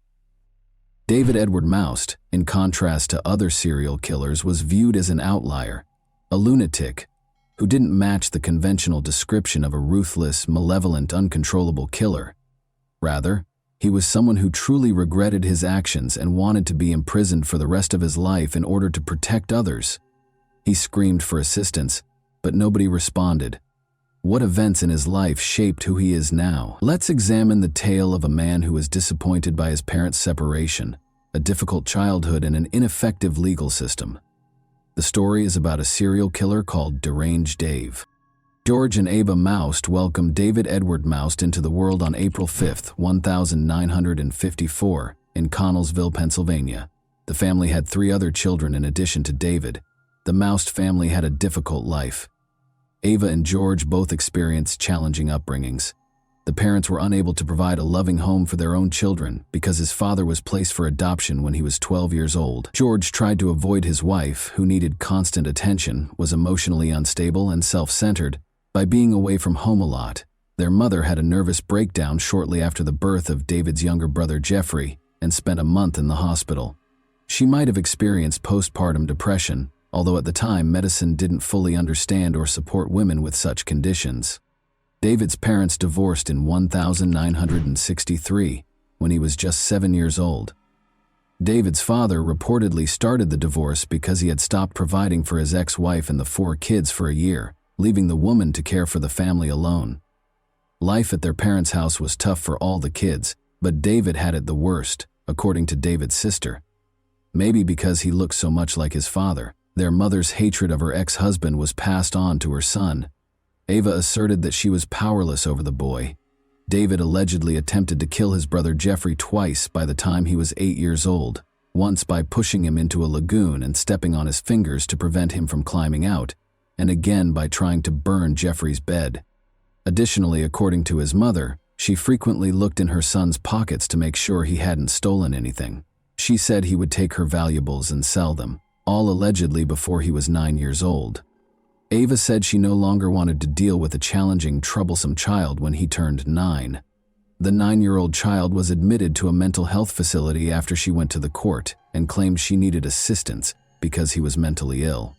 Speaker 1: David Edward Moust, in contrast to other serial killers, was viewed as an outlier, a lunatic, who didn't match the conventional description of a ruthless, malevolent, uncontrollable killer. Rather, he was someone who truly regretted his actions and wanted to be imprisoned for the rest of his life in order to protect others. He screamed for assistance, but nobody responded. What events in his life shaped who he is now? Let's examine the tale of a man who was disappointed by his parents' separation, a difficult childhood, and an ineffective legal system. The story is about a serial killer called Deranged Dave. George and Ava Moust welcomed David Edward Moust into the world on April 5, 1954, in Connellsville, Pennsylvania. The family had 3 other children in addition to David. The Moust family had a difficult life. Ava and George both experienced challenging upbringings. The parents were unable to provide a loving home for their own children because his father was placed for adoption when he was 12 years old. George tried to avoid his wife, who needed constant attention, was emotionally unstable and self-centered, by being away from home a lot. Their mother had a nervous breakdown shortly after the birth of David's younger brother Jeffrey and spent a month in the hospital. She might have experienced postpartum depression, although at the time medicine didn't fully understand or support women with such conditions. David's parents divorced in 1963, when he was just 7 years old. David's father reportedly started the divorce because he had stopped providing for his ex-wife and the 4 kids for a year, leaving the woman to care for the family alone. Life at their parents' house was tough for all the kids, but David had it the worst, according to David's sister. Maybe because he looked so much like his father, their mother's hatred of her ex-husband was passed on to her son. Ava asserted that she was powerless over the boy. David allegedly attempted to kill his brother Jeffrey twice by the time he was 8 years old, once by pushing him into a lagoon and stepping on his fingers to prevent him from climbing out, and again by trying to burn Jeffrey's bed. Additionally, according to his mother, she frequently looked in her son's pockets to make sure he hadn't stolen anything. She said he would take her valuables and sell them, all allegedly before he was 9 years old. Ava said she no longer wanted to deal with a challenging, troublesome child when he turned 9. The 9-year-old child was admitted to a mental health facility after she went to the court and claimed she needed assistance because he was mentally ill.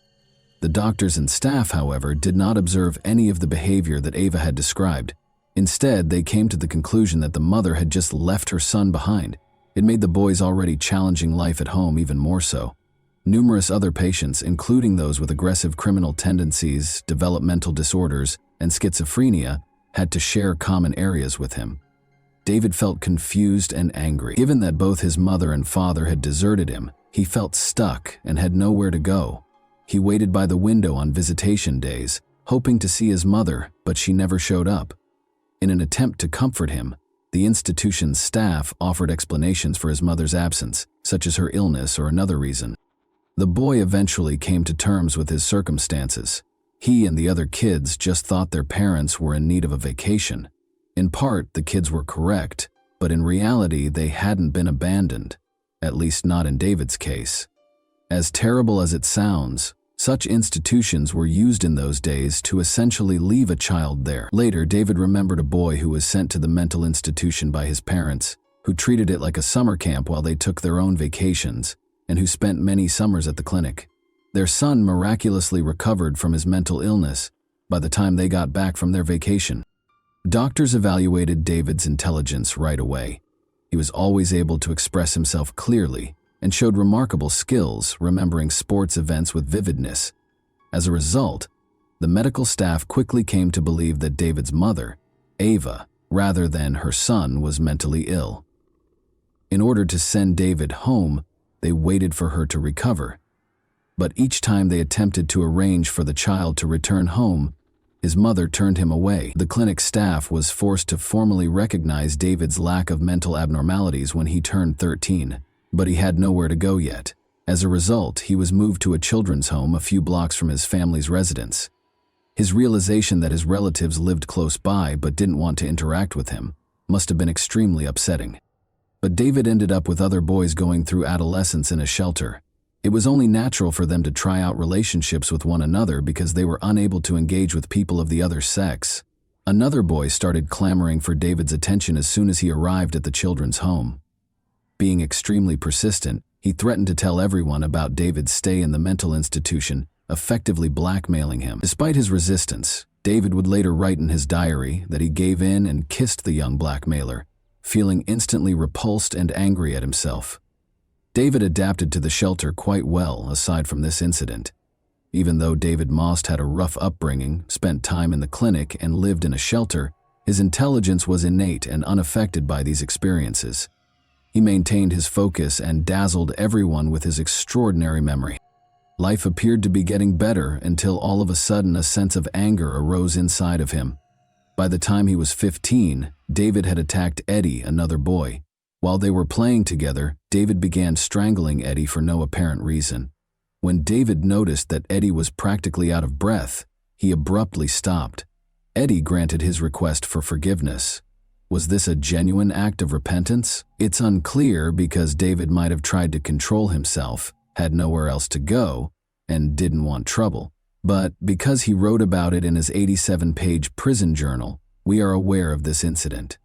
Speaker 1: The doctors and staff, however, did not observe any of the behavior that Ava had described. Instead, they came to the conclusion that the mother had just left her son behind. It made the boy's already challenging life at home even more so. Numerous other patients, including those with aggressive criminal tendencies, developmental disorders, and schizophrenia, had to share common areas with him. David felt confused and angry. Given that both his mother and father had deserted him, he felt stuck and had nowhere to go. He waited by the window on visitation days, hoping to see his mother, but she never showed up. In an attempt to comfort him, the institution's staff offered explanations for his mother's absence, such as her illness or another reason. The boy eventually came to terms with his circumstances. He and the other kids just thought their parents were in need of a vacation. In part, the kids were correct, but in reality, they hadn't been abandoned, at least not in David's case. As terrible as it sounds, such institutions were used in those days to essentially leave a child there. Later, David remembered a boy who was sent to the mental institution by his parents, who treated it like a summer camp while they took their own vacations, and who spent many summers at the clinic. Their son miraculously recovered from his mental illness by the time they got back from their vacation. Doctors evaluated David's intelligence right away. He was always able to express himself clearly and showed remarkable skills, remembering sports events with vividness. As a result, the medical staff quickly came to believe that David's mother, Ava, rather than her son, was mentally ill. In order to send David home, they waited for her to recover. But each time they attempted to arrange for the child to return home, his mother turned him away. The clinic staff was forced to formally recognize David's lack of mental abnormalities when he turned 13, but he had nowhere to go yet. As a result, he was moved to a children's home a few blocks from his family's residence. His realization that his relatives lived close by but didn't want to interact with him must have been extremely upsetting. But David ended up with other boys going through adolescence in a shelter. It was only natural for them to try out relationships with one another because they were unable to engage with people of the other sex. Another boy started clamoring for David's attention as soon as he arrived at the children's home. Being extremely persistent, he threatened to tell everyone about David's stay in the mental institution effectively blackmailing him. Despite his resistance, David would later write in his diary that he gave in and kissed the young blackmailer, feeling instantly repulsed and angry at himself. David adapted to the shelter quite well aside from this incident. Even though David Most had a rough upbringing, spent time in the clinic, and lived in a shelter, his intelligence was innate and unaffected by these experiences. He maintained his focus and dazzled everyone with his extraordinary memory. Life appeared to be getting better until all of a sudden a sense of anger arose inside of him. By the time he was 15, David had attacked Eddie, another boy. While they were playing together, David began strangling Eddie for no apparent reason. When David noticed that Eddie was practically out of breath, he abruptly stopped. Eddie granted his request for forgiveness. Was this a genuine act of repentance? It's unclear because David might have tried to control himself, had nowhere else to go, and didn't want trouble. But because he wrote about it in his 87-page prison journal, we are aware of this incident.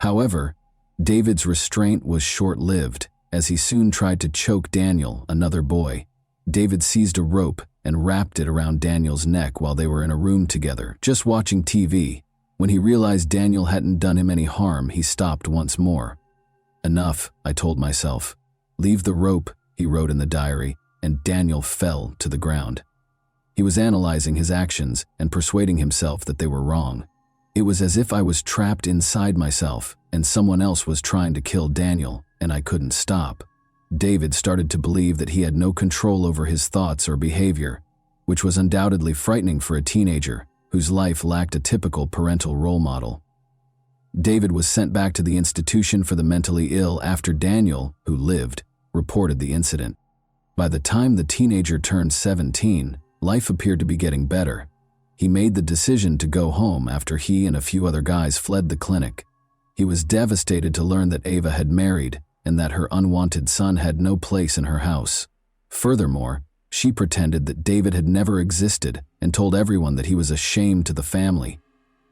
Speaker 1: However, David's restraint was short-lived, as he soon tried to choke Daniel, another boy. David seized a rope and wrapped it around Daniel's neck while they were in a room together, just watching TV. When he realized Daniel hadn't done him any harm, he stopped once more. "Enough," I told myself. "Leave the rope," he wrote in the diary, and Daniel fell to the ground. He was analyzing his actions and persuading himself that they were wrong. It was as if I was trapped inside myself and someone else was trying to kill Daniel, and I couldn't stop. David started to believe that he had no control over his thoughts or behavior, which was undoubtedly frightening for a teenager whose life lacked a typical parental role model. David was sent back to the institution for the mentally ill after Daniel, who lived, reported the incident. By the time the teenager turned 17, life appeared to be getting better. He made the decision to go home after he and a few other guys fled the clinic. He was devastated to learn that Ava had married and that her unwanted son had no place in her house. Furthermore, she pretended that David had never existed and told everyone that he was a shame to the family.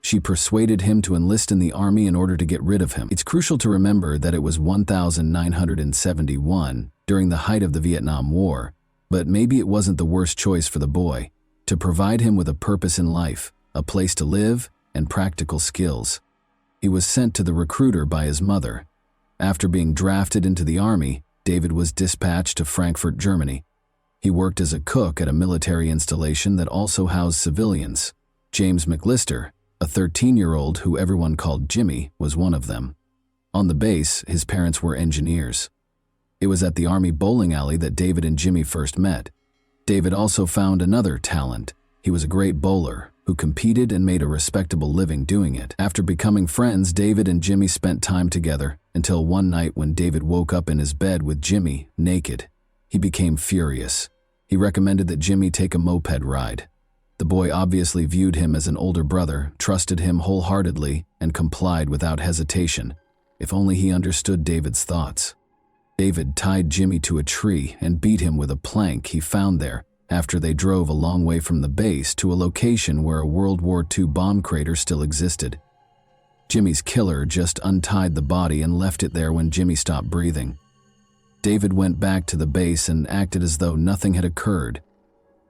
Speaker 1: She persuaded him to enlist in the army in order to get rid of him. It's crucial to remember that it was 1971, during the height of the Vietnam War, but maybe it wasn't the worst choice for the boy, to provide him with a purpose in life, a place to live, and practical skills. He was sent to the recruiter by his mother. After being drafted into the army, David was dispatched to Frankfurt, Germany. He worked as a cook at a military installation that also housed civilians. James McLister, a 13-year-old who everyone called Jimmy, was one of them. On the base, his parents were engineers. It was at the Army bowling alley that David and Jimmy first met. David also found another talent. He was a great bowler who competed and made a respectable living doing it. After becoming friends, David and Jimmy spent time together until one night when David woke up in his bed with Jimmy, naked. He became furious. He recommended that Jimmy take a moped ride. The boy obviously viewed him as an older brother, trusted him wholeheartedly, and complied without hesitation. If only he understood David's thoughts. David tied Jimmy to a tree and beat him with a plank he found there after they drove a long way from the base to a location where a World War II bomb crater still existed. Jimmy's killer just untied the body and left it there when Jimmy stopped breathing. David went back to the base and acted as though nothing had occurred.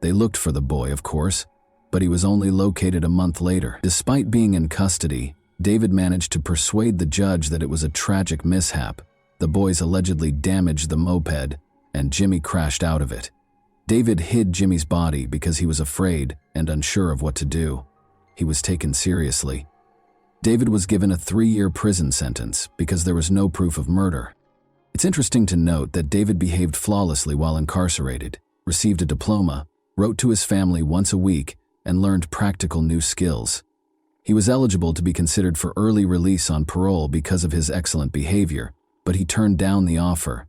Speaker 1: They looked for the boy, of course, but he was only located a month later. Despite being in custody, David managed to persuade the judge that it was a tragic mishap. The boys allegedly damaged the moped, and Jimmy crashed out of it. David hid Jimmy's body because he was afraid and unsure of what to do. He was taken seriously. David was given a 3-year prison sentence because there was no proof of murder. It's interesting to note that David behaved flawlessly while incarcerated, received a diploma, wrote to his family once a week, and learned practical new skills. He was eligible to be considered for early release on parole because of his excellent behavior, but he turned down the offer.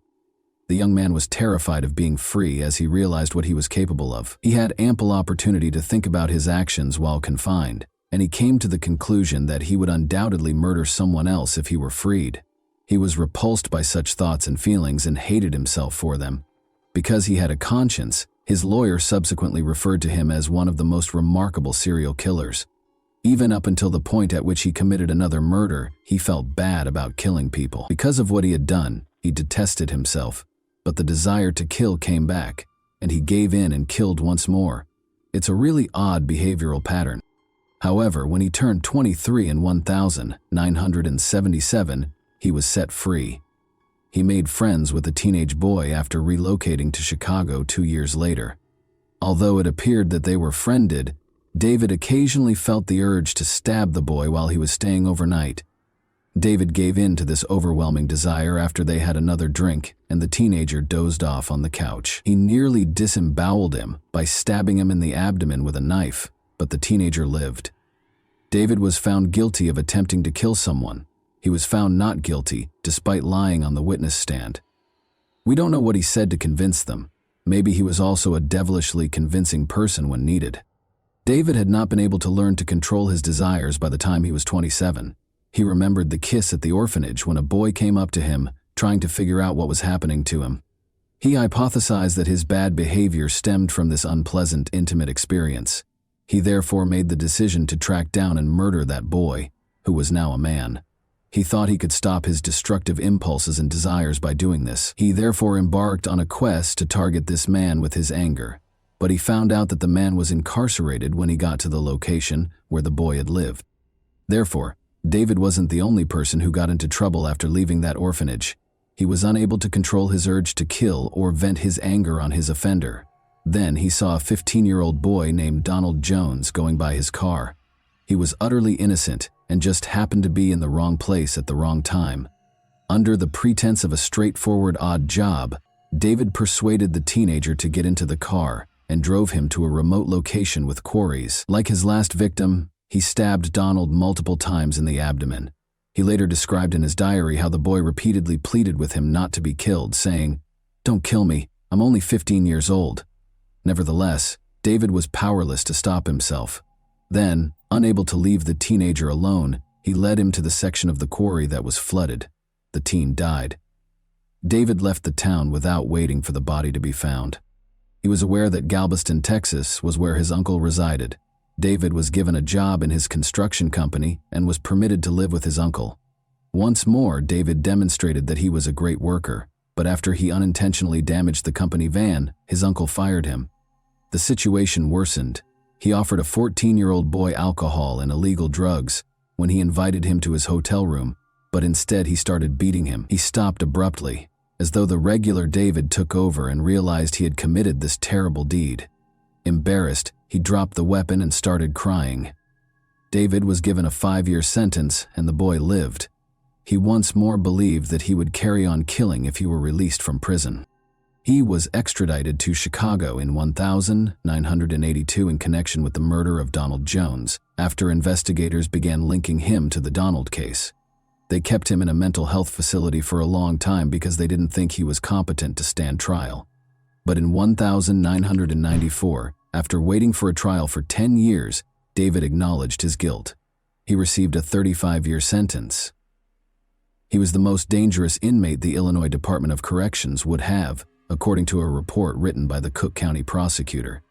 Speaker 1: The young man was terrified of being free as he realized what he was capable of. He had ample opportunity to think about his actions while confined, and he came to the conclusion that he would undoubtedly murder someone else if he were freed. He was repulsed by such thoughts and feelings and hated himself for them. Because he had a conscience, his lawyer subsequently referred to him as one of the most remarkable serial killers. Even up until the point at which he committed another murder, he felt bad about killing people. Because of what he had done, he detested himself, but the desire to kill came back. and he gave in and killed once more. It's a really odd behavioral pattern. However, when he turned 23 in 1977, he was set free. He made friends with a teenage boy after relocating to Chicago 2 years later. Although it appeared that they were friended, David occasionally felt the urge to stab the boy while he was staying overnight. David gave in to this overwhelming desire after they had another drink, and the teenager dozed off on the couch. He nearly disemboweled him by stabbing him in the abdomen with a knife, but the teenager lived. David was found guilty of attempting to kill someone. He was found not guilty, despite lying on the witness stand. We don't know what he said to convince them. Maybe he was also a devilishly convincing person when needed. David had not been able to learn to control his desires by the time he was 27. He remembered the kiss at the orphanage when a boy came up to him, trying to figure out what was happening to him. He hypothesized that his bad behavior stemmed from this unpleasant, intimate experience. He therefore made the decision to track down and murder that boy, who was now a man. He thought he could stop his destructive impulses and desires by doing this. He therefore embarked on a quest to target this man with his anger. But he found out that the man was incarcerated when he got to the location where the boy had lived. Therefore, David wasn't the only person who got into trouble after leaving that orphanage. He was unable to control his urge to kill or vent his anger on his offender. Then he saw a 15-year-old boy named Donald Jones going by his car. He was utterly innocent and just happened to be in the wrong place at the wrong time. Under the pretense of a straightforward odd job, David persuaded the teenager to get into the car and drove him to a remote location with quarries. Like his last victim, he stabbed Donald multiple times in the abdomen. He later described in his diary how the boy repeatedly pleaded with him not to be killed, saying, "Don't kill me, I'm only 15 years old." Nevertheless, David was powerless to stop himself. Then, unable to leave the teenager alone, he led him to the section of the quarry that was flooded. The teen died. David left the town without waiting for the body to be found. He was aware that Galveston, Texas, was where his uncle resided. David was given a job in his construction company and was permitted to live with his uncle. Once more, David demonstrated that he was a great worker, but after he unintentionally damaged the company van, his uncle fired him. The situation worsened. He offered a 14-year-old boy alcohol and illegal drugs when he invited him to his hotel room, but instead he started beating him. He stopped abruptly, as though the regular David took over and realized he had committed this terrible deed. Embarrassed, he dropped the weapon and started crying. David was given a 5-year sentence and the boy lived. He once more believed that he would carry on killing if he were released from prison. He was extradited to Chicago in 1982 in connection with the murder of Donald Jones, after investigators began linking him to the Donald case. They kept him in a mental health facility for a long time because they didn't think he was competent to stand trial. But in 1994, after waiting for a trial for 10 years, David acknowledged his guilt. He received a 35-year sentence. He was the most dangerous inmate the Illinois Department of Corrections would have, according to a report written by the Cook County prosecutor.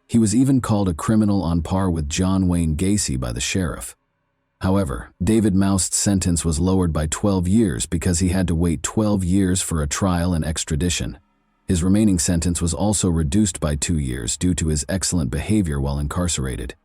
Speaker 1: He was even called a criminal on par with John Wayne Gacy by the sheriff. However, David Moust's sentence was lowered by 12 years because he had to wait 12 years for a trial and extradition. His remaining sentence was also reduced by 2 years due to his excellent behavior while incarcerated.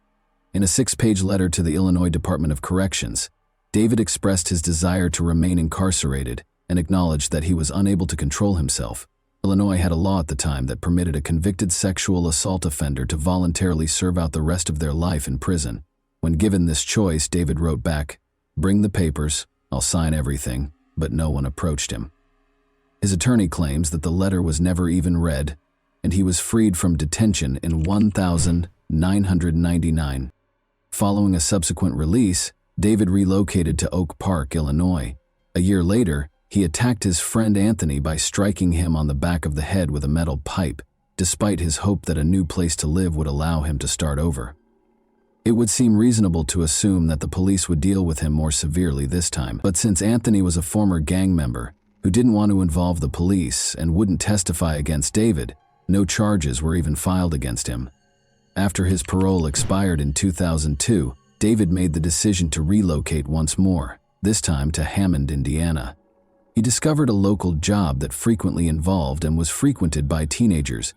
Speaker 1: In a 6-page letter to the Illinois Department of Corrections, David expressed his desire to remain incarcerated and acknowledged that he was unable to control himself. Illinois had a law at the time that permitted a convicted sexual assault offender to voluntarily serve out the rest of their life in prison. When given this choice, David wrote back, "Bring the papers, I'll sign everything," but no one approached him. His attorney claims that the letter was never even read, and he was freed from detention in 1999. Following a subsequent release, David relocated to Oak Park, Illinois. A year later, he attacked his friend Anthony by striking him on the back of the head with a metal pipe, despite his hope that a new place to live would allow him to start over. It would seem reasonable to assume that the police would deal with him more severely this time, but since Anthony was a former gang member who didn't want to involve the police and wouldn't testify against David, no charges were even filed against him. After his parole expired in 2002, David made the decision to relocate once more, this time to Hammond, Indiana. He discovered a local job that frequently involved and was frequented by teenagers.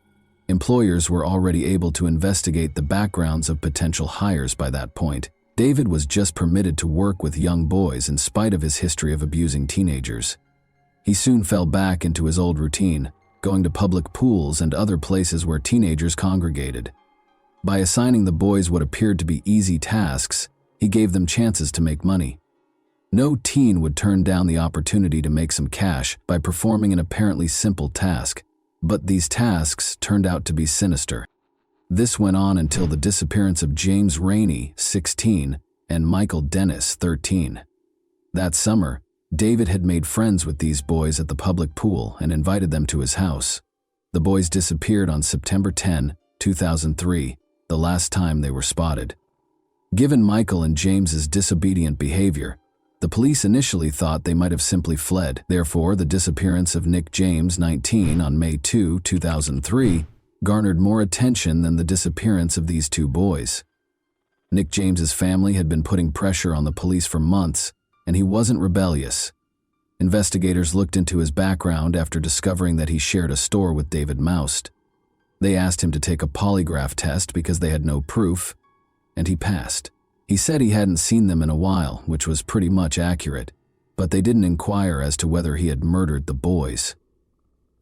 Speaker 1: Employers were already able to investigate the backgrounds of potential hires by that point. David was just permitted to work with young boys in spite of his history of abusing teenagers. He soon fell back into his old routine, going to public pools and other places where teenagers congregated. By assigning the boys what appeared to be easy tasks, he gave them chances to make money. No teen would turn down the opportunity to make some cash by performing an apparently simple task, but these tasks turned out to be sinister. This went on until the disappearance of James Rainey, 16, and Michael Dennis, 13. That summer, David had made friends with these boys at the public pool and invited them to his house. The boys disappeared on September 10, 2003, the last time they were spotted. Given Michael and James's disobedient behavior, the police initially thought they might have simply fled. Therefore, the disappearance of Nick James, 19, on May 2, 2003, garnered more attention than the disappearance of these two boys. Nick James's family had been putting pressure on the police for months, and he wasn't rebellious. Investigators looked into his background after discovering that he shared a store with David Moust. They asked him to take a polygraph test because they had no proof, and he passed. He said he hadn't seen them in a while, which was pretty much accurate, but they didn't inquire as to whether he had murdered the boys.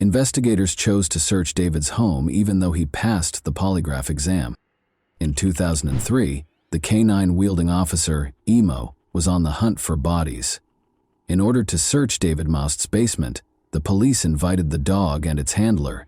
Speaker 1: Investigators chose to search David's home even though he passed the polygraph exam. In 2003, the K-9-wielding officer, Emo, was on the hunt for bodies. In order to search David Moust's basement, the police invited the dog and its handler.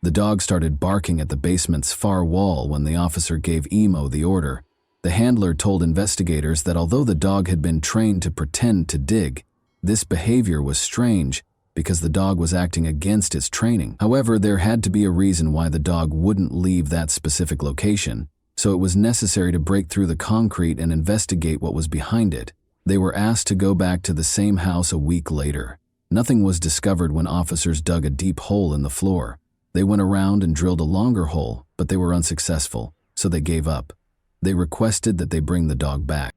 Speaker 1: The dog started barking at the basement's far wall when the officer gave Emo the order. The handler told investigators that although the dog had been trained to pretend to dig, this behavior was strange because the dog was acting against its training. However, there had to be a reason why the dog wouldn't leave that specific location, so it was necessary to break through the concrete and investigate what was behind it. They were asked to go back to the same house a week later. Nothing was discovered when officers dug a deep hole in the floor. They went around and drilled a longer hole, but they were unsuccessful, so they gave up. They requested that they bring the dog back.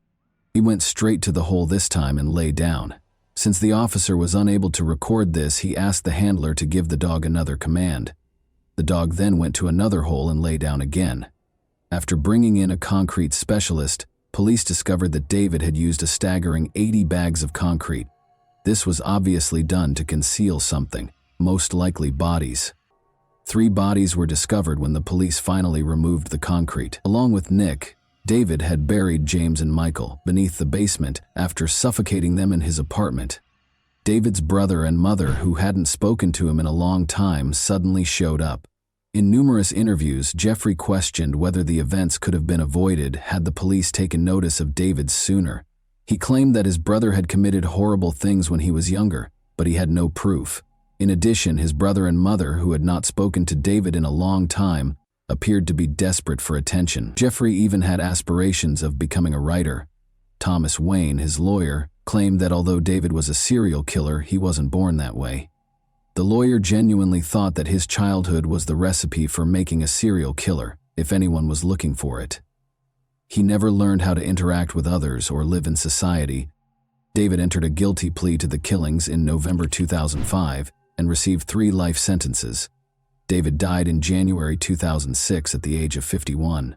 Speaker 1: He went straight to the hole this time and lay down. Since the officer was unable to record this, he asked the handler to give the dog another command. The dog then went to another hole and lay down again. After bringing in a concrete specialist, police discovered that David had used a staggering 80 bags of concrete. This was obviously done to conceal something, most likely bodies. 3 bodies were discovered when the police finally removed the concrete. Along with Nick, David had buried James and Michael beneath the basement after suffocating them in his apartment. David's brother and mother, who hadn't spoken to him in a long time, suddenly showed up. In numerous interviews, Jeffrey questioned whether the events could have been avoided had the police taken notice of David sooner. He claimed that his brother had committed horrible things when he was younger, but he had no proof. In addition, his brother and mother, who had not spoken to David in a long time, appeared to be desperate for attention. Jeffrey even had aspirations of becoming a writer. Thomas Wayne, his lawyer, claimed that although David was a serial killer, he wasn't born that way. The lawyer genuinely thought that his childhood was the recipe for making a serial killer, if anyone was looking for it. He never learned how to interact with others or live in society. David entered a guilty plea to the killings in November 2005 and received 3 life sentences. David died in January 2006 at the age of 51.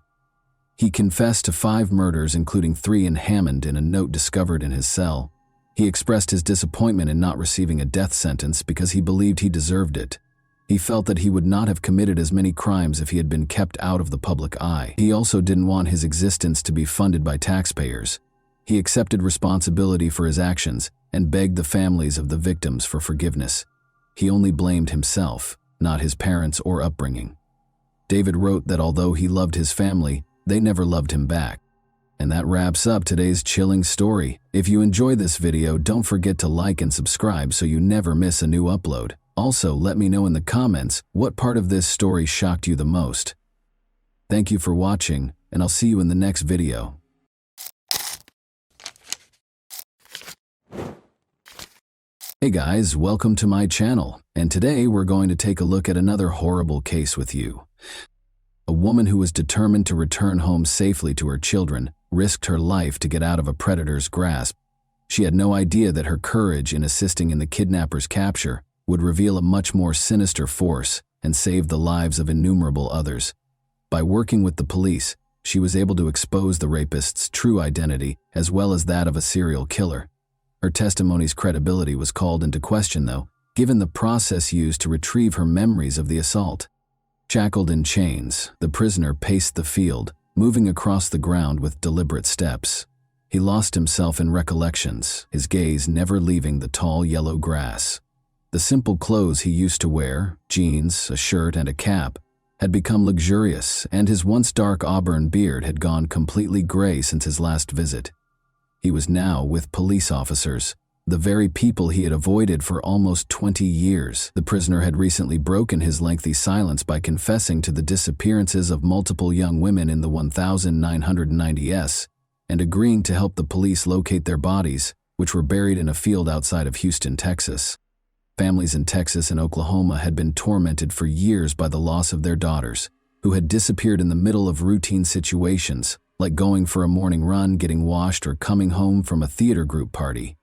Speaker 1: He confessed to 5 murders, including 3 in Hammond, in a note discovered in his cell. He expressed his disappointment in not receiving a death sentence because he believed he deserved it. He felt that he would not have committed as many crimes if he had been kept out of the public eye. He also didn't want his existence to be funded by taxpayers. He accepted responsibility for his actions and begged the families of the victims for forgiveness. He only blamed himself, not his parents or upbringing. David wrote that although he loved his family, they never loved him back. And that wraps up today's chilling story. If you enjoy this video, don't forget to like and subscribe so you never miss a new upload. Also, let me know in the comments what part of this story shocked you the most. Thank you for watching, and I'll see you in the next video. Hey guys, welcome to my channel, and today we're going to take a look at another horrible case with you. A woman who was determined to return home safely to her children risked her life to get out of a predator's grasp. She had no idea that her courage in assisting in the kidnapper's capture would reveal a much more sinister force and saved the lives of innumerable others. By working with the police, she was able to expose the rapist's true identity as well as that of a serial killer. Her testimony's credibility was called into question, though, given the process used to retrieve her memories of the assault. Shackled in chains, the prisoner paced the field, moving across the ground with deliberate steps. He lost himself in recollections, his gaze never leaving the tall yellow grass. The simple clothes he used to wear, jeans, a shirt, and a cap, had become luxurious, and his once dark auburn beard had gone completely gray since his last visit. He was now with police officers, the very people he had avoided for almost 20 years. The prisoner had recently broken his lengthy silence by confessing to the disappearances of multiple young women in the 1990s and agreeing to help the police locate their bodies, which were buried in a field outside of Houston, Texas. Families in Texas and Oklahoma had been tormented for years by the loss of their daughters, who had disappeared in the middle of routine situations, like going for a morning run, getting washed, or coming home from a theater group party.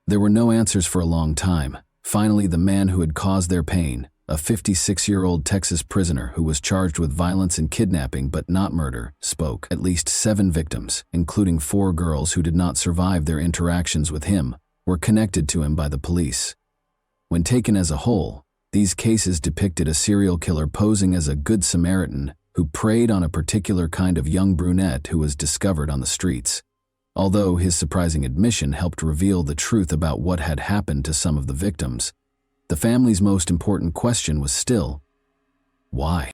Speaker 1: There were no answers for a long time. Finally, the man who had caused their pain, a 56-year-old Texas prisoner who was charged with violence and kidnapping but not murder, spoke. At least 7 victims, including 4 girls who did not survive their interactions with him, were connected to him by the police. When taken as a whole, these cases depicted a serial killer posing as a good Samaritan who preyed on a particular kind of young brunette who was discovered on the streets. Although his surprising admission helped reveal the truth about what had happened to some of the victims, the family's most important question was still, why?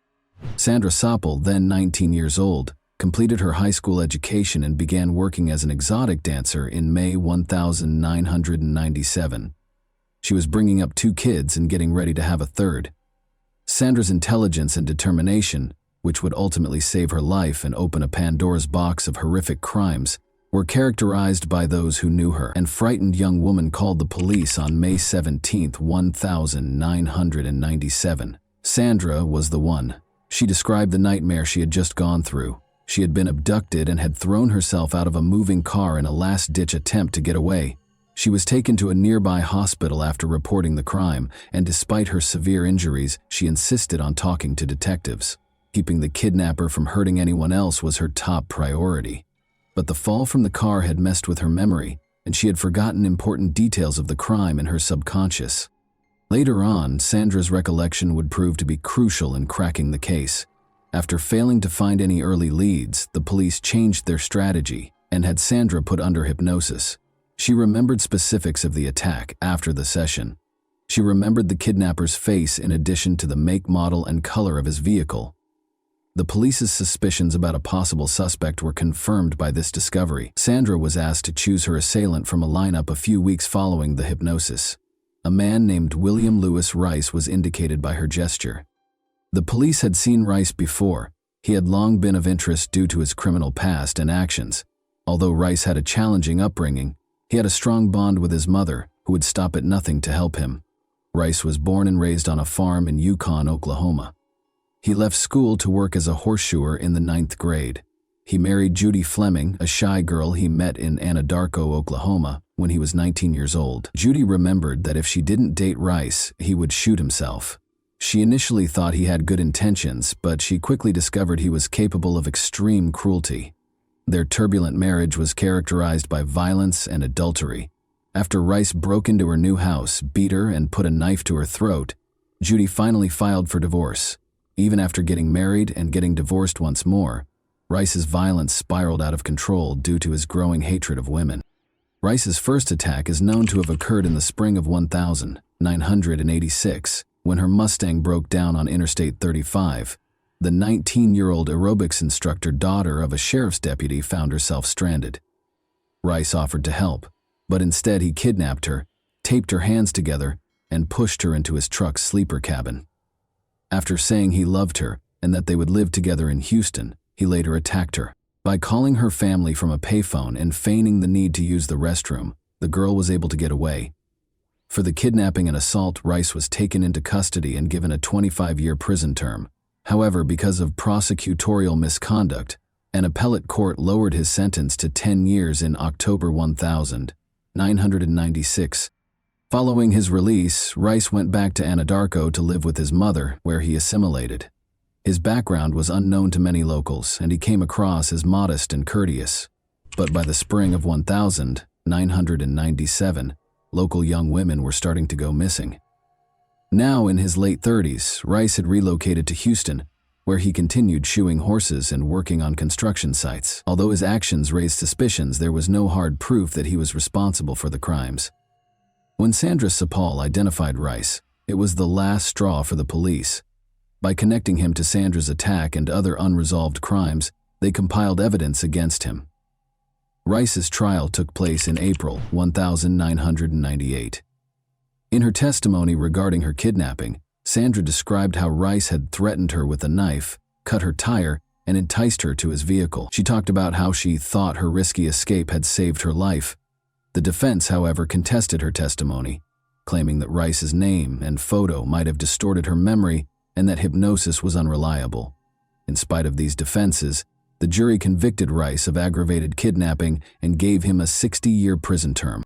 Speaker 1: Sandra Soppel, then 19 years old, completed her high school education and began working as an exotic dancer in May 1997. She was bringing up 2 kids and getting ready to have a third. Sandra's intelligence and determination, which would ultimately save her life and open a Pandora's box of horrific crimes, were characterized by those who knew her. An frightened young woman called the police on May 17, 1997. Sandra was the one. She described the nightmare she had just gone through. She had been abducted and had thrown herself out of a moving car in a last-ditch attempt to get away. She was taken to a nearby hospital after reporting the crime, and despite her severe injuries, she insisted on talking to detectives. Keeping the kidnapper from hurting anyone else was her top priority. But the fall from the car had messed with her memory, and she had forgotten important details of the crime in her subconscious. Later on, Sandra's recollection would prove to be crucial in cracking the case. After failing to find any early leads, the police changed their strategy and had Sandra put under hypnosis. She remembered specifics of the attack after the session. She remembered the kidnapper's face in addition to the make, model, and color of his vehicle. The police's suspicions about a possible suspect were confirmed by this discovery. Sandra was asked to choose her assailant from a lineup a few weeks following the hypnosis. A man named William Lewis Rice was indicated by her gesture. The police had seen Rice before. He had long been of interest due to his criminal past and actions. Although Rice had a challenging upbringing, he had a strong bond with his mother, who would stop at nothing to help him. Rice was born and raised on a farm in Yukon, Oklahoma. He left school to work as a horseshoer in the 9th grade. He married Judy Fleming, a shy girl he met in Anadarko, Oklahoma, when he was 19 years old. Judy remembered that if she didn't date Rice, he would shoot himself. She initially thought he had good intentions, but she quickly discovered he was capable of extreme cruelty. Their turbulent marriage was characterized by violence and adultery. After Rice broke into her new house, beat her, and put a knife to her throat, Judy finally filed for divorce. Even after getting married and getting divorced once more, Rice's violence spiraled out of control due to his growing hatred of women. Rice's first attack is known to have occurred in the spring of 1986, when her Mustang broke down on Interstate 35. The 19-year-old aerobics instructor, daughter of a sheriff's deputy, found herself stranded. Rice offered to help, but instead he kidnapped her, taped her hands together, and pushed her into his truck's sleeper cabin. After saying he loved her and that they would live together in Houston, he later attacked her. By calling her family from a payphone and feigning the need to use the restroom, the girl was able to get away. For the kidnapping and assault, Rice was taken into custody and given a 25-year prison term. However, because of prosecutorial misconduct, an appellate court lowered his sentence to 10 years in October 1996. Following his release, Rice went back to Anadarko to live with his mother, where he assimilated. His background was unknown to many locals, and he came across as modest and courteous. But by the spring of 1997, local young women were starting to go missing. Now in his late 30s, Rice had relocated to Houston, where he continued shoeing horses and working on construction sites. Although his actions raised suspicions, there was no hard proof that he was responsible for the crimes. When Sandra Sapal identified Rice, it was the last straw for the police. By connecting him to Sandra's attack and other unresolved crimes, they compiled evidence against him. Rice's trial took place in April 1998. In her testimony regarding her kidnapping, Sandra described how Rice had threatened her with a knife, cut her tire, and enticed her to his vehicle. She talked about how she thought her risky escape had saved her life. The defense, however, contested her testimony, claiming that Rice's name and photo might have distorted her memory and that hypnosis was unreliable. In spite of these defenses, the jury convicted Rice of aggravated kidnapping and gave him a 60-year prison term.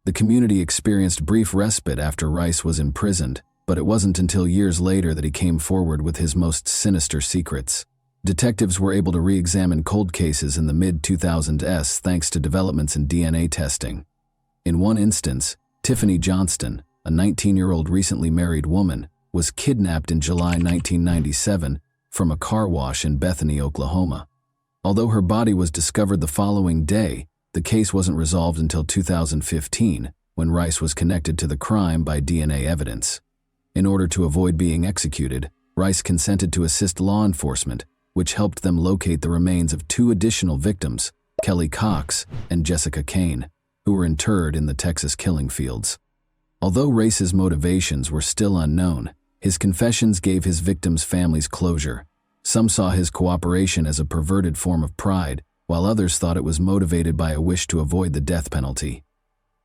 Speaker 1: The community experienced brief respite after Rice was imprisoned, but it wasn't until years later that he came forward with his most sinister secrets. Detectives were able to re-examine cold cases in the mid-2000s thanks to developments in DNA testing. In one instance, Tiffany Johnston, a 19-year-old recently married woman, was kidnapped in July 1997 from a car wash in Bethany, Oklahoma. Although her body was discovered the following day, the case wasn't resolved until 2015, when Rice was connected to the crime by DNA evidence. In order to avoid being executed, Rice consented to assist law enforcement, which helped them locate the remains of two additional victims, Kelly Cox and Jessica Kane, who were interred in the Texas killing fields. Although Rice's motivations were still unknown, his confessions gave his victims' families closure. Some saw his cooperation as a perverted form of pride, while others thought it was motivated by a wish to avoid the death penalty.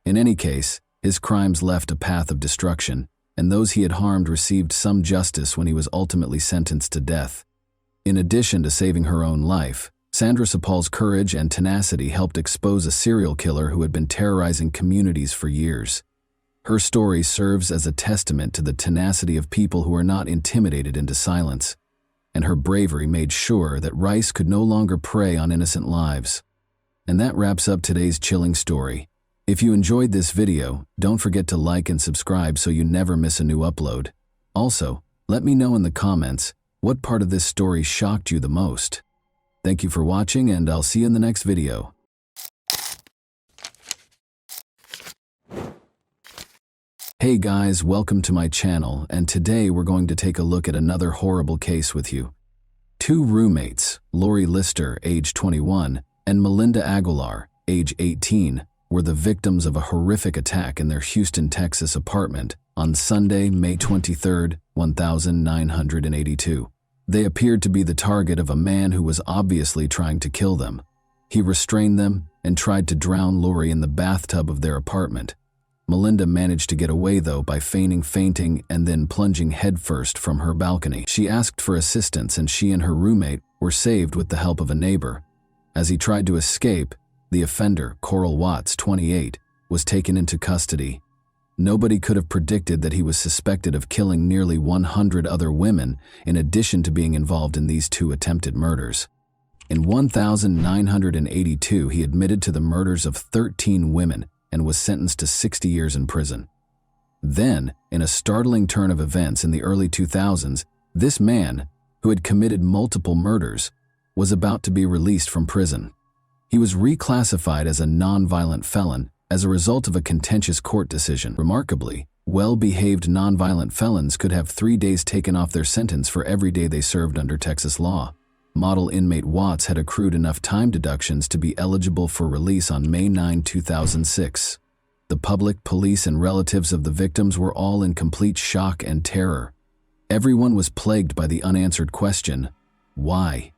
Speaker 1: In any case, his crimes left a path of destruction, and those he had harmed received some justice when he was ultimately sentenced to death. In addition to saving her own life, Sandra Sapal's courage and tenacity helped expose a serial killer who had been terrorizing communities for years. Her story serves as a testament to the tenacity of people who are not intimidated into silence, and her bravery made sure that Rice could no longer prey on innocent lives. And that wraps up today's chilling story. If you enjoyed this video, don't forget to like and subscribe so you never miss a new upload. Also, let me know in the comments what part of this story shocked you the most. Thank you for watching, and I'll see you in the next video. Hey guys, welcome to my channel, and today we're going to take a look at another horrible case with you. Two roommates, Lori Lister, age 21, and Melinda Aguilar, age 18, were the victims of a horrific attack in their Houston, Texas apartment on Sunday, May 23, 1982. They appeared to be the target of a man who was obviously trying to kill them. He restrained them and tried to drown Lori in the bathtub of their apartment. Melinda managed to get away, though, by feigning fainting and then plunging headfirst from her balcony. She asked for assistance, and she and her roommate were saved with the help of a neighbor. As he tried to escape, the offender, Coral Watts, 28, was taken into custody. Nobody could have predicted that he was suspected of killing nearly 100 other women, in addition to being involved in these two attempted murders. In 1982, he admitted to the murders of 13 women and was sentenced to 60 years in prison. Then, in a startling turn of events in the early 2000s, this man, who had committed multiple murders, was about to be released from prison. He was reclassified as a nonviolent felon as a result of a contentious court decision. Remarkably, well-behaved nonviolent felons could have 3 days taken off their sentence for every day they served under Texas law. Model inmate Watts had accrued enough time deductions to be eligible for release on May 9, 2006. The public, police, and relatives of the victims were all in complete shock and terror. Everyone was plagued by the unanswered question, why?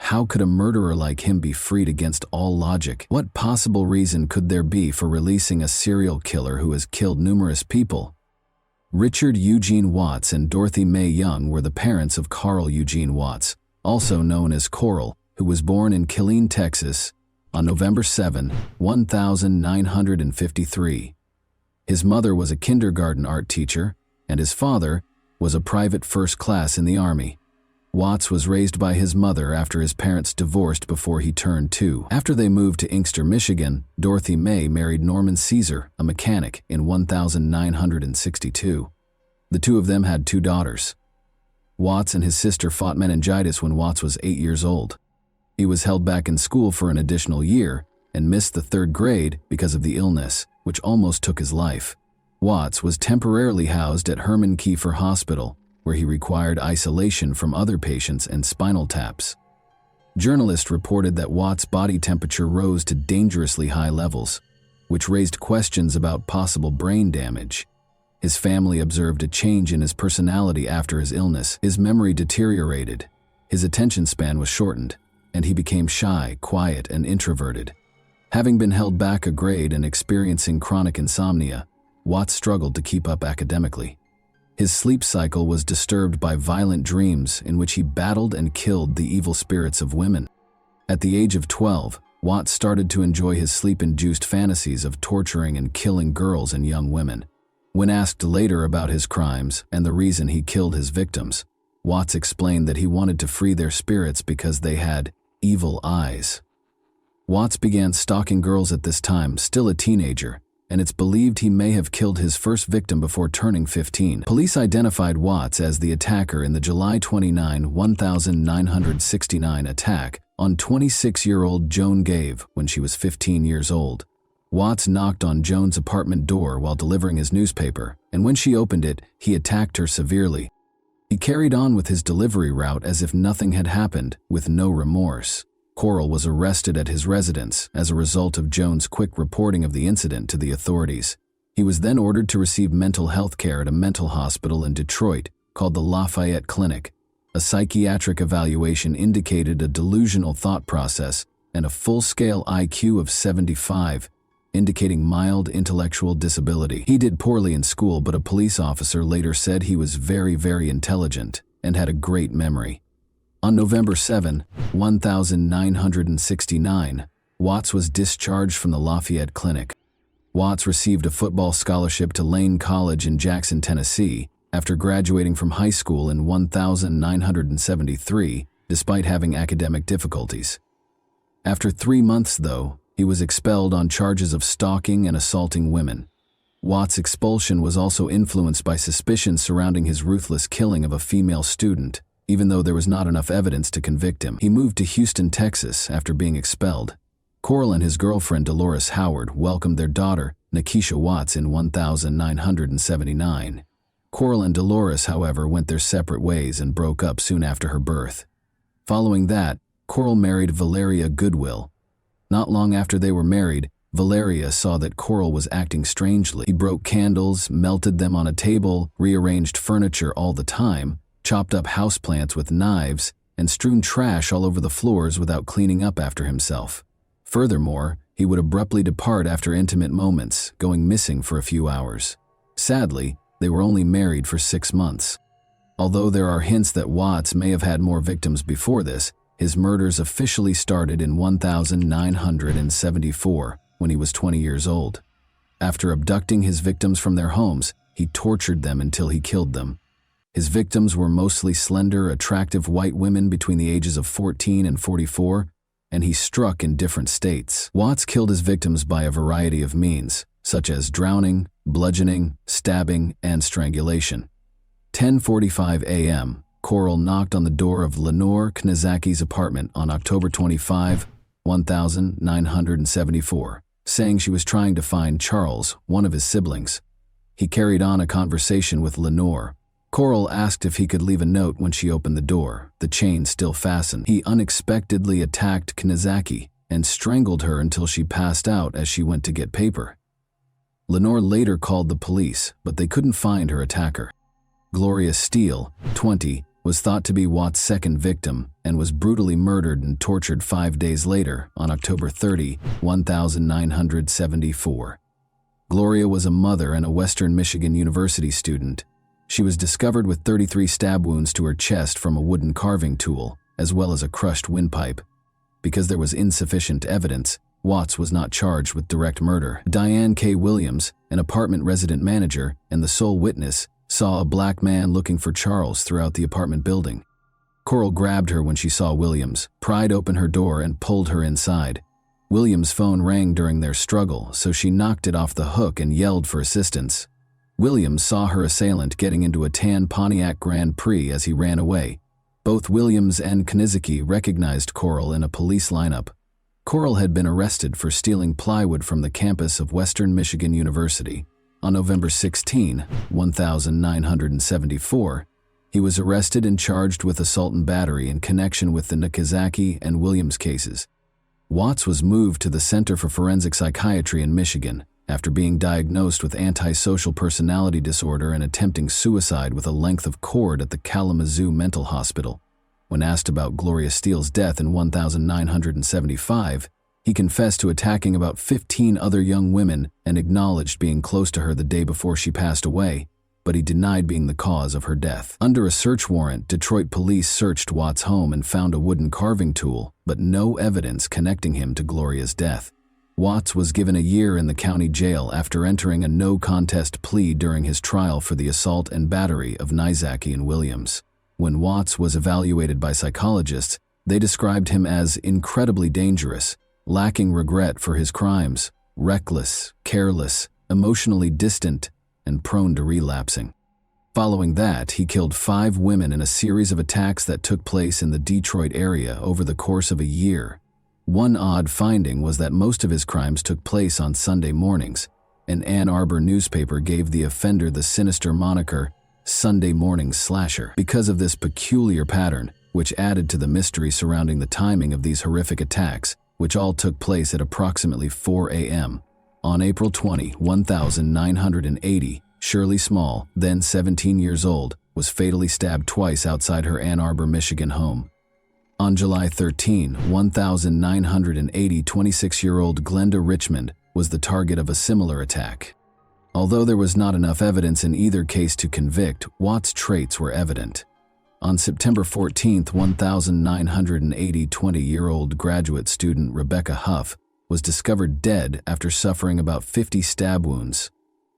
Speaker 1: How could a murderer like him be freed against all logic? What possible reason could there be for releasing a serial killer who has killed numerous people? Richard Eugene Watts and Dorothy Mae Young were the parents of Carl Eugene Watts, also known as Coral, who was born in Killeen, Texas, on November 7, 1953. His mother was a kindergarten art teacher, and his father was a private first class in the Army. Watts was raised by his mother after his parents divorced before he turned 2. After they moved to Inkster, Michigan, Dorothy May married Norman Caesar, a mechanic, in 1962. The two of them had 2 daughters. Watts and his sister fought meningitis when Watts was 8 years old. He was held back in school for an additional year and missed the 3rd grade because of the illness, which almost took his life. Watts was temporarily housed at Herman Kiefer Hospital, where he required isolation from other patients and spinal taps. Journalists reported that Watts' body temperature rose to dangerously high levels, which raised questions about possible brain damage. His family observed a change in his personality after his illness. His memory deteriorated, his attention span was shortened, and he became shy, quiet, and introverted. Having been held back a grade and experiencing chronic insomnia, Watts struggled to keep up academically. His sleep cycle was disturbed by violent dreams in which he battled and killed the evil spirits of women. At the age of 12, Watts started to enjoy his sleep-induced fantasies of torturing and killing girls and young women. When asked later about his crimes and the reason he killed his victims, Watts explained that he wanted to free their spirits because they had evil eyes. Watts began stalking girls at this time, still a teenager, and it's believed he may have killed his first victim before turning 15. Police identified Watts as the attacker in the July 29, 1969 attack on 26-year-old Joan Gave when she was 15 years old. Watts knocked on Joan's apartment door while delivering his newspaper, and when she opened it, he attacked her severely. He carried on with his delivery route as if nothing had happened, with no remorse. Coral was arrested at his residence as a result of Joan's quick reporting of the incident to the authorities. He was then ordered to receive mental health care at a mental hospital in Detroit called the Lafayette Clinic. A psychiatric evaluation indicated a delusional thought process and a full-scale IQ of 75, indicating mild intellectual disability. He did poorly in school, but a police officer later said he was very, very intelligent and had a great memory. On November 7, 1969, Watts was discharged from the Lafayette Clinic. Watts received a football scholarship to Lane College in Jackson, Tennessee, after graduating from high school in 1973, despite having academic difficulties. After 3 months, though, he was expelled on charges of stalking and assaulting women. Watts' expulsion was also influenced by suspicions surrounding his ruthless killing of a female student. Even though there was not enough evidence to convict him, he moved to Houston, Texas after being expelled. Coral and his girlfriend Dolores Howard welcomed their daughter, Nikisha Watts, in 1979. Coral and Dolores, however, went their separate ways and broke up soon after her birth. Following that, Coral married Valeria Goodwill. Not long after they were married, Valeria saw that Coral was acting strangely. He broke candles, melted them on a table, rearranged furniture all the time, chopped up houseplants with knives, and strewn trash all over the floors without cleaning up after himself. Furthermore, he would abruptly depart after intimate moments, going missing for a few hours. Sadly, they were only married for 6 months. Although there are hints that Watts may have had more victims before this, his murders officially started in 1974, when he was 20 years old. After abducting his victims from their homes, he tortured them until he killed them. His victims were mostly slender, attractive white women between the ages of 14 and 44, and he struck in different states. Watts killed his victims by a variety of means, such as drowning, bludgeoning, stabbing, and strangulation. 10:45 a.m., Coral knocked on the door of Lenore Knazaki's apartment on October 25, 1974, saying she was trying to find Charles, one of his siblings. He carried on a conversation with Lenore. Coral asked if he could leave a note when she opened the door, the chain still fastened. He unexpectedly attacked Knazaki and strangled her until she passed out as she went to get paper. Lenore later called the police, but they couldn't find her attacker. Gloria Steele, 20, was thought to be Watts' second victim and was brutally murdered and tortured 5 days later on October 30, 1974. Gloria was a mother and a Western Michigan University student. She was discovered with 33 stab wounds to her chest from a wooden carving tool, as well as a crushed windpipe. Because there was insufficient evidence, Watts was not charged with direct murder. Diane K. Williams, an apartment resident manager and the sole witness, saw a black man looking for Charles throughout the apartment building. Coral grabbed her when she saw Williams, pried open her door and pulled her inside. Williams' phone rang during their struggle, so she knocked it off the hook and yelled for assistance. Williams saw her assailant getting into a tan Pontiac Grand Prix as he ran away. Both Williams and Knizicki recognized Coral in a police lineup. Coral had been arrested for stealing plywood from the campus of Western Michigan University. On November 16, 1974, he was arrested and charged with assault and battery in connection with the Knizicki and Williams cases. Watts was moved to the Center for Forensic Psychiatry in Michigan after being diagnosed with antisocial personality disorder and attempting suicide with a length of cord at the Kalamazoo Mental Hospital. When asked about Gloria Steele's death in 1975, he confessed to attacking about 15 other young women and acknowledged being close to her the day before she passed away, but he denied being the cause of her death. Under a search warrant, Detroit police searched Watts' home and found a wooden carving tool, but no evidence connecting him to Gloria's death. Watts was given a year in the county jail after entering a no-contest plea during his trial for the assault and battery of Knizicki and Williams. When Watts was evaluated by psychologists, they described him as incredibly dangerous, lacking regret for his crimes, reckless, careless, emotionally distant, and prone to relapsing. Following that, he killed 5 women in a series of attacks that took place in the Detroit area over the course of a year. One odd finding was that most of his crimes took place on Sunday mornings. An Ann Arbor newspaper gave the offender the sinister moniker, Sunday Morning Slasher, because of this peculiar pattern, which added to the mystery surrounding the timing of these horrific attacks, which all took place at approximately 4 a.m. On April 20, 1980, Shirley Small, then 17 years old, was fatally stabbed twice outside her Ann Arbor, Michigan home. On July 13, 1980, 26-year-old Glenda Richmond was the target of a similar attack. Although there was not enough evidence in either case to convict, Watts' traits were evident. On September 14, 1980, 20-year-old graduate student Rebecca Huff was discovered dead after suffering about 50 stab wounds,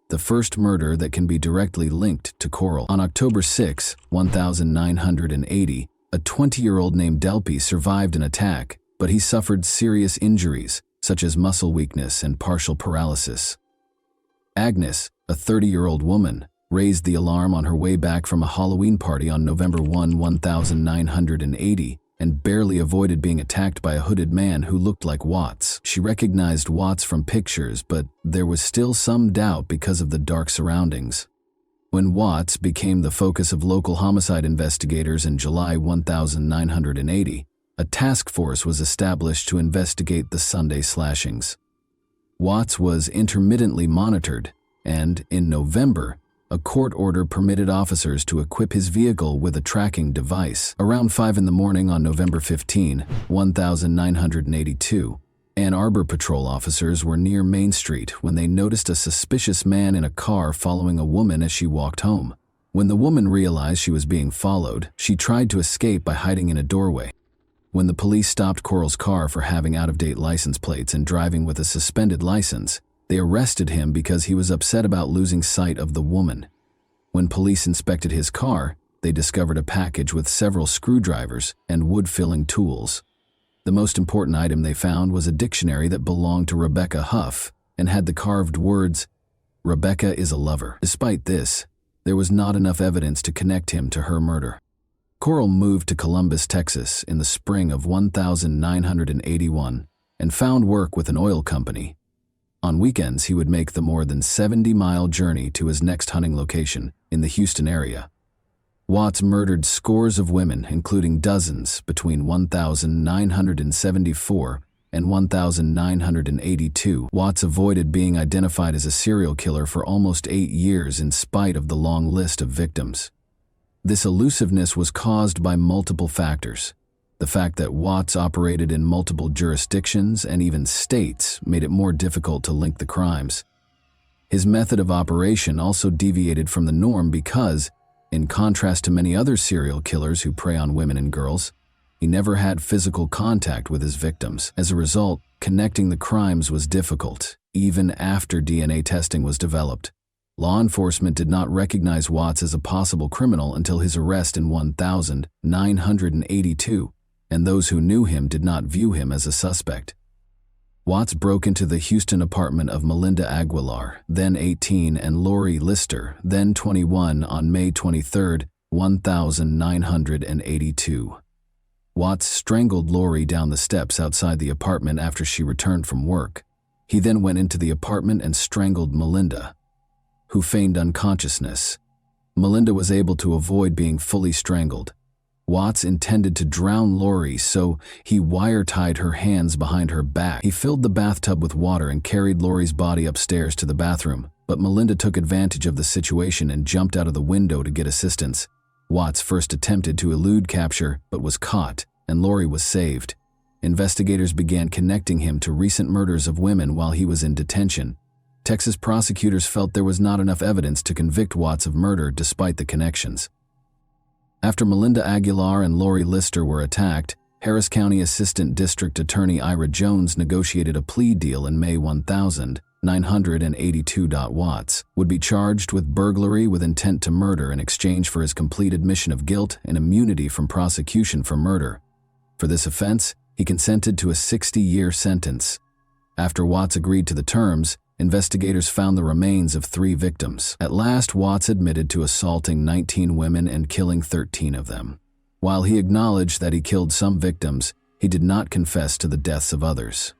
Speaker 1: the first murder that can be directly linked to Coral. On October 6, 1980, a 20-year-old named Delpy survived an attack, but he suffered serious injuries, such as muscle weakness and partial paralysis. Agnes, a 30-year-old woman, raised the alarm on her way back from a Halloween party on November 1, 1980, and barely avoided being attacked by a hooded man who looked like Watts. She recognized Watts from pictures, but there was still some doubt because of the dark surroundings. When Watts became the focus of local homicide investigators in July 1980, a task force was established to investigate the Sunday slashings. Watts was intermittently monitored, and in November, a court order permitted officers to equip his vehicle with a tracking device. Around 5 in the morning on November 15, 1982, Ann Arbor patrol officers were near Main Street when they noticed a suspicious man in a car following a woman as she walked home. When the woman realized she was being followed, she tried to escape by hiding in a doorway. When the police stopped Coral's car for having out-of-date license plates and driving with a suspended license, they arrested him because he was upset about losing sight of the woman. When police inspected his car, they discovered a package with several screwdrivers and wood-filling tools. The most important item they found was a dictionary that belonged to Rebecca Huff and had the carved words, "Rebecca is a lover." Despite this, there was not enough evidence to connect him to her murder. Coral moved to Columbus, Texas in the spring of 1981 and found work with an oil company. On weekends, he would make the more than 70-mile journey to his next hunting location in the Houston area. Watts murdered scores of women, including dozens, between 1974 and 1982. Watts avoided being identified as a serial killer for almost 8 years in spite of the long list of victims. This elusiveness was caused by multiple factors. The fact that Watts operated in multiple jurisdictions and even states made it more difficult to link the crimes. His method of operation also deviated from the norm because, in contrast to many other serial killers who prey on women and girls, he never had physical contact with his victims. As a result, connecting the crimes was difficult, even after DNA testing was developed. Law enforcement did not recognize Watts as a possible criminal until his arrest in 1982, and those who knew him did not view him as a suspect. Watts broke into the Houston apartment of Melinda Aguilar, then 18, and Lori Lister, then 21, on May 23, 1982. Watts strangled Lori down the steps outside the apartment after she returned from work. He then went into the apartment and strangled Melinda, who feigned unconsciousness. Melinda was able to avoid being fully strangled. Watts intended to drown Lori, so he wire-tied her hands behind her back. He filled the bathtub with water and carried Lori's body upstairs to the bathroom, but Melinda took advantage of the situation and jumped out of the window to get assistance. Watts first attempted to elude capture, but was caught, and Lori was saved. Investigators began connecting him to recent murders of women while he was in detention. Texas prosecutors felt there was not enough evidence to convict Watts of murder despite the connections. After Melinda Aguilar and Lori Lister were attacked, Harris County Assistant District Attorney Ira Jones negotiated a plea deal in May 1982. Watts would be charged with burglary with intent to murder in exchange for his complete admission of guilt and immunity from prosecution for murder. For this offense, he consented to a 60-year sentence. After Watts agreed to the terms, investigators found the remains of 3 victims. At last, Watts admitted to assaulting 19 women and killing 13 of them. While he acknowledged that he killed some victims, he did not confess to the deaths of others.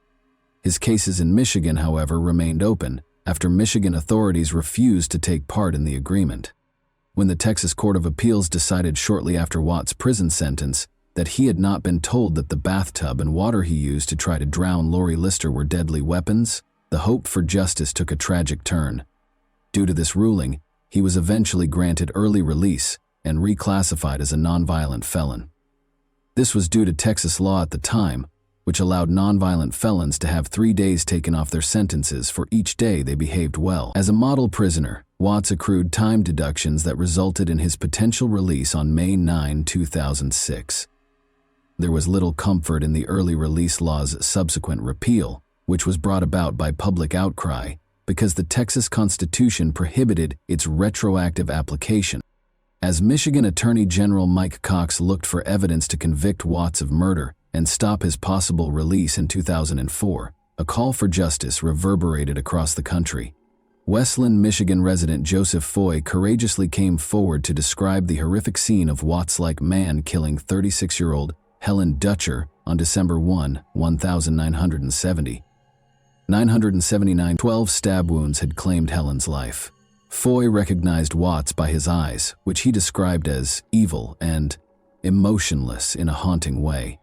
Speaker 1: His cases in Michigan, however, remained open after Michigan authorities refused to take part in the agreement. When the Texas Court of Appeals decided shortly after Watts' prison sentence that he had not been told that the bathtub and water he used to try to drown Lori Lister were deadly weapons, the hope for justice took a tragic turn. Due to this ruling, he was eventually granted early release and reclassified as a nonviolent felon. This was due to Texas law at the time, which allowed nonviolent felons to have 3 days taken off their sentences for each day they behaved well. As a model prisoner, Watts accrued time deductions that resulted in his potential release on May 9, 2006. There was little comfort in the early release law's subsequent repeal, which was brought about by public outcry because the Texas Constitution prohibited its retroactive application. As Michigan Attorney General Mike Cox looked for evidence to convict Watts of murder and stop his possible release in 2004, a call for justice reverberated across the country. Westland, Michigan resident Joseph Foy courageously came forward to describe the horrific scene of Watts-like man killing 36-year-old Helen Dutcher on December 1, 1970. 12 stab wounds had claimed Helen's life. Foy recognized Watts by his eyes, which he described as evil and emotionless in a haunting way.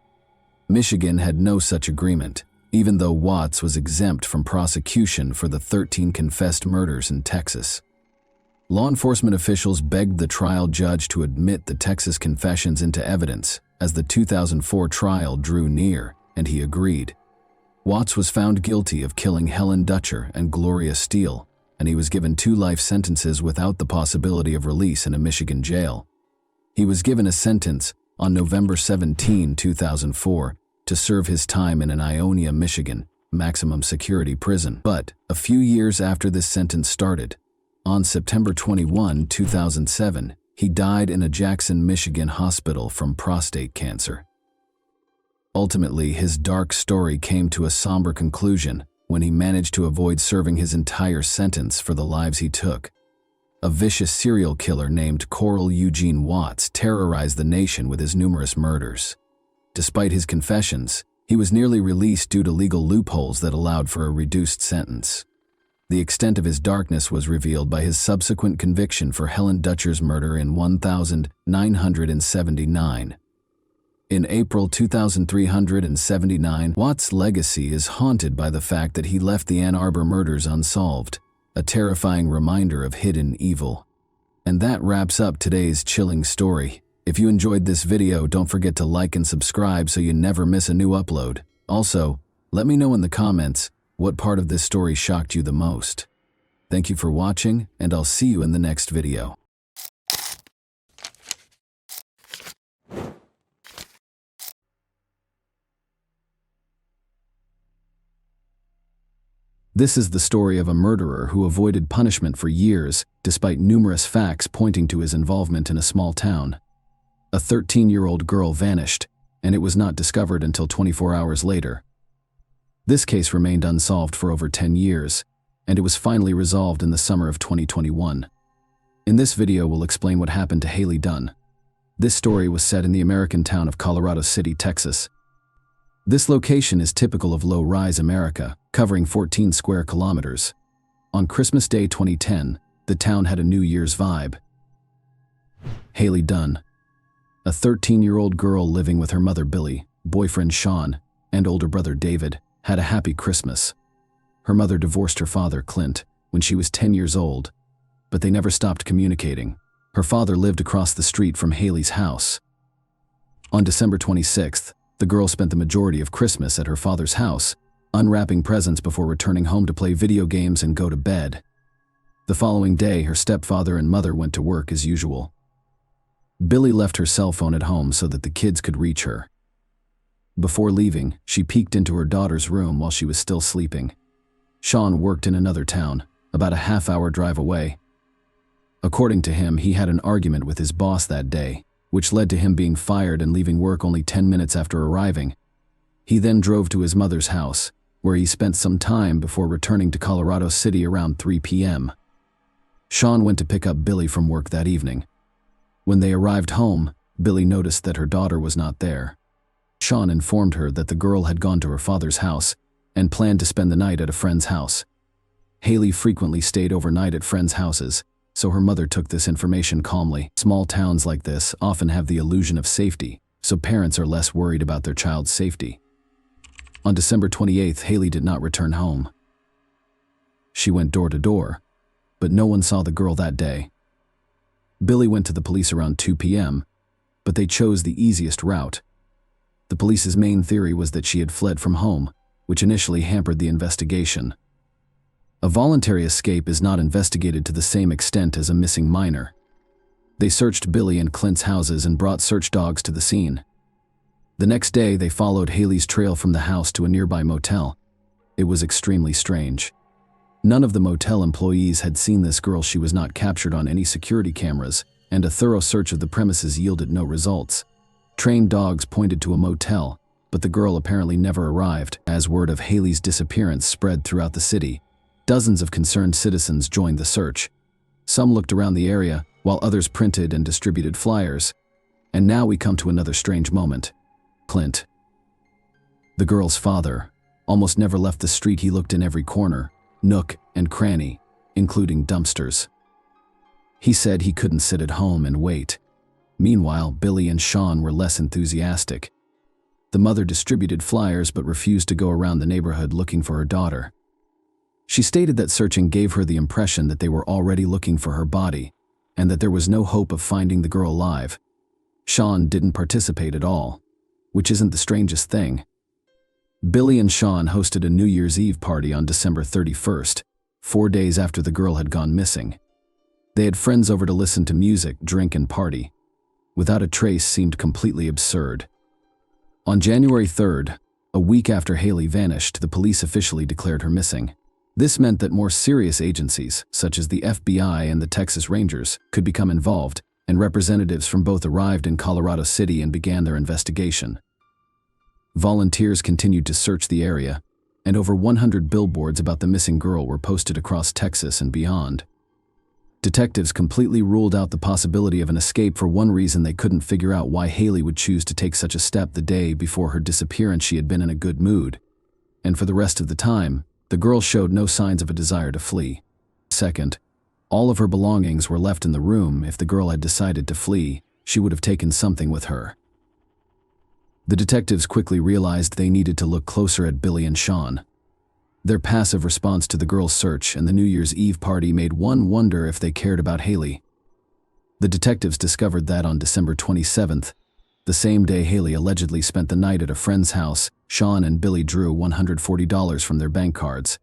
Speaker 1: Michigan had no such agreement, even though Watts was exempt from prosecution for the 13 confessed murders in Texas. Law enforcement officials begged the trial judge to admit the Texas confessions into evidence as the 2004 trial drew near, and he agreed. Watts was found guilty of killing Helen Dutcher and Gloria Steele, and he was given 2 life sentences without the possibility of release in a Michigan jail. He was given a sentence on November 17, 2004, to serve his time in an Ionia, Michigan, maximum security prison. But a few years after this sentence started, on September 21, 2007, he died in a Jackson, Michigan hospital from prostate cancer. Ultimately, his dark story came to a somber conclusion when he managed to avoid serving his entire sentence for the lives he took. A vicious serial killer named Coral Eugene Watts terrorized the nation with his numerous murders. Despite his confessions, he was nearly released due to legal loopholes that allowed for a reduced sentence. The extent of his darkness was revealed by his subsequent conviction for Helen Dutcher's murder in 1979. In April 2379, Watts' legacy is haunted by the fact that he left the Ann Arbor murders unsolved, a terrifying reminder of hidden evil. And that wraps up today's chilling story. If you enjoyed this video, don't forget to like and subscribe so you never miss a new upload. Also, let me know in the comments what part of this story shocked you the most. Thank you for watching, and I'll see you in the next video. This is the story of a murderer who avoided punishment for years, despite numerous facts pointing to his involvement in a small town. A 13-year-old girl vanished, and it was not discovered until 24 hours later. This case remained unsolved for over 10 years, and it was finally resolved in the summer of 2021. In this video, we'll explain what happened to Haley Dunn. This story was set in the American town of Colorado City, Texas. This location is typical of low-rise America, covering 14 square kilometers. On Christmas Day 2010, the town had a New Year's vibe. Haley Dunn, a 13-year-old girl living with her mother Billy, boyfriend Sean, and older brother David, had a happy Christmas. Her mother divorced her father, Clint, when she was 10 years old, but they never stopped communicating. Her father lived across the street from Haley's house. On December 26th, the girl spent the majority of Christmas at her father's house, unwrapping presents before returning home to play video games and go to bed. The following day, her stepfather and mother went to work as usual. Billy left her cell phone at home so that the kids could reach her. Before leaving, she peeked into her daughter's room while she was still sleeping. Sean worked in another town, about a half-hour drive away. According to him, he had an argument with his boss that day, which led to him being fired and leaving work only 10 minutes after arriving. He then drove to his mother's house, where he spent some time before returning to Colorado City around 3 p.m. Sean went to pick up Billy from work that evening. When they arrived home, Billy noticed that her daughter was not there. Sean informed her that the girl had gone to her father's house and planned to spend the night at a friend's house. Haley frequently stayed overnight at friends' houses, so her mother took this information calmly. Small towns like this often have the illusion of safety, so parents are less worried about their child's safety. On December 28th, Haley did not return home. She went door to door, but no one saw the girl that day. Billy went to the police around 2 p.m., but they chose the easiest route. The police's main theory was that she had fled from home, which initially hampered the investigation. A voluntary escape is not investigated to the same extent as a missing minor. They searched Billy and Clint's houses and brought search dogs to the scene. The next day, they followed Haley's trail from the house to a nearby motel. It was extremely strange. None of the motel employees had seen this girl. She was not captured on any security cameras, and a thorough search of the premises yielded no results. Trained dogs pointed to a motel, but the girl apparently never arrived. As word of Haley's disappearance spread throughout the city, dozens of concerned citizens joined the search. Some looked around the area, while others printed and distributed flyers. And now we come to another strange moment. Clint, the girl's father, almost never left the street. He looked in every corner, nook and cranny, including dumpsters. He said he couldn't sit at home and wait. Meanwhile, Billy and Sean were less enthusiastic. The mother distributed flyers but refused to go around the neighborhood looking for her daughter. She stated that searching gave her the impression that they were already looking for her body, and that there was no hope of finding the girl alive. Sean didn't participate at all, which isn't the strangest thing. Billy and Sean hosted a New Year's Eve party on December 31st, 4 days after the girl had gone missing. They had friends over to listen to music, drink, and party. Without a trace seemed completely absurd. On January 3rd, a week after Haley vanished, the police officially declared her missing. This meant that more serious agencies, such as the FBI and the Texas Rangers, could become involved, and representatives from both arrived in Colorado City and began their investigation. Volunteers continued to search the area, and over 100 billboards about the missing girl were posted across Texas and beyond. Detectives completely ruled out the possibility of an escape. For one reason, they couldn't figure out why Haley would choose to take such a step the day before her disappearance. She had been in a good mood, and for the rest of the time, the girl showed no signs of a desire to flee. Second, all of her belongings were left in the room. If the girl had decided to flee, she would have taken something with her. The detectives quickly realized they needed to look closer at Billy and Sean. Their passive response to the girl's search and the New Year's Eve party made one wonder if they cared about Haley. The detectives discovered that on December 27th, the same day Haley allegedly spent the night at a friend's house, Sean and Billy drew $140 from their bank cards.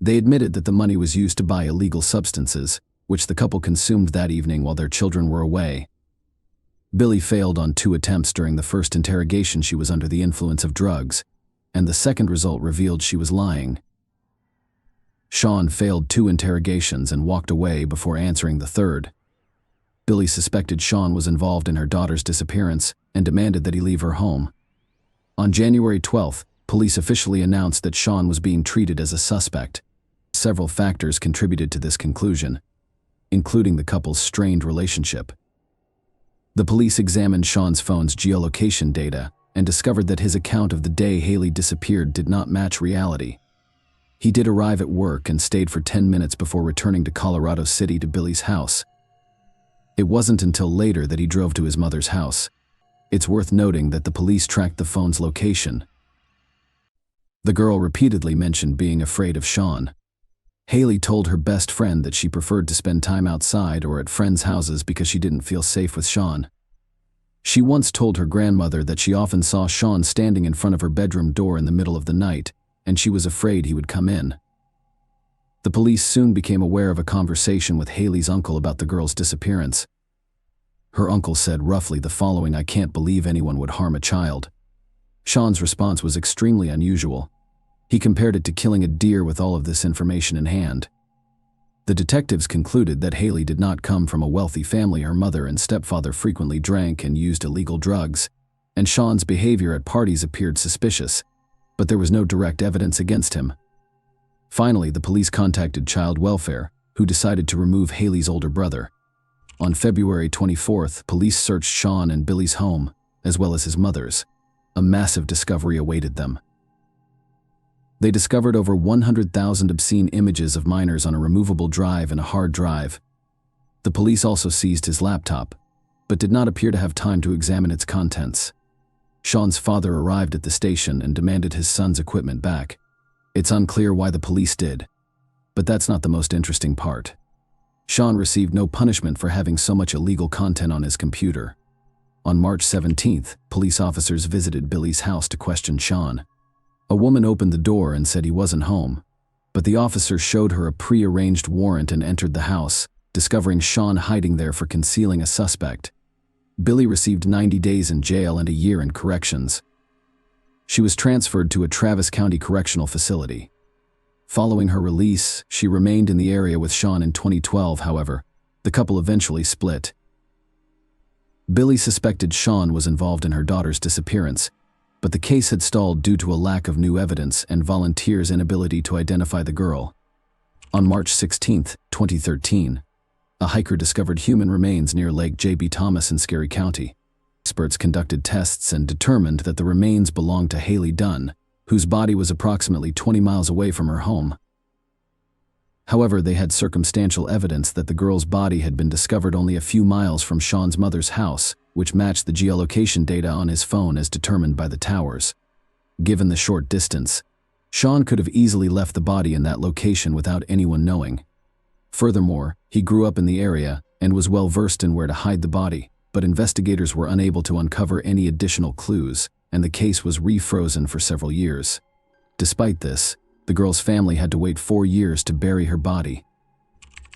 Speaker 1: They admitted that the money was used to buy illegal substances, which the couple consumed that evening while their children were away. Billy failed on 2 attempts. During the first interrogation, she was under the influence of drugs, and the second result revealed she was lying. Sean failed 2 interrogations and walked away before answering the third. Billy suspected Sean was involved in her daughter's disappearance and demanded that he leave her home. On January 12th, police officially announced that Sean was being treated as a suspect. Several factors contributed to this conclusion, including the couple's strained relationship. The police examined Sean's phone's geolocation data and discovered that his account of the day Haley disappeared did not match reality. He did arrive at work and stayed for 10 minutes before returning to Colorado City to Billy's house. It wasn't until later that he drove to his mother's house. It's worth noting that the police tracked the phone's location. The girl repeatedly mentioned being afraid of Sean. Haley told her best friend that she preferred to spend time outside or at friends' houses because she didn't feel safe with Sean. She once told her grandmother that she often saw Sean standing in front of her bedroom door in the middle of the night, and she was afraid he would come in. The police soon became aware of a conversation with Haley's uncle about the girl's disappearance. Her uncle said roughly the following: "I can't believe anyone would harm a child." Sean's response was extremely unusual. He compared it to killing a deer with all of this information in hand. The detectives concluded that Haley did not come from a wealthy family. Her mother and stepfather frequently drank and used illegal drugs, and Sean's behavior at parties appeared suspicious, but there was no direct evidence against him. Finally, the police contacted Child Welfare, who decided to remove Haley's older brother. On February 24th, police searched Sean and Billy's home, as well as his mother's. A massive discovery awaited them. They discovered over 100,000 obscene images of minors on a removable drive and a hard drive. The police also seized his laptop, but did not appear to have time to examine its contents. Sean's father arrived at the station and demanded his son's equipment back. It's unclear why the police did, but that's not the most interesting part. Sean received no punishment for having so much illegal content on his computer. On March 17th, police officers visited Billy's house to question Sean. A woman opened the door and said he wasn't home, but the officer showed her a pre-arranged warrant and entered the house, discovering Sean hiding there for concealing a suspect. Billy received 90 days in jail and a year in corrections. She was transferred to a Travis County correctional facility. Following her release, she remained in the area with Sean. In 2012, however, the couple eventually split. Billy suspected Sean was involved in her daughter's disappearance, but the case had stalled due to a lack of new evidence and volunteers' inability to identify the girl. On March 16, 2013, a hiker discovered human remains near Lake J.B. Thomas in Scary County. Experts conducted tests and determined that the remains belonged to Haley Dunn, whose body was approximately 20 miles away from her home. However, they had circumstantial evidence that the girl's body had been discovered only a few miles from Sean's mother's house, which matched the geolocation data on his phone as determined by the towers. Given the short distance, Sean could have easily left the body in that location without anyone knowing. Furthermore, he grew up in the area and was well versed in where to hide the body, but investigators were unable to uncover any additional clues, and the case was refrozen for several years. Despite this, the girl's family had to wait 4 years to bury her body.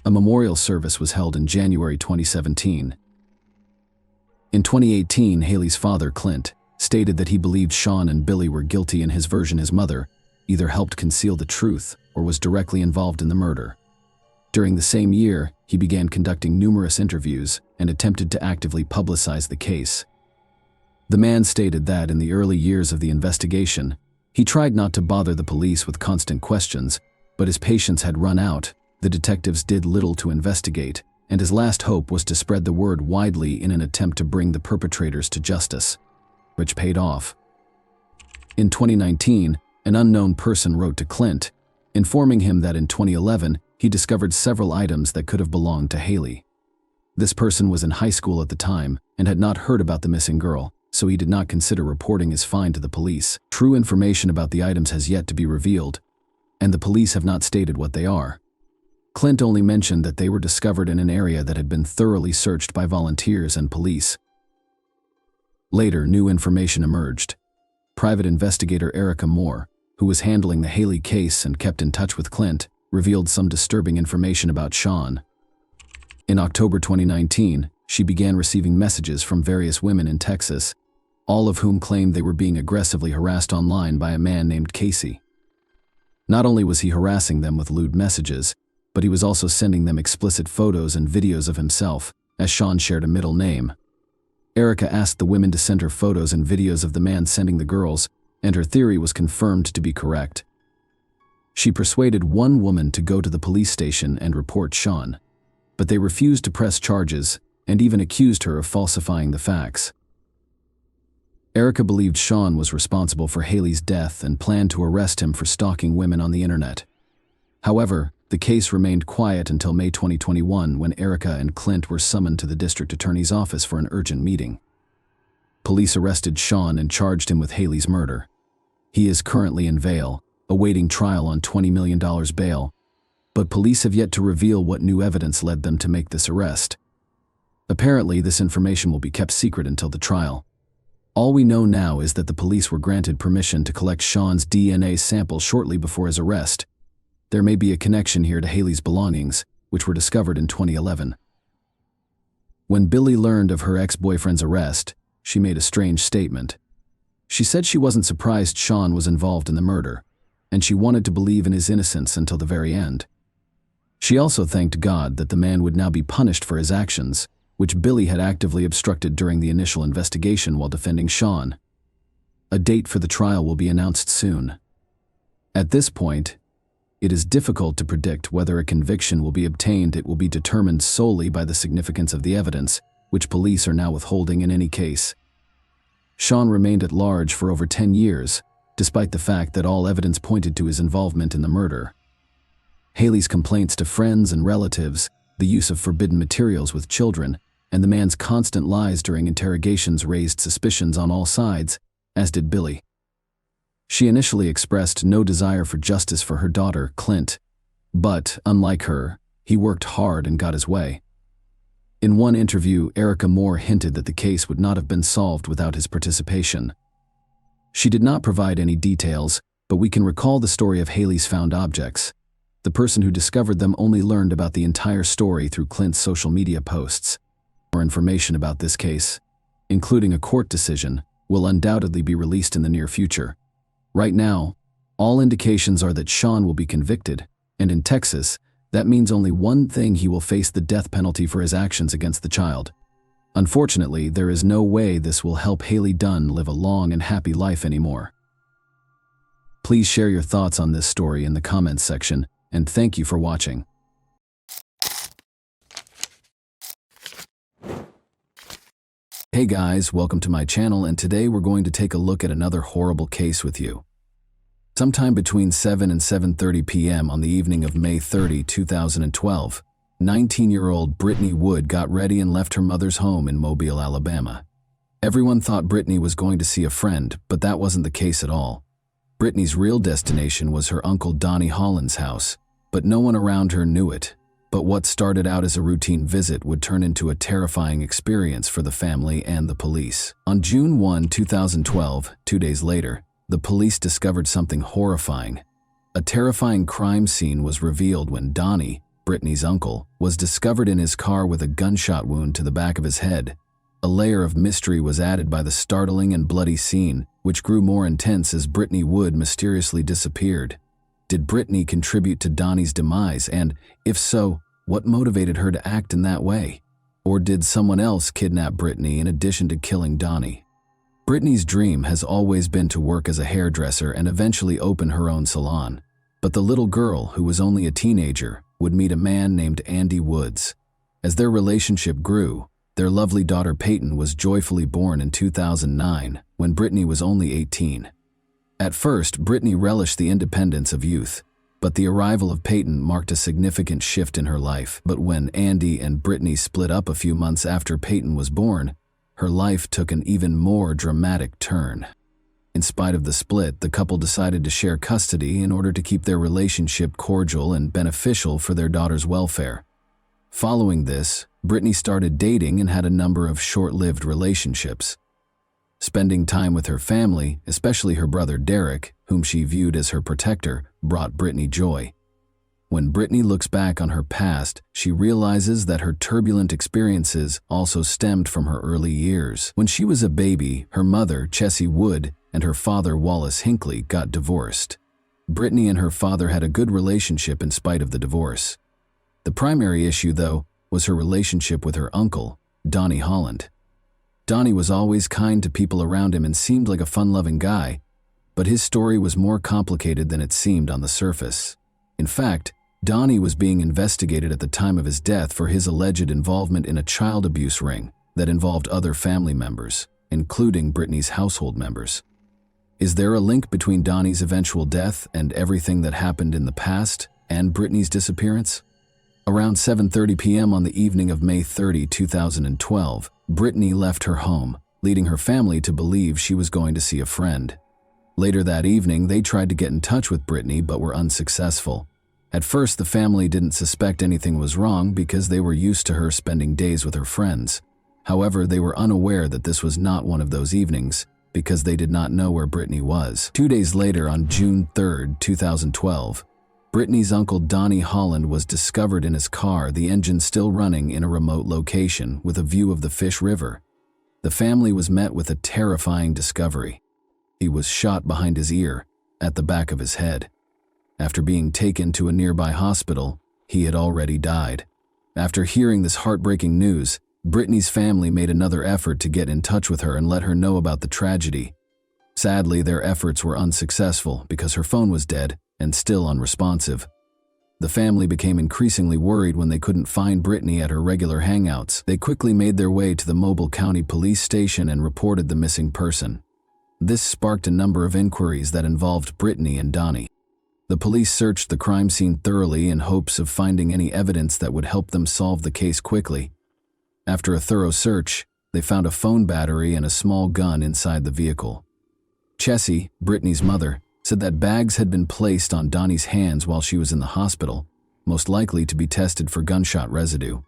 Speaker 1: A memorial service was held in January 2017. In 2018, Haley's father, Clint, stated that he believed Sean and Billy were guilty. In his version, his mother either helped conceal the truth or was directly involved in the murder. During the same year, he began conducting numerous interviews and attempted to actively publicize the case. The man stated that in the early years of the investigation, he tried not to bother the police with constant questions, but his patience had run out. The detectives did little to investigate, and his last hope was to spread the word widely in an attempt to bring the perpetrators to justice, which paid off. In 2019, an unknown person wrote to Clint, informing him that in 2011, he discovered several items that could have belonged to Haley. This person was in high school at the time and had not heard about the missing girl, so he did not consider reporting his find to the police. True information about the items has yet to be revealed, and the police have not stated what they are. Clint only mentioned that they were discovered in an area that had been thoroughly searched by volunteers and police. Later, new information emerged. Private investigator Erica Moore, who was handling the Haley case and kept in touch with Clint, revealed some disturbing information about Sean. In October 2019, she began receiving messages from various women in Texas, all of whom claimed they were being aggressively harassed online by a man named Casey. Not only was he harassing them with lewd messages, but he was also sending them explicit photos and videos of himself, as Sean shared a middle name. Erica asked the women to send her photos and videos of the man sending the girls, and her theory was confirmed to be correct. She persuaded one woman to go to the police station and report Sean, but they refused to press charges and even accused her of falsifying the facts. Erica believed Sean was responsible for Haley's death and planned to arrest him for stalking women on the internet. However, the case remained quiet until May 2021 when Erica and Clint were summoned to the district attorney's office for an urgent meeting. Police arrested Sean and charged him with Haley's murder. He is currently in bail, awaiting trial on $20 million bail, but police have yet to reveal what new evidence led them to make this arrest. Apparently, this information will be kept secret until the trial. All we know now is that the police were granted permission to collect Sean's DNA sample shortly before his arrest. There may be a connection here to Haley's belongings, which were discovered in 2011. When Billy learned of her ex-boyfriend's arrest, she made a strange statement. She said she wasn't surprised Sean was involved in the murder, and she wanted to believe in his innocence until the very end. She also thanked God that the man would now be punished for his actions, which Billy had actively obstructed during the initial investigation while defending Sean. A date for the trial will be announced soon. At this point, it is difficult to predict whether a conviction will be obtained. It will be determined solely by the significance of the evidence, which police are now withholding in any case. Sean remained at large for over 10 years, despite the fact that all evidence pointed to his involvement in the murder. Haley's complaints to friends and relatives, the use of forbidden materials with children, and the man's constant lies during interrogations raised suspicions on all sides, as did Billy. She initially expressed no desire for justice for her daughter, Clint, but, unlike her, he worked hard and got his way. In one interview, Erica Moore hinted that the case would not have been solved without his participation. She did not provide any details, but we can recall the story of Haley's found objects. The person who discovered them only learned about the entire story through Clint's social media posts. More information about this case, including a court decision, will undoubtedly be released in the near future. Right now, all indications are that Sean will be convicted, and in Texas, that means only one thing: he will face the death penalty for his actions against the child. Unfortunately, there is no way this will help Haley Dunn live a long and happy life anymore. Please share your thoughts on this story in the comments section, and thank you for watching. Hey guys, welcome to my channel, and today we're going to take a look at another horrible case with you. Sometime between 7 and 7:30 p.m. on the evening of May 30, 2012, 19-year-old Brittany Wood got ready and left her mother's home in Mobile, Alabama. Everyone thought Brittany was going to see a friend, but that wasn't the case at all. Brittany's real destination was her uncle Donnie Holland's house, but no one around her knew it. But what started out as a routine visit would turn into a terrifying experience for the family and the police. On June 1, 2012, 2 days later, the police discovered something horrifying. A terrifying crime scene was revealed when Donnie, Brittany's uncle, was discovered in his car with a gunshot wound to the back of his head. A layer of mystery was added by the startling and bloody scene, which grew more intense as Brittany Wood mysteriously disappeared. Did Brittany contribute to Donnie's demise, and, if so, what motivated her to act in that way? Or did someone else kidnap Brittany in addition to killing Donnie? Brittany's dream has always been to work as a hairdresser and eventually open her own salon. But the little girl, who was only a teenager, would meet a man named Andy Woods. As their relationship grew, their lovely daughter Peyton was joyfully born in 2009, when Brittany was only 18. At first, Brittany relished the independence of youth, but the arrival of Peyton marked a significant shift in her life. But when Andy and Brittany split up a few months after Peyton was born, her life took an even more dramatic turn. In spite of the split, the couple decided to share custody in order to keep their relationship cordial and beneficial for their daughter's welfare. Following this, Brittany started dating and had a number of short-lived relationships. Spending time with her family, especially her brother Derek, whom she viewed as her protector, brought Brittany joy. When Brittany looks back on her past, she realizes that her turbulent experiences also stemmed from her early years. When she was a baby, her mother, Chessie Wood, and her father, Wallace Hinckley, got divorced. Brittany and her father had a good relationship in spite of the divorce. The primary issue, though, was her relationship with her uncle, Donnie Holland. Donnie was always kind to people around him and seemed like a fun-loving guy, but his story was more complicated than it seemed on the surface. In fact, Donnie was being investigated at the time of his death for his alleged involvement in a child abuse ring that involved other family members, including Brittany's household members. Is there a link between Donnie's eventual death and everything that happened in the past and Brittany's disappearance? Around 7:30 p.m. on the evening of May 30, 2012, Brittany left her home, leading her family to believe she was going to see a friend. Later that evening, they tried to get in touch with Brittany but were unsuccessful. At first, the family didn't suspect anything was wrong because they were used to her spending days with her friends. However, they were unaware that this was not one of those evenings because they did not know where Brittany was. 2 days later, on June 3, 2012, Brittany's uncle Donnie Holland was discovered in his car, the engine still running, in a remote location with a view of the Fish River. The family was met with a terrifying discovery. He was shot behind his ear, at the back of his head. After being taken to a nearby hospital, he had already died. After hearing this heartbreaking news, Brittany's family made another effort to get in touch with her and let her know about the tragedy. Sadly, their efforts were unsuccessful because her phone was dead and still unresponsive. The family became increasingly worried when they couldn't find Brittany at her regular hangouts. They quickly made their way to the Mobile County Police Station and reported the missing person. This sparked a number of inquiries that involved Brittany and Donnie. The police searched the crime scene thoroughly in hopes of finding any evidence that would help them solve the case quickly. After a thorough search, they found a phone battery and a small gun inside the vehicle. Chessie, Brittany's mother, said that bags had been placed on Donnie's hands while she was in the hospital, most likely to be tested for gunshot residue.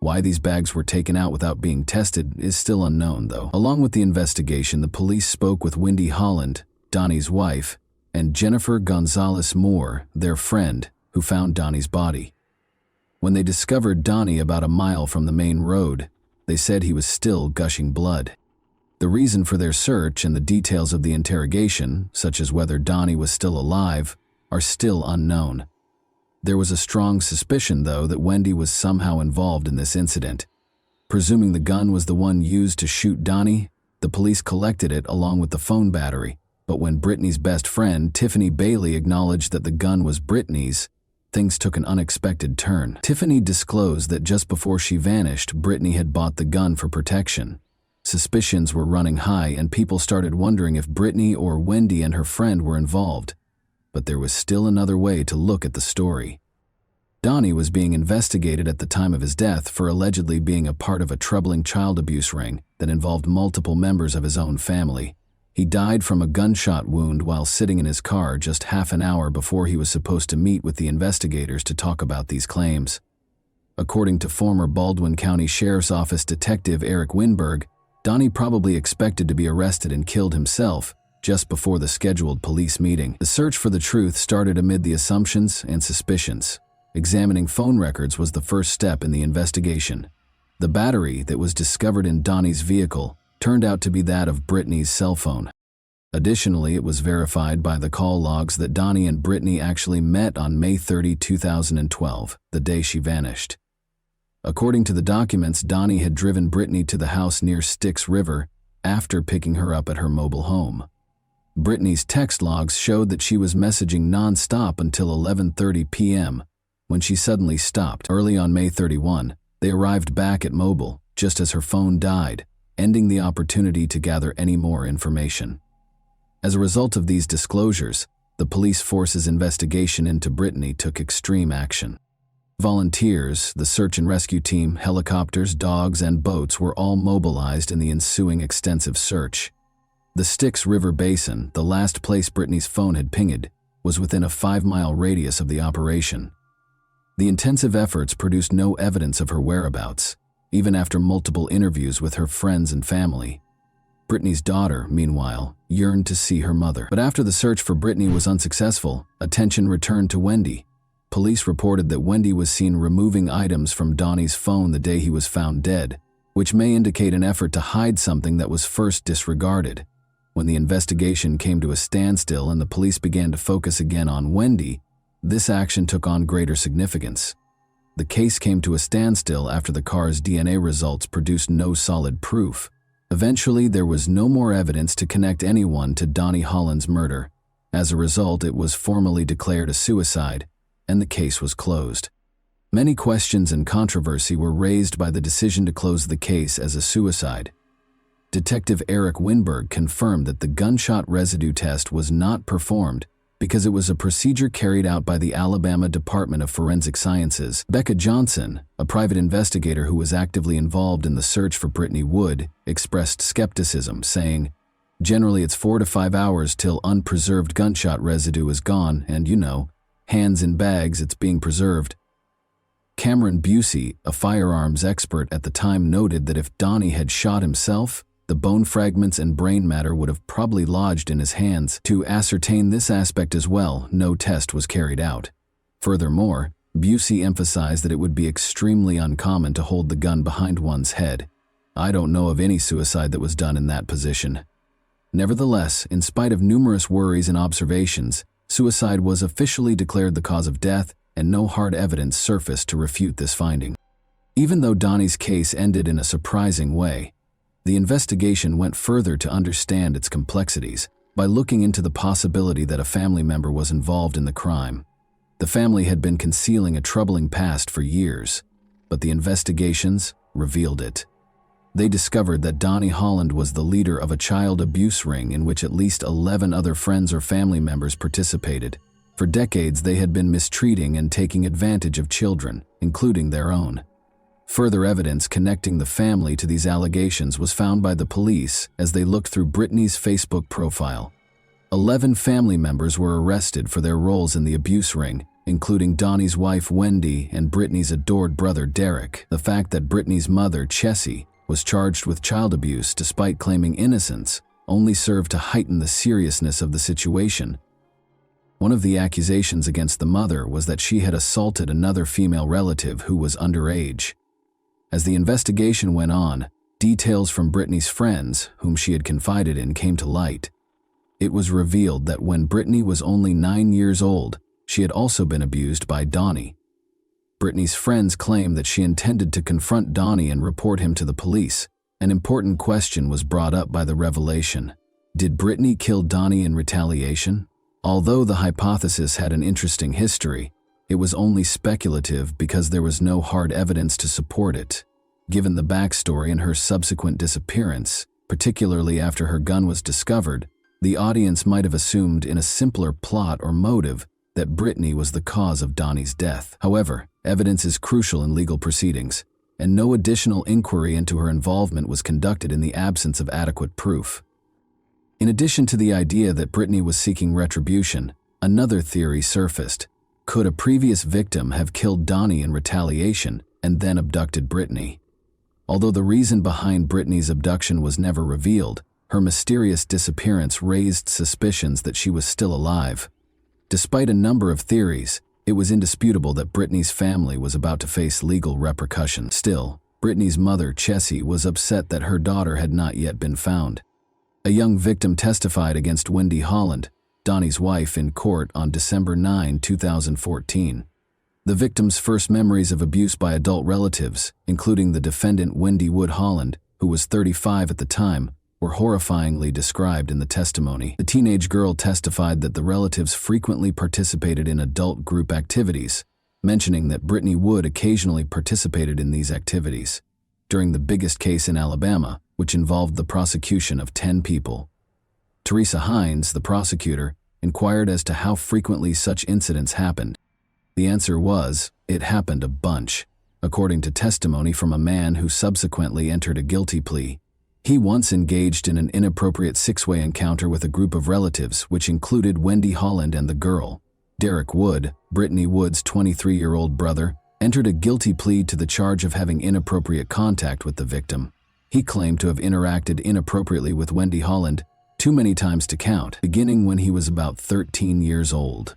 Speaker 1: Why these bags were taken out without being tested is still unknown, though. Along with the investigation, the police spoke with Wendy Holland, Donnie's wife, and Jennifer Gonzalez Moore, their friend, who found Donnie's body. When they discovered Donnie about a mile from the main road, they said he was still gushing blood. The reason for their search and the details of the interrogation, such as whether Donnie was still alive, are still unknown. There was a strong suspicion, though, that Wendy was somehow involved in this incident. Presuming the gun was the one used to shoot Donnie, the police collected it along with the phone battery. But when Brittany's best friend, Tiffany Bailey, acknowledged that the gun was Brittany's, things took an unexpected turn. Tiffany disclosed that just before she vanished, Brittany had bought the gun for protection. Suspicions were running high, and people started wondering if Brittany or Wendy and her friend were involved. But there was still another way to look at the story. Donnie was being investigated at the time of his death for allegedly being a part of a troubling child abuse ring that involved multiple members of his own family. He died from a gunshot wound while sitting in his car just half an hour before he was supposed to meet with the investigators to talk about these claims. According to former Baldwin County Sheriff's Office Detective Eric Winberg, Donnie probably expected to be arrested and killed himself just before the scheduled police meeting. The search for the truth started amid the assumptions and suspicions. Examining phone records was the first step in the investigation. The battery that was discovered in Donnie's vehicle turned out to be that of Brittany's cell phone. Additionally, it was verified by the call logs that Donnie and Brittany actually met on May 30, 2012, the day she vanished. According to the documents, Donnie had driven Brittany to the house near Styx River after picking her up at her mobile home. Brittany's text logs showed that she was messaging non-stop until 11:30 p.m., when she suddenly stopped. Early on May 31, they arrived back at Mobile, just as her phone died, ending the opportunity to gather any more information. As a result of these disclosures, the police force's investigation into Brittany took extreme action. Volunteers, the search and rescue team, helicopters, dogs, and boats were all mobilized in the ensuing extensive search. The Styx River Basin, the last place Brittany's phone had pinged, was within a 5-mile radius of the operation. The intensive efforts produced no evidence of her whereabouts, even after multiple interviews with her friends and family. Brittany's daughter, meanwhile, yearned to see her mother. But after the search for Brittany was unsuccessful, attention returned to Wendy. Police reported that Wendy was seen removing items from Donnie's phone the day he was found dead, which may indicate an effort to hide something that was first disregarded. When the investigation came to a standstill and the police began to focus again on Wendy, this action took on greater significance. The case came to a standstill after the car's DNA results produced no solid proof. Eventually, there was no more evidence to connect anyone to Donnie Holland's murder. As a result, it was formally declared a suicide, and the case was closed. Many questions and controversy were raised by the decision to close the case as a suicide. Detective Eric Winberg confirmed that the gunshot residue test was not performed because it was a procedure carried out by the Alabama Department of Forensic Sciences. Becca Johnson, a private investigator who was actively involved in the search for Brittany Wood, expressed skepticism, saying, "Generally it's 4 to 5 hours till unpreserved gunshot residue is gone and, hands in bags, it's being preserved." Cameron Busey, a firearms expert at the time, noted that if Donnie had shot himself, the bone fragments and brain matter would have probably lodged in his hands. To ascertain this aspect as well, no test was carried out. Furthermore, Busey emphasized that it would be extremely uncommon to hold the gun behind one's head. "I don't know of any suicide that was done in that position." Nevertheless, in spite of numerous worries and observations, suicide was officially declared the cause of death, and no hard evidence surfaced to refute this finding. Even though Donnie's case ended in a surprising way, the investigation went further to understand its complexities by looking into the possibility that a family member was involved in the crime. The family had been concealing a troubling past for years, but the investigations revealed it. They discovered that Donnie Holland was the leader of a child abuse ring in which at least 11 other friends or family members participated. For decades, they had been mistreating and taking advantage of children, including their own. Further evidence connecting the family to these allegations was found by the police as they looked through Brittany's Facebook profile. 11 family members were arrested for their roles in the abuse ring, including Donnie's wife Wendy and Brittany's adored brother Derek. The fact that Brittany's mother, Chessie, was charged with child abuse despite claiming innocence only served to heighten the seriousness of the situation. One of the accusations against the mother was that she had assaulted another female relative who was underage. As the investigation went on, details from Brittany's friends, whom she had confided in, came to light. It was revealed that when Brittany was only 9 years old, she had also been abused by Donnie. Brittany's friends claimed that she intended to confront Donnie and report him to the police. An important question was brought up by the revelation. Did Brittany kill Donnie in retaliation? Although the hypothesis had an interesting history, it was only speculative because there was no hard evidence to support it. Given the backstory and her subsequent disappearance, particularly after her gun was discovered, the audience might have assumed in a simpler plot or motive that Brittany was the cause of Donnie's death. However, evidence is crucial in legal proceedings, and no additional inquiry into her involvement was conducted in the absence of adequate proof. In addition to the idea that Brittany was seeking retribution, another theory surfaced. Could a previous victim have killed Donnie in retaliation and then abducted Brittany? Although the reason behind Brittany's abduction was never revealed, her mysterious disappearance raised suspicions that she was still alive. Despite a number of theories, it was indisputable that Brittany's family was about to face legal repercussions. Still, Brittany's mother, Chessie, was upset that her daughter had not yet been found. A young victim testified against Wendy Holland, Donnie's wife, in court on December 9, 2014. The victim's first memories of abuse by adult relatives, including the defendant Wendy Wood Holland, who was 35 at the time, were horrifyingly described in the testimony. The teenage girl testified that the relatives frequently participated in adult group activities, mentioning that Brittany Wood occasionally participated in these activities. During the biggest case in Alabama, which involved the prosecution of 10 people. Teresa Hines, the prosecutor, inquired as to how frequently such incidents happened. The answer was, it happened a bunch, according to testimony from a man who subsequently entered a guilty plea. He once engaged in an inappropriate six-way encounter with a group of relatives, which included Wendy Holland and the girl. Derek Wood, Brittany Wood's 23-year-old brother, entered a guilty plea to the charge of having inappropriate contact with the victim. He claimed to have interacted inappropriately with Wendy Holland too many times to count, beginning when he was about 13 years old.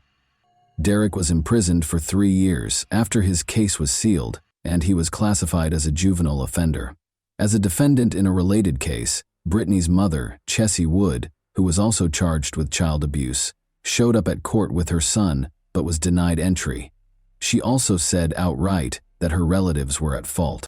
Speaker 1: Derek was imprisoned for 3 years after his case was sealed, and he was classified as a juvenile offender. As a defendant in a related case, Brittany's mother, Chessie Wood, who was also charged with child abuse, showed up at court with her son but was denied entry. She also said outright that her relatives were at fault.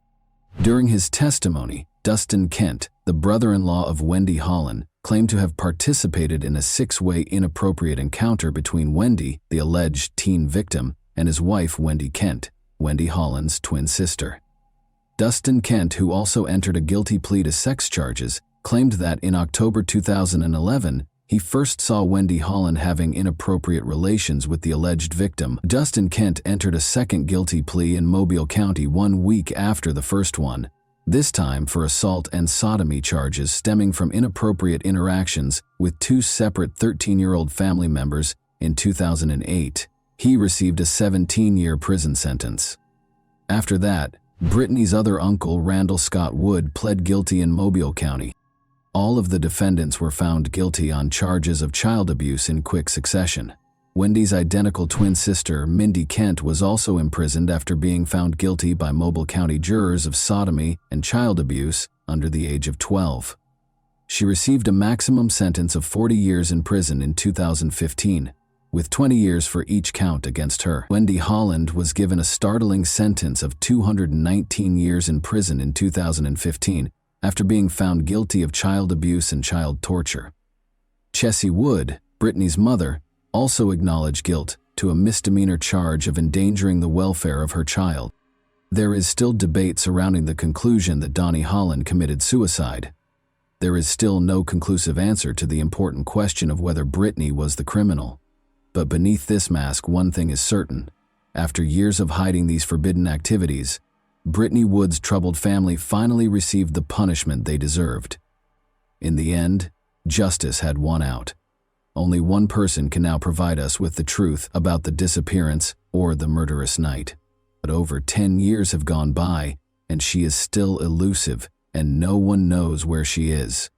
Speaker 1: During his testimony, Dustin Kent, the brother-in-law of Wendy Holland, claimed to have participated in a six-way inappropriate encounter between Wendy, the alleged teen victim, and his wife Wendy Kent, Wendy Holland's twin sister. Dustin Kent, who also entered a guilty plea to sex charges, claimed that in October 2011, he first saw Wendy Holland having inappropriate relations with the alleged victim. Dustin Kent entered a second guilty plea in Mobile County 1 week after the first one, this time for assault and sodomy charges stemming from inappropriate interactions with two separate 13-year-old family members in 2008. He received a 17-year prison sentence. After that, Brittany's other uncle, Randall Scott Wood, pled guilty in Mobile County. All of the defendants were found guilty on charges of child abuse in quick succession. Wendy's identical twin sister, Mindy Kent, was also imprisoned after being found guilty by Mobile County jurors of sodomy and child abuse under the age of 12. She received a maximum sentence of 40 years in prison in 2015, with 20 years for each count against her. Wendy Holland was given a startling sentence of 219 years in prison in 2015 after being found guilty of child abuse and child torture. Chessie Wood, Brittany's mother, also acknowledged guilt to a misdemeanor charge of endangering the welfare of her child. There is still debate surrounding the conclusion that Donnie Holland committed suicide. There is still no conclusive answer to the important question of whether Brittany was the criminal. But beneath this mask, one thing is certain. After years of hiding these forbidden activities, Brittany Wood's troubled family finally received the punishment they deserved. In the end, justice had won out. Only one person can now provide us with the truth about the disappearance or the murderous night. But over 10 years have gone by, and she is still elusive, and no one knows where she is.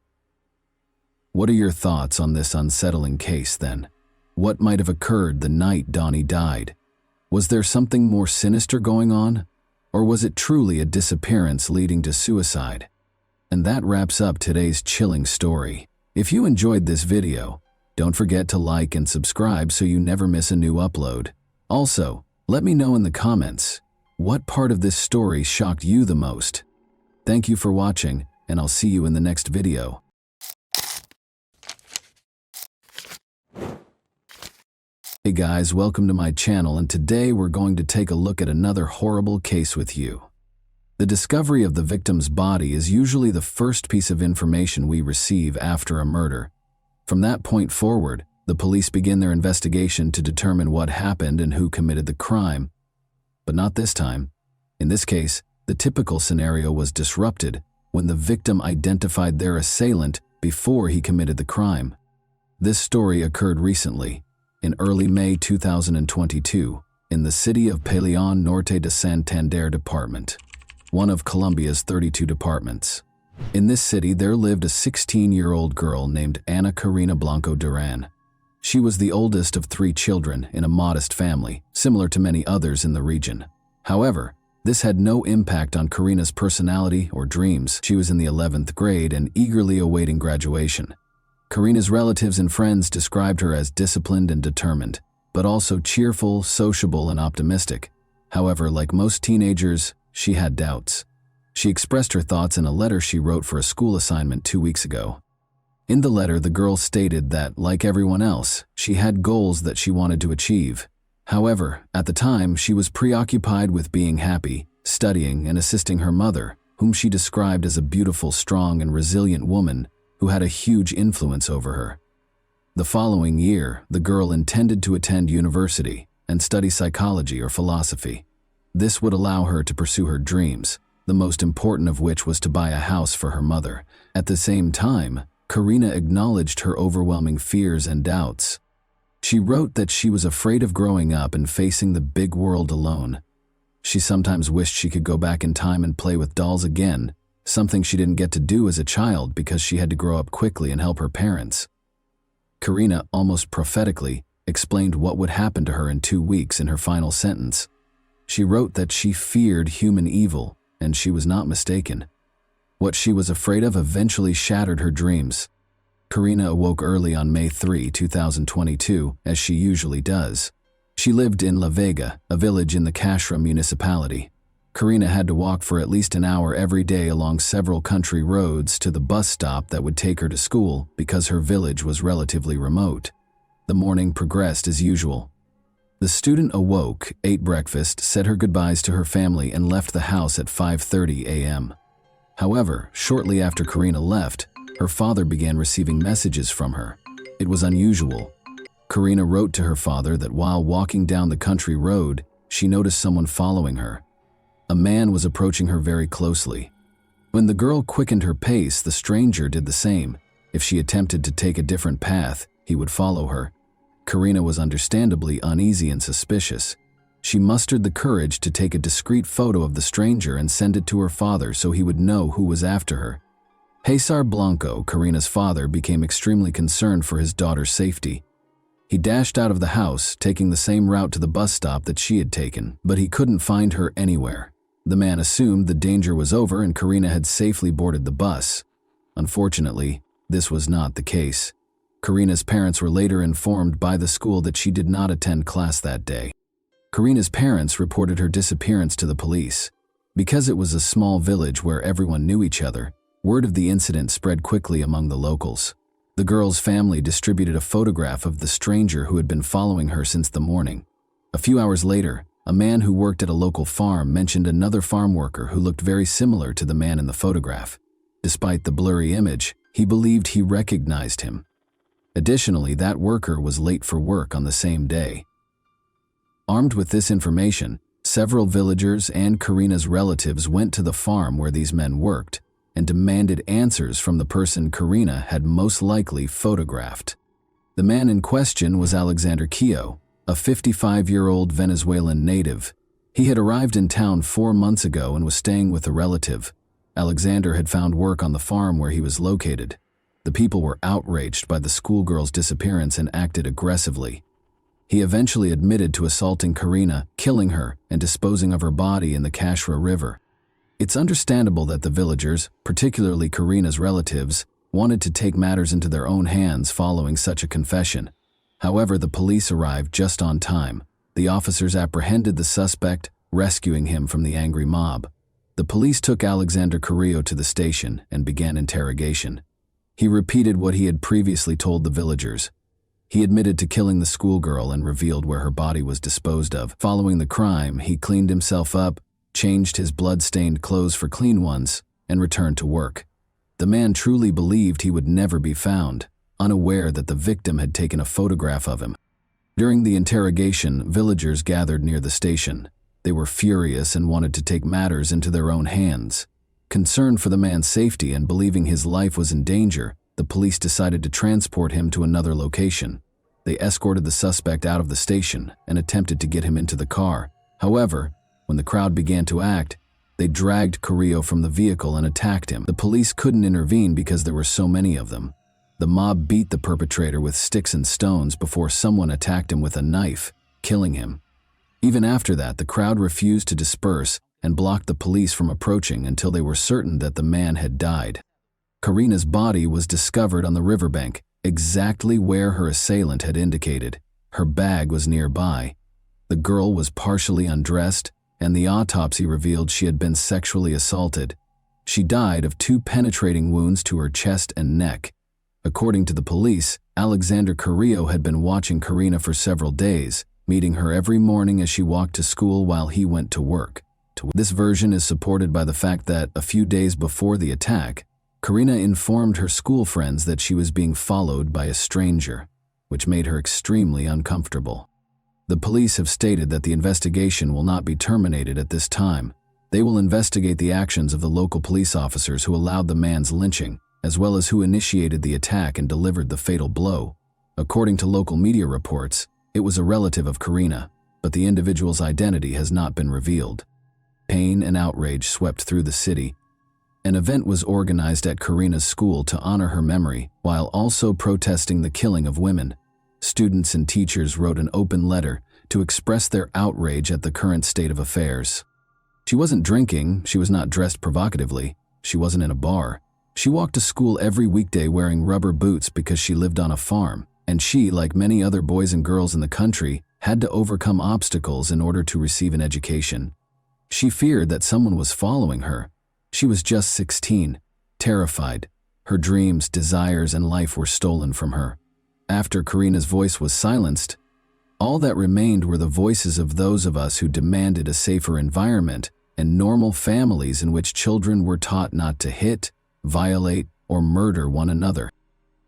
Speaker 1: What are your thoughts on this unsettling case, then? What might have occurred the night Donnie died? Was there something more sinister going on? Or was it truly a disappearance leading to suicide? And that wraps up today's chilling story. If you enjoyed this video, don't forget to like and subscribe so you never miss a new upload. Also, let me know in the comments, what part of this story shocked you the most? Thank you for watching, and I'll see you in the next video. Hey guys, welcome to my channel, and today we're going to take a look at another horrible case with you. The discovery of the victim's body is usually the first piece of information we receive after a murder. From that point forward, the police begin their investigation to determine what happened and who committed the crime. But not this time. In this case, the typical scenario was disrupted when the victim identified their assailant before he committed the crime. This story occurred recently, in early May 2022, in the city of Peleon Norte de Santander department, one of Colombia's 32 departments. In this city, there lived a 16-year-old girl named Ana Karina Blanco Duran. She was the oldest of 3 children in a modest family, similar to many others in the region. However, this had no impact on Karina's personality or dreams. She was in the 11th grade and eagerly awaiting graduation. Karina's relatives and friends described her as disciplined and determined, but also cheerful, sociable, and optimistic. However, like most teenagers, she had doubts. She expressed her thoughts in a letter she wrote for a school assignment 2 weeks ago. In the letter, the girl stated that, like everyone else, she had goals that she wanted to achieve. However, at the time, she was preoccupied with being happy, studying, and assisting her mother, whom she described as a beautiful, strong, and resilient woman who had a huge influence over her. The following year, the girl intended to attend university and study psychology or philosophy. This would allow her to pursue her dreams, the most important of which was to buy a house for her mother. At the same time, Karina acknowledged her overwhelming fears and doubts. She wrote that she was afraid of growing up and facing the big world alone. She sometimes wished she could go back in time and play with dolls again, something she didn't get to do as a child because she had to grow up quickly and help her parents. Karina, almost prophetically, explained what would happen to her in 2 weeks in her final sentence. She wrote that she feared human evil, and she was not mistaken. What she was afraid of eventually shattered her dreams. Karina awoke early on May 3, 2022, as she usually does. She lived in La Vega, a village in the Kashra municipality. Karina had to walk for at least an hour every day along several country roads to the bus stop that would take her to school because her village was relatively remote. The morning progressed as usual. The student awoke, ate breakfast, said her goodbyes to her family, and left the house at 5:30 a.m. However, shortly after Karina left, her father began receiving messages from her. It was unusual. Karina wrote to her father that while walking down the country road, she noticed someone following her. A man was approaching her very closely. When the girl quickened her pace, the stranger did the same. If she attempted to take a different path, he would follow her. Karina was understandably uneasy and suspicious. She mustered the courage to take a discreet photo of the stranger and send it to her father so he would know who was after her. Cesar Blanco, Karina's father, became extremely concerned for his daughter's safety. He dashed out of the house, taking the same route to the bus stop that she had taken, but he couldn't find her anywhere. The man assumed the danger was over and Karina had safely boarded the bus. Unfortunately, this was not the case. Karina's parents were later informed by the school that she did not attend class that day. Karina's parents reported her disappearance to the police. Because it was a small village where everyone knew each other, word of the incident spread quickly among the locals. The girl's family distributed a photograph of the stranger who had been following her since the morning. A few hours later, a man who worked at a local farm mentioned another farm worker who looked very similar to the man in the photograph. Despite the blurry image, he believed he recognized him. Additionally, that worker was late for work on the same day. Armed with this information, several villagers and Karina's relatives went to the farm where these men worked and demanded answers from the person Karina had most likely photographed. The man in question was Alexander Quillo, a 55-year-old Venezuelan native. He had arrived in town 4 months ago and was staying with a relative. Alexander had found work on the farm where he was located. The people were outraged by the schoolgirl's disappearance and acted aggressively. He eventually admitted to assaulting Karina, killing her, and disposing of her body in the Kashra River. It's understandable that the villagers, particularly Karina's relatives, wanted to take matters into their own hands following such a confession. However, the police arrived just on time. The officers apprehended the suspect, rescuing him from the angry mob. The police took Alexander Carrillo to the station and began interrogation. He repeated what he had previously told the villagers. He admitted to killing the schoolgirl and revealed where her body was disposed of. Following the crime, he cleaned himself up, changed his blood-stained clothes for clean ones, and returned to work. The man truly believed he would never be found, unaware that the victim had taken a photograph of him. During the interrogation, villagers gathered near the station. They were furious and wanted to take matters into their own hands. Concerned for the man's safety and believing his life was in danger, the police decided to transport him to another location. They escorted the suspect out of the station and attempted to get him into the car. However, when the crowd began to act, they dragged Carrillo from the vehicle and attacked him. The police couldn't intervene because there were so many of them. The mob beat the perpetrator with sticks and stones before someone attacked him with a knife, killing him. Even after that, the crowd refused to disperse and blocked the police from approaching until they were certain that the man had died. Karina's body was discovered on the riverbank, exactly where her assailant had indicated. Her bag was nearby. The girl was partially undressed, and the autopsy revealed she had been sexually assaulted. She died of 2 penetrating wounds to her chest and neck. According to the police, Alexander Carrillo had been watching Karina for several days, meeting her every morning as she walked to school while he went to work. This version is supported by the fact that, a few days before the attack, Karina informed her school friends that she was being followed by a stranger, which made her extremely uncomfortable. The police have stated that the investigation will not be terminated at this time. They will investigate the actions of the local police officers who allowed the man's lynching, as well as who initiated the attack and delivered the fatal blow. According to local media reports, it was a relative of Karina, but the individual's identity has not been revealed. Pain and outrage swept through the city. An event was organized at Karina's school to honor her memory, while also protesting the killing of women. Students and teachers wrote an open letter to express their outrage at the current state of affairs. She wasn't drinking, she was not dressed provocatively, she wasn't in a bar. She walked to school every weekday wearing rubber boots because she lived on a farm, and she, like many other boys and girls in the country, had to overcome obstacles in order to receive an education. She feared that someone was following her. She was just 16, terrified. Her dreams, desires, and life were stolen from her. After Karina's voice was silenced, all that remained were the voices of those of us who demanded a safer environment and normal families in which children were taught not to hit, violate, or murder one another.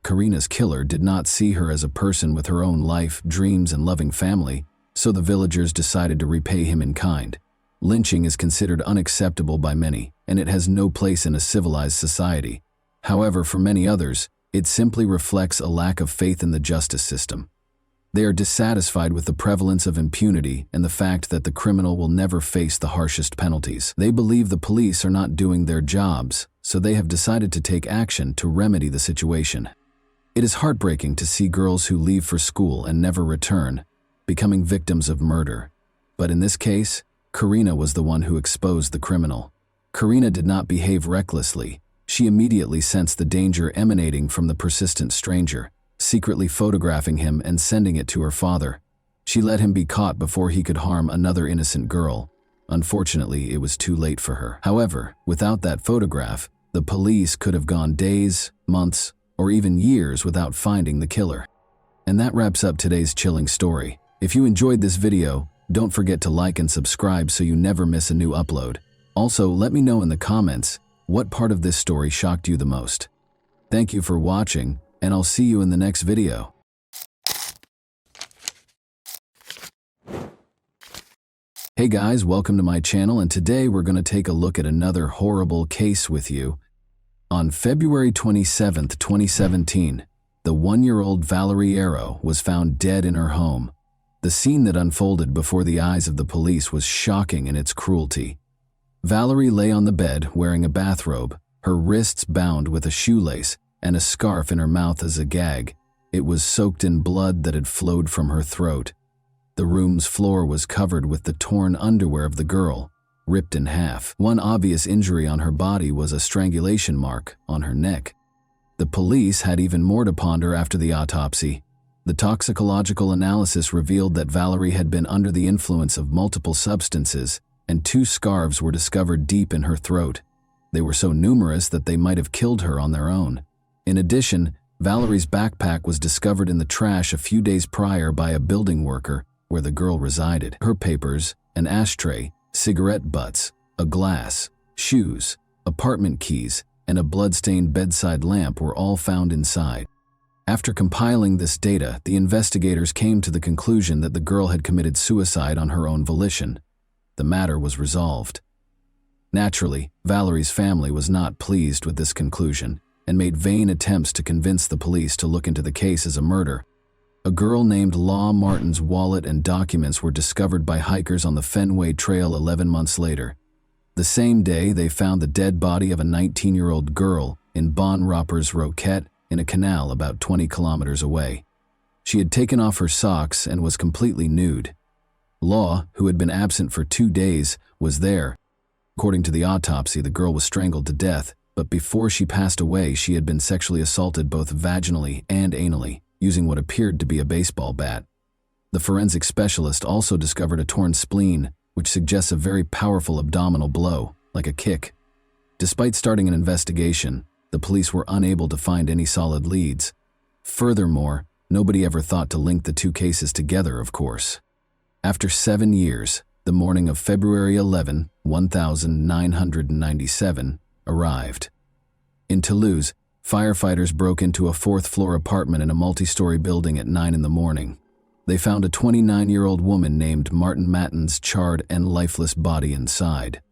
Speaker 1: Karina's killer did not see her as a person with her own life, dreams, and loving family, so the villagers decided to repay him in kind. Lynching is considered unacceptable by many, and it has no place in a civilized society. However, for many others, it simply reflects a lack of faith in the justice system. They are dissatisfied with the prevalence of impunity and the fact that the criminal will never face the harshest penalties. They believe the police are not doing their jobs, so they have decided to take action to remedy the situation. It is heartbreaking to see girls who leave for school and never return, becoming victims of murder. But in this case, Karina was the one who exposed the criminal. Karina did not behave recklessly. She immediately sensed the danger emanating from the persistent stranger, secretly photographing him and sending it to her father. She let him be caught before he could harm another innocent girl. Unfortunately, it was too late for her. However, without that photograph, the police could have gone days, months, or even years without finding the killer. And that wraps up today's chilling story. If you enjoyed this video, don't forget to like and subscribe so you never miss a new upload. Also, let me know in the comments what part of this story shocked you the most. Thank you for watching, and I'll see you in the next video. Hey guys, welcome to my channel, and today we're going to take a look at another horrible case with you. On February 27, 2017, the 1-year-old Valerie Arrow was found dead in her home. The scene that unfolded before the eyes of the police was shocking in its cruelty. Valerie lay on the bed wearing a bathrobe, her wrists bound with a shoelace, and a scarf in her mouth as a gag. It was soaked in blood that had flowed from her throat. The room's floor was covered with the torn underwear of the girl, ripped in half. One obvious injury on her body was a strangulation mark on her neck. The police had even more to ponder after the autopsy. The toxicological analysis revealed that Valerie had been under the influence of multiple substances, and 2 scarves were discovered deep in her throat. They were so numerous that they might have killed her on their own. In addition, Valerie's backpack was discovered in the trash a few days prior by a building worker where the girl resided. Her papers, an ashtray, cigarette butts, a glass, shoes, apartment keys, and a blood-stained bedside lamp were all found inside. After compiling this data, the investigators came to the conclusion that the girl had committed suicide on her own volition. The matter was resolved. Naturally, Valerie's family was not pleased with this conclusion and made vain attempts to convince the police to look into the case as a murder. A girl named Law Martin's wallet and documents were discovered by hikers on the Fenway Trail 11 months later. The same day, they found the dead body of a 19-year-old girl in Bon Roppers Roquette in a canal about 20 kilometers away. She had taken off her socks and was completely nude. Law, who had been absent for 2 days, was there. According to the autopsy, the girl was strangled to death, but before she passed away, she had been sexually assaulted both vaginally and anally, using what appeared to be a baseball bat. The forensic specialist also discovered a torn spleen, which suggests a very powerful abdominal blow, like a kick. Despite starting an investigation, the police were unable to find any solid leads. Furthermore, nobody ever thought to link the 2 cases together, of course. After 7 years, the morning of February 11, 1997, arrived. In Toulouse, firefighters broke into a 4th-floor apartment in a multi-story building at 9 in the morning. They found a 29-year-old woman named Martin Matten's charred and lifeless body inside.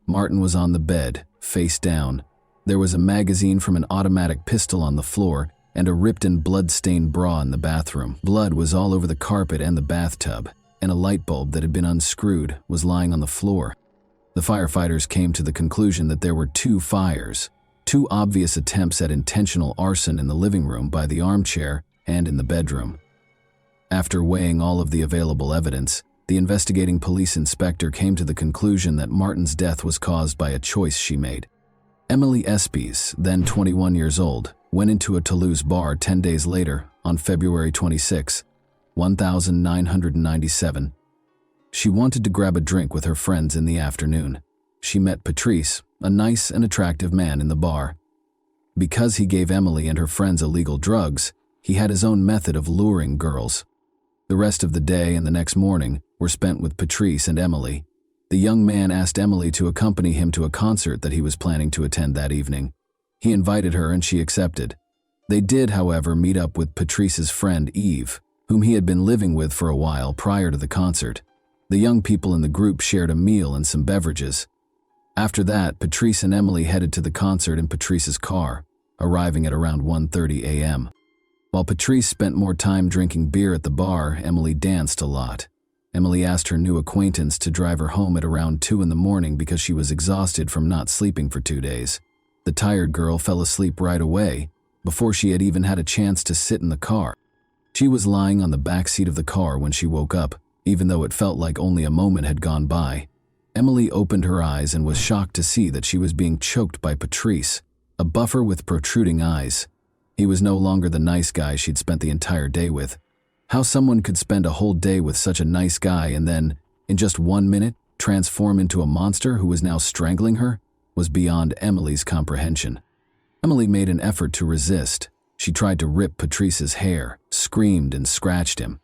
Speaker 1: Martin was on the bed, face down. There was a magazine from an automatic pistol on the floor and a ripped and blood-stained bra in the bathroom. Blood was all over the carpet and the bathtub, and a light bulb that had been unscrewed was lying on the floor. The firefighters came to the conclusion that there were 2 fires, 2 obvious attempts at intentional arson in the living room by the armchair and in the bedroom. After weighing all of the available evidence, the investigating police inspector came to the conclusion that Martin's death was caused by a choice she made. Emily Espies, then 21 years old, went into a Toulouse bar 10 days later, on February 26, 1997. She wanted to grab a drink with her friends in the afternoon. She met Patrice, a nice and attractive man, in the bar. Because he gave Emily and her friends illegal drugs, he had his own method of luring girls. The rest of the day and the next morning were spent with Patrice and Emily. The young man asked Emily to accompany him to a concert that he was planning to attend that evening. He invited her and she accepted. They did, however, meet up with Patrice's friend Eve, whom he had been living with for a while prior to the concert. The young people in the group shared a meal and some beverages. After that, Patrice and Emily headed to the concert in Patrice's car, arriving at around 1:30 a.m. While Patrice spent more time drinking beer at the bar, Emily danced a lot. Emily asked her new acquaintance to drive her home at around 2 in the morning because she was exhausted from not sleeping for 2 days. The tired girl fell asleep right away, before she had even had a chance to sit in the car. She was lying on the back seat of the car when she woke up, even though it felt like only a moment had gone by. Emily opened her eyes and was shocked to see that she was being choked by Patrice, a buffer with protruding eyes. He was no longer the nice guy she'd spent the entire day with. How someone could spend a whole day with such a nice guy and then, in just 1 minute, transform into a monster who was now strangling her, was beyond Emily's comprehension. Emily made an effort to resist. She tried to rip Patrice's hair, screamed and scratched him.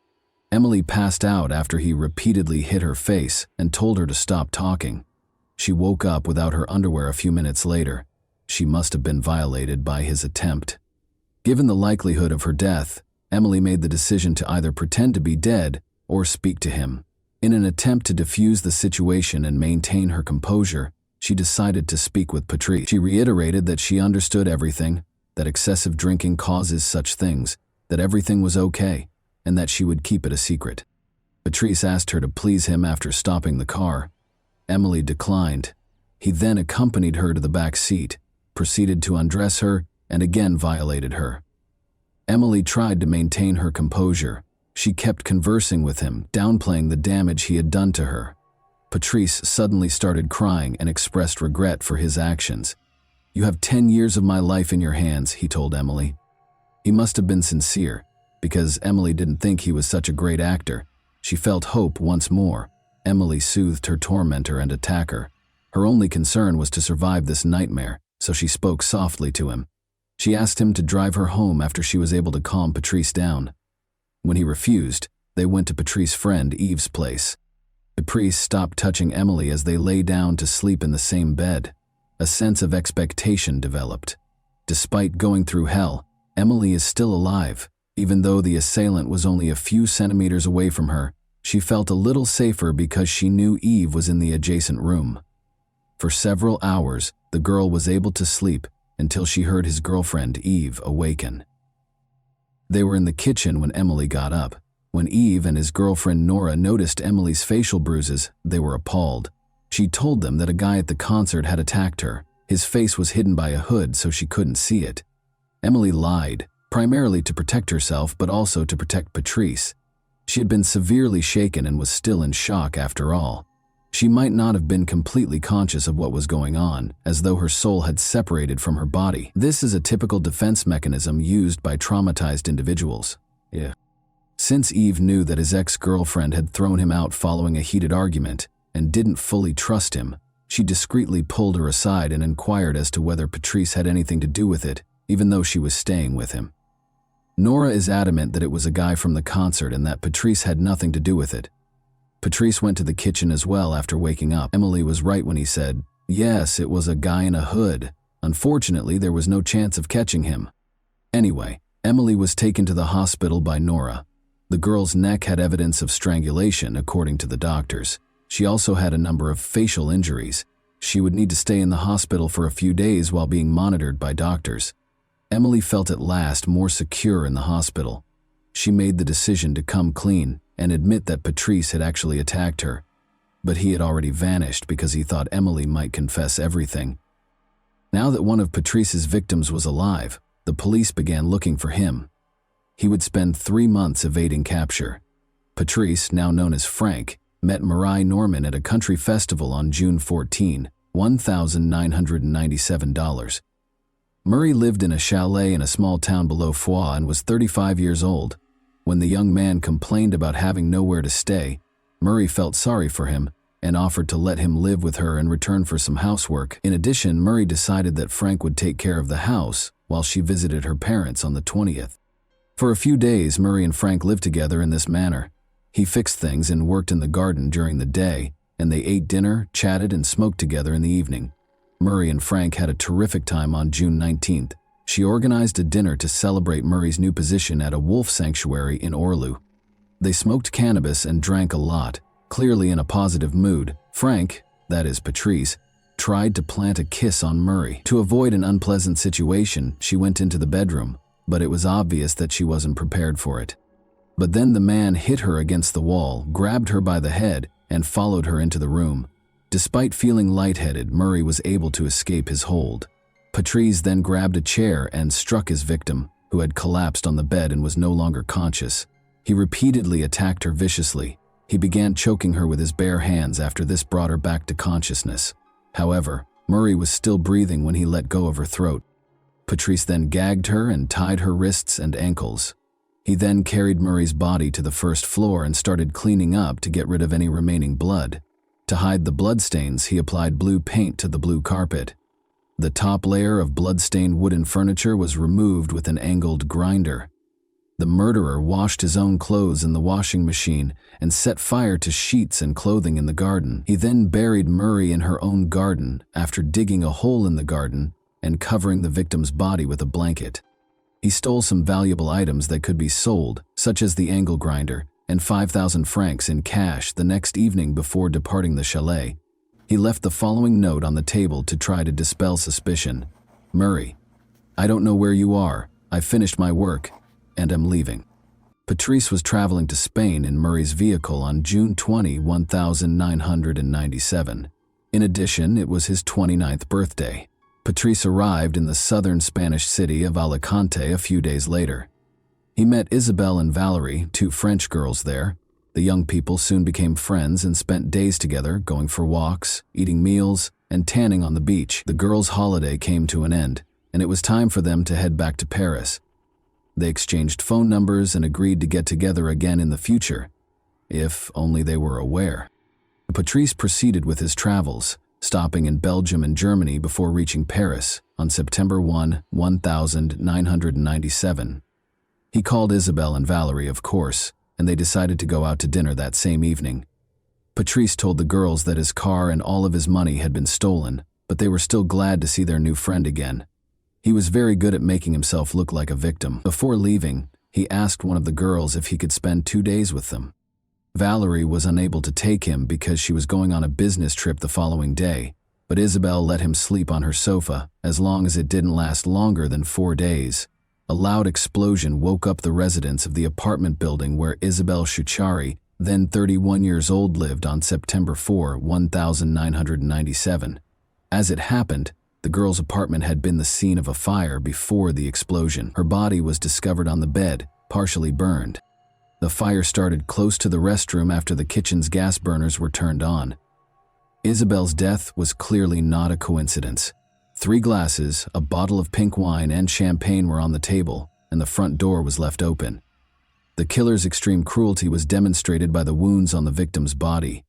Speaker 1: Emily passed out after he repeatedly hit her face and told her to stop talking. She woke up without her underwear a few minutes later. She must have been violated by his attempt. Given the likelihood of her death, Emily made the decision to either pretend to be dead or speak to him. In an attempt to defuse the situation and maintain her composure, she decided to speak with Patrice. She reiterated that she understood everything, that excessive drinking causes such things, that everything was okay, and that she would keep it a secret. Patrice asked her to please him after stopping the car. Emily declined. He then accompanied her to the back seat, proceeded to undress her, and again violated her. Emily tried to maintain her composure. She kept conversing with him, downplaying the damage he had done to her. Patrice suddenly started crying and expressed regret for his actions. "You have 10 years of my life in your hands," he told Emily. He must have been sincere, because Emily didn't think he was such a great actor. She felt hope once more. Emily soothed her tormentor and attacker. Her only concern was to survive this nightmare, so she spoke softly to him. She asked him to drive her home after she was able to calm Patrice down. When he refused, they went to Patrice's friend Eve's place. Patrice stopped touching Emily as they lay down to sleep in the same bed. A sense of expectation developed. Despite going through hell, Emily is still alive. Even though the assailant was only a few centimeters away from her, she felt a little safer because she knew Eve was in the adjacent room. For several hours, the girl was able to sleep until she heard his girlfriend Eve awaken. They were in the kitchen when Emily got up. When Eve and his girlfriend Nora noticed Emily's facial bruises, they were appalled. She told them that a guy at the concert had attacked her. His face was hidden by a hood so she couldn't see it. Emily lied, primarily to protect herself but also to protect Patrice. She had been severely shaken and was still in shock after all. She might not have been completely conscious of what was going on, as though her soul had separated from her body. This is a typical defense mechanism used by traumatized individuals. Since Eve knew that his ex-girlfriend had thrown him out following a heated argument and didn't fully trust him, she discreetly pulled her aside and inquired as to whether Patrice had anything to do with it, even though she was staying with him. Nora is adamant that it was a guy from the concert and that Patrice had nothing to do with it. Patrice went to the kitchen as well after waking up. Emily was right when he said, "Yes, it was a guy in a hood. Unfortunately, there was no chance of catching him." Anyway, Emily was taken to the hospital by Nora. The girl's neck had evidence of strangulation, according to the doctors. She also had a number of facial injuries. She would need to stay in the hospital for a few days while being monitored by doctors. Emily felt at last more secure in the hospital. She made the decision to come clean and admit that Patrice had actually attacked her, but he had already vanished because he thought Emily might confess everything. Now that one of Patrice's victims was alive, the police began looking for him. He would spend 3 months evading capture. Patrice, now known as Frank, met Marie Norman at a country festival on June 14, $1,997. Murray lived in a chalet in a small town below Foix and was 35 years old. When the young man complained about having nowhere to stay, Murray felt sorry for him and offered to let him live with her in return for some housework. In addition, Murray decided that Frank would take care of the house while she visited her parents on the 20th. For a few days, Murray and Frank lived together in this manner. He fixed things and worked in the garden during the day, and they ate dinner, chatted, and smoked together in the evening. Murray and Frank had a terrific time on June 19th. She organized a dinner to celebrate Murray's new position at a wolf sanctuary in Orlu. They smoked cannabis and drank a lot, clearly in a positive mood. Frank, that is Patrice, tried to plant a kiss on Murray. To avoid an unpleasant situation, she went into the bedroom, but it was obvious that she wasn't prepared for it. But then the man hit her against the wall, grabbed her by the head, and followed her into the room. Despite feeling lightheaded, Murray was able to escape his hold. Patrice then grabbed a chair and struck his victim, who had collapsed on the bed and was no longer conscious. He repeatedly attacked her viciously. He began choking her with his bare hands after this brought her back to consciousness. However, Murray was still breathing when he let go of her throat. Patrice then gagged her and tied her wrists and ankles. He then carried Murray's body to the first floor and started cleaning up to get rid of any remaining blood. To hide the bloodstains, he applied blue paint to the blue carpet. The top layer of blood-stained wooden furniture was removed with an angled grinder. The murderer washed his own clothes in the washing machine and set fire to sheets and clothing in the garden. He then buried Murray in her own garden after digging a hole in the garden and covering the victim's body with a blanket. He stole some valuable items that could be sold, such as the angle grinder, and 5,000 francs in cash the next evening before departing the chalet. He left the following note on the table to try to dispel suspicion. Murray, I don't know where you are. I've finished my work, and am leaving. Patrice was traveling to Spain in Murray's vehicle on June 20, 1997. In addition, it was his 29th birthday. Patrice arrived in the southern Spanish city of Alicante a few days later. He met Isabelle and Valerie, two French girls there. The young people soon became friends and spent days together, going for walks, eating meals, and tanning on the beach. The girls' holiday came to an end, and it was time for them to head back to Paris. They exchanged phone numbers and agreed to get together again in the future, if only they were aware. Patrice proceeded with his travels, stopping in Belgium and Germany before reaching Paris on September 1, 1997. He called Isabelle and Valerie, of course, and they decided to go out to dinner that same evening. Patrice told the girls that his car and all of his money had been stolen, but they were still glad to see their new friend again. He was very good at making himself look like a victim. Before leaving, he asked one of the girls if he could spend 2 days with them. Valerie was unable to take him because she was going on a business trip the following day, but Isabelle let him sleep on her sofa as long as it didn't last longer than 4 days. A loud explosion woke up the residents of the apartment building where Isabelle Chouchari, then 31 years old, lived on September 4, 1997. As it happened, the girl's apartment had been the scene of a fire before the explosion. Her body was discovered on the bed, partially burned. The fire started close to the restroom after the kitchen's gas burners were turned on. Isabelle's death was clearly not a coincidence. 3 glasses, a bottle of pink wine, and champagne were on the table, and the front door was left open. The killer's extreme cruelty was demonstrated by the wounds on the victim's body.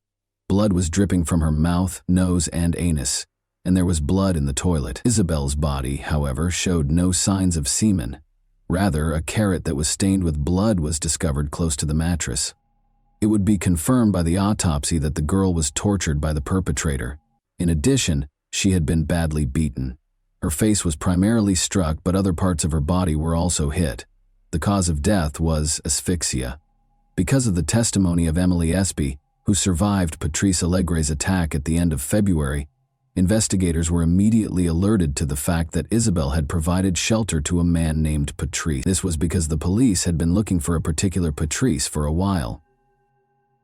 Speaker 1: Blood was dripping from her mouth, nose, and anus, and there was blood in the toilet. Isabelle's body, however, showed no signs of semen. Rather, a carrot that was stained with blood was discovered close to the mattress. It would be confirmed by the autopsy that the girl was tortured by the perpetrator. In addition, she had been badly beaten. Her face was primarily struck, but other parts of her body were also hit. The cause of death was asphyxia. Because of the testimony of Emily Espy, who survived Patrice Allegre's attack at the end of February, investigators were immediately alerted to the fact that Isabelle had provided shelter to a man named Patrice. This was because the police had been looking for a particular Patrice for a while.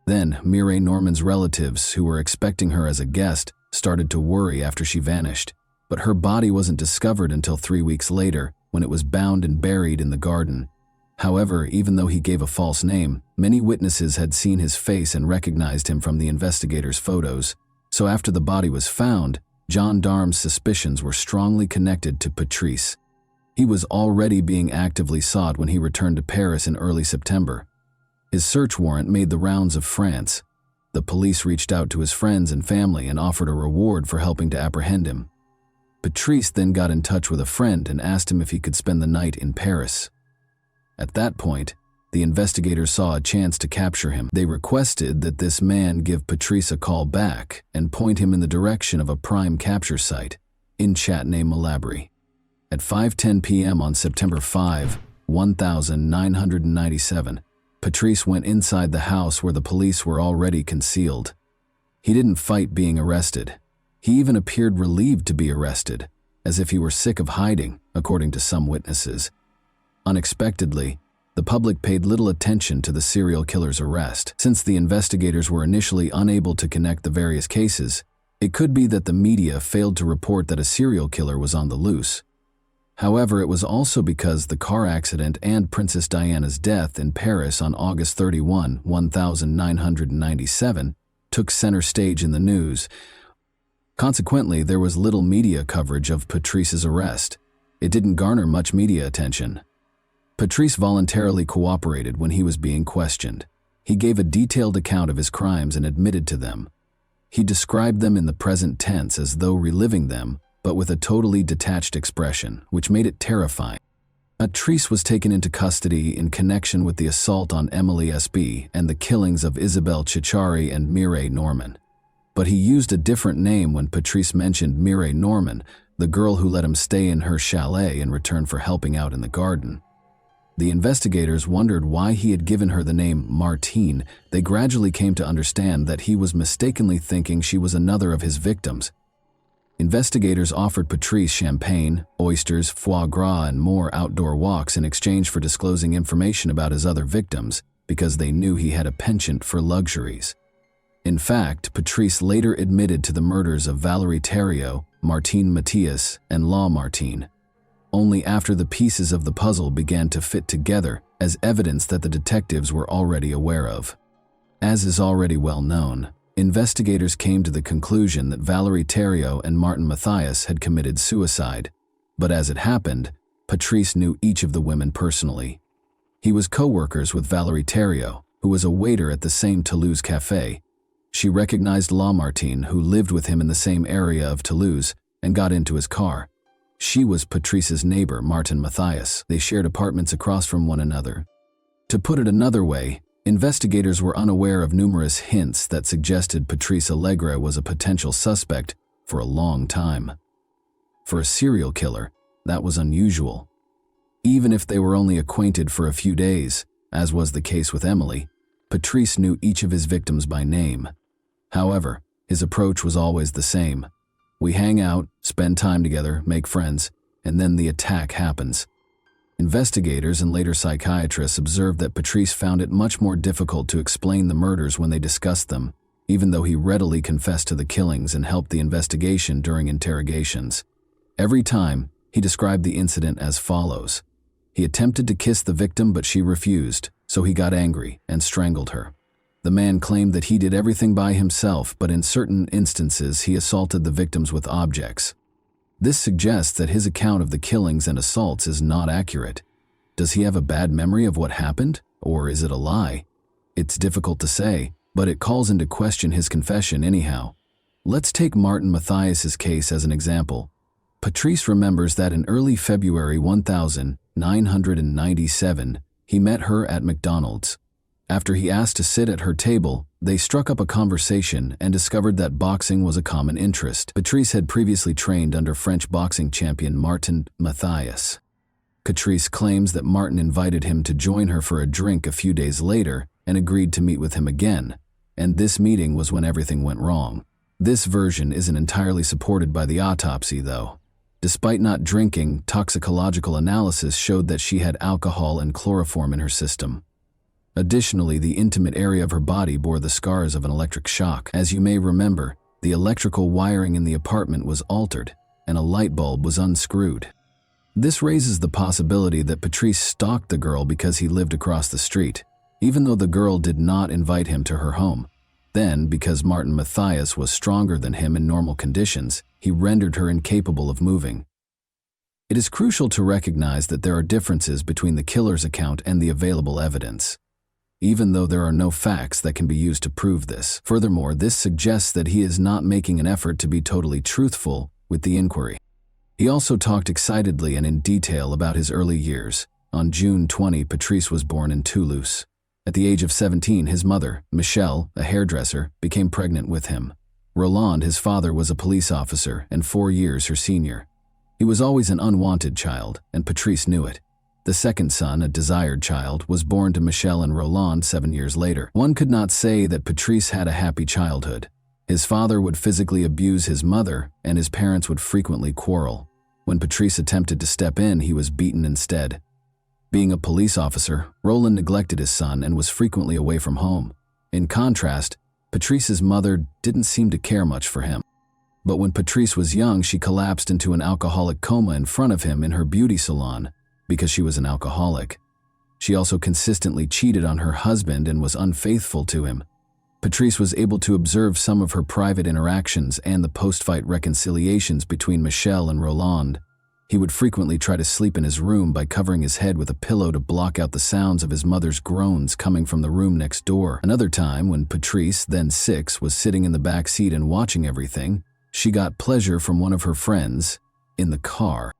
Speaker 1: Then, Mireille Norman's relatives, who were expecting her as a guest, started to worry after she vanished, but her body wasn't discovered until 3 weeks later, when it was bound and buried in the garden. However, even though he gave a false name, many witnesses had seen his face and recognized him from the investigators' photos. So after the body was found, Gendarmes' suspicions were strongly connected to Patrice. He was already being actively sought when he returned to Paris in early September. His search warrant made the rounds of France. The police reached out to his friends and family and offered a reward for helping to apprehend him. Patrice then got in touch with a friend and asked him if he could spend the night in Paris. At that point, the investigators saw a chance to capture him. They requested that this man give Patrice a call back and point him in the direction of a prime capture site in Châtenay-Malabry. At 5:10 p.m. on September 5, 1997, Patrice went inside the house where the police were already concealed. He didn't fight being arrested. He even appeared relieved to be arrested, as if he were sick of hiding, according to some witnesses. Unexpectedly, the public paid little attention to the serial killer's arrest. Since the investigators were initially unable to connect the various cases, it could be that the media failed to report that a serial killer was on the loose. However, it was also because the car accident and Princess Diana's death in Paris on August 31, 1997, took center stage in the news. Consequently, there was little media coverage of Patrice's arrest. It didn't garner much media attention. Patrice voluntarily cooperated when he was being questioned. He gave a detailed account of his crimes and admitted to them. He described them in the present tense as though reliving them, but with a totally detached expression, which made it terrifying. Patrice was taken into custody in connection with the assault on Emily S.B. and the killings of Isabelle Chichari and Mireille Norman. But he used a different name when Patrice mentioned Mireille Norman, the girl who let him stay in her chalet in return for helping out in the garden. The investigators wondered why he had given her the name Martine. They gradually came to understand that he was mistakenly thinking she was another of his victims. Investigators offered Patrice champagne, oysters, foie gras, and more outdoor walks in exchange for disclosing information about his other victims because they knew he had a penchant for luxuries. In fact, Patrice later admitted to the murders of Valérie Thériault, Martine Mathias, and Laure Martine, only after the pieces of the puzzle began to fit together as evidence that the detectives were already aware of. As is already well known, investigators came to the conclusion that Valérie Thériault and Martin Mathias had committed suicide, but as it happened, Patrice knew each of the women personally. He was co-workers with Valérie Thériault, who was a waiter at the same Toulouse café. She recognized Laure Martine, who lived with him in the same area of Toulouse, and got into his car. She was Patrice's neighbor, Martin Mathias. They shared apartments across from one another. To put it another way, investigators were unaware of numerous hints that suggested Patrice Allegre was a potential suspect for a long time. For a serial killer, that was unusual. Even if they were only acquainted for a few days, as was the case with Emily, Patrice knew each of his victims by name. However, his approach was always the same. We hang out, spend time together, make friends, and then the attack happens. Investigators and later psychiatrists observed that Patrice found it much more difficult to explain the murders when they discussed them, even though he readily confessed to the killings and helped the investigation during interrogations. Every time, he described the incident as follows. He attempted to kiss the victim, but she refused, so he got angry and strangled her. The man claimed that he did everything by himself, but in certain instances he assaulted the victims with objects. This suggests that his account of the killings and assaults is not accurate. Does he have a bad memory of what happened, or is it a lie? It's difficult to say, but it calls into question his confession anyhow. Let's take Martin Mathias's case as an example. Patrice remembers that in early February 1997, he met her at McDonald's. After he asked to sit at her table, they struck up a conversation and discovered that boxing was a common interest. Patrice had previously trained under French boxing champion Martin Mathias. Patrice claims that Martin invited him to join her for a drink a few days later and agreed to meet with him again, and this meeting was when everything went wrong. This version isn't entirely supported by the autopsy, though. Despite not drinking, toxicological analysis showed that she had alcohol and chloroform in her system. Additionally, the intimate area of her body bore the scars of an electric shock. As you may remember, the electrical wiring in the apartment was altered, and a light bulb was unscrewed. This raises the possibility that Patrice stalked the girl because he lived across the street, even though the girl did not invite him to her home. Then, because Martin Matthias was stronger than him in normal conditions, he rendered her incapable of moving. It is crucial to recognize that there are differences between the killer's account and the available evidence, even though there are no facts that can be used to prove this. Furthermore, this suggests that he is not making an effort to be totally truthful with the inquiry. He also talked excitedly and in detail about his early years. On June 20, Patrice was born in Toulouse. At the age of 17, his mother, Michelle, a hairdresser, became pregnant with him. Roland, his father, was a police officer and 4 years her senior. He was always an unwanted child, and Patrice knew it. The second son, a desired child, was born to Michelle and Roland 7 years later. One could not say that Patrice had a happy childhood. His father would physically abuse his mother, and his parents would frequently quarrel. When Patrice attempted to step in, he was beaten instead. Being a police officer, Roland neglected his son and was frequently away from home. In contrast, Patrice's mother didn't seem to care much for him. But when Patrice was young, she collapsed into an alcoholic coma in front of him in her beauty salon because she was an alcoholic. She also consistently cheated on her husband and was unfaithful to him. Patrice was able to observe some of her private interactions and the post-fight reconciliations between Michelle and Roland. He would frequently try to sleep in his room by covering his head with a pillow to block out the sounds of his mother's groans coming from the room next door. Another time, when Patrice, then 6, was sitting in the back seat and watching everything, she got pleasure from one of her friends in the car.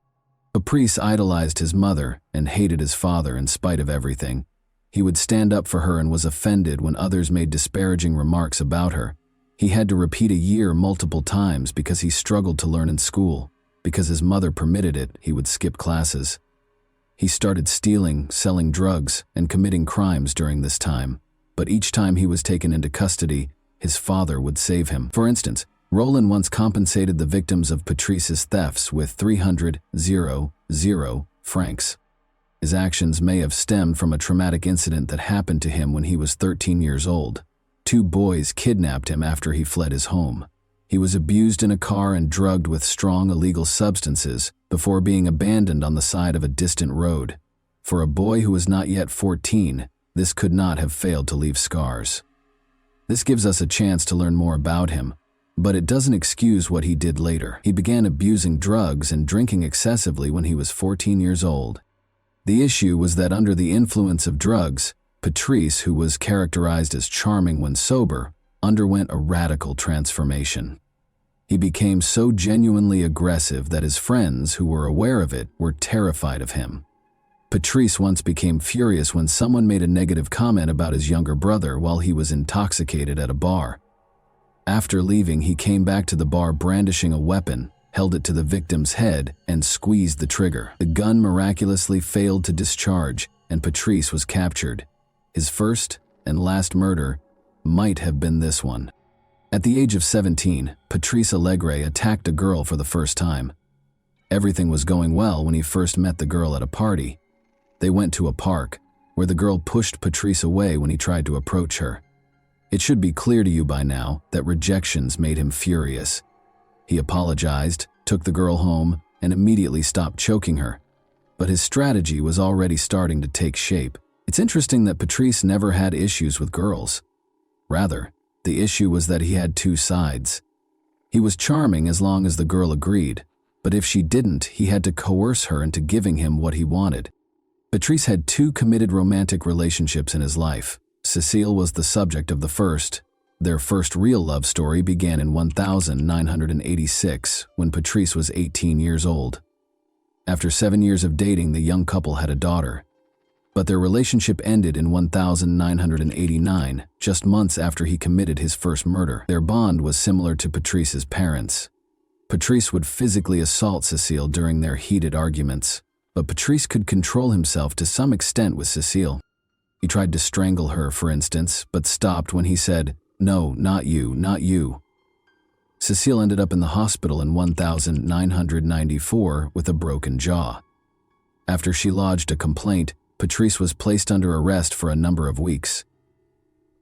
Speaker 1: Patrice idolized his mother and hated his father in spite of everything. He would stand up for her and was offended when others made disparaging remarks about her. He had to repeat a year multiple times because he struggled to learn in school. Because his mother permitted it, he would skip classes. He started stealing, selling drugs, and committing crimes during this time. But each time he was taken into custody, his father would save him. For instance, Roland once compensated the victims of Patrice's thefts with 300 francs. His actions may have stemmed from a traumatic incident that happened to him when he was 13 years old. 2 boys kidnapped him after he fled his home. He was abused in a car and drugged with strong illegal substances before being abandoned on the side of a distant road. For a boy who was not yet 14, this could not have failed to leave scars. This gives us a chance to learn more about him, but it doesn't excuse what he did later. He began abusing drugs and drinking excessively when he was 14 years old. The issue was that under the influence of drugs, Patrice, who was characterized as charming when sober, underwent a radical transformation. He became so genuinely aggressive that his friends, who were aware of it, were terrified of him. Patrice once became furious when someone made a negative comment about his younger brother while he was intoxicated at a bar. After leaving, he came back to the bar brandishing a weapon, held it to the victim's head, and squeezed the trigger. The gun miraculously failed to discharge, and Patrice was captured. His first and last murder might have been this one. At the age of 17, Patrice Allegre attacked a girl for the first time. Everything was going well when he first met the girl at a party. They went to a park, where the girl pushed Patrice away when he tried to approach her. It should be clear to you by now that rejections made him furious. He apologized, took the girl home, and immediately stopped choking her. But his strategy was already starting to take shape. It's interesting that Patrice never had issues with girls. Rather, the issue was that he had 2 sides. He was charming as long as the girl agreed, but if she didn't, he had to coerce her into giving him what he wanted. Patrice had 2 committed romantic relationships in his life. Cécile was the subject of the first. Their first real love story began in 1986, when Patrice was 18 years old. After 7 years of dating, the young couple had a daughter. But their relationship ended in 1989, just months after he committed his first murder. Their bond was similar to Patrice's parents. Patrice would physically assault Cécile during their heated arguments, but Patrice could control himself to some extent with Cécile. He tried to strangle her, for instance, but stopped when he said, "No, not you, not you." Cécile ended up in the hospital in 1994 with a broken jaw. After she lodged a complaint, Patrice was placed under arrest for a number of weeks.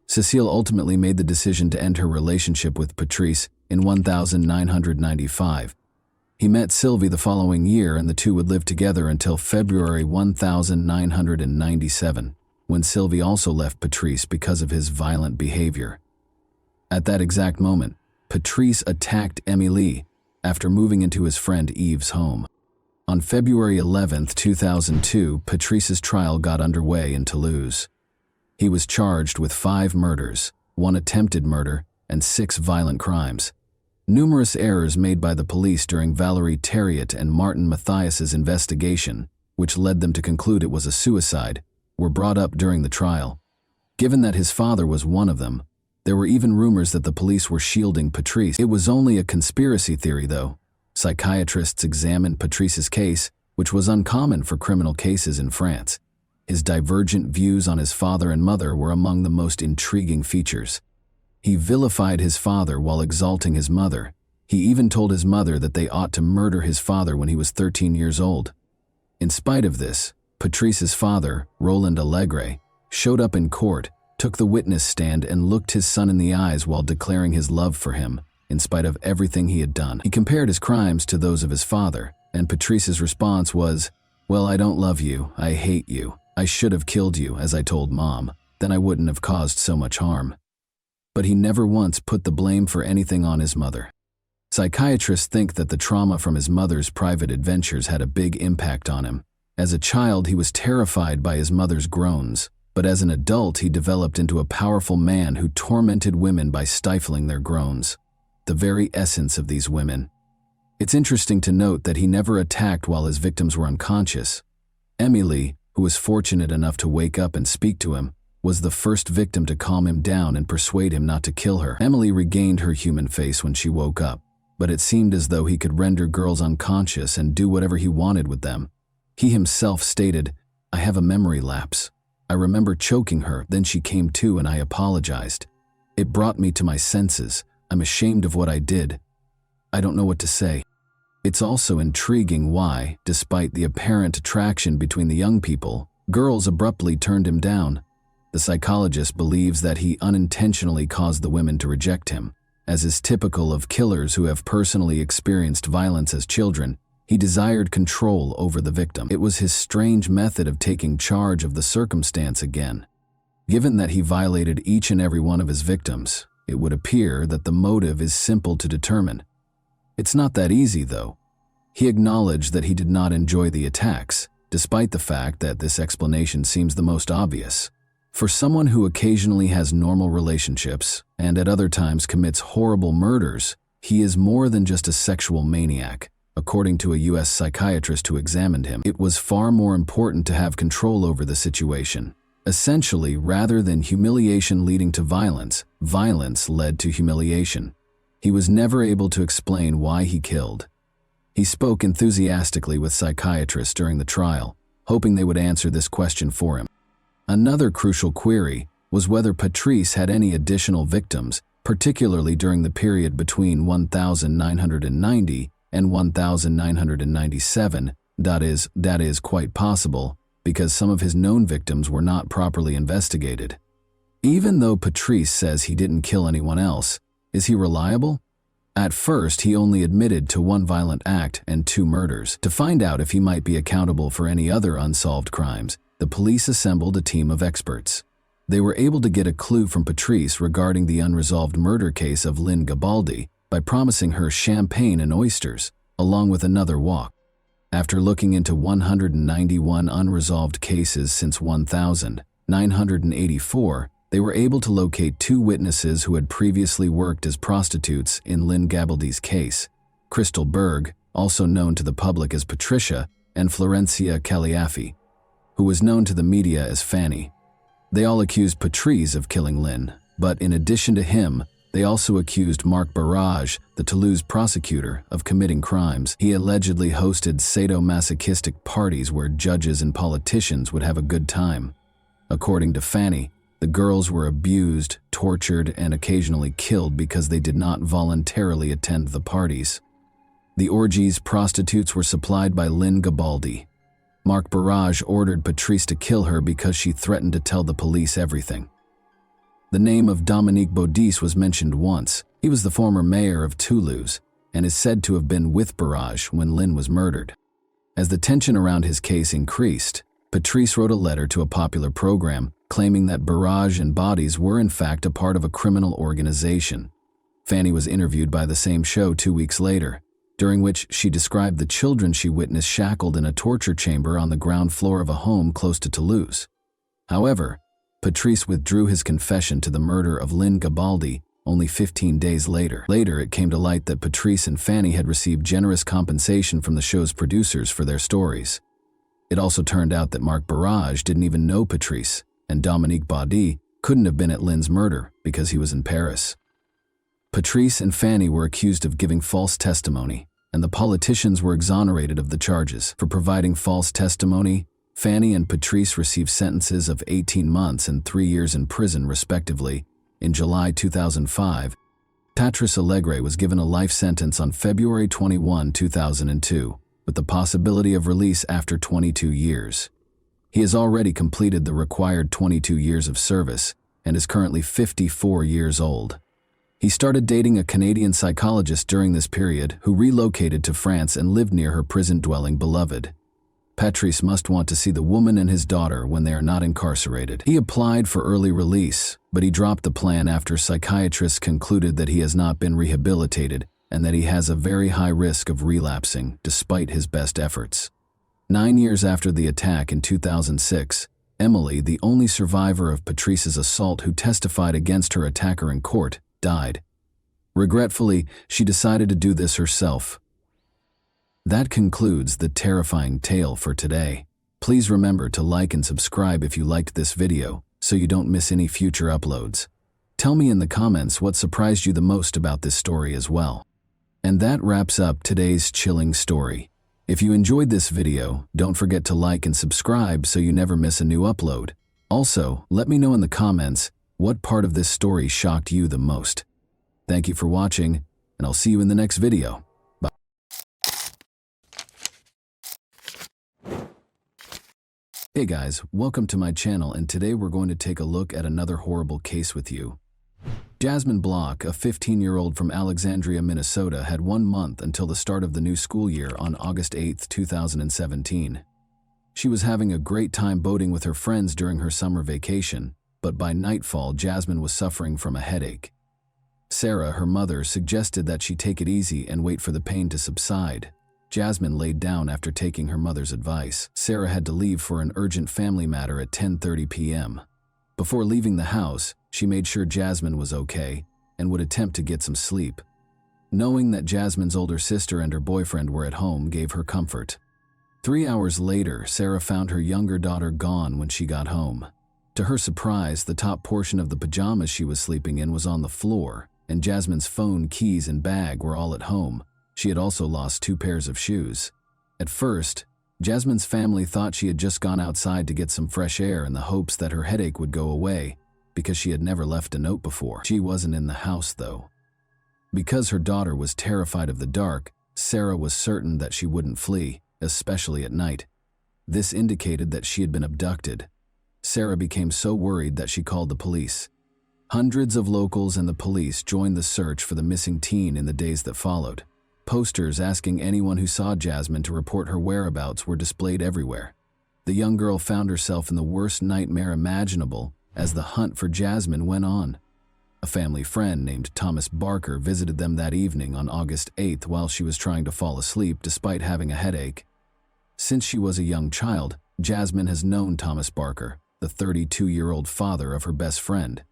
Speaker 1: Cécile ultimately made the decision to end her relationship with Patrice in 1995. He met Sylvie the following year, and the two would live together until February 1997, when Sylvie also left Patrice because of his violent behavior. At that exact moment, Patrice attacked Emily after moving into his friend Yves's home. On February 11, 2002, Patrice's trial got underway in Toulouse. He was charged with 5 murders, 1 attempted murder, and 6 violent crimes. Numerous errors made by the police during Valerie Thériault and Martin Mathias's investigation, which led them to conclude it was a suicide, were brought up during the trial. Given that his father was one of them, there were even rumors that the police were shielding Patrice. It was only a conspiracy theory, though. Psychiatrists examined Patrice's case, which was uncommon for criminal cases in France. His divergent views on his father and mother were among the most intriguing features. He vilified his father while exalting his mother. He even told his mother that they ought to murder his father when he was 13 years old. In spite of this, Patrice's father, Roland Allegre, showed up in court, took the witness stand, and looked his son in the eyes while declaring his love for him, in spite of everything he had done. He compared his crimes to those of his father, and Patrice's response was, "Well, I don't love you, I hate you. I should have killed you, as I told Mom, then I wouldn't have caused so much harm." But he never once put the blame for anything on his mother. Psychiatrists think that the trauma from his mother's private adventures had a big impact on him. As a child, he was terrified by his mother's groans, but as an adult, he developed into a powerful man who tormented women by stifling their groans, the very essence of these women. It's interesting to note that he never attacked while his victims were unconscious. Emily, who was fortunate enough to wake up and speak to him, was the first victim to calm him down and persuade him not to kill her. Emily regained her human face when she woke up, but it seemed as though he could render girls unconscious and do whatever he wanted with them. He himself stated, "I have a memory lapse. I remember choking her, then she came to and I apologized. It brought me to my senses. I'm ashamed of what I did. I don't know what to say." It's also intriguing why, despite the apparent attraction between the young people, girls abruptly turned him down. The psychologist believes that he unintentionally caused the women to reject him. As is typical of killers who have personally experienced violence as children, he desired control over the victim. It was his strange method of taking charge of the circumstance again. Given that he violated each and every one of his victims, it would appear that the motive is simple to determine. It's not that easy, though. He acknowledged that he did not enjoy the attacks, despite the fact that this explanation seems the most obvious. For someone who occasionally has normal relationships and at other times commits horrible murders, he is more than just a sexual maniac. According to a U.S. psychiatrist who examined him, it was far more important to have control over the situation. Essentially, rather than humiliation leading to violence, violence led to humiliation. He was never able to explain why he killed. He spoke enthusiastically with psychiatrists during the trial, hoping they would answer this question for him. Another crucial query was whether Patrice had any additional victims, particularly during the period between 1990 and 1997. That is quite possible, because some of his known victims were not properly investigated. Even though Patrice says he didn't kill anyone else, is he reliable? At first, he only admitted to 1 violent act and 2 murders. To find out if he might be accountable for any other unsolved crimes, the police assembled a team of experts. They were able to get a clue from Patrice regarding the unresolved murder case of Lynn Gabaldi by promising her champagne and oysters, along with another walk. After looking into 191 unresolved cases since 1984, they were able to locate 2 witnesses who had previously worked as prostitutes in Lynn Gabaldi's case: Crystal Berg, also known to the public as Patricia, and Florencia Caliafi, who was known to the media as Fanny. They all accused Patrice of killing Lynn, but in addition to him, they also accused Marc Barrage, the Toulouse prosecutor, of committing crimes. He allegedly hosted sadomasochistic parties where judges and politicians would have a good time. According to Fanny, the girls were abused, tortured, and occasionally killed because they did not voluntarily attend the parties. The orgies prostitutes were supplied by Lynn Gabaldi. Marc Barrage ordered Patrice to kill her because she threatened to tell the police everything. The name of Dominique Baudis was mentioned once. He was the former mayor of Toulouse and is said to have been with Barrage when Lynn was murdered. As the tension around his case increased, Patrice wrote a letter to a popular program claiming that Barrage and bodies were in fact a part of a criminal organization. Fanny was interviewed by the same show 2 weeks later, during which she described the children she witnessed shackled in a torture chamber on the ground floor of a home close to Toulouse. However, Patrice withdrew his confession to the murder of Lynn Gabaldi only 15 days later. Later, it came to light that Patrice and Fanny had received generous compensation from the show's producers for their stories. It also turned out that Marc Barrage didn't even know Patrice, and Dominique Baudy couldn't have been at Lynn's murder because he was in Paris. Patrice and Fanny were accused of giving false testimony, and the politicians were exonerated of the charges. For providing false testimony, Fanny and Patrice received sentences of 18 months and 3 years in prison, respectively. In July 2005, Patrice Allegre was given a life sentence on February 21, 2002, with the possibility of release after 22 years. He has already completed the required 22 years of service and is currently 54 years old. He started dating a Canadian psychologist during this period who relocated to France and lived near her prison-dwelling beloved. Patrice must want to see the woman and his daughter when they are not incarcerated. He applied for early release, but he dropped the plan after psychiatrists concluded that he has not been rehabilitated and that he has a very high risk of relapsing despite his best efforts. 9 years after the attack in 2006, Emily, the only survivor of Patrice's assault who testified against her attacker in court, died. Regretfully, she decided to do this herself. That concludes the terrifying tale for today. Please remember to like and subscribe if you liked this video, so you don't miss any future uploads. Tell me in the comments what surprised you the most about this story as well. And that wraps up today's chilling story. If you enjoyed this video, don't forget to like and subscribe so you never miss a new upload. Also, let me know in the comments what part of this story shocked you the most. Thank you for watching, and I'll see you in the next video. Hey guys, welcome to my channel, and today we're going to take a look at another horrible case with you. Jasmine Block, a 15-year-old from Alexandria, Minnesota, had 1 month until the start of the new school year on August 8, 2017. She was having a great time boating with her friends during her summer vacation, but by nightfall, Jasmine was suffering from a headache. Sarah, her mother, suggested that she take it easy and wait for the pain to subside. Jasmine laid down after taking her mother's advice. Sarah had to leave for an urgent family matter at 10:30 p.m. Before leaving the house, she made sure Jasmine was okay and would attempt to get some sleep. Knowing that Jasmine's older sister and her boyfriend were at home gave her comfort. 3 hours later, Sarah found her younger daughter gone when she got home. To her surprise, the top portion of the pajamas she was sleeping in was on the floor, and Jasmine's phone, keys, and bag were all at home. She had also lost 2 pairs of shoes. At first, Jasmine's family thought she had just gone outside to get some fresh air in the hopes that her headache would go away, because she had never left a note before. She wasn't in the house, though. Because her daughter was terrified of the dark, Sarah was certain that she wouldn't flee, especially at night. This indicated that she had been abducted. Sarah became so worried that she called the police. Hundreds of locals and the police joined the search for the missing teen in the days that followed. Posters asking anyone who saw Jasmine to report her whereabouts were displayed everywhere. The young girl found herself in the worst nightmare imaginable as the hunt for Jasmine went on. A family friend named Thomas Barker visited them that evening on August 8th while she was trying to fall asleep despite having a headache. Since she was a young child, Jasmine has known Thomas Barker, the 32-year-old father of her best friend.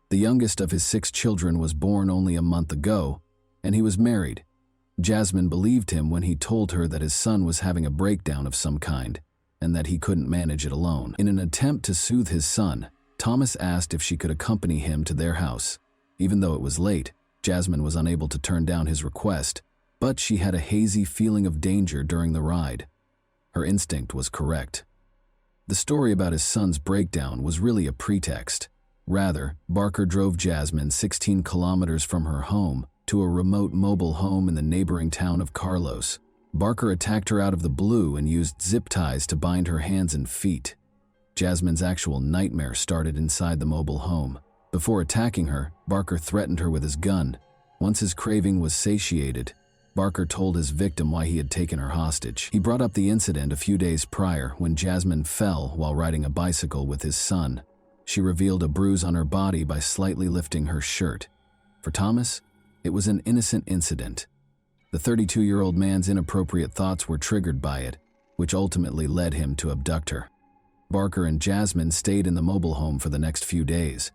Speaker 1: The youngest of his 6 children was born only a month ago, and he was married. Jasmine believed him when he told her that his son was having a breakdown of some kind, and that he couldn't manage it alone. In an attempt to soothe his son, Thomas asked if she could accompany him to their house. Even though it was late, Jasmine was unable to turn down his request, but she had a hazy feeling of danger during the ride. Her instinct was correct. The story about his son's breakdown was really a pretext. Rather, Barker drove Jasmine 16 kilometers from her home to a remote mobile home in the neighboring town of Carlos. Barker attacked her out of the blue and used zip ties to bind her hands and feet. Jasmine's actual nightmare started inside the mobile home. Before attacking her, Barker threatened her with his gun. Once his craving was satiated, Barker told his victim why he had taken her hostage. He brought up the incident a few days prior when Jasmine fell while riding a bicycle with his son. She revealed a bruise on her body by slightly lifting her shirt. For Thomas, it was an innocent incident. The 32-year-old man's inappropriate thoughts were triggered by it, which ultimately led him to abduct her. Barker and Jasmine stayed in the mobile home for the next few days.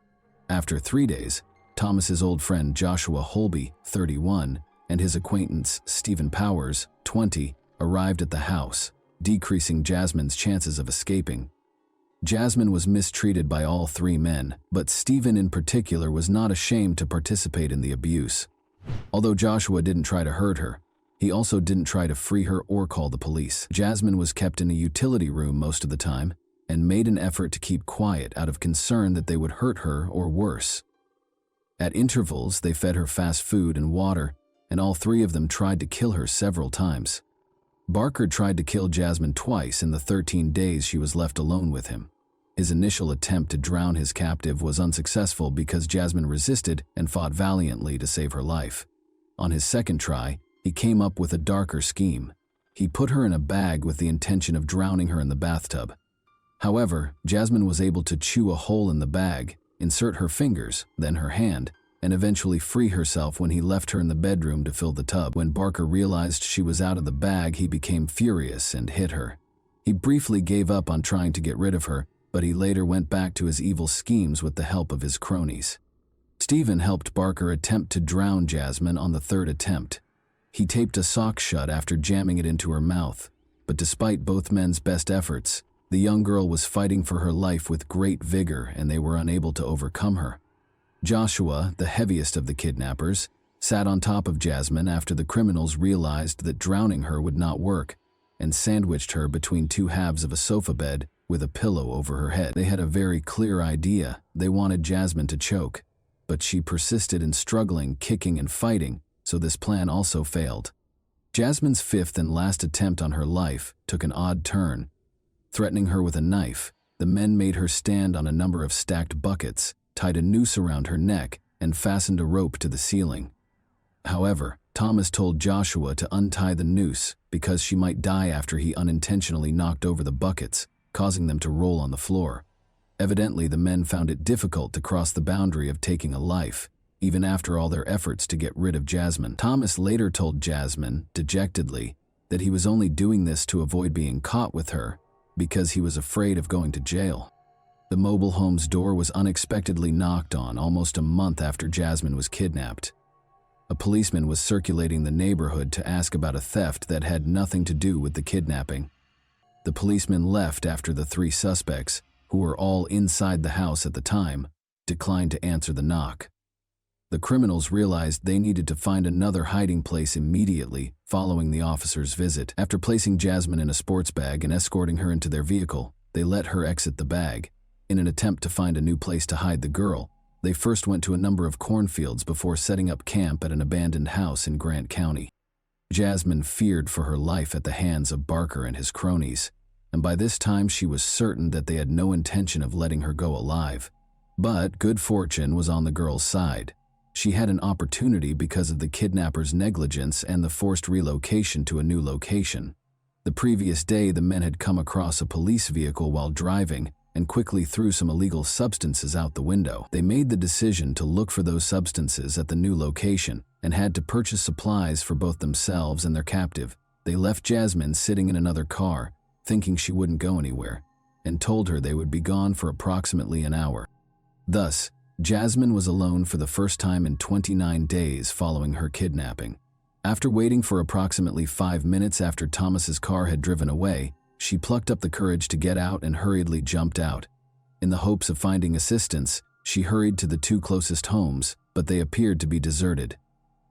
Speaker 1: After 3 days, Thomas's old friend Joshua Holby, 31, and his acquaintance Stephen Powers, 20, arrived at the house, decreasing Jasmine's chances of escaping. Jasmine was mistreated by all 3 men, but Stephen in particular was not ashamed to participate in the abuse. Although Joshua didn't try to hurt her, he also didn't try to free her or call the police. Jasmine was kept in a utility room most of the time and made an effort to keep quiet out of concern that they would hurt her or worse. At intervals, they fed her fast food and water, and all 3 of them tried to kill her several times. Barker tried to kill Jasmine twice in the 13 days she was left alone with him. His initial attempt to drown his captive was unsuccessful because Jasmine resisted and fought valiantly to save her life. On his second try, he came up with a darker scheme. He put her in a bag with the intention of drowning her in the bathtub. However, Jasmine was able to chew a hole in the bag, insert her fingers, then her hand, and eventually free herself when he left her in the bedroom to fill the tub. When Barker realized she was out of the bag, he became furious and hit her. He briefly gave up on trying to get rid of her, but he later went back to his evil schemes with the help of his cronies. Stephen helped Barker attempt to drown Jasmine on the 3rd attempt. He taped a sock shut after jamming it into her mouth, but despite both men's best efforts, the young girl was fighting for her life with great vigor and they were unable to overcome her. Joshua, the heaviest of the kidnappers, sat on top of Jasmine after the criminals realized that drowning her would not work and sandwiched her between 2 halves of a sofa bed with a pillow over her head. They had a very clear idea. They wanted Jasmine to choke, but she persisted in struggling, kicking, and fighting, so this plan also failed. Jasmine's 5th and last attempt on her life took an odd turn. Threatening her with a knife, the men made her stand on a number of stacked buckets, tied a noose around her neck, and fastened a rope to the ceiling. However, Thomas told Joshua to untie the noose because she might die after he unintentionally knocked over the buckets, causing them to roll on the floor. Evidently, the men found it difficult to cross the boundary of taking a life, even after all their efforts to get rid of Jasmine. Thomas later told Jasmine, dejectedly, that he was only doing this to avoid being caught with her, because he was afraid of going to jail. The mobile home's door was unexpectedly knocked on almost a month after Jasmine was kidnapped. A policeman was circulating the neighborhood to ask about a theft that had nothing to do with the kidnapping. The policeman left after the 3 suspects, who were all inside the house at the time, declined to answer the knock. The criminals realized they needed to find another hiding place immediately following the officer's visit. After placing Jasmine in a sports bag and escorting her into their vehicle, they let her exit the bag. In an attempt to find a new place to hide the girl, they first went to a number of cornfields before setting up camp at an abandoned house in Grant County. Jasmine feared for her life at the hands of Barker and his cronies, and by this time she was certain that they had no intention of letting her go alive. But good fortune was on the girl's side. She had an opportunity because of the kidnappers' negligence and the forced relocation to a new location. The previous day, the men had come across a police vehicle while driving and quickly threw some illegal substances out the window. They made the decision to look for those substances at the new location and had to purchase supplies for both themselves and their captive. They left Jasmine sitting in another car, thinking she wouldn't go anywhere, and told her they would be gone for approximately an hour. Thus, Jasmine was alone for the first time in 29 days following her kidnapping. After waiting for approximately 5 minutes after Thomas's car had driven away, she plucked up the courage to get out and hurriedly jumped out. In the hopes of finding assistance, she hurried to the 2 closest homes, but they appeared to be deserted.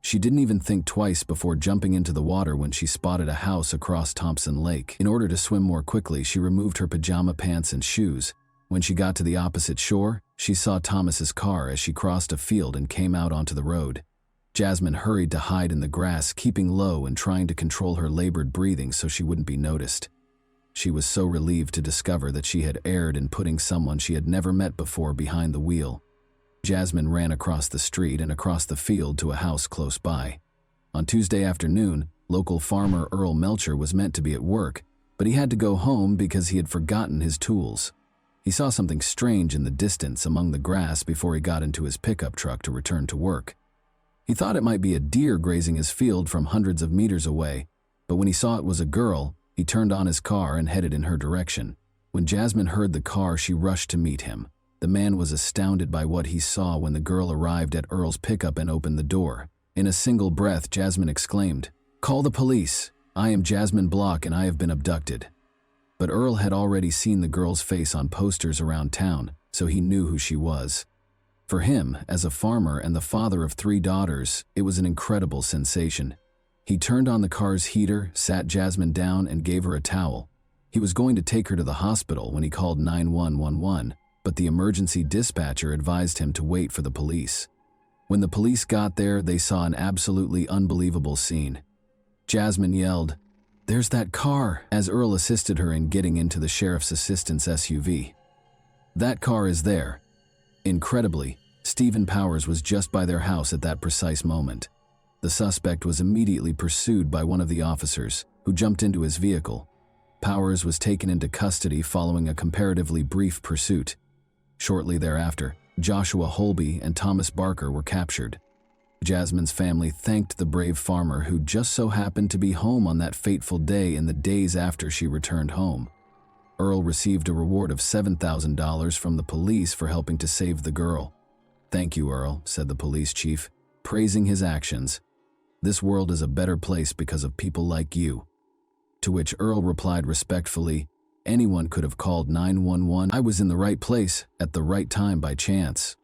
Speaker 1: She didn't even think twice before jumping into the water when she spotted a house across Thompson Lake. In order to swim more quickly, she removed her pajama pants and shoes. When she got to the opposite shore, she saw Thomas's car as she crossed a field and came out onto the road. Jasmine hurried to hide in the grass, keeping low and trying to control her labored breathing so she wouldn't be noticed. She was so relieved to discover that she had erred in putting someone she had never met before behind the wheel. Jasmine ran across the street and across the field to a house close by. On Tuesday afternoon, local farmer Earl Melcher was meant to be at work, but he had to go home because he had forgotten his tools. He saw something strange in the distance among the grass before he got into his pickup truck to return to work. He thought it might be a deer grazing his field from hundreds of meters away, but when he saw it was a girl, he turned on his car and headed in her direction. When Jasmine heard the car, she rushed to meet him. The man was astounded by what he saw when the girl arrived at Earl's pickup and opened the door. In a single breath, Jasmine exclaimed, "Call the police! I am Jasmine Block and I have been abducted." But Earl had already seen the girl's face on posters around town, so he knew who she was. For him, as a farmer and the father of 3 daughters, it was an incredible sensation. He turned on the car's heater, sat Jasmine down, and gave her a towel. He was going to take her to the hospital when he called 911, but the emergency dispatcher advised him to wait for the police. When the police got there, they saw an absolutely unbelievable scene. Jasmine yelled, "There's that car," as Earl assisted her in getting into the sheriff's assistant's SUV. "That car is there." Incredibly, Stephen Powers was just by their house at that precise moment. The suspect was immediately pursued by one of the officers, who jumped into his vehicle. Powers was taken into custody following a comparatively brief pursuit. Shortly thereafter, Joshua Holby and Thomas Barker were captured. Jasmine's family thanked the brave farmer who just so happened to be home on that fateful day in the days after she returned home. Earl received a reward of $7,000 from the police for helping to save the girl. "Thank you, Earl," said the police chief, praising his actions. "This world is a better place because of people like you." To which Earl replied respectfully, "Anyone could have called 911. I was in the right place at the right time by chance."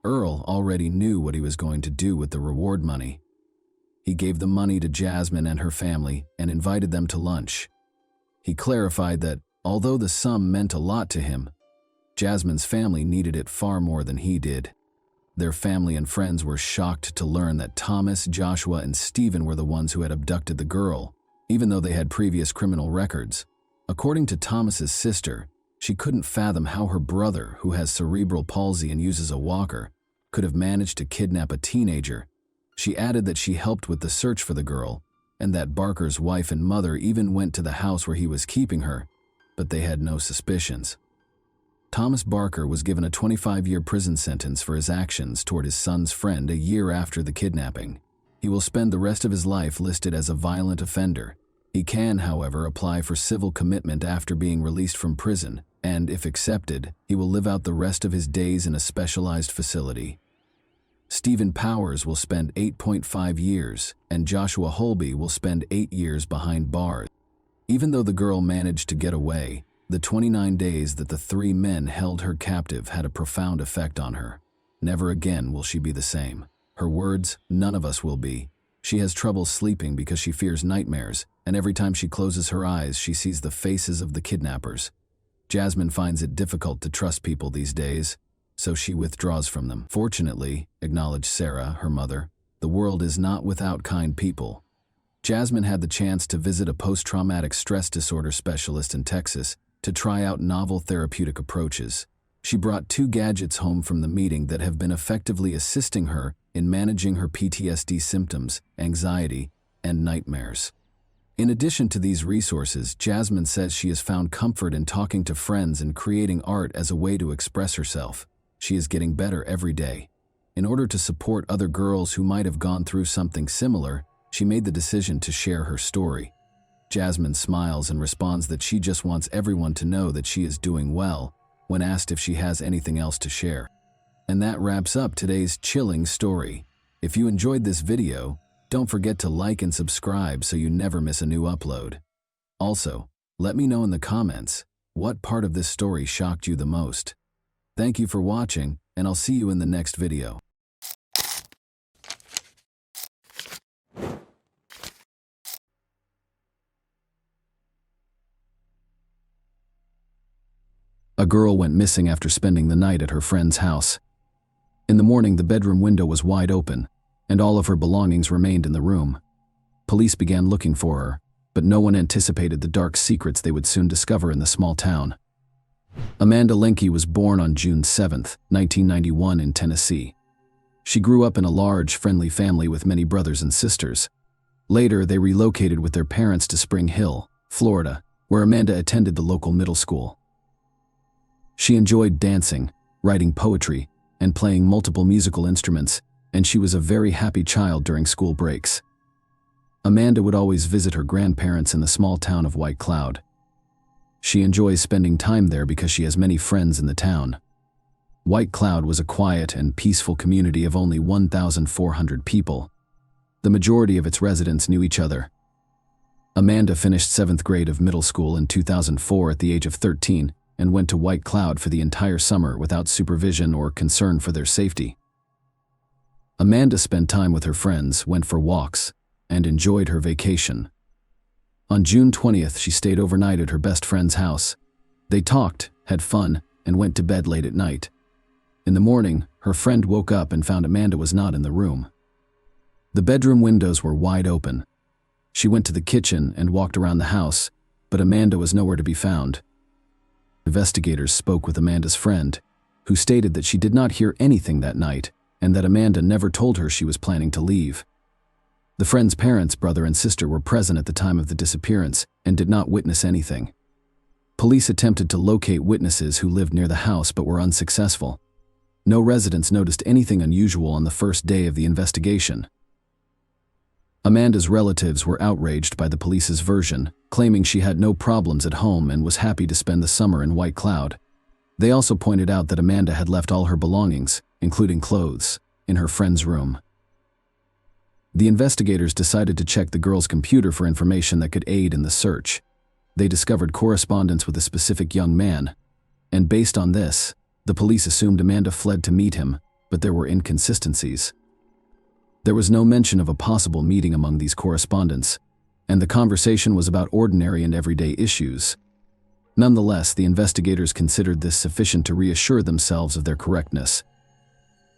Speaker 1: Earl already knew what he was going to do with the reward money. He gave the money to Jasmine and her family and invited them to lunch. He clarified that, although the sum meant a lot to him, Jasmine's family needed it far more than he did. Their family and friends were shocked to learn that Thomas, Joshua, and Stephen were the ones who had abducted the girl, even though they had previous criminal records. According to Thomas's sister, she couldn't fathom how her brother, who has cerebral palsy and uses a walker, could have managed to kidnap a teenager. She added that she helped with the search for the girl, and that Barker's wife and mother even went to the house where he was keeping her, but they had no suspicions. Thomas Barker was given a 25-year prison sentence for his actions toward his son's friend a year after the kidnapping. He will spend the rest of his life listed as a violent offender. He can, however, apply for civil commitment after being released from prison, and if accepted, he will live out the rest of his days in a specialized facility. Stephen Powers will spend 8.5 years, and Joshua Holby will spend 8 years behind bars. Even though the girl managed to get away, the 29 days that the 3 men held her captive had a profound effect on her. Never again will she be the same. Her words, "None of us will be." She has trouble sleeping because she fears nightmares, and every time she closes her eyes, she sees the faces of the kidnappers. Jasmine finds it difficult to trust people these days, so she withdraws from them. "Fortunately," acknowledged Sarah, her mother, "the world is not without kind people." Jasmine had the chance to visit a post-traumatic stress disorder specialist in Texas to try out novel therapeutic approaches. She brought 2 gadgets home from the meeting that have been effectively assisting her in managing her PTSD symptoms, anxiety, and nightmares. In addition to these resources, Jasmine says she has found comfort in talking to friends and creating art as a way to express herself. She is getting better every day. In order to support other girls who might have gone through something similar, she made the decision to share her story. Jasmine smiles and responds that she just wants everyone to know that she is doing well when asked if she has anything else to share. And that wraps up today's chilling story. If you enjoyed this video, don't forget to like and subscribe so you never miss a new upload. Also, let me know in the comments what part of this story shocked you the most. Thank you for watching, and I'll see you in the next video. A girl went missing after spending the night at her friend's house. In the morning, the bedroom window was wide open, and all of her belongings remained in the room. Police began looking for her, but no one anticipated the dark secrets they would soon discover in the small town. Amanda Lenke was born on June 7, 1991 in Tennessee. She grew up in a large, friendly family with many brothers and sisters. Later, they relocated with their parents to Spring Hill, Florida, where Amanda attended the local middle school. She enjoyed dancing, writing poetry, and playing multiple musical instruments, and she was a very happy child during school breaks. Amanda would always visit her grandparents in the small town of White Cloud. She enjoys spending time there because she has many friends in the town. White Cloud was a quiet and peaceful community of only 1,400 people. The majority of its residents knew each other. Amanda finished 7th grade of middle school in 2004 at the age of 13 and went to White Cloud for the entire summer without supervision or concern for their safety. Amanda spent time with her friends, went for walks, and enjoyed her vacation. On June 20th, she stayed overnight at her best friend's house. They talked, had fun, and went to bed late at night. In the morning, her friend woke up and found Amanda was not in the room. The bedroom windows were wide open. She went to the kitchen and walked around the house, but Amanda was nowhere to be found. Investigators spoke with Amanda's friend, who stated that she did not hear anything that night and that Amanda never told her she was planning to leave. The friend's parents, brother and sister, were present at the time of the disappearance and did not witness anything. Police attempted to locate witnesses who lived near the house but were unsuccessful. No residents noticed anything unusual on the first day of the investigation. Amanda's relatives were outraged by the police's version, claiming she had no problems at home and was happy to spend the summer in White Cloud. They also pointed out that Amanda had left all her belongings, including clothes, in her friend's room. The investigators decided to check the girl's computer for information that could aid in the search. They discovered correspondence with a specific young man, and based on this, the police assumed Amanda fled to meet him, but there were inconsistencies. There was no mention of a possible meeting among these correspondents, and the conversation was about ordinary and everyday issues. Nonetheless, the investigators considered this sufficient to reassure themselves of their correctness.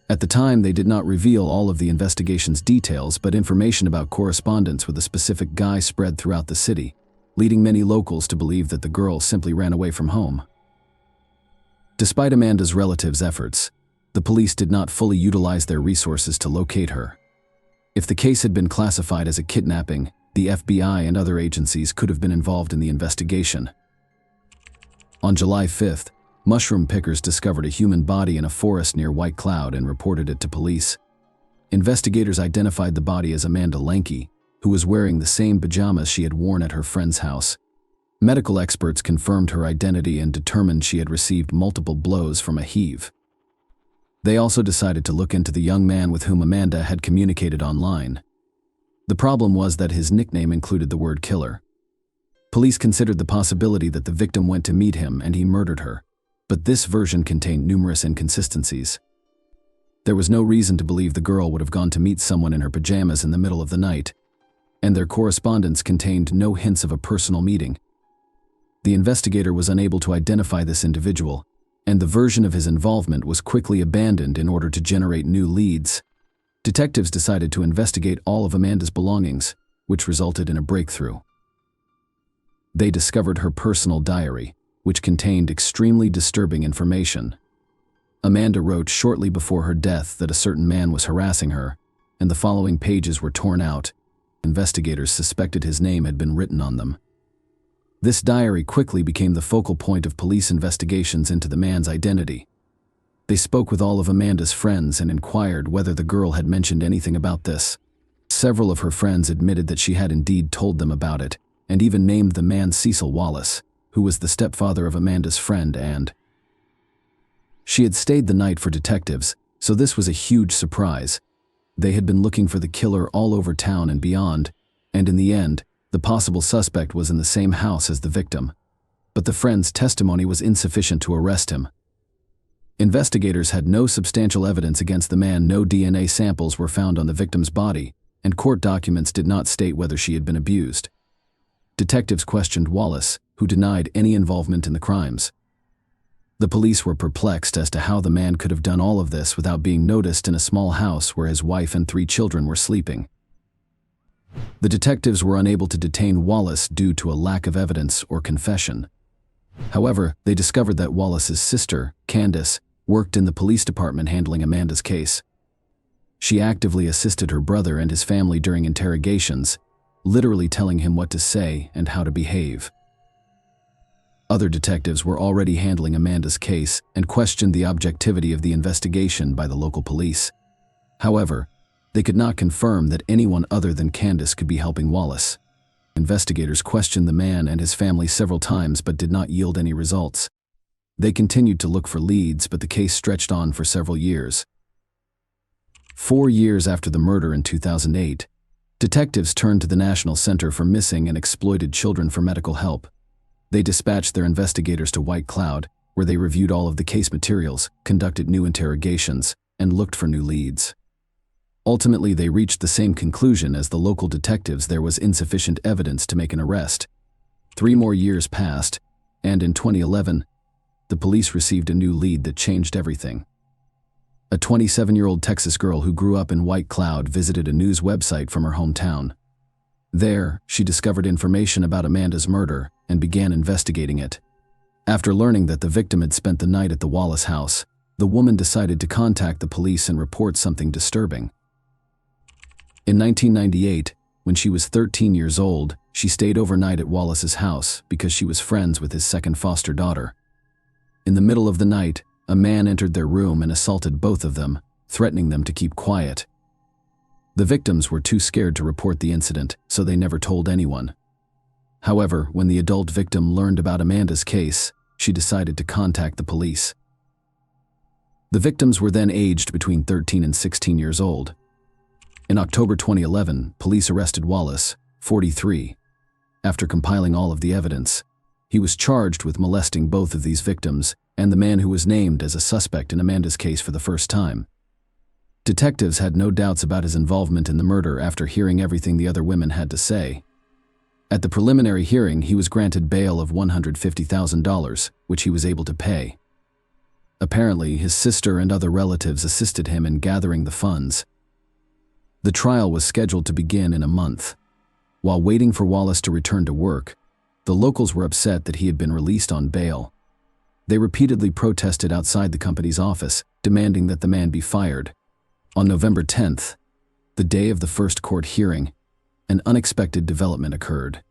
Speaker 1: At the time, they did not reveal all of the investigation's details, but information about correspondence with a specific guy spread throughout the city, leading many locals to believe that the girl simply ran away from home. Despite Amanda's relatives' efforts, the police did not fully utilize their resources to locate her. If the case had been classified as a kidnapping, the FBI and other agencies could have been involved in the investigation. On July 5th, mushroom pickers discovered a human body in a forest near White Cloud and reported it to police. Investigators identified the body as Amanda Lanke, who was wearing the same pajamas she had worn at her friend's house. Medical experts confirmed her identity and determined she had received multiple blows from a heave. They also decided to look into the young man with whom Amanda had communicated online. The problem was that his nickname included the word killer. Police considered the possibility that the victim went to meet him and he murdered her, but this version contained numerous inconsistencies. There was no reason to believe the girl would have gone to meet someone in her pajamas in the middle of the night, and their correspondence contained no hints of a personal meeting. The investigator was unable to identify this individual, and the version of his involvement was quickly abandoned in order to generate new leads. Detectives decided to investigate all of Amanda's belongings, which resulted in a breakthrough. They discovered her personal diary, which contained extremely disturbing information. Amanda wrote shortly before her death that a certain man was harassing her, and the following pages were torn out. Investigators suspected his name had been written on them. This diary quickly became the focal point of police investigations into the man's identity. They spoke with all of Amanda's friends and inquired whether the girl had mentioned anything about this. Several of her friends admitted that she had indeed told them about it, and even named the man Cecil Wallace, who was the stepfather of Amanda's friend, and she had stayed the night for detectives, so this was a huge surprise. They had been looking for the killer all over town and beyond, and in the end, the possible suspect was in the same house as the victim. But the friend's testimony was insufficient to arrest him. Investigators had no substantial evidence against the man. No DNA samples were found on the victim's body, and court documents did not state whether she had been abused. Detectives questioned Wallace, who denied any involvement in the crimes. The police were perplexed as to how the man could have done all of this without being noticed in a small house where his wife and 3 children were sleeping. The detectives were unable to detain Wallace due to a lack of evidence or confession. However, they discovered that Wallace's sister, Candace, worked in the police department handling Amanda's case. She actively assisted her brother and his family during interrogations, literally telling him what to say and how to behave. Other detectives were already handling Amanda's case and questioned the objectivity of the investigation by the local police. However, they could not confirm that anyone other than Candace could be helping Wallace. Investigators questioned the man and his family several times but did not yield any results. They continued to look for leads, but the case stretched on for several years. 4 years after the murder in 2008, detectives turned to the National Center for Missing and Exploited Children for medical help. They dispatched their investigators to White Cloud, where they reviewed all of the case materials, conducted new interrogations, and looked for new leads. Ultimately, they reached the same conclusion as the local detectives: there was insufficient evidence to make an arrest. 3 more years passed, and in 2011, the police received a new lead that changed everything. A 27-year-old Texas girl who grew up in White Cloud visited a news website from her hometown. There, she discovered information about Amanda's murder and began investigating it. After learning that the victim had spent the night at the Wallace house, the woman decided to contact the police and report something disturbing. In 1998, when she was 13 years old, she stayed overnight at Wallace's house because she was friends with his second foster daughter. In the middle of the night, a man entered their room and assaulted both of them, threatening them to keep quiet. The victims were too scared to report the incident, so they never told anyone. However, when the adult victim learned about Amanda's case, she decided to contact the police. The victims were then aged between 13 and 16 years old. In October 2011, police arrested Wallace, 43. After compiling all of the evidence, he was charged with molesting both of these victims and the man who was named as a suspect in Amanda's case for the first time. Detectives had no doubts about his involvement in the murder after hearing everything the other women had to say. At the preliminary hearing, he was granted bail of $150,000, which he was able to pay. Apparently, his sister and other relatives assisted him in gathering the funds. The trial was scheduled to begin in a month. While waiting for Wallace to return to work, the locals were upset that he had been released on bail. They repeatedly protested outside the company's office, demanding that the man be fired. On November 10th, the day of the first court hearing, an unexpected development occurred.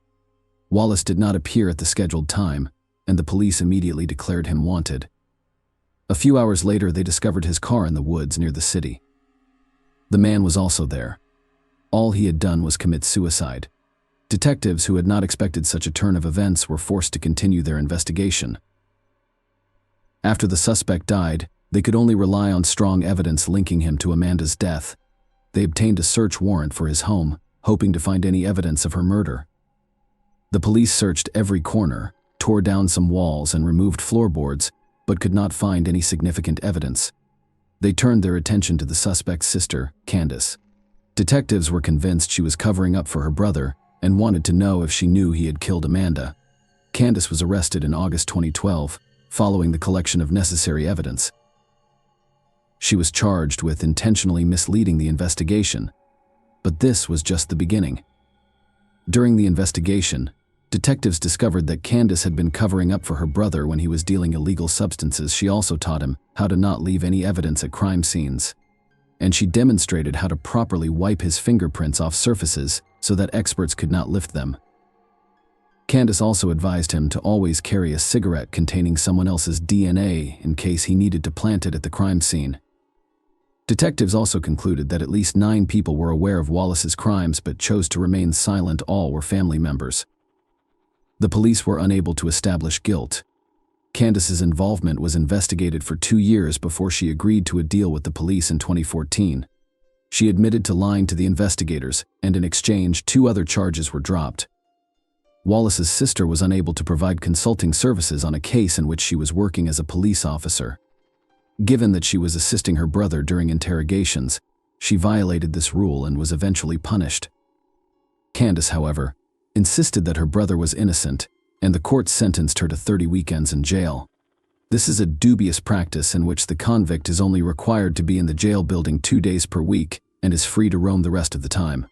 Speaker 1: Wallace did not appear at the scheduled time, and the police immediately declared him wanted. A few hours later, they discovered his car in the woods near the city. The man was also there. All he had done was commit suicide. Detectives who had not expected such a turn of events were forced to continue their investigation. After the suspect died, they could only rely on strong evidence linking him to Amanda's death. They obtained a search warrant for his home, hoping to find any evidence of her murder. The police searched every corner, tore down some walls and removed floorboards, but could not find any significant evidence. They turned their attention to the suspect's sister, Candace. Detectives were convinced she was covering up for her brother and wanted to know if she knew he had killed Amanda. Candace was arrested in August 2012, following the collection of necessary evidence. She was charged with intentionally misleading the investigation, but this was just the beginning. During the investigation, detectives discovered that Candace had been covering up for her brother when he was dealing illegal substances. She also taught him how to not leave any evidence at crime scenes, and she demonstrated how to properly wipe his fingerprints off surfaces so that experts could not lift them. Candace also advised him to always carry a cigarette containing someone else's DNA in case he needed to plant it at the crime scene. Detectives also concluded that at least 9 people were aware of Wallace's crimes but chose to remain silent. All were family members. The police were unable to establish guilt. Candace's involvement was investigated for 2 years before she agreed to a deal with the police in 2014. She admitted to lying to the investigators, and in exchange, 2 other charges were dropped. Wallace's sister was unable to provide consulting services on a case in which she was working as a police officer. Given that she was assisting her brother during interrogations, she violated this rule and was eventually punished. Candace, however, insisted that her brother was innocent, and the court sentenced her to 30 weekends in jail. This is a dubious practice in which the convict is only required to be in the jail building 2 days per week and is free to roam the rest of the time.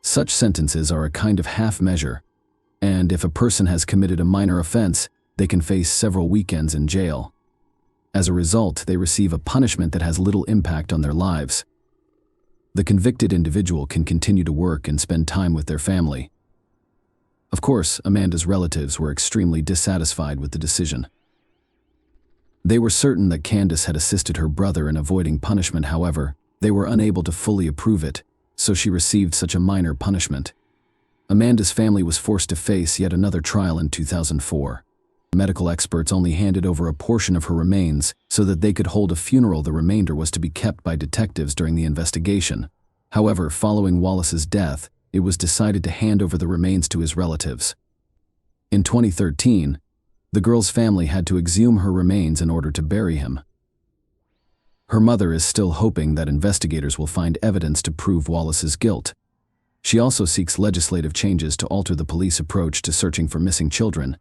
Speaker 1: Such sentences are a kind of half measure, and if a person has committed a minor offense, they can face several weekends in jail. As a result, they receive a punishment that has little impact on their lives. The convicted individual can continue to work and spend time with their family. Of course, Amanda's relatives were extremely dissatisfied with the decision. They were certain that Candace had assisted her brother in avoiding punishment. However, they were unable to fully approve it, so she received such a minor punishment. Amanda's family was forced to face yet another trial in 2004. Medical experts only handed over a portion of her remains so that they could hold a funeral. The remainder was to be kept by detectives during the investigation. However, following Wallace's death, it was decided to hand over the remains to his relatives. In 2013, the girl's family had to exhume her remains in order to bury him. Her mother is still hoping that investigators will find evidence to prove Wallace's guilt. She also seeks legislative changes to alter the police approach to searching for missing children.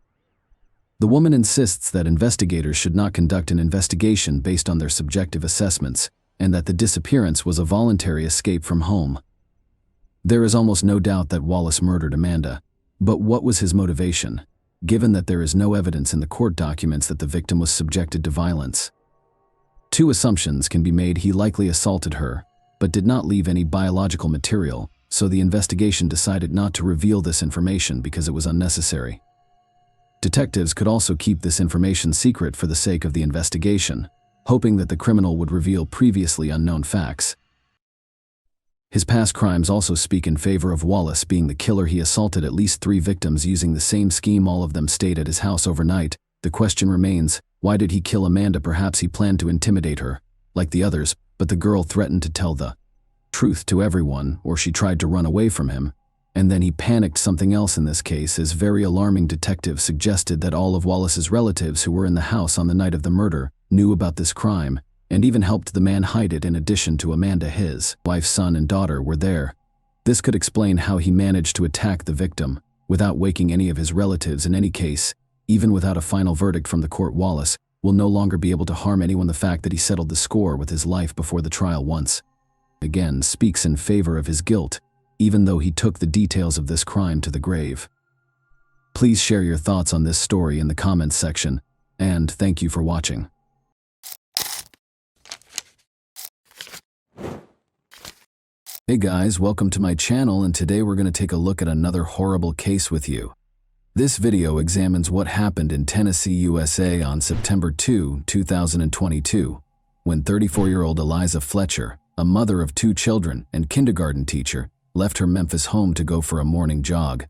Speaker 1: The woman insists that investigators should not conduct an investigation based on their subjective assessments, and that the disappearance was a voluntary escape from home. There is almost no doubt that Wallace murdered Amanda, but what was his motivation, given that there is no evidence in the court documents that the victim was subjected to violence? Two assumptions can be made: he likely assaulted her, but did not leave any biological material, so the investigation decided not to reveal this information because it was unnecessary. Detectives could also keep this information secret for the sake of the investigation, hoping that the criminal would reveal previously unknown facts. His past crimes also speak in favor of Wallace being the killer. He assaulted at least 3 victims using the same scheme. All of them stayed at his house overnight. The question remains, why did he kill Amanda? Perhaps he planned to intimidate her, like the others, but the girl threatened to tell the truth to everyone, or she tried to run away from him, and then he panicked. Something else in this case is very alarming. Detectives suggested that all of Wallace's relatives who were in the house on the night of the murder knew about this crime, and even helped the man hide it. In addition to Amanda, his wife, son, and daughter were there. This could explain how he managed to attack the victim without waking any of his relatives. In any case, even without a final verdict from the court, Wallace will no longer be able to harm anyone. The fact that he settled the score with his life before the trial once again speaks in favor of his guilt, even though he took the details of this crime to the grave. Please share your thoughts on this story in the comments section, and thank you for watching. Hey guys, welcome to my channel, and today we're going to take a look at another horrible case with you. This video examines what happened in Tennessee, USA on September 2, 2022, when 34-year-old Eliza Fletcher, a mother of 2 children and kindergarten teacher, left her Memphis home to go for a morning jog.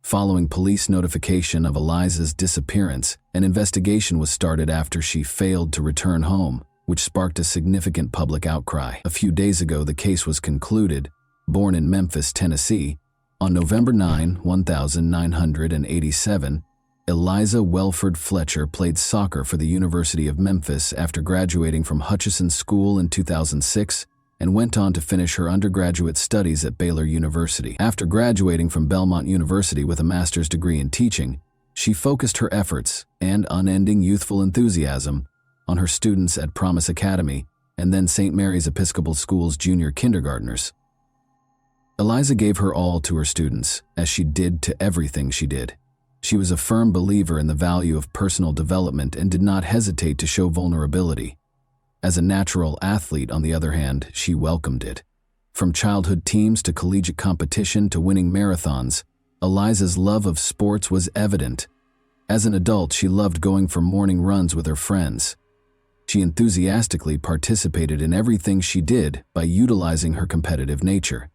Speaker 1: Following police notification of Eliza's disappearance, an investigation was started after she failed to return home, which sparked a significant public outcry. A few days ago, the case was concluded. Born in Memphis, Tennessee, on November 9, 1987, Eliza Welford Fletcher played soccer for the University of Memphis after graduating from Hutchinson School in 2006 and went on to finish her undergraduate studies at Baylor University. After graduating from Belmont University with a master's degree in teaching, she focused her efforts and unending youthful enthusiasm on her students at Promise Academy and then St. Mary's Episcopal School's junior kindergartners. Eliza gave her all to her students, as she did to everything she did. She was a firm believer in the value of personal development and did not hesitate to show vulnerability. As a natural athlete, on the other hand, she welcomed it. From childhood teams to collegiate competition to winning marathons, Eliza's love of sports was evident. As an adult, she loved going for morning runs with her friends. She enthusiastically participated in everything she did by utilizing her competitive nature.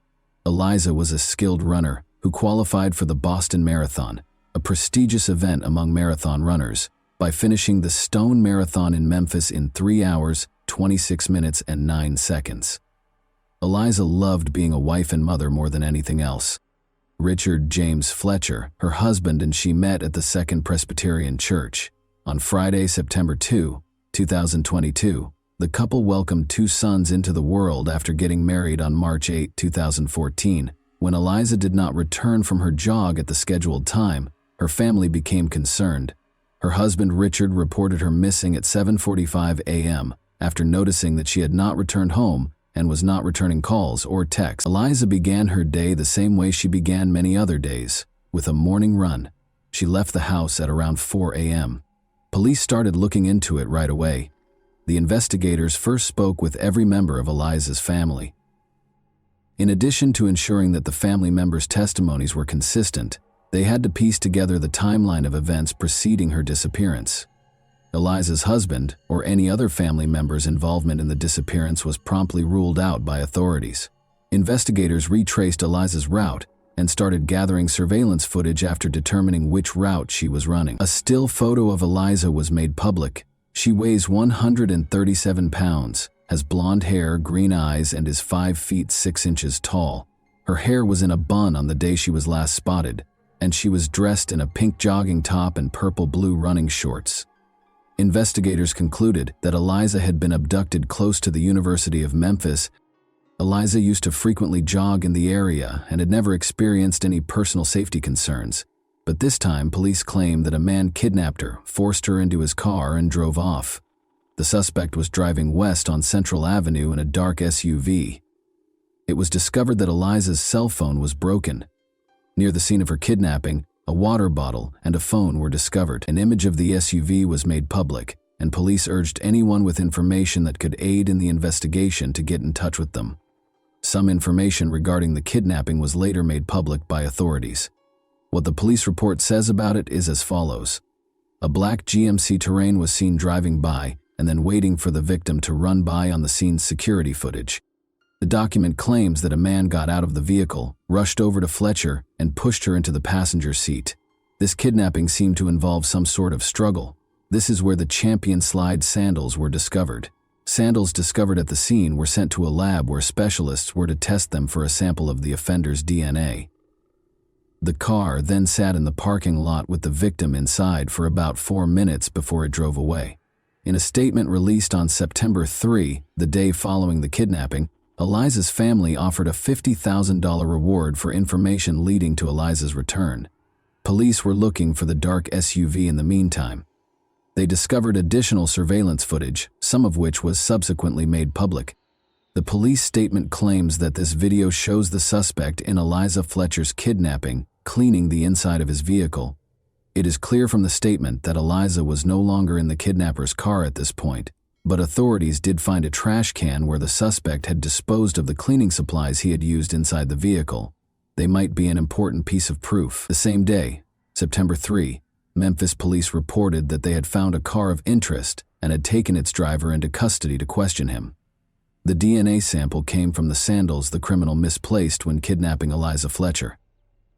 Speaker 1: Eliza was a skilled runner who qualified for the Boston Marathon, a prestigious event among marathon runners, by finishing the Stone Marathon in Memphis in 3 hours, 26 minutes, and 9 seconds. Eliza loved being a wife and mother more than anything else. Richard James Fletcher, her husband, and she met at the Second Presbyterian Church. On Friday, September 2, 2022, the couple welcomed 2 sons into the world after getting married on March 8, 2014. When Eliza did not return from her jog at the scheduled time, her family became concerned. Her husband Richard reported her missing at 7:45 a.m. after noticing that she had not returned home and was not returning calls or texts. Eliza began her day the same way she began many other days, with a morning run. She left the house at around 4 a.m. Police started looking into it right away. The investigators first spoke with every member of Eliza's family. In addition to ensuring that the family members' testimonies were consistent, They had to piece together the timeline of events preceding her disappearance. Eliza's husband, or any other family member's involvement in the disappearance, was promptly ruled out by authorities. Investigators retraced Eliza's route and started gathering surveillance footage after determining which route she was running. A still photo of Eliza was made public. She weighs 137 pounds, has blonde hair, green eyes, and is 5 feet 6 inches tall. Her hair was in a bun on the day she was last spotted, and she was dressed in a pink jogging top and purple-blue running shorts. Investigators concluded that Eliza had been abducted close to the University of Memphis. Eliza used to frequently jog in the area and had never experienced any personal safety concerns. But this time, police claimed that a man kidnapped her, forced her into his car, and drove off. The suspect was driving west on Central Avenue in a dark SUV. It was discovered that Eliza's cell phone was broken. Near the scene of her kidnapping, a water bottle and a phone were discovered. An image of the SUV was made public, and police urged anyone with information that could aid in the investigation to get in touch with them. Some information regarding the kidnapping was later made public by authorities. What the police report says about it is as follows. A black GMC Terrain was seen driving by and then waiting for the victim to run by on the scene's security footage. The document claims that a man got out of the vehicle, rushed over to Fletcher, and pushed her into the passenger seat. This kidnapping seemed to involve some sort of struggle. This is where the Champion Slide sandals were discovered. Sandals discovered at the scene were sent to a lab where specialists were to test them for a sample of the offender's DNA. The car then sat in the parking lot with the victim inside for about 4 minutes before it drove away. In a statement released on September 3, the day following the kidnapping, Eliza's family offered a $50,000 reward for information leading to Eliza's return. Police were looking for the dark SUV in the meantime. They discovered additional surveillance footage, some of which was subsequently made public. The police statement claims that this video shows the suspect in Eliza Fletcher's kidnapping cleaning the inside of his vehicle. It is clear from the statement that Eliza was no longer in the kidnapper's car at this point, but authorities did find a trash can where the suspect had disposed of the cleaning supplies he had used inside the vehicle. They might be an important piece of proof. The same day, September 3, Memphis police reported that they had found a car of interest and had taken its driver into custody to question him. The DNA sample came from the sandals the criminal misplaced when kidnapping Eliza Fletcher.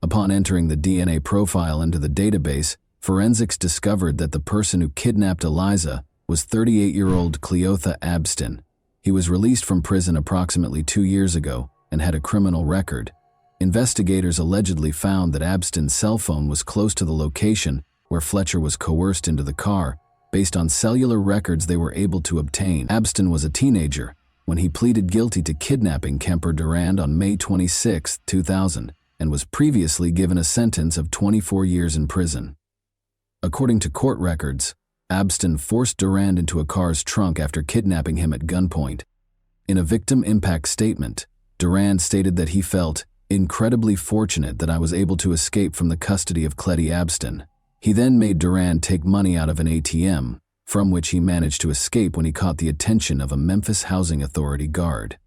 Speaker 1: Upon entering the DNA profile into the database, forensics discovered that the person who kidnapped Eliza was 38-year-old Cleotha Abston. He was released from prison approximately 2 years ago and had a criminal record. Investigators allegedly found that Abston's cell phone was close to the location where Fletcher was coerced into the car, based on cellular records they were able to obtain. Abston was a teenager when he pleaded guilty to kidnapping Kemper Durand on May 26, 2000, and was previously given a sentence of 24 years in prison. According to court records, Abston forced Durand into a car's trunk after kidnapping him at gunpoint. In a victim impact statement, Durand stated that he felt incredibly fortunate that I was able to escape from the custody of Cletty Abston. He then made Durand take money out of an ATM, from which he managed to escape when he caught the attention of a Memphis Housing Authority guard.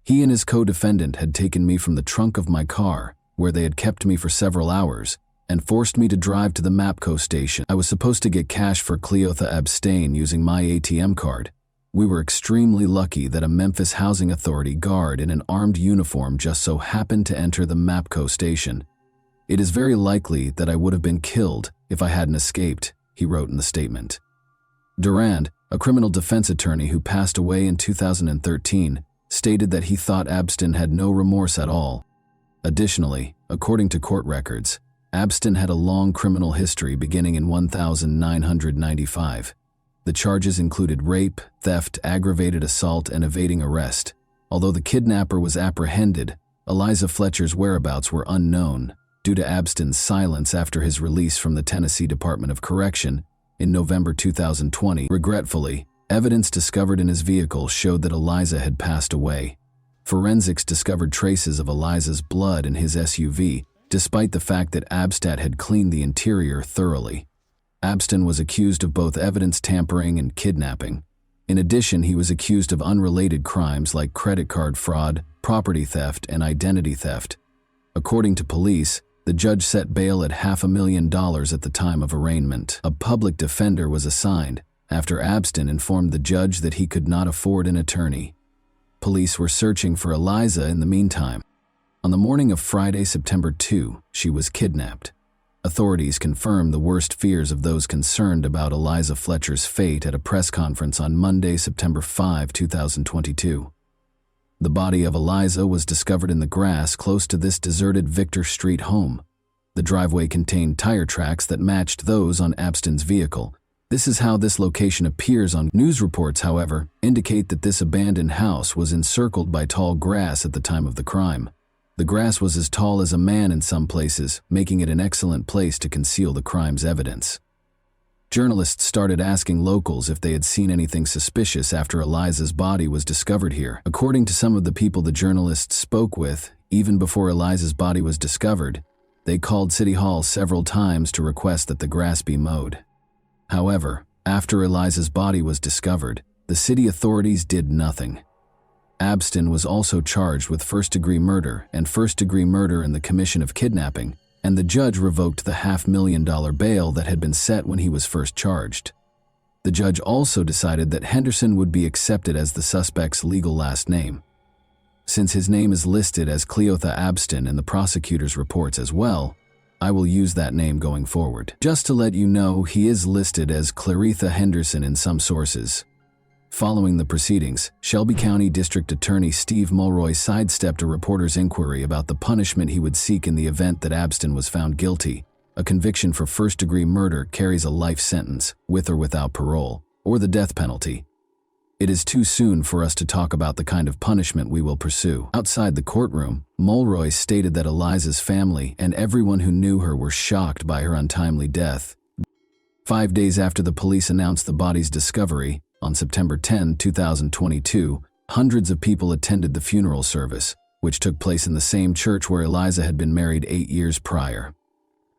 Speaker 1: He and his co-defendant had taken me from the trunk of my car, where they had kept me for several hours, and forced me to drive to the MAPCO station. I was supposed to get cash for Cleotha Abstain using my ATM card. We were extremely lucky that a Memphis Housing Authority guard in an armed uniform just so happened to enter the MAPCO station. It is very likely that I would have been killed if I hadn't escaped, he wrote in the statement. Durand, a criminal defense attorney who passed away in 2013, stated that he thought Abston had no remorse at all. Additionally, according to court records, Abston had a long criminal history beginning in 1995. The charges included rape, theft, aggravated assault, and evading arrest. Although the kidnapper was apprehended, Eliza Fletcher's whereabouts were unknown due to Abston's silence after his release from the Tennessee Department of Correction in November 2020. Regretfully, evidence discovered in his vehicle showed that Eliza had passed away. Forensics discovered traces of Eliza's blood in his SUV, despite the fact that Abstat had cleaned the interior thoroughly. Abston was accused of both evidence tampering and kidnapping. In addition, he was accused of unrelated crimes like credit card fraud, property theft, and identity theft. According to police, The judge set bail at $500,000 at the time of arraignment. A public defender was assigned after Abstin informed the judge that he could not afford an attorney. Police were searching for Eliza in the meantime. On the morning of Friday, September 2, she was kidnapped. Authorities confirmed the worst fears of those concerned about Eliza Fletcher's fate at a press conference on Monday, September 5, 2022. The body of Eliza was discovered in the grass close to this deserted Victor Street home. The driveway contained tire tracks that matched those on Abstin's vehicle. This is how this location appears on news reports, however, indicate that this abandoned house was encircled by tall grass at the time of the crime. The grass was as tall as a man in some places, making it an excellent place to conceal the crime's evidence. Journalists started asking locals if they had seen anything suspicious after Eliza's body was discovered here. According to some of the people the journalists spoke with, even before Eliza's body was discovered, they called City Hall several times to request that the grass be mowed. However, after Eliza's body was discovered, the city authorities did nothing. Abstin was also charged with first-degree murder and first-degree murder in the commission of kidnapping, and the judge revoked the $500,000 bail that had been set when he was first charged. The judge also decided that Henderson would be accepted as the suspect's legal last name. Since his name is listed as Cleotha Abstin in the prosecutor's reports as well, I will use that name going forward. Just to let you know, he is listed as Claretha Henderson in some sources. Following the proceedings, Shelby County District Attorney Steve Mulroy sidestepped a reporter's inquiry about the punishment he would seek in the event that Abstin was found guilty. A conviction for first-degree murder carries a life sentence, with or without parole, or the death penalty. It is too soon for us to talk about the kind of punishment we will pursue. Outside the courtroom, Mulroy stated that Eliza's family and everyone who knew her were shocked by her untimely death. 5 days after the police announced the body's discovery, on September 10, 2022, hundreds of people attended the funeral service, which took place in the same church where Eliza had been married 8 years prior.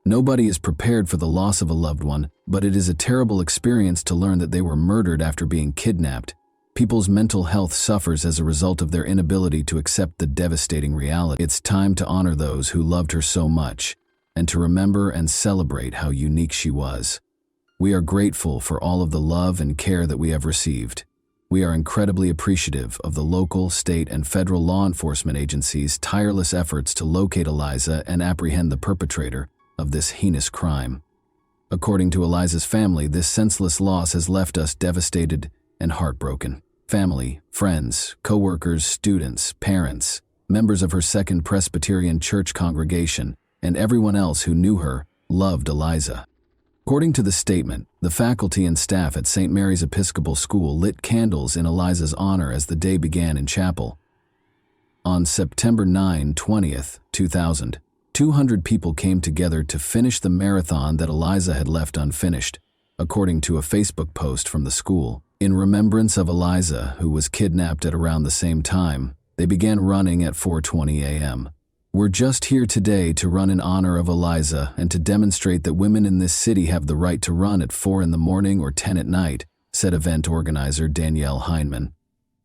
Speaker 1: Nobody is prepared for the loss of a loved one, but it is a terrible experience to learn that they were murdered after being kidnapped. People's mental health suffers as a result of their inability to accept the devastating reality. It's time to honor those who loved her so much, and to remember and celebrate how unique she was. We are grateful for all of the love and care that we have received. We are incredibly appreciative of the local, state, and federal law enforcement agencies' tireless efforts to locate Eliza and apprehend the perpetrator of this heinous crime. According to Eliza's family, this senseless loss has left us devastated and heartbroken. Family, friends, co-workers, students, parents, members of her Second Presbyterian Church congregation, and everyone else who knew her loved Eliza. According to the statement, the faculty and staff at St. Mary's Episcopal School lit candles in Eliza's honor as the day began in chapel. On September 9, 20th, 2000, 200 people came together to finish the marathon that Eliza had left unfinished, according to a Facebook post from the school. In remembrance of Eliza, who was kidnapped at around the same time, they began running at 4:20 a.m. We're just here today to run in honor of Eliza and to demonstrate that women in this city have the right to run at 4 in the morning or 10 at night, said event organizer Danielle Heineman.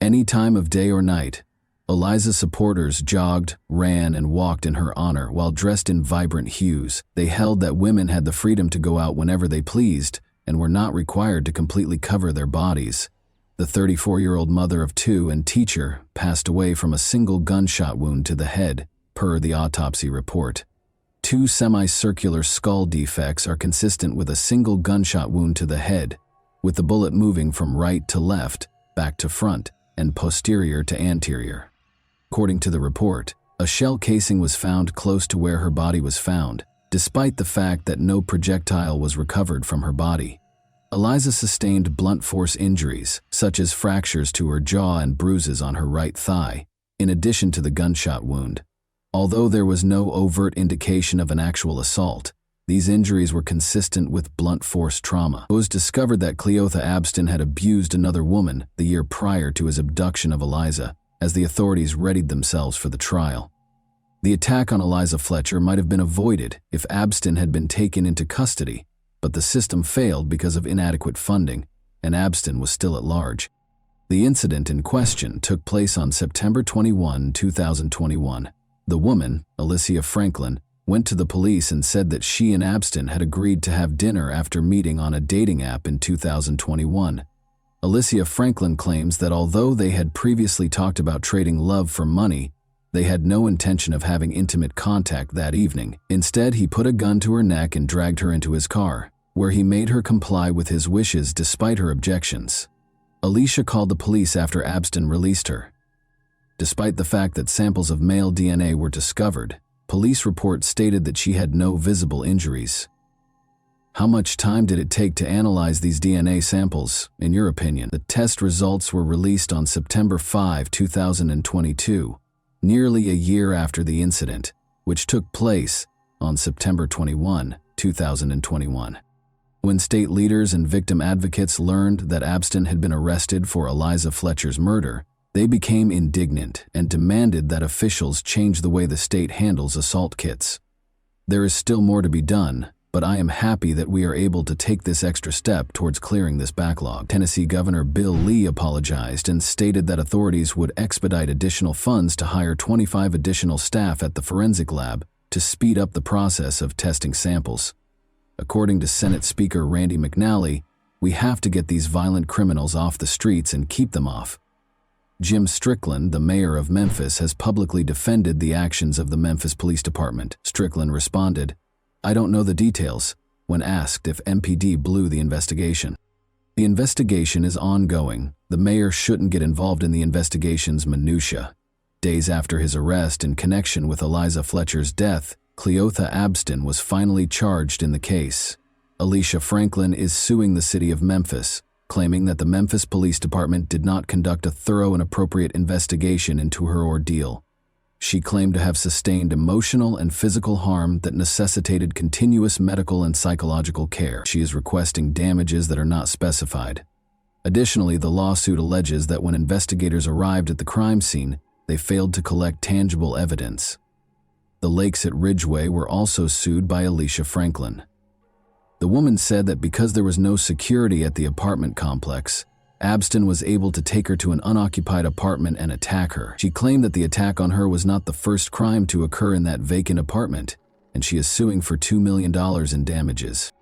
Speaker 1: Any time of day or night, Eliza's supporters jogged, ran, and walked in her honor while dressed in vibrant hues. They held that women had the freedom to go out whenever they pleased and were not required to completely cover their bodies. The 34-year-old mother of two and teacher passed away from a single gunshot wound to the head, per the autopsy report. 2 semicircular skull defects are consistent with a single gunshot wound to the head, with the bullet moving from right to left, back to front, and posterior to anterior. According to the report, a shell casing was found close to where her body was found, despite the fact that no projectile was recovered from her body. Eliza sustained blunt force injuries, such as fractures to her jaw and bruises on her right thigh, in addition to the gunshot wound. Although there was no overt indication of an actual assault, these injuries were consistent with blunt force trauma. It was discovered that Cleotha Abstin had abused another woman the year prior to his abduction of Eliza, as the authorities readied themselves for the trial. The attack on Eliza Fletcher might have been avoided if Abstin had been taken into custody, but the system failed because of inadequate funding, and Abstin was still at large. The incident in question took place on September 21, 2021. The woman, Alicia Franklin, went to the police and said that she and Abstin had agreed to have dinner after meeting on a dating app in 2021. Alicia Franklin claims that although they had previously talked about trading love for money, they had no intention of having intimate contact that evening. Instead, he put a gun to her neck and dragged her into his car, where he made her comply with his wishes despite her objections. Alicia called the police after Abstin released her. Despite the fact that samples of male DNA were discovered, police reports stated that she had no visible injuries. How much time did it take to analyze these DNA samples, in your opinion? The test results were released on September 5, 2022, nearly a year after the incident, which took place on September 21, 2021. When state leaders and victim advocates learned that Abstin had been arrested for Eliza Fletcher's murder, they became indignant and demanded that officials change the way the state handles assault kits. There is still more to be done, but I am happy that we are able to take this extra step towards clearing this backlog. Tennessee Governor Bill Lee apologized and stated that authorities would expedite additional funds to hire 25 additional staff at the forensic lab to speed up the process of testing samples. According to Senate Speaker Randy McNally, we have to get these violent criminals off the streets and keep them off. Jim Strickland, the mayor of Memphis, has publicly defended the actions of the Memphis Police Department. Strickland responded, "I don't know the details," when asked if MPD blew the investigation. The investigation is ongoing. The mayor shouldn't get involved in the investigation's minutiae. Days after his arrest in connection with Eliza Fletcher's death, Cleotha Abstin was finally charged in the case. Alicia Franklin is suing the city of Memphis, claiming that the Memphis Police Department did not conduct a thorough and appropriate investigation into her ordeal. She claimed to have sustained emotional and physical harm that necessitated continuous medical and psychological care. She is requesting damages that are not specified. Additionally, the lawsuit alleges that when investigators arrived at the crime scene, they failed to collect tangible evidence. The Lakes at Ridgeway were also sued by Alicia Franklin. The woman said that because there was no security at the apartment complex, Abstin was able to take her to an unoccupied apartment and attack her. She claimed that the attack on her was not the first crime to occur in that vacant apartment, and she is suing for $2 million in damages.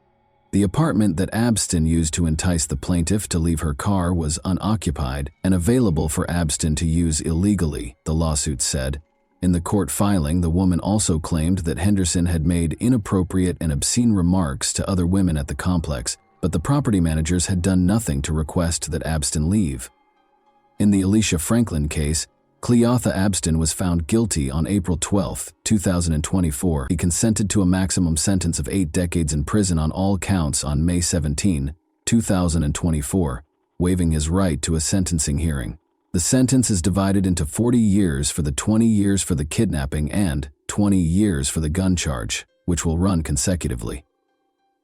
Speaker 1: The apartment that Abstin used to entice the plaintiff to leave her car was unoccupied and available for Abstin to use illegally, the lawsuit said. In the court filing, the woman also claimed that Henderson had made inappropriate and obscene remarks to other women at the complex, but the property managers had done nothing to request that Abstin leave. In the Alicia Franklin case, Cleotha Abstin was found guilty on April 12, 2024. He consented to a maximum sentence of 8 decades in prison on all counts on May 17, 2024, waiving his right to a sentencing hearing. The sentence is divided into 40 years for the 20 years for the kidnapping and 20 years for the gun charge, which will run consecutively.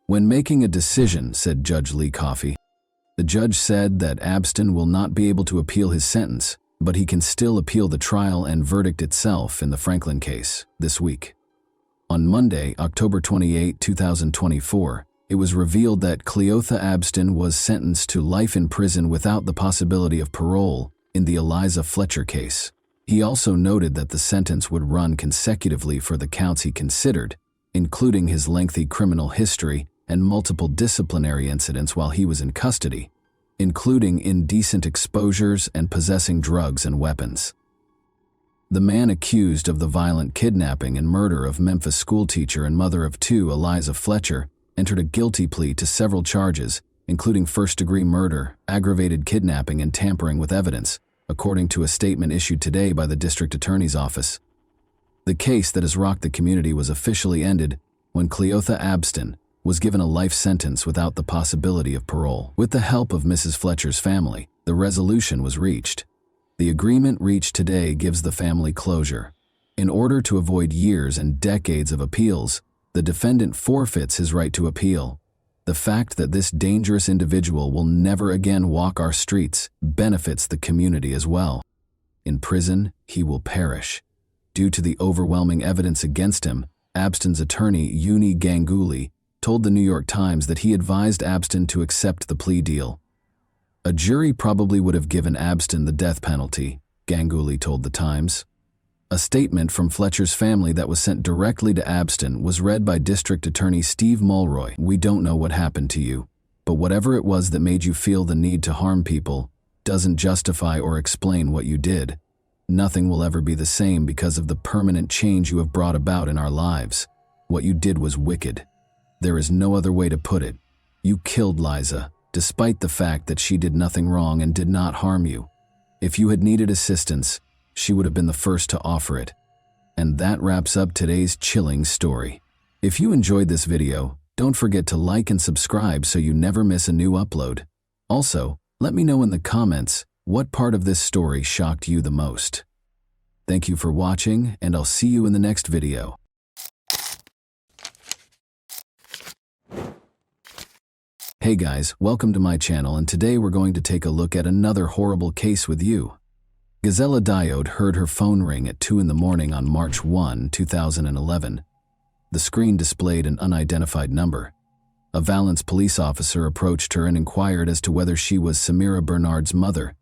Speaker 1: When making a decision, said Judge Lee Coffey, the judge said that Abstin will not be able to appeal his sentence, but he can still appeal the trial and verdict itself in the Franklin case this week. On Monday, October 28, 2024, it was revealed that Cleotha Abstin was sentenced to life in prison without the possibility of parole in the Eliza Fletcher case. He also noted that the sentence would run consecutively for the counts he considered, including his lengthy criminal history and multiple disciplinary incidents while he was in custody, including indecent exposures and possessing drugs and weapons. The man accused of the violent kidnapping and murder of Memphis schoolteacher and mother of 2, Eliza Fletcher, entered a guilty plea to several charges, including first-degree murder, aggravated kidnapping, and tampering with evidence, according to a statement issued today by the district attorney's office. The case that has rocked the community was officially ended when Cleotha Abstin was given a life sentence without the possibility of parole. With the help of Mrs. Fletcher's family, the resolution was reached. The agreement reached today gives the family closure. In order to avoid years and decades of appeals, the defendant forfeits his right to appeal. The fact that this dangerous individual will never again walk our streets benefits the community as well. In prison, he will perish. Due to the overwhelming evidence against him, Abstin's attorney, Uni Ganguly, told the New York Times that he advised Abstin to accept the plea deal. A jury probably would have given Abstin the death penalty, Ganguly told the Times. A statement from Fletcher's family that was sent directly to Abston was read by District Attorney Steve Mulroy. "We don't know what happened to you, but whatever it was that made you feel the need to harm people doesn't justify or explain what you did. Nothing will ever be the same because of the permanent change you have brought about in our lives. What you did was wicked. There is no other way to put it. You killed Liza, despite the fact that she did nothing wrong and did not harm you. If you had needed assistance, she would have been the first to offer it." And that wraps up today's chilling story. If you enjoyed this video, don't forget to like and subscribe so you never miss a new upload. Also, let me know in the comments what part of this story shocked you the most. Thank you for watching, and I'll see you in the next video. Hey guys, welcome to my channel, and today we're going to take a look at another horrible case with you. Gisela Diode heard her phone ring at 2 in the morning on March 1, 2011. The screen displayed an unidentified number. A Valence police officer approached her and inquired as to whether she was Samira Bernard's mother.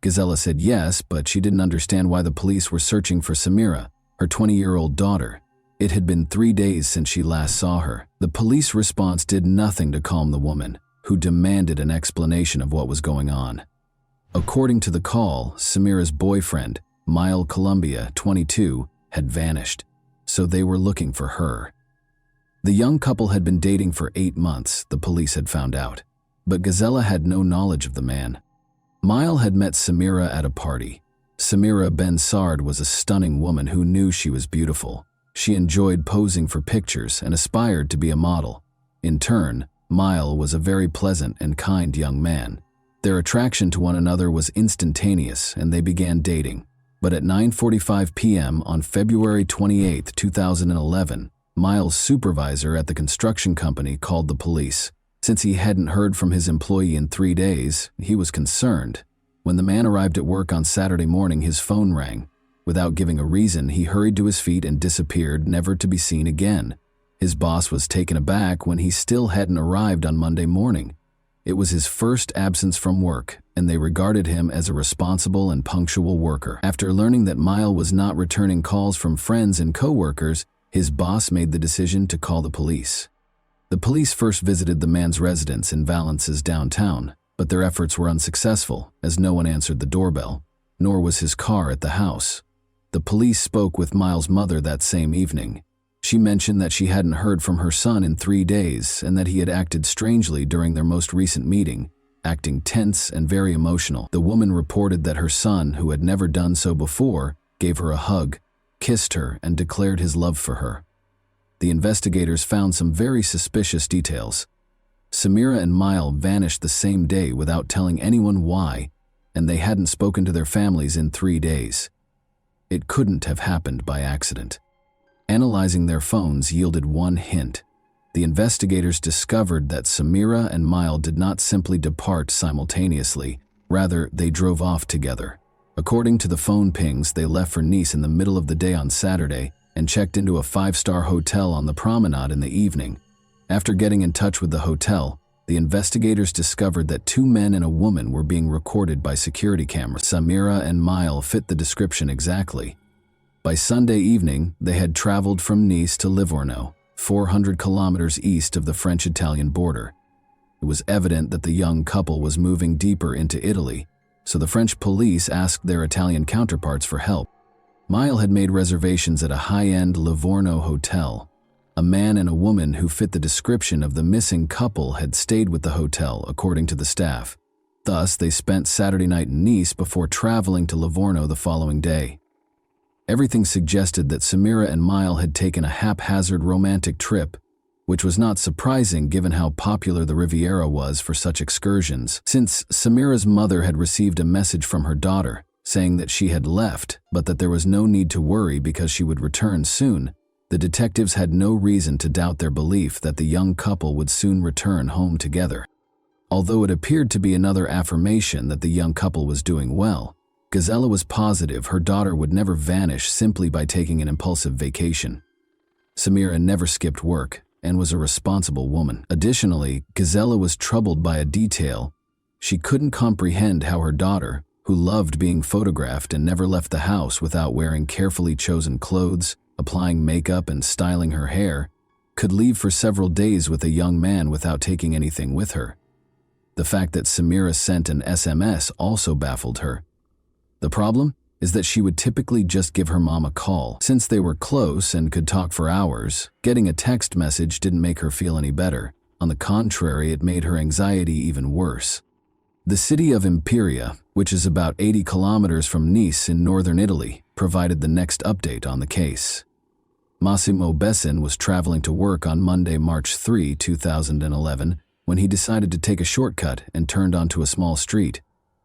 Speaker 1: Gisela said yes, but she didn't understand why the police were searching for Samira, her 20-year-old daughter. It had been 3 days since she last saw her. The police response did nothing to calm the woman, who demanded an explanation of what was going on. According to the call, Samira's boyfriend, Mile Columbia, 22, had vanished, so they were looking for her. The young couple had been dating for 8 months, the police had found out, but Gisela had no knowledge of the man. Mile had met Samira at a party. Samira Ben-Sard was a stunning woman who knew she was beautiful. She enjoyed posing for pictures and aspired to be a model. In turn, Mile was a very pleasant and kind young man. Their attraction to one another was instantaneous, and they began dating. But at 9:45 p.m. on February 28, 2011, Mile's supervisor at the construction company called the police. Since he hadn't heard from his employee in 3 days, he was concerned. When the man arrived at work on Saturday morning, his phone rang. Without giving a reason, he hurried to his feet and disappeared, never to be seen again. His boss was taken aback when he still hadn't arrived on Monday morning. It was his first absence from work, and they regarded him as a responsible and punctual worker. After learning that Mile was not returning calls from friends and co-workers, his boss made the decision to call the police. The police first visited the man's residence in Valence's downtown, but their efforts were unsuccessful, as no one answered the doorbell, nor was his car at the house. The police spoke with Mile's mother that same evening. She mentioned that she hadn't heard from her son in 3 days and that he had acted strangely during their most recent meeting, acting tense and very emotional. The woman reported that her son, who had never done so before, gave her a hug, kissed her, and declared his love for her. The investigators found some very suspicious details. Samira and Mile vanished the same day without telling anyone why, and they hadn't spoken to their families in 3 days. It couldn't have happened by accident. Analyzing their phones yielded one hint. The investigators discovered that Samira and Mile did not simply depart simultaneously, rather they drove off together. According to the phone pings, they left for Nice in the middle of the day on Saturday and checked into a 5-star hotel on the promenade in the evening. After getting in touch with the hotel, the investigators discovered that 2 men and a woman were being recorded by security cameras. Samira and Mile fit the description exactly. By Sunday evening, they had traveled from Nice to Livorno, 400 kilometers east of the French-Italian border. It was evident that the young couple was moving deeper into Italy, so the French police asked their Italian counterparts for help. Mile had made reservations at a high-end Livorno hotel. A man and a woman who fit the description of the missing couple had stayed with the hotel, according to the staff. Thus, they spent Saturday night in Nice before traveling to Livorno the following day. Everything suggested that Samira and Mile had taken a haphazard romantic trip, which was not surprising given how popular the Riviera was for such excursions. Since Samira's mother had received a message from her daughter, saying that she had left, but that there was no need to worry because she would return soon, the detectives had no reason to doubt their belief that the young couple would soon return home together. Although it appeared to be another affirmation that the young couple was doing well, Gisela was positive her daughter would never vanish simply by taking an impulsive vacation. Samira never skipped work and was a responsible woman. Additionally, Gisela was troubled by a detail. She couldn't comprehend how her daughter, who loved being photographed and never left the house without wearing carefully chosen clothes, applying makeup and styling her hair, could leave for several days with a young man without taking anything with her. The fact that Samira sent an SMS also baffled her. The problem is that she would typically just give her mom a call. Since they were close and could talk for hours, getting a text message didn't make her feel any better. On the contrary, it made her anxiety even worse. The city of Imperia, which is about 80 kilometers from Nice in northern Italy, provided the next update on the case. Massimo Bessin was traveling to work on Monday, March 3, 2011, when he decided to take a shortcut and turned onto a small street.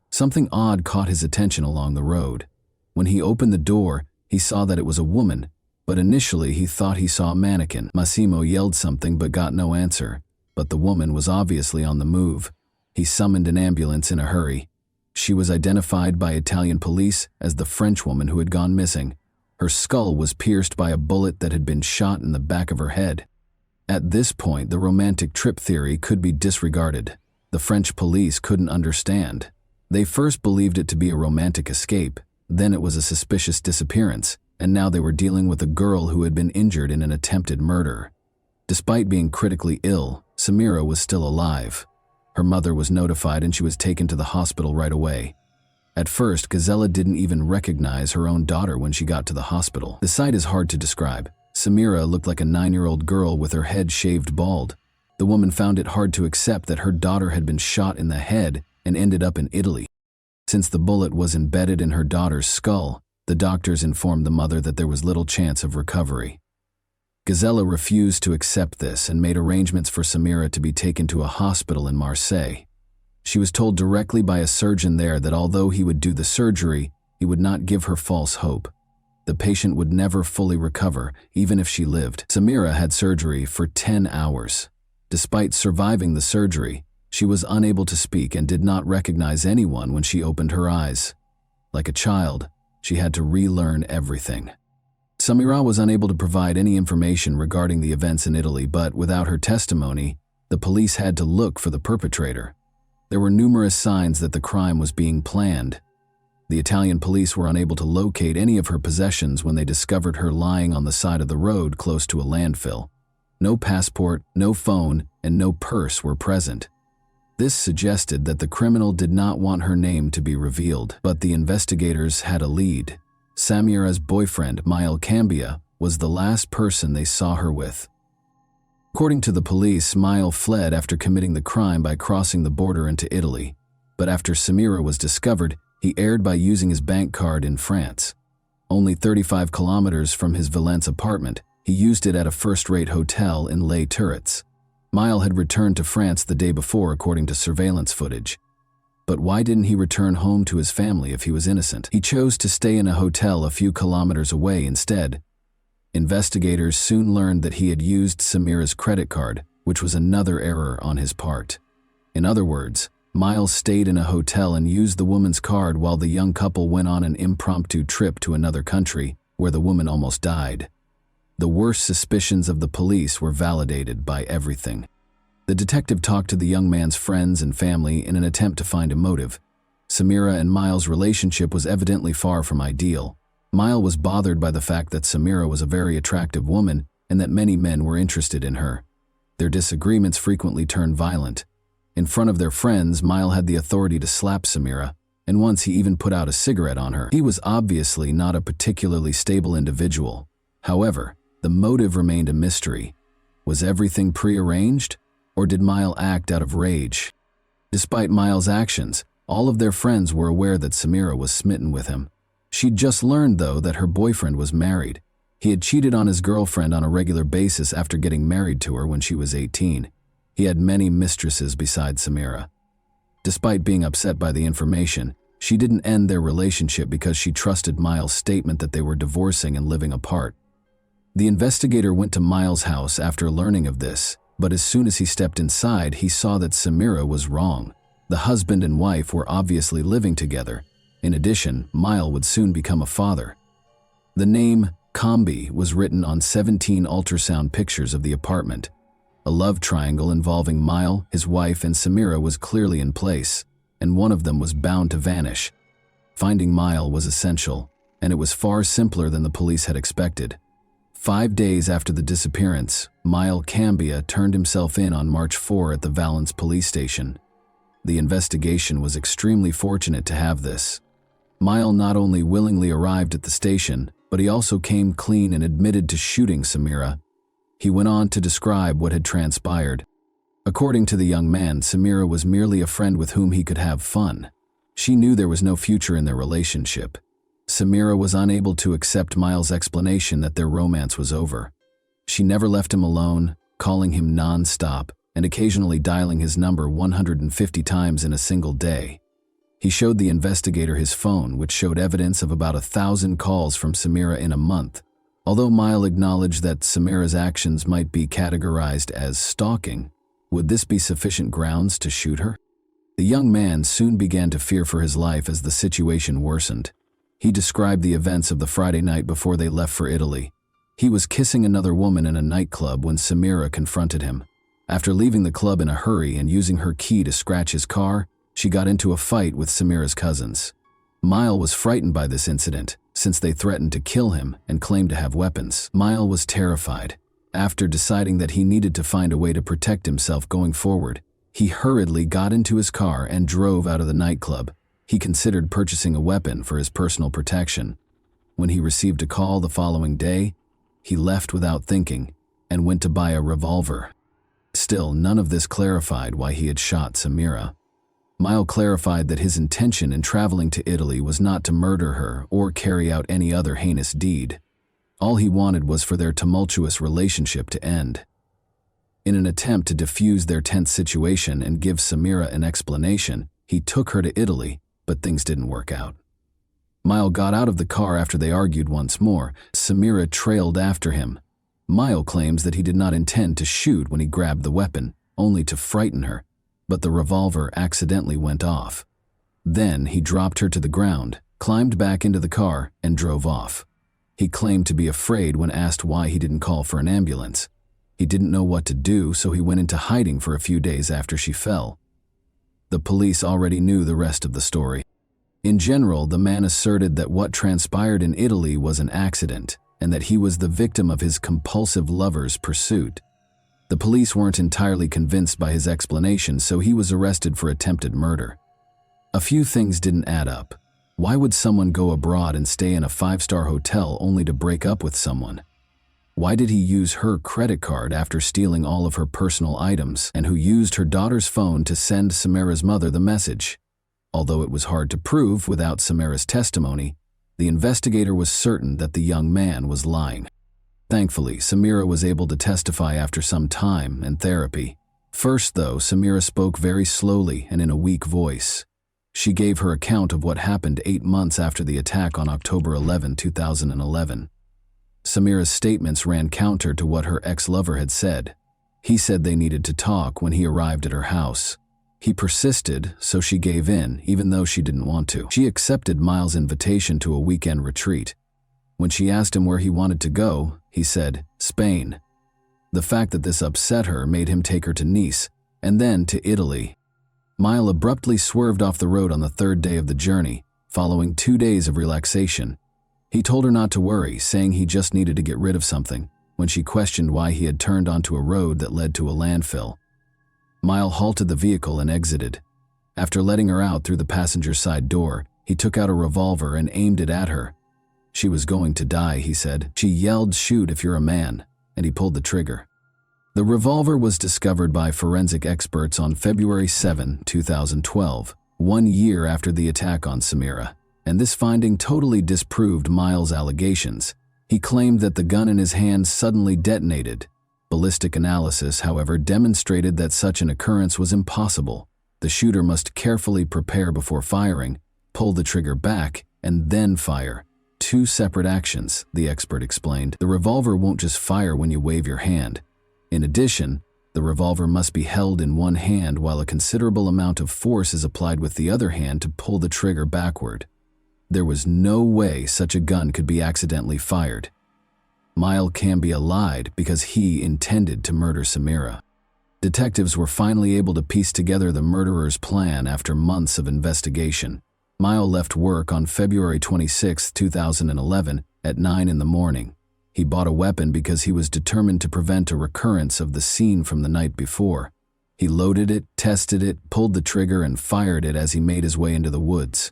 Speaker 1: Something odd caught his attention along the road. When he opened the door, he saw that it was a woman, but initially he thought he saw a mannequin. Massimo yelled something but got no answer, but the woman was obviously on the move. He summoned an ambulance in a hurry. She was identified by Italian police as the French woman who had gone missing. Her skull was pierced by a bullet that had been shot in the back of her head. At this point, the romantic trip theory could be disregarded. The French police couldn't understand. They first believed it to be a romantic escape, then it was a suspicious disappearance, and now they were dealing with a girl who had been injured in an attempted murder. Despite being critically ill, Samira was still alive. Her mother was notified and she was taken to the hospital right away. At first, Gazella didn't even recognize her own daughter when she got to the hospital. The sight is hard to describe. Samira looked like a 9-year-old girl with her head shaved bald. The woman found it hard to accept that her daughter had been shot in the head and ended up in Italy. Since the bullet was embedded in her daughter's skull, the doctors informed the mother that there was little chance of recovery. Gazella refused to accept this and made arrangements for Samira to be taken to a hospital in Marseille. She was told directly by a surgeon there that although he would do the surgery, he would not give her false hope. The patient would never fully recover, even if she lived. Samira had surgery for 10 hours. Despite surviving the surgery, she was unable to speak and did not recognize anyone when she opened her eyes. Like a child, she had to relearn everything. Samira was unable to provide any information regarding the events in Italy, but without her testimony, the police had to look for the perpetrator. There were numerous signs that the crime was being planned. The Italian police were unable to locate any of her possessions when they discovered her lying on the side of the road close to a landfill. No passport, no phone, and no purse were present. This suggested that the criminal did not want her name to be revealed, but the investigators had a lead. Samira's boyfriend, Mile Cambia, was the last person they saw her with. According to the police, Mile fled after committing the crime by crossing the border into Italy, but after Samira was discovered, he erred by using his bank card in France. Only 35 kilometers from his Valence apartment, he used it at a first-rate hotel in Les Turrets. Mile had returned to France the day before according to surveillance footage. But why didn't he return home to his family if he was innocent? He chose to stay in a hotel a few kilometers away instead. Investigators soon learned that he had used Samira's credit card, which was another error on his part. In other words, Miles stayed in a hotel and used the woman's card while the young couple went on an impromptu trip to another country, where the woman almost died. The worst suspicions of the police were validated by everything. The detective talked to the young man's friends and family in an attempt to find a motive. Samira and Miles' relationship was evidently far from ideal. Miles was bothered by the fact that Samira was a very attractive woman and that many men were interested in her. Their disagreements frequently turned violent. In front of their friends, Miles had the authority to slap Samira, and once he even put out a cigarette on her. He was obviously not a particularly stable individual. However, the motive remained a mystery. Was everything prearranged, or did Miles act out of rage? Despite Miles' actions, all of their friends were aware that Samira was smitten with him. She'd just learned, though, that her boyfriend was married. He had cheated on his girlfriend on a regular basis after getting married to her when she was 18. He had many mistresses besides Samira. Despite being upset by the information, she didn't end their relationship because she trusted Miles' statement that they were divorcing and living apart. The investigator went to Miles' house after learning of this, but as soon as he stepped inside, he saw that Samira was wrong. The husband and wife were obviously living together. In addition, Miles would soon become a father. The name Combi was written on 17 ultrasound pictures of the apartment. A love triangle involving Miles, his wife, and Samira was clearly in place, and one of them was bound to vanish. Finding Mile was essential, and it was far simpler than the police had expected. 5 days after the disappearance, Mile Cambia turned himself in on March 4 at the Valence police station. The investigation was extremely fortunate to have this. Mile not only willingly arrived at the station, but he also came clean and admitted to shooting Samira. He went on to describe what had transpired. According to the young man, Samira was merely a friend with whom he could have fun. She knew there was no future in their relationship. Samira was unable to accept Miles' explanation that their romance was over. She never left him alone, calling him non-stop and occasionally dialing his number 150 times in a single day. He showed the investigator his phone, which showed evidence of about 1,000 calls from Samira in a month. Although Mile acknowledged that Samira's actions might be categorized as stalking, would this be sufficient grounds to shoot her? The young man soon began to fear for his life as the situation worsened. He described the events of the Friday night before they left for Italy. He was kissing another woman in a nightclub when Samira confronted him. After leaving the club in a hurry and using her key to scratch his car, she got into a fight with Samira's cousins. Mile was frightened by this incident, since they threatened to kill him and claimed to have weapons. Mile was terrified. After deciding that he needed to find a way to protect himself going forward, he hurriedly got into his car and drove out of the nightclub. He considered purchasing a weapon for his personal protection. When he received a call the following day, he left without thinking and went to buy a revolver. Still, none of this clarified why he had shot Samira. Mile clarified that his intention in traveling to Italy was not to murder her or carry out any other heinous deed. All he wanted was for their tumultuous relationship to end. In an attempt to defuse their tense situation and give Samira an explanation, he took her to Italy, but things didn't work out. Mile got out of the car after they argued once more. Samira trailed after him. Mile claims that he did not intend to shoot when he grabbed the weapon, only to frighten her, but the revolver accidentally went off. Then he dropped her to the ground, climbed back into the car, and drove off. He claimed to be afraid when asked why he didn't call for an ambulance. He didn't know what to do, so he went into hiding for a few days after she fell. The police already knew the rest of the story. In general, the man asserted that what transpired in Italy was an accident, and that he was the victim of his compulsive lover's pursuit. The police weren't entirely convinced by his explanation, so he was arrested for attempted murder. A few things didn't add up. Why would someone go abroad and stay in a 5-star hotel only to break up with someone? Why did he use her credit card after stealing all of her personal items, and who used her daughter's phone to send Samira's mother the message? Although it was hard to prove without Samira's testimony, the investigator was certain that the young man was lying. Thankfully, Samira was able to testify after some time and therapy. First, though, Samira spoke very slowly and in a weak voice. She gave her account of what happened 8 months after the attack on October 11, 2011. Samira's statements ran counter to what her ex-lover had said. He said they needed to talk when he arrived at her house. He persisted, so she gave in, even though she didn't want to. She accepted Miles' invitation to a weekend retreat. When she asked him where he wanted to go, he said, Spain. The fact that this upset her made him take her to Nice, and then to Italy. Mile abruptly swerved off the road on the 3rd day of the journey, following 2 days of relaxation. He told her not to worry, saying he just needed to get rid of something, when she questioned why he had turned onto a road that led to a landfill. Mile halted the vehicle and exited. After letting her out through the passenger side door, he took out a revolver and aimed it at her. She was going to die, he said. She yelled, "Shoot if you're a man," and he pulled the trigger. The revolver was discovered by forensic experts on February 7, 2012, 1 year after the attack on Samira, and this finding totally disproved Miles' allegations. He claimed that the gun in his hand suddenly detonated. Ballistic analysis, however, demonstrated that such an occurrence was impossible. The shooter must carefully prepare before firing, pull the trigger back, and then fire. 2 separate actions, the expert explained. The revolver won't just fire when you wave your hand. In addition, the revolver must be held in one hand while a considerable amount of force is applied with the other hand to pull the trigger backward. There was no way such a gun could be accidentally fired. Mile Cambia lied because he intended to murder Samira. Detectives were finally able to piece together the murderer's plan after months of investigation. Mile left work on February 26, 2011 at 9 in the morning. He bought a weapon because he was determined to prevent a recurrence of the scene from the night before. He loaded it, tested it, pulled the trigger, and fired it as he made his way into the woods.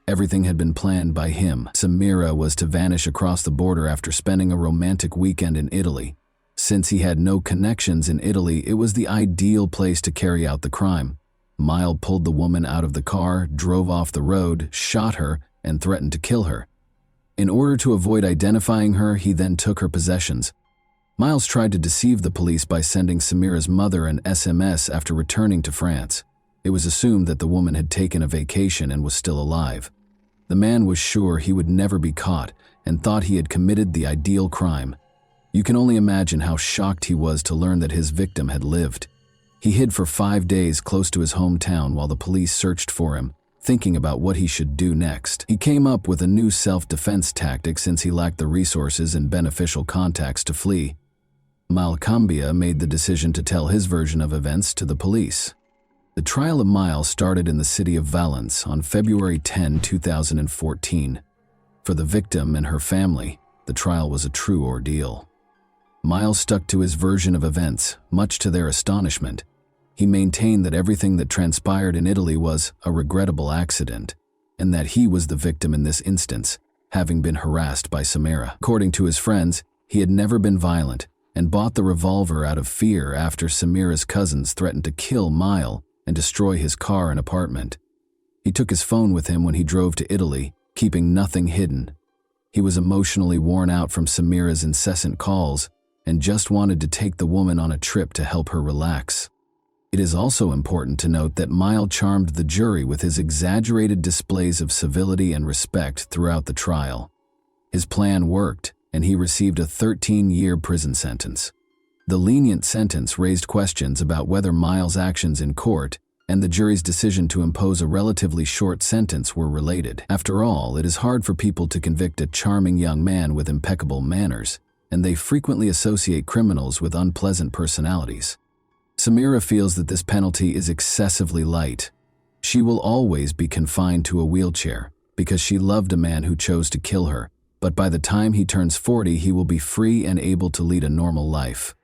Speaker 1: Everything had been planned by him. Samira was to vanish across the border after spending a romantic weekend in Italy. Since he had no connections in Italy, it was the ideal place to carry out the crime. Mile pulled the woman out of the car, drove off the road, shot her, and threatened to kill her. In order to avoid identifying her, he then took her possessions. Miles tried to deceive the police by sending Samira's mother an SMS after returning to France. It was assumed that the woman had taken a vacation and was still alive. The man was sure he would never be caught and thought he had committed the ideal crime. You can only imagine how shocked he was to learn that his victim had lived. He hid for 5 days close to his hometown while the police searched for him, thinking about what he should do next. He came up with a new self-defense tactic since he lacked the resources and beneficial contacts to flee. Malcambia made the decision to tell his version of events to the police. The trial of Miles started in the city of Valence on February 10, 2014. For the victim and her family, the trial was a true ordeal. Miles stuck to his version of events, much to their astonishment. He maintained that everything that transpired in Italy was a regrettable accident, and that he was the victim in this instance, having been harassed by Samira. According to his friends, he had never been violent and bought the revolver out of fear after Samira's cousins threatened to kill Mile and destroy his car and apartment. He took his phone with him when he drove to Italy, keeping nothing hidden. He was emotionally worn out from Samira's incessant calls and just wanted to take the woman on a trip to help her relax. It is also important to note that Mile charmed the jury with his exaggerated displays of civility and respect throughout the trial. His plan worked, and he received a 13-year prison sentence. The lenient sentence raised questions about whether Miles' actions in court and the jury's decision to impose a relatively short sentence were related. After all, it is hard for people to convict a charming young man with impeccable manners, and they frequently associate criminals with unpleasant personalities. Samira feels that this penalty is excessively light. She will always be confined to a wheelchair because she loved a man who chose to kill her, but by the time he turns 40, he will be free and able to lead a normal life.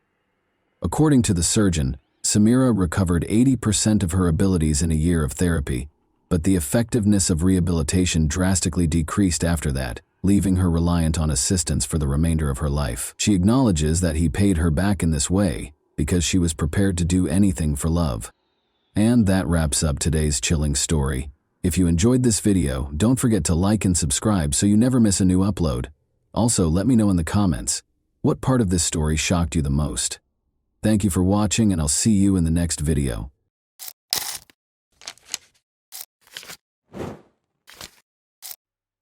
Speaker 1: According to the surgeon, Samira recovered 80% of her abilities in a year of therapy, but the effectiveness of rehabilitation drastically decreased after that, leaving her reliant on assistance for the remainder of her life. She acknowledges that he paid her back in this way because she was prepared to do anything for love. And that wraps up today's chilling story. If you enjoyed this video, don't forget to like and subscribe so you never miss a new upload. Also, let me know in the comments, what part of this story shocked you the most? Thank you for watching, and I'll see you in the next video.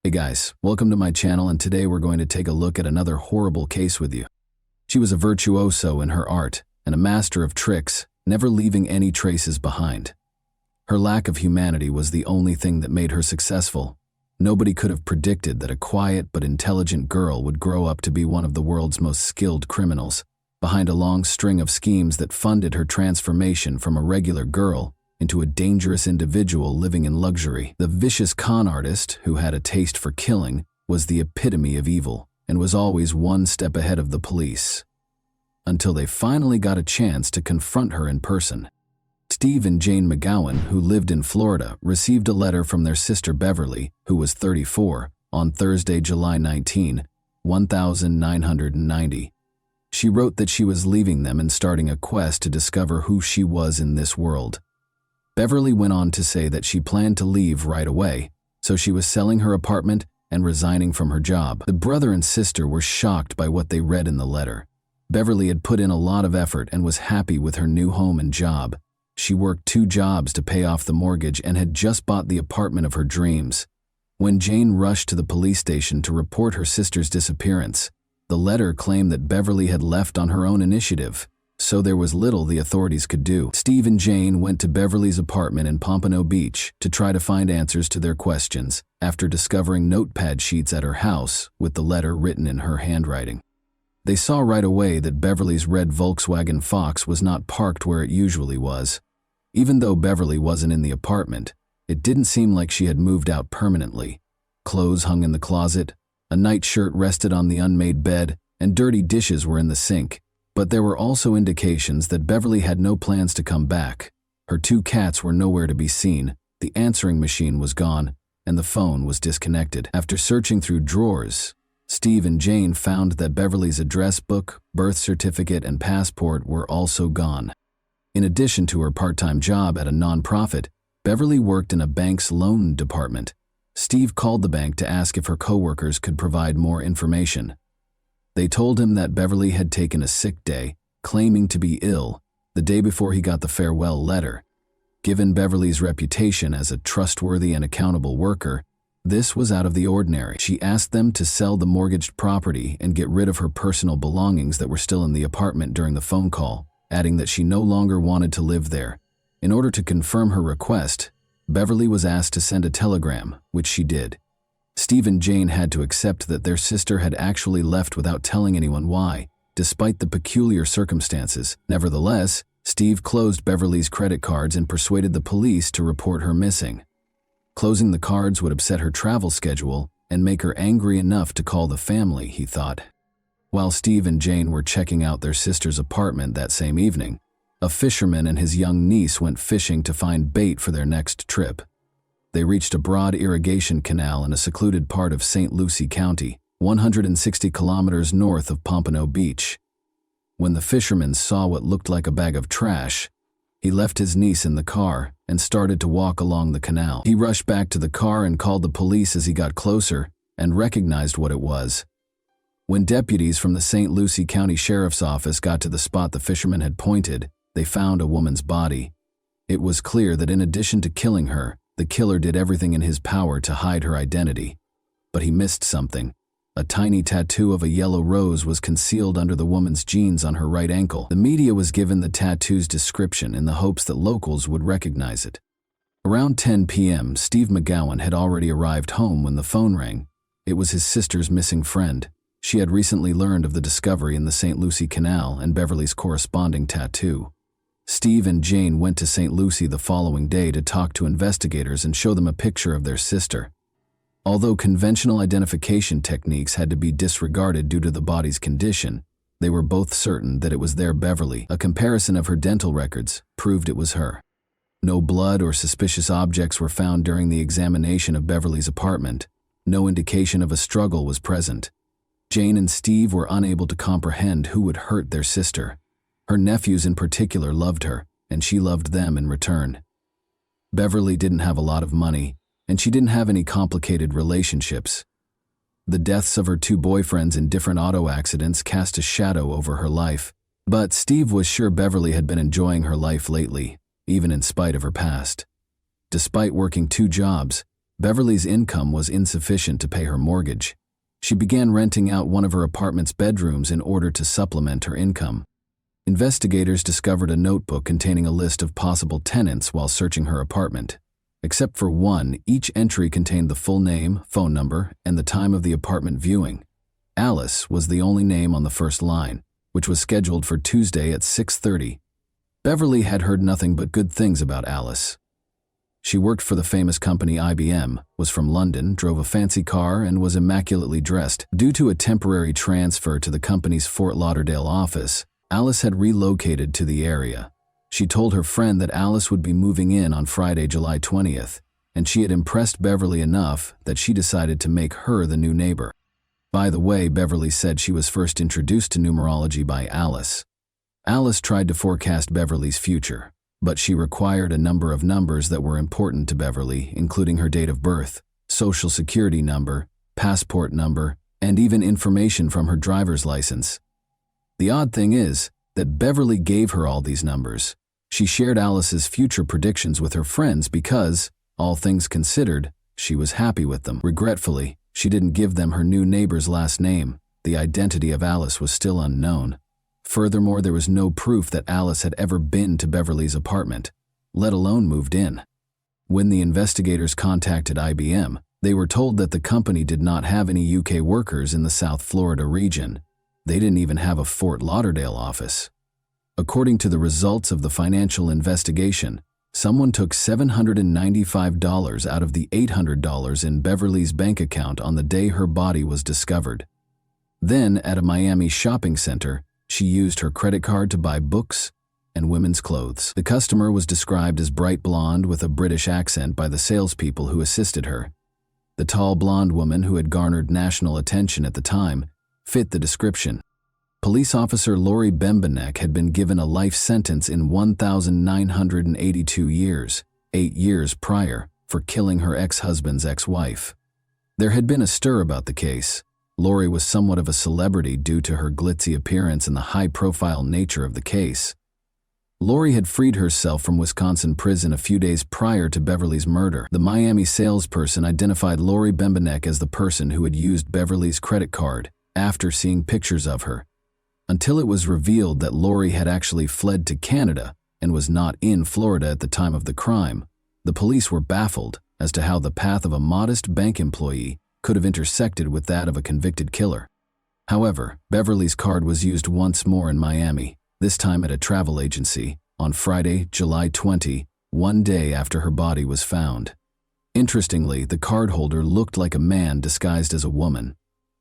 Speaker 1: Hey guys, welcome to my channel, and today we're going to take a look at another horrible case with you. She was a virtuoso in her art and a master of tricks, never leaving any traces behind. Her lack of humanity was the only thing that made her successful. Nobody could have predicted that a quiet but intelligent girl would grow up to be one of the world's most skilled criminals, behind a long string of schemes that funded her transformation from a regular girl into a dangerous individual living in luxury. The vicious con artist, who had a taste for killing, was the epitome of evil and was always one step ahead of the police. Until they finally got a chance to confront her in person. Steve and Jane McGowan, who lived in Florida, received a letter from their sister Beverly, who was 34, on Thursday, July 19, 1990. She wrote that she was leaving them and starting a quest to discover who she was in this world. Beverly went on to say that she planned to leave right away, so she was selling her apartment and resigning from her job. The brother and sister were shocked by what they read in the letter. Beverly had put in a lot of effort and was happy with her new home and job. She worked 2 jobs to pay off the mortgage and had just bought the apartment of her dreams. When Jane rushed to the police station to report her sister's disappearance, the letter claimed that Beverly had left on her own initiative, so there was little the authorities could do. Steve and Jane went to Beverly's apartment in Pompano Beach to try to find answers to their questions after discovering notepad sheets at her house with the letter written in her handwriting. They saw right away that Beverly's red Volkswagen Fox was not parked where it usually was. Even though Beverly wasn't in the apartment, It didn't seem like she had moved out permanently. Clothes hung in the closet, a nightshirt rested on the unmade bed, and dirty dishes were in the sink. But there were also indications that Beverly had no plans to come back. Her 2 cats were nowhere to be seen, the answering machine was gone, and the phone was disconnected. After searching through drawers, Steve and Jane found that Beverly's address book, birth certificate, and passport were also gone. In addition to her part-time job at a nonprofit, Beverly worked in a bank's loan department. Steve called the bank to ask if her coworkers could provide more information. They told him that Beverly had taken a sick day, claiming to be ill, the day before he got the farewell letter. Given Beverly's reputation as a trustworthy and accountable worker, this was out of the ordinary. She asked them to sell the mortgaged property and get rid of her personal belongings that were still in the apartment during the phone call, adding that she no longer wanted to live there. In order to confirm her request, Beverly was asked to send a telegram, which she did. Steve and Jane had to accept that their sister had actually left without telling anyone why, despite the peculiar circumstances. Nevertheless, Steve closed Beverly's credit cards and persuaded the police to report her missing. Closing the cards would upset her travel schedule and make her angry enough to call the family, he thought. While Steve and Jane were checking out their sister's apartment that same evening, a fisherman and his young niece went fishing to find bait for their next trip. They reached a broad irrigation canal in a secluded part of St. Lucie County, 160 kilometers north of Pompano Beach. When the fisherman saw what looked like a bag of trash, he left his niece in the car and started to walk along the canal. He rushed back to the car and called the police as he got closer and recognized what it was. When deputies from the St. Lucie County Sheriff's Office got to the spot the fisherman had pointed, they found a woman's body. It was clear that in addition to killing her, the killer did everything in his power to hide her identity. But he missed something. A tiny tattoo of a yellow rose was concealed under the woman's jeans on her right ankle. The media was given the tattoo's description in the hopes that locals would recognize it. Around 10 p.m., Steve McGowan had already arrived home when the phone rang. It was his sister's missing friend. She had recently learned of the discovery in the St. Lucie Canal and Beverly's corresponding tattoo. Steve and Jane went to St. Lucie the following day to talk to investigators and show them a picture of their sister. Although conventional identification techniques had to be disregarded due to the body's condition, they were both certain that it was their Beverly. A comparison of her dental records proved it was her. No blood or suspicious objects were found during the examination of Beverly's apartment. No indication of a struggle was present. Jane and Steve were unable to comprehend who would hurt their sister. Her nephews in particular loved her, and she loved them in return. Beverly didn't have a lot of money, and she didn't have any complicated relationships. The deaths of her 2 boyfriends in different auto accidents cast a shadow over her life, but Steve was sure Beverly had been enjoying her life lately, even in spite of her past. Despite working 2 jobs, Beverly's income was insufficient to pay her mortgage. She began renting out one of her apartment's bedrooms in order to supplement her income. Investigators discovered a notebook containing a list of possible tenants while searching her apartment. Except for one, each entry contained the full name, phone number, and the time of the apartment viewing. Alice was the only name on the first line, which was scheduled for Tuesday at 6:30. Beverly had heard nothing but good things about Alice. She worked for the famous company IBM, was from London, drove a fancy car, and was immaculately dressed. Due to a temporary transfer to the company's Fort Lauderdale office, Alice had relocated to the area. She told her friend that Alice would be moving in on Friday, July 20th, and she had impressed Beverly enough that she decided to make her the new neighbor. By the way, Beverly said she was first introduced to numerology by Alice. Alice tried to forecast Beverly's future, but she required a number of numbers that were important to Beverly, including her date of birth, social security number, passport number, and even information from her driver's license. The odd thing is that Beverly gave her all these numbers. She shared Alice's future predictions with her friends because, all things considered, she was happy with them. Regretfully, she didn't give them her new neighbor's last name. The identity of Alice was still unknown. Furthermore, there was no proof that Alice had ever been to Beverly's apartment, let alone moved in. When the investigators contacted IBM, they were told that the company did not have any UK workers in the South Florida region. They didn't even have a Fort Lauderdale office. According to the results of the financial investigation, Someone took $795 out of the $800 in Beverly's bank account on the day her body was discovered. Then, at a Miami shopping center, she used her credit card to buy books and women's clothes. The customer was described as bright blonde with a British accent by the salespeople who assisted her. The tall blonde woman who had garnered national attention at the time fit the description. Police officer Lori Bembenek had been given a life sentence in 1,982 years, 8 years prior, for killing her ex-husband's ex-wife. There had been a stir about the case. Lori was somewhat of a celebrity due to her glitzy appearance and the high-profile nature of the case. Lori had freed herself from Wisconsin prison a few days prior to Beverly's murder. The Miami salesperson identified Lori Bembenek as the person who had used Beverly's credit card after seeing pictures of her, until it was revealed that Lori had actually fled to Canada and was not in Florida at the time of the crime. The police were baffled as to how the path of a modest bank employee could have intersected with that of a convicted killer. However, Beverly's card was used once more in Miami, this time at a travel agency, on Friday, July 20, 1 day after her body was found. Interestingly, the cardholder looked like a man disguised as a woman.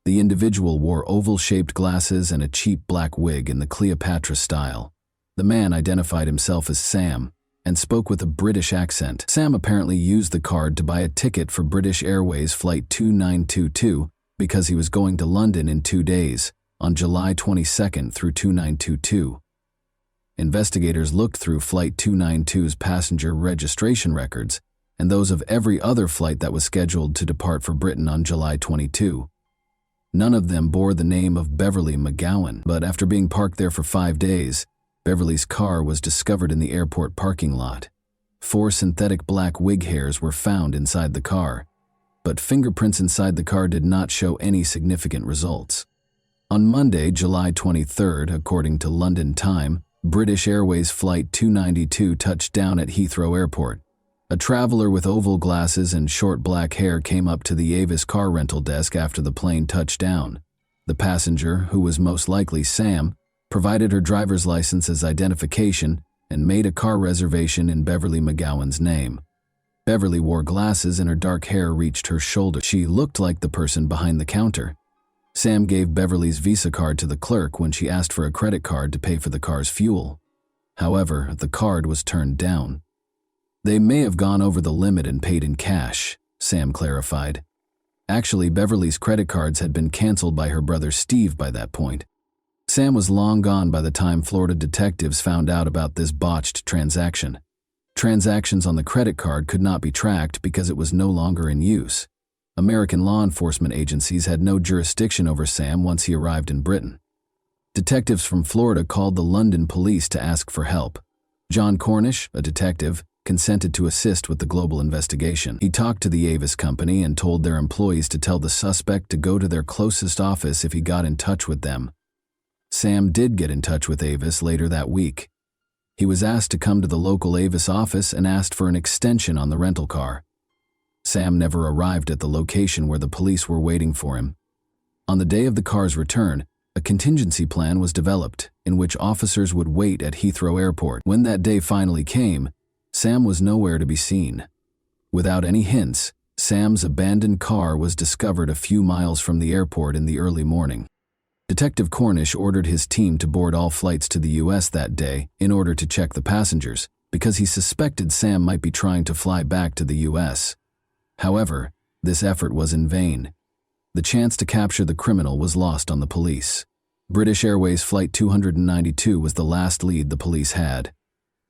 Speaker 1: The individual wore oval-shaped glasses and a cheap black wig in the Cleopatra style. The man identified himself as Sam and spoke with a British accent. Sam apparently used the card to buy a ticket for British Airways Flight 2922 because he was going to London in 2 days, on July 22nd through 2922. Investigators looked through Flight 292's passenger registration records and those of every other flight that was scheduled to depart for Britain on July 22. None of them bore the name of Beverly McGowan, but after being parked there for 5 days, Beverly's car was discovered in the airport parking lot. 4 synthetic black wig hairs were found inside the car, but fingerprints inside the car did not show any significant results. On Monday, July 23rd, according to London time, British Airways Flight 292 touched down at Heathrow Airport. A traveler with oval glasses and short black hair came up to the Avis car rental desk after the plane touched down. The passenger, who was most likely Sam, provided her driver's license as identification and made a car reservation in Beverly McGowan's name. Beverly wore glasses and her dark hair reached her shoulder. She looked like the person behind the counter. Sam gave Beverly's Visa card to the clerk when she asked for a credit card to pay for the car's fuel. However, the card was turned down. They may have gone over the limit and paid in cash, Sam clarified. Actually, Beverly's credit cards had been canceled by her brother Steve by that point. Sam was long gone by the time Florida detectives found out about this botched transaction. Transactions on the credit card could not be tracked because it was no longer in use. American law enforcement agencies had no jurisdiction over Sam once he arrived in Britain. Detectives from Florida called the London police to ask for help. John Cornish, a detective, consented to assist with the global investigation. He talked to the Avis company and told their employees to tell the suspect to go to their closest office if he got in touch with them. Sam did get in touch with Avis later that week. He was asked to come to the local Avis office and asked for an extension on the rental car. Sam never arrived at the location where the police were waiting for him. On the day of the car's return, a contingency plan was developed in which officers would wait at Heathrow Airport. When that day finally came, Sam was nowhere to be seen. Without any hints, Sam's abandoned car was discovered a few miles from the airport in the early morning. Detective Cornish ordered his team to board all flights to the U.S. that day in order to check the passengers, because he suspected Sam might be trying to fly back to the U.S. However, this effort was in vain. The chance to capture the criminal was lost on the police. British Airways Flight 292 was the last lead the police had.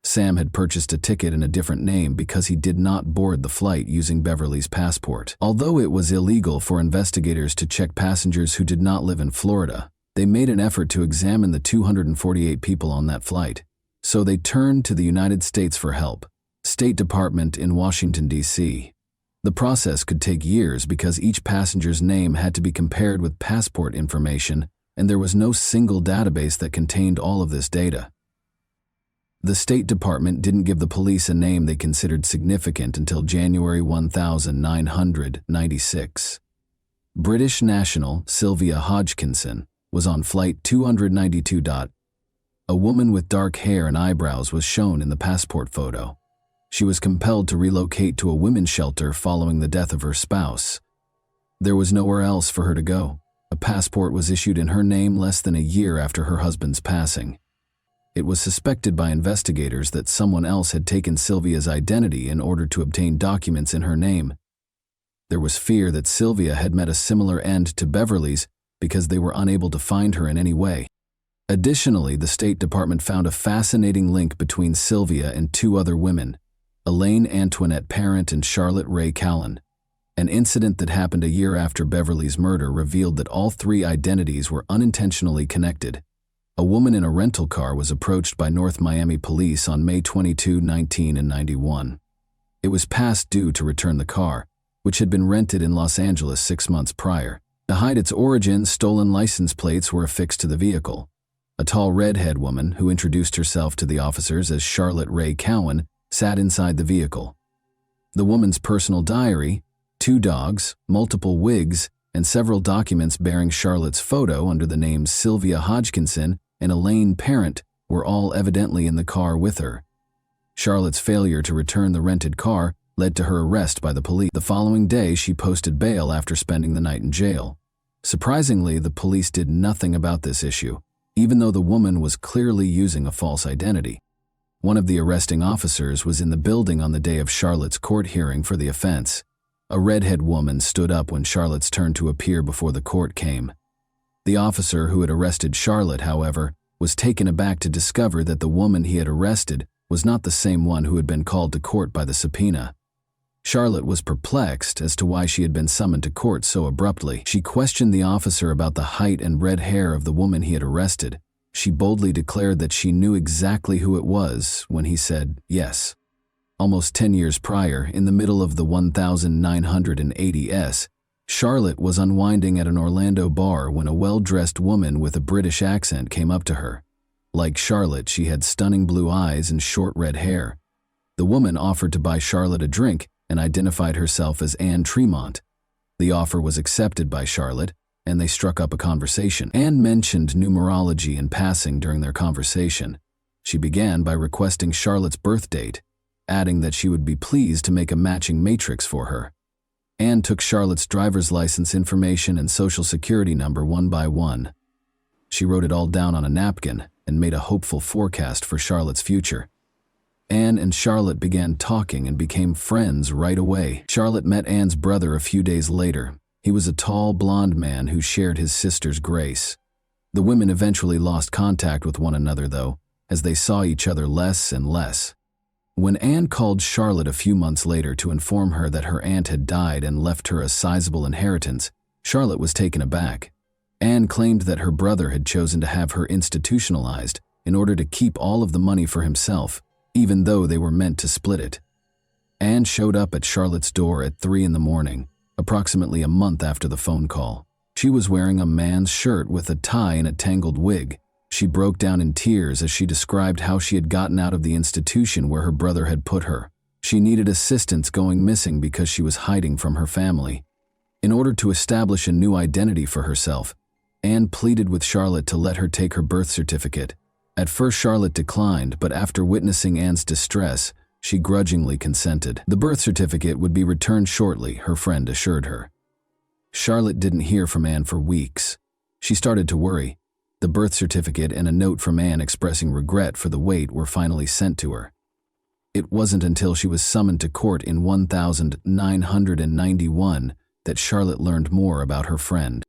Speaker 1: Sam had purchased a ticket in a different name because he did not board the flight using Beverly's passport. Although it was illegal for investigators to check passengers who did not live in Florida, they made an effort to examine the 248 people on that flight. So they turned to the United States for help, State Department in Washington, D.C. The process could take years because each passenger's name had to be compared with passport information, and there was no single database that contained all of this data. The State Department didn't give the police a name they considered significant until January 1996. British national Sylvia Hodgkinson was on Flight 292. A woman with dark hair and eyebrows was shown in the passport photo. She was compelled to relocate to a women's shelter following the death of her spouse. There was nowhere else for her to go. A passport was issued in her name less than a year after her husband's passing. It was suspected by investigators that someone else had taken Sylvia's identity in order to obtain documents in her name. There was fear that Sylvia had met a similar end to Beverly's because they were unable to find her in any way. Additionally, the State Department found a fascinating link between Sylvia and two other women, Elaine Antoinette Parent and Charlotte Ray Callan. An incident that happened a year after Beverly's murder revealed that all three identities were unintentionally connected. A woman in a rental car was approached by North Miami police on May 22, 1991. It was past due to return the car, which had been rented in Los Angeles 6 months prior. To hide its origin, stolen license plates were affixed to the vehicle. A tall redhead woman, who introduced herself to the officers as Charlotte Ray Cowan, sat inside the vehicle. The woman's personal diary, 2 dogs, multiple wigs, and several documents bearing Charlotte's photo under the names Sylvia Hodgkinson and Elaine Parent were all evidently in the car with her. Charlotte's failure to return the rented car led to her arrest by the police. The following day, she posted bail after spending the night in jail. Surprisingly, the police did nothing about this issue, even though the woman was clearly using a false identity. One of the arresting officers was in the building on the day of Charlotte's court hearing for the offense. A redhead woman stood up when Charlotte's turn to appear before the court came. The officer who had arrested Charlotte, however, was taken aback to discover that the woman he had arrested was not the same one who had been called to court by the subpoena. Charlotte was perplexed as to why she had been summoned to court so abruptly. She questioned the officer about the height and red hair of the woman he had arrested. She boldly declared that she knew exactly who it was when he said yes. Almost 10 years prior, in the middle of the 1980s, Charlotte was unwinding at an Orlando bar when a well-dressed woman with a British accent came up to her. Like Charlotte, she had stunning blue eyes and short red hair. The woman offered to buy Charlotte a drink and identified herself as Anne Tremont. The offer was accepted by Charlotte, and they struck up a conversation. Anne mentioned numerology in passing during their conversation. She began by requesting Charlotte's birth date, adding that she would be pleased to make a matching matrix for her. Anne took Charlotte's driver's license information and social security number one by one. She wrote it all down on a napkin and made a hopeful forecast for Charlotte's future. Anne and Charlotte began talking and became friends right away. Charlotte met Anne's brother a few days later. He was a tall, blonde man who shared his sister's grace. The women eventually lost contact with one another, though, as they saw each other less and less. When Anne called Charlotte a few months later to inform her that her aunt had died and left her a sizable inheritance, Charlotte was taken aback. Anne claimed that her brother had chosen to have her institutionalized in order to keep all of the money for himself, even though they were meant to split it. Anne showed up at Charlotte's door at 3 in the morning, approximately a month after the phone call. She was wearing a man's shirt with a tie and a tangled wig. She broke down in tears as she described how she had gotten out of the institution where her brother had put her. She needed assistance going missing because she was hiding from her family. In order to establish a new identity for herself, Anne pleaded with Charlotte to let her take her birth certificate. At first, Charlotte declined, but after witnessing Anne's distress, she grudgingly consented. The birth certificate would be returned shortly, her friend assured her. Charlotte didn't hear from Anne for weeks. She started to worry. The birth certificate and a note from Anne expressing regret for the wait were finally sent to her. It wasn't until she was summoned to court in 1991 that Charlotte learned more about her friend.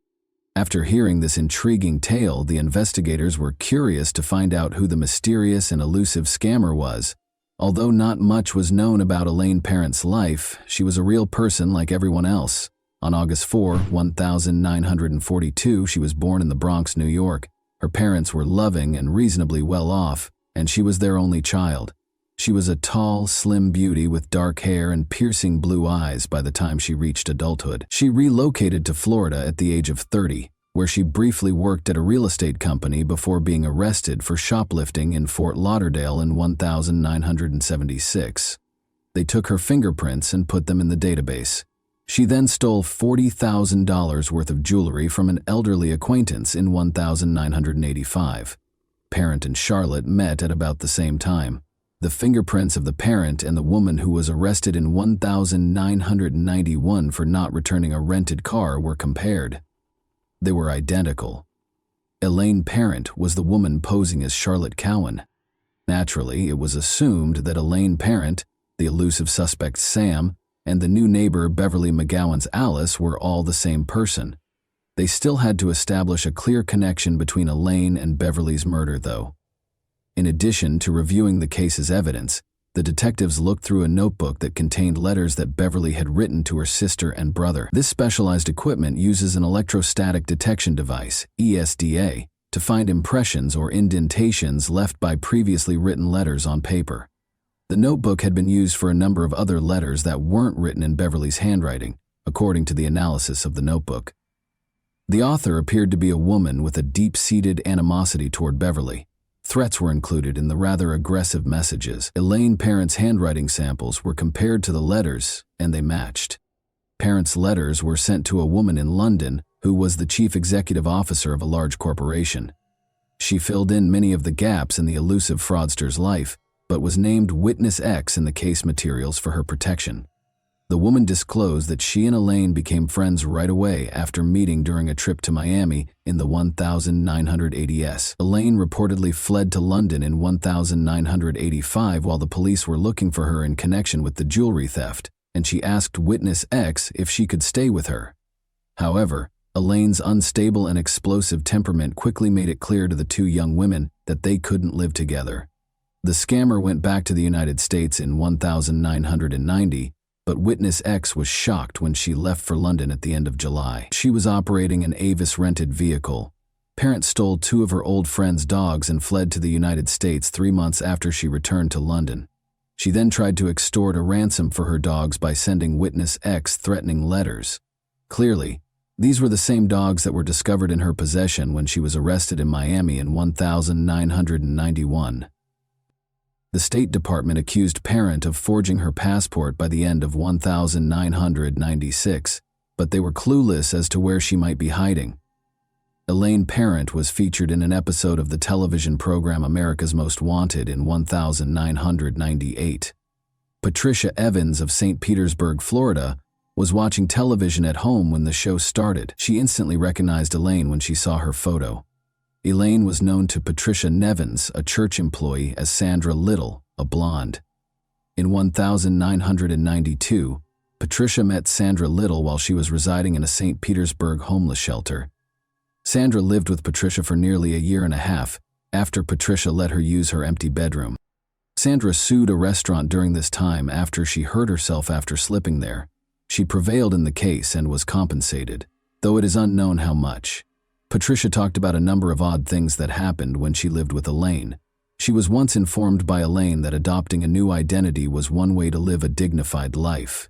Speaker 1: After hearing this intriguing tale, the investigators were curious to find out who the mysterious and elusive scammer was. Although not much was known about Elaine Parent's life, she was a real person like everyone else. On August 4, 1942, she was born in the Bronx, New York. Her parents were loving and reasonably well off, and she was their only child. She was a tall, slim beauty with dark hair and piercing blue eyes by the time she reached adulthood. She relocated to Florida at the age of 30, where she briefly worked at a real estate company before being arrested for shoplifting in Fort Lauderdale in 1976. They took her fingerprints and put them in the database. She then stole $40,000 worth of jewelry from an elderly acquaintance in 1985. Parent and Charlotte met at about the same time. The fingerprints of the parent and the woman who was arrested in 1991 for not returning a rented car were compared. They were identical. Elaine Parent was the woman posing as Charlotte Cowan. Naturally, it was assumed that Elaine Parent, the elusive suspect Sam, and the new neighbor Beverly McGowan's Alice were all the same person. They still had to establish a clear connection between Elaine and Beverly's murder, though. In addition to reviewing the case's evidence, the detectives looked through a notebook that contained letters that Beverly had written to her sister and brother. This specialized equipment uses an electrostatic detection device, ESDA, to find impressions or indentations left by previously written letters on paper. The notebook had been used for a number of other letters that weren't written in Beverly's handwriting, according to the analysis of the notebook. The author appeared to be a woman with a deep-seated animosity toward Beverly. Threats were included in the rather aggressive messages. Elaine Parent's handwriting samples were compared to the letters, and they matched. Parent's letters were sent to a woman in London who was the chief executive officer of a large corporation. She filled in many of the gaps in the elusive fraudster's life, but was named Witness X in the case materials for her protection. The woman disclosed that she and Elaine became friends right away after meeting during a trip to Miami in the 1980s. Elaine reportedly fled to London in 1985 while the police were looking for her in connection with the jewelry theft, and she asked Witness X if she could stay with her. However, Elaine's unstable and explosive temperament quickly made it clear to the two young women that they couldn't live together. The scammer went back to the United States in 1990, but Witness X was shocked when she left for London at the end of July. She was operating an Avis rented vehicle. Parent stole two of her old friend's dogs and fled to the United States 3 months after she returned to London. She then tried to extort a ransom for her dogs by sending Witness X threatening letters. Clearly, these were the same dogs that were discovered in her possession when she was arrested in Miami in 1991. The State Department accused Parent of forging her passport by the end of 1996, but they were clueless as to where she might be hiding. Elaine Parent was featured in an episode of the television program America's Most Wanted in 1998. Patricia Evans of St. Petersburg, Florida, was watching television at home when the show started. She instantly recognized Elaine when she saw her photo. Elaine was known to Patricia Nevins, a church employee, as Sandra Little, a blonde. In 1992, Patricia met Sandra Little while she was residing in a St. Petersburg homeless shelter. Sandra lived with Patricia for nearly a year and a half after Patricia let her use her empty bedroom. Sandra sued a restaurant during this time after she hurt herself after slipping there. She prevailed in the case and was compensated, though it is unknown how much. Patricia talked about a number of odd things that happened when she lived with Elaine. She was once informed by Elaine that adopting a new identity was one way to live a dignified life.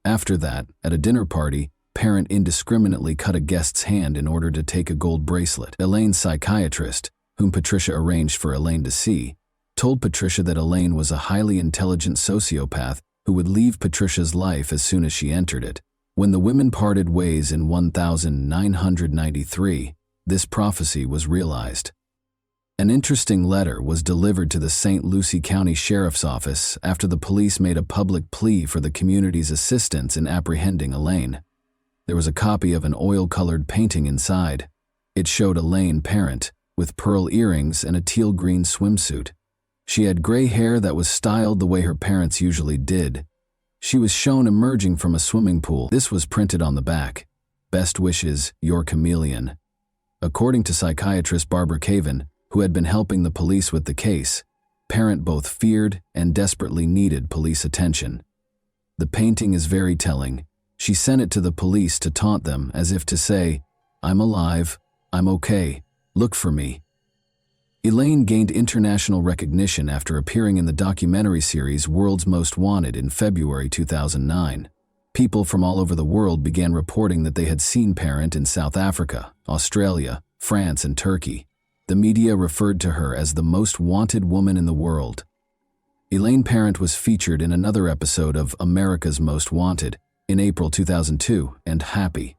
Speaker 1: After that, at a dinner party, Parent indiscriminately cut a guest's hand in order to take a gold bracelet. Elaine's psychiatrist, whom Patricia arranged for Elaine to see, told Patricia that Elaine was a highly intelligent sociopath who would leave Patricia's life as soon as she entered it. When the women parted ways in 1993, this prophecy was realized. An interesting letter was delivered to the St. Lucie County Sheriff's Office after the police made a public plea for the community's assistance in apprehending Elaine. There was a copy of an oil-colored painting inside. It showed Elaine Parent, with pearl earrings and a teal-green swimsuit. She had gray hair that was styled the way her parents usually did. She was shown emerging from a swimming pool. This was printed on the back. "Best wishes, your chameleon." According to psychiatrist Barbara Caven, who had been helping the police with the case, Parent both feared and desperately needed police attention. The painting is very telling. She sent it to the police to taunt them, as if to say, "I'm alive, I'm okay, look for me." Elaine gained international recognition after appearing in the documentary series World's Most Wanted in February 2009. People from all over the world began reporting that they had seen Parent in South Africa, Australia, France, and Turkey. The media referred to her as the most wanted woman in the world. Elaine Parent was featured in another episode of America's Most Wanted in April 2002 and Happy,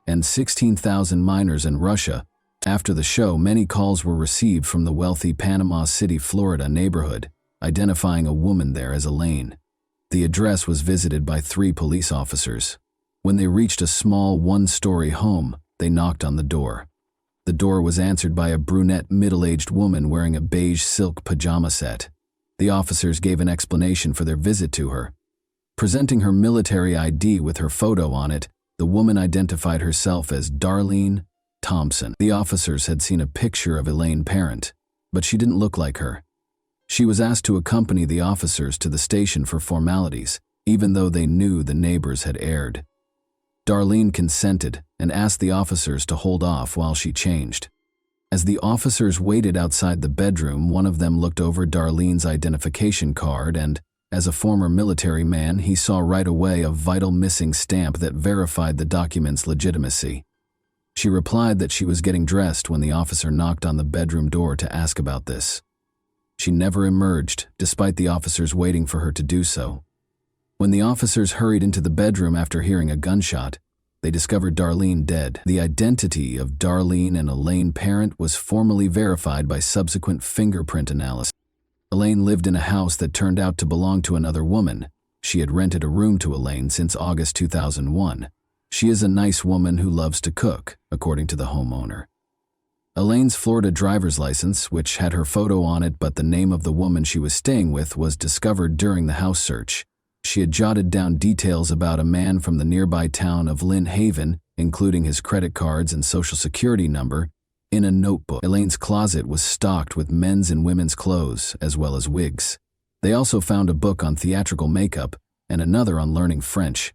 Speaker 1: and 16,000 miners in Russia. After the show, many calls were received from the wealthy Panama City, Florida neighborhood. identifying a woman there as Elaine. The address was visited by 3 police officers. When they reached a small one-story home, they knocked on the door. The door was answered by a brunette middle-aged woman wearing a beige silk pajama set. The officers gave an explanation for their visit to her. Presenting her military ID with her photo on it, the woman identified herself as Darlene Thompson. The officers had seen a picture of Elaine Parent, but she didn't look like her. She was asked to accompany the officers to the station for formalities, even though they knew the neighbors had erred. Darlene consented and asked the officers to hold off while she changed. As the officers waited outside the bedroom, one of them looked over Darlene's identification card and, as a former military man, he saw right away a vital missing stamp that verified the document's legitimacy. She replied that she was getting dressed when the officer knocked on the bedroom door to ask about this. She never emerged, despite the officers waiting for her to do so. When the officers hurried into the bedroom after hearing a gunshot, they discovered Darlene dead. The identity of Darlene and Elaine Parent was formally verified by subsequent fingerprint analysis. Elaine lived in a house that turned out to belong to another woman. She had rented a room to Elaine since August 2001. She is a nice woman who loves to cook, according to the homeowner. Elaine's Florida driver's license, which had her photo on it but the name of the woman she was staying with, was discovered during the house search. She had jotted down details about a man from the nearby town of Lynn Haven, including his credit cards and social security number, in a notebook. Elaine's closet was stocked with men's and women's clothes, as well as wigs. They also found a book on theatrical makeup and another on learning French.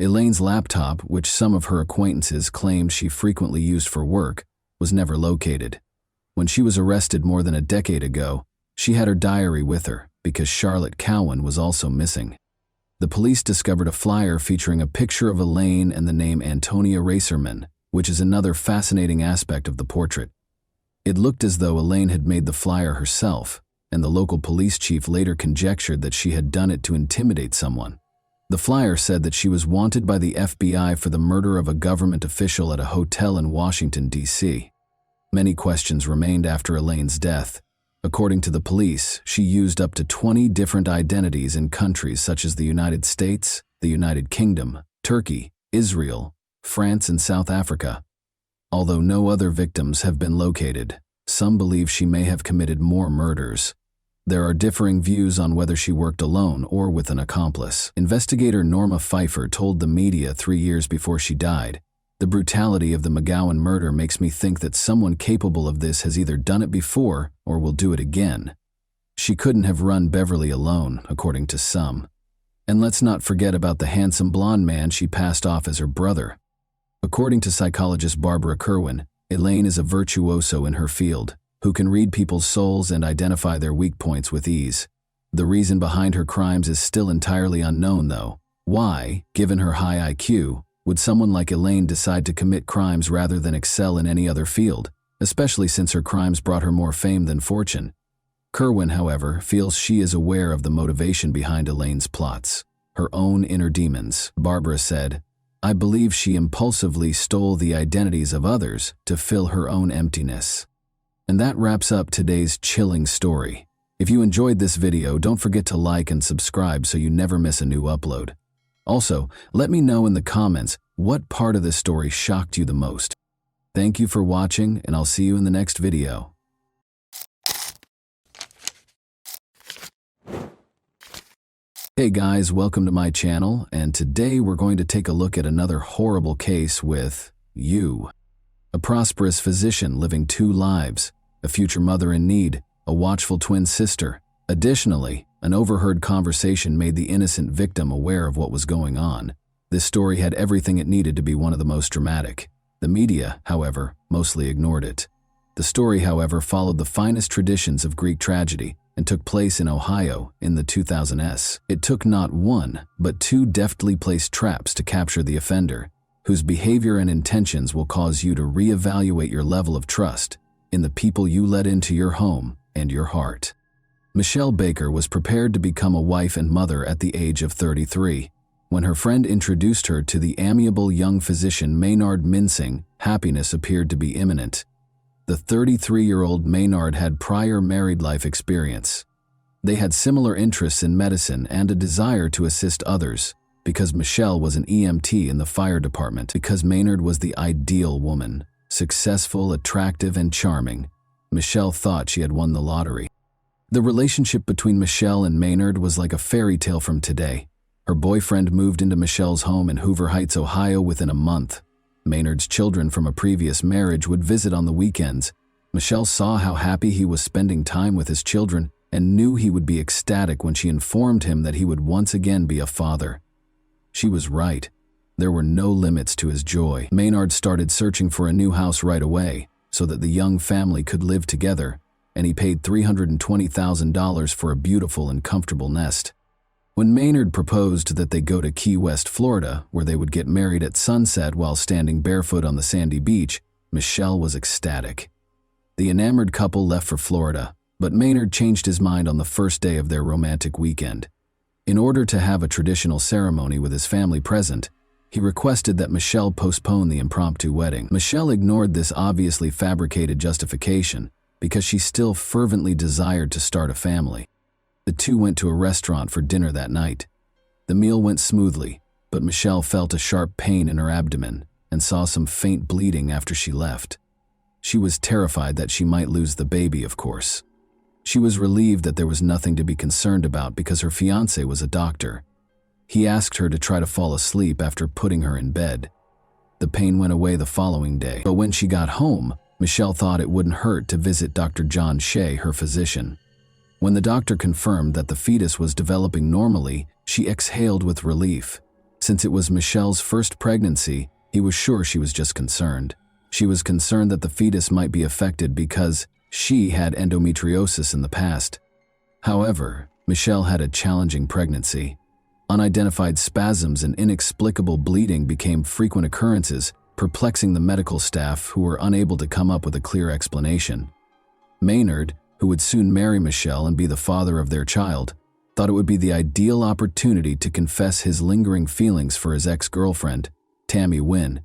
Speaker 1: Elaine's laptop, which some of her acquaintances claimed she frequently used for work, was never located. When she was arrested more than a decade ago, she had her diary with her because Charlotte Cowan was also missing. The police discovered a flyer featuring a picture of Elaine and the name Antonia Racerman, which is another fascinating aspect of the portrait. It looked as though Elaine had made the flyer herself, and the local police chief later conjectured that she had done it to intimidate someone. The flyer said that she was wanted by the FBI for the murder of a government official at a hotel in Washington, D.C. Many questions remained after Elaine's death. According to the police, she used up to 20 different identities in countries such as the United States, the United Kingdom, Turkey, Israel, France, and South Africa. Although no other victims have been located, some believe she may have committed more murders. There are differing views on whether she worked alone or with an accomplice. Investigator Norma Pfeiffer told the media 3 years before she died, "The brutality of the McGowan murder makes me think that someone capable of this has either done it before or will do it again. She couldn't have run Beverly alone, according to some. And let's not forget about the handsome blonde man she passed off as her brother." According to psychologist Barbara Kerwin, Elaine is a virtuoso in her field, who can read people's souls and identify their weak points with ease. The reason behind her crimes is still entirely unknown, though. Why, given her high IQ, would someone like Elaine decide to commit crimes rather than excel in any other field, especially since her crimes brought her more fame than fortune? Kerwin, however, feels she is aware of the motivation behind Elaine's plots, her own inner demons. Barbara said, "I believe she impulsively stole the identities of others to fill her own emptiness." And that wraps up today's chilling story. If you enjoyed this video, don't forget to like and subscribe so you never miss a new upload. Also, let me know in the comments what part of this story shocked you the most. Thank you for watching, and I'll see you in the next video. Hey guys, welcome to my channel, and today we're going to take a look at another horrible case with you. A prosperous physician living 2 lives, a future mother in need, a watchful twin sister. Additionally, an overheard conversation made the innocent victim aware of what was going on. This story had everything it needed to be one of the most dramatic. The media, however, mostly ignored it. The story, however, followed the finest traditions of Greek tragedy and took place in Ohio in the 2000s. It took not 1, but 2 deftly placed traps to capture the offender, whose behavior and intentions will cause you to reevaluate your level of trust in the people you let into your home and your heart. Michelle Baker was prepared to become a wife and mother at the age of 33. When her friend introduced her to the amiable young physician Maynard Mincing, happiness appeared to be imminent. The 33-year-old Maynard had prior married life experience. They had similar interests in medicine and a desire to assist others, because Michelle was an EMT in the fire department, because Maynard was the ideal woman, successful, attractive, and charming. Michelle thought she had won the lottery. The relationship between Michelle and Maynard was like a fairy tale from today. Her boyfriend moved into Michelle's home in Hoover Heights, Ohio within a month. Maynard's children from a previous marriage would visit on the weekends. Michelle saw how happy he was spending time with his children and knew he would be ecstatic when she informed him that he would once again be a father. She was right. There were no limits to his joy. Maynard started searching for a new house right away so that the young family could live together, and he paid $320,000 for a beautiful and comfortable nest. When Maynard proposed that they go to Key West, Florida, where they would get married at sunset while standing barefoot on the sandy beach, Michelle was ecstatic. The enamored couple left for Florida, but Maynard changed his mind on the first day of their romantic weekend. In order to have a traditional ceremony with his family present, he requested that Michelle postpone the impromptu wedding. Michelle ignored this obviously fabricated justification because she still fervently desired to start a family. The two went to a restaurant for dinner that night. The meal went smoothly, but Michelle felt a sharp pain in her abdomen and saw some faint bleeding after she left. She was terrified that she might lose the baby, of course. She was relieved that there was nothing to be concerned about because her fiancé was a doctor. He asked her to try to fall asleep after putting her in bed. The pain went away the following day, but when she got home, Michelle thought it wouldn't hurt to visit Dr. John Shea, her physician. When the doctor confirmed that the fetus was developing normally, she exhaled with relief. Since it was Michelle's first pregnancy, he was sure she was just concerned. She was concerned that the fetus might be affected because she had endometriosis in the past. However, Michelle had a challenging pregnancy. Unidentified spasms and inexplicable bleeding became frequent occurrences, perplexing the medical staff who were unable to come up with a clear explanation. Maynard, who would soon marry Michelle and be the father of their child, thought it would be the ideal opportunity to confess his lingering feelings for his ex-girlfriend, Tammy Wynn,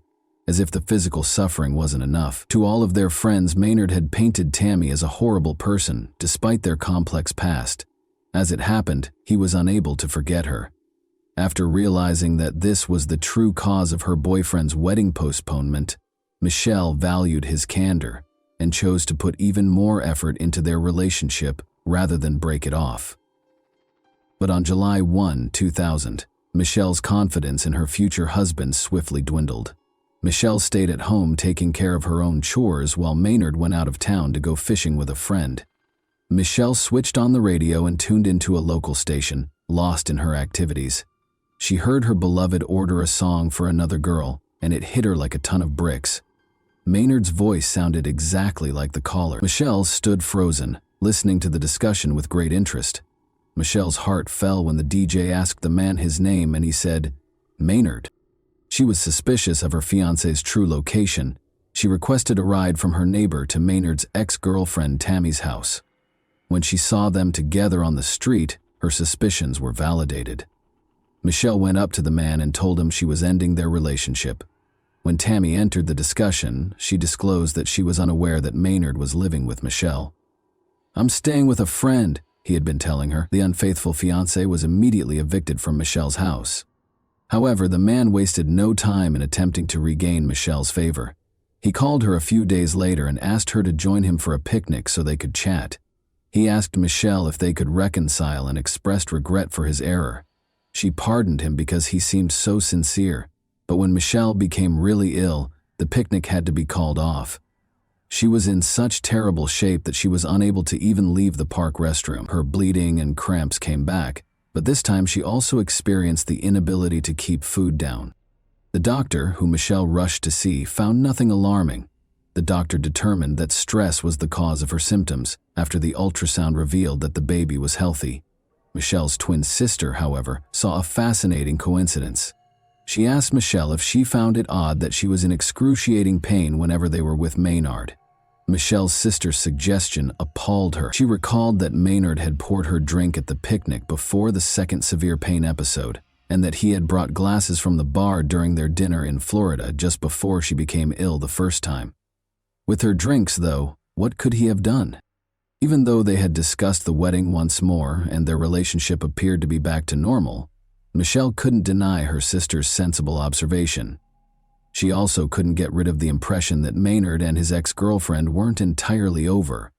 Speaker 1: as if the physical suffering wasn't enough. To all of their friends, Maynard had painted Tammy as a horrible person, despite their complex past. As it happened, he was unable to forget her. After realizing that this was the true cause of her boyfriend's wedding postponement, Michelle valued his candor and chose to put even more effort into their relationship rather than break it off. But on July 1, 2000, Michelle's confidence in her future husband swiftly dwindled. Michelle stayed at home taking care of her own chores while Maynard went out of town to go fishing with a friend. Michelle switched on the radio and tuned into a local station, lost in her activities. She heard her beloved order a song for another girl, and it hit her like a ton of bricks. Maynard's voice sounded exactly like the caller. Michelle stood frozen, listening to the discussion with great interest. Michelle's heart fell when the DJ asked the man his name and he said, "Maynard." She was suspicious of her fiancé's true location. She requested a ride from her neighbor to Maynard's ex-girlfriend Tammy's house. When she saw them together on the street, her suspicions were validated. Michelle went up to the man and told him she was ending their relationship. When Tammy entered the discussion, she disclosed that she was unaware that Maynard was living with Michelle. "I'm staying with a friend," he had been telling her. The unfaithful fiancé was immediately evicted from Michelle's house. However, the man wasted no time in attempting to regain Michelle's favor. He called her a few days later and asked her to join him for a picnic so they could chat. He asked Michelle if they could reconcile and expressed regret for his error. She pardoned him because he seemed so sincere, but when Michelle became really ill, the picnic had to be called off. She was in such terrible shape that she was unable to even leave the park restroom. Her bleeding and cramps came back, but this time she also experienced the inability to keep food down. The doctor, who Michelle rushed to see, found nothing alarming. The doctor determined that stress was the cause of her symptoms after the ultrasound revealed that the baby was healthy. Michelle's twin sister, however, saw a fascinating coincidence. She asked Michelle if she found it odd that she was in excruciating pain whenever they were with Maynard. Michelle's sister's suggestion appalled her. She recalled that Maynard had poured her drink at the picnic before the second severe pain episode, and that he had brought glasses from the bar during their dinner in Florida just before she became ill the first time. With her drinks, though, what could he have done? Even though they had discussed the wedding once more and their relationship appeared to be back to normal, Michelle couldn't deny her sister's sensible observation. She also couldn't get rid of the impression that Maynard and his ex-girlfriend weren't entirely over.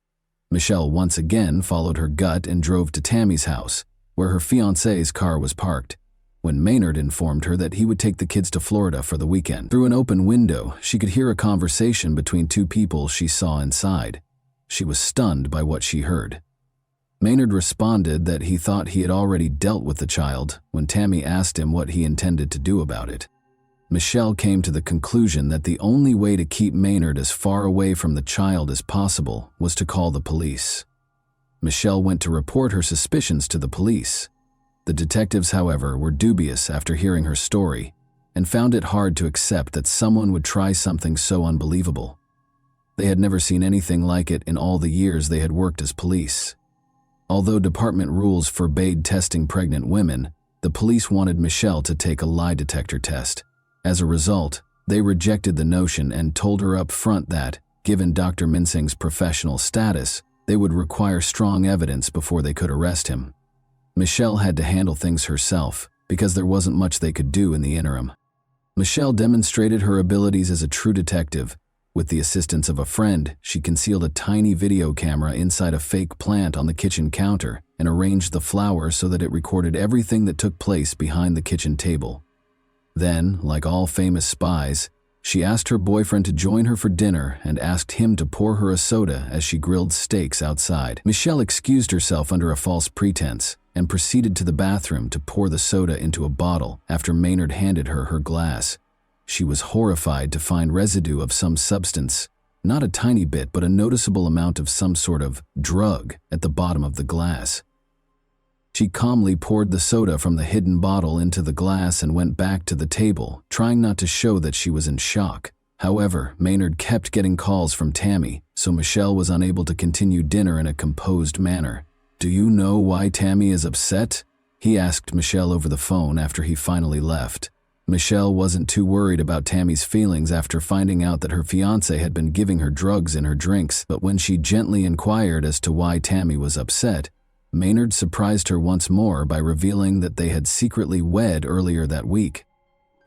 Speaker 1: Michelle once again followed her gut and drove to Tammy's house, where her fiancé's car was parked, when Maynard informed her that he would take the kids to Florida for the weekend. Through an open window, she could hear a conversation between two people she saw inside. She was stunned by what she heard. Maynard responded that he thought he had already dealt with the child when Tammy asked him what he intended to do about it. Michelle came to the conclusion that the only way to keep Maynard as far away from the child as possible was to call the police. Michelle went to report her suspicions to the police. The detectives, however, were dubious after hearing her story and found it hard to accept that someone would try something so unbelievable. They had never seen anything like it in all the years they had worked as police. Although department rules forbade testing pregnant women, the police wanted Michelle to take a lie detector test. As a result, they rejected the notion and told her up front that, given Dr. Minsing's professional status, they would require strong evidence before they could arrest him. Michelle had to handle things herself because there wasn't much they could do in the interim. Michelle demonstrated her abilities as a true detective. With the assistance of a friend, she concealed a tiny video camera inside a fake plant on the kitchen counter and arranged the flowers so that it recorded everything that took place behind the kitchen table. Then, like all famous spies, she asked her boyfriend to join her for dinner and asked him to pour her a soda as she grilled steaks outside. Michelle excused herself under a false pretense and proceeded to the bathroom to pour the soda into a bottle after Maynard handed her her glass. She was horrified to find residue of some substance, not a tiny bit but a noticeable amount of some sort of drug at the bottom of the glass. She calmly poured the soda from the hidden bottle into the glass and went back to the table, trying not to show that she was in shock. However, Maynard kept getting calls from Tammy, so Michelle was unable to continue dinner in a composed manner. "Do you know why Tammy is upset?" he asked Michelle over the phone after he finally left. Michelle wasn't too worried about Tammy's feelings after finding out that her fiancé had been giving her drugs in her drinks, but when she gently inquired as to why Tammy was upset, Maynard surprised her once more by revealing that they had secretly wed earlier that week.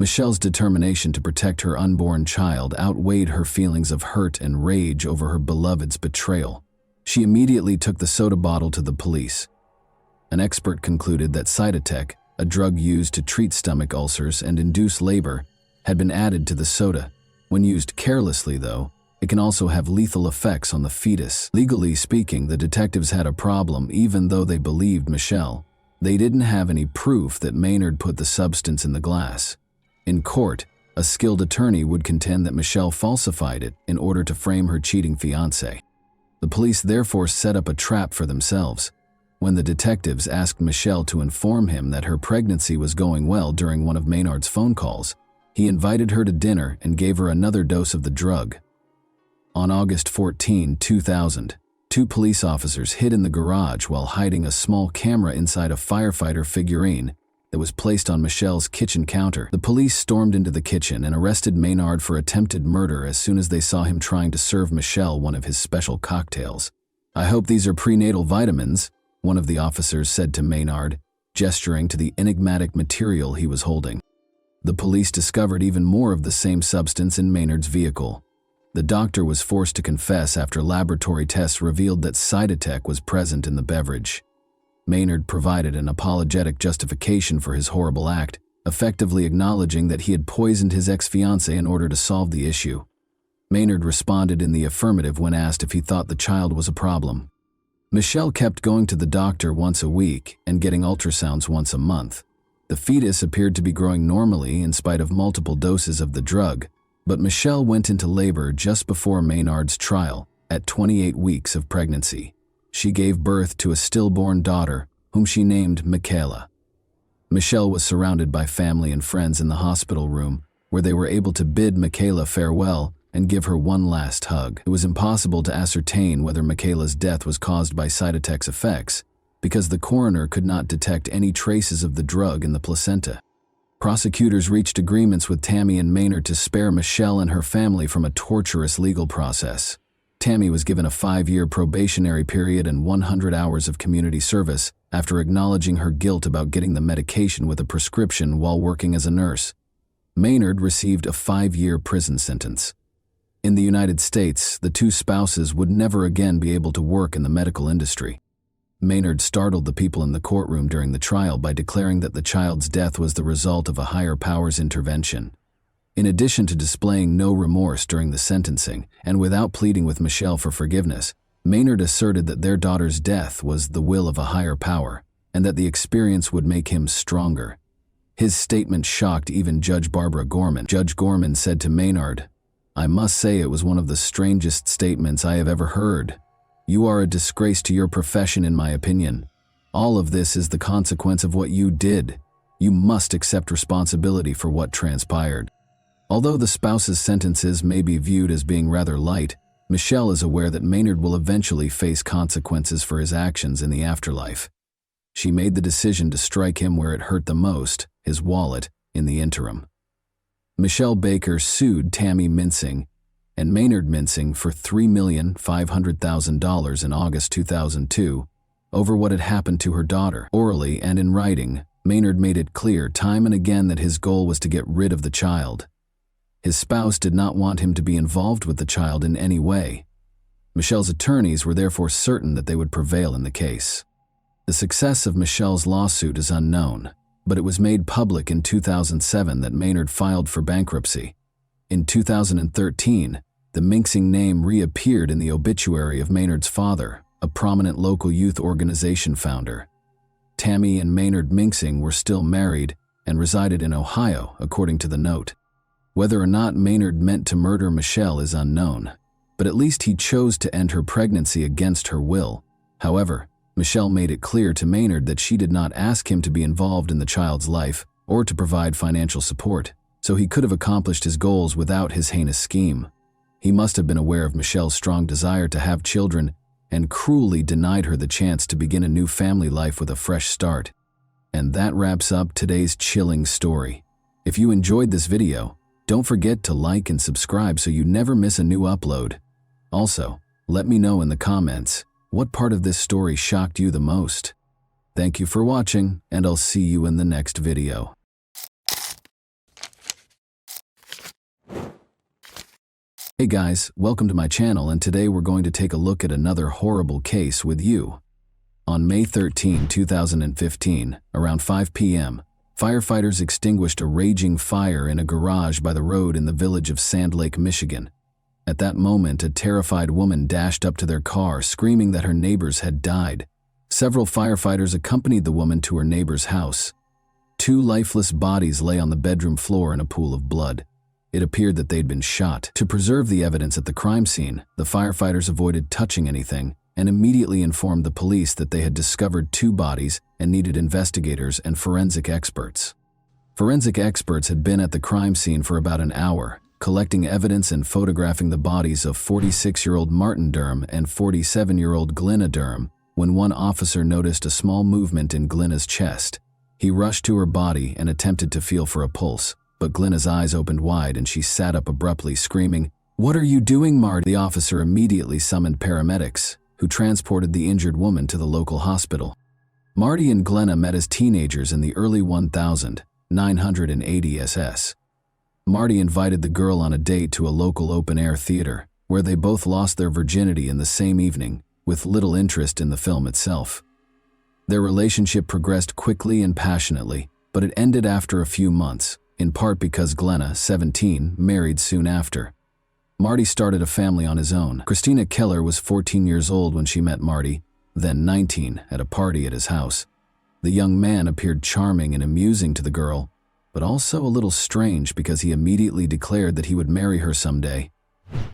Speaker 1: Michelle's determination to protect her unborn child outweighed her feelings of hurt and rage over her beloved's betrayal. She immediately took the soda bottle to the police. An expert concluded that Cytotec, a drug used to treat stomach ulcers and induce labor, had been added to the soda. When used carelessly, though, it can also have lethal effects on the fetus. Legally speaking, the detectives had a problem even though they believed Michelle. They didn't have any proof that Maynard put the substance in the glass. In court, a skilled attorney would contend that Michelle falsified it in order to frame her cheating fiancé. The police therefore set up a trap for themselves. When the detectives asked Michelle to inform him that her pregnancy was going well during one of Maynard's phone calls, he invited her to dinner and gave her another dose of the drug. On August 14, 2000, two police officers hid in the garage while hiding a small camera inside a firefighter figurine that was placed on Michelle's kitchen counter. The police stormed into the kitchen and arrested Maynard for attempted murder as soon as they saw him trying to serve Michelle one of his special cocktails. "I hope these are prenatal vitamins," one of the officers said to Maynard, gesturing to the enigmatic material he was holding. The police discovered even more of the same substance in Maynard's vehicle. The doctor was forced to confess after laboratory tests revealed that Cytotec was present in the beverage. Maynard provided an apologetic justification for his horrible act, effectively acknowledging that he had poisoned his ex-fiancée in order to solve the issue. Maynard responded in the affirmative when asked if he thought the child was a problem. Michelle kept going to the doctor once a week and getting ultrasounds once a month. The fetus appeared to be growing normally in spite of multiple doses of the drug, but Michelle went into labor just before Maynard's trial, at 28 weeks of pregnancy. She gave birth to a stillborn daughter, whom she named Michaela. Michelle was surrounded by family and friends in the hospital room, where they were able to bid Michaela farewell and give her one last hug. It was impossible to ascertain whether Michaela's death was caused by Cytotec's effects, because the coroner could not detect any traces of the drug in the placenta. Prosecutors reached agreements with Tammy and Maynard to spare Michelle and her family from a torturous legal process. Tammy was given a 5-year probationary period and 100 hours of community service after acknowledging her guilt about getting the medication with a prescription while working as a nurse. Maynard received a 5-year prison sentence. In the United States, the two spouses would never again be able to work in the medical industry. Maynard startled the people in the courtroom during the trial by declaring that the child's death was the result of a higher power's intervention. In addition to displaying no remorse during the sentencing, and without pleading with Michelle for forgiveness, Maynard asserted that their daughter's death was the will of a higher power, and that the experience would make him stronger. His statement shocked even Judge Barbara Gorman. Judge Gorman said to Maynard, "I must say it was one of the strangest statements I have ever heard. You are a disgrace to your profession, in my opinion. All of this is the consequence of what you did. You must accept responsibility for what transpired." Although the spouses' sentences may be viewed as being rather light, Michelle is aware that Maynard will eventually face consequences for his actions in the afterlife. She made the decision to strike him where it hurt the most, his wallet, in the interim. Michelle Baker sued Tammy Mincing and Maynard Mincing for $3,500,000 in August 2002 over what had happened to her daughter. Orally and in writing, Maynard made it clear time and again that his goal was to get rid of the child. His spouse did not want him to be involved with the child in any way. Michelle's attorneys were therefore certain that they would prevail in the case. The success of Michelle's lawsuit is unknown, but it was made public in 2007 that Maynard filed for bankruptcy. In 2013, the Mincing name reappeared in the obituary of Maynard's father, a prominent local youth organization founder. Tammy and Maynard Mincing were still married and resided in Ohio, according to the note. Whether or not Maynard meant to murder Michelle is unknown, but at least he chose to end her pregnancy against her will. However, Michelle made it clear to Maynard that she did not ask him to be involved in the child's life or to provide financial support, so he could have accomplished his goals without his heinous scheme. He must have been aware of Michelle's strong desire to have children and cruelly denied her the chance to begin a new family life with a fresh start. And that wraps up today's chilling story. If you enjoyed this video, don't forget to like and subscribe so you never miss a new upload. Also, let me know in the comments what part of this story shocked you the most. Thank you for watching, and I'll see you in the next video. Hey guys, welcome to my channel, and today we're going to take a look at another horrible case with you. On May 13, 2015, around 5 p.m., firefighters extinguished a raging fire in a garage by the road in the village of Sand Lake, Michigan. At that moment, a terrified woman dashed up to their car, screaming that her neighbors had died. Several firefighters accompanied the woman to her neighbor's house. 2 lifeless bodies lay on the bedroom floor in a pool of blood. It appeared that they'd been shot. To preserve the evidence at the crime scene, the firefighters avoided touching anything and immediately informed the police that they had discovered 2 bodies and needed investigators and forensic experts. Forensic experts had been at the crime scene for about an hour, collecting evidence and photographing the bodies of 46-year-old Martin Durham and 47-year-old Glenna Durham, when one officer noticed a small movement in Glenna's chest. He rushed to her body and attempted to feel for a pulse, but Glenna's eyes opened wide and she sat up abruptly, screaming, "What are you doing, Marty?" The officer immediately summoned paramedics, who transported the injured woman to the local hospital. Marty and Glenna met as teenagers in the early 1980 SS. Marty invited the girl on a date to a local open-air theater, where they both lost their virginity in the same evening, with little interest in the film itself. Their relationship progressed quickly and passionately, but it ended after a few months, in part because Glenna, 17, married soon after. Marty started a family on his own. Christina Keller was 14 years old when she met Marty, then 19, at a party at his house. The young man appeared charming and amusing to the girl, but also a little strange because he immediately declared that he would marry her someday.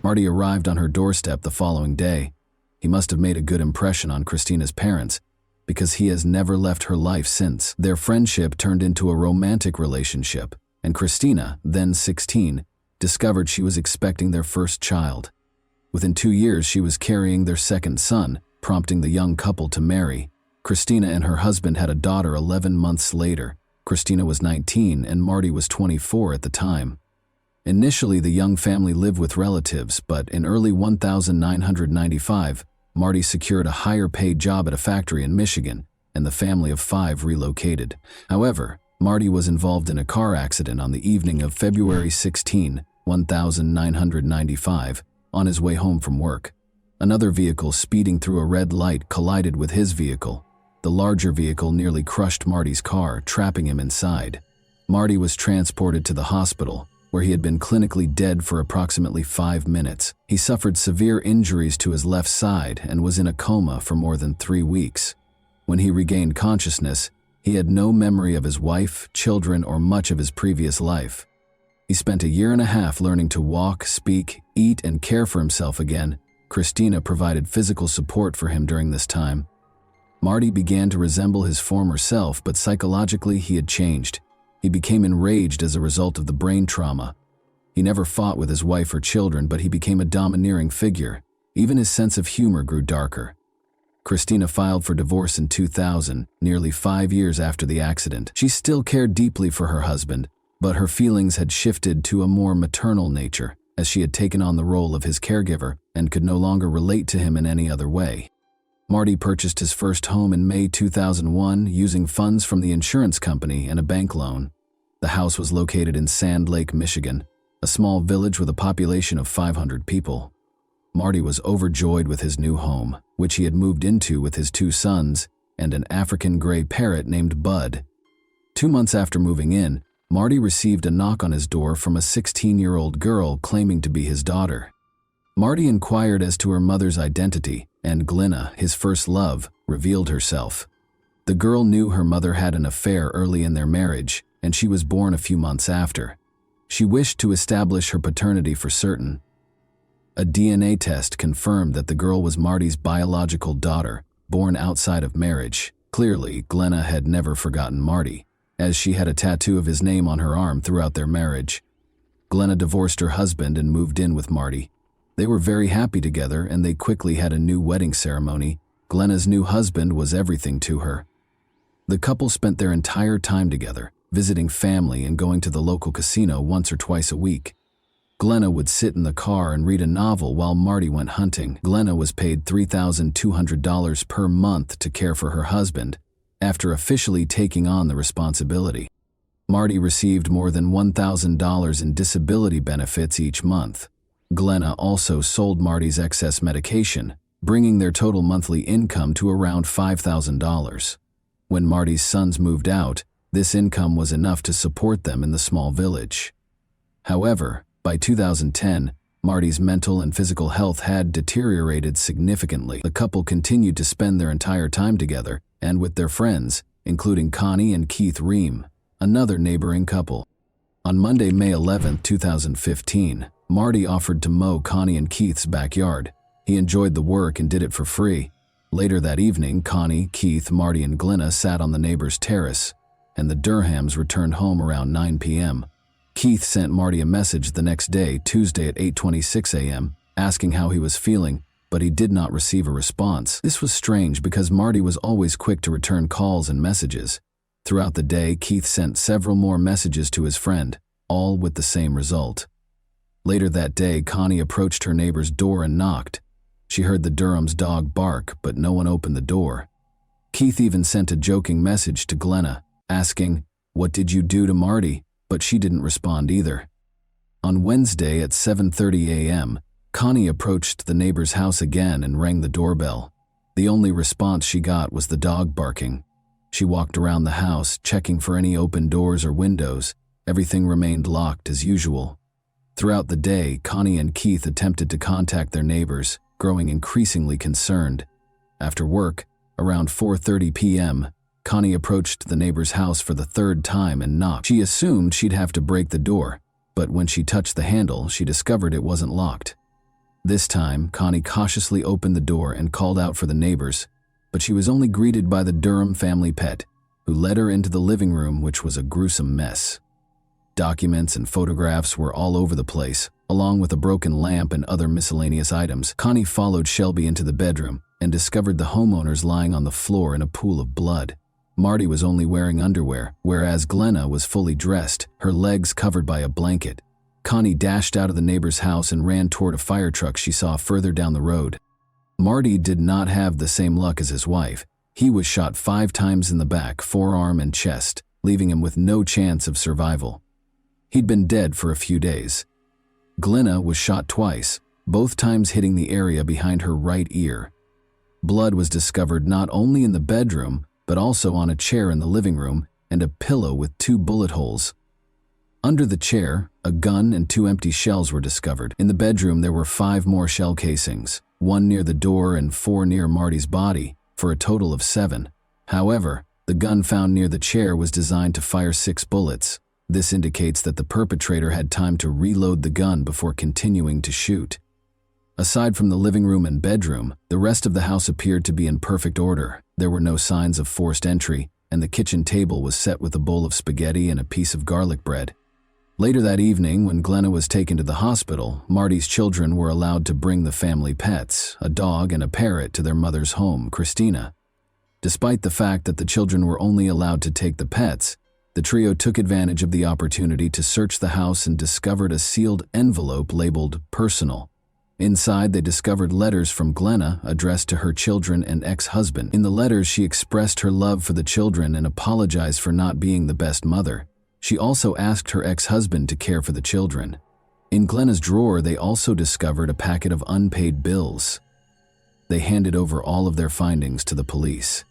Speaker 1: Marty arrived on her doorstep the following day. He must have made a good impression on Christina's parents, because he has never left her life since. Their friendship turned into a romantic relationship, and Christina, then 16, discovered she was expecting their first child. Within 2 years, she was carrying their second son, prompting the young couple to marry. Christina and her husband had a daughter 11 months later. Christina was 19 and Marty was 24 at the time. Initially, the young family lived with relatives, but in early 1995, Marty secured a higher-paid job at a factory in Michigan, and the family of 5 relocated. However, Marty was involved in a car accident on the evening of February 16, 1995, on his way home from work. Another vehicle speeding through a red light collided with his vehicle. The larger vehicle nearly crushed Marty's car, trapping him inside. Marty was transported to the hospital, where he had been clinically dead for approximately 5 minutes. He suffered severe injuries to his left side and was in a coma for more than 3 weeks. When he regained consciousness, he had no memory of his wife, children, or much of his previous life. He spent 1.5 years learning to walk, speak, eat, and care for himself again. Christina provided physical support for him during this time. Marty began to resemble his former self, but psychologically he had changed. He became enraged as a result of the brain trauma. He never fought with his wife or children, but he became a domineering figure. Even his sense of humor grew darker. Christina filed for divorce in 2000, nearly 5 years after the accident. She still cared deeply for her husband, but her feelings had shifted to a more maternal nature, as she had taken on the role of his caregiver and could no longer relate to him in any other way. Marty purchased his first home in May 2001 using funds from the insurance company and a bank loan. The house was located in Sand Lake, Michigan, a small village with a population of 500 people. Marty was overjoyed with his new home, which he had moved into with his 2 sons and an African gray parrot named Bud. 2 months after moving in, Marty received a knock on his door from a 16-year-old girl claiming to be his daughter. Marty inquired as to her mother's identity, and Glenna, his first love, revealed herself. The girl knew her mother had an affair early in their marriage, and she was born a few months after. She wished to establish her paternity for certain. A DNA test confirmed that the girl was Marty's biological daughter, born outside of marriage. Clearly, Glenna had never forgotten Marty, as she had a tattoo of his name on her arm throughout their marriage. Glenna divorced her husband and moved in with Marty. They were very happy together, and they quickly had a new wedding ceremony. Glenna's new husband was everything to her. The couple spent their entire time together, visiting family and going to the local casino once or twice a week. Glenna would sit in the car and read a novel while Marty went hunting. Glenna was paid $3,200 per month to care for her husband, after officially taking on the responsibility. Marty received more than $1,000 in disability benefits each month. Glenna also sold Marty's excess medication, bringing their total monthly income to around $5,000. When Marty's sons moved out, this income was enough to support them in the small village. However, by 2010, Marty's mental and physical health had deteriorated significantly. The couple continued to spend their entire time together and with their friends, including Connie and Keith Ream, another neighboring couple. On Monday, May 11, 2015, Marty offered to mow Connie and Keith's backyard. He enjoyed the work and did it for free. Later that evening, Connie, Keith, Marty, and Glenna sat on the neighbor's terrace, and the Durhams returned home around 9 p.m. Keith sent Marty a message the next day, Tuesday at 8:26 a.m., asking how he was feeling, but he did not receive a response. This was strange because Marty was always quick to return calls and messages. Throughout the day, Keith sent several more messages to his friend, all with the same result. Later that day, Connie approached her neighbor's door and knocked. She heard the Durham's dog bark, but no one opened the door. Keith even sent a joking message to Glenna, asking, "What did you do to Marty?" But she didn't respond either. On Wednesday at 7:30 a.m., Connie approached the neighbor's house again and rang the doorbell. The only response she got was the dog barking. She walked around the house, checking for any open doors or windows. Everything remained locked as usual. Throughout the day, Connie and Keith attempted to contact their neighbors, growing increasingly concerned. After work, around 4:30 p.m., Connie approached the neighbor's house for the 3rd time and knocked. She assumed she'd have to break the door, but when she touched the handle, she discovered it wasn't locked. This time, Connie cautiously opened the door and called out for the neighbors, but she was only greeted by the Durham family pet, who led her into the living room, which was a gruesome mess. Documents and photographs were all over the place, along with a broken lamp and other miscellaneous items. Connie followed Shelby into the bedroom and discovered the homeowners lying on the floor in a pool of blood. Marty was only wearing underwear, whereas Glenna was fully dressed, her legs covered by a blanket. Connie dashed out of the neighbor's house and ran toward a fire truck she saw further down the road. Marty did not have the same luck as his wife. He was shot 5 times in the back, forearm, and chest, leaving him with no chance of survival. He'd been dead for a few days. Glenna was shot twice, both times hitting the area behind her right ear. Blood was discovered not only in the bedroom, but also on a chair in the living room and a pillow with 2 bullet holes. Under the chair, a gun and 2 empty shells were discovered. In the bedroom, there were 5 more shell casings, 1 near the door and 4 near Marty's body, for a total of 7. However, the gun found near the chair was designed to fire 6 bullets. This indicates that the perpetrator had time to reload the gun before continuing to shoot. Aside from the living room and bedroom, the rest of the house appeared to be in perfect order. There were no signs of forced entry, and the kitchen table was set with a bowl of spaghetti and a piece of garlic bread. Later that evening, when Glenna was taken to the hospital, Marty's children were allowed to bring the family pets, a dog and a parrot, to their mother's home, Christina. Despite the fact that the children were only allowed to take the pets, the trio took advantage of the opportunity to search the house and discovered a sealed envelope labeled "Personal." Inside, they discovered letters from Glenna addressed to her children and ex-husband. In the letters, she expressed her love for the children and apologized for not being the best mother. She also asked her ex-husband to care for the children. In Glenna's drawer, they also discovered a packet of unpaid bills. They handed over all of their findings to the police.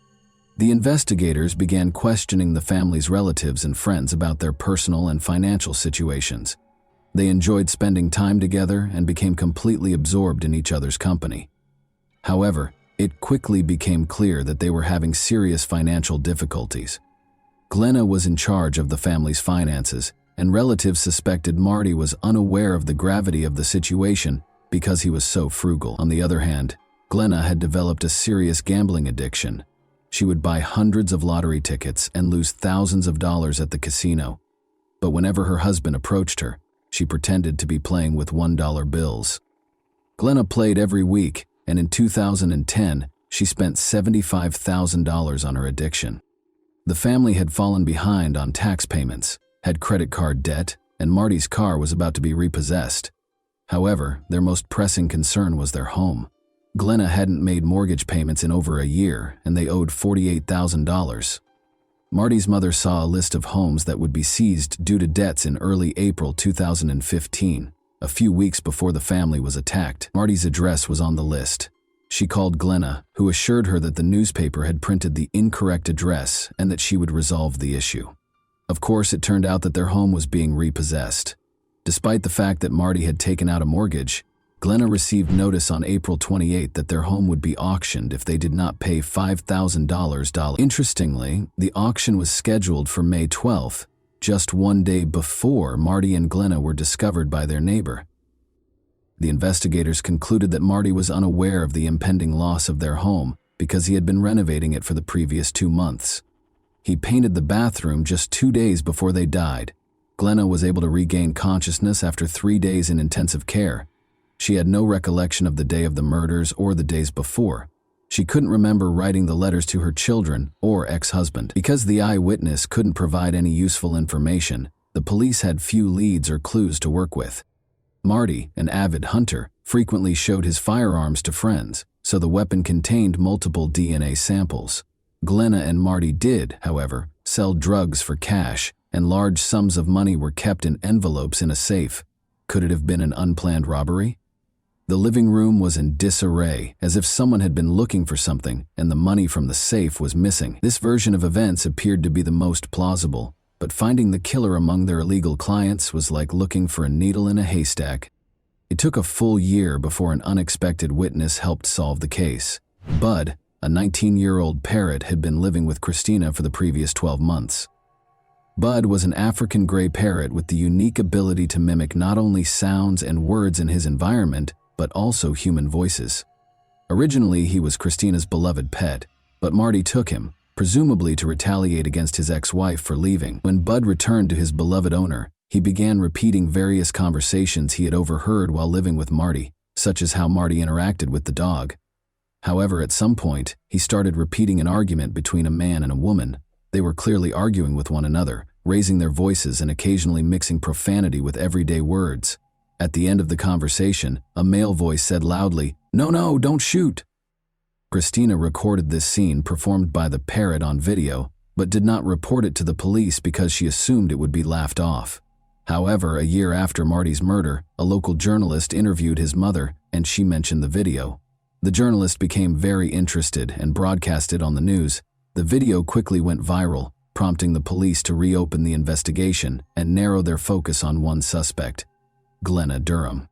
Speaker 1: The investigators began questioning the family's relatives and friends about their personal and financial situations. They enjoyed spending time together and became completely absorbed in each other's company. However, it quickly became clear that they were having serious financial difficulties. Glenna was in charge of the family's finances, and relatives suspected Marty was unaware of the gravity of the situation because he was so frugal. On the other hand, Glenna had developed a serious gambling addiction. She would buy hundreds of lottery tickets and lose thousands of dollars at the casino. But whenever her husband approached her, she pretended to be playing with $1 bills. Glenna played every week, and in 2010, she spent $75,000 on her addiction. The family had fallen behind on tax payments, had credit card debt, and Marty's car was about to be repossessed. However, their most pressing concern was their home. Glenna hadn't made mortgage payments in over a year, and they owed $48,000. Marty's mother saw a list of homes that would be seized due to debts in early April 2015, a few weeks before the family was attacked. Marty's address was on the list. She called Glenna, who assured her that the newspaper had printed the incorrect address and that she would resolve the issue. Of course, it turned out that their home was being repossessed. Despite the fact that Marty had taken out a mortgage, Glenna received notice on April 28 that their home would be auctioned if they did not pay $5,000. Interestingly, the auction was scheduled for May 12th, just 1 day before Marty and Glenna were discovered by their neighbor. The investigators concluded that Marty was unaware of the impending loss of their home because he had been renovating it for the previous 2 months. He painted the bathroom just 2 days before they died. Glenna was able to regain consciousness after 3 days in intensive care. She had no recollection of the day of the murders or the days before. She couldn't remember writing the letters to her children or ex-husband. Because the eyewitness couldn't provide any useful information, the police had few leads or clues to work with. Marty, an avid hunter, frequently showed his firearms to friends, so the weapon contained multiple DNA samples. Glenna and Marty did, however, sell drugs for cash, and large sums of money were kept in envelopes in a safe. Could it have been an unplanned robbery? The living room was in disarray, as if someone had been looking for something and the money from the safe was missing. This version of events appeared to be the most plausible, but finding the killer among their illegal clients was like looking for a needle in a haystack. It took a full year before an unexpected witness helped solve the case. Bud, a 19-year-old parrot, had been living with Christina for the previous 12 months. Bud was an African gray parrot with the unique ability to mimic not only sounds and words in his environment, but also human voices. Originally, he was Christina's beloved pet, but Marty took him, presumably to retaliate against his ex-wife for leaving. When Bud returned to his beloved owner, he began repeating various conversations he had overheard while living with Marty, such as how Marty interacted with the dog. However, at some point, he started repeating an argument between a man and a woman. They were clearly arguing with one another, raising their voices and occasionally mixing profanity with everyday words. At the end of the conversation, a male voice said loudly, "No, no, don't shoot." Christina recorded this scene performed by the parrot on video, but did not report it to the police because she assumed it would be laughed off. However, a year after Marty's murder, a local journalist interviewed his mother, and she mentioned the video. The journalist became very interested and broadcast it on the news. The video quickly went viral, prompting the police to reopen the investigation and narrow their focus on one suspect, Glenna Durham.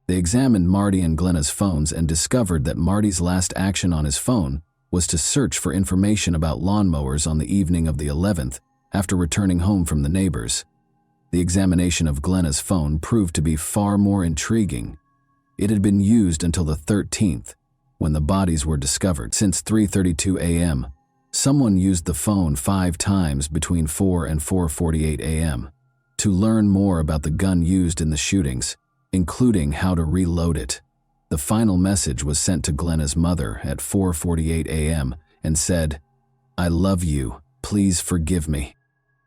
Speaker 1: They examined Marty and Glenna's phones and discovered that Marty's last action on his phone was to search for information about lawnmowers on the evening of the 11th after returning home from the neighbors. The examination of Glenna's phone proved to be far more intriguing. It had been used until the 13th, when the bodies were discovered. Since 3:32 a.m., someone used the phone 5 times between 4 and 4:48 a.m. To learn more about the gun used in the shootings, including how to reload it, the final message was sent to Glenna's mother at 4:48 a.m. and said, "I love you, please forgive me."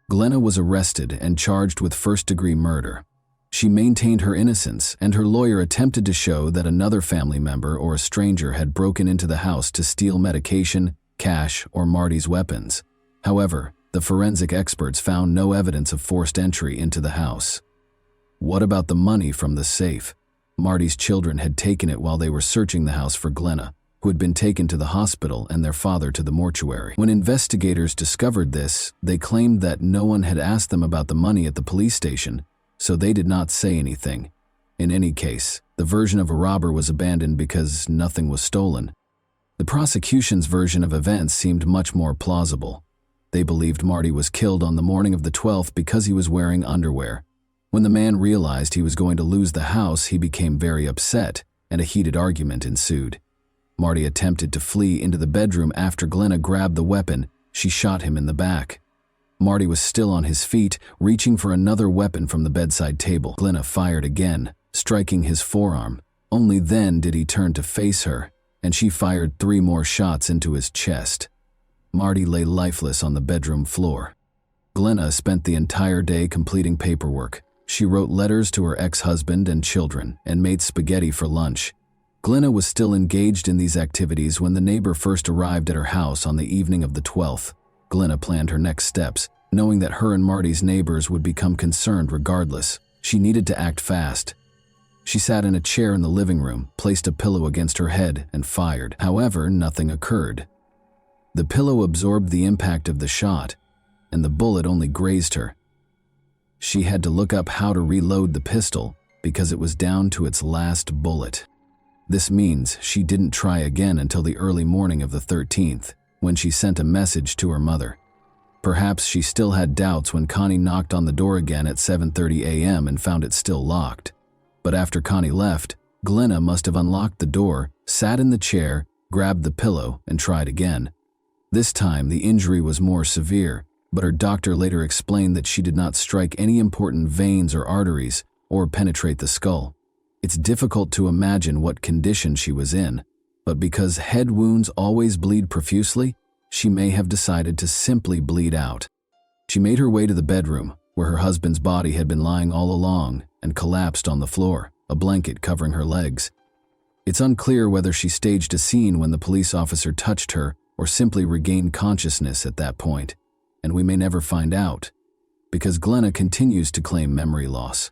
Speaker 1: Glenna was arrested and charged with first-degree murder. She maintained her innocence, and her lawyer attempted to show that another family member or a stranger had broken into the house to steal medication, cash, or Marty's weapons. However, the forensic experts found no evidence of forced entry into the house. What about the money from the safe? Marty's children had taken it while they were searching the house for Glenna, who had been taken to the hospital, and their father to the mortuary. When investigators discovered this, they claimed that no one had asked them about the money at the police station, so they did not say anything. In any case, the version of a robber was abandoned because nothing was stolen. The prosecution's version of events seemed much more plausible. They believed Marty was killed on the morning of the 12th because he was wearing underwear. When the man realized he was going to lose the house, he became very upset, and a heated argument ensued. Marty attempted to flee into the bedroom after Glenna grabbed the weapon. She shot him in the back. Marty was still on his feet, reaching for another weapon from the bedside table. Glenna fired again, striking his forearm. Only then did he turn to face her, and she fired 3 more shots into his chest. Marty lay lifeless on the bedroom floor. Glenna spent the entire day completing paperwork. She wrote letters to her ex-husband and children and made spaghetti for lunch. Glenna was still engaged in these activities when the neighbor first arrived at her house on the evening of the 12th. Glenna planned her next steps, knowing that her and Marty's neighbors would become concerned regardless. She needed to act fast. She sat in a chair in the living room, placed a pillow against her head, and fired. However, nothing occurred. The pillow absorbed the impact of the shot, and the bullet only grazed her. She had to look up how to reload the pistol because it was down to its last bullet. This means she didn't try again until the early morning of the 13th, when she sent a message to her mother. Perhaps she still had doubts when Connie knocked on the door again at 7:30 a.m. and found it still locked. But after Connie left, Glenna must have unlocked the door, sat in the chair, grabbed the pillow, and tried again. This time, the injury was more severe, but her doctor later explained that she did not strike any important veins or arteries or penetrate the skull. It's difficult to imagine what condition she was in, but because head wounds always bleed profusely, she may have decided to simply bleed out. She made her way to the bedroom, where her husband's body had been lying all along, and collapsed on the floor, a blanket covering her legs. It's unclear whether she staged a scene when the police officer touched her or simply regained consciousness at that point, and we may never find out, because Glenna continues to claim memory loss.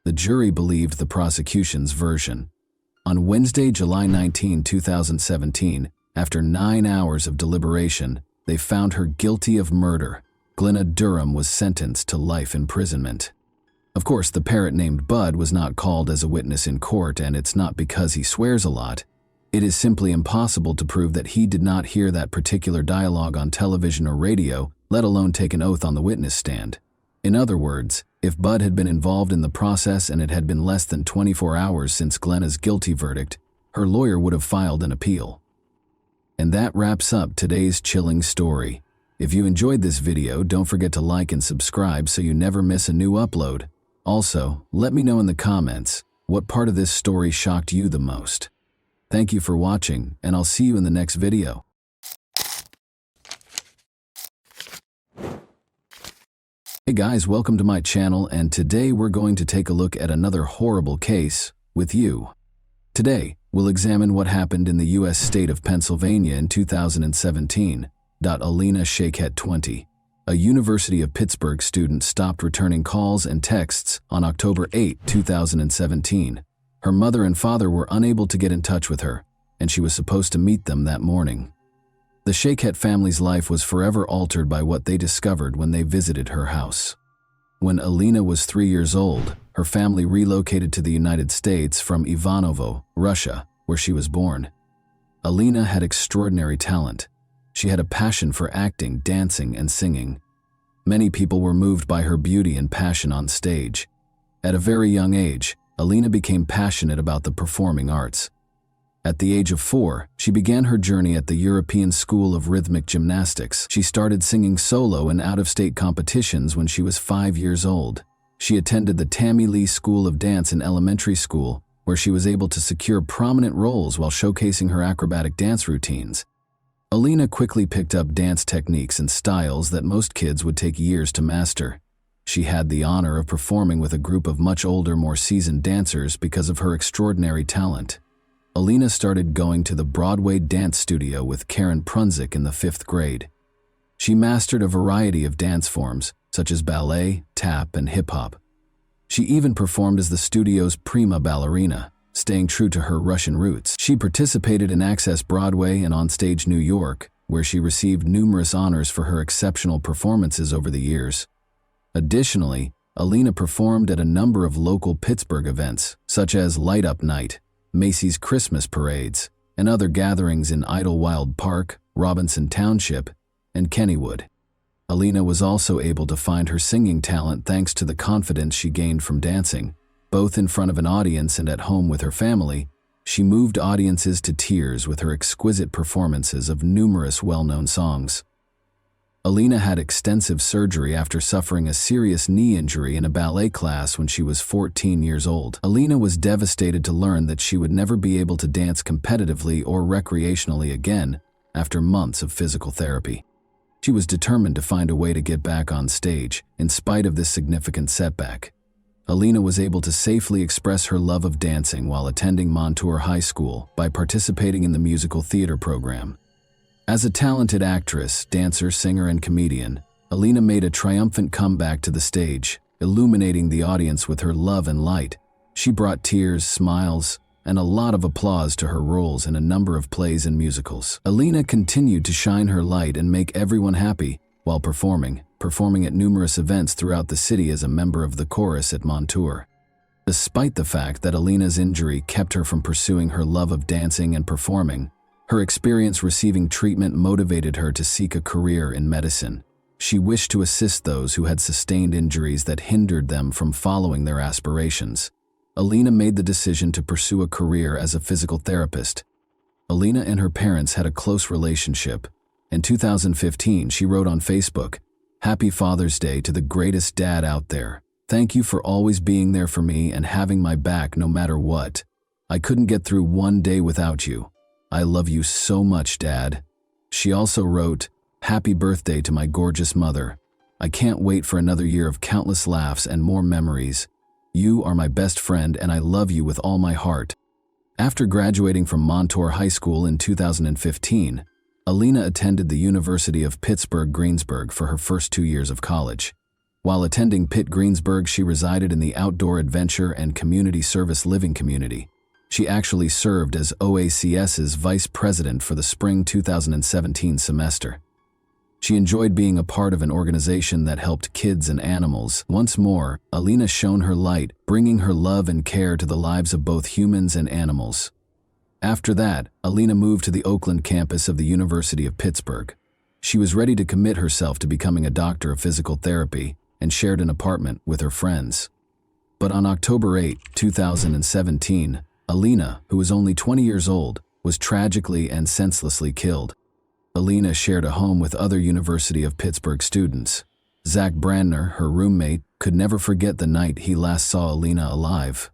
Speaker 1: The jury believed the prosecution's version. On Wednesday, July 19, 2017, after 9 hours of deliberation, they found her guilty of murder. Glenna Durham was sentenced to life imprisonment. Of course, the parrot named Bud was not called as a witness in court, and it's not because he swears a lot. It is simply impossible to prove that he did not hear that particular dialogue on television or radio, let alone take an oath on the witness stand. In other words, if Bud had been involved in the process and it had been less than 24 hours since Glenna's guilty verdict, her lawyer would have filed an appeal. And that wraps up today's chilling story. If you enjoyed this video, don't forget to like and subscribe so you never miss a new upload. Also, let me know in the comments, what part of this story shocked you the most? Thank you for watching, and I'll see you in the next video. Hey guys, welcome to my channel, and today we're going to take a look at another horrible case with you. Today, we'll examine what happened in the U.S. state of Pennsylvania in 2017. Alina Shaykhett, 20, a University of Pittsburgh student, stopped returning calls and texts on October 8, 2017. Her mother and father were unable to get in touch with her, and she was supposed to meet them that morning. The Shaykhett family's life was forever altered by what they discovered when they visited her house. When Alina was 3 years old, her family relocated to the United States from Ivanovo, Russia, where she was born. Alina had extraordinary talent. She had a passion for acting, dancing, and singing. Many people were moved by her beauty and passion on stage. At a very young age, Alina became passionate about the performing arts. At the age of 4, she began her journey at the European School of Rhythmic Gymnastics. She started singing solo in out-of-state competitions when she was 5 years old. She attended the Tammy Lee School of Dance in elementary school, where she was able to secure prominent roles while showcasing her acrobatic dance routines. Alina quickly picked up dance techniques and styles that most kids would take years to master. She had the honor of performing with a group of much older, more seasoned dancers because of her extraordinary talent. Alina started going to the Broadway dance studio with Karen Prunzik in the 5th grade. She mastered a variety of dance forms, such as ballet, tap, and hip-hop. She even performed as the studio's prima ballerina, staying true to her Russian roots. She participated in Access Broadway and Onstage New York, where she received numerous honors for her exceptional performances over the years. Additionally, Alina performed at a number of local Pittsburgh events, such as Light Up Night, Macy's Christmas parades, and other gatherings in Idlewild Park, Robinson Township, and Kennywood. Alina was also able to find her singing talent thanks to the confidence she gained from dancing. Both in front of an audience and at home with her family, she moved audiences to tears with her exquisite performances of numerous well-known songs. Alina had extensive surgery after suffering a serious knee injury in a ballet class when she was 14 years old. Alina was devastated to learn that she would never be able to dance competitively or recreationally again after months of physical therapy. She was determined to find a way to get back on stage, in spite of this significant setback. Alina was able to safely express her love of dancing while attending Montour High School by participating in the musical theater program. As a talented actress, dancer, singer, and comedian, Alina made a triumphant comeback to the stage, illuminating the audience with her love and light. She brought tears, smiles, and a lot of applause to her roles in a number of plays and musicals. Alina continued to shine her light and make everyone happy while performing at numerous events throughout the city as a member of the chorus at Montour. Despite the fact that Alina's injury kept her from pursuing her love of dancing and performing, her experience receiving treatment motivated her to seek a career in medicine. She wished to assist those who had sustained injuries that hindered them from following their aspirations. Alina made the decision to pursue a career as a physical therapist. Alina and her parents had a close relationship. In 2015, she wrote on Facebook, "Happy Father's Day to the greatest dad out there. Thank you for always being there for me and having my back no matter what. I couldn't get through one day without you. I love you so much, Dad." She also wrote, "Happy birthday to my gorgeous mother. I can't wait for another year of countless laughs and more memories. You are my best friend and I love you with all my heart." After graduating from Montour High School in 2015, Alina attended the University of Pittsburgh-Greensburg for her first 2 years of college. While attending Pitt-Greensburg, she resided in the Outdoor Adventure and Community Service Living community. She actually served as OACS's vice president for the spring 2017 semester. She enjoyed being a part of an organization that helped kids and animals. Once more, Alina shone her light, bringing her love and care to the lives of both humans and animals. After that, Alina moved to the Oakland campus of the University of Pittsburgh. She was ready to commit herself to becoming a doctor of physical therapy and shared an apartment with her friends. But on October 8, 2017, Alina, who was only 20 years old, was tragically and senselessly killed. Alina shared a home with other University of Pittsburgh students. Zach Brandner, her roommate, could never forget the night he last saw Alina alive.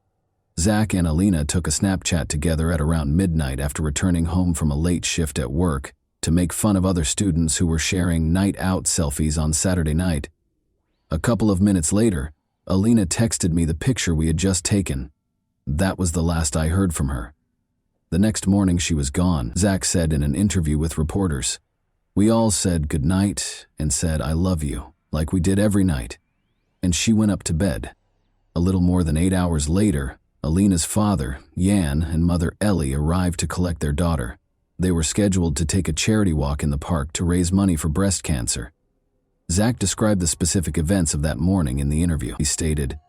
Speaker 1: Zach and Alina took a Snapchat together at around midnight after returning home from a late shift at work to make fun of other students who were sharing night out selfies on Saturday night. A couple of minutes later, Alina texted me the picture we had just taken. That was the last I heard from her. The next morning she was gone, Zach said in an interview with reporters. We all said goodnight and said I love you, like we did every night. And she went up to bed. A little more than 8 hours later, Alina's father, Jan, and mother Ellie arrived to collect their daughter. They were scheduled to take a charity walk in the park to raise money for breast cancer. Zach described the specific events of that morning in the interview. He stated,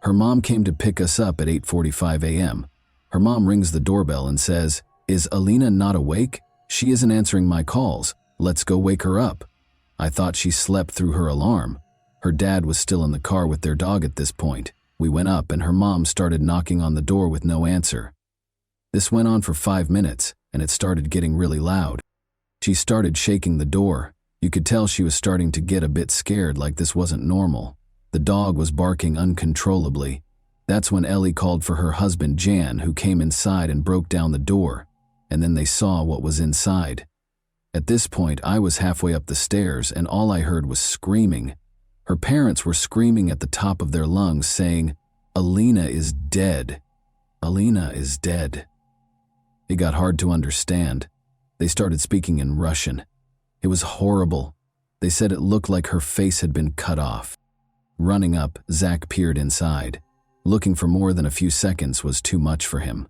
Speaker 1: "Her mom came to pick us up at 8:45 a.m. Her mom rings the doorbell and says, 'Is Alina not awake? She isn't answering my calls. Let's go wake her up.' I thought she slept through her alarm. Her dad was still in the car with their dog at this point. We went up and her mom started knocking on the door with no answer. This went on for 5 minutes, and it started getting really loud. She started shaking the door. You could tell she was starting to get a bit scared, like this wasn't normal. The dog was barking uncontrollably. That's when Ellie called for her husband Jan, who came inside and broke down the door, and then they saw what was inside. At this point, I was halfway up the stairs and all I heard was screaming. Her parents were screaming at the top of their lungs, saying, 'Alina is dead. Alina is dead.' It got hard to understand. They started speaking in Russian. It was horrible. They said it looked like her face had been cut off. Running up, Zach peered inside. Looking for more than a few seconds was too much for him.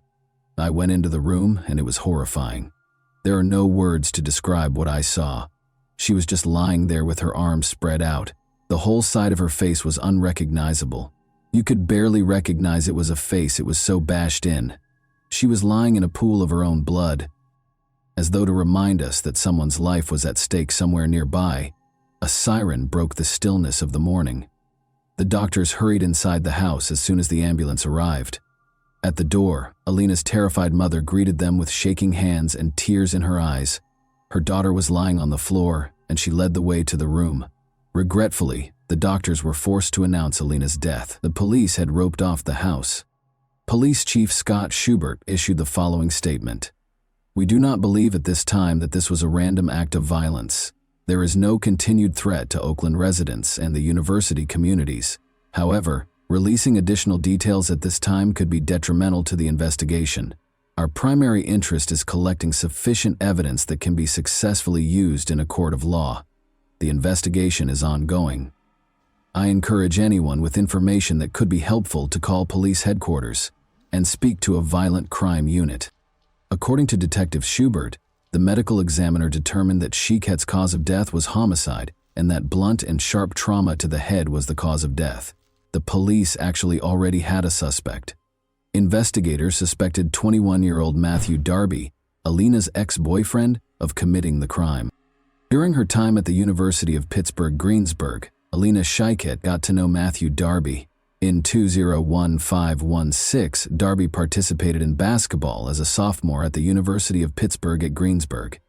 Speaker 1: I went into the room and it was horrifying. There are no words to describe what I saw. She was just lying there with her arms spread out. The whole side of her face was unrecognizable. You could barely recognize it was a face, it was so bashed in. She was lying in a pool of her own blood. As though to remind us that someone's life was at stake somewhere nearby, a siren broke the stillness of the morning. The doctors hurried inside the house as soon as the ambulance arrived. At the door, Alina's terrified mother greeted them with shaking hands and tears in her eyes. Her daughter was lying on the floor, and she led the way to the room. Regretfully, the doctors were forced to announce Alina's death. The police had roped off the house. Police Chief Scott Schubert issued the following statement. "We do not believe at this time that this was a random act of violence. There is no continued threat to Oakland residents and the university communities. However, releasing additional details at this time could be detrimental to the investigation. Our primary interest is collecting sufficient evidence that can be successfully used in a court of law. The investigation is ongoing. I encourage anyone with information that could be helpful to call police headquarters and speak to a violent crime unit." According to Detective Schubert, the medical examiner determined that Shiket's cause of death was homicide and that blunt and sharp trauma to the head was the cause of death. The police actually already had a suspect. Investigators suspected 21-year-old Matthew Darby, Alina's ex-boyfriend, of committing the crime. During her time at the University of Pittsburgh-Greensburg, Alina Shiket got to know Matthew Darby. In 2015-16, Darby participated in basketball as a sophomore at the University of Pittsburgh at Greensburg.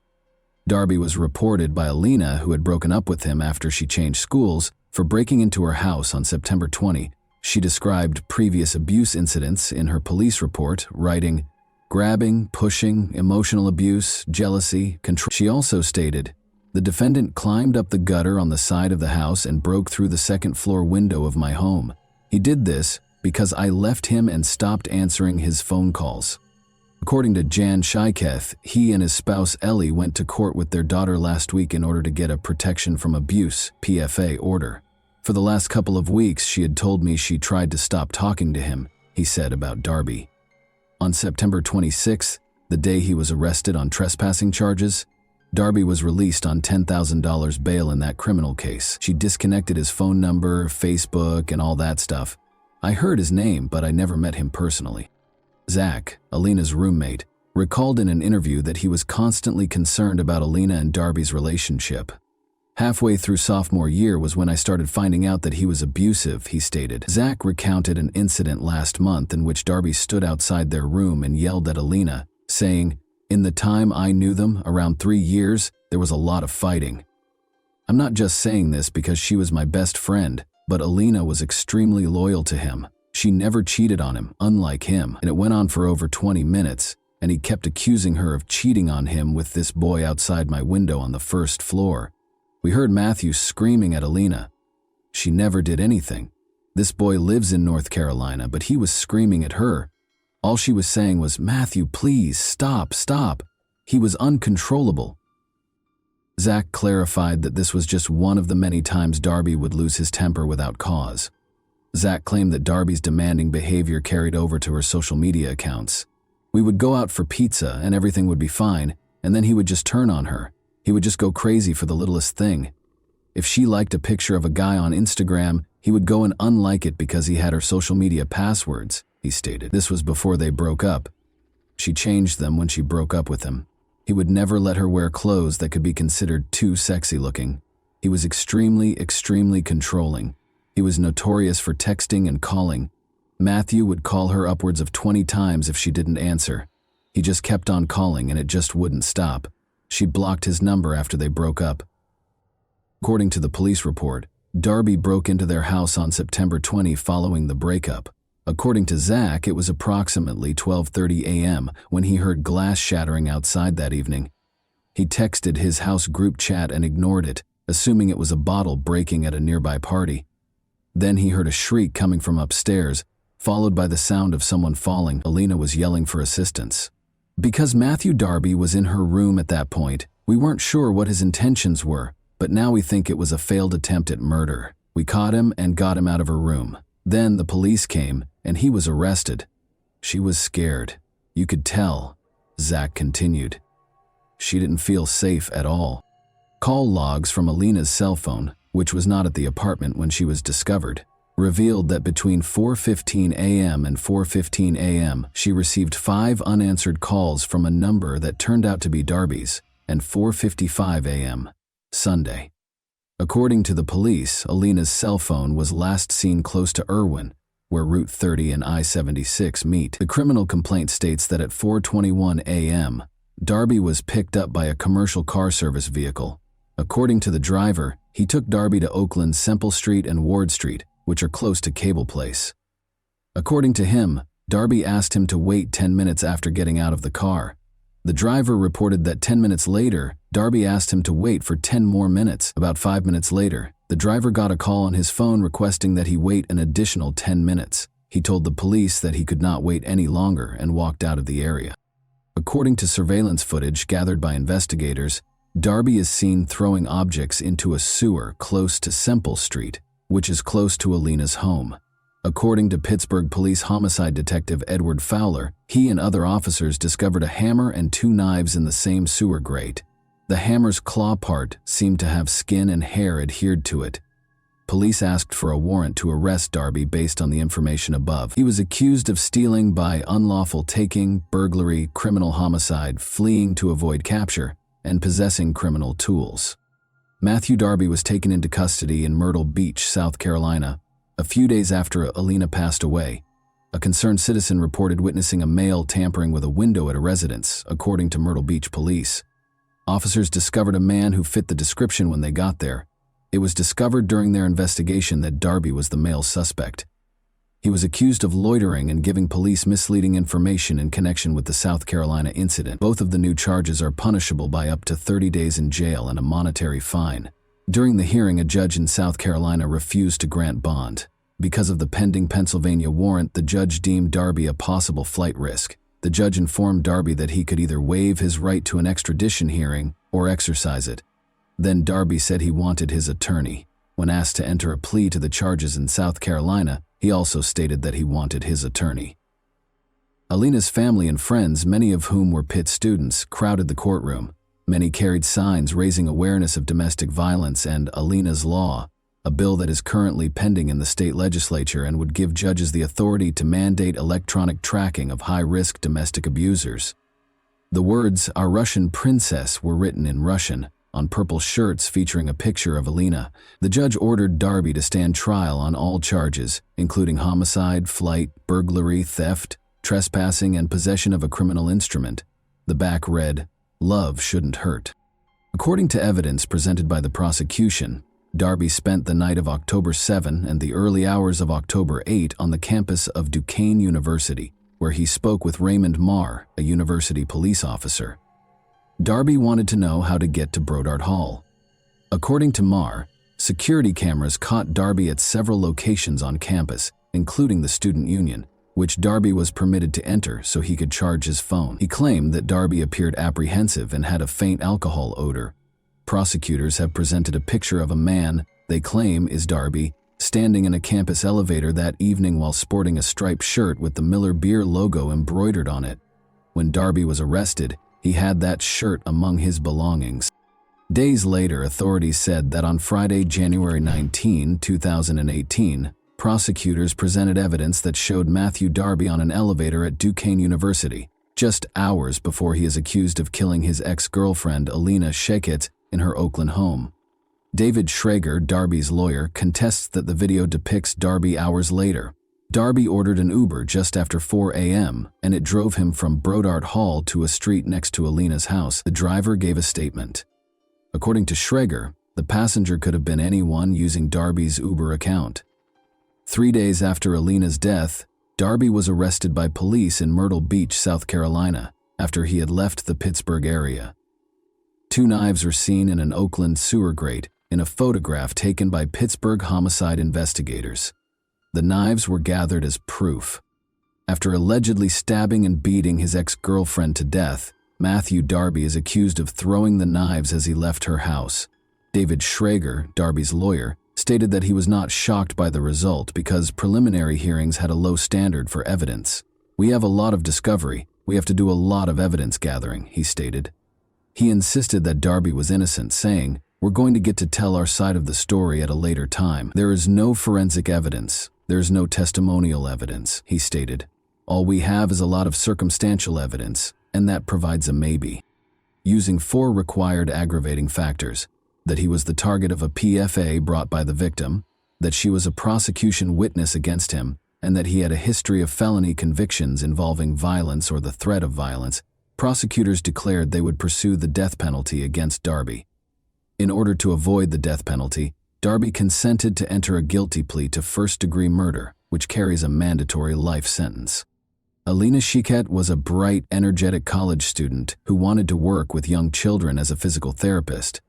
Speaker 1: Darby was reported by Alina, who had broken up with him after she changed schools, for breaking into her house on September 20. She described previous abuse incidents in her police report, writing, "Grabbing, pushing, emotional abuse, jealousy, control." She also stated, "The defendant climbed up the gutter on the side of the house and broke through the second-floor window of my home. He did this because I left him and stopped answering his phone calls." According to Jan Shiketh, he and his spouse Ellie went to court with their daughter last week in order to get a protection from abuse (PFA) order. "For the last couple of weeks, she had told me she tried to stop talking to him," he said about Darby. On September 26th, the day he was arrested on trespassing charges, Darby was released on $10,000 bail in that criminal case. She disconnected his phone number, Facebook, and all that stuff. I heard his name, but I never met him personally. Zach, Alina's roommate, recalled in an interview that he was constantly concerned about Alina and Darby's relationship. "Halfway through sophomore year was when I started finding out that he was abusive," he stated. Zach recounted an incident last month in which Darby stood outside their room and yelled at Alina, saying, "In the time I knew them, around 3 years, there was a lot of fighting. I'm not just saying this because she was my best friend, but Alina was extremely loyal to him. She never cheated on him, unlike him, and it went on for over 20 minutes, and he kept accusing her of cheating on him with this boy outside my window on the first floor. We heard Matthew screaming at Alina. She never did anything. This boy lives in North Carolina, but he was screaming at her. All she was saying was, "Matthew, please, stop, stop." He was uncontrollable. Zach clarified that this was just one of the many times Darby would lose his temper without cause. Zach claimed that Darby's demanding behavior carried over to her social media accounts. We would go out for pizza and everything would be fine, and then he would just turn on her. He would just go crazy for the littlest thing. If she liked a picture of a guy on Instagram, he would go and unlike it because he had her social media passwords, he stated. This was before they broke up. She changed them when she broke up with him. He would never let her wear clothes that could be considered too sexy looking. He was extremely, extremely controlling. He was notorious for texting and calling. Matthew would call her upwards of 20 times if she didn't answer. He just kept on calling and it just wouldn't stop. She blocked his number after they broke up. According to the police report, Darby broke into their house on September 20 following the breakup. According to Zach, it was approximately 12:30 a.m. when he heard glass shattering outside that evening. He texted his house group chat and ignored it, assuming it was a bottle breaking at a nearby party. Then he heard a shriek coming from upstairs, followed by the sound of someone falling. Alina was yelling for assistance. Because Matthew Darby was in her room at that point, we weren't sure what his intentions were, but now we think it was a failed attempt at murder. We caught him and got him out of her room. Then the police came, and he was arrested. She was scared. You could tell, Zach continued. She didn't feel safe at all. Call logs from Alina's cell phone, which was not at the apartment when she was discovered, revealed that between 4:15 a.m. and 4:15 a.m., she received 5 unanswered calls from a number that turned out to be Darby's, and 4:55 a.m., Sunday. According to the police, Alina's cell phone was last seen close to Irwin, where Route 30 and I-76 meet. The criminal complaint states that at 4:21 a.m., Darby was picked up by a commercial car service vehicle. According to the driver, he took Darby to Oakland's Semple Street and Ward Street, which are close to Cable Place. According to him, Darby asked him to wait 10 minutes after getting out of the car. The driver reported that 10 minutes later, Darby asked him to wait for 10 more minutes. About 5 minutes later, the driver got a call on his phone requesting that he wait an additional 10 minutes. He told the police that he could not wait any longer and walked out of the area. According to surveillance footage gathered by investigators, Darby is seen throwing objects into a sewer close to Semple Street, which is close to Alina's home. According to Pittsburgh Police Homicide Detective Edward Fowler, he and other officers discovered a hammer and 2 knives in the same sewer grate. The hammer's claw part seemed to have skin and hair adhered to it. Police asked for a warrant to arrest Darby based on the information above. He was accused of stealing by unlawful taking, burglary, criminal homicide, fleeing to avoid capture, and possessing criminal tools. Matthew Darby was taken into custody in Myrtle Beach, South Carolina, a few days after Alina passed away. A concerned citizen reported witnessing a male tampering with a window at a residence, according to Myrtle Beach police. Officers discovered a man who fit the description when they got there. It was discovered during their investigation that Darby was the male suspect. He was accused of loitering and giving police misleading information in connection with the South Carolina incident. Both of the new charges are punishable by up to 30 days in jail and a monetary fine. During the hearing, a judge in South Carolina refused to grant bond. Because of the pending Pennsylvania warrant, the judge deemed Darby a possible flight risk. The judge informed Darby that he could either waive his right to an extradition hearing or exercise it. Then Darby said he wanted his attorney. When asked to enter a plea to the charges in South Carolina, he also stated that he wanted his attorney. Alina's family and friends, many of whom were Pitt students, crowded the courtroom. Many carried signs raising awareness of domestic violence and Alina's Law, a bill that is currently pending in the state legislature and would give judges the authority to mandate electronic tracking of high-risk domestic abusers. The words, "Our Russian Princess," were written in Russian on purple shirts featuring a picture of Alina. The judge ordered Darby to stand trial on all charges, including homicide, flight, burglary, theft, trespassing, and possession of a criminal instrument. The back read, "Love shouldn't hurt." According to evidence presented by the prosecution, Darby spent the night of October 7 and the early hours of October 8 on the campus of Duquesne University, where he spoke with Raymond Marr, a university police officer. Darby wanted to know how to get to Brodart Hall. According to Marr, Security cameras caught Darby at several locations on campus, including the student union, which Darby was permitted to enter so he could charge his phone. He claimed that Darby appeared apprehensive and had a faint alcohol odor. Prosecutors have presented a picture of a man they claim is Darby, standing in a campus elevator that evening while sporting a striped shirt with the Miller Beer logo embroidered on it. When Darby was arrested, he had that shirt among his belongings. Days later, authorities said that on Friday, January 19, 2018, prosecutors presented evidence that showed Matthew Darby on an elevator at Duquesne University, just hours before he is accused of killing his ex-girlfriend Alina Sheket in her Oakland home. David Schrager, Darby's lawyer, contests that the video depicts Darby hours later. Darby ordered an Uber just after 4 a.m., and it drove him from Brodart Hall to a street next to Alina's house. The driver gave a statement. According to Schrager, the passenger could have been anyone using Darby's Uber account. 3 days after Alina's death, Darby was arrested by police in Myrtle Beach, South Carolina, after he had left the Pittsburgh area. 2 knives were seen in an Oakland sewer grate in a photograph taken by Pittsburgh homicide investigators. The knives were gathered as proof. After allegedly stabbing and beating his ex-girlfriend to death, Matthew Darby is accused of throwing the knives as he left her house. David Schrager, Darby's lawyer, stated that he was not shocked by the result because preliminary hearings had a low standard for evidence. "We have a lot of discovery. We have to do a lot of evidence gathering," he stated. He insisted that Darby was innocent, saying, "We're going to get to tell our side of the story at a later time. There is no forensic evidence. There is no testimonial evidence," he stated. "All we have is a lot of circumstantial evidence, and that provides a maybe." Using 4 required aggravating factors: that he was the target of a PFA brought by the victim, that she was a prosecution witness against him, and that he had a history of felony convictions involving violence or the threat of violence, prosecutors declared they would pursue the death penalty against Darby. In order to avoid the death penalty, Darby consented to enter a guilty plea to first-degree murder, which carries a mandatory life sentence. Alina Sheket was a bright, energetic college student who wanted to work with young children as a physical therapist.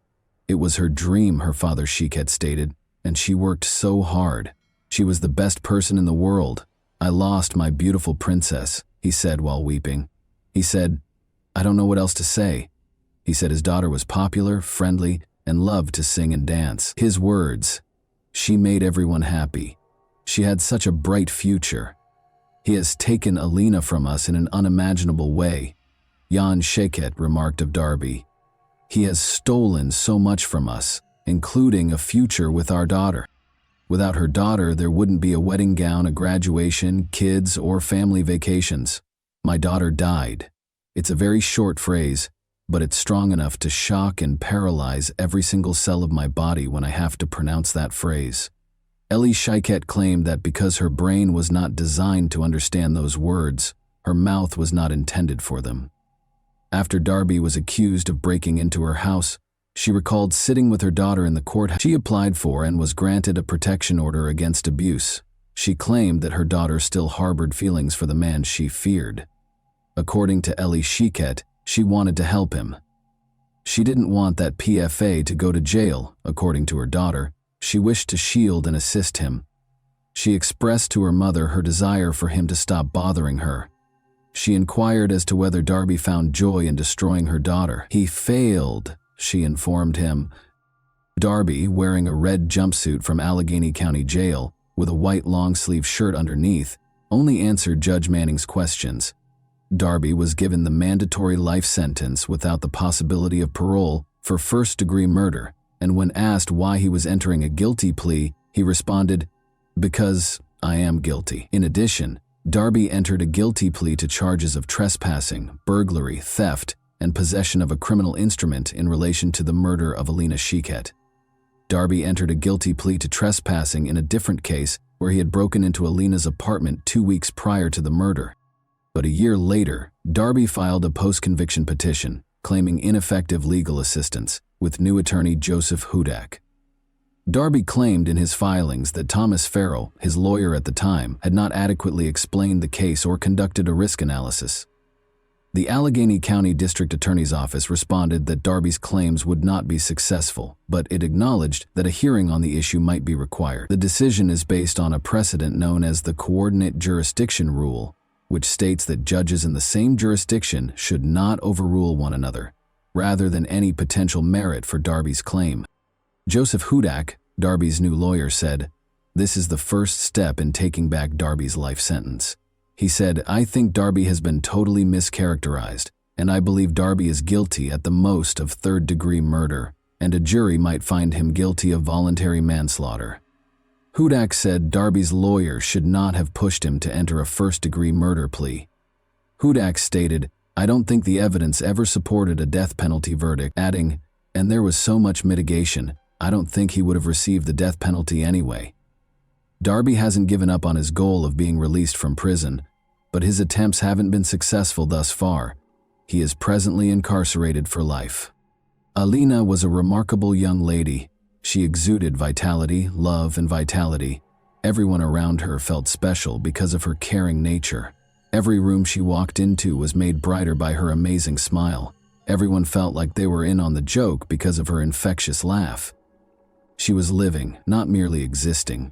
Speaker 1: "It was her dream," her father Sheket stated, "and she worked so hard. She was the best person in the world. I lost my beautiful princess," he said while weeping. He said, "I don't know what else to say." He said his daughter was popular, friendly, and loved to sing and dance. His words, "She made everyone happy. She had such a bright future. He has taken Alina from us in an unimaginable way," Jan Sheket remarked of Darby. "He has stolen so much from us, including a future with our daughter. Without her daughter, there wouldn't be a wedding gown, a graduation, kids, or family vacations. My daughter died." It's a very short phrase, but it's strong enough to shock and paralyze every single cell of my body when I have to pronounce that phrase. Ellie Sheket claimed that because her brain was not designed to understand those words, her mouth was not intended for them. After Darby was accused of breaking into her house, she recalled sitting with her daughter in the courthouse. She applied for and was granted a protection order against abuse. She claimed that her daughter still harbored feelings for the man she feared. According to Ellie Sheket, she wanted to help him. She didn't want that PFA to go to jail, according to her daughter. She wished to shield and assist him. She expressed to her mother her desire for him to stop bothering her. She inquired as to whether Darby found joy in destroying her daughter. "He failed," she informed him. Darby, wearing a red jumpsuit from Allegheny County Jail, with a white long-sleeve shirt underneath, only answered Judge Manning's questions. Darby was given the mandatory life sentence without the possibility of parole for first-degree murder, and when asked why he was entering a guilty plea, he responded, "Because I am guilty." In addition, Darby entered a guilty plea to charges of trespassing, burglary, theft, and possession of a criminal instrument in relation to the murder of Alina Sheket. Darby entered a guilty plea to trespassing in a different case where he had broken into Alina's apartment 2 weeks prior to the murder. But a year later, Darby filed a post-conviction petition claiming ineffective legal assistance with new attorney Joseph Hudak. Darby claimed in his filings that Thomas Farrell, his lawyer at the time, had not adequately explained the case or conducted a risk analysis. The Allegheny County District Attorney's Office responded that Darby's claims would not be successful, but it acknowledged that a hearing on the issue might be required. The decision is based on a precedent known as the Coordinate Jurisdiction Rule, which states that judges in the same jurisdiction should not overrule one another, rather than any potential merit for Darby's claim. Joseph Hudak, Darby's new lawyer, said, "This is the first step in taking back Darby's life sentence." He said, "I think Darby has been totally mischaracterized, and I believe Darby is guilty at the most of third-degree murder, and a jury might find him guilty of voluntary manslaughter." Hudak said Darby's lawyer should not have pushed him to enter a first-degree murder plea. Hudak stated, "I don't think the evidence ever supported a death penalty verdict," adding, "And there was so much mitigation, I don't think he would have received the death penalty anyway." Darby hasn't given up on his goal of being released from prison, but his attempts haven't been successful thus far. He is presently incarcerated for life. Alina was a remarkable young lady. She exuded vitality, love, and vitality. Everyone around her felt special because of her caring nature. Every room she walked into was made brighter by her amazing smile. Everyone felt like they were in on the joke because of her infectious laugh. She was living, not merely existing.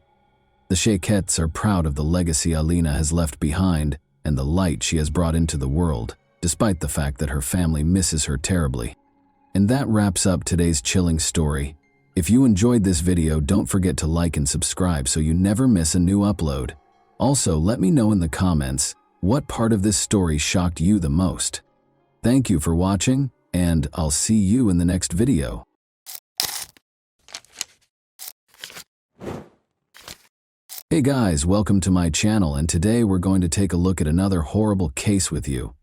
Speaker 1: The Shaykettes are proud of the legacy Alina has left behind and the light she has brought into the world, despite the fact that her family misses her terribly. And that wraps up today's chilling story. If you enjoyed this video, don't forget to like and subscribe so you never miss a new upload. Also, let me know in the comments what part of this story shocked you the most. Thank you for watching, and I'll see you in the next video. Hey guys, welcome to my channel, and today we're going to take a look at another horrible case with you.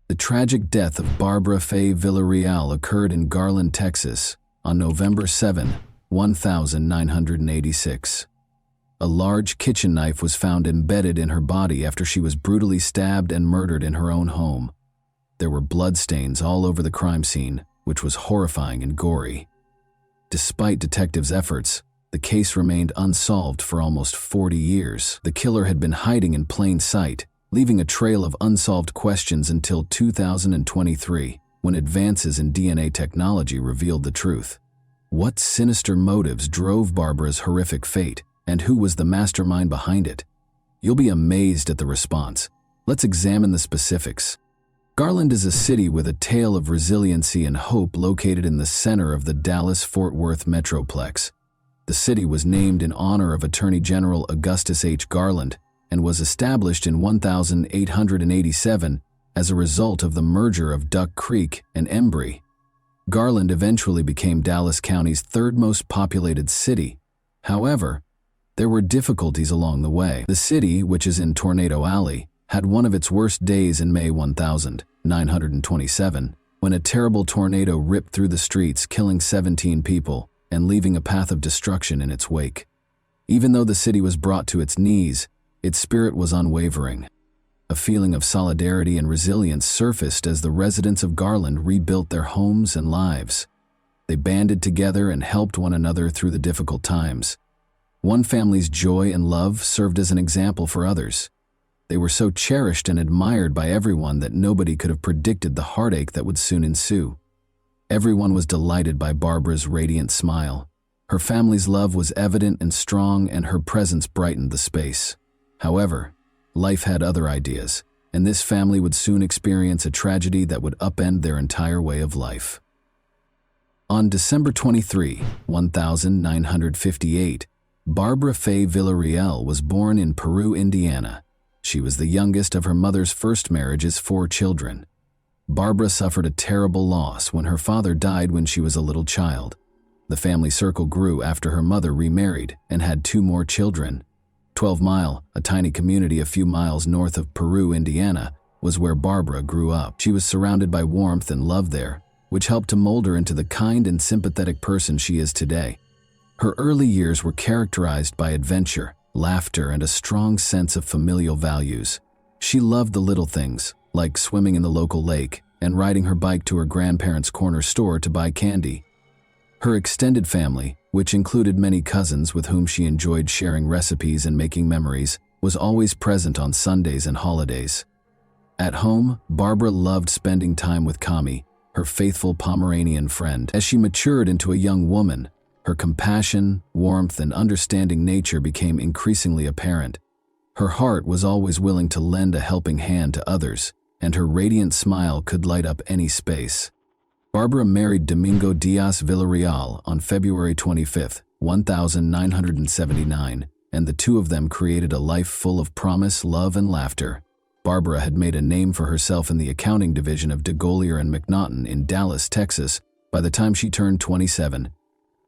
Speaker 1: The tragic death of Barbara Faye Villarreal occurred in Garland, Texas, on November 7, 1986. A large kitchen knife was found embedded in her body after she was brutally stabbed and murdered in her own home. There were bloodstains all over the crime scene, which was horrifying and gory. Despite detectives' efforts, the case remained unsolved for almost 40 years. The killer had been hiding in plain sight, leaving a trail of unsolved questions until 2023, when advances in DNA technology revealed the truth. What sinister motives drove Barbara's horrific fate, and who was the mastermind behind it? You'll be amazed at the response. Let's examine the specifics. Garland is a city with a tale of resiliency and hope located in the center of the Dallas-Fort Worth metroplex. The city was named in honor of Attorney General Augustus H. Garland and was established in 1887 as a result of the merger of Duck Creek and Embry. Garland eventually became Dallas County's third most populated city. However, there were difficulties along the way. The city, which is in Tornado Alley, had one of its worst days in May 1927, when a terrible tornado ripped through the streets, killing 17 people and leaving a path of destruction in its wake. Even though the city was brought to its knees, its spirit was unwavering. A feeling of solidarity and resilience surfaced as the residents of Garland rebuilt their homes and lives. They banded together and helped one another through the difficult times. One family's joy and love served as an example for others. They were so cherished and admired by everyone that nobody could have predicted the heartache that would soon ensue. Everyone was delighted by Barbara's radiant smile. Her family's love was evident and strong, and her presence brightened the space. However, life had other ideas, and this family would soon experience a tragedy that would upend their entire way of life. On December 23, 1958, Barbara Faye Villarreal was born in Peru, Indiana. She was the youngest of her mother's first marriage's 4 children. Barbara suffered a terrible loss when her father died when she was a little child. The family circle grew after her mother remarried and had 2 more children. 12 Mile, a tiny community a few miles north of Peru, Indiana, was where Barbara grew up. She was surrounded by warmth and love there, which helped to mold her into the kind and sympathetic person she is today. Her early years were characterized by adventure, laughter, and a strong sense of familial values. She loved the little things, like swimming in the local lake and riding her bike to her grandparents' corner store to buy candy. Her extended family, which included many cousins with whom she enjoyed sharing recipes and making memories, was always present on Sundays and holidays. At home, Barbara loved spending time with Kami, her faithful Pomeranian friend. As she matured into a young woman, her compassion, warmth, and understanding nature became increasingly apparent. Her heart was always willing to lend a helping hand to others, and her radiant smile could light up any space. Barbara married Domingo Diaz Villarreal on February 25, 1979, and the two of them created a life full of promise, love, and laughter. Barbara had made a name for herself in the accounting division of DeGolyer and McNaughton in Dallas, Texas, by the time she turned 27.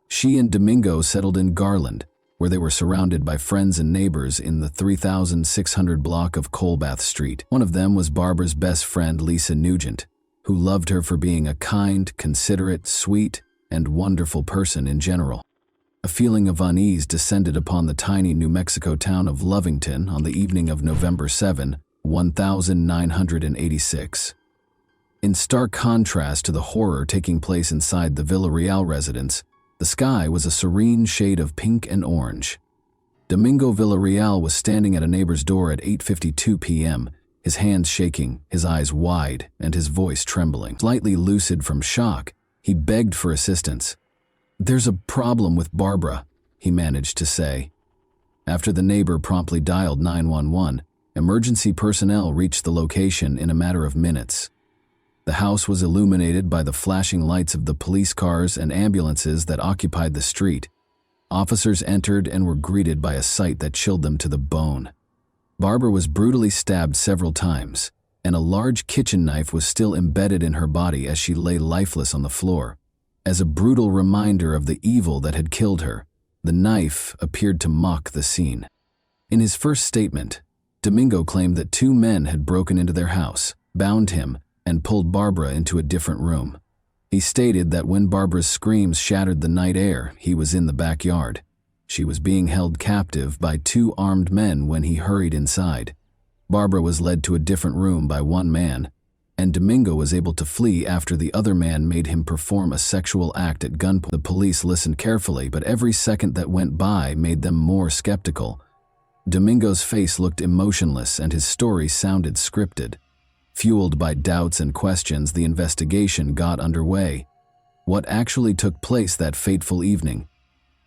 Speaker 1: She and Domingo settled in Garland, where they were surrounded by friends and neighbors in the 3600 block of Colbath Street. One of them was Barbara's best friend, Lisa Nugent, who loved her for being a kind, considerate, sweet, and wonderful person in general. A feeling of unease descended upon the tiny New Mexico town of Lovington on the evening of November 7, 1986. In stark contrast to the horror taking place inside the Villarreal residence, the sky was a serene shade of pink and orange. Domingo Villarreal was standing at a neighbor's door at 8:52 p.m., his hands shaking, his eyes wide, and his voice trembling. Slightly lucid from shock, he begged for assistance. "There's a problem with Barbara," he managed to say. After the neighbor promptly dialed 911, emergency personnel reached the location in a matter of minutes. The house was illuminated by the flashing lights of the police cars and ambulances that occupied the street. Officers entered and were greeted by a sight that chilled them to the bone. Barbara was brutally stabbed several times, and a large kitchen knife was still embedded in her body as she lay lifeless on the floor. As a brutal reminder of the evil that had killed her, the knife appeared to mock the scene. In his first statement, Domingo claimed that two men had broken into their house, bound him, and pulled Barbara into a different room. He stated that when Barbara's screams shattered the night air, he was in the backyard. She was being held captive by two armed men when he hurried inside. Barbara was led to a different room by one man, and Domingo was able to flee after the other man made him perform a sexual act at gunpoint. The police listened carefully, but every second that went by made them more skeptical. Domingo's face looked emotionless and his story sounded scripted. Fueled by doubts and questions, the investigation got underway. What actually took place that fateful evening?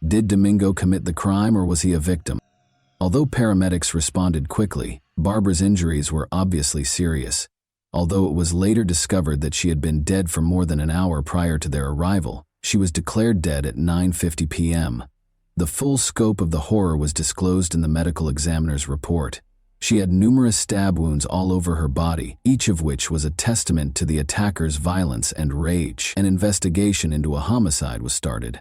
Speaker 1: Did Domingo commit the crime or was he a victim? Although paramedics responded quickly, Barbara's injuries were obviously serious. Although it was later discovered that she had been dead for more than an hour prior to their arrival, she was declared dead at 9:50 p.m. The full scope of the horror was disclosed in the medical examiner's report. She had numerous stab wounds all over her body, each of which was a testament to the attacker's violence and rage. An investigation into a homicide was started.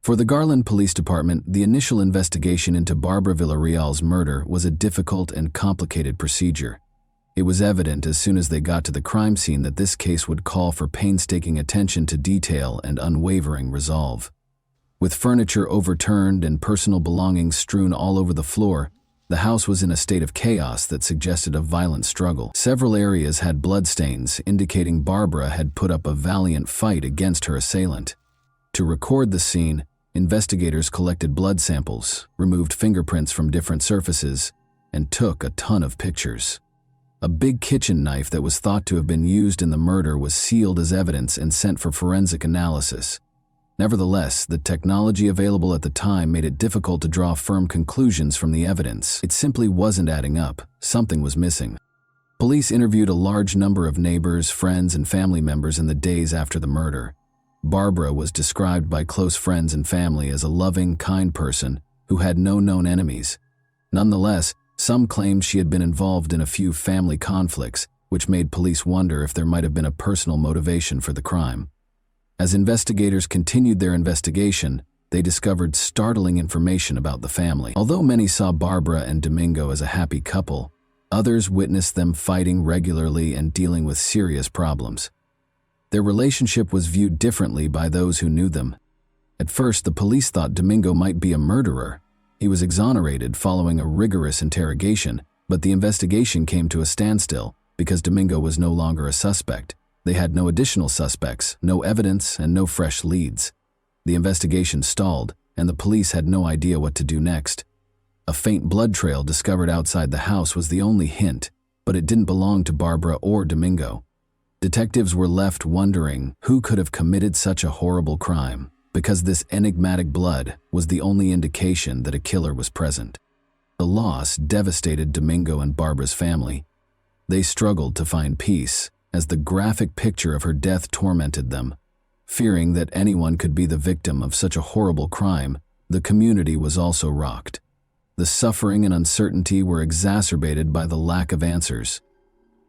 Speaker 1: For the Garland Police Department, the initial investigation into Barbara Villarreal's murder was a difficult and complicated procedure. It was evident as soon as they got to the crime scene that this case would call for painstaking attention to detail and unwavering resolve. With furniture overturned and personal belongings strewn all over the floor, the house was in a state of chaos that suggested a violent struggle. Several areas had bloodstains, indicating Barbara had put up a valiant fight against her assailant. To record the scene, investigators collected blood samples, removed fingerprints from different surfaces, and took a ton of pictures. A big kitchen knife that was thought to have been used in the murder was sealed as evidence and sent for forensic analysis. Nevertheless, the technology available at the time made it difficult to draw firm conclusions from the evidence. It simply wasn't adding up. Something was missing. Police interviewed a large number of neighbors, friends, and family members in the days after the murder. Barbara was described by close friends and family as a loving, kind person who had no known enemies. Nonetheless, some claimed she had been involved in a few family conflicts, which made police wonder if there might have been a personal motivation for the crime. As investigators continued their investigation, they discovered startling information about the family. Although many saw Barbara and Domingo as a happy couple, others witnessed them fighting regularly and dealing with serious problems. Their relationship was viewed differently by those who knew them. At first, the police thought Domingo might be a murderer. He was exonerated following a rigorous interrogation, but the investigation came to a standstill because Domingo was no longer a suspect. They had no additional suspects, no evidence, and no fresh leads. The investigation stalled, and the police had no idea what to do next. A faint blood trail discovered outside the house was the only hint, but it didn't belong to Barbara or Domingo. Detectives were left wondering who could have committed such a horrible crime, because this enigmatic blood was the only indication that a killer was present. The loss devastated Domingo and Barbara's family. They struggled to find peace, as the graphic picture of her death tormented them. Fearing that anyone could be the victim of such a horrible crime, the community was also rocked. The suffering and uncertainty were exacerbated by the lack of answers.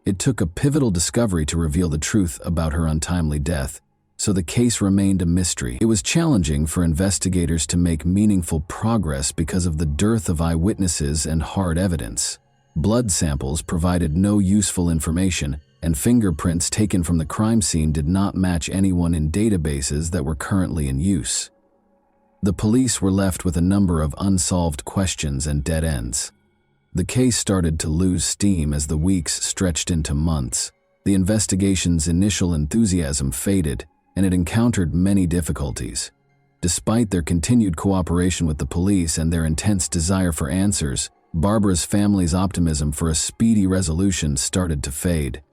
Speaker 1: It took a pivotal discovery to reveal the truth about her untimely death, so the case remained a mystery. It was challenging for investigators to make meaningful progress because of the dearth of eyewitnesses and hard evidence. Blood samples provided no useful information, and fingerprints taken from the crime scene did not match anyone in databases that were currently in use. The police were left with a number of unsolved questions and dead ends. The case started to lose steam as the weeks stretched into months. The investigation's initial enthusiasm faded, and it encountered many difficulties. Despite their continued cooperation with the police and their intense desire for answers, Barbara's family's optimism for a speedy resolution started to fade.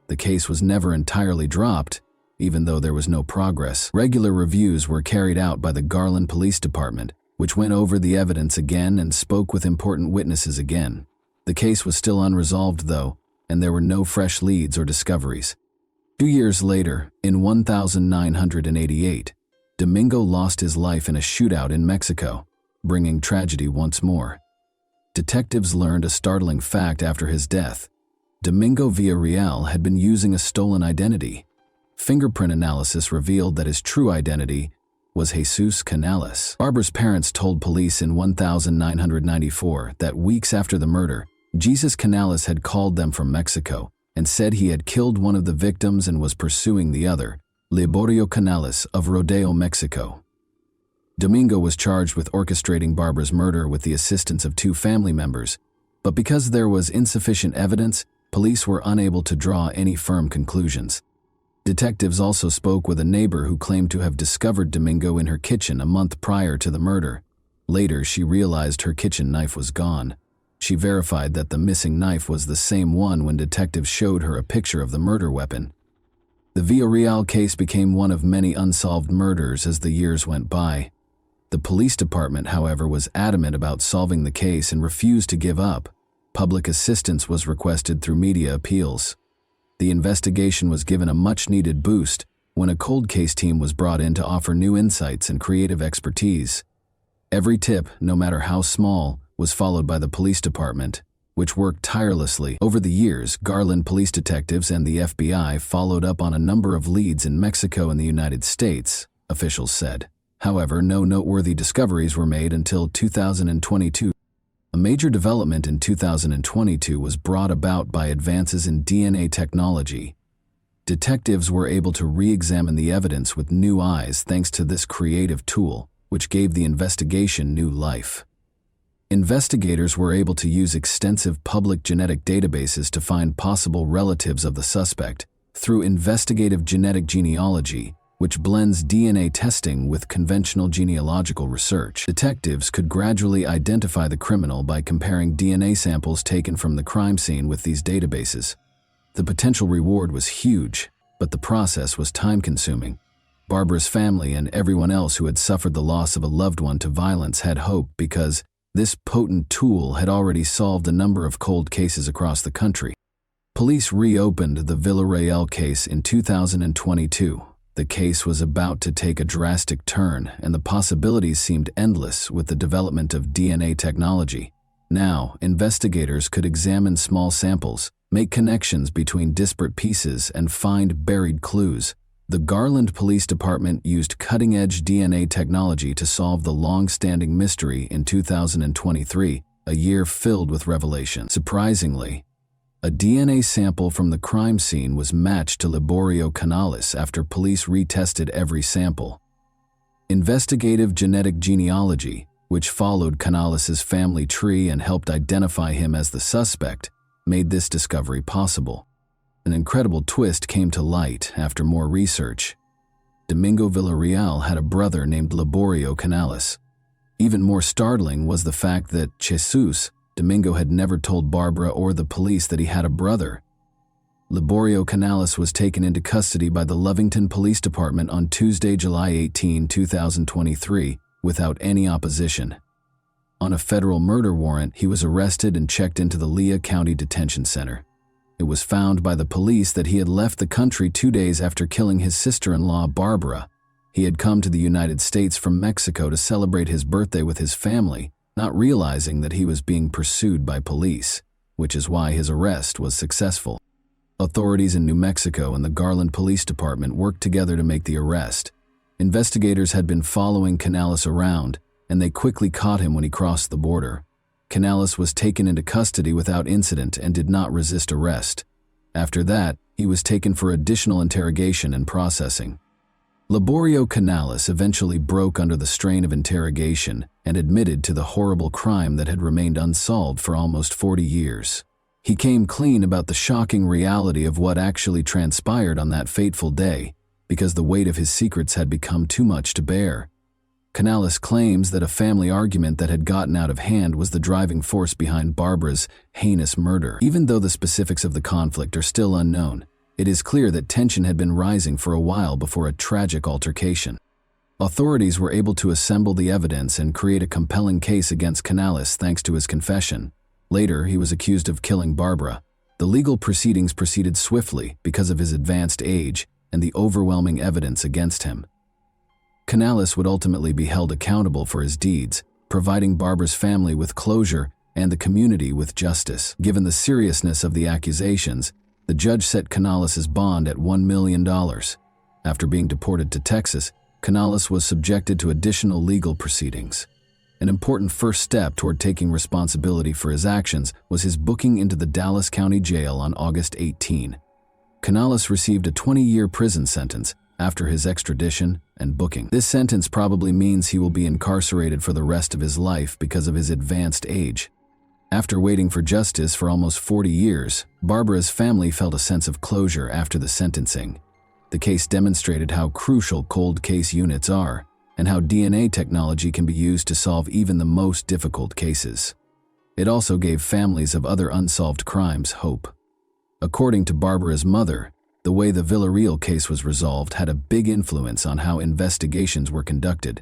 Speaker 1: The case was never entirely dropped, even though there was no progress. Regular reviews were carried out by the Garland Police Department, which went over the evidence again and spoke with important witnesses again. The case was still unresolved, though, and there were no fresh leads or discoveries. 2 years later, in 1988, Domingo lost his life in a shootout in Mexico, bringing tragedy once more. Detectives learned a startling fact after his death. Domingo Villarreal had been using a stolen identity. Fingerprint analysis revealed that his true identity was Jesus Canales. Barbara's parents told police in 1994 that weeks after the murder, Jesus Canales had called them from Mexico and said he had killed one of the victims and was pursuing the other, Liborio Canales of Rodeo, Mexico. Domingo was charged with orchestrating Barbara's murder with the assistance of 2 family members, but because there was insufficient evidence, police were unable to draw any firm conclusions. Detectives also spoke with a neighbor who claimed to have discovered Domingo in her kitchen a month prior to the murder. Later, she realized her kitchen knife was gone. She verified that the missing knife was the same one when detectives showed her a picture of the murder weapon. The Villarreal case became one of many unsolved murders as the years went by. The police department, however, was adamant about solving the case and refused to give up. Public assistance was requested through media appeals. The investigation was given a much-needed boost when a cold case team was brought in to offer new insights and creative expertise. Every tip, no matter how small, was followed by the police department, which worked tirelessly. Over the years, Garland police detectives and the FBI followed up on a number of leads in Mexico and the United States, officials said. However, no noteworthy discoveries were made until 2022. A major development in 2022 was brought about by advances in DNA technology. Detectives were able to re-examine the evidence with new eyes thanks to this creative tool, which gave the investigation new life. Investigators were able to use extensive public genetic databases to find possible relatives of the suspect through investigative genetic genealogy, which blends DNA testing with conventional genealogical research. Detectives could gradually identify the criminal by comparing DNA samples taken from the crime scene with these databases. The potential reward was huge, but the process was time-consuming. Barbara's family and everyone else who had suffered the loss of a loved one to violence had hope because this potent tool had already solved a number of cold cases across the country. Police reopened the Villarreal case in 2022. The case was about to take a drastic turn, and the possibilities seemed endless with the development of DNA technology. Now, investigators could examine small samples, make connections between disparate pieces, and find buried clues. The Garland Police Department used cutting-edge DNA technology to solve the long-standing mystery in 2023, a year filled with revelation. Surprisingly, a DNA sample from the crime scene was matched to Liborio Canales after police retested every sample. Investigative genetic genealogy, which followed Canales' family tree and helped identify him as the suspect, made this discovery possible. An incredible twist came to light after more research. Domingo Villarreal had a brother named Liborio Canales. Even more startling was the fact that Jesus Domingo had never told Barbara or the police that he had a brother. Liborio Canales was taken into custody by the Lovington Police Department on Tuesday, July 18, 2023, without any opposition. On a federal murder warrant, he was arrested and checked into the Lea County Detention Center. It was found by the police that he had left the country 2 days after killing his sister-in-law, Barbara. He had come to the United States from Mexico to celebrate his birthday with his family, not realizing that he was being pursued by police, which is why his arrest was successful. Authorities in New Mexico and the Garland Police Department worked together to make the arrest. Investigators had been following Canales around, and they quickly caught him when he crossed the border. Canales was taken into custody without incident and did not resist arrest. After that, he was taken for additional interrogation and processing. Liborio Canales eventually broke under the strain of interrogation and admitted to the horrible crime that had remained unsolved for almost 40 years. He came clean about the shocking reality of what actually transpired on that fateful day, because the weight of his secrets had become too much to bear. Canales claims that a family argument that had gotten out of hand was the driving force behind Barbara's heinous murder. Even though the specifics of the conflict are still unknown, it is clear that tension had been rising for a while before a tragic altercation. Authorities were able to assemble the evidence and create a compelling case against Canales thanks to his confession. Later, he was accused of killing Barbara. The legal proceedings proceeded swiftly because of his advanced age and the overwhelming evidence against him. Canales would ultimately be held accountable for his deeds, providing Barbara's family with closure and the community with justice. Given the seriousness of the accusations, the judge set Canales' bond at $1 million. After being deported to Texas, Canales was subjected to additional legal proceedings. An important first step toward taking responsibility for his actions was his booking into the Dallas County Jail on August 18. Canales received a 20-year prison sentence after his extradition and booking. This sentence probably means he will be incarcerated for the rest of his life because of his advanced age. After waiting for justice for almost 40 years, Barbara's family felt a sense of closure after the sentencing. The case demonstrated how crucial cold case units are, and how DNA technology can be used to solve even the most difficult cases. It also gave families of other unsolved crimes hope. According to Barbara's mother, the way the Villarreal case was resolved had a big influence on how investigations were conducted.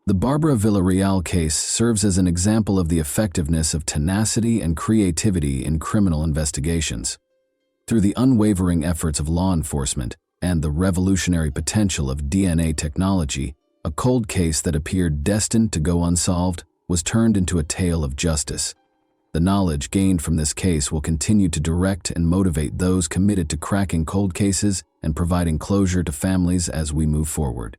Speaker 1: The Barbara Villarreal case serves as an example of the effectiveness of tenacity and creativity in criminal investigations. Through the unwavering efforts of law enforcement and the revolutionary potential of DNA technology, a cold case that appeared destined to go unsolved was turned into a tale of justice. The knowledge gained from this case will continue to direct and motivate those committed to cracking cold cases and providing closure to families as we move forward.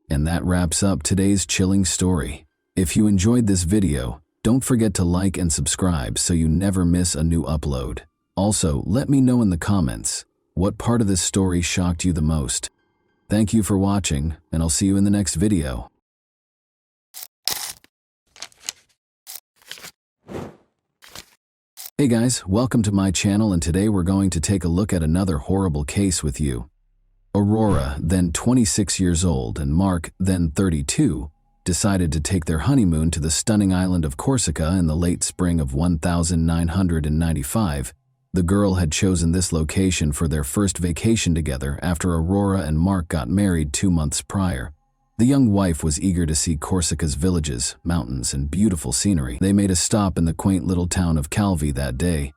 Speaker 1: And that wraps up today's chilling story. If you enjoyed this video, don't forget to like and subscribe so you never miss a new upload. Also, let me know in the comments, what part of this story shocked you the most? Thank you for watching, and I'll see you in the next video. Hey guys, welcome to my channel, and today we're going to take a look at another horrible case with you. Aurora, then 26 years old, and Mark, then 32, decided to take their honeymoon to the stunning island of Corsica in the late spring of 1995. The girl had chosen this location for their first vacation together after Aurora and Mark got married 2 months prior. The young wife was eager to see Corsica's villages, mountains, and beautiful scenery. They made a stop in the quaint little town of Calvi that day.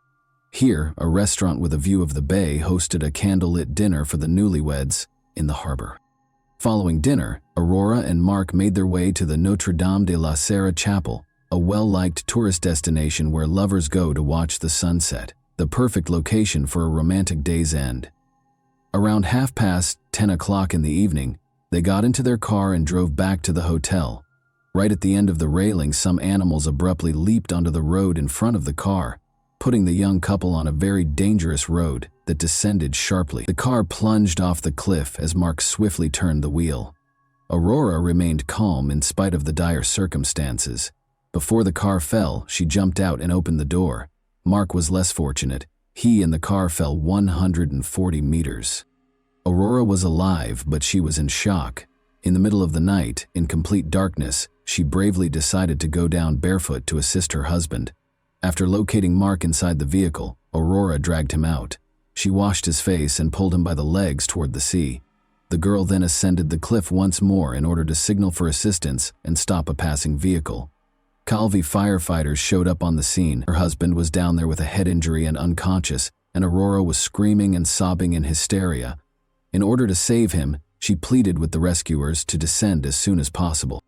Speaker 1: Here, a restaurant with a view of the bay hosted a candlelit dinner for the newlyweds in the harbor. Following dinner, Aurora and Mark made their way to the Notre Dame de la Serra Chapel, a well-liked tourist destination where lovers go to watch the sunset. The perfect location for a romantic day's end. Around 10 o'clock in the evening, they got into their car and drove back to the hotel. Right at the end of the railing, some animals abruptly leaped onto the road in front of the car, putting the young couple on a very dangerous road that descended sharply. The car plunged off the cliff as Mark swiftly turned the wheel. Aurora remained calm in spite of the dire circumstances. Before the car fell, she jumped out and opened the door. Mark was less fortunate. He and the car fell 140 meters. Aurora was alive, but she was in shock. In the middle of the night, in complete darkness, she bravely decided to go down barefoot to assist her husband. After locating Mark inside the vehicle, Aurora dragged him out. She washed his face and pulled him by the legs toward the sea. The girl then ascended the cliff once more in order to signal for assistance and stop a passing vehicle. Calvi firefighters showed up on the scene. Her husband was down there with a head injury and unconscious, and Aurora was screaming and sobbing in hysteria. In order to save him, she pleaded with the rescuers to descend as soon as possible.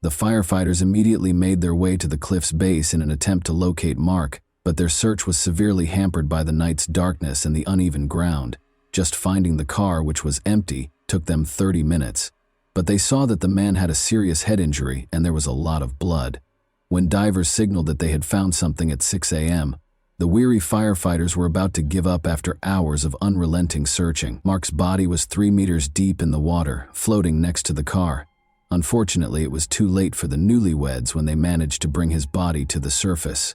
Speaker 1: The firefighters immediately made their way to the cliff's base in an attempt to locate Mark, but their search was severely hampered by the night's darkness and the uneven ground. Just finding the car, which was empty, took them 30 minutes. But they saw that the man had a serious head injury and there was a lot of blood. When divers signaled that they had found something at 6 a.m., the weary firefighters were about to give up after hours of unrelenting searching. Mark's body was 3 meters deep in the water, floating next to the car. Unfortunately, it was too late for the newlyweds when they managed to bring his body to the surface.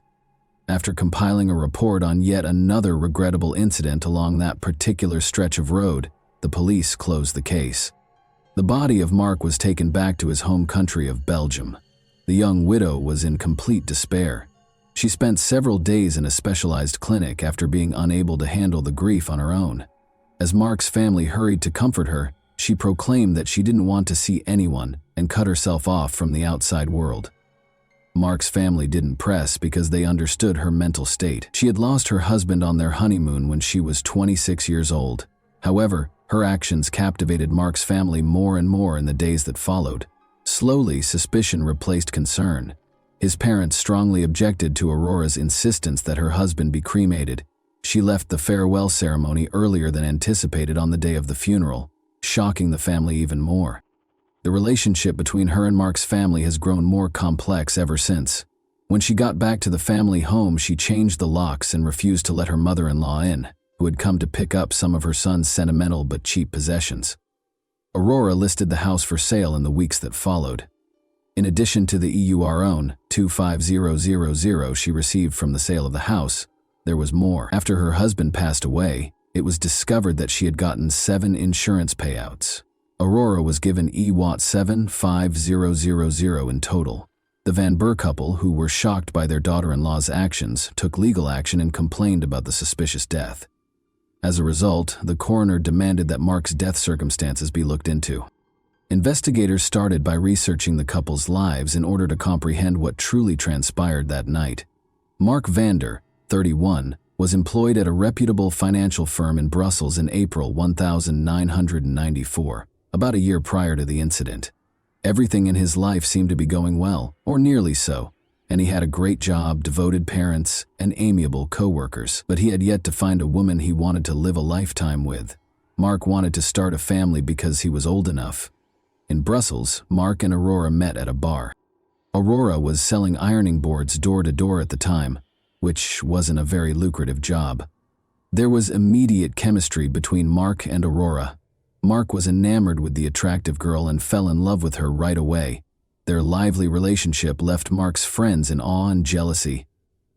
Speaker 1: After compiling a report on yet another regrettable incident along that particular stretch of road, the police closed the case. The body of Mark was taken back to his home country of Belgium. The young widow was in complete despair. She spent several days in a specialized clinic after being unable to handle the grief on her own. As Mark's family hurried to comfort her, she proclaimed that she didn't want to see anyone and cut herself off from the outside world. Mark's family didn't press because they understood her mental state. She had lost her husband on their honeymoon when she was 26 years old. However, her actions captivated Mark's family more and more in the days that followed. Slowly, suspicion replaced concern. His parents strongly objected to Aurora's insistence that her husband be cremated. She left the farewell ceremony earlier than anticipated on the day of the funeral, shocking the family even more. The relationship between her and Mark's family has grown more complex ever since. When she got back to the family home, she changed the locks and refused to let her mother-in-law in, who had come to pick up some of her son's sentimental but cheap possessions. Aurora listed the house for sale in the weeks that followed. In addition to the EUR 25000 she received from the sale of the house, there was more. After her husband passed away, it was discovered that she had gotten 7 insurance payouts. Aurora was given EWAT 75000 in total. The Van Burr couple, who were shocked by their daughter-in-law's actions, took legal action and complained about the suspicious death. As a result, the coroner demanded that Mark's death circumstances be looked into. Investigators started by researching the couple's lives in order to comprehend what truly transpired that night. Mark Vander, 31, was employed at a reputable financial firm in Brussels in April 1994, about a year prior to the incident. Everything in his life seemed to be going well, or nearly so, and he had a great job, devoted parents, and amiable co-workers. But he had yet to find a woman he wanted to live a lifetime with. Mark wanted to start a family because he was old enough. In Brussels, Mark and Aurora met at a bar. Aurora was selling ironing boards door to door at the time, which wasn't a very lucrative job. There was immediate chemistry between Mark and Aurora. Mark was enamored with the attractive girl and fell in love with her right away. Their lively relationship left Mark's friends in awe and jealousy.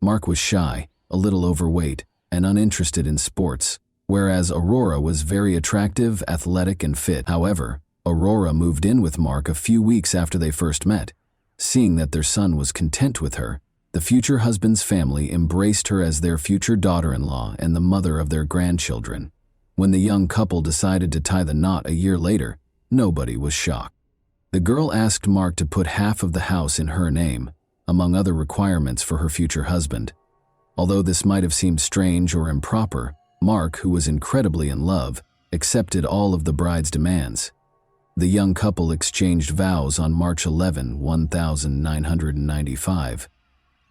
Speaker 1: Mark was shy, a little overweight, and uninterested in sports, whereas Aurora was very attractive, athletic, and fit. However, Aurora moved in with Mark a few weeks after they first met. Seeing that their son was content with her, the future husband's family embraced her as their future daughter-in-law and the mother of their grandchildren. When the young couple decided to tie the knot a year later, nobody was shocked. The girl asked Mark to put half of the house in her name, among other requirements for her future husband. Although this might have seemed strange or improper, Mark, who was incredibly in love, accepted all of the bride's demands. The young couple exchanged vows on March 11, 1995.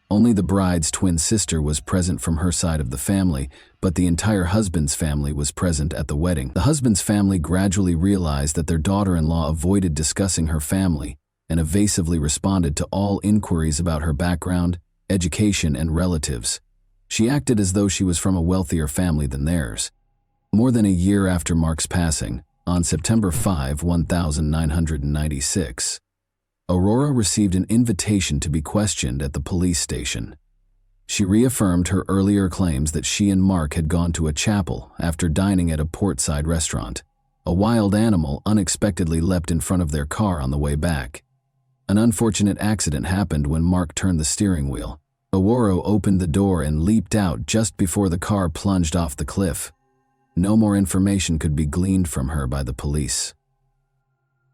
Speaker 1: Only the bride's twin sister was present from her side of the family, but the entire husband's family was present at the wedding. The husband's family gradually realized that their daughter-in-law avoided discussing her family and evasively responded to all inquiries about her background, education, and relatives. She acted as though she was from a wealthier family than theirs. More than a year after Mark's passing, on September 5, 1996, Aurora received an invitation to be questioned at the police station. She reaffirmed her earlier claims that she and Mark had gone to a chapel after dining at a portside restaurant. A wild animal unexpectedly leapt in front of their car on the way back. An unfortunate accident happened when Mark turned the steering wheel. Aurora opened the door and leaped out just before the car plunged off the cliff. No more information could be gleaned from her by the police.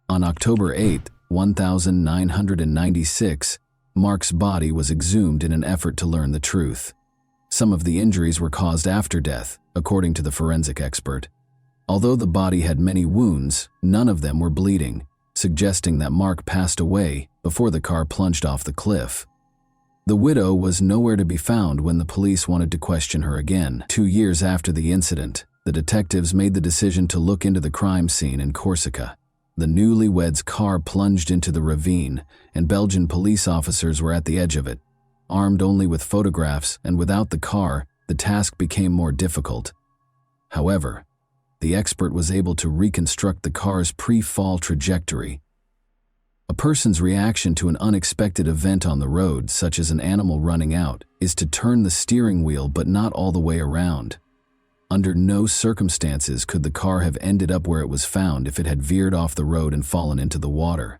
Speaker 1: On October 8, 1996, Mark's body was exhumed in an effort to learn the truth. Some of the injuries were caused after death, according to the forensic expert. Although the body had many wounds, none of them were bleeding, suggesting that Mark passed away before the car plunged off the cliff. The widow was nowhere to be found when the police wanted to question her again. 2 years after the incident, the detectives made the decision to look into the crime scene in Corsica. The newlyweds' car plunged into the ravine, and Belgian police officers were at the edge of it. Armed only with photographs and without the car, the task became more difficult. However, the expert was able to reconstruct the car's pre-fall trajectory. A person's reaction to an unexpected event on the road, such as an animal running out, is to turn the steering wheel but not all the way around. Under no circumstances could the car have ended up where it was found if it had veered off the road and fallen into the water.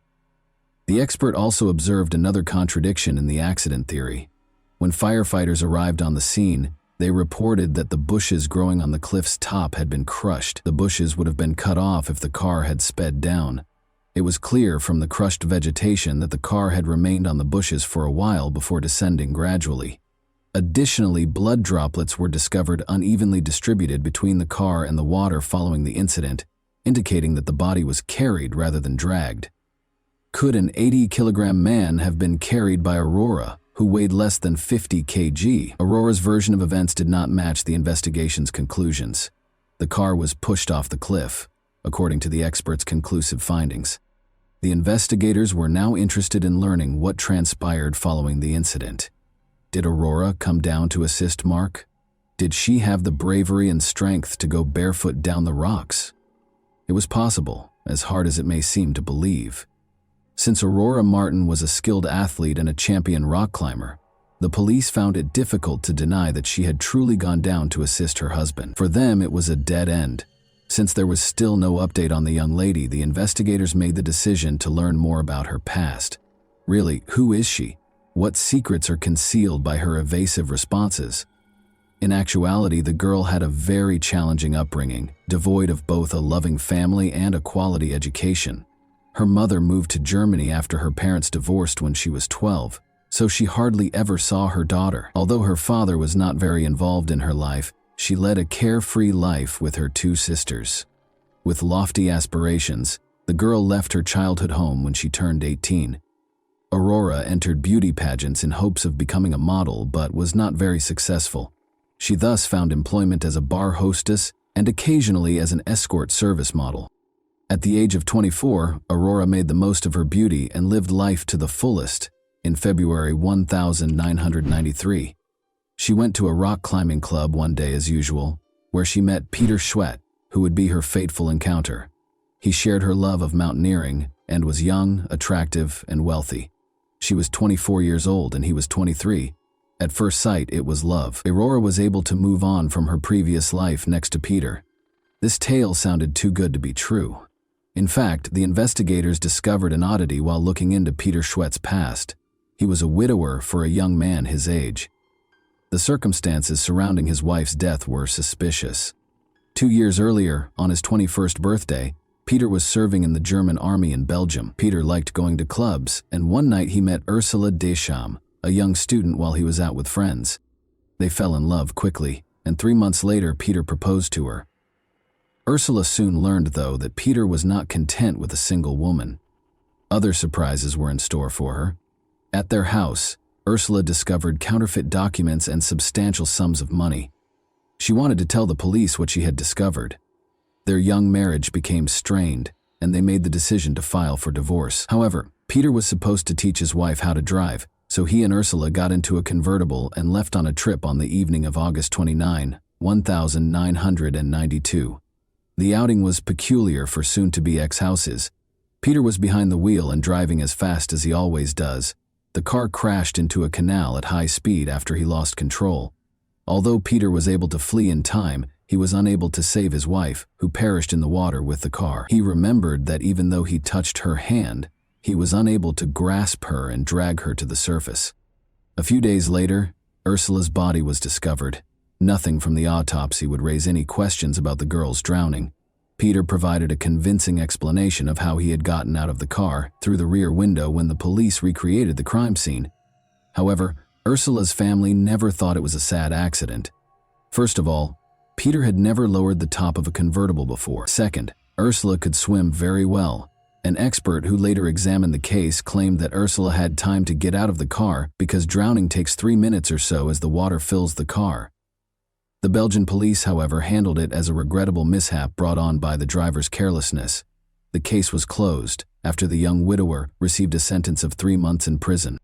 Speaker 1: The expert also observed another contradiction in the accident theory. When firefighters arrived on the scene, they reported that the bushes growing on the cliff's top had been crushed. The bushes would have been cut off if the car had sped down. It was clear from the crushed vegetation that the car had remained on the bushes for a while before descending gradually. Additionally, blood droplets were discovered unevenly distributed between the car and the water following the incident, indicating that the body was carried rather than dragged. Could an 80-kilogram man have been carried by Aurora, who weighed less than 50 kg? Aurora's version of events did not match the investigation's conclusions. The car was pushed off the cliff, according to the experts' conclusive findings. The investigators were now interested in learning what transpired following the incident. Did Aurora come down to assist Mark? Did she have the bravery and strength to go barefoot down the rocks? It was possible, as hard as it may seem to believe. Since Aurora Martin was a skilled athlete and a champion rock climber, the police found it difficult to deny that she had truly gone down to assist her husband. For them, it was a dead end. Since there was still no update on the young lady, the investigators made the decision to learn more about her past. Really, who is she? What secrets are concealed by her evasive responses? In actuality, the girl had a very challenging upbringing, devoid of both a loving family and a quality education. Her mother moved to Germany after her parents divorced when she was 12, so she hardly ever saw her daughter. Although her father was not very involved in her life, she led a carefree life with her 2 sisters. With lofty aspirations, the girl left her childhood home when she turned 18. Aurora entered beauty pageants in hopes of becoming a model, but was not very successful. She thus found employment as a bar hostess and occasionally as an escort service model. At the age of 24, Aurora made the most of her beauty and lived life to the fullest. In February 1993, she went to a rock climbing club one day as usual, where she met Peter Schwett, who would be her fateful encounter. He shared her love of mountaineering and was young, attractive, and wealthy. She was 24 years old and he was 23. At first sight, it was love. Aurora was able to move on from her previous life next to Peter. This tale sounded too good to be true. In fact, the investigators discovered an oddity while looking into Peter Schwett's past. He was a widower for a young man his age. The circumstances surrounding his wife's death were suspicious. 2 years earlier, on his 21st birthday, Peter was serving in the German army in Belgium. Peter liked going to clubs, and one night he met Ursula Deschamps, a young student, while he was out with friends. They fell in love quickly, and 3 months later Peter proposed to her. Ursula soon learned, though, that Peter was not content with a single woman. Other surprises were in store for her. At their house, Ursula discovered counterfeit documents and substantial sums of money. She wanted to tell the police what she had discovered. Their young marriage became strained, and they made the decision to file for divorce. However, Peter was supposed to teach his wife how to drive, so he and Ursula got into a convertible and left on a trip on the evening of August 29, 1992. The outing was peculiar for soon-to-be ex-houses. Peter was behind the wheel and driving as fast as he always does. The car crashed into a canal at high speed after he lost control. Although Peter was able to flee in time, he was unable to save his wife, who perished in the water with the car. He remembered that even though he touched her hand, he was unable to grasp her and drag her to the surface. A few days later, Ursula's body was discovered. Nothing from the autopsy would raise any questions about the girl's drowning. Peter provided a convincing explanation of how he had gotten out of the car through the rear window when the police recreated the crime scene. However, Ursula's family never thought it was a sad accident. First of all, Peter had never lowered the top of a convertible before. Second, Ursula could swim very well. An expert who later examined the case claimed that Ursula had time to get out of the car because drowning takes 3 minutes or so as the water fills the car. The Belgian police, however, handled it as a regrettable mishap brought on by the driver's carelessness. The case was closed after the young widower received a sentence of 3 months in prison.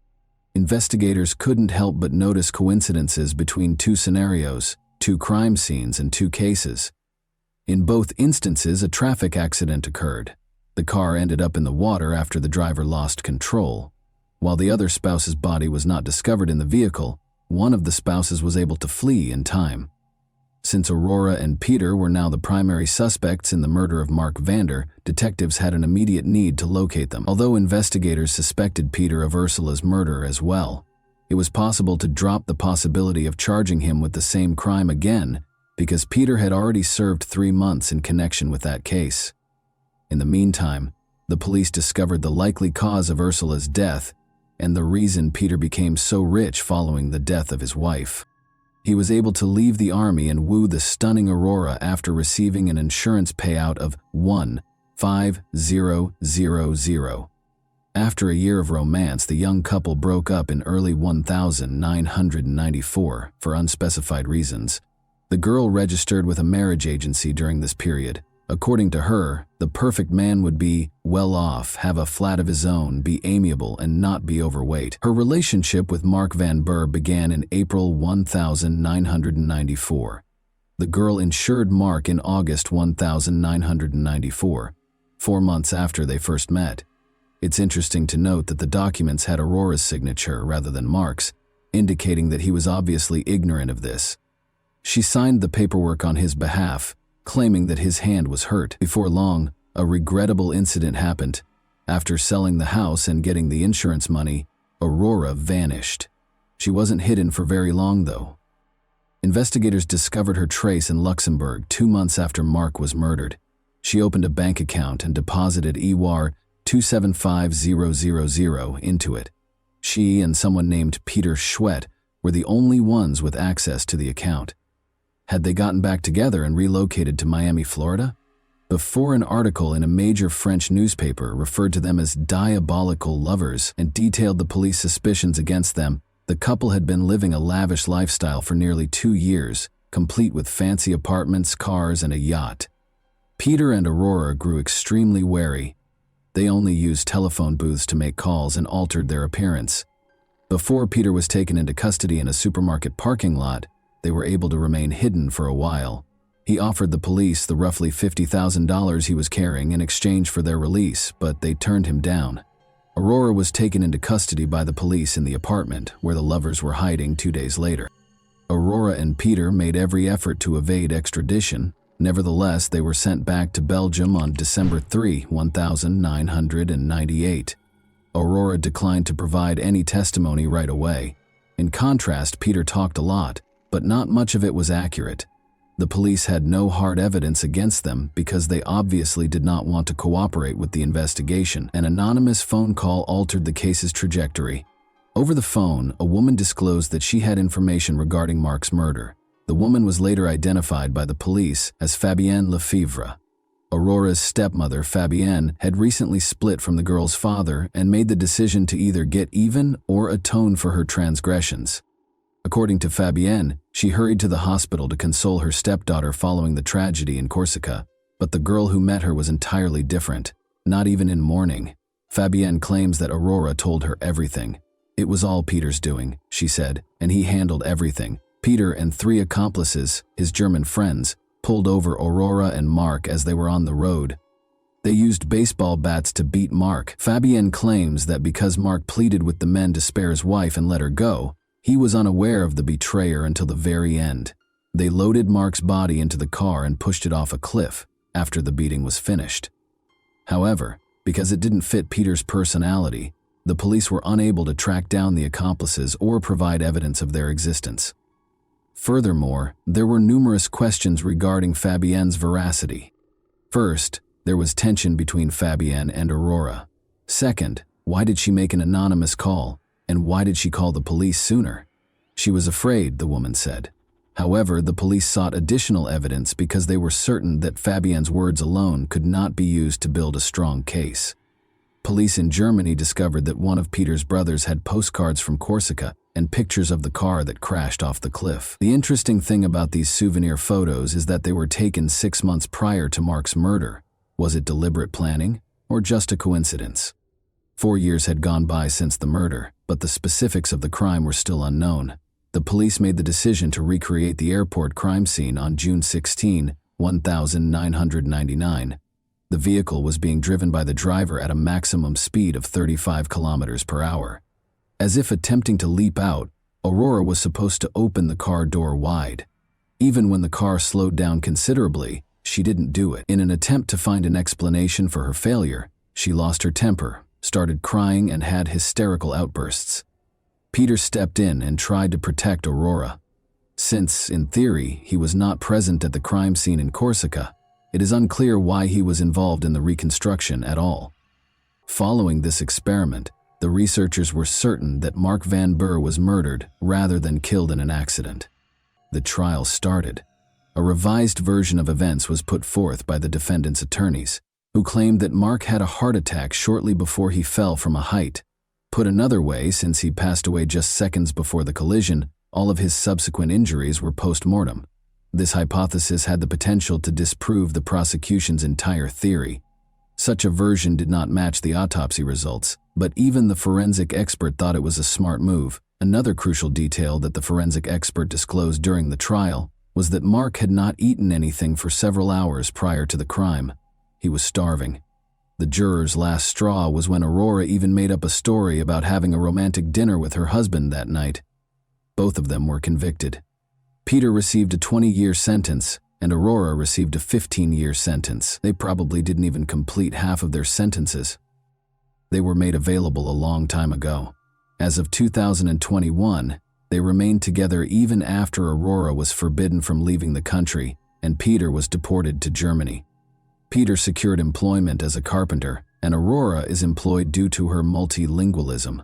Speaker 1: Investigators couldn't help but notice coincidences between two scenarios, 2 crime scenes and 2 cases. In both instances, a traffic accident occurred. The car ended up in the water after the driver lost control. While the other spouse's body was not discovered in the vehicle, one of the spouses was able to flee in time. Since Aurora and Peter were now the primary suspects in the murder of Mark Vander, detectives had an immediate need to locate them. Although investigators suspected Peter of Ursula's murder as well, it was possible to drop the possibility of charging him with the same crime again because Peter had already served 3 months in connection with that case. In the meantime, the police discovered the likely cause of Ursula's death and the reason Peter became so rich following the death of his wife. He was able to leave the army and woo the stunning Aurora after receiving an insurance payout of $1,500. After a year of romance, the young couple broke up in early 1994 for unspecified reasons. The girl registered with a marriage agency during this period. According to her, the perfect man would be well off, have a flat of his own, be amiable, and not be overweight. Her relationship with Mark Van Burr began in April 1994. The girl insured Mark in August 1994, 4 months after they first met. It's interesting to note that the documents had Aurora's signature rather than Mark's, indicating that he was obviously ignorant of this. She signed the paperwork on his behalf, claiming that his hand was hurt. Before long, a regrettable incident happened. After selling the house and getting the insurance money, Aurora vanished. She wasn't hidden for very long, though. Investigators discovered her trace in Luxembourg 2 months after Mark was murdered. She opened a bank account and deposited EWAR 275000 into it. She and someone named Peter Schwett were the only ones with access to the account. Had they gotten back together and relocated to Miami, Florida? Before, an article in a major French newspaper referred to them as diabolical lovers and detailed the police suspicions against them. The couple had been living a lavish lifestyle for nearly 2 years, complete with fancy apartments, cars, and a yacht. Peter and Aurora grew extremely wary. They only used telephone booths to make calls and altered their appearance. Before Peter was taken into custody in a supermarket parking lot, they were able to remain hidden for a while. He offered the police the roughly $50,000 he was carrying in exchange for their release, but they turned him down. Aurora was taken into custody by the police in the apartment where the lovers were hiding 2 days later. Aurora and Peter made every effort to evade extradition. Nevertheless, they were sent back to Belgium on December 3, 1998. Aurora declined to provide any testimony right away. In contrast, Peter talked a lot, but not much of it was accurate. The police had no hard evidence against them because they obviously did not want to cooperate with the investigation. An anonymous phone call altered the case's trajectory. Over the phone, a woman disclosed that she had information regarding Mark's murder. The woman was later identified by the police as Fabienne Lefevre. Aurora's stepmother, Fabienne, had recently split from the girl's father and made the decision to either get even or atone for her transgressions. According to Fabienne, she hurried to the hospital to console her stepdaughter following the tragedy in Corsica, but the girl who met her was entirely different, not even in mourning. Fabienne claims that Aurora told her everything. It was all Peter's doing, she said, and he handled everything. Peter and 3 accomplices, his German friends, pulled over Aurora and Mark as they were on the road. They used baseball bats to beat Mark. Fabienne claims that because Mark pleaded with the men to spare his wife and let her go, he was unaware of the betrayer until the very end. They loaded Mark's body into the car and pushed it off a cliff after the beating was finished. However, because it didn't fit Peter's personality, the police were unable to track down the accomplices or provide evidence of their existence. Furthermore, there were numerous questions regarding Fabienne's veracity. First, there was tension between Fabienne and Aurora. Second, why did she make an anonymous call, and why did she call the police sooner? She was afraid, the woman said. However, the police sought additional evidence because they were certain that Fabienne's words alone could not be used to build a strong case. Police in Germany discovered that one of Peter's brothers had postcards from Corsica and pictures of the car that crashed off the cliff. The interesting thing about these souvenir photos is that they were taken 6 months prior to Mark's murder. Was it deliberate planning, or just a coincidence? 4 years had gone by since the murder, but the specifics of the crime were still unknown. The police made the decision to recreate the airport crime scene on June 16, 1999. The vehicle was being driven by the driver at a maximum speed of 35 kilometers per hour. As if attempting to leap out, Aurora was supposed to open the car door wide. Even when the car slowed down considerably, she didn't do it. In an attempt to find an explanation for her failure, she lost her temper, started crying, and had hysterical outbursts. Peter stepped in and tried to protect Aurora. Since, in theory, he was not present at the crime scene in Corsica, it is unclear why he was involved in the reconstruction at all. Following this experiment, the researchers were certain that Mark Van Burr was murdered rather than killed in an accident. The trial started. A revised version of events was put forth by the defendant's attorneys, who claimed that Mark had a heart attack shortly before he fell from a height. Put another way, since he passed away just seconds before the collision, all of his subsequent injuries were post-mortem. This hypothesis had the potential to disprove the prosecution's entire theory. Such a version did not match the autopsy results, but even the forensic expert thought it was a smart move. Another crucial detail that the forensic expert disclosed during the trial was that Mark had not eaten anything for several hours prior to the crime. He was starving. The juror's last straw was when Aurora even made up a story about having a romantic dinner with her husband that night. Both of them were convicted. Peter received a 20-year sentence, and Aurora received a 15-year sentence. They probably didn't even complete half of their sentences. They were made available a long time ago. As of 2021, they remained together even after Aurora was forbidden from leaving the country, and Peter was deported to Germany. Peter secured employment as a carpenter, and Aurora is employed due to her multilingualism.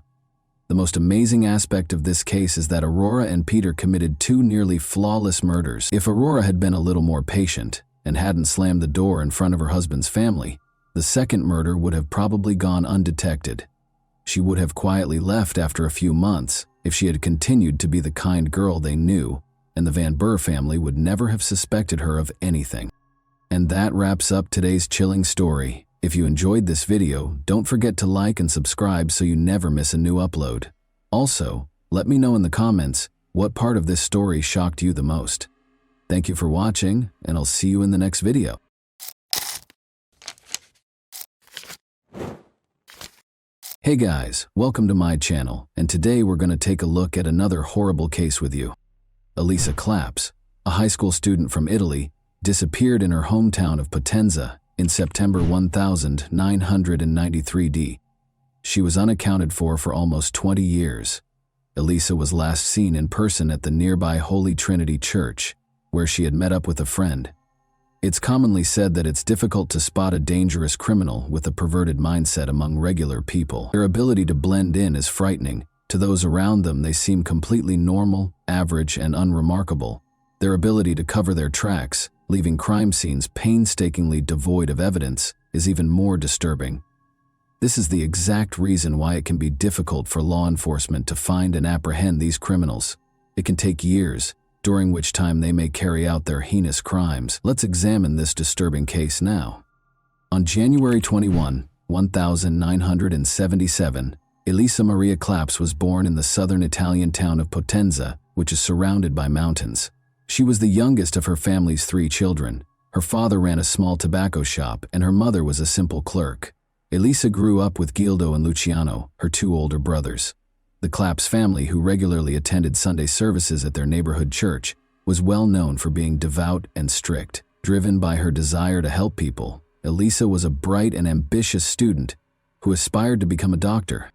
Speaker 1: The most amazing aspect of this case is that Aurora and Peter committed 2 nearly flawless murders. If Aurora had been a little more patient and hadn't slammed the door in front of her husband's family, the second murder would have probably gone undetected. She would have quietly left after a few months if she had continued to be the kind girl they knew, and the Van Burr family would never have suspected her of anything. And that wraps up today's chilling story. If you enjoyed this video, don't forget to like and subscribe so you never miss a new upload. Also, let me know in the comments what part of this story shocked you the most. Thank you for watching, and I'll see you in the next video. Hey guys, welcome to my channel, and today we're going to take a look at another horrible case with you. Elisa Claps, a high school student from Italy, disappeared in her hometown of Potenza in September 1993 D. She was unaccounted for almost 20 years. Elisa was last seen in person at the nearby Holy Trinity Church, where she had met up with a friend. It's commonly said that it's difficult to spot a dangerous criminal with a perverted mindset among regular people. Their ability to blend in is frightening. To those around them, they seem completely normal, average, and unremarkable. Their ability to cover their tracks, leaving crime scenes painstakingly devoid of evidence, is even more disturbing. This is the exact reason why it can be difficult for law enforcement to find and apprehend these criminals. It can take years, during which time they may carry out their heinous crimes. Let's examine this disturbing case now. On January 21, 1977, Elisa Maria Claps was born in the southern Italian town of Potenza, which is surrounded by mountains. She was the youngest of her family's 3 children. Her father ran a small tobacco shop, and her mother was a simple clerk. Elisa grew up with Gildo and Luciano, her 2 older brothers. The Claps family, who regularly attended Sunday services at their neighborhood church, was well known for being devout and strict. Driven by her desire to help people, Elisa was a bright and ambitious student who aspired to become a doctor.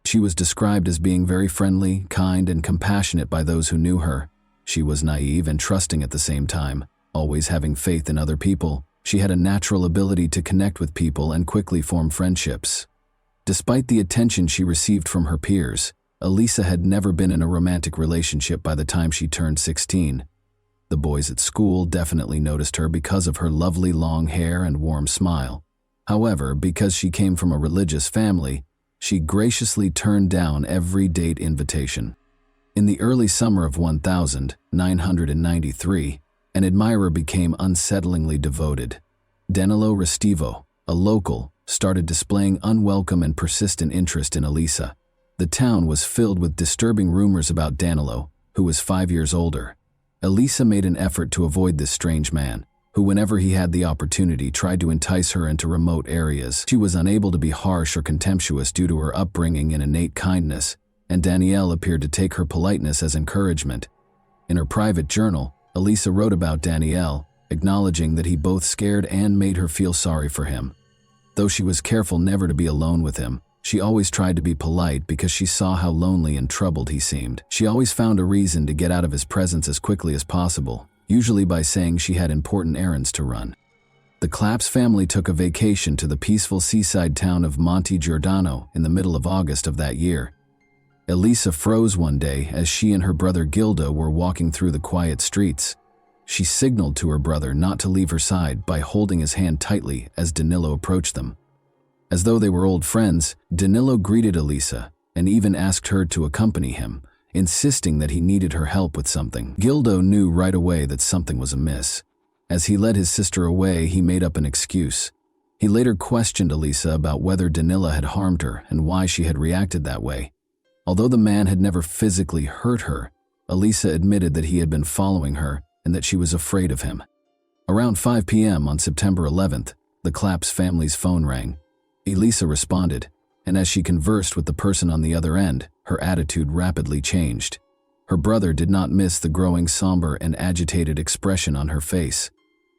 Speaker 1: She was described as being very friendly, kind, and compassionate by those who knew her. She was naive and trusting at the same time, always having faith in other people. She had a natural ability to connect with people and quickly form friendships. Despite the attention she received from her peers, Elisa had never been in a romantic relationship by the time she turned 16. The boys at school definitely noticed her because of her lovely long hair and warm smile. However, because she came from a religious family, she graciously turned down every date invitation. In the early summer of 1993, an admirer became unsettlingly devoted. Danilo Restivo, a local, started displaying unwelcome and persistent interest in Elisa. The town was filled with disturbing rumors about Danilo, who was 5 years older. Elisa made an effort to avoid this strange man, who whenever he had the opportunity tried to entice her into remote areas. She was unable to be harsh or contemptuous due to her upbringing and innate kindness, and Danielle appeared to take her politeness as encouragement. In her private journal, Elisa wrote about Danielle, acknowledging that he both scared and made her feel sorry for him. Though she was careful never to be alone with him, she always tried to be polite because she saw how lonely and troubled he seemed. She always found a reason to get out of his presence as quickly as possible, usually by saying she had important errands to run. The Claps family took a vacation to the peaceful seaside town of Monte Giordano in the middle of August of that year. Elisa froze one day as she and her brother Gildo were walking through the quiet streets. She signaled to her brother not to leave her side by holding his hand tightly as Danilo approached them. As though they were old friends, Danilo greeted Elisa and even asked her to accompany him, insisting that he needed her help with something. Gildo knew right away that something was amiss. As he led his sister away, he made up an excuse. He later questioned Elisa about whether Danilo had harmed her and why she had reacted that way. Although the man had never physically hurt her, Elisa admitted that he had been following her and that she was afraid of him. Around 5 p.m. on September 11th, the Claps family's phone rang. Elisa responded, and as she conversed with the person on the other end, her attitude rapidly changed. Her brother did not miss the growing somber and agitated expression on her face.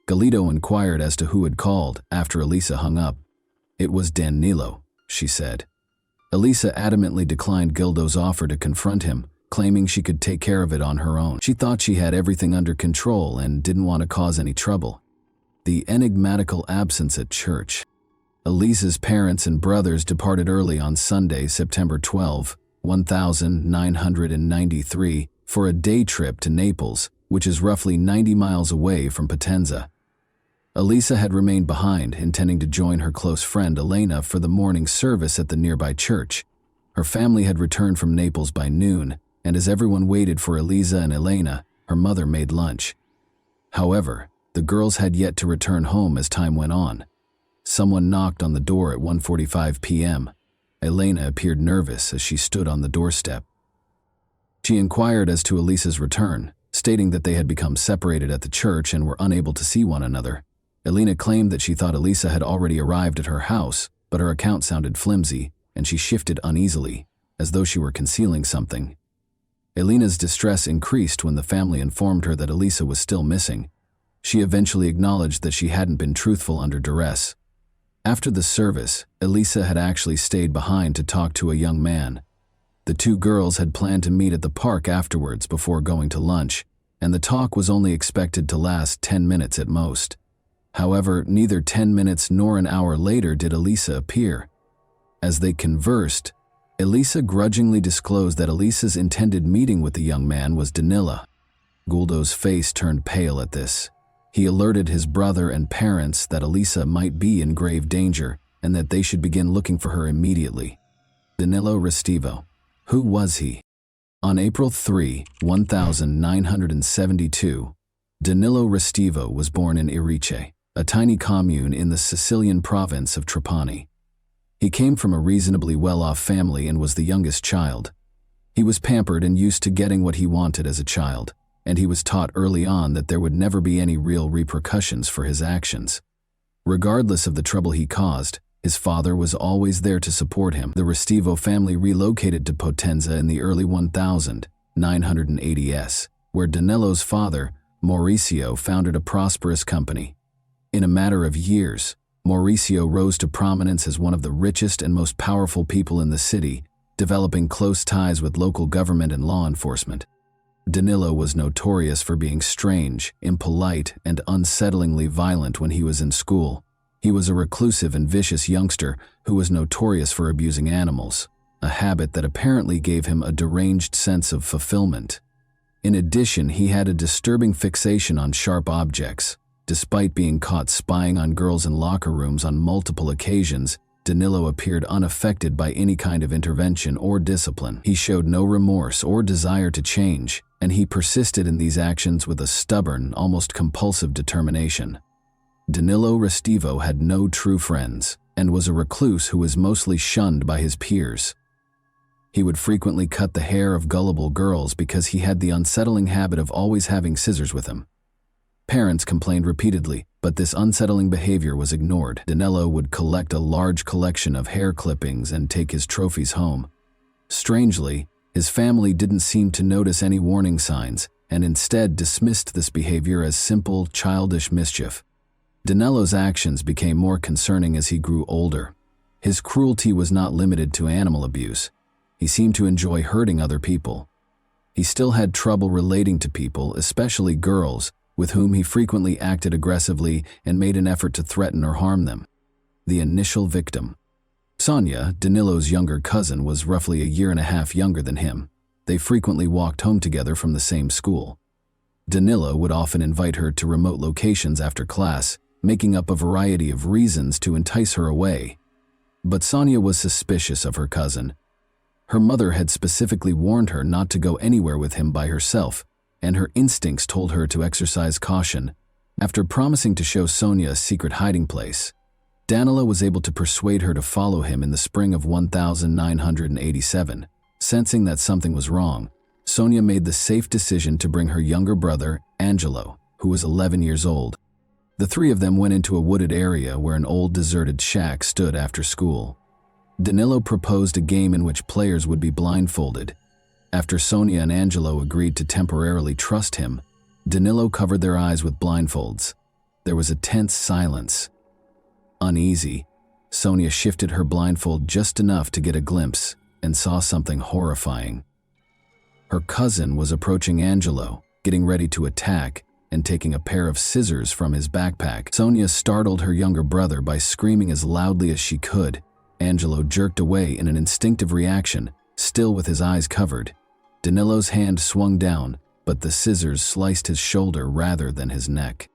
Speaker 1: Galito inquired as to who had called after Elisa hung up. "It was Danilo," she said. Elisa adamantly declined Gildo's offer to confront him, claiming she could take care of it on her own. She thought she had everything under control and didn't want to cause any trouble. The enigmatical absence at church. Elisa's parents and brothers departed early on Sunday, September 12, 1993, for a day trip to Naples, which is roughly 90 miles away from Potenza. Elisa had remained behind, intending to join her close friend Elena for the morning service at the nearby church. Her family had returned from Naples by noon, and as everyone waited for Elisa and Elena, her mother made lunch. However, the girls had yet to return home as time went on. Someone knocked on the door at 1:45 p.m. Elena appeared nervous as she stood on the doorstep. She inquired as to Elisa's return, stating that they had become separated at the church and were unable to see one another. Elena claimed that she thought Elisa had already arrived at her house, but her account sounded flimsy, and she shifted uneasily, as though she were concealing something. Elena's distress increased when the family informed her that Elisa was still missing. She eventually acknowledged that she hadn't been truthful under duress. After the service, Elisa had actually stayed behind to talk to a young man. The two girls had planned to meet at the park afterwards before going to lunch, and the talk was only expected to last 10 minutes at most. However, neither 10 minutes nor an hour later did Elisa appear. As they conversed, Elisa grudgingly disclosed that Elisa's intended meeting with the young man was Danilo. Guldo's face turned pale at this. He alerted his brother and parents that Elisa might be in grave danger and that they should begin looking for her immediately. Danilo Restivo. Who was he? On April 3, 1972, Danilo Restivo was born in Irice, a tiny commune in the Sicilian province of Trapani. He came from a reasonably well-off family and was the youngest child. He was pampered and used to getting what he wanted as a child, and he was taught early on that there would never be any real repercussions for his actions. Regardless of the trouble he caused, his father was always there to support him. The Restivo family relocated to Potenza in the early 1980s, where Danilo's father, Mauricio, founded a prosperous company. In a matter of years, Mauricio rose to prominence as one of the richest and most powerful people in the city, developing close ties with local government and law enforcement. Danilo was notorious for being strange, impolite, and unsettlingly violent when he was in school. He was a reclusive and vicious youngster who was notorious for abusing animals, a habit that apparently gave him a deranged sense of fulfillment. In addition, he had a disturbing fixation on sharp objects. Despite being caught spying on girls in locker rooms on multiple occasions, Danilo appeared unaffected by any kind of intervention or discipline. He showed no remorse or desire to change, and he persisted in these actions with a stubborn, almost compulsive determination. Danilo Restivo had no true friends and was a recluse who was mostly shunned by his peers. He would frequently cut the hair of gullible girls because he had the unsettling habit of always having scissors with him. Parents complained repeatedly, but this unsettling behavior was ignored. Danilo would collect a large collection of hair clippings and take his trophies home. Strangely, his family didn't seem to notice any warning signs and instead dismissed this behavior as simple, childish mischief. Danilo's actions became more concerning as he grew older. His cruelty was not limited to animal abuse. He seemed to enjoy hurting other people. He still had trouble relating to people, especially girls, with whom he frequently acted aggressively and made an effort to threaten or harm them. The initial victim. Sonia, Danilo's younger cousin, was roughly a year and a half younger than him. They frequently walked home together from the same school. Danilo would often invite her to remote locations after class, making up a variety of reasons to entice her away. But Sonia was suspicious of her cousin. Her mother had specifically warned her not to go anywhere with him by herself, and her instincts told her to exercise caution. After promising to show Sonia a secret hiding place, Danilo was able to persuade her to follow him in the spring of 1987. Sensing that something was wrong, Sonia made the safe decision to bring her younger brother, Angelo, who was 11 years old. The three of them went into a wooded area where an old deserted shack stood after school. Danilo proposed a game in which players would be blindfolded. After Sonia and Angelo agreed to temporarily trust him, Danilo covered their eyes with blindfolds. There was a tense silence. Uneasy, Sonia shifted her blindfold just enough to get a glimpse and saw something horrifying. Her cousin was approaching Angelo, getting ready to attack and taking a pair of scissors from his backpack. Sonia startled her younger brother by screaming as loudly as she could. Angelo jerked away in an instinctive reaction, still with his eyes covered. Danilo's hand swung down, but the scissors sliced his shoulder rather than his neck.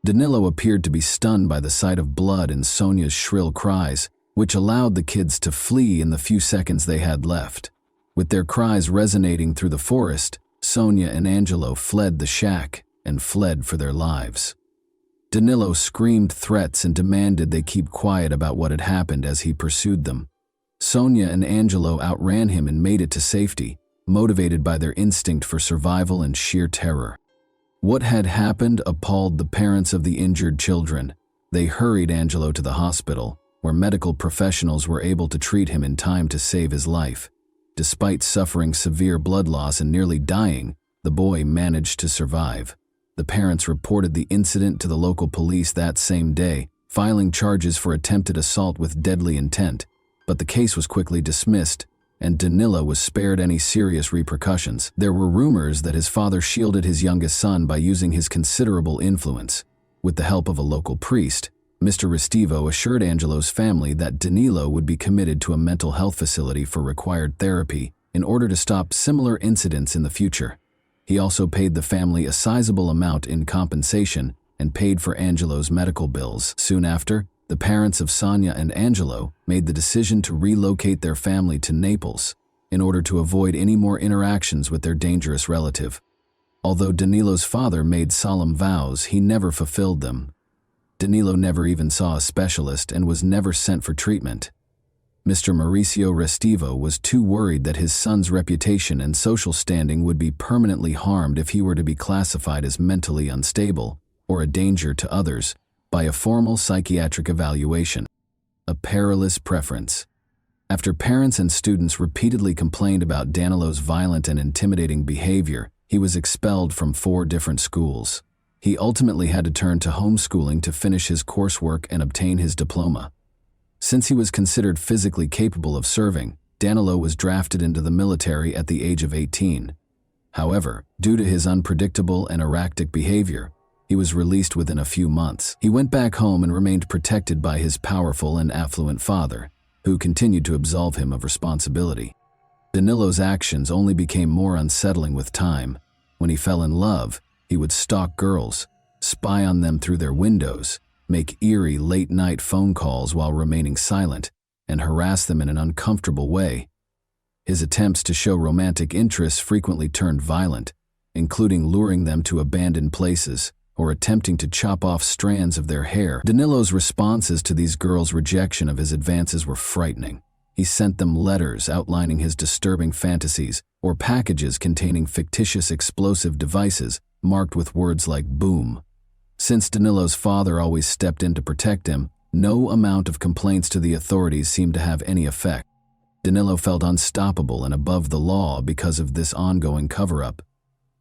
Speaker 1: Danilo appeared to be stunned by the sight of blood and Sonia's shrill cries, which allowed the kids to flee in the few seconds they had left. With their cries resonating through the forest, Sonia and Angelo fled the shack and fled for their lives. Danilo screamed threats and demanded they keep quiet about what had happened as he pursued them. Sonia and Angelo outran him and made it to safety, motivated by their instinct for survival and sheer terror. What had happened appalled the parents of the injured children. They hurried Angelo to the hospital, where medical professionals were able to treat him in time to save his life. Despite suffering severe blood loss and nearly dying, the boy managed to survive. The parents reported the incident to the local police that same day, filing charges for attempted assault with deadly intent, but the case was quickly dismissed, and Danilo was spared any serious repercussions. There were rumors that his father shielded his youngest son by using his considerable influence. With the help of a local priest, Mr. Restivo assured Angelo's family that Danilo would be committed to a mental health facility for required therapy in order to stop similar incidents in the future. He also paid the family a sizable amount in compensation and paid for Angelo's medical bills. Soon after, the parents of Sonia and Angelo made the decision to relocate their family to Naples in order to avoid any more interactions with their dangerous relative. Although Danilo's father made solemn vows, he never fulfilled them. Danilo never even saw a specialist and was never sent for treatment. Mr. Mauricio Restivo was too worried that his son's reputation and social standing would be permanently harmed if he were to be classified as mentally unstable or a danger to others by a formal psychiatric evaluation. A perilous preference. After parents and students repeatedly complained about Danilo's violent and intimidating behavior, he was expelled from 4 different schools. He ultimately had to turn to homeschooling to finish his coursework and obtain his diploma. Since he was considered physically capable of serving, Danilo was drafted into the military at the age of 18. However, due to his unpredictable and erratic behavior, he was released within a few months. He went back home and remained protected by his powerful and affluent father, who continued to absolve him of responsibility. Danilo's actions only became more unsettling with time. When he fell in love, he would stalk girls, spy on them through their windows, make eerie late-night phone calls while remaining silent, and harass them in an uncomfortable way. His attempts to show romantic interest frequently turned violent, including luring them to abandoned places or attempting to chop off strands of their hair. Danilo's responses to these girls' rejection of his advances were frightening. He sent them letters outlining his disturbing fantasies or packages containing fictitious explosive devices marked with words like boom. Since Danilo's father always stepped in to protect him, no amount of complaints to the authorities seemed to have any effect. Danilo felt unstoppable and above the law because of this ongoing cover-up.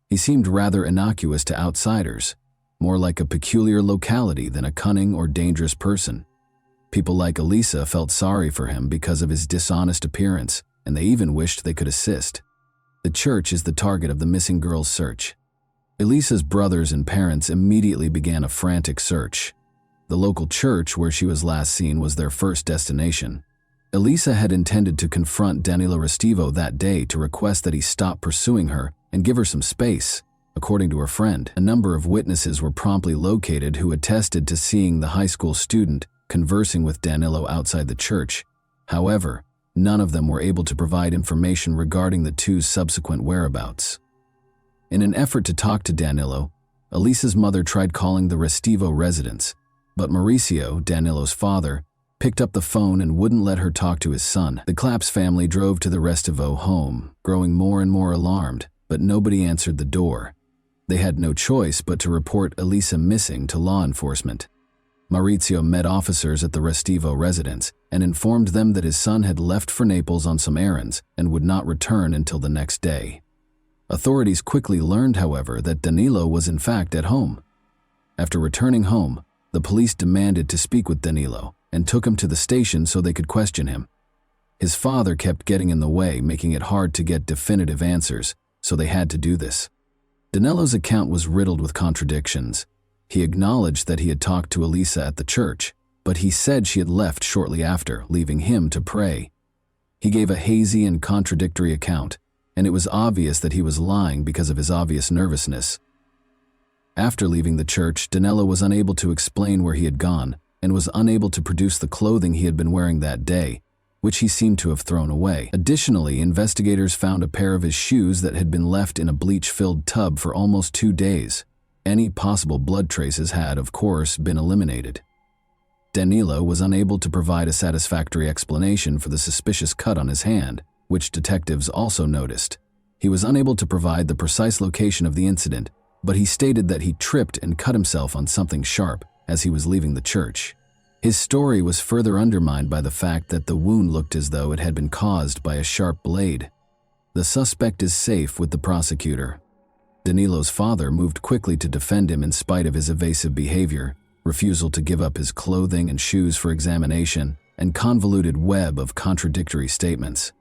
Speaker 1: He seemed rather innocuous to outsiders, more like a peculiar locality than a cunning or dangerous person. People like Elisa felt sorry for him because of his dishonest appearance, and they even wished they could assist. The church is the target of the missing girl's search. Elisa's brothers and parents immediately began a frantic search. The local church where she was last seen was their first destination. Elisa had intended to confront Danilo Restivo that day to request that he stop pursuing her and give her some space. According to her friend, a number of witnesses were promptly located who attested to seeing the high school student conversing with Danilo outside the church. However, none of them were able to provide information regarding the two's subsequent whereabouts. In an effort to talk to Danilo, Elisa's mother tried calling the Restivo residence, but Mauricio, Danilo's father, picked up the phone and wouldn't let her talk to his son. The Claps family drove to the Restivo home, growing more and more alarmed, but nobody answered the door. They had no choice but to report Elisa missing to law enforcement. Maurizio met officers at the Restivo residence and informed them that his son had left for Naples on some errands and would not return until the next day. Authorities quickly learned, however, that Danilo was in fact at home. After returning home, the police demanded to speak with Danilo and took him to the station so they could question him. His father kept getting in the way, making it hard to get definitive answers, so they had to do this. Danilo's account was riddled with contradictions. He acknowledged that he had talked to Elisa at the church, but he said she had left shortly after, leaving him to pray. He gave a hazy and contradictory account, and it was obvious that he was lying because of his obvious nervousness. After leaving the church, Danilo was unable to explain where he had gone and was unable to produce the clothing he had been wearing that day, which he seemed to have thrown away. Additionally, investigators found a pair of his shoes that had been left in a bleach-filled tub for almost 2 days. Any possible blood traces had, of course, been eliminated. Danilo was unable to provide a satisfactory explanation for the suspicious cut on his hand, which detectives also noticed. He was unable to provide the precise location of the incident, but he stated that he tripped and cut himself on something sharp as he was leaving the church. His story was further undermined by the fact that the wound looked as though it had been caused by a sharp blade. The suspect is safe with the prosecutor. Danilo's father moved quickly to defend him in spite of his evasive behavior, refusal to give up his clothing and shoes for examination, and convoluted web of contradictory statements.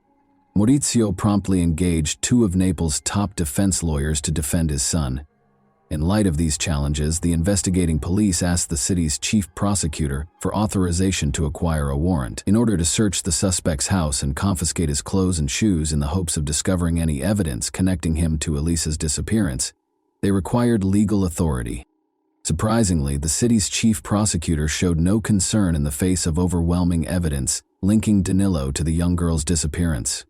Speaker 1: Maurizio promptly engaged 2 of Naples' top defense lawyers to defend his son. In light of these challenges, the investigating police asked the city's chief prosecutor for authorization to acquire a warrant in order to search the suspect's house and confiscate his clothes and shoes in the hopes of discovering any evidence connecting him to Elisa's disappearance. They required legal authority. Surprisingly, the city's chief prosecutor showed no concern in the face of overwhelming evidence linking Danilo to the young girl's disappearance.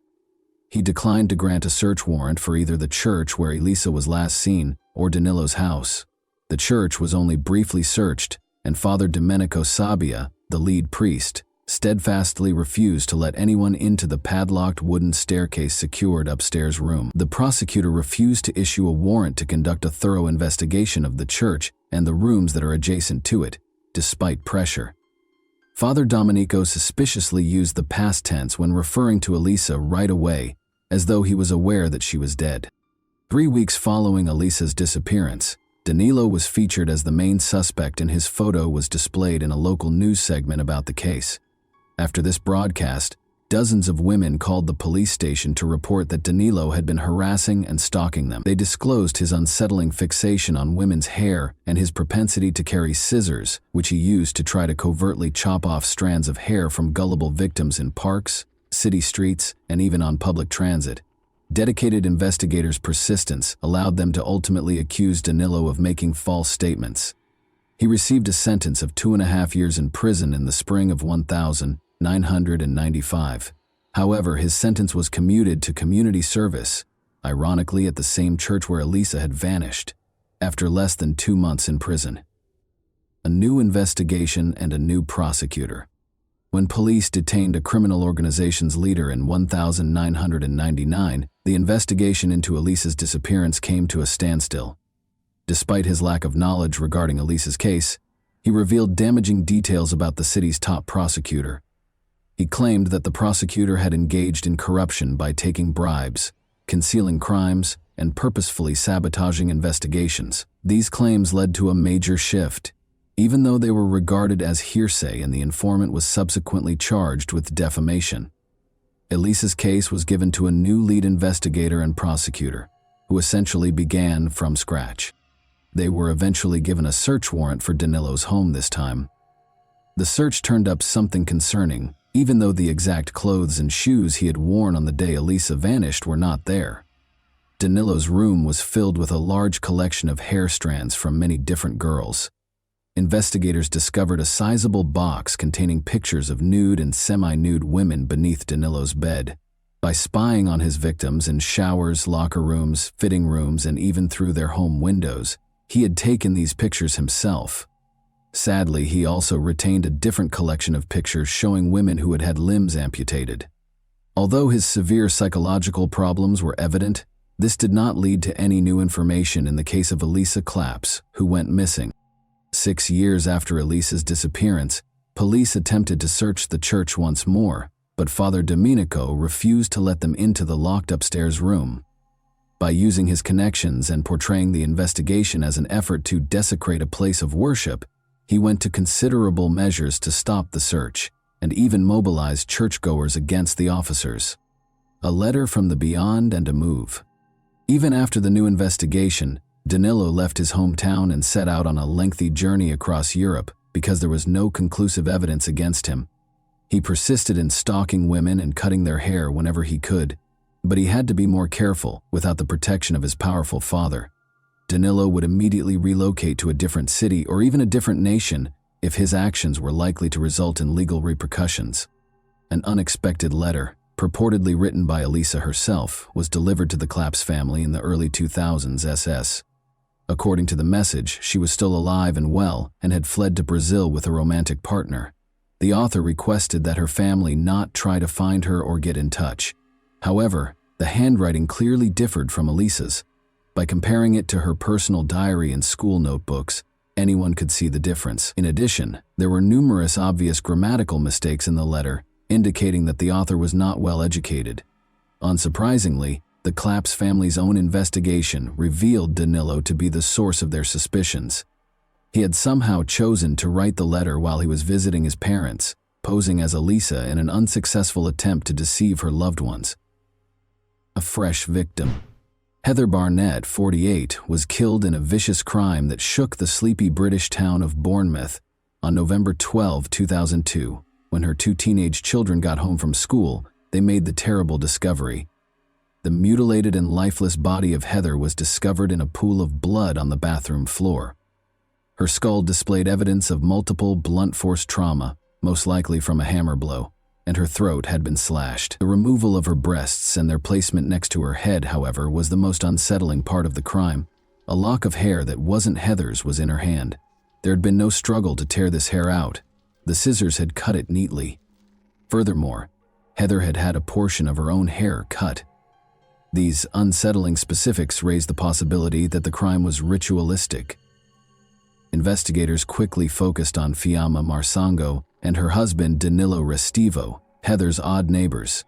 Speaker 1: He declined to grant a search warrant for either the church where Elisa was last seen or Danilo's house. The church was only briefly searched, and Father Domenico Sabbia, the lead priest, steadfastly refused to let anyone into the padlocked wooden staircase secured upstairs room. The prosecutor refused to issue a warrant to conduct a thorough investigation of the church and the rooms that are adjacent to it, despite pressure. Father Domenico suspiciously used the past tense when referring to Elisa right away, as though he was aware that she was dead. 3 weeks following Elisa's disappearance, Danilo was featured as the main suspect and his photo was displayed in a local news segment about the case. After this broadcast, Dozens of women called the police station to report that Danilo had been harassing and stalking them. They disclosed his unsettling fixation on women's hair and his propensity to carry scissors, which he used to try to covertly chop off strands of hair from gullible victims in parks, city streets, and even on public transit. Dedicated investigators' persistence allowed them to ultimately accuse Danilo of making false statements. He received a sentence of 2.5 years in prison in the spring of 1995. However, his sentence was commuted to community service, ironically at the same church where Elisa had vanished, after less than 2 months in prison. A new investigation and a new prosecutor. When police detained a criminal organization's leader in 1999, the investigation into Elisa's disappearance came to a standstill. Despite his lack of knowledge regarding Elisa's case, he revealed damaging details about the city's top prosecutor. He claimed that the prosecutor had engaged in corruption by taking bribes, concealing crimes, and purposefully sabotaging investigations. These claims led to a major shift, even though they were regarded as hearsay and the informant was subsequently charged with defamation. Elisa's case was given to a new lead investigator and prosecutor, who essentially began from scratch. They were eventually given a search warrant for Danilo's home this time. The search turned up something concerning, even though the exact clothes and shoes he had worn on the day Elisa vanished were not there. Danilo's room was filled with a large collection of hair strands from many different girls. Investigators discovered a sizable box containing pictures of nude and semi-nude women beneath Danilo's bed. By spying on his victims in showers, locker rooms, fitting rooms, and even through their home windows, he had taken these pictures himself. Sadly, he also retained a different collection of pictures showing women who had had limbs amputated. Although his severe psychological problems were evident, this did not lead to any new information in the case of Elisa Claps, who went missing. 6 years after Elisa's disappearance, police attempted to search the church once more, but Father Domenico refused to let them into the locked upstairs room. By using his connections and portraying the investigation as an effort to desecrate a place of worship, he went to considerable measures to stop the search, and even mobilized churchgoers against the officers. A letter from the beyond and a move. Even after the new investigation, Danilo left his hometown and set out on a lengthy journey across Europe because there was no conclusive evidence against him. He persisted in stalking women and cutting their hair whenever he could, but he had to be more careful without the protection of his powerful father. Danilo would immediately relocate to a different city or even a different nation if his actions were likely to result in legal repercussions. An unexpected letter, purportedly written by Elisa herself, was delivered to the Claps family in the early 2000s SS. According to the message, she was still alive and well and had fled to Brazil with a romantic partner. The author requested that her family not try to find her or get in touch. However, the handwriting clearly differed from Elisa's. By comparing it to her personal diary and school notebooks, anyone could see the difference. In addition, there were numerous obvious grammatical mistakes in the letter, indicating that the author was not well educated. Unsurprisingly, the Claps family's own investigation revealed Danilo to be the source of their suspicions. He had somehow chosen to write the letter while he was visiting his parents, posing as Elisa in an unsuccessful attempt to deceive her loved ones. A fresh victim. Heather Barnett, 48, was killed in a vicious crime that shook the sleepy British town of Bournemouth on November 12, 2002. When her 2 teenage children got home from school, they made the terrible discovery. The mutilated and lifeless body of Heather was discovered in a pool of blood on the bathroom floor. Her skull displayed evidence of multiple blunt force trauma, most likely from a hammer blow, and her throat had been slashed. The removal of her breasts and their placement next to her head, however, was the most unsettling part of the crime. A lock of hair that wasn't Heather's was in her hand. There had been no struggle to tear this hair out. The scissors had cut it neatly. Furthermore, Heather had had a portion of her own hair cut. These unsettling specifics raised the possibility that the crime was ritualistic. Investigators quickly focused on Fiamma Marsango and her husband Danilo Restivo, Heather's odd neighbors.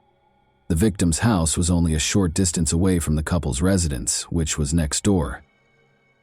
Speaker 1: The victim's house was only a short distance away from the couple's residence, which was next door.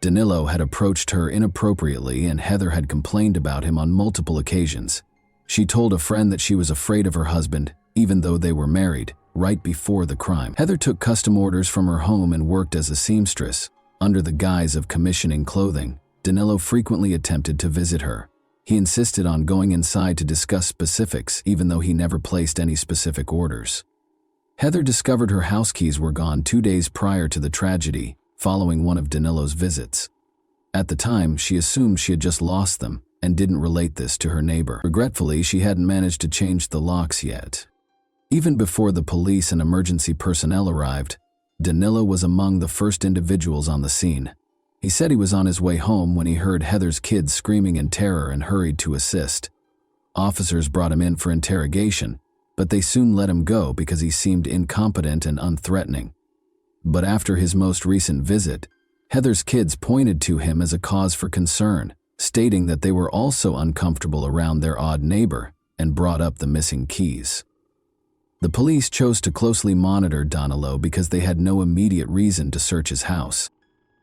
Speaker 1: Danilo had approached her inappropriately and Heather had complained about him on multiple occasions. She told a friend that she was afraid of her husband, even though they were married, right before the crime. Heather took custom orders from her home and worked as a seamstress. Under the guise of commissioning clothing, Danilo frequently attempted to visit her. He insisted on going inside to discuss specifics, even though he never placed any specific orders. Heather discovered her house keys were gone 2 days prior to the tragedy, following one of Danilo's visits. At the time, she assumed she had just lost them and didn't relate this to her neighbor. Regretfully, she hadn't managed to change the locks yet. Even before the police and emergency personnel arrived, Danilo was among the first individuals on the scene. He said he was on his way home when he heard Heather's kids screaming in terror and hurried to assist. Officers brought him in for interrogation, but they soon let him go because he seemed incompetent and unthreatening. But after his most recent visit, Heather's kids pointed to him as a cause for concern, stating that they were also uncomfortable around their odd neighbor and brought up the missing keys. The police chose to closely monitor Danilo because they had no immediate reason to search his house.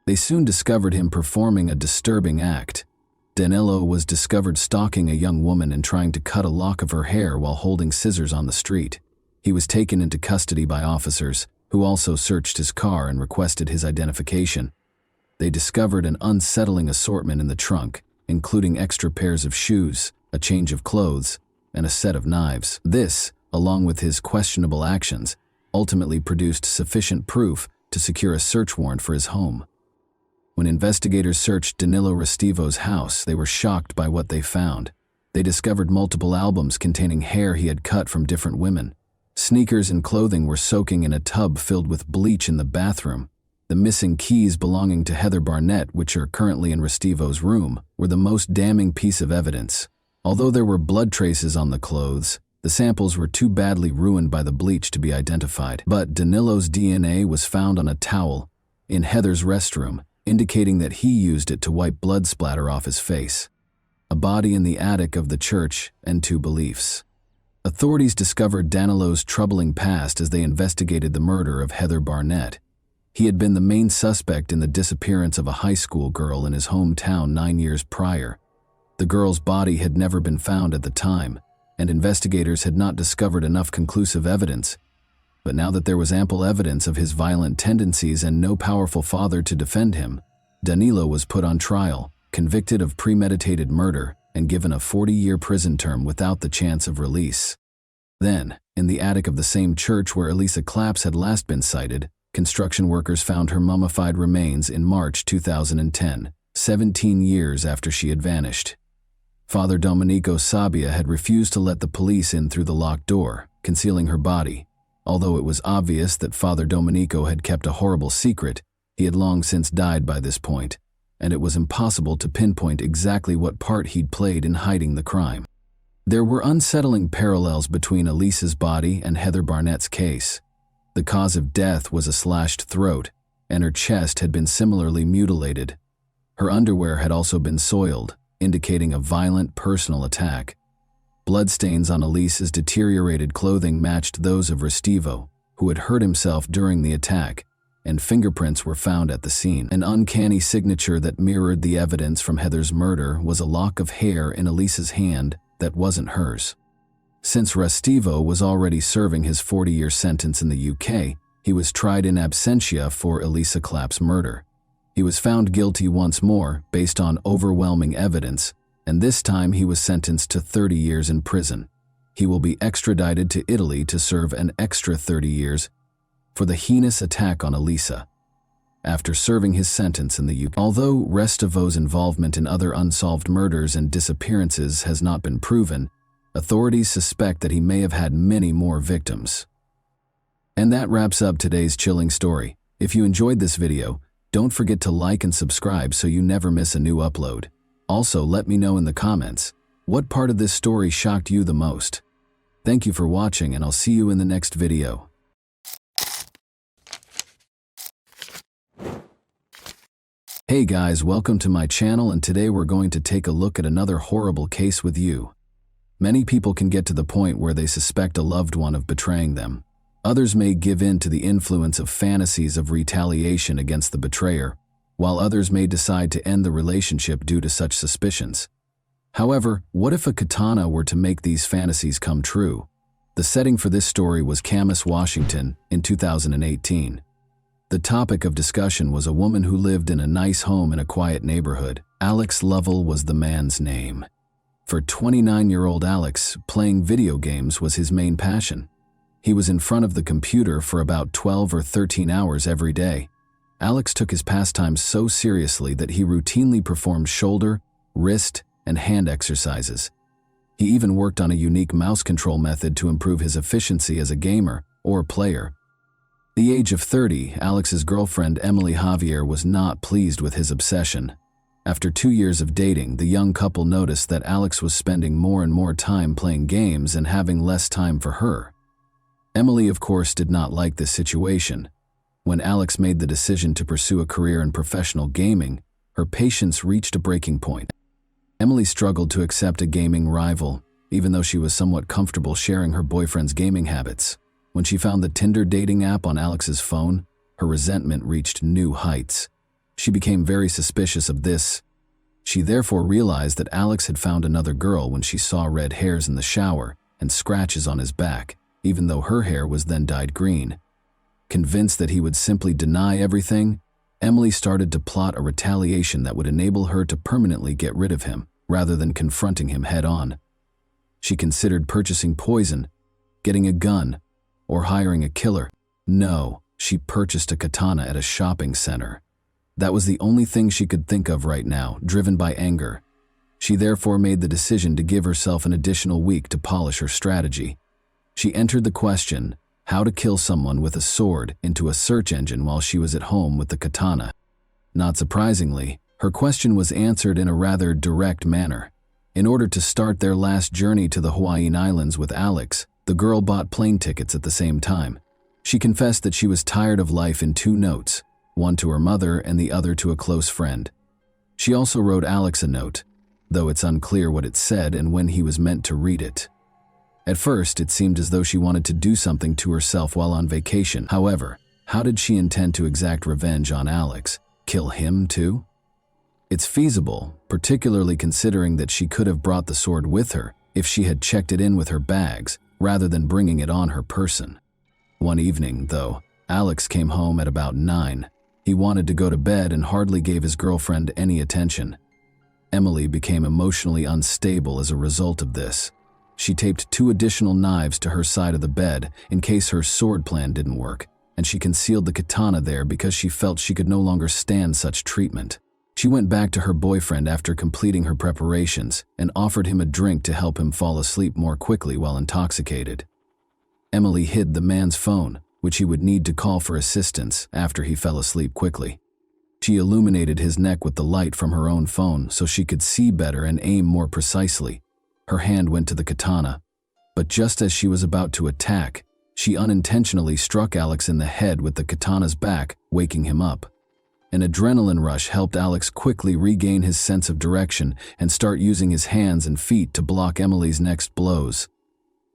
Speaker 1: They soon discovered him performing a disturbing act. Danilo was discovered stalking a young woman and trying to cut a lock of her hair while holding scissors on the street. He was taken into custody by officers, who also searched his car and requested his identification. They discovered an unsettling assortment in the trunk, including extra pairs of shoes, a change of clothes, and a set of knives. This, along with his questionable actions, ultimately produced sufficient proof to secure a search warrant for his home. When investigators searched Danilo Restivo's house, they were shocked by what they found. They discovered multiple albums containing hair he had cut from different women. Sneakers and clothing were soaking in a tub filled with bleach in the bathroom. The missing keys belonging to Heather Barnett, which are currently in Restivo's room, were the most damning piece of evidence. Although there were blood traces on the clothes, the samples were too badly ruined by the bleach to be identified. But Danilo's DNA was found on a towel in Heather's restroom, indicating that he used it to wipe blood splatter off his face. A body in the attic of the church, and 2 beliefs. Authorities discovered Danilo's troubling past as they investigated the murder of Heather Barnett. He had been the main suspect in the disappearance of a high school girl in his hometown 9 years prior. The girl's body had never been found at the time, and investigators had not discovered enough conclusive evidence. But now that there was ample evidence of his violent tendencies and no powerful father to defend him, Danilo was put on trial, convicted of premeditated murder, and given a 40-year prison term without the chance of release. Then, in the attic of the same church where Elisa Claps had last been sighted, construction workers found her mummified remains in March 2010, 17 years after she had vanished. Father Domenico Sabbia had refused to let the police in through the locked door, concealing her body. Although it was obvious that Father Domenico had kept a horrible secret, he had long since died by this point, and it was impossible to pinpoint exactly what part he'd played in hiding the crime. There were unsettling parallels between Elisa's body and Heather Barnett's case. The cause of death was a slashed throat, and her chest had been similarly mutilated. Her underwear had also been soiled, indicating a violent personal attack. Bloodstains on Elisa's deteriorated clothing matched those of Restivo, who had hurt himself during the attack, and fingerprints were found at the scene. An uncanny signature that mirrored the evidence from Heather's murder was a lock of hair in Elisa's hand that wasn't hers. Since Restivo was already serving his 40-year sentence in the UK, he was tried in absentia for Elisa Clapp's murder. He was found guilty once more based on overwhelming evidence, and this time he was sentenced to 30 years in prison. He will be extradited to Italy to serve an extra 30 years for the heinous attack on Elisa. After serving his sentence in the UK, although Restivo's involvement in other unsolved murders and disappearances has not been proven, authorities suspect that he may have had many more victims. And that wraps up today's chilling story. If you enjoyed this video, don't forget to like and subscribe so you never miss a new upload. Also, let me know in the comments, what part of this story shocked you the most? Thank you for watching, and I'll see you in the next video. Hey guys, welcome to my channel, and today we're going to take a look at another horrible case with you. Many people can get to the point where they suspect a loved one of betraying them. Others may give in to the influence of fantasies of retaliation against the betrayer, while others may decide to end the relationship due to such suspicions. However, what if a katana were to make these fantasies come true? The setting for this story was Camas, Washington, in 2018. The topic of discussion was a woman who lived in a nice home in a quiet neighborhood. Alex Lovell was the man's name. For 29-year-old Alex, playing video games was his main passion. He was in front of the computer for about 12 or 13 hours every day. Alex took his pastime so seriously that he routinely performed shoulder, wrist, and hand exercises. He even worked on a unique mouse control method to improve his efficiency as a gamer or player. At the age of 30, Alex's girlfriend Emily Javier was not pleased with his obsession. After 2 years of dating, the young couple noticed that Alex was spending more and more time playing games and having less time for her. Emily, of course, did not like this situation. When Alex made the decision to pursue a career in professional gaming, her patience reached a breaking point. Emily struggled to accept a gaming rival, even though she was somewhat comfortable sharing her boyfriend's gaming habits. When she found the Tinder dating app on Alex's phone, her resentment reached new heights. She became very suspicious of this. She therefore realized that Alex had found another girl when she saw red hairs in the shower and scratches on his back, even though her hair was then dyed green. Convinced that he would simply deny everything, Emily started to plot a retaliation that would enable her to permanently get rid of him, rather than confronting him head-on. She considered purchasing poison, getting a gun, or hiring a killer. No, she purchased a katana at a shopping center. That was the only thing she could think of right now, driven by anger. She therefore made the decision to give herself an additional week to polish her strategy. She entered the question, how to kill someone with a sword, into a search engine while she was at home with the katana. Not surprisingly, her question was answered in a rather direct manner. In order to start their last journey to the Hawaiian Islands with Alex, the girl bought plane tickets at the same time. She confessed that she was tired of life in 2 notes, one to her mother and the other to a close friend. She also wrote Alex a note, though it's unclear what it said and when he was meant to read it. At first, it seemed as though she wanted to do something to herself while on vacation. However, how did she intend to exact revenge on Alex? Kill him too? It's feasible, particularly considering that she could have brought the sword with her if she had checked it in with her bags, rather than bringing it on her person. One evening, though, Alex came home at about 9. He wanted to go to bed and hardly gave his girlfriend any attention. Emily became emotionally unstable as a result of this. She taped 2 additional knives to her side of the bed in case her sword plan didn't work, and she concealed the katana there because she felt she could no longer stand such treatment. She went back to her boyfriend after completing her preparations and offered him a drink to help him fall asleep more quickly while intoxicated. Emily hid the man's phone, which he would need to call for assistance after he fell asleep quickly. She illuminated his neck with the light from her own phone so she could see better and aim more precisely. Her hand went to the katana, but just as she was about to attack, she unintentionally struck Alex in the head with the katana's back, waking him up. An adrenaline rush helped Alex quickly regain his sense of direction and start using his hands and feet to block Emily's next blows.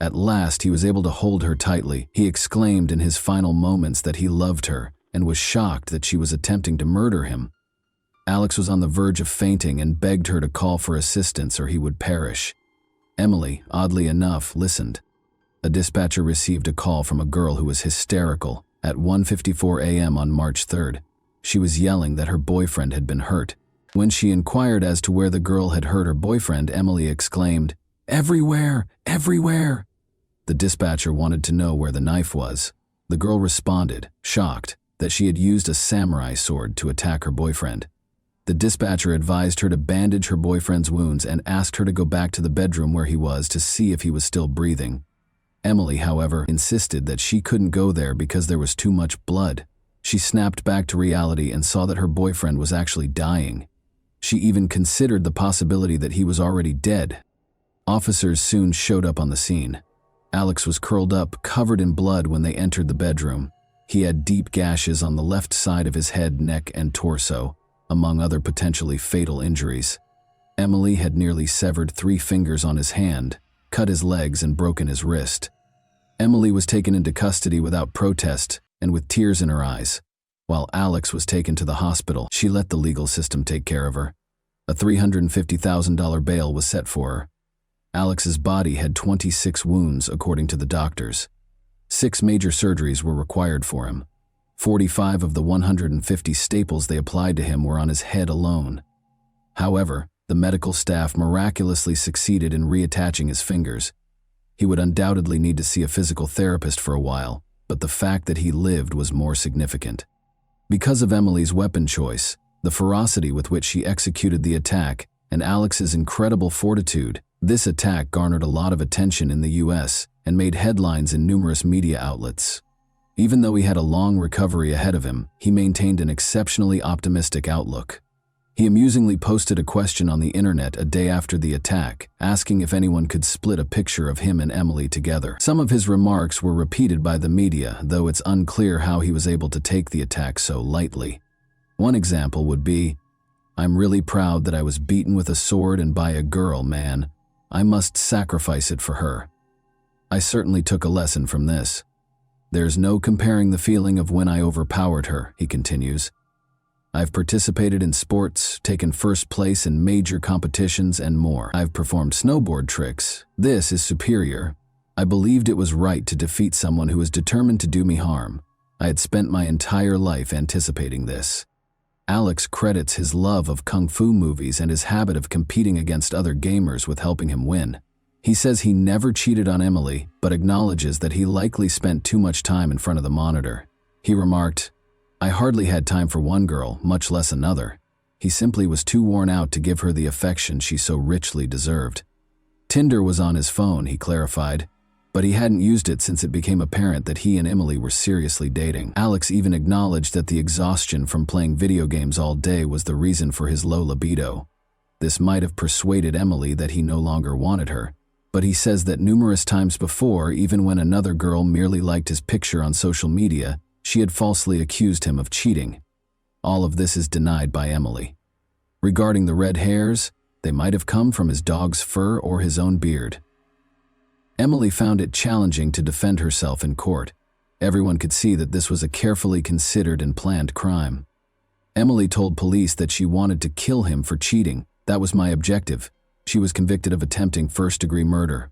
Speaker 1: At last, he was able to hold her tightly. He exclaimed in his final moments that he loved her and was shocked that she was attempting to murder him. Alex was on the verge of fainting and begged her to call for assistance or he would perish. Emily, oddly enough, listened. A dispatcher received a call from a girl who was hysterical at 1:54 a.m. on March 3rd. She was yelling that her boyfriend had been hurt. When she inquired as to where the girl had hurt her boyfriend, Emily exclaimed, "Everywhere! Everywhere!" The dispatcher wanted to know where the knife was. The girl responded, shocked, that she had used a samurai sword to attack her boyfriend. The dispatcher advised her to bandage her boyfriend's wounds and asked her to go back to the bedroom where he was to see if he was still breathing. Emily, however, insisted that she couldn't go there because there was too much blood. She snapped back to reality and saw that her boyfriend was actually dying. She even considered the possibility that he was already dead. Officers soon showed up on the scene. Alex was curled up, covered in blood when they entered the bedroom. He had deep gashes on the left side of his head, neck, and torso, among other potentially fatal injuries. Emily had nearly severed 3 fingers on his hand, cut his legs, and broken his wrist. Emily was taken into custody without protest and with tears in her eyes. While Alex was taken to the hospital, she let the legal system take care of her. A $350,000 bail was set for her. Alex's body had 26 wounds, according to the doctors. 6 major surgeries were required for him. 45 of the 150 staples they applied to him were on his head alone. However, the medical staff miraculously succeeded in reattaching his fingers. He would undoubtedly need to see a physical therapist for a while, but the fact that he lived was more significant. Because of Emily's weapon choice, the ferocity with which she executed the attack, and Alex's incredible fortitude, this attack garnered a lot of attention in the US and made headlines in numerous media outlets. Even though he had a long recovery ahead of him, he maintained an exceptionally optimistic outlook. He amusingly posted a question on the internet a day after the attack, asking if anyone could split a picture of him and Emily together. Some of his remarks were repeated by the media, though it's unclear how he was able to take the attack so lightly. One example would be, "I'm really proud that I was beaten with a sword and by a girl, man. I must sacrifice it for her. I certainly took a lesson from this. There's no comparing the feeling of when I overpowered her," he continues. "I've participated in sports, taken first place in major competitions, and more. I've performed snowboard tricks. This is superior. I believed it was right to defeat someone who was determined to do me harm. I had spent my entire life anticipating this." Alex credits his love of kung fu movies and his habit of competing against other gamers with helping him win. He says he never cheated on Emily, but acknowledges that he likely spent too much time in front of the monitor. He remarked, "I hardly had time for one girl, much less another. He simply was too worn out to give her the affection she so richly deserved." Tinder was on his phone, he clarified, but he hadn't used it since it became apparent that he and Emily were seriously dating. Alex even acknowledged that the exhaustion from playing video games all day was the reason for his low libido. This might have persuaded Emily that he no longer wanted her, but he says that numerous times before, even when another girl merely liked his picture on social media, she had falsely accused him of cheating. All of this is denied by Emily. Regarding the red hairs, they might have come from his dog's fur or his own beard. Emily found it challenging to defend herself in court. Everyone could see that this was a carefully considered and planned crime. Emily told police that she wanted to kill him for cheating. "That was my objective." She was convicted of attempting first-degree murder.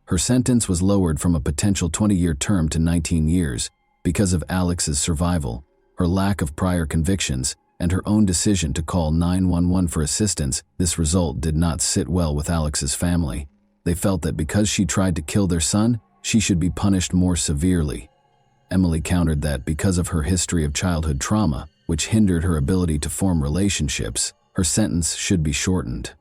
Speaker 1: Her sentence was lowered from a potential 20-year term to 19 years because of Alex's survival, her lack of prior convictions, and her own decision to call 911 for assistance. This result did not sit well with Alex's family. They felt that because she tried to kill their son, she should be punished more severely. Emily countered that because of her history of childhood trauma, which hindered her ability to form relationships, her sentence should be shortened.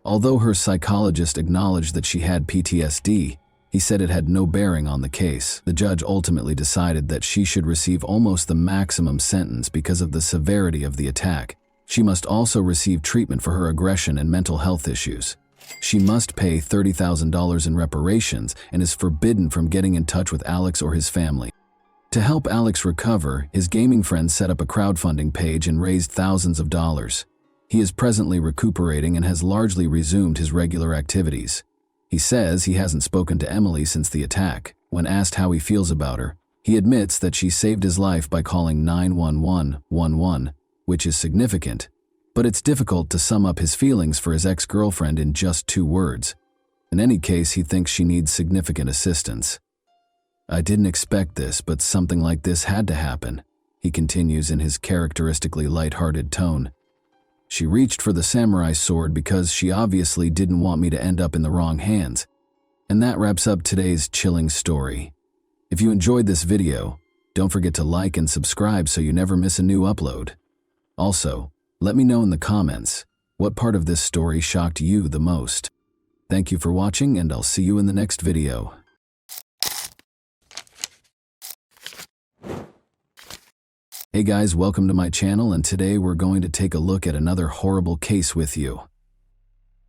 Speaker 1: Although her psychologist acknowledged that she had PTSD, he said it had no bearing on the case. The judge ultimately decided that she should receive almost the maximum sentence because of the severity of the attack. She must also receive treatment for her aggression and mental health issues. She must pay $30,000 in reparations and is forbidden from getting in touch with Alex or his family. To help Alex recover, his gaming friends set up a crowdfunding page and raised thousands of dollars. He is presently recuperating and has largely resumed his regular activities. He says he hasn't spoken to Emily since the attack. When asked how he feels about her, he admits that she saved his life by calling 911, which is significant, but it's difficult to sum up his feelings for his ex-girlfriend in just 2 words. In any case, he thinks she needs significant assistance. "I didn't expect this, but something like this had to happen," he continues in his characteristically lighthearted tone. "She reached for the samurai sword because she obviously didn't want me to end up in the wrong hands." And that wraps up today's chilling story. If you enjoyed this video, don't forget to like and subscribe so you never miss a new upload. Also, let me know in the comments, what part of this story shocked you the most? Thank you for watching, and I'll see you in the next video. Hey guys, welcome to my channel, and today we're going to take a look at another horrible case with you.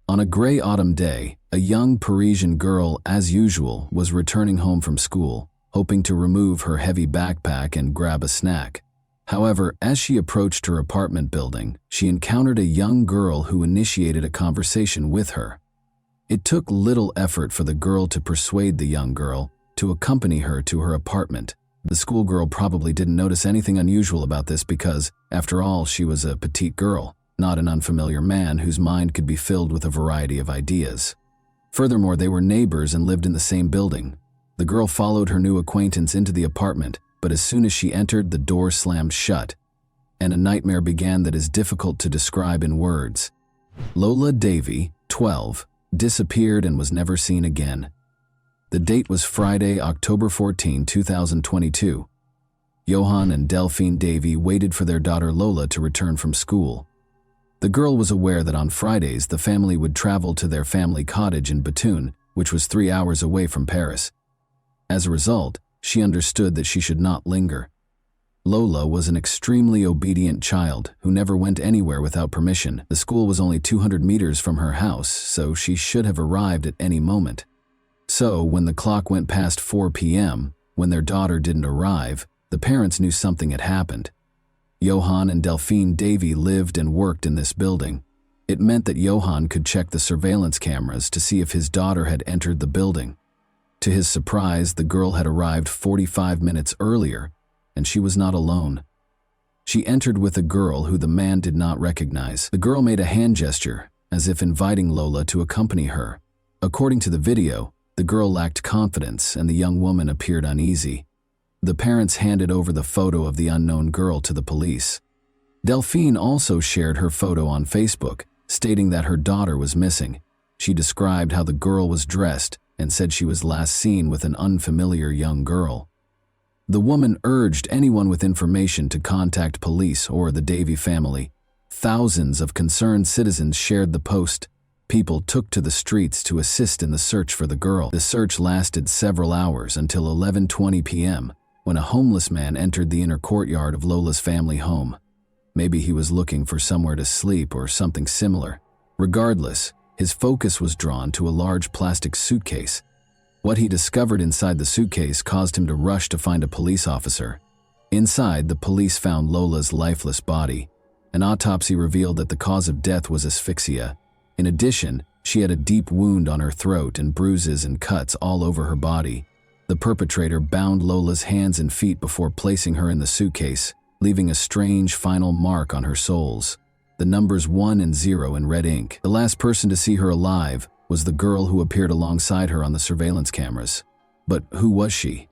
Speaker 1: On a gray autumn day, a young Parisian girl, as usual, was returning home from school, hoping to remove her heavy backpack and grab a snack. However, as she approached her apartment building, she encountered a young girl who initiated a conversation with her. It took little effort for the girl to persuade the young girl to accompany her to her apartment. The schoolgirl probably didn't notice anything unusual about this because, after all, she was a petite girl, not an unfamiliar man whose mind could be filled with a variety of ideas. Furthermore, they were neighbors and lived in the same building. The girl followed her new acquaintance into the apartment, but as soon as she entered, the door slammed shut, and a nightmare began that is difficult to describe in words. Lola Davy, 12, disappeared and was never seen again. The date was Friday, October 14, 2022. Johan and Delphine Davy waited for their daughter Lola to return from school. The girl was aware that on Fridays the family would travel to their family cottage in Bethune, which was 3 hours away from Paris. As a result, she understood that she should not linger. Lola was an extremely obedient child who never went anywhere without permission. The school was only 200 meters from her house, so she should have arrived at any moment. So, when the clock went past 4 p.m., when their daughter didn't arrive, the parents knew something had happened. Johan and Delphine Davy lived and worked in this building. It meant that Johan could check the surveillance cameras to see if his daughter had entered the building. To his surprise, the girl had arrived 45 minutes earlier, and she was not alone. She entered with a girl who the man did not recognize. The girl made a hand gesture, as if inviting Lola to accompany her. According to the video, the girl lacked confidence and the young woman appeared uneasy. The parents handed over the photo of the unknown girl to the police. Delphine also shared her photo on Facebook, stating that her daughter was missing. She described how the girl was dressed and said she was last seen with an unfamiliar young girl. The woman urged anyone with information to contact police or the Davy family. Thousands of concerned citizens shared the post. People took to the streets to assist in the search for the girl. The search lasted several hours until 11:20 p.m., when a homeless man entered the inner courtyard of Lola's family home. Maybe he was looking for somewhere to sleep or something similar. Regardless, his focus was drawn to a large plastic suitcase. What he discovered inside the suitcase caused him to rush to find a police officer. Inside, the police found Lola's lifeless body. An autopsy revealed that the cause of death was asphyxia. In addition, she had a deep wound on her throat and bruises and cuts all over her body. The perpetrator bound Lola's hands and feet before placing her in the suitcase, leaving a strange final mark on her soles. The numbers 1 and 0 in red ink. The last person to see her alive was the girl who appeared alongside her on the surveillance cameras. But who was she?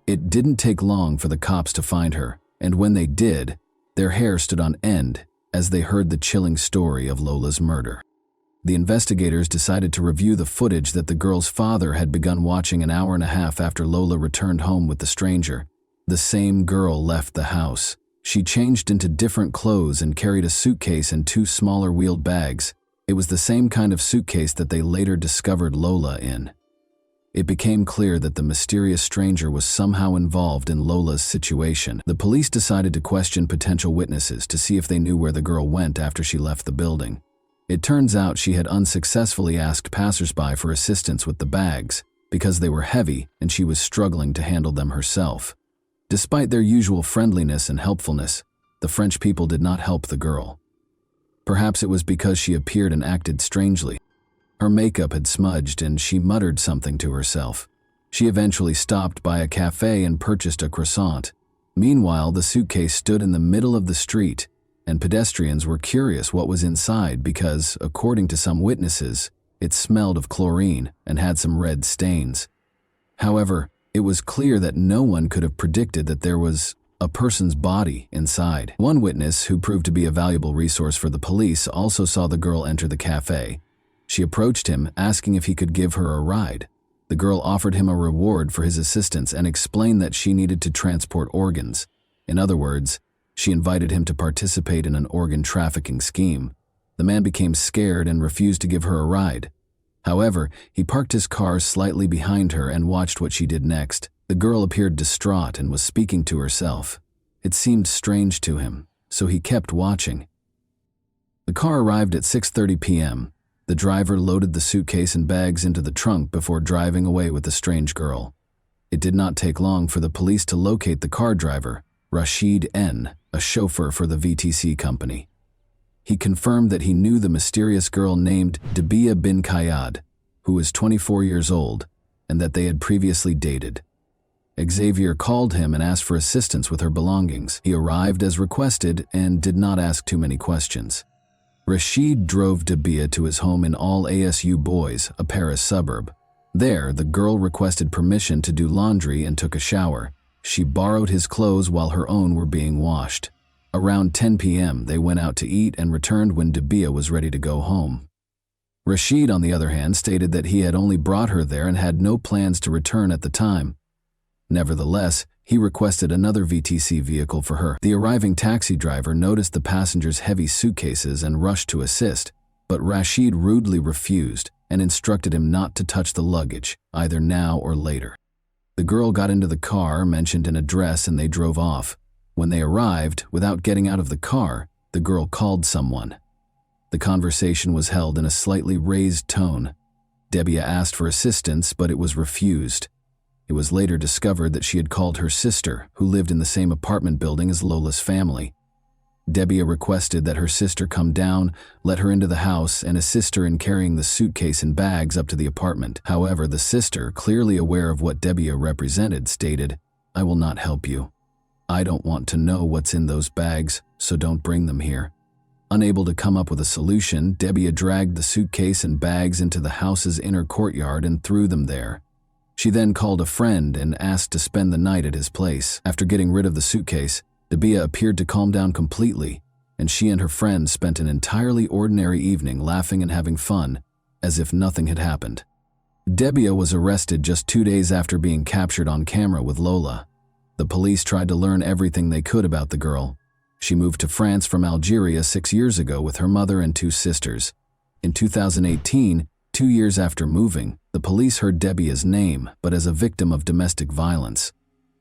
Speaker 1: It didn't take long for the cops to find her, and when they did, their hair stood on end as they heard the chilling story of Lola's murder. The investigators decided to review the footage that the girl's father had begun watching an hour and a half after Lola returned home with the stranger. The same girl left the house. She changed into different clothes and carried a suitcase and 2 smaller wheeled bags. It was the same kind of suitcase that they later discovered Lola in. It became clear that the mysterious stranger was somehow involved in Lola's situation. The police decided to question potential witnesses to see if they knew where the girl went after she left the building. It turns out she had unsuccessfully asked passersby for assistance with the bags because they were heavy and she was struggling to handle them herself. Despite their usual friendliness and helpfulness, the French people did not help the girl. Perhaps it was because she appeared and acted strangely. Her makeup had smudged and she muttered something to herself. She eventually stopped by a cafe and purchased a croissant. Meanwhile, the suitcase stood in the middle of the street, and pedestrians were curious what was inside because, according to some witnesses, it smelled of chlorine and had some red stains. However, it was clear that no one could have predicted that there was a person's body inside. One witness, who proved to be a valuable resource for the police, also saw the girl enter the cafe. She approached him, asking if he could give her a ride. The girl offered him a reward for his assistance and explained that she needed to transport organs. In other words, she invited him to participate in an organ trafficking scheme. The man became scared and refused to give her a ride. However, he parked his car slightly behind her and watched what she did next. The girl appeared distraught and was speaking to herself. It seemed strange to him, so he kept watching. The car arrived at 6:30 p.m. The driver loaded the suitcase and bags into the trunk before driving away with the strange girl. It did not take long for the police to locate the car driver, Rashid N., a chauffeur for the VTC company. He confirmed that he knew the mysterious girl named Dabia bin Kayad, who was 24 years old, and that they had previously dated. Xavier called him and asked for assistance with her belongings. He arrived as requested and did not ask too many questions. Rashid drove Dabia to his home in Al Asu Bois, a Paris suburb. There, the girl requested permission to do laundry and took a shower. She borrowed his clothes while her own were being washed. Around 10 p.m., they went out to eat and returned when Dabia was ready to go home. Rashid, on the other hand, stated that he had only brought her there and had no plans to return at the time. Nevertheless, he requested another VTC vehicle for her. The arriving taxi driver noticed the passengers' heavy suitcases and rushed to assist, but Rashid rudely refused and instructed him not to touch the luggage, either now or later. The girl got into the car, mentioned an address, and they drove off. When they arrived, without getting out of the car, the girl called someone. The conversation was held in a slightly raised tone. Dabia asked for assistance, but it was refused. It was later discovered that she had called her sister, who lived in the same apartment building as Lola's family. Dabia requested that her sister come down, let her into the house, and assist her in carrying the suitcase and bags up to the apartment. However, the sister, clearly aware of what Dabia represented, stated, "I will not help you. I don't want to know what's in those bags, so don't bring them here." Unable to come up with a solution, Dabia dragged the suitcase and bags into the house's inner courtyard and threw them there. She then called a friend and asked to spend the night at his place. After getting rid of the suitcase, Dabia appeared to calm down completely, and she and her friend spent an entirely ordinary evening laughing and having fun, as if nothing had happened. Dabia was arrested just 2 days after being captured on camera with Lola. The police tried to learn everything they could about the girl. She moved to France from Algeria 6 years ago with her mother and 2 sisters. In 2018, 2 years after moving, the police heard Dabia's name, but as a victim of domestic violence.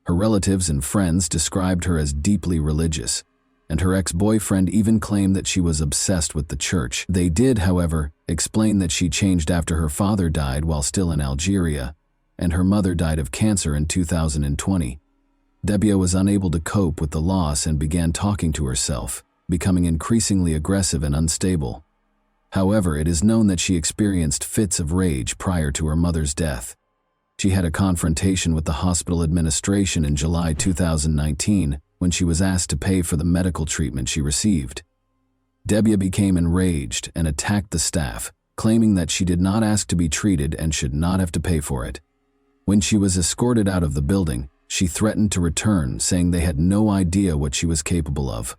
Speaker 1: Her relatives and friends described her as deeply religious, and her ex-boyfriend even claimed that she was obsessed with the church. They did, however, explain that she changed after her father died while still in Algeria, and her mother died of cancer in 2020. Dabia was unable to cope with the loss and began talking to herself, becoming increasingly aggressive and unstable. However, it is known that she experienced fits of rage prior to her mother's death. She had a confrontation with the hospital administration in July 2019 when she was asked to pay for the medical treatment she received. Dabia became enraged and attacked the staff, claiming that she did not ask to be treated and should not have to pay for it. When she was escorted out of the building, she threatened to return, saying they had no idea what she was capable of.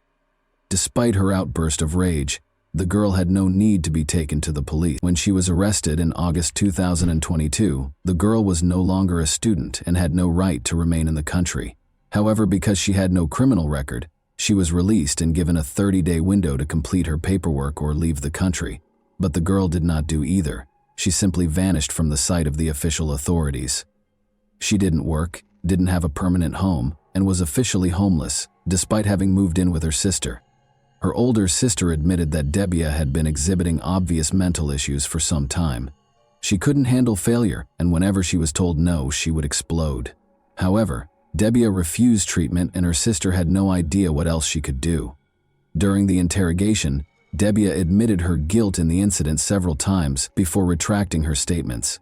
Speaker 1: Despite her outburst of rage, the girl had no need to be taken to the police. When she was arrested in August 2022, the girl was no longer a student and had no right to remain in the country. However, because she had no criminal record, she was released and given a 30-day window to complete her paperwork or leave the country. But the girl did not do either. She simply vanished from the sight of the official authorities. She didn't work, didn't have a permanent home, and was officially homeless, despite having moved in with her sister. Her older sister admitted that Dabia had been exhibiting obvious mental issues for some time. She couldn't handle failure, and whenever she was told no, she would explode. However, Dabia refused treatment and her sister had no idea what else she could do. During the interrogation, Dabia admitted her guilt in the incident several times before retracting her statements.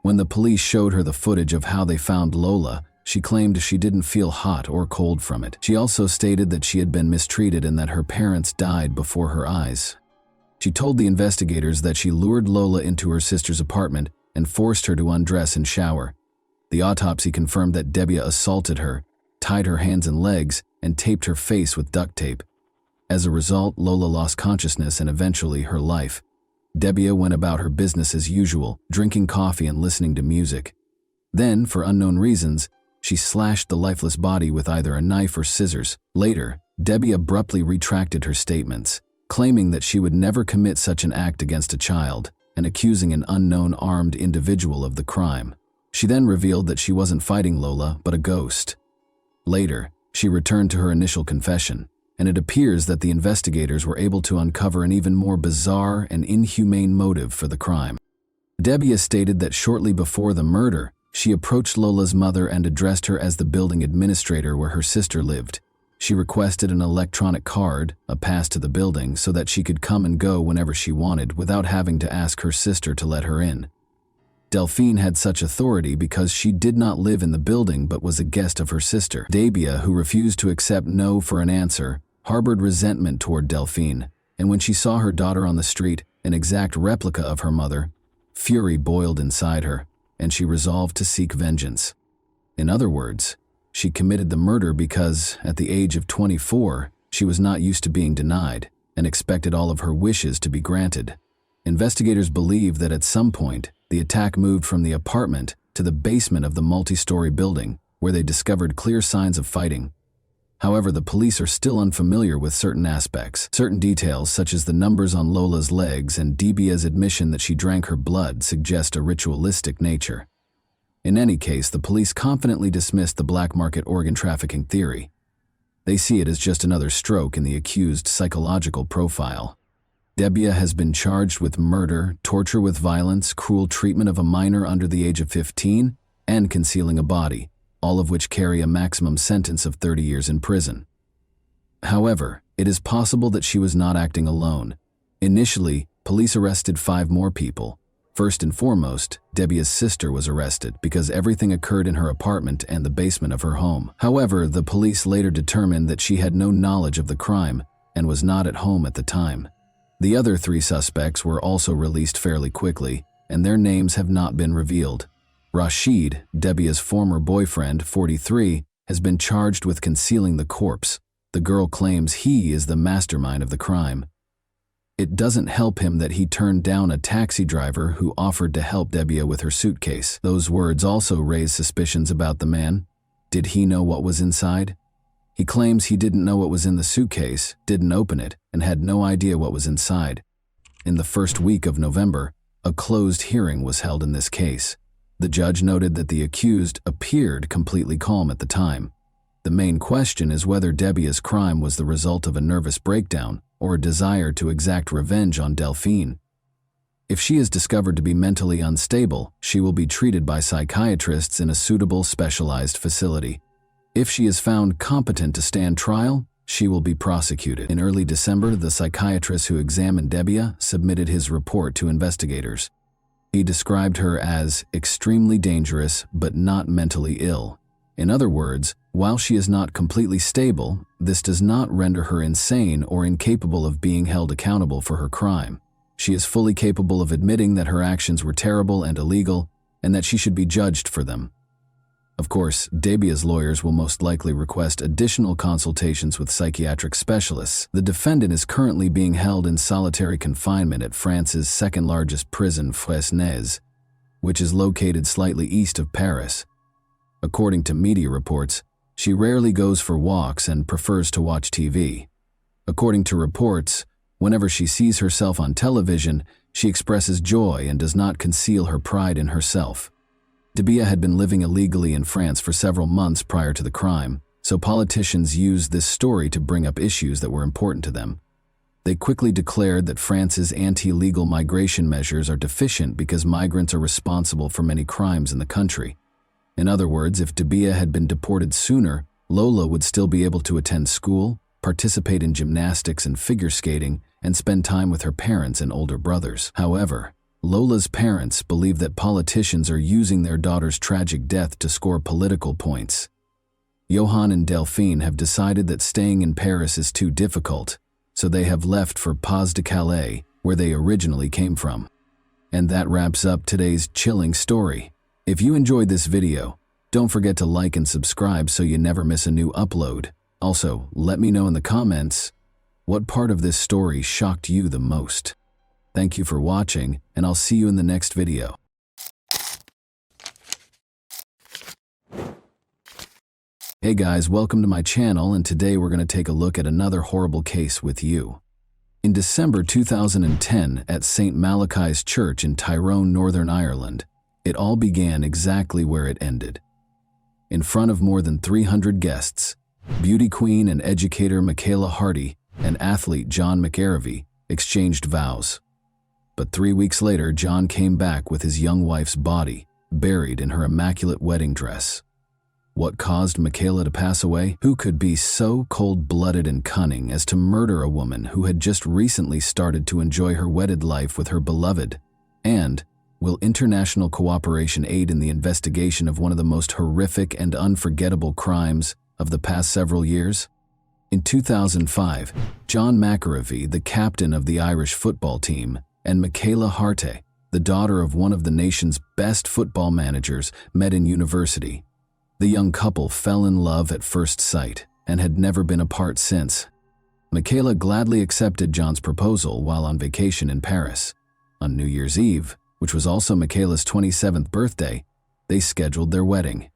Speaker 1: When the police showed her the footage of how they found Lola, she claimed she didn't feel hot or cold from it. She also stated that she had been mistreated and that her parents died before her eyes. She told the investigators that she lured Lola into her sister's apartment and forced her to undress and shower. The autopsy confirmed that Dabia assaulted her, tied her hands and legs, and taped her face with duct tape. As a result, Lola lost consciousness and eventually her life. Dabia went about her business as usual, drinking coffee and listening to music. Then, for unknown reasons, she slashed the lifeless body with either a knife or scissors. Later, Dabia abruptly retracted her statements, claiming that she would never commit such an act against a child, and accusing an unknown armed individual of the crime. She then revealed that she wasn't fighting Lola, but a ghost. Later, she returned to her initial confession, and it appears that the investigators were able to uncover an even more bizarre and inhumane motive for the crime. Dabia stated that shortly before the murder, she approached Lola's mother and addressed her as the building administrator where her sister lived. She requested an electronic card, a pass to the building, so that she could come and go whenever she wanted without having to ask her sister to let her in. Delphine had such authority because she did not live in the building but was a guest of her sister. Dabia, who refused to accept no for an answer, harbored resentment toward Delphine, and when she saw her daughter on the street, an exact replica of her mother, fury boiled inside her, and she resolved to seek vengeance. In other words, she committed the murder because, at the age of 24, she was not used to being denied and expected all of her wishes to be granted. Investigators believe that at some point, the attack moved from the apartment to the basement of the multi-story building, where they discovered clear signs of fighting. However, the police are still unfamiliar with certain aspects. Certain details, such as the numbers on Lola's legs and Debia's admission that she drank her blood, suggest a ritualistic nature. In any case, the police confidently dismissed the black market organ trafficking theory. They see it as just another stroke in the accused's psychological profile. Debia has been charged with murder, torture with violence, cruel treatment of a minor under the age of 15, and concealing a body, all of which carry a maximum sentence of 30 years in prison. However, it is possible that she was not acting alone. Initially, police arrested 5 more people. First and foremost, Debia's sister was arrested because everything occurred in her apartment and the basement of her home. However, the police later determined that she had no knowledge of the crime and was not at home at the time. The other 3 suspects were also released fairly quickly, and their names have not been revealed. Rashid, Debia's former boyfriend, 43, has been charged with concealing the corpse. The girl claims he is the mastermind of the crime. It doesn't help him that he turned down a taxi driver who offered to help Debia with her suitcase. Those words also raise suspicions about the man. Did he know what was inside? He claims he didn't know what was in the suitcase, didn't open it, and had no idea what was inside. In the first week of November, a closed hearing was held in this case. The judge noted that the accused appeared completely calm at the time. The main question is whether Debia's crime was the result of a nervous breakdown or a desire to exact revenge on Delphine. If she is discovered to be mentally unstable, she will be treated by psychiatrists in a suitable specialized facility. If she is found competent to stand trial, she will be prosecuted. In early December, the psychiatrist who examined Debia submitted his report to investigators. He described her as extremely dangerous but not mentally ill. In other words, while she is not completely stable, this does not render her insane or incapable of being held accountable for her crime. She is fully capable of admitting that her actions were terrible and illegal, and that she should be judged for them. Of course, Debia's lawyers will most likely request additional consultations with psychiatric specialists. The defendant is currently being held in solitary confinement at France's second-largest prison, Fresnes, which is located slightly east of Paris. According to media reports, she rarely goes for walks and prefers to watch TV. According to reports, whenever she sees herself on television, she expresses joy and does not conceal her pride in herself. Debia had been living illegally in France for several months prior to the crime, so politicians used this story to bring up issues that were important to them. They quickly declared that France's anti-legal migration measures are deficient because migrants are responsible for many crimes in the country. In other words, if Debia had been deported sooner, Lola would still be able to attend school, participate in gymnastics and figure skating, and spend time with her parents and older brothers. However, Lola's parents believe that politicians are using their daughter's tragic death to score political points. Johan and Delphine have decided that staying in Paris is too difficult, so they have left for Pas-de-Calais, where they originally came from. And that wraps up today's chilling story. If you enjoyed this video, don't forget to like and subscribe so you never miss a new upload. Also, let me know in the comments what part of this story shocked you the most. Thank you for watching, and I'll see you in the next video. Hey guys, welcome to my channel, and today we're going to take a look at another horrible case with you. In December 2010, at St. Malachi's Church in Tyrone, Northern Ireland, it all began exactly where it ended. In front of more than 300 guests, beauty queen and educator Michaela Hardy and athlete John McArevey exchanged vows. But 3 weeks later, John came back with his young wife's body, buried in her immaculate wedding dress. What caused Michaela to pass away? Who could be so cold-blooded and cunning as to murder a woman who had just recently started to enjoy her wedded life with her beloved? And will international cooperation aid in the investigation of one of the most horrific and unforgettable crimes of the past several years? In 2005, John McArevey, the captain of the Irish football team, and Michaela Harte, the daughter of one of the nation's best football managers, met in university. The young couple fell in love at first sight and had never been apart since. Michaela gladly accepted John's proposal while on vacation in Paris. On New Year's Eve, which was also Michaela's 27th birthday, they scheduled their wedding.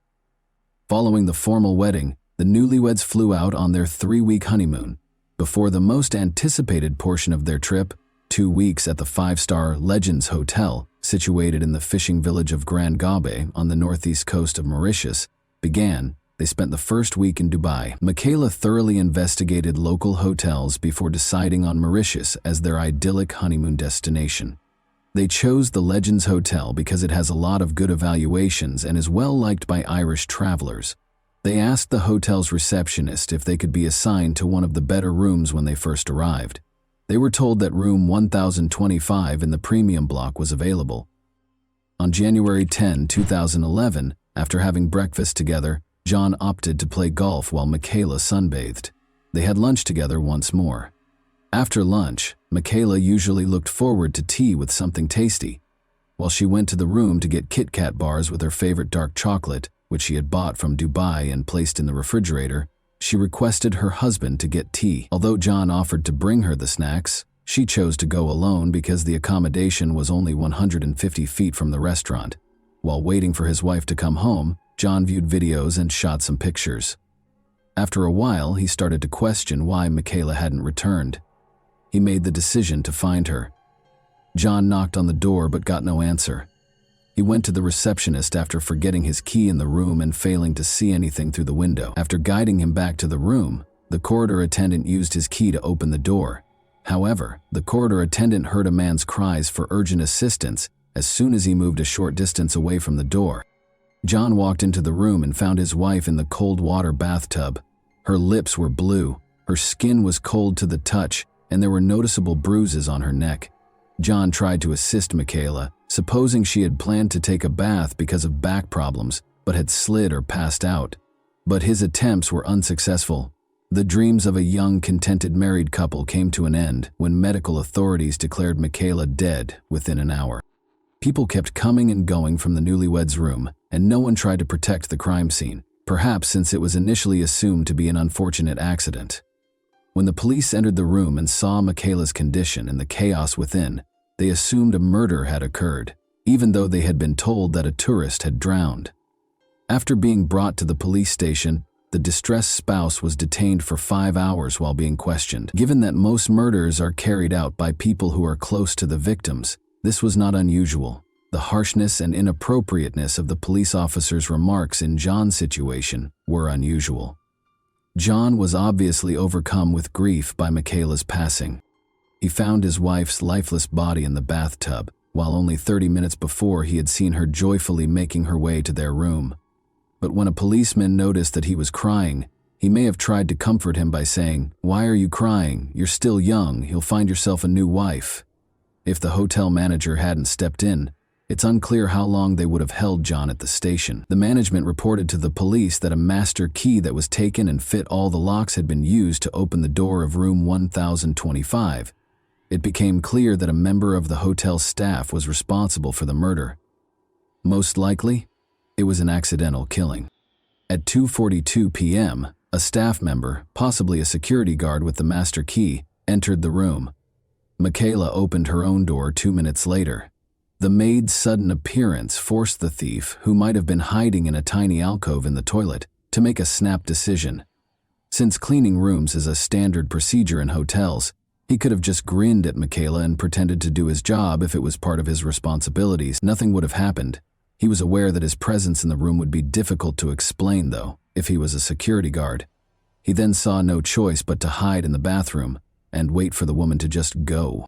Speaker 1: Following the formal wedding, the newlyweds flew out on their 3-week honeymoon. Before the most anticipated portion of their trip, 2 weeks at the 5-star Legends Hotel, situated in the fishing village of Grand Gabe on the northeast coast of Mauritius, began, they spent the first week in Dubai. Michaela thoroughly investigated local hotels before deciding on Mauritius as their idyllic honeymoon destination. They chose the Legends Hotel because it has a lot of good evaluations and is well liked by Irish travelers. They asked the hotel's receptionist if they could be assigned to one of the better rooms when they first arrived. They were told that room 1025 in the premium block was available. On January 10, 2011, after having breakfast together, John opted to play golf while Michaela sunbathed. They had lunch together once more. After lunch, Michaela usually looked forward to tea with something tasty. While she went to the room to get Kit Kat bars with her favorite dark chocolate, which she had bought from Dubai and placed in the refrigerator, she requested her husband to get tea. Although John offered to bring her the snacks, she chose to go alone because the accommodation was only 150 feet from the restaurant. While waiting for his wife to come home, John viewed videos and shot some pictures. After a while, he started to question why Michaela hadn't returned. He made the decision to find her. John knocked on the door but got no answer. He went to the receptionist after forgetting his key in the room and failing to see anything through the window. After guiding him back to the room, the corridor attendant used his key to open the door. However, the corridor attendant heard a man's cries for urgent assistance as soon as he moved a short distance away from the door. John walked into the room and found his wife in the cold water bathtub. Her lips were blue, her skin was cold to the touch, and there were noticeable bruises on her neck. John tried to assist Michaela, supposing she had planned to take a bath because of back problems, but had slid or passed out. But his attempts were unsuccessful. The dreams of a young, contented married couple came to an end when medical authorities declared Michaela dead within an hour. People kept coming and going from the newlyweds' room, and no one tried to protect the crime scene, perhaps since it was initially assumed to be an unfortunate accident. When the police entered the room and saw Michaela's condition and the chaos within, they assumed a murder had occurred, even though they had been told that a tourist had drowned. After being brought to the police station, the distressed spouse was detained for 5 hours while being questioned. Given that most murders are carried out by people who are close to the victims, this was not unusual. The harshness and inappropriateness of the police officer's remarks in John's situation were unusual. John was obviously overcome with grief by Michaela's passing. He found his wife's lifeless body in the bathtub, while only 30 minutes before he had seen her joyfully making her way to their room. But when a policeman noticed that he was crying, he may have tried to comfort him by saying, "Why are you crying? You're still young, you'll find yourself a new wife." If the hotel manager hadn't stepped in, it's unclear how long they would have held John at the station. The management reported to the police that a master key that was taken and fit all the locks had been used to open the door of room 1025. It became clear that a member of the hotel staff was responsible for the murder. Most likely, it was an accidental killing. At 2:42 p.m., a staff member, possibly a security guard with the master key, entered the room. Michaela opened her own door 2 minutes later. The maid's sudden appearance forced the thief, who might have been hiding in a tiny alcove in the toilet, to make a snap decision. Since cleaning rooms is a standard procedure in hotels, he could have just grinned at Michaela and pretended to do his job if it was part of his responsibilities. Nothing would have happened. He was aware that his presence in the room would be difficult to explain, though, if he was a security guard. He then saw no choice but to hide in the bathroom and wait for the woman to just go.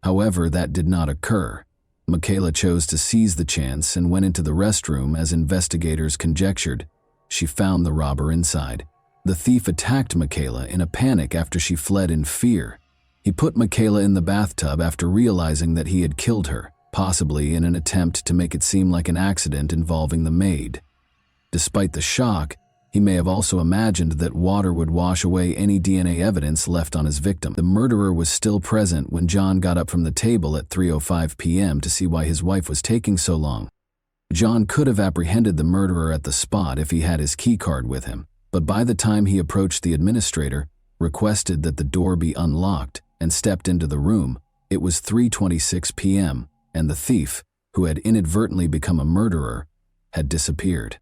Speaker 1: However, that did not occur. Michaela chose to seize the chance and went into the restroom as investigators conjectured. She found the robber inside. The thief attacked Michaela in a panic after she fled in fear. He put Michaela in the bathtub after realizing that he had killed her, possibly in an attempt to make it seem like an accident involving the maid. Despite the shock, He may have also imagined that water would wash away any DNA evidence left on his victim. The murderer was still present when John got up from the table at 3:05 p.m. to see why his wife was taking so long. John could have apprehended the murderer at the spot if he had his keycard with him, but by the time he approached the administrator, requested that the door be unlocked, and stepped into the room, it was 3:26 p.m., and the thief, who had inadvertently become a murderer, had disappeared.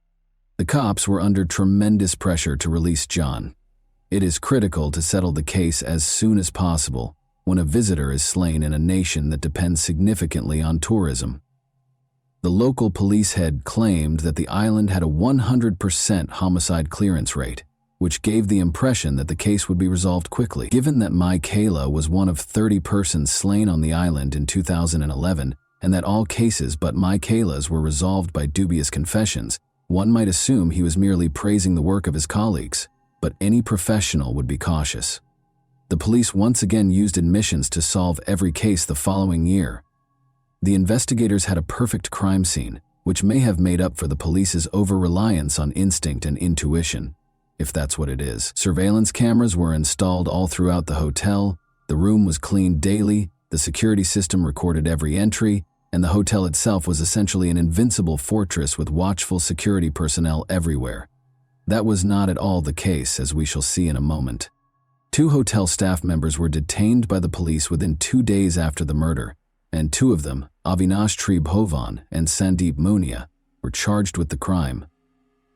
Speaker 1: The cops were under tremendous pressure to release John. It is critical to settle the case as soon as possible when a visitor is slain in a nation that depends significantly on tourism. The local police head claimed that the island had a 100% homicide clearance rate, which gave the impression that the case would be resolved quickly. Given that Michaela was one of 30 persons slain on the island in 2011, and that all cases but Michaela's were resolved by dubious confessions, one might assume he was merely praising the work of his colleagues, but any professional would be cautious. The police once again used admissions to solve every case the following year. The investigators had a perfect crime scene, which may have made up for the police's over-reliance on instinct and intuition, if that's what it is. Surveillance cameras were installed all throughout the hotel, the room was cleaned daily, the security system recorded every entry, and the hotel itself was essentially an invincible fortress with watchful security personnel everywhere. That was not at all the case, as we shall see in a moment. 2 hotel staff members were detained by the police within 2 days after the murder, and 2 of them, Avinash Tribhovan and Sandeep Munia, were charged with the crime.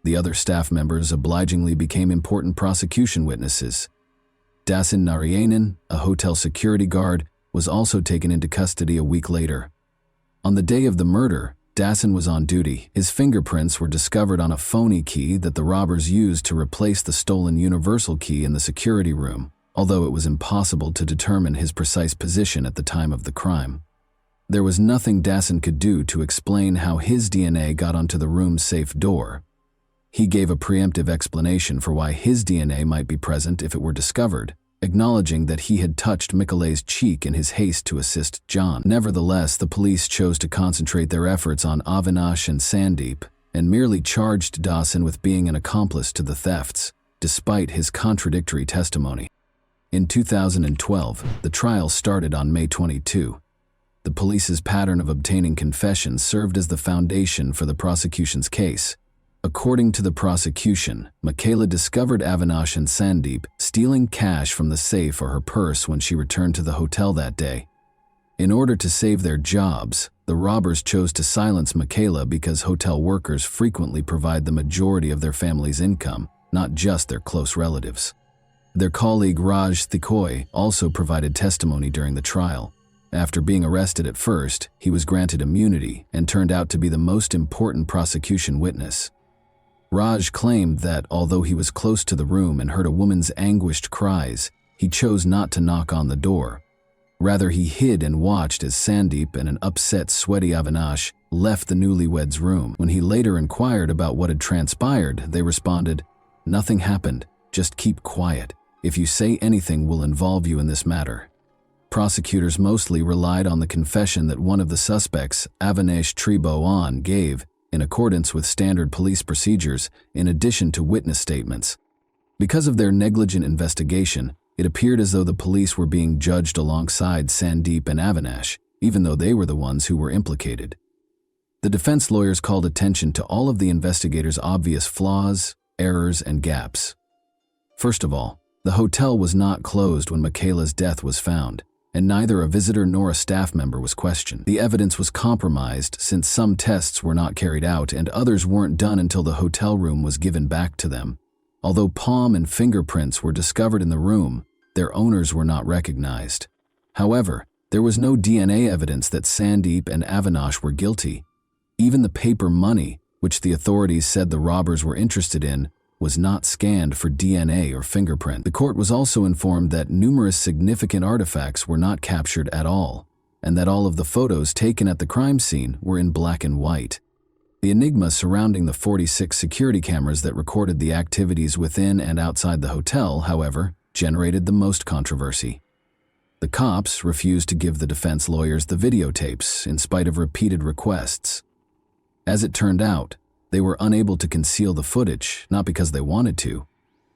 Speaker 1: The other staff members obligingly became important prosecution witnesses. Dasan Narayanan, a hotel security guard, was also taken into custody a week later. On the day of the murder, Dasan was on duty. His fingerprints were discovered on a phony key that the robbers used to replace the stolen universal key in the security room, although it was impossible to determine his precise position at the time of the crime. There was nothing Dasan could do to explain how his DNA got onto the room's safe door. He gave a preemptive explanation for why his DNA might be present if it were discovered, acknowledging that he had touched Michele's cheek in his haste to assist John. Nevertheless, the police chose to concentrate their efforts on Avinash and Sandeep and merely charged Dasan with being an accomplice to the thefts, despite his contradictory testimony. In 2012, the trial started on May 22. The police's pattern of obtaining confessions served as the foundation for the prosecution's case. According to the prosecution, Michaela discovered Avinash and Sandeep stealing cash from the safe or her purse when she returned to the hotel that day. In order to save their jobs, the robbers chose to silence Michaela because hotel workers frequently provide the majority of their family's income, not just their close relatives. Their colleague Raj Thikoi also provided testimony during the trial. After being arrested at first, he was granted immunity and turned out to be the most important prosecution witness. Raj claimed that although he was close to the room and heard a woman's anguished cries, he chose not to knock on the door. Rather, he hid and watched as Sandeep and an upset, sweaty Avinash left the newlyweds' room. When he later inquired about what had transpired, they responded, "Nothing happened, just keep quiet. If you say anything, we'll involve you in this matter." Prosecutors mostly relied on the confession that one of the suspects, Avinash Tribhovan, gave, in accordance with standard police procedures, in addition to witness statements. Because of their negligent investigation, it appeared as though the police were being judged alongside Sandeep and Avinash, even though they were the ones who were implicated. The defense lawyers called attention to all of the investigators' obvious flaws, errors, and gaps. First of all, the hotel was not closed when Michaela's death was found, and neither a visitor nor a staff member was questioned. The evidence was compromised since some tests were not carried out and others weren't done until the hotel room was given back to them. Although palm and fingerprints were discovered in the room, their owners were not recognized. However, there was no DNA evidence that Sandeep and Avinash were guilty. Even the paper money, which the authorities said the robbers were interested in, was not scanned for DNA or fingerprint. The court was also informed that numerous significant artifacts were not captured at all, and that all of the photos taken at the crime scene were in black and white. The enigma surrounding the 46 security cameras that recorded the activities within and outside the hotel, however, generated the most controversy. The cops refused to give the defense lawyers the videotapes in spite of repeated requests. As it turned out, They were unable to conceal the footage, not because they wanted to.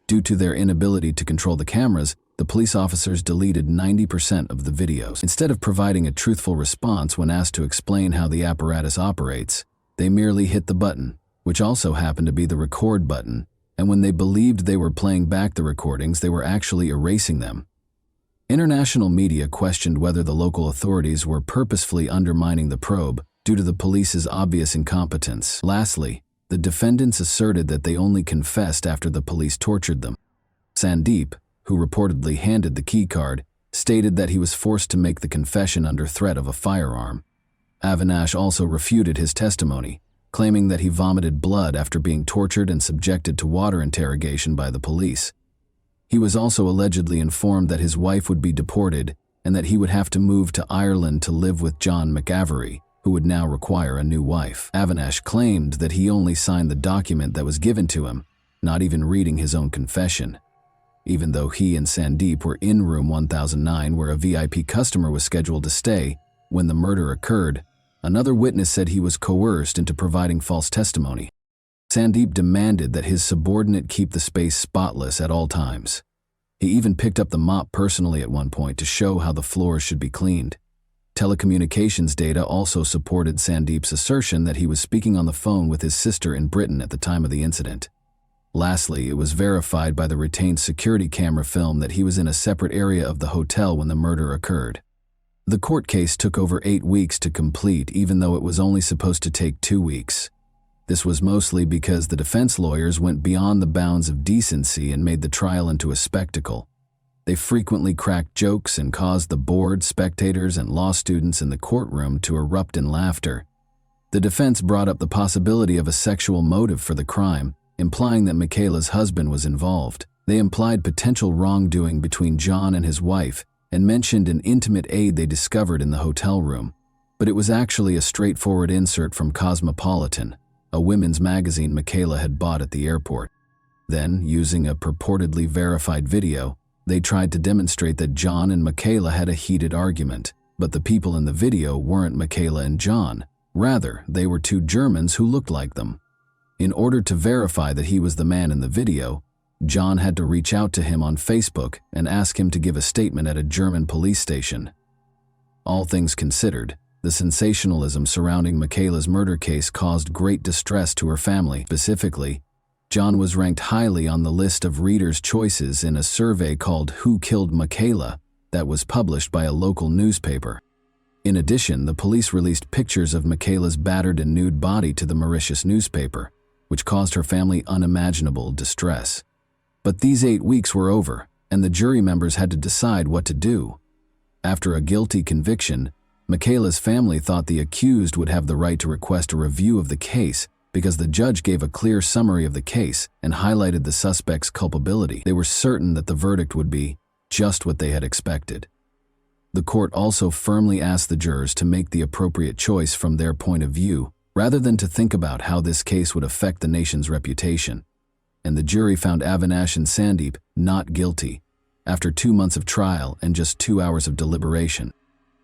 Speaker 1: Due to their inability to control the cameras, the police officers deleted 90% of the videos. Instead of providing a truthful response when asked to explain how the apparatus operates, they merely hit the button, which also happened to be the record button, and when they believed they were playing back the recordings, they were actually erasing them. International media questioned whether the local authorities were purposefully undermining the probe due to the police's obvious incompetence. Lastly, the defendants asserted that they only confessed after the police tortured them. Sandeep, who reportedly handed the keycard, stated that he was forced to make the confession under threat of a firearm. Avinash also refuted his testimony, claiming that he vomited blood after being tortured and subjected to water interrogation by the police. He was also allegedly informed that his wife would be deported and that he would have to move to Ireland to live with John McAvery, who would now require a new wife. Avinash claimed that he only signed the document that was given to him, not even reading his own confession. Even though he and Sandeep were in room 1009 where a VIP customer was scheduled to stay when the murder occurred, another witness said he was coerced into providing false testimony. Sandeep demanded that his subordinate keep the space spotless at all times. He even picked up the mop personally at one point to show how the floors should be cleaned. Telecommunications data also supported Sandeep's assertion that he was speaking on the phone with his sister in Britain at the time of the incident. Lastly, it was verified by the retained security camera film that he was in a separate area of the hotel when the murder occurred. The court case took over 8 weeks to complete, even though it was only supposed to take 2 weeks. This was mostly because the defense lawyers went beyond the bounds of decency and made the trial into a spectacle. They frequently cracked jokes and caused the board, spectators, and law students in the courtroom to erupt in laughter. The defense brought up the possibility of a sexual motive for the crime, implying that Michaela's husband was involved. They implied potential wrongdoing between John and his wife and mentioned an intimate aid they discovered in the hotel room, but it was actually a straightforward insert from Cosmopolitan, a women's magazine Michaela had bought at the airport. Then, using a purportedly verified video, they tried to demonstrate that John and Michaela had a heated argument, but the people in the video weren't Michaela and John. Rather, they were 2 Germans who looked like them. In order to verify that he was the man in the video, John had to reach out to him on Facebook and ask him to give a statement at a German police station. All things considered, the sensationalism surrounding Michaela's murder case caused great distress to her family. Specifically, John was ranked highly on the list of readers' choices in a survey called Who Killed Michaela that was published by a local newspaper. In addition, the police released pictures of Michaela's battered and nude body to the Mauritius newspaper, which caused her family unimaginable distress. But these 8 weeks were over, and the jury members had to decide what to do. After a guilty conviction, Michaela's family thought the accused would have the right to request a review of the case because the judge gave a clear summary of the case and highlighted the suspect's culpability. They were certain that the verdict would be just what they had expected. The court also firmly asked the jurors to make the appropriate choice from their point of view, rather than to think about how this case would affect the nation's reputation. And the jury found Avinash and Sandeep not guilty, after 2 months of trial and just 2 hours of deliberation.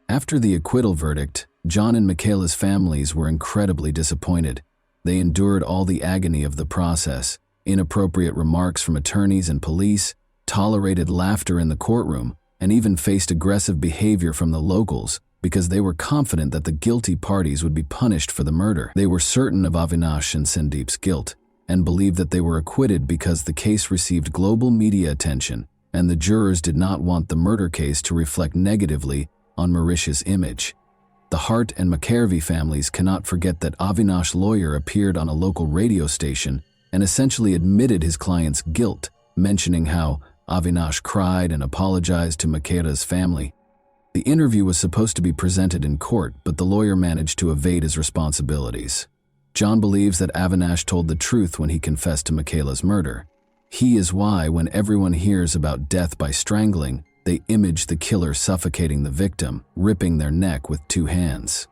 Speaker 1: After the acquittal verdict, John and Michaela's families were incredibly disappointed. They endured all the agony of the process, inappropriate remarks from attorneys and police, tolerated laughter in the courtroom, and even faced aggressive behavior from the locals, because they were confident that the guilty parties would be punished for the murder. They were certain of Avinash and Sandeep's guilt, and believed that they were acquitted because the case received global media attention, and the jurors did not want the murder case to reflect negatively on Mauritius' image. The Hart and McCarvey families cannot forget that Avinash's lawyer appeared on a local radio station and essentially admitted his client's guilt, mentioning how Avinash cried and apologized to Michaela's family. The interview was supposed to be presented in court, but the lawyer managed to evade his responsibilities. John believes that Avinash told the truth when he confessed to Michaela's murder. He is why, when everyone hears about death by strangling, they image the killer suffocating the victim, ripping their neck with 2 hands.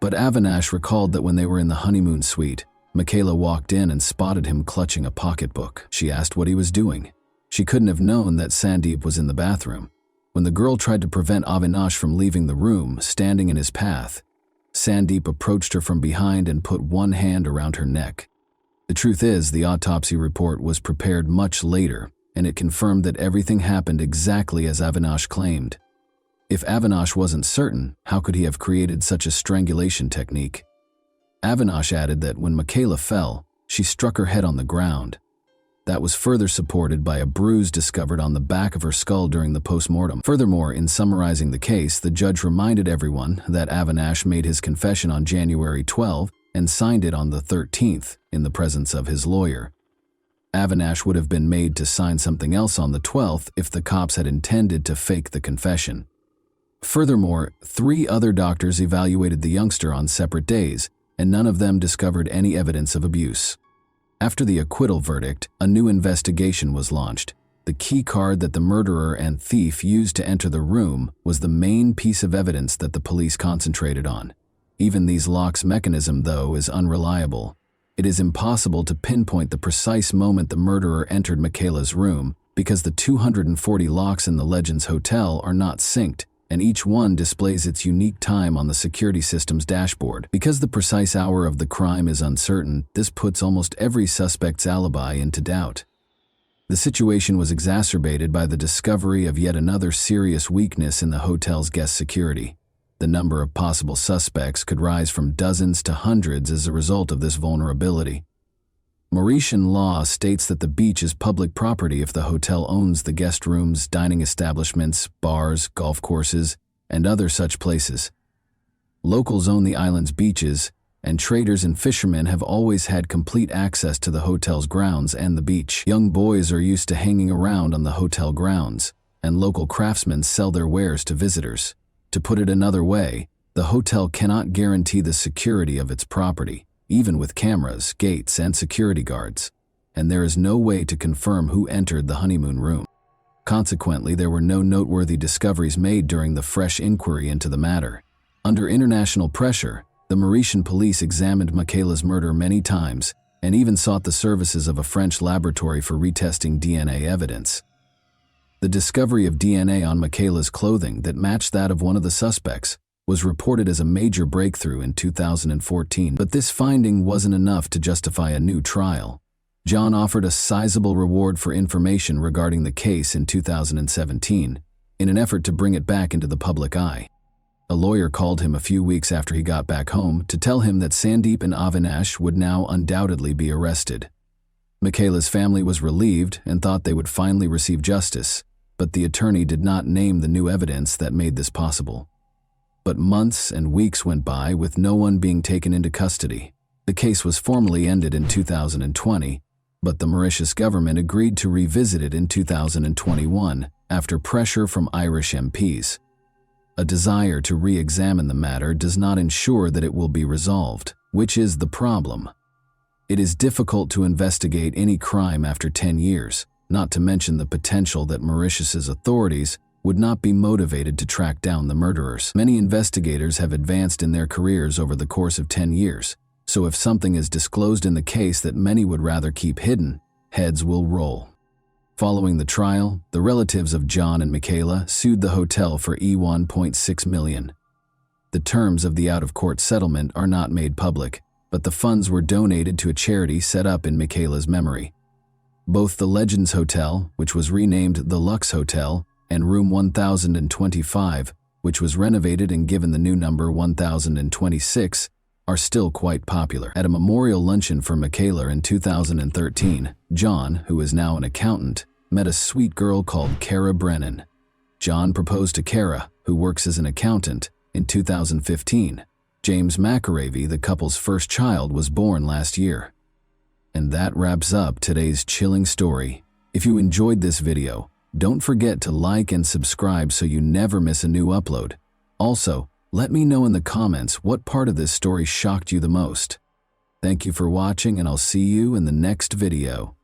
Speaker 1: But Avinash recalled that when they were in the honeymoon suite, Michaela walked in and spotted him clutching a pocketbook. She asked what he was doing. She couldn't have known that Sandeep was in the bathroom. When the girl tried to prevent Avinash from leaving the room, standing in his path, Sandeep approached her from behind and put one hand around her neck. The truth is, the autopsy report was prepared much later, and it confirmed that everything happened exactly as Avinash claimed. If Avinash wasn't certain, how could he have created such a strangulation technique? Avinash added that when Michaela fell, she struck her head on the ground. That was further supported by a bruise discovered on the back of her skull during the postmortem. Furthermore, in summarizing the case, the judge reminded everyone that Avinash made his confession on January 12 and signed it on the 13th in the presence of his lawyer. Avinash would have been made to sign something else on the 12th if the cops had intended to fake the confession. Furthermore, 3 other doctors evaluated the youngster on separate days, and none of them discovered any evidence of abuse. After the acquittal verdict, a new investigation was launched. The key card that the murderer and thief used to enter the room was the main piece of evidence that the police concentrated on. Even these locks' mechanism, though, is unreliable. It is impossible to pinpoint the precise moment the murderer entered Michaela's room because the 240 locks in the Legends Hotel are not synced, and each one displays its unique time on the security system's dashboard. Because the precise hour of the crime is uncertain, this puts almost every suspect's alibi into doubt. The situation was exacerbated by the discovery of yet another serious weakness in the hotel's guest security. The number of possible suspects could rise from dozens to hundreds as a result of this vulnerability. Mauritian law states that the beach is public property if the hotel owns the guest rooms, dining establishments, bars, golf courses, and other such places. Locals own the island's beaches, and traders and fishermen have always had complete access to the hotel's grounds and the beach. Young boys are used to hanging around on the hotel grounds, and local craftsmen sell their wares to visitors. To put it another way, the hotel cannot guarantee the security of its property, even with cameras, gates, and security guards, and there is no way to confirm who entered the honeymoon room. Consequently, there were no noteworthy discoveries made during the fresh inquiry into the matter. Under international pressure, the Mauritian police examined Michaela's murder many times and even sought the services of a French laboratory for retesting DNA evidence. The discovery of DNA on Michaela's clothing that matched that of one of the suspects was reported as a major breakthrough in 2014, but this finding wasn't enough to justify a new trial. John offered a sizable reward for information regarding the case in 2017, in an effort to bring it back into the public eye. A lawyer called him a few weeks after he got back home to tell him that Sandeep and Avinash would now undoubtedly be arrested. Michaela's family was relieved and thought they would finally receive justice, but the attorney did not name the new evidence that made this possible. But months and weeks went by with no one being taken into custody. The case was formally ended in 2020, but the Mauritius government agreed to revisit it in 2021 after pressure from Irish MPs. A desire to re-examine the matter does not ensure that it will be resolved, which is the problem. It is difficult to investigate any crime after 10 years, not to mention the potential that Mauritius's authorities would not be motivated to track down the murderers. Many investigators have advanced in their careers over the course of 10 years, so if something is disclosed in the case that many would rather keep hidden, heads will roll. Following the trial, the relatives of John and Michaela sued the hotel for $1.6 million. The terms of the out-of-court settlement are not made public, but the funds were donated to a charity set up in Michaela's memory. Both the Legends Hotel, which was renamed the Lux Hotel, and Room 1025, which was renovated and given the new number 1026, are still quite popular. At a memorial luncheon for Michaela in 2013, John, who is now an accountant, met a sweet girl called Kara Brennan. John proposed to Kara, who works as an accountant, in 2015. James McAravey, the couple's first child, was born last year. And that wraps up today's chilling story. If you enjoyed this video, don't forget to like and subscribe so you never miss a new upload. Also, let me know in the comments what part of this story shocked you the most. Thank you for watching, and I'll see you in the next video.